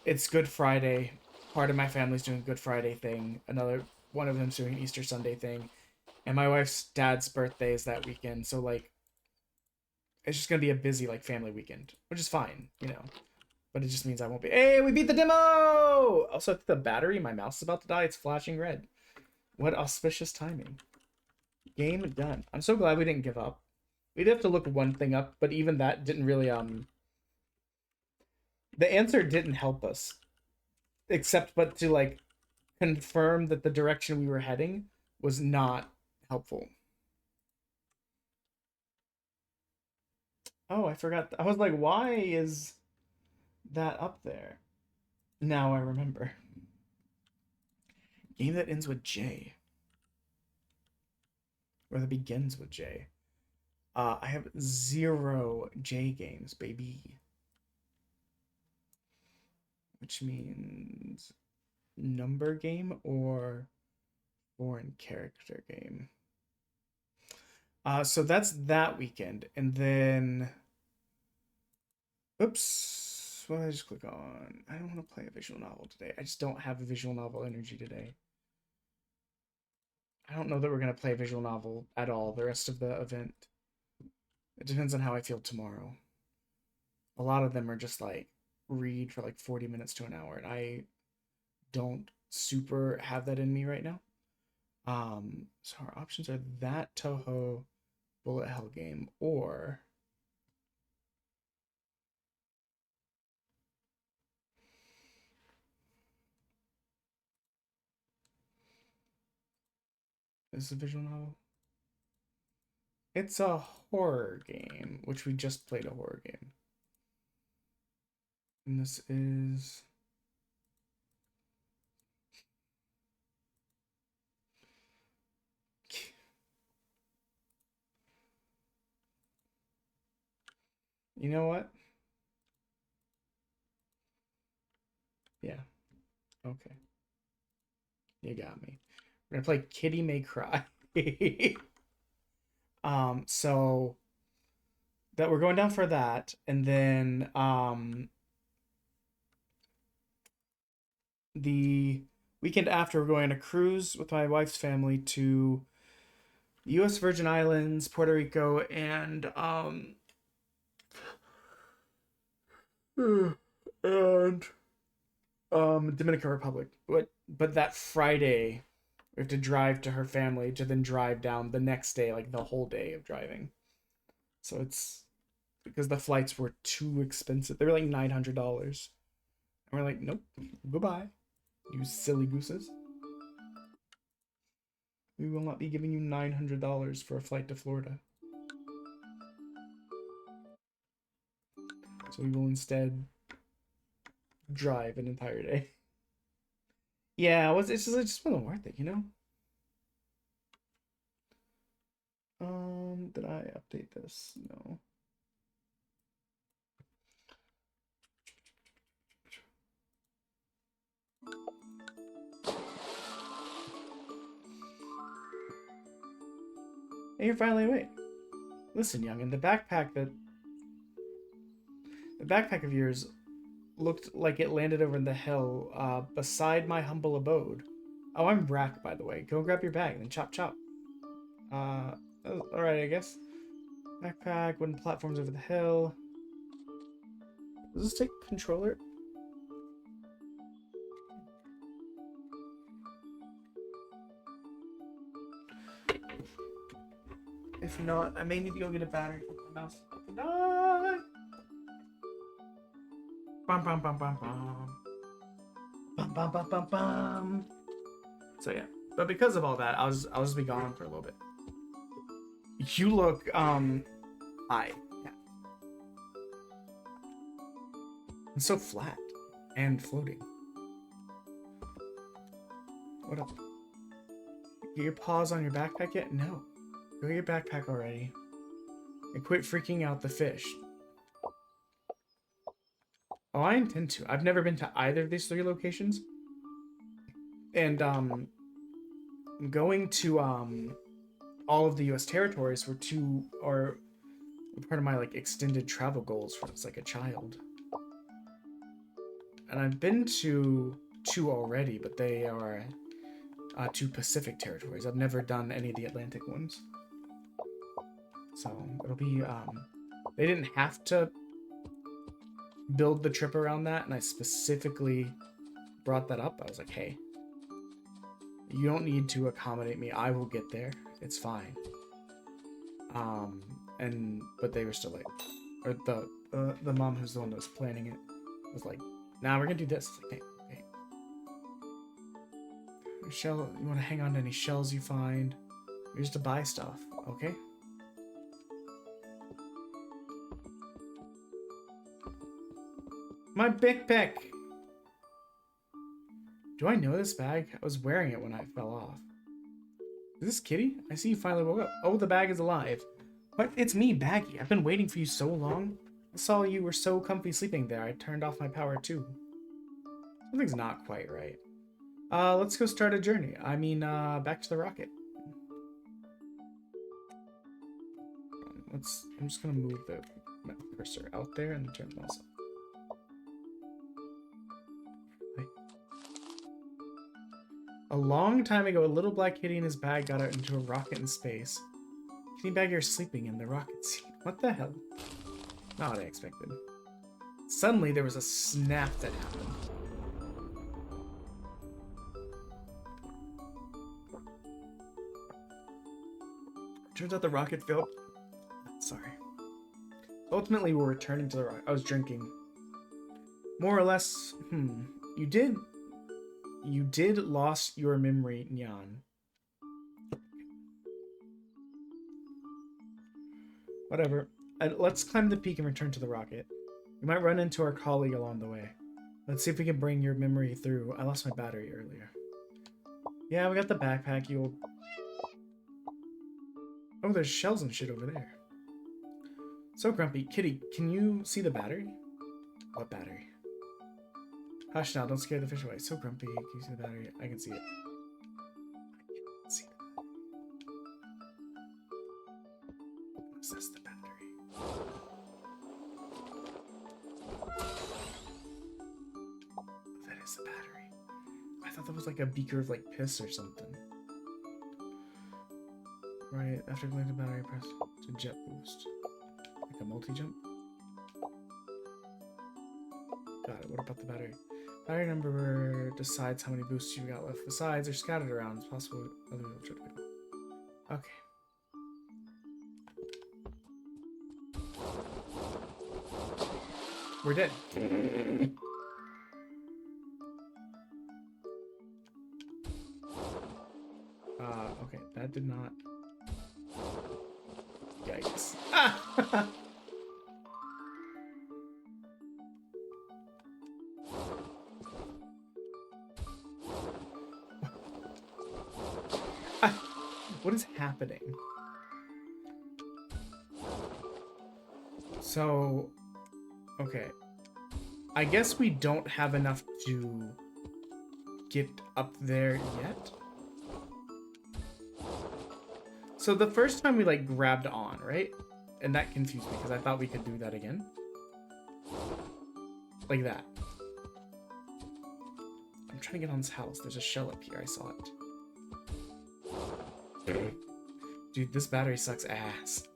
it's Good Friday. Part of my family's doing a Good Friday thing. Another one of them's doing an Easter Sunday thing. And my wife's dad's birthday is that weekend. So like it's just gonna be a busy like family weekend, which is fine, you know. But it just means I won't be. Hey, we beat the demo! Also, the battery, my mouse is about to die. It's flashing red. What auspicious timing. Game done. I'm so glad we didn't give up. We did have to look one thing up, but even that didn't really, the answer didn't help us. Except but to, like, confirm that the direction we were heading was not helpful. Oh, I forgot. I was like, why is that up there? Now I remember. Game that ends with J. Or that begins with J. I have 0 J games, baby. Which means number game or foreign character game. So that's that weekend. And then... Oops. What did I just click on? I don't want to play a visual novel today. I just don't have a visual novel energy today. I don't know that we're going to play a visual novel at all the rest of the event. It depends on how I feel tomorrow. A lot of them are just like read for like 40 minutes to an hour, and I don't super have that in me right now. So our options are that Toho bullet hell game or is this a visual novel? It's a horror game, which we just played a horror game. And this is... You know what? Yeah. Okay. You got me. We're gonna play Kitty May Cry. So that we're going down for that, and then the weekend after we're going on a cruise with my wife's family to the U.S. Virgin Islands, Puerto Rico, and Dominican Republic. But that Friday we have to drive to her family to then drive down the next day, like the whole day of driving. So it's because the flights were too expensive. They were like $900. And we're like, nope, goodbye, you silly gooses. We will not be giving you $900 for a flight to Florida. So we will instead drive an entire day. Yeah, it just wasn't worth it, you know? Did I update this? No. Hey, you're finally awake. Listen, youngin', the backpack of yours looked like it landed over in the hill beside my humble abode. Oh, I'm Brack, by the way. Go grab your bag, then chop chop. Alright, I guess. Backpack, wooden platforms over the hill. Does this take controller? If not, I may need to go get a battery for my mouse. Die! Bum bum bum bum bum. Bum bum bum bum bum. So yeah. But because of all that, I'll just be gone for a little bit. You look high. Yeah. It's so flat and floating. What up? Get your paws on your backpack yet? No. Go get your backpack already. And quit freaking out the fish. Oh, I intend to. I've never been to either of these 3 locations. And going to all of the US territories were part of my like extended travel goals from as like a child. And I've been to 2 already, but they are 2 Pacific territories. I've never done any of the Atlantic ones. So it'll be they didn't have to build the trip around that, and I specifically brought that up. I was like, hey, you don't need to accommodate me. I will get there. It's fine. But they were still like, or the mom who's the one that was planning it was like, nah, we're gonna do this. Like, okay. Shell, you want to hang on to any shells you find? You're just to buy stuff, okay? My backpack! Do I know this bag? I was wearing it when I fell off. Is this Kitty? I see you finally woke up. Oh, the bag is alive. What? It's me, Baggy. I've been waiting for you so long. I saw you were so comfy sleeping there, I turned off my power too. Something's not quite right. Let's go start a journey. I mean, back to the rocket. I'm just gonna move the cursor out there and turn the mouse off. A long time ago, a little black kitty and his bag got out into a rocket in space. Kitty Baggy are sleeping in the rocket seat. What the hell? Not what I expected. Suddenly, there was a snap that happened. Turns out the rocket failed. Sorry. Ultimately, we're returning to the rocket. I was drinking. More or less, You did lost your memory, Nyan. Whatever. Let's climb the peak and return to the rocket. We might run into our colleague along the way. Let's see if we can bring your memory through. I lost my battery earlier. Yeah, we got the backpack, you old... Oh, there's shells and shit over there. So grumpy. Kitty, can you see the battery? What battery? Hush now, don't scare the fish away. So grumpy. Can you see the battery? I can see it. I can see it. Assess the battery. That is the battery. I thought that was like a beaker of like piss or something. Right, after connecting the battery, press to jet boost. Like a multi-jump? Got it. What about the battery? Battery number decides how many boosts you got left. The sides are scattered around. It's possible other people try to pick them. Okay. We're dead. Okay, that did not... Yikes. Ah! What is happening? So, okay. I guess we don't have enough to get up there yet. So the first time we like grabbed on, right? And that confused me because I thought we could do that again. Like that. I'm trying to get on his house. There's a shell up here. I saw it. Dude, this battery sucks ass.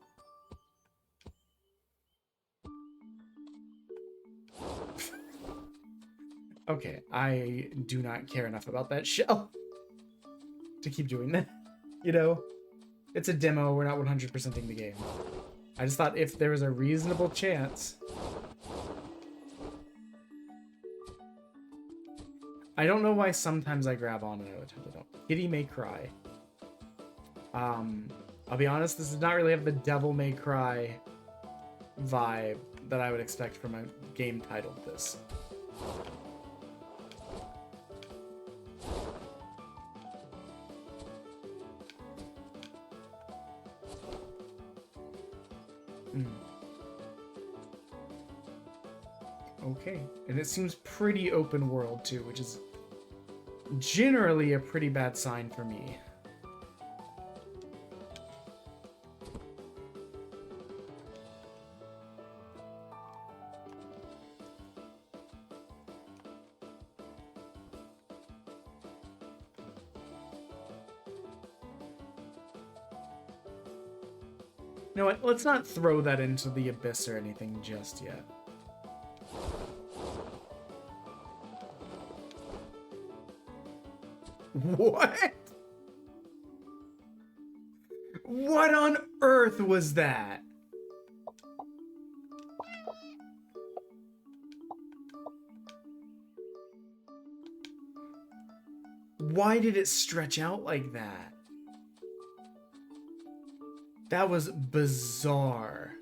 Okay, I do not care enough about that shell to keep doing that. You know? It's a demo, we're not 100%ing the game. I just thought if there was a reasonable chance... I don't know why sometimes I grab on and other times I don't. Kitty May Cry. I'll be honest, this does not really have the Devil May Cry vibe that I would expect from a game titled this. Okay, and it seems pretty open world too, which is generally a pretty bad sign for me. You know what? Let's not throw that into the abyss or anything just yet. What? What on earth was that? Why did it stretch out like that? That was bizarre.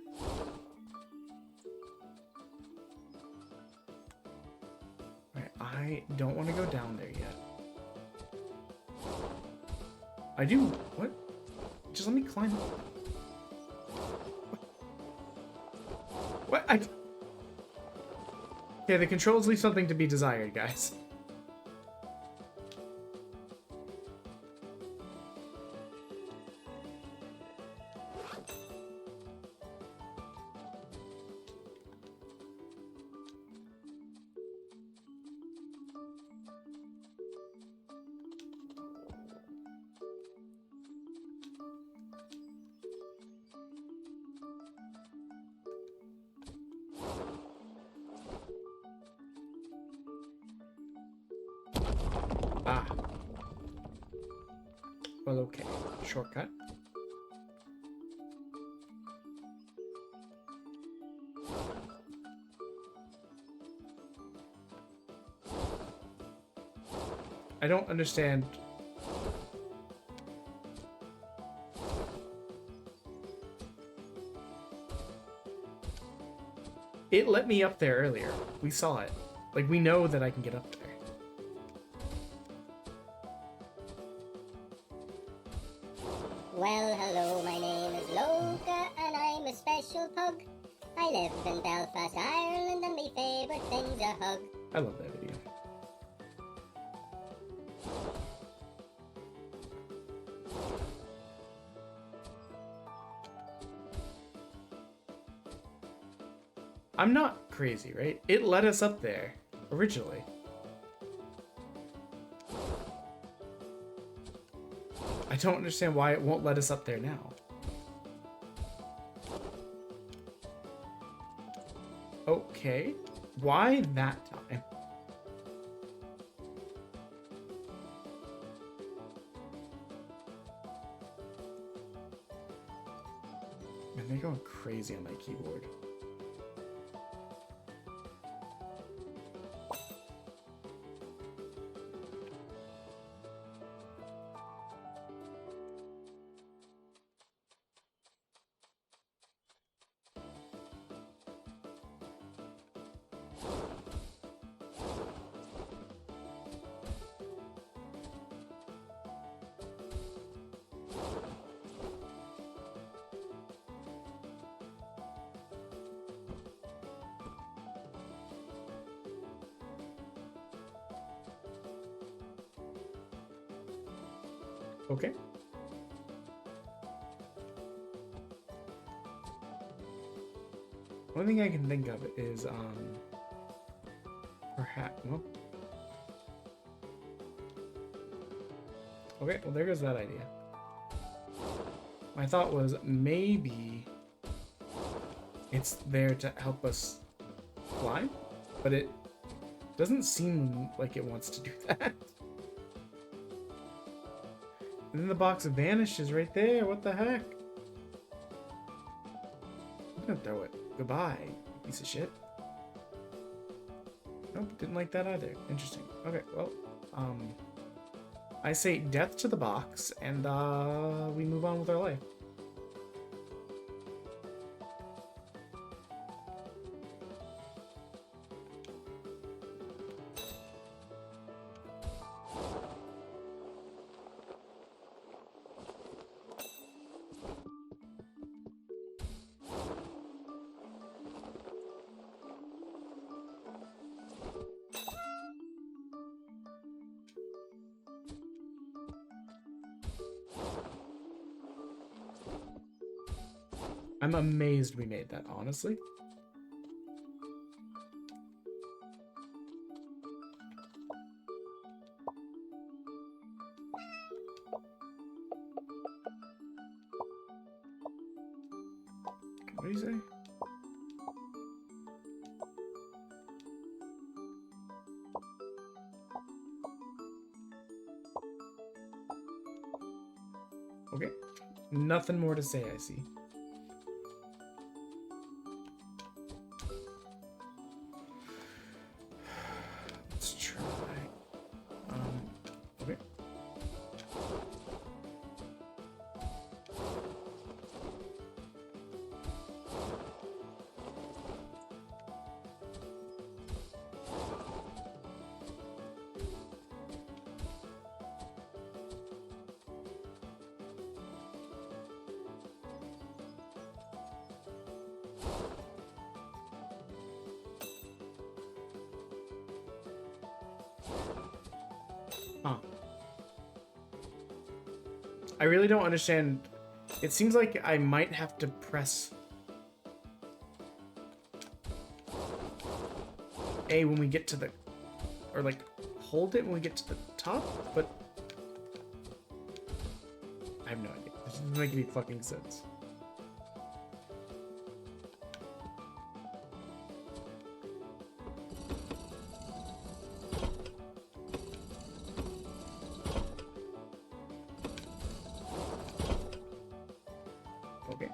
Alright, I don't want to go down there yet. I do. What? Just let me climb up. What? Okay, the controls leave something to be desired, guys. Ah. Well, okay. Shortcut. I don't understand. It let me up there earlier. We saw it. Like, we know that I can get up there. Well, hello, my name is Loka, and I'm a special pug. I live in Belfast, Ireland, and my favourite thing's a hug. I love that video. I'm not crazy, right? It let us up there originally. I don't understand why it won't let us up there now. Okay. Why that time? Man, they're going crazy on my keyboard. Okay. One thing I can think of is, perhaps, well. Okay, well there goes that idea. My thought was maybe it's there to help us fly, but it doesn't seem like it wants to do that. And then the box vanishes right there. What the heck? I'm gonna throw it. Goodbye, you piece of shit. Nope, didn't like that either. Interesting. Okay, well, I say death to the box, and we move on with our life. I'm amazed we made that, honestly. What do you say? Okay. Nothing more to say, I see. Let's try. Okay. Huh. I really don't understand. It seems like I might have to press A when we get to the... Or, like, hold it when we get to the top, but... I have no idea. This doesn't make any fucking sense. Okay.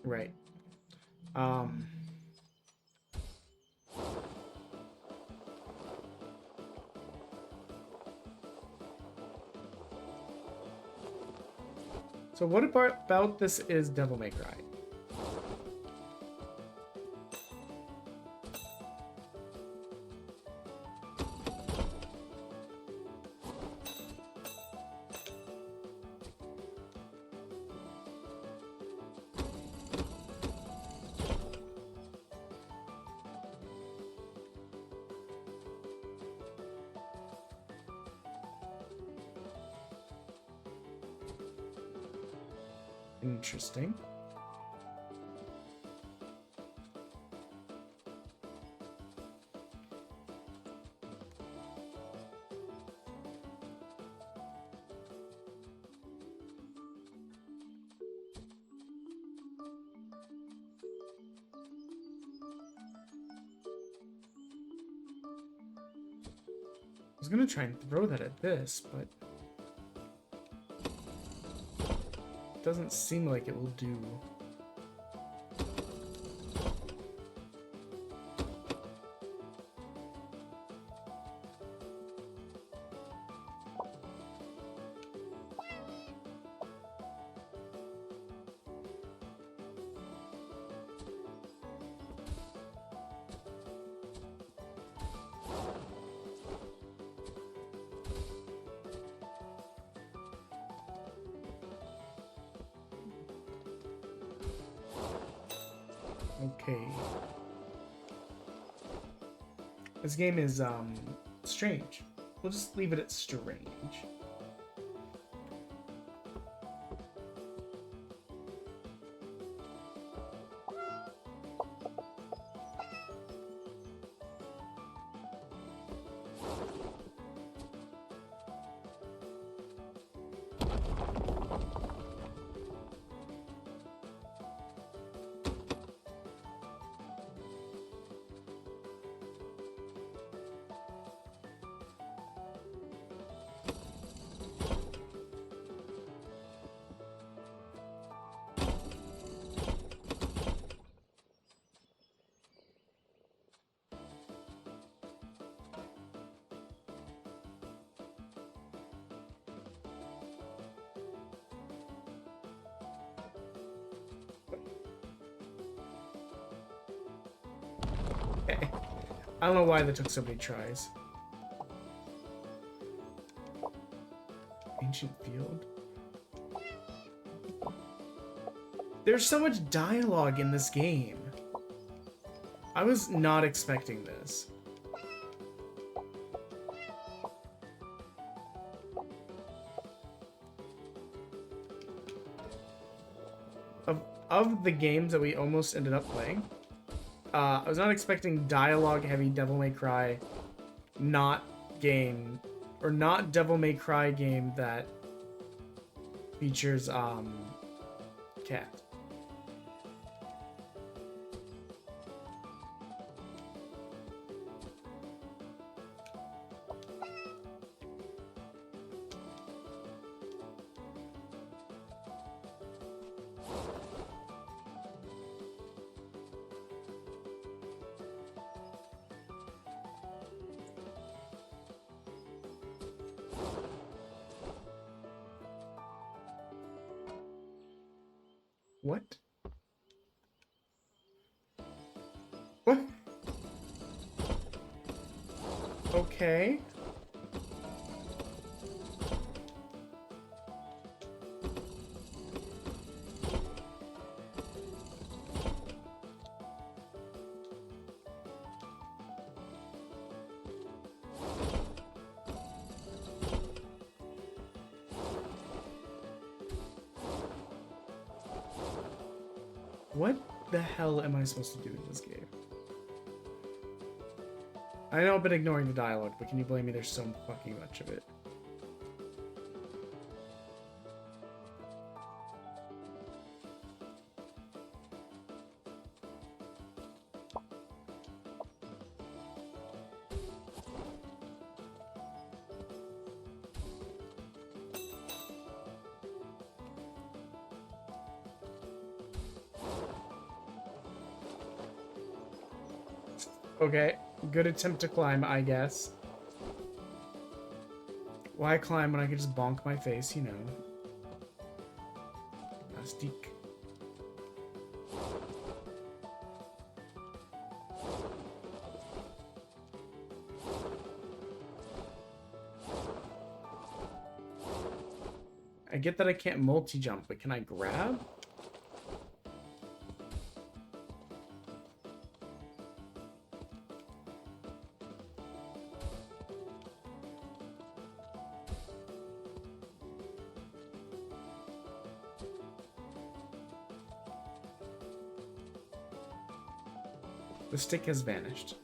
Right. So what about this is Devil May Cry? Interesting. I was gonna try and throw that at this, but it doesn't seem like it will do. Okay. This game is, strange. We'll just leave it at strange. Okay. I don't know why that took so many tries. Ancient Field. There's so much dialogue in this game. I was not expecting this. Of the games that we almost ended up playing, I was not expecting dialogue-heavy Devil May Cry, not Devil May Cry game that features, Cat. What? What? Okay. What the hell am I supposed to do in this game? I know I've been ignoring the dialogue, but can you blame me? There's so fucking much of it. Okay, good attempt to climb, I guess. Why climb when I could just bonk my face, you know? Plastique. I get that I can't multi-jump, but can I grab? The stick has vanished.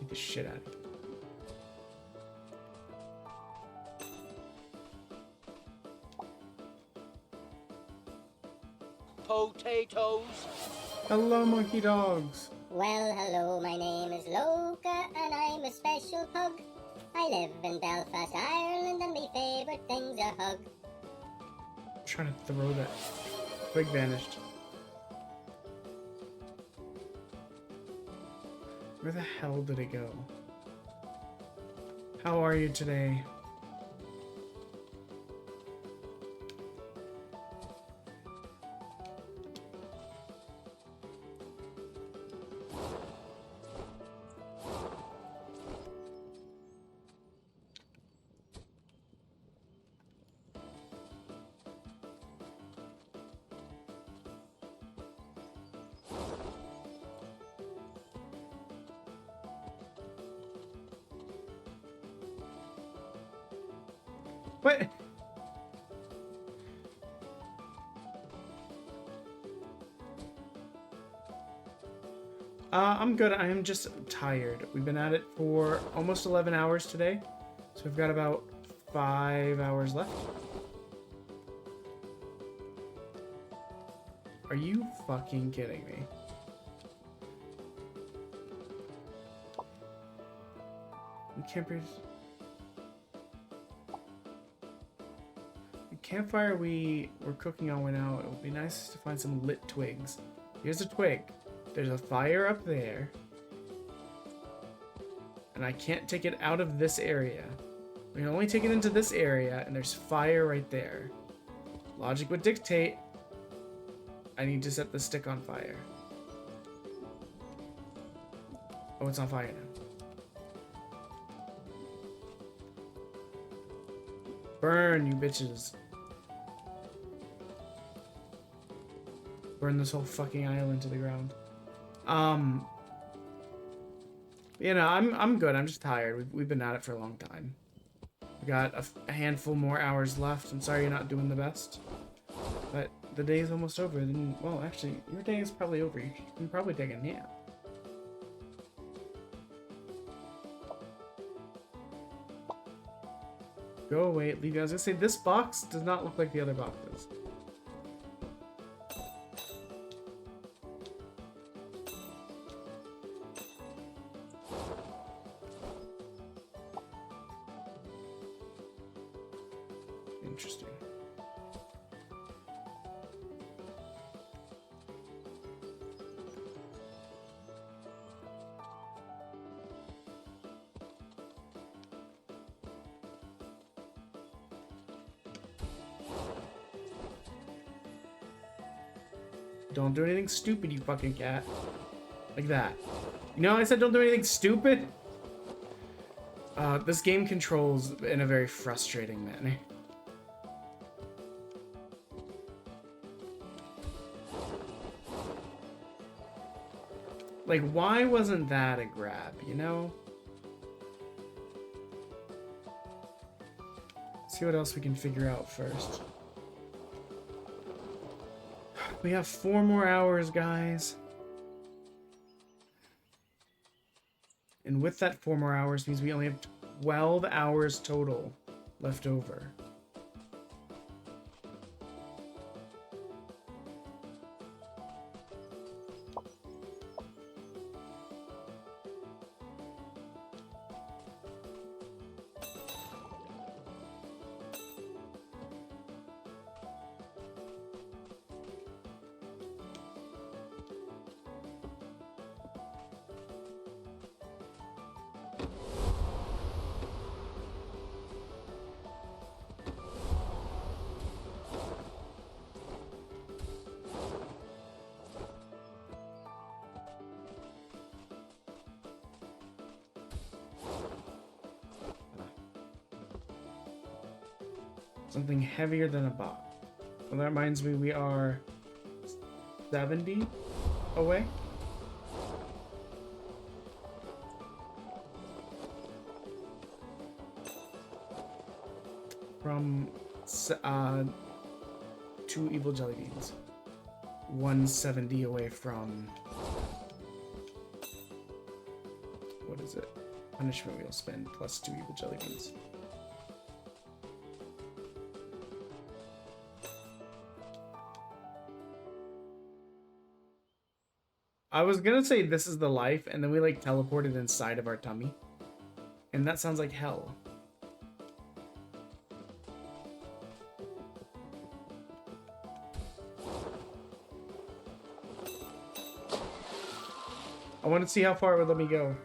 Get the shit out of here. Potatoes. Hello, monkey dogs. Well, hello, my name is Loka, and I'm a special pug. I live in Belfast, Ireland, and my favourite thing's a hug. I'm trying to throw that. Twig vanished. Where the hell did it go? How are you today? What? I'm good. I am just tired. We've been at it for almost 11 hours today. So we've got about 5 hours left. Are you fucking kidding me? Campers. The campfire we were cooking on went out. It would be nice to find some lit twigs. Here's a twig. There's a fire up there. And I can't take it out of this area. We can only take it into this area, and there's fire right there. Logic would dictate I need to set the stick on fire. Oh, it's on fire now. Burn, you bitches. Burn this whole fucking island to the ground. You know, I'm good. I'm just tired. We've been at it for a long time. We got a handful more hours left. I'm sorry you're not doing the best. But the day is almost over. Then, well, actually, your day is probably over. You can probably take a nap. Go away. Leave. I was gonna say, this box does not look like the other boxes. Interesting. Don't do anything stupid, you fucking cat. Like that. You know, I said don't do anything stupid. This game controls in a very frustrating manner. Like, why wasn't that a grab, you know? See what else we can figure out first. We have 4 more hours, guys. And with that 4 more hours means we only have 12 hours total left over. Something heavier than a bot. Well, that reminds me, we are 70 away. From 2 evil jelly beans. 170 away from... What is it? Punishment wheel spin plus 2 evil jelly beans. I was gonna say this is the life, and then we like teleported inside of our tummy. And that sounds like hell. I want to see how far it would let me go.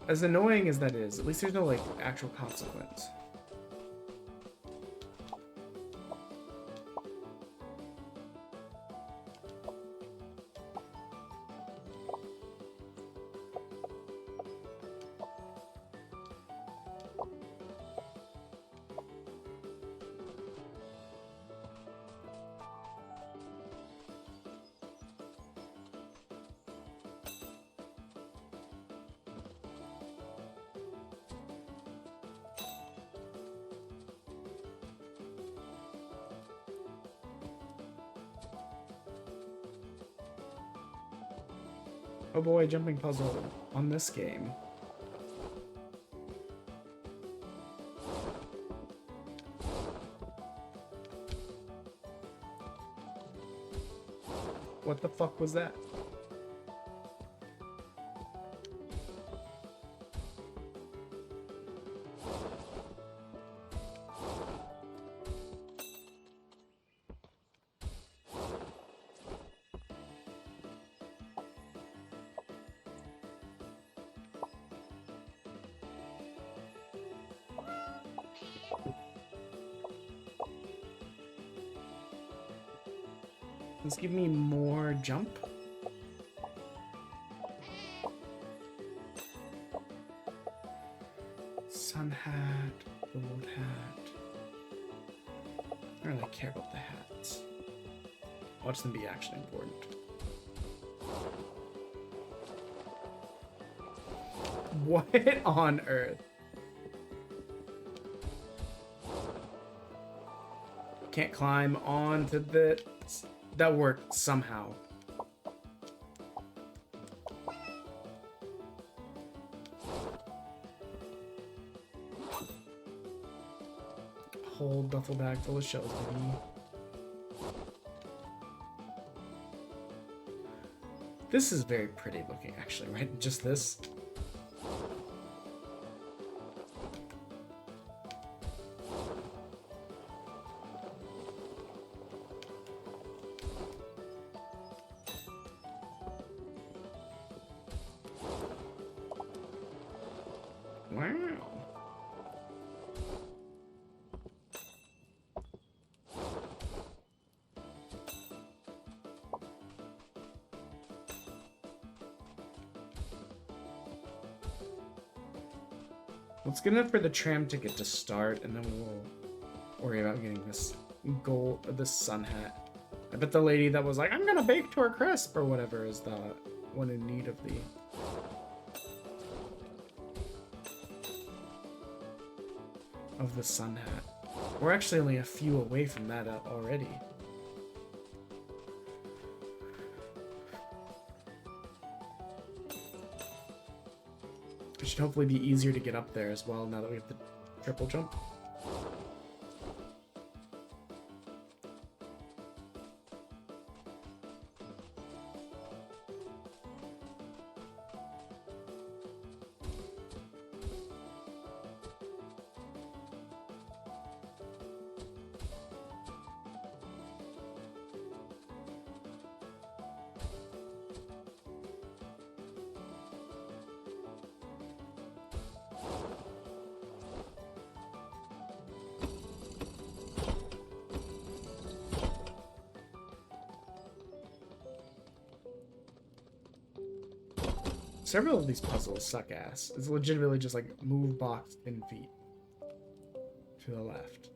As annoying as that is, at least there's no like actual consequence. Oh boy, jumping puzzle on this game. What the fuck was that? Let's give me more jump. Sun hat, gold hat. I don't really care about the hats. Watch them be actually important. What on earth? Can't climb onto the... That worked somehow. Whole duffel bag full of shells, baby. This is very pretty looking, actually, right? Just this. Let's get enough for the tram ticket to start, and then we'll worry about getting this gold, this sun hat I bet the lady that was like, I'm gonna bake to a crisp or whatever is the one in need of the sun hat. We're actually only a few away from that already. It should hopefully be easier to get up there as well now that we have the triple jump. Several of these puzzles suck ass. It's legitimately just like move box 10 feet to the left.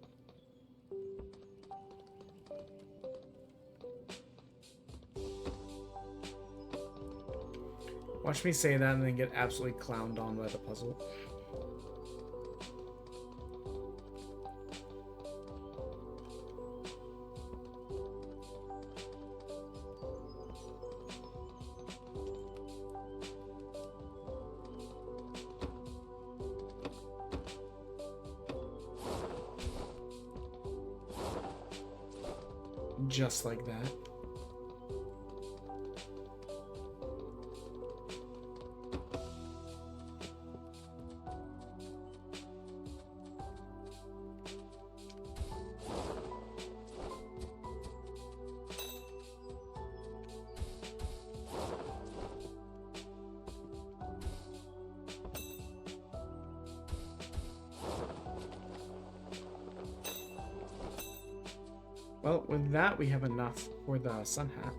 Watch me say that and then get absolutely clowned on by the puzzle. Just like that. Well, with that, we have enough for the sun hat.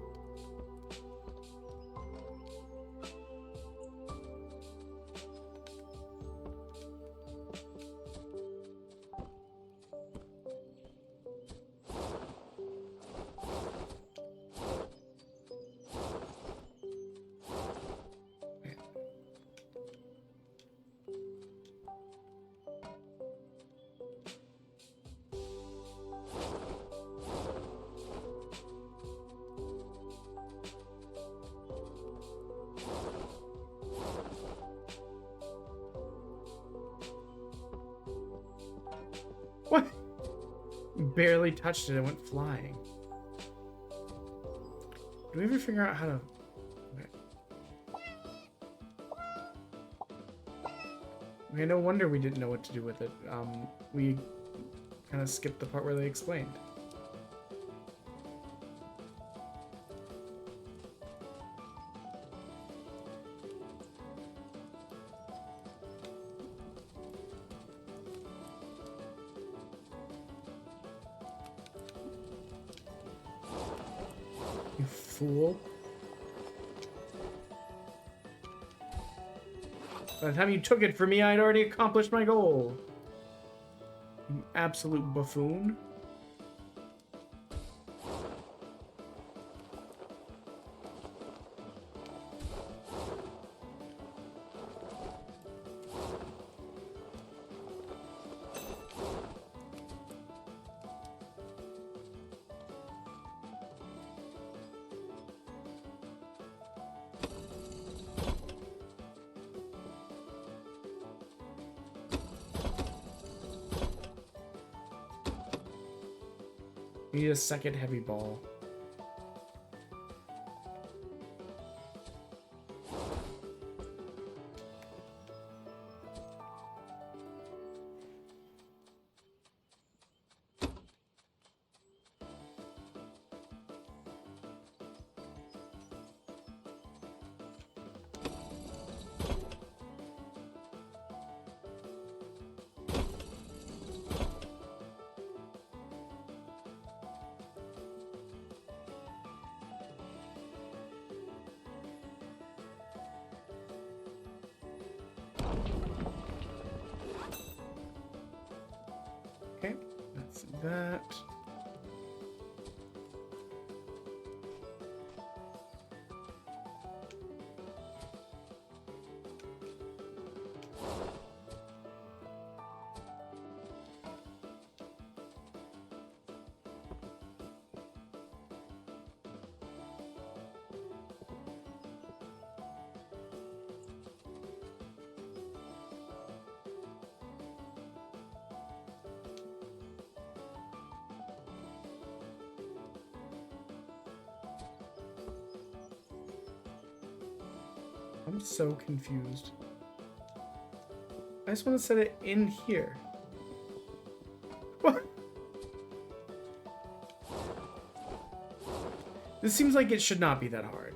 What? Barely touched it, it went flying. Do we ever figure out how to... Okay, no wonder we didn't know what to do with it. We kind of skipped the part where they explained. You fool. By the time you took it from me, I'd already accomplished my goal. You absolute buffoon. We need a second heavy ball. Okay, that's that. I'm so confused. I just want to set it in here. What? This seems like it should not be that hard.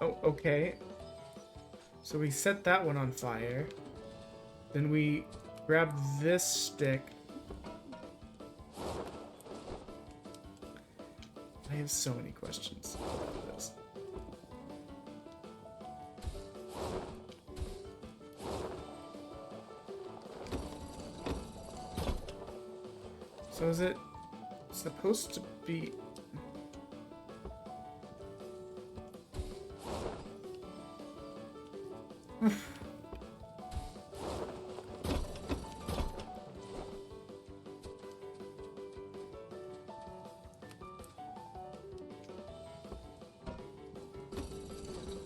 Oh, okay. So we set that one on fire. Then we grab this stick. I have so many questions about this. So is it supposed to be...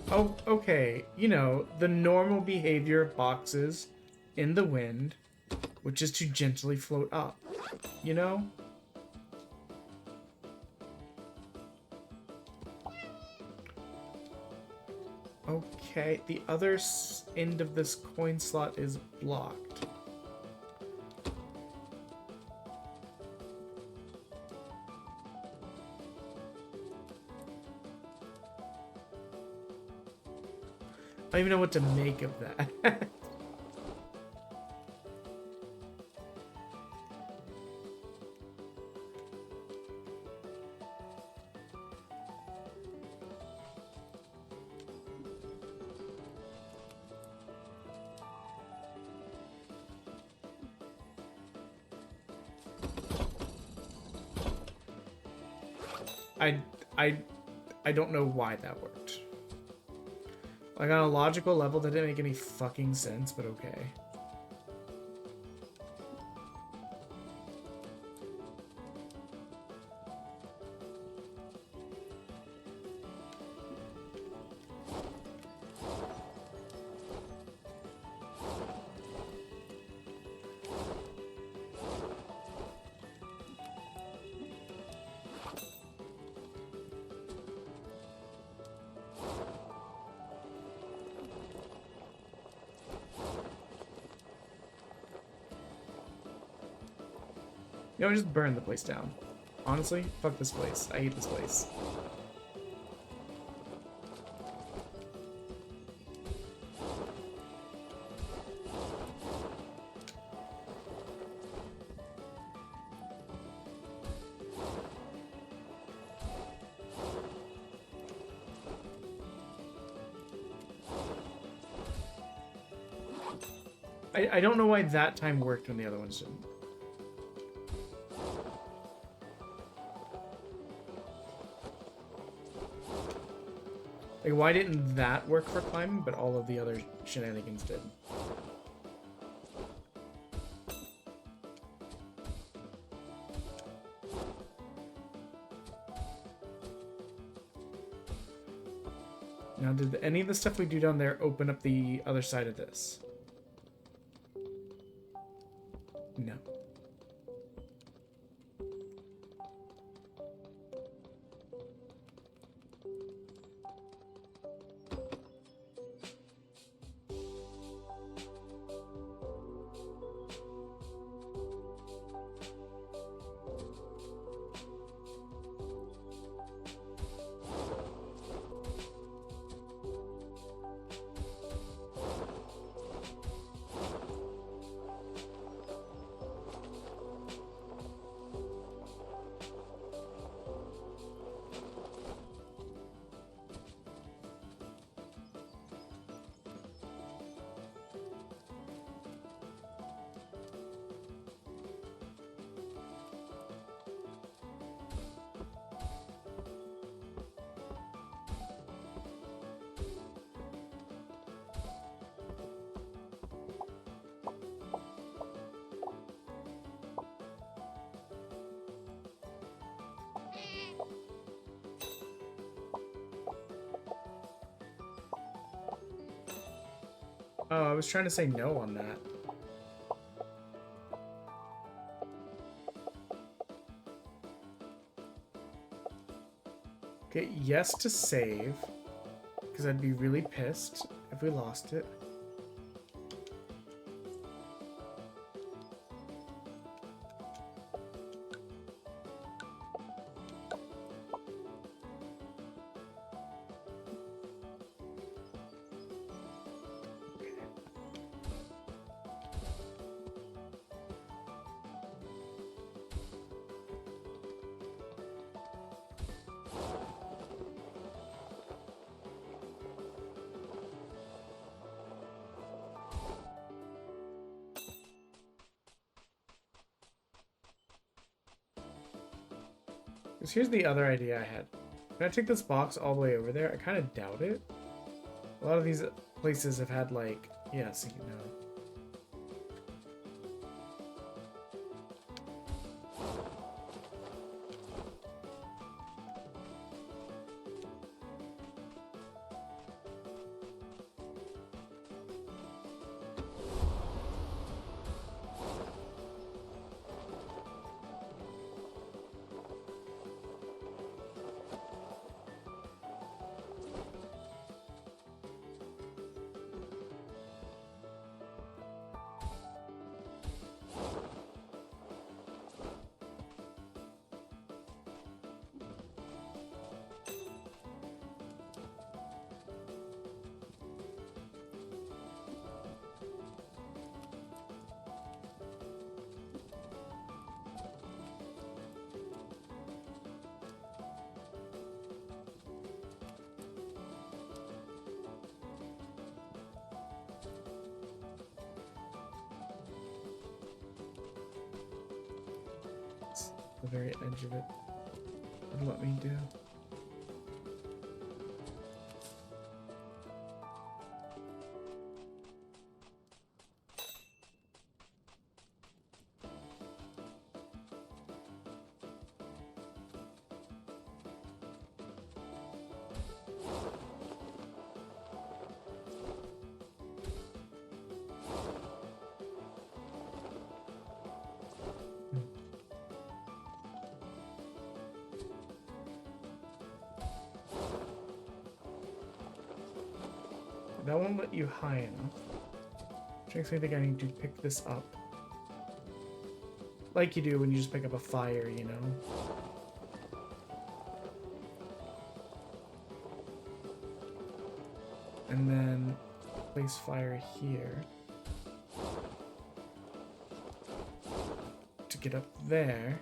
Oh, okay. You know, the normal behavior of boxes in the wind, which is to gently float up. You know? Okay, the other end of this coin slot is blocked. I don't even know what to make of that. I don't know why that worked. Like, on a logical level, that didn't make any fucking sense, but okay. You know, just burn the place down. Honestly, fuck this place. I hate this place. I don't know why that time worked when the other ones didn't. Like, why didn't that work for climbing, but all of the other shenanigans did? Now, did any of the stuff we do down there open up the other side of this? No. Oh, I was trying to say no on that. Okay, yes to save. Because I'd be really pissed if we lost it. Because here's the other idea I had. Can I take this box all the way over there? I kind of doubt it. A lot of these places have had like, yeah, see, no. The very edge of it would let me do. That won't let you high enough. Which makes me think I need to pick this up. Like you do when you just pick up a fire, you know? And then place fire here. To get up there.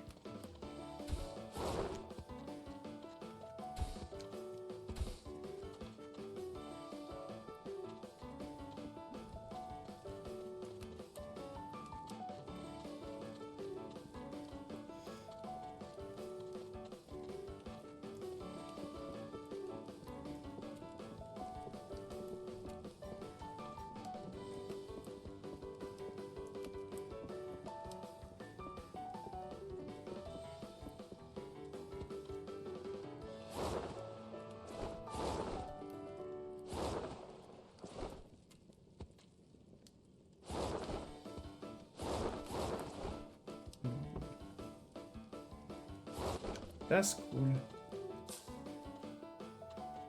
That's cool.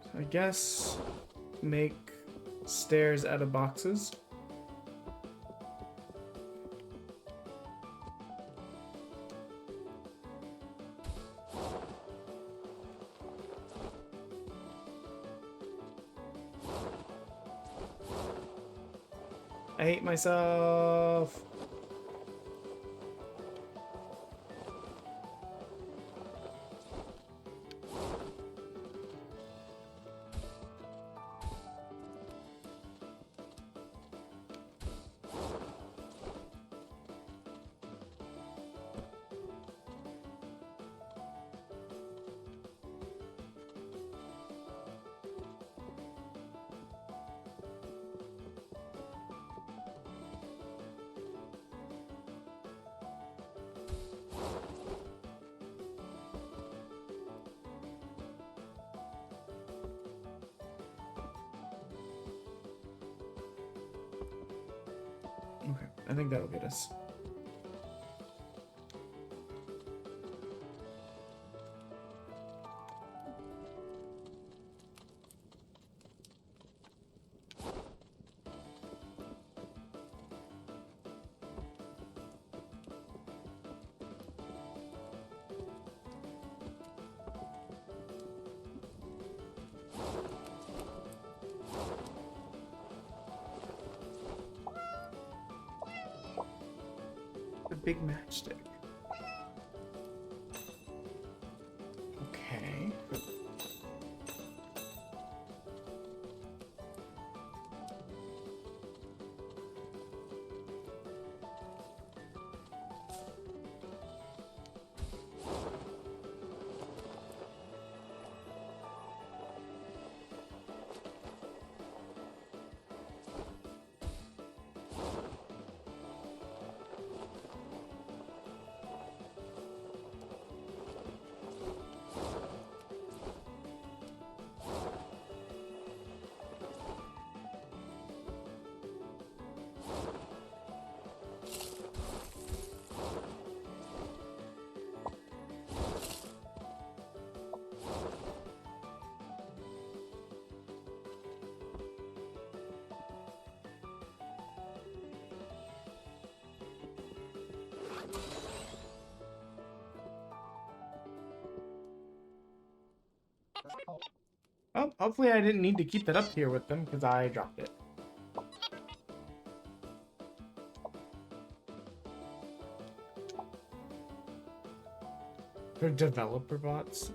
So I guess make stairs out of boxes. I hate myself. think that'll get us. The big matchstick. Okay. Oh, hopefully I didn't need to keep that up here with them because I dropped it. They're developer bots.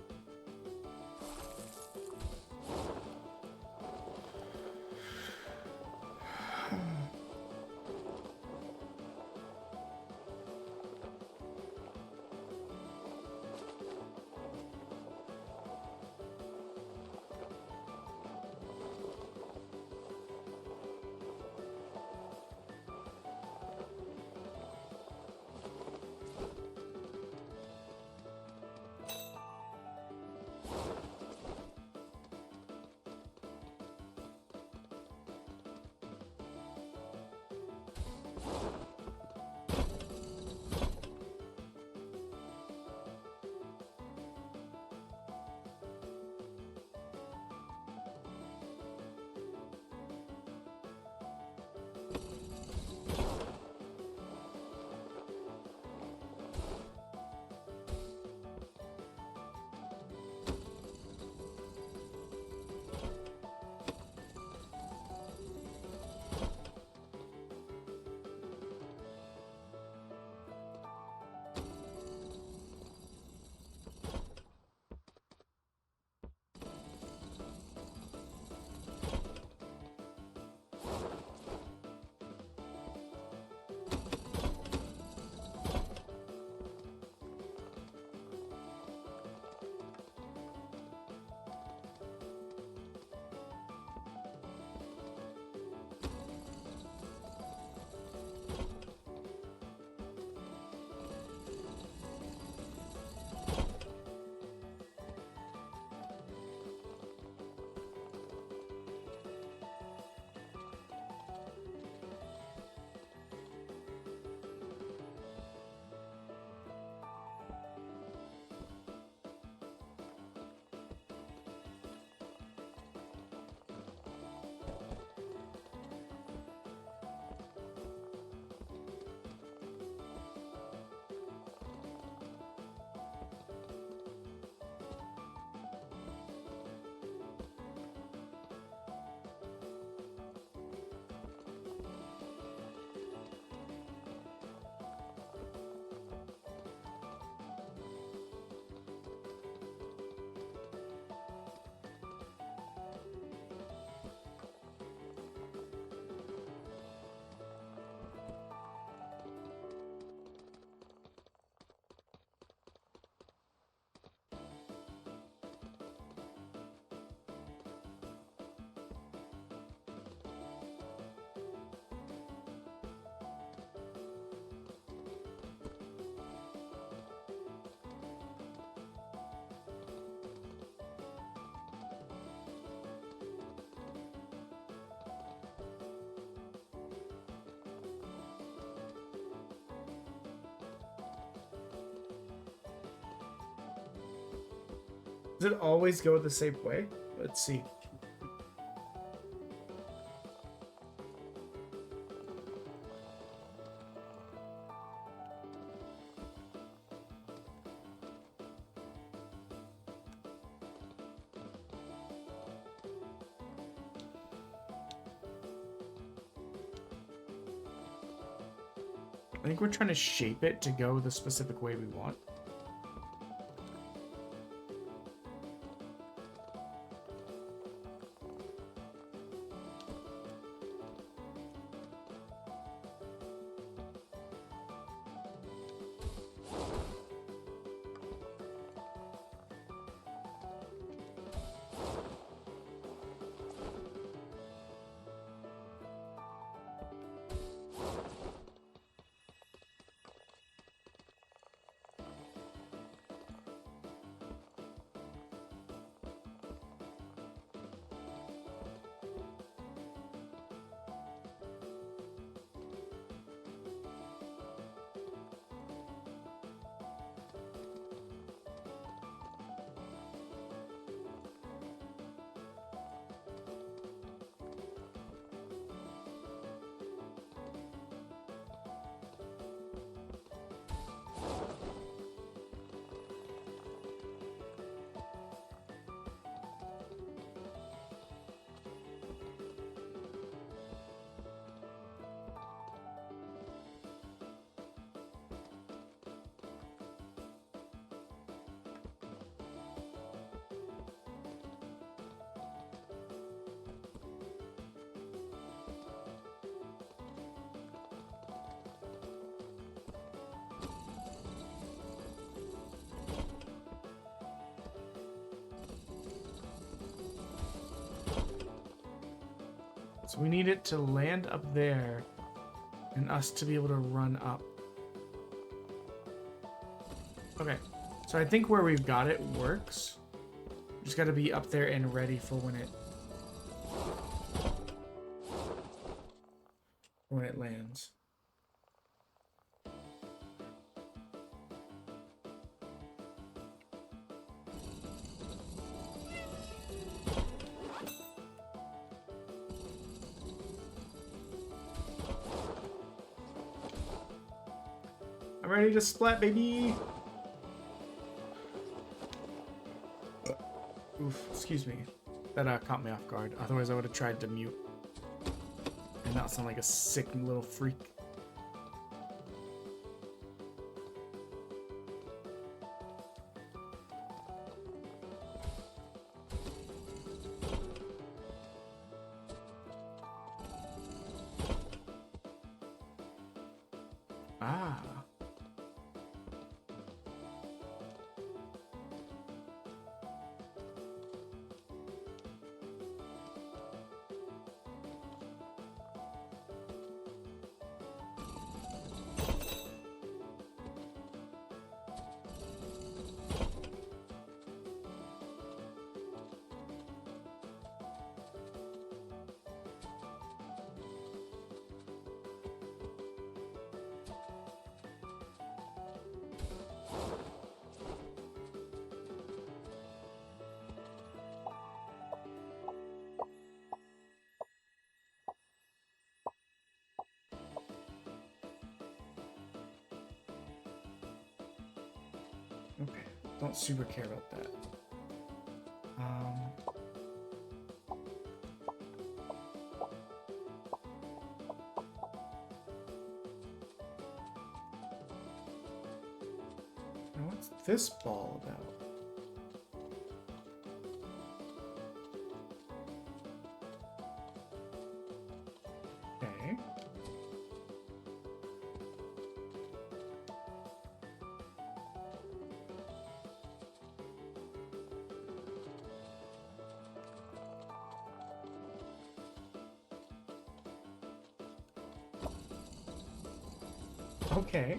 Does it always go the same way? Let's see. I think we're trying to shape it to go the specific way we want. So we need it to land up there and us to be able to run up. Okay, so I think where we've got it works. Just got to be up there and ready for when it lands. I'm ready to splat, baby. Oof, excuse me. That caught me off guard. Otherwise, I would have tried to mute and not sound like a sick little freak. Ah. Okay, don't super care about that. Now what's this ball about? Okay. Okay.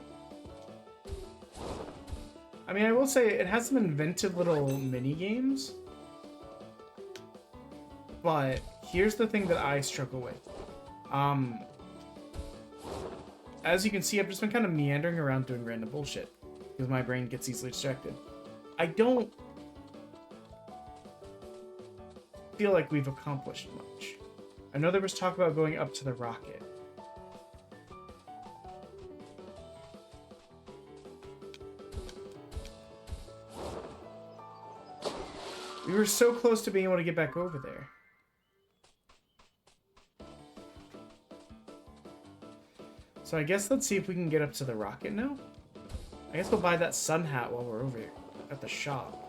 I mean, I will say it has some inventive little mini games, but here's the thing that I struggle with. As you can see, I've just been kind of meandering around doing random bullshit because my brain gets easily distracted. I don't feel like we've accomplished much. I know there was talk about going up to the rocket. We were so close to being able to get back over there. So I guess let's see if we can get up to the rocket now. I guess we'll buy that sun hat while we're over here at the shop.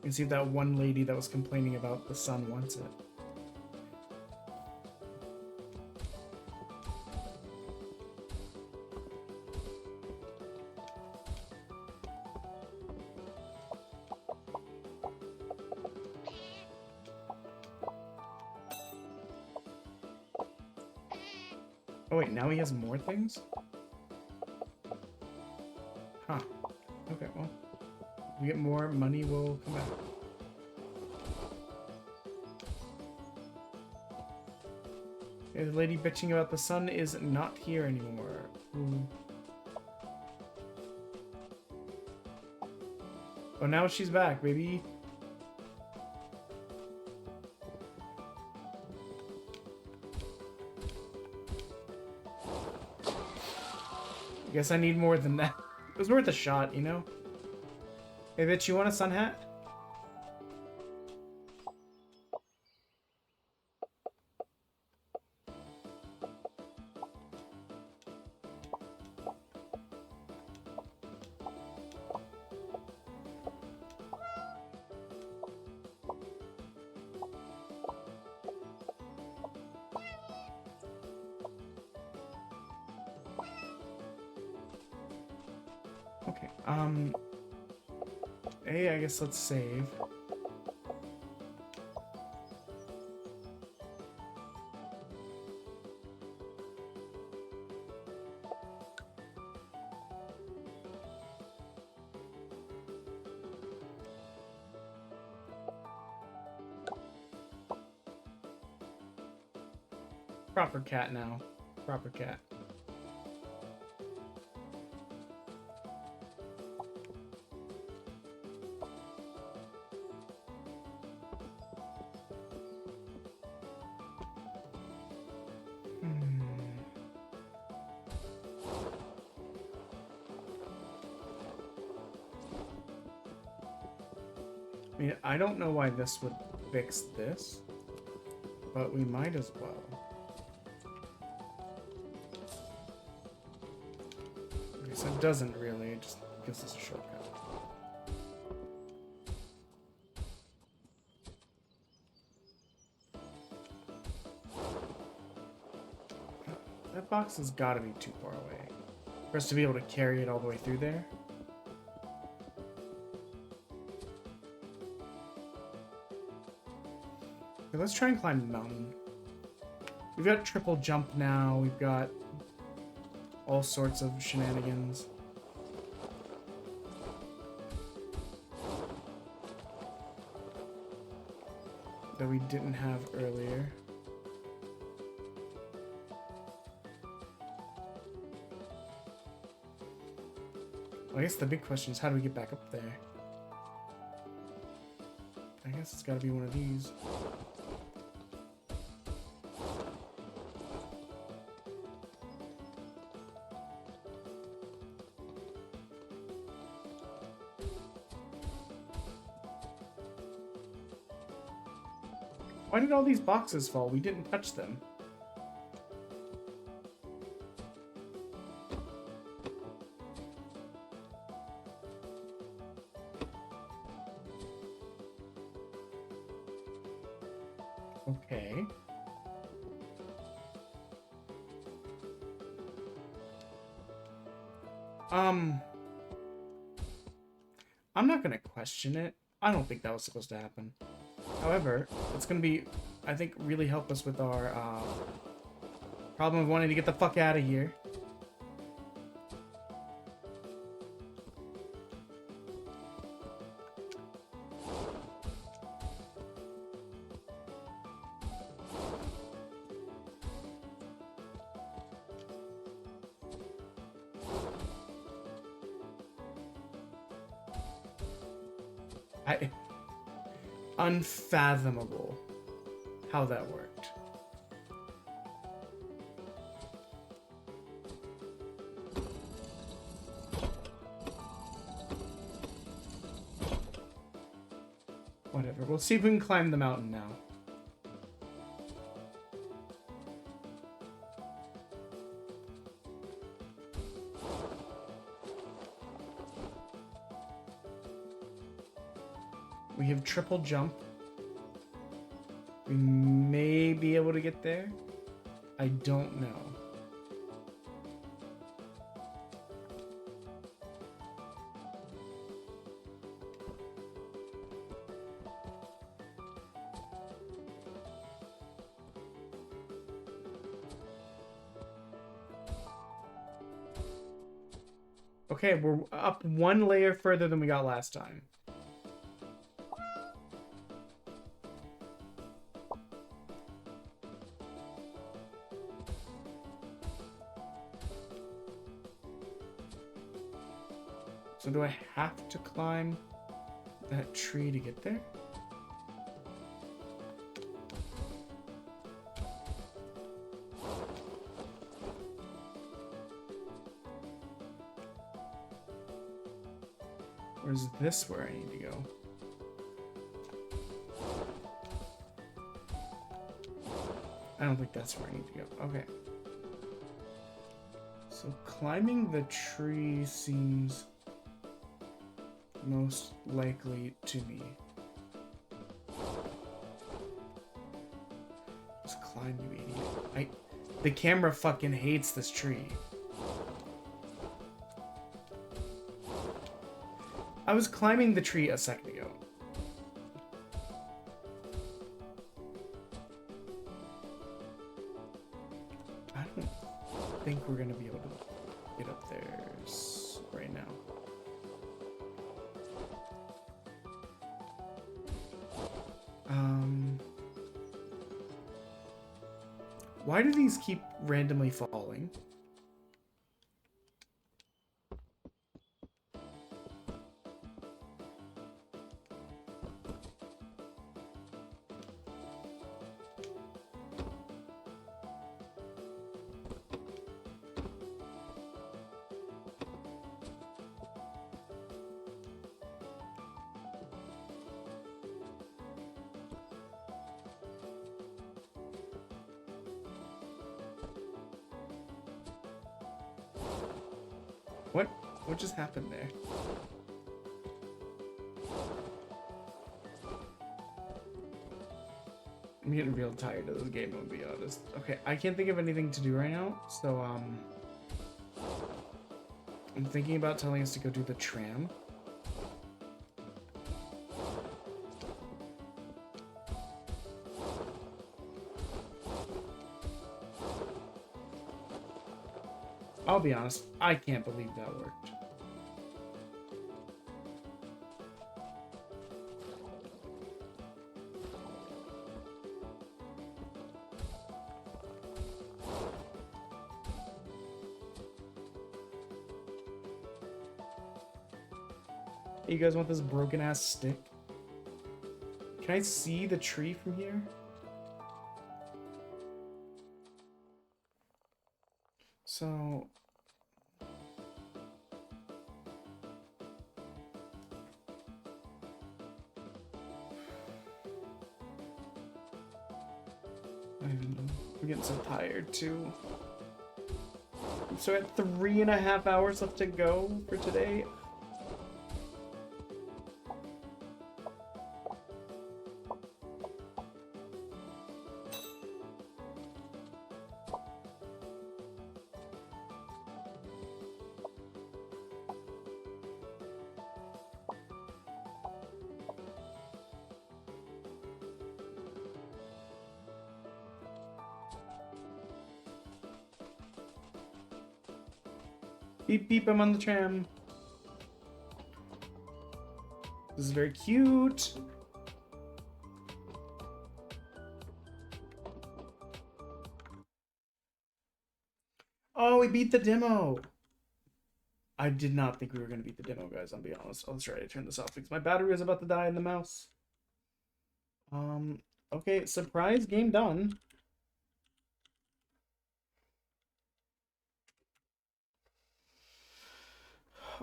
And see if that one lady that was complaining about the sun wants it. Oh wait, now he has more things? Huh. Okay, well. If we get more money, we'll come back. Okay, the lady bitching about the sun is not here anymore. Ooh. Oh, now she's back, baby. Guess I need more than that. It was worth a shot, you know? Hey, bitch, you want a sun hat? Okay, hey, I guess let's save. Proper cat now. Proper cat. I mean, I don't know why this would fix this, but we might as well. Okay, so it doesn't really, it just gives us a shortcut. That box has got to be too far away for us to be able to carry it all the way through there. Okay, let's try and climb the mountain. We've got triple jump now. We've got all sorts of shenanigans. That we didn't have earlier. Well, I guess the big question is how do we get back up there? I guess it's gotta be one of these. Why did all these boxes fall? We didn't touch them. Okay. I'm not gonna question it. I don't think that was supposed to happen. However, it's gonna be, I think, really help us with our problem of wanting to get the fuck out of here. Unfathomable how that worked. Whatever. We'll see if we can climb the mountain now. We have triple jump. We may be able to get there. I don't know. Okay, we're up one layer further than we got last time. So do I have to climb that tree to get there? Or is this where I need to go? I don't think that's where I need to go. Okay. So climbing the tree seems most likely to me. Just climb, you idiot. The camera fucking hates this tree. I was climbing the tree a second ago. I don't think we're gonna be able to get up there right now. Why do these keep randomly falling? What just happened there? I'm getting real tired of this game, I'll be honest. Okay, I can't think of anything to do right now, so I'm thinking about telling us to go do the tram. I'll be honest, I can't believe that worked. You guys want this broken ass stick? Can I see the tree from here? So I'm getting so tired too. So I had 3.5 hours left to go for today. Beep beep, I'm on the tram. This is very cute. Oh, we beat the demo. I did not think we were going to beat the demo, guys. I'll be honest. I'll try to turn this off because my battery is about to die in the mouse. Okay, surprise game done.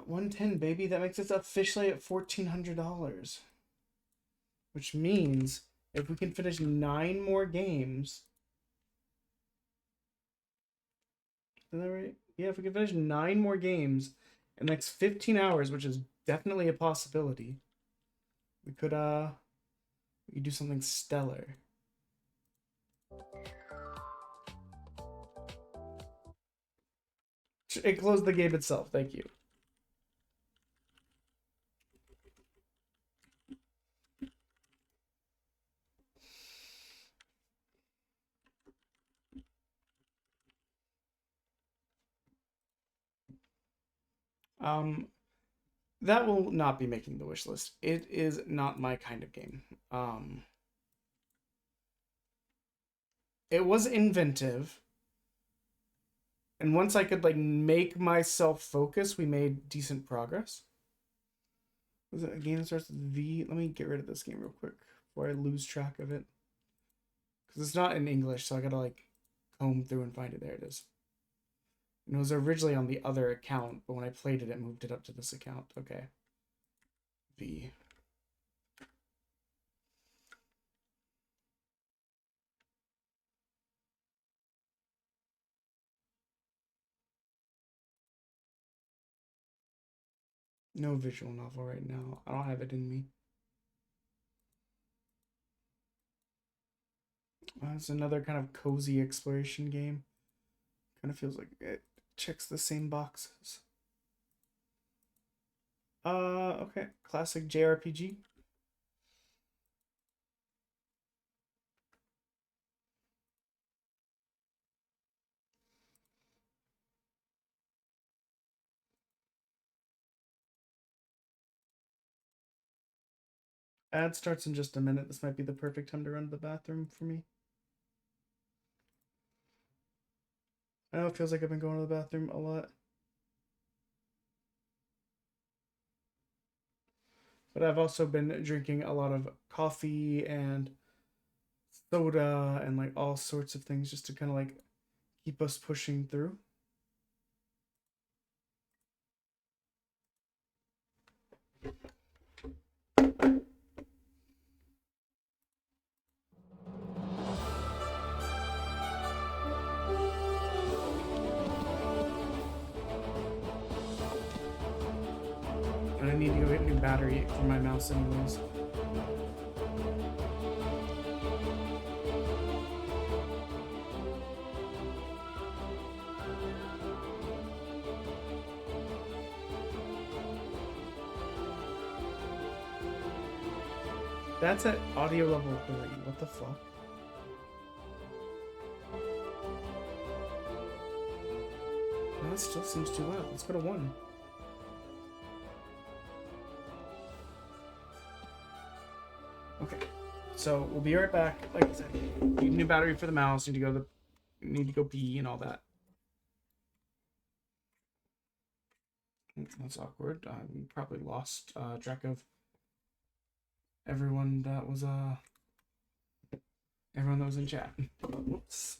$110, baby. That makes us officially at $1,400. Which means if we can finish 9 more games. Is that right? Yeah, if we can finish 9 more games in the next 15 hours, which is definitely a possibility, we could do something stellar. It closed the game itself. Thank you. That will not be making the wish list. It is not my kind of game. It was inventive. And once I could like make myself focus, we made decent progress. Was it a game that starts with V? Let me get rid of this game real quick before I lose track of it. Because it's not in English, so I gotta like comb through and find it. There it is. And it was originally on the other account, but when I played it, it moved it up to this account. Okay. V. No visual novel right now. I don't have it in me. It's another kind of cozy exploration game. Kind of feels like it checks the same boxes. Okay. Classic JRPG. Ad starts in just a minute. This might be the perfect time to run to the bathroom for me. I know it feels like I've been going to the bathroom a lot. But I've also been drinking a lot of coffee and soda and like all sorts of things just to kind of like keep us pushing through. And I need to go get a new battery for my mouse anyways. That's at audio level 3. What the fuck? No, that still seems too loud. Let's go to 1. Okay, so we'll be right back. Like I said, need a new battery for the mouse. Need to go pee and all that. That's awkward. We probably lost track of everyone that was in chat. Whoops.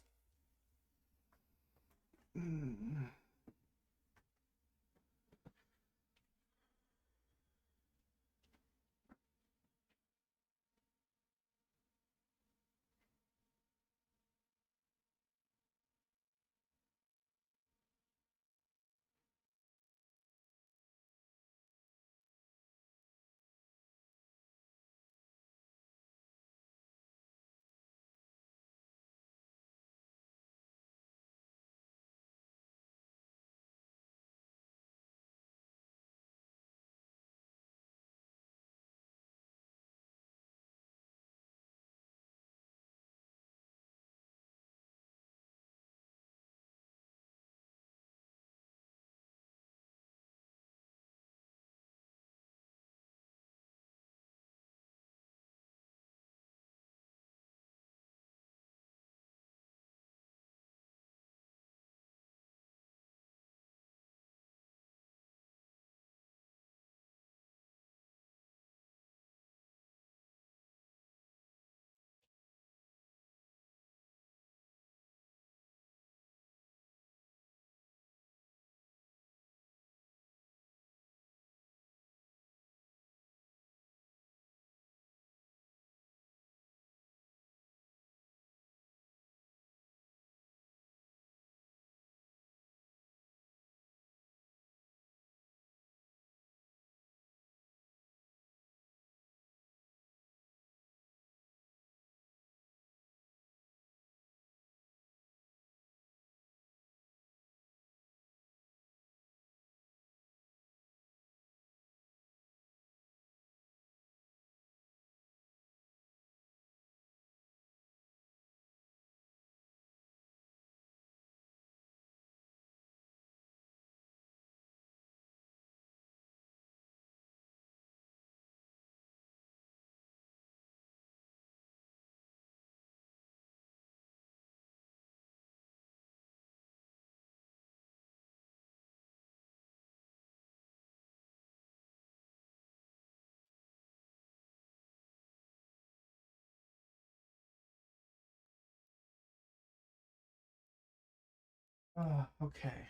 Okay.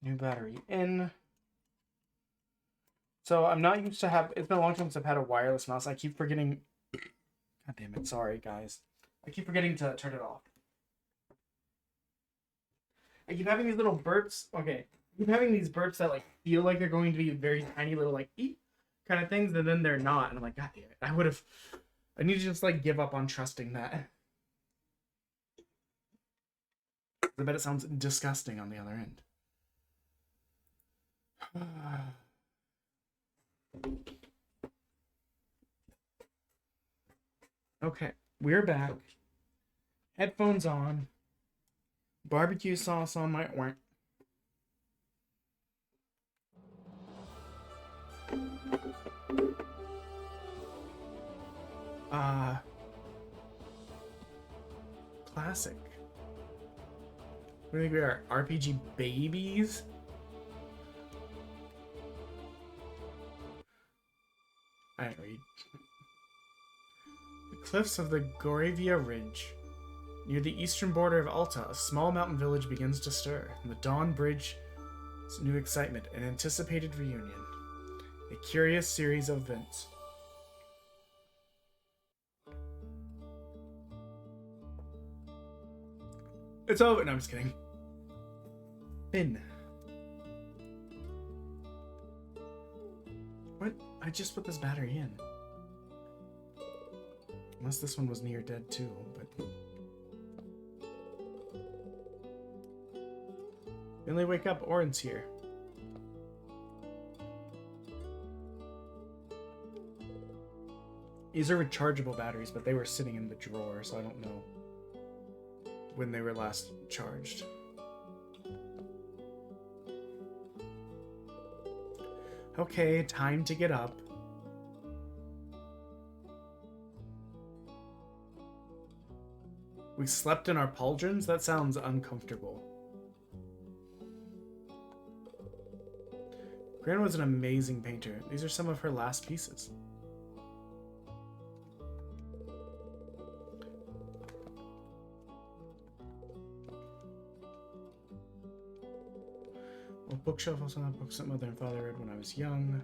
New battery in. So I'm not used to have. It's been a long time since I've had a wireless mouse. I keep forgetting. God damn it! Sorry, guys. I keep forgetting to turn it off. I keep having these little burps. Okay, I keep having these burps that like feel like they're going to be very tiny little like eep kind of things, and then they're not. And I'm like, God damn it! I need to just like give up on trusting that. I bet it sounds disgusting on the other end. Okay, we're back. Headphones on. Barbecue sauce on my oink. Classic. What do you think we are? RPG babies? I didn't read. The cliffs of the Goravia Ridge. Near the eastern border of Alta, a small mountain village begins to stir. The Dawn Bridge is new excitement, an anticipated reunion. A curious series of events. It's over. No, I'm just kidding. Bin. What? I just put this battery in. Unless this one was near dead too, but... Finally wake up, Orin's here. These are rechargeable batteries, but they were sitting in the drawer, so I don't know when they were last charged. Okay, time to get up. We slept in our pauldrons? That sounds uncomfortable. Gran was an amazing painter. These are some of her last pieces. Well, bookshelf also have books that mother and father read when I was young.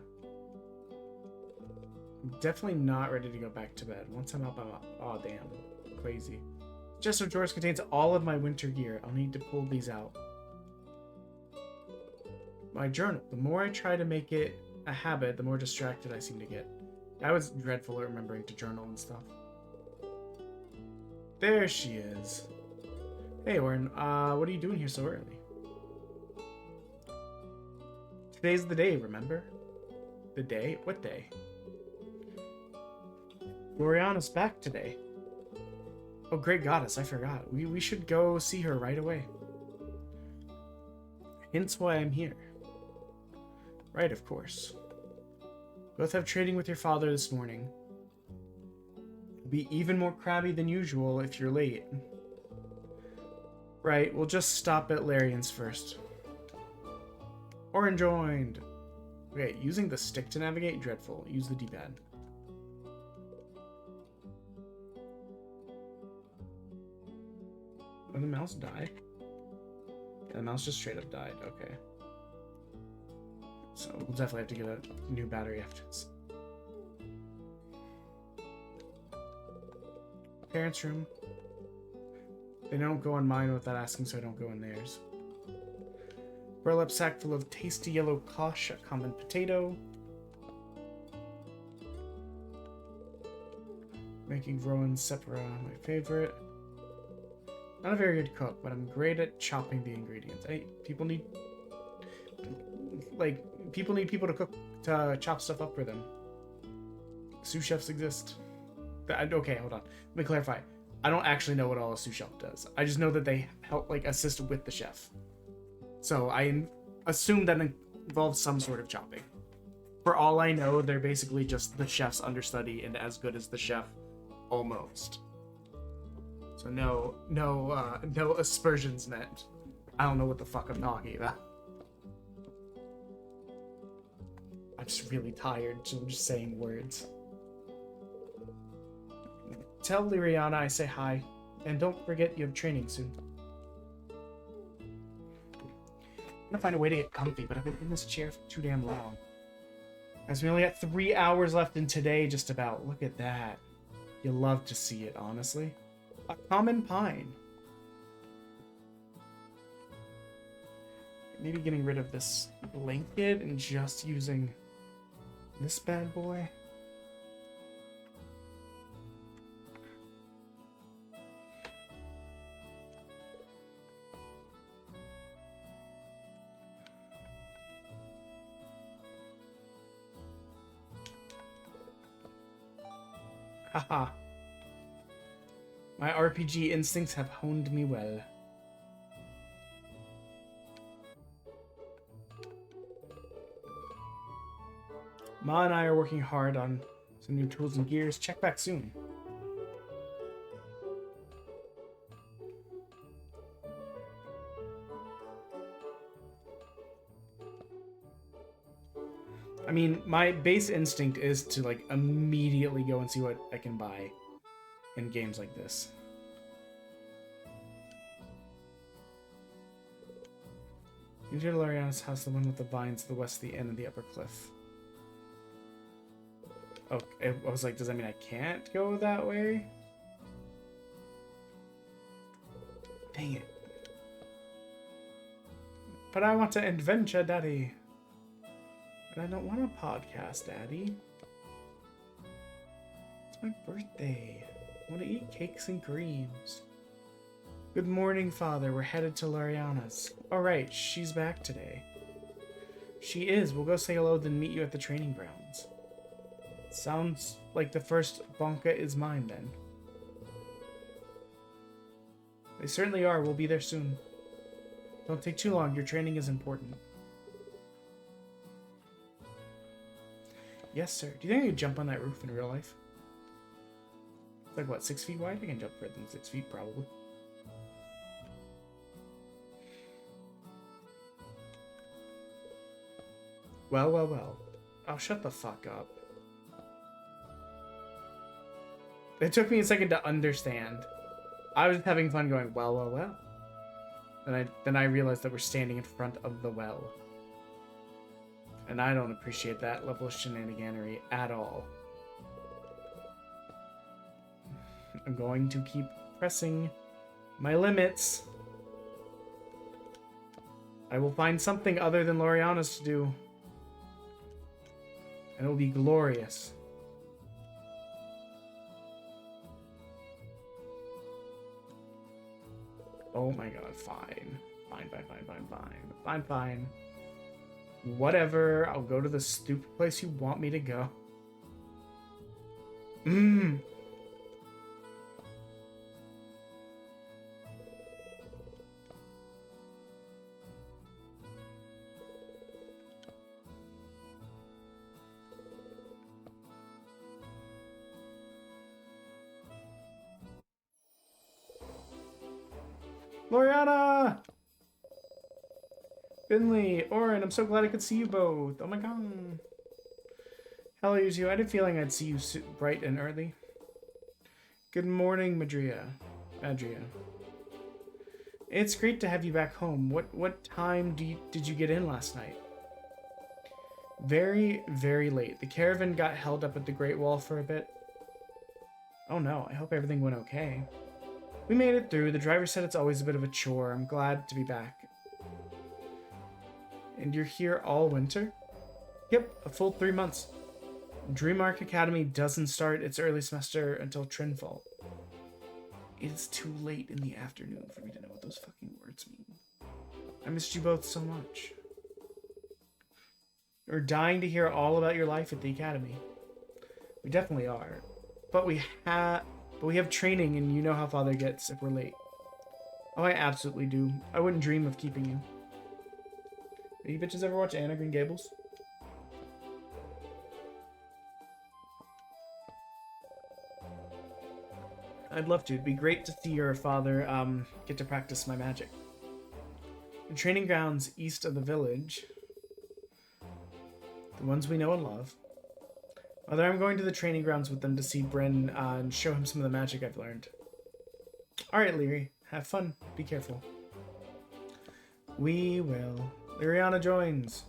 I'm definitely not ready to go back to bed. Once I'm up, I'm up. Oh, damn. Crazy. Chest of drawers contains all of my winter gear. I'll need to pull these out. My journal. The more I try to make it a habit, the more distracted I seem to get. I was dreadful at remembering to journal and stuff. There she is. Hey, Orin. What are you doing here so early? Today's the day, remember? The day? What day? Gloriana's back today. Oh, great goddess, I forgot. We should go see her right away. Hence why I'm here. Right, of course. Both have trading with your father this morning. It'll be even more crabby than usual if you're late. Right, we'll just stop at Larian's first. Orin joined. Okay, using the stick to navigate, dreadful. Use the D-pad. Did the mouse die? Yeah, the mouse just straight up died. Okay. So we'll definitely have to get a new battery after this. Parents' room. They don't go in mine without asking, so I don't go in theirs. Burlap sack full of tasty yellow kosh, a common potato. Making Rowan separa, my favorite. Not a very good cook, but I'm great at chopping the ingredients. People need people to cook, to chop stuff up for them. Sous chefs exist. Okay, hold on. Let me clarify. I don't actually know what all a sous chef does. I just know that they help, like, assist with the chef. So I assume that involves some sort of chopping. For all I know, they're basically just the chef's understudy and as good as the chef, almost. So no aspersions meant. I don't know what the fuck I'm talking about. I'm just really tired, so I'm just saying words. Tell Liriana I say hi, and don't forget you have training soon. gonna find a way to get comfy, but I've been in this chair for too damn long. As we only got 3 hours left in today, just about. Look at that. You love to see it, honestly. A common pine. Maybe getting rid of this blanket and just using this bad boy. Haha. My RPG instincts have honed me well. Ma and I are working hard on some new tools and gears. Check back soon. I mean, my base instinct is to like immediately go and see what I can buy in games like this. Enter Lariana's house, the one with the vines to the west of the inn and the upper cliff. Okay, I was like, does that mean I can't go that way? Dang it. But I want to adventure, Daddy. But I don't want a podcast, Daddy. It's my birthday. I want to eat cakes and creams. Good morning, Father. We're headed to Lariana's. Alright, she's back today. She is. We'll go say hello, then meet you at the training grounds. Sounds like the first Bonka is mine, then. They certainly are. We'll be there soon. Don't take too long. Your training is important. Yes, sir. Do you think I could jump on that roof in real life? It's like, what, 6 feet wide? I can jump further than 6 feet, probably. Well, well, well. Oh, shut the fuck up. It took me a second to understand. I was having fun going, well, well, well. Then I realized that we're standing in front of the well. And I don't appreciate that level of shenaniganery at all. I'm going to keep pressing my limits. I will find something other than Lariana's to do. And it will be glorious. Oh my god, fine. Fine. Whatever, I'll go to the stupid place you want me to go. Loriana! Finley, Oren, I'm so glad I could see you both. Oh my god. Hello, you. I had a feeling I'd see you bright and early. Good morning, Madria. It's great to have you back home. What time did you get in last night? Very, very late. The caravan got held up at the Great Wall for a bit. Oh no, I hope everything went okay. We made it through. The driver said it's always a bit of a chore. I'm glad to be back. And you're here all winter? Yep, a full 3 months. Dreamark Academy doesn't start its early semester until Trinfall. It's too late in the afternoon for me to know what those fucking words mean. I missed you both so much. We're dying to hear all about your life at the academy. We definitely are. But we have training, and you know how Father gets if we're late. Oh, I absolutely do. I wouldn't dream of keeping you. Have you bitches ever watch Anna Green Gables? I'd love to. It'd be great to see your father get to practice my magic. The training grounds east of the village. The ones we know and love. Mother, I'm going to the training grounds with them to see Bryn and show him some of the magic I've learned. Alright, Leary. Have fun. Be careful. We will. Liriana joins.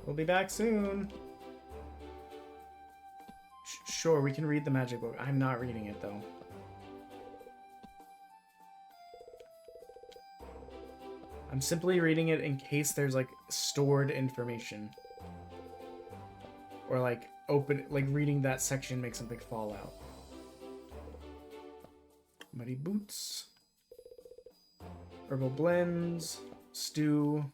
We'll be back soon. Sure, we can read the magic book. I'm not reading it, though. I'm simply reading it in case there's, like, stored information. Or, like, reading that section makes something fall out. Muddy boots. Herbal blends. Stew.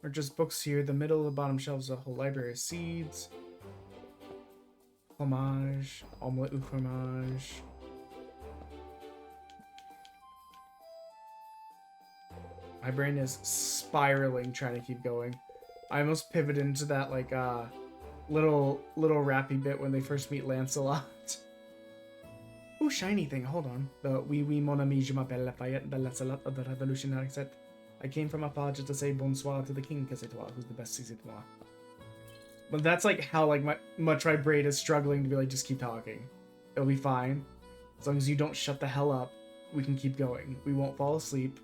Or just books here. The middle, the bottom shelves, a whole library of seeds. Fromage. Omelette au fromage. My brain is spiraling trying to keep going. I almost pivoted into that, like, little rappy bit when they first meet Lancelot. Ooh, shiny thing. Hold on. The oui, mon ami, je m'appelle Lafayette, the Lancelot of the Revolutionary set. I came from afar just to say bonsoir to the king, que c'est toi, who's the best, c'est moi. But that's, like, how, like, much my brain is struggling to be like, just keep talking. It'll be fine. As long as you don't shut the hell up, we can keep going. We won't fall asleep.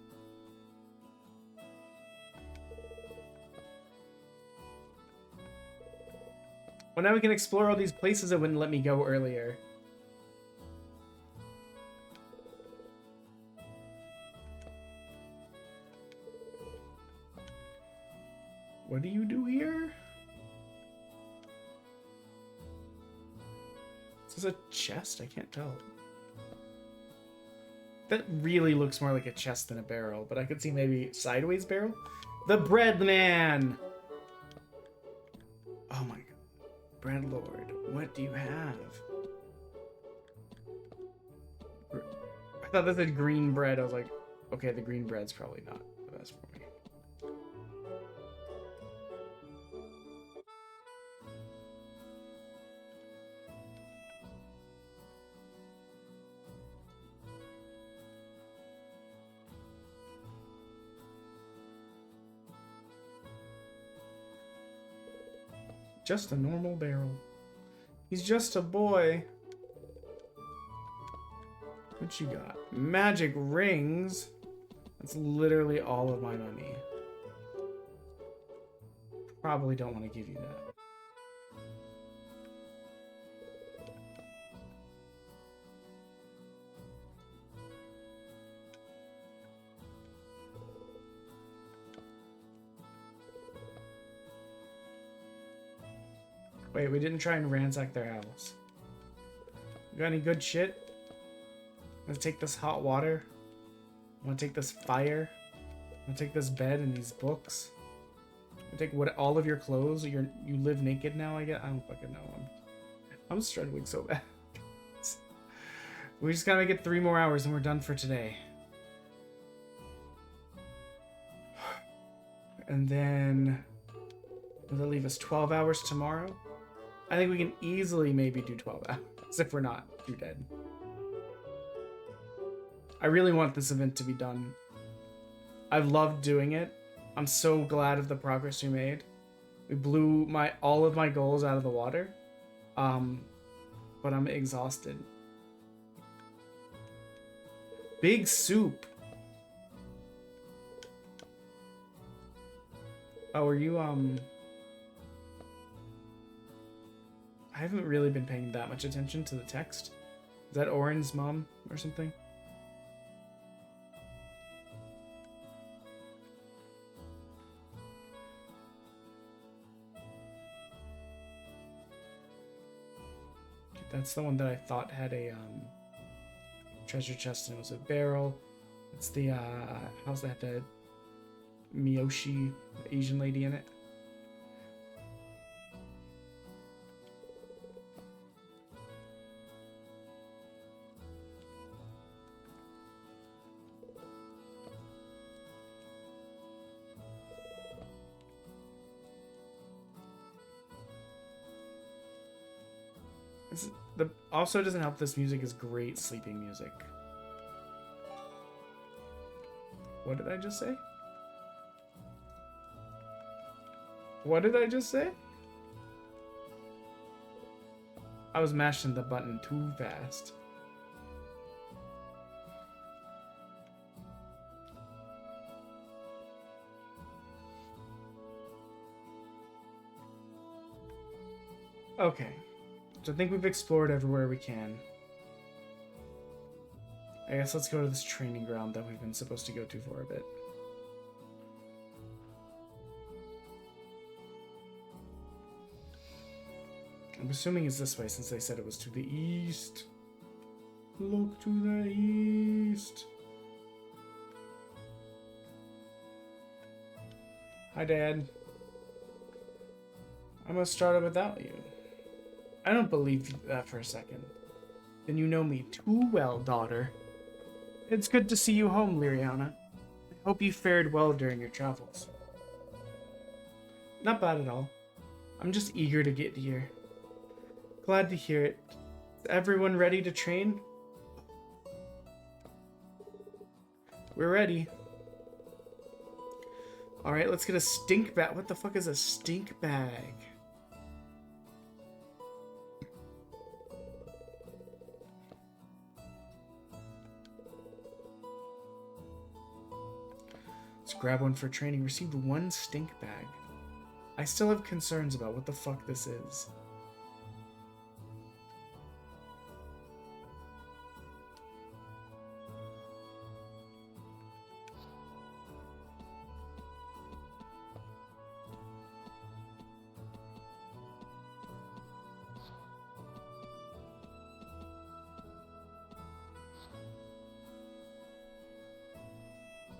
Well, now we can explore all these places that wouldn't let me go earlier. What do you do here? Is this a chest? I can't tell. That really looks more like a chest than a barrel, but I could see maybe sideways barrel. The bread man! Oh my god. Bread Lord, what do you have? I thought that said green bread. I was like, okay, the green bread's probably not the best for me. Just a normal barrel. He's just a boy. What you got? Magic rings. That's literally all of my money. Probably don't want to give you that. Wait, we didn't try and ransack their house. You got any good shit? I'm gonna take this hot water. I'm gonna take this fire. I'm gonna take this bed and these books. I'm gonna take all of your clothes. You live naked now, I guess? I don't fucking know. I'm struggling so bad. We just gotta make it 3 more hours and we're done for today. And then will leave us 12 hours tomorrow? I think we can easily maybe do 12 hours if we're not too dead. I really want this event to be done. I've loved doing it. I'm so glad of the progress we made. We blew all of my goals out of the water. But I'm exhausted. Big soup. Oh, are you, I haven't really been paying that much attention to the text. Is that Oren's mom or something? That's the one that I thought had a treasure chest and it was a barrel. It's the house that had the Miyoshi, the Asian lady in it. Also doesn't help this music is great sleeping music. What did I just say? What did I just say? I was mashing the button too fast. Okay. So I think we've explored everywhere we can. I guess let's go to this training ground that we've been supposed to go to for a bit. I'm assuming it's this way since they said it was to the east. Look to the east. Hi, Dad. I'm gonna start it without you. I don't believe that for a second. Then you know me too well, daughter. It's good to see you home, Liriana. I hope you fared well during your travels. Not bad at all. I'm just eager to get here. Glad to hear it. Is everyone ready to train? We're ready. Alright, let's get a stink bag. What the fuck is a stink bag? Let's grab one for training. Received one stink bag. I still have concerns about what the fuck this is.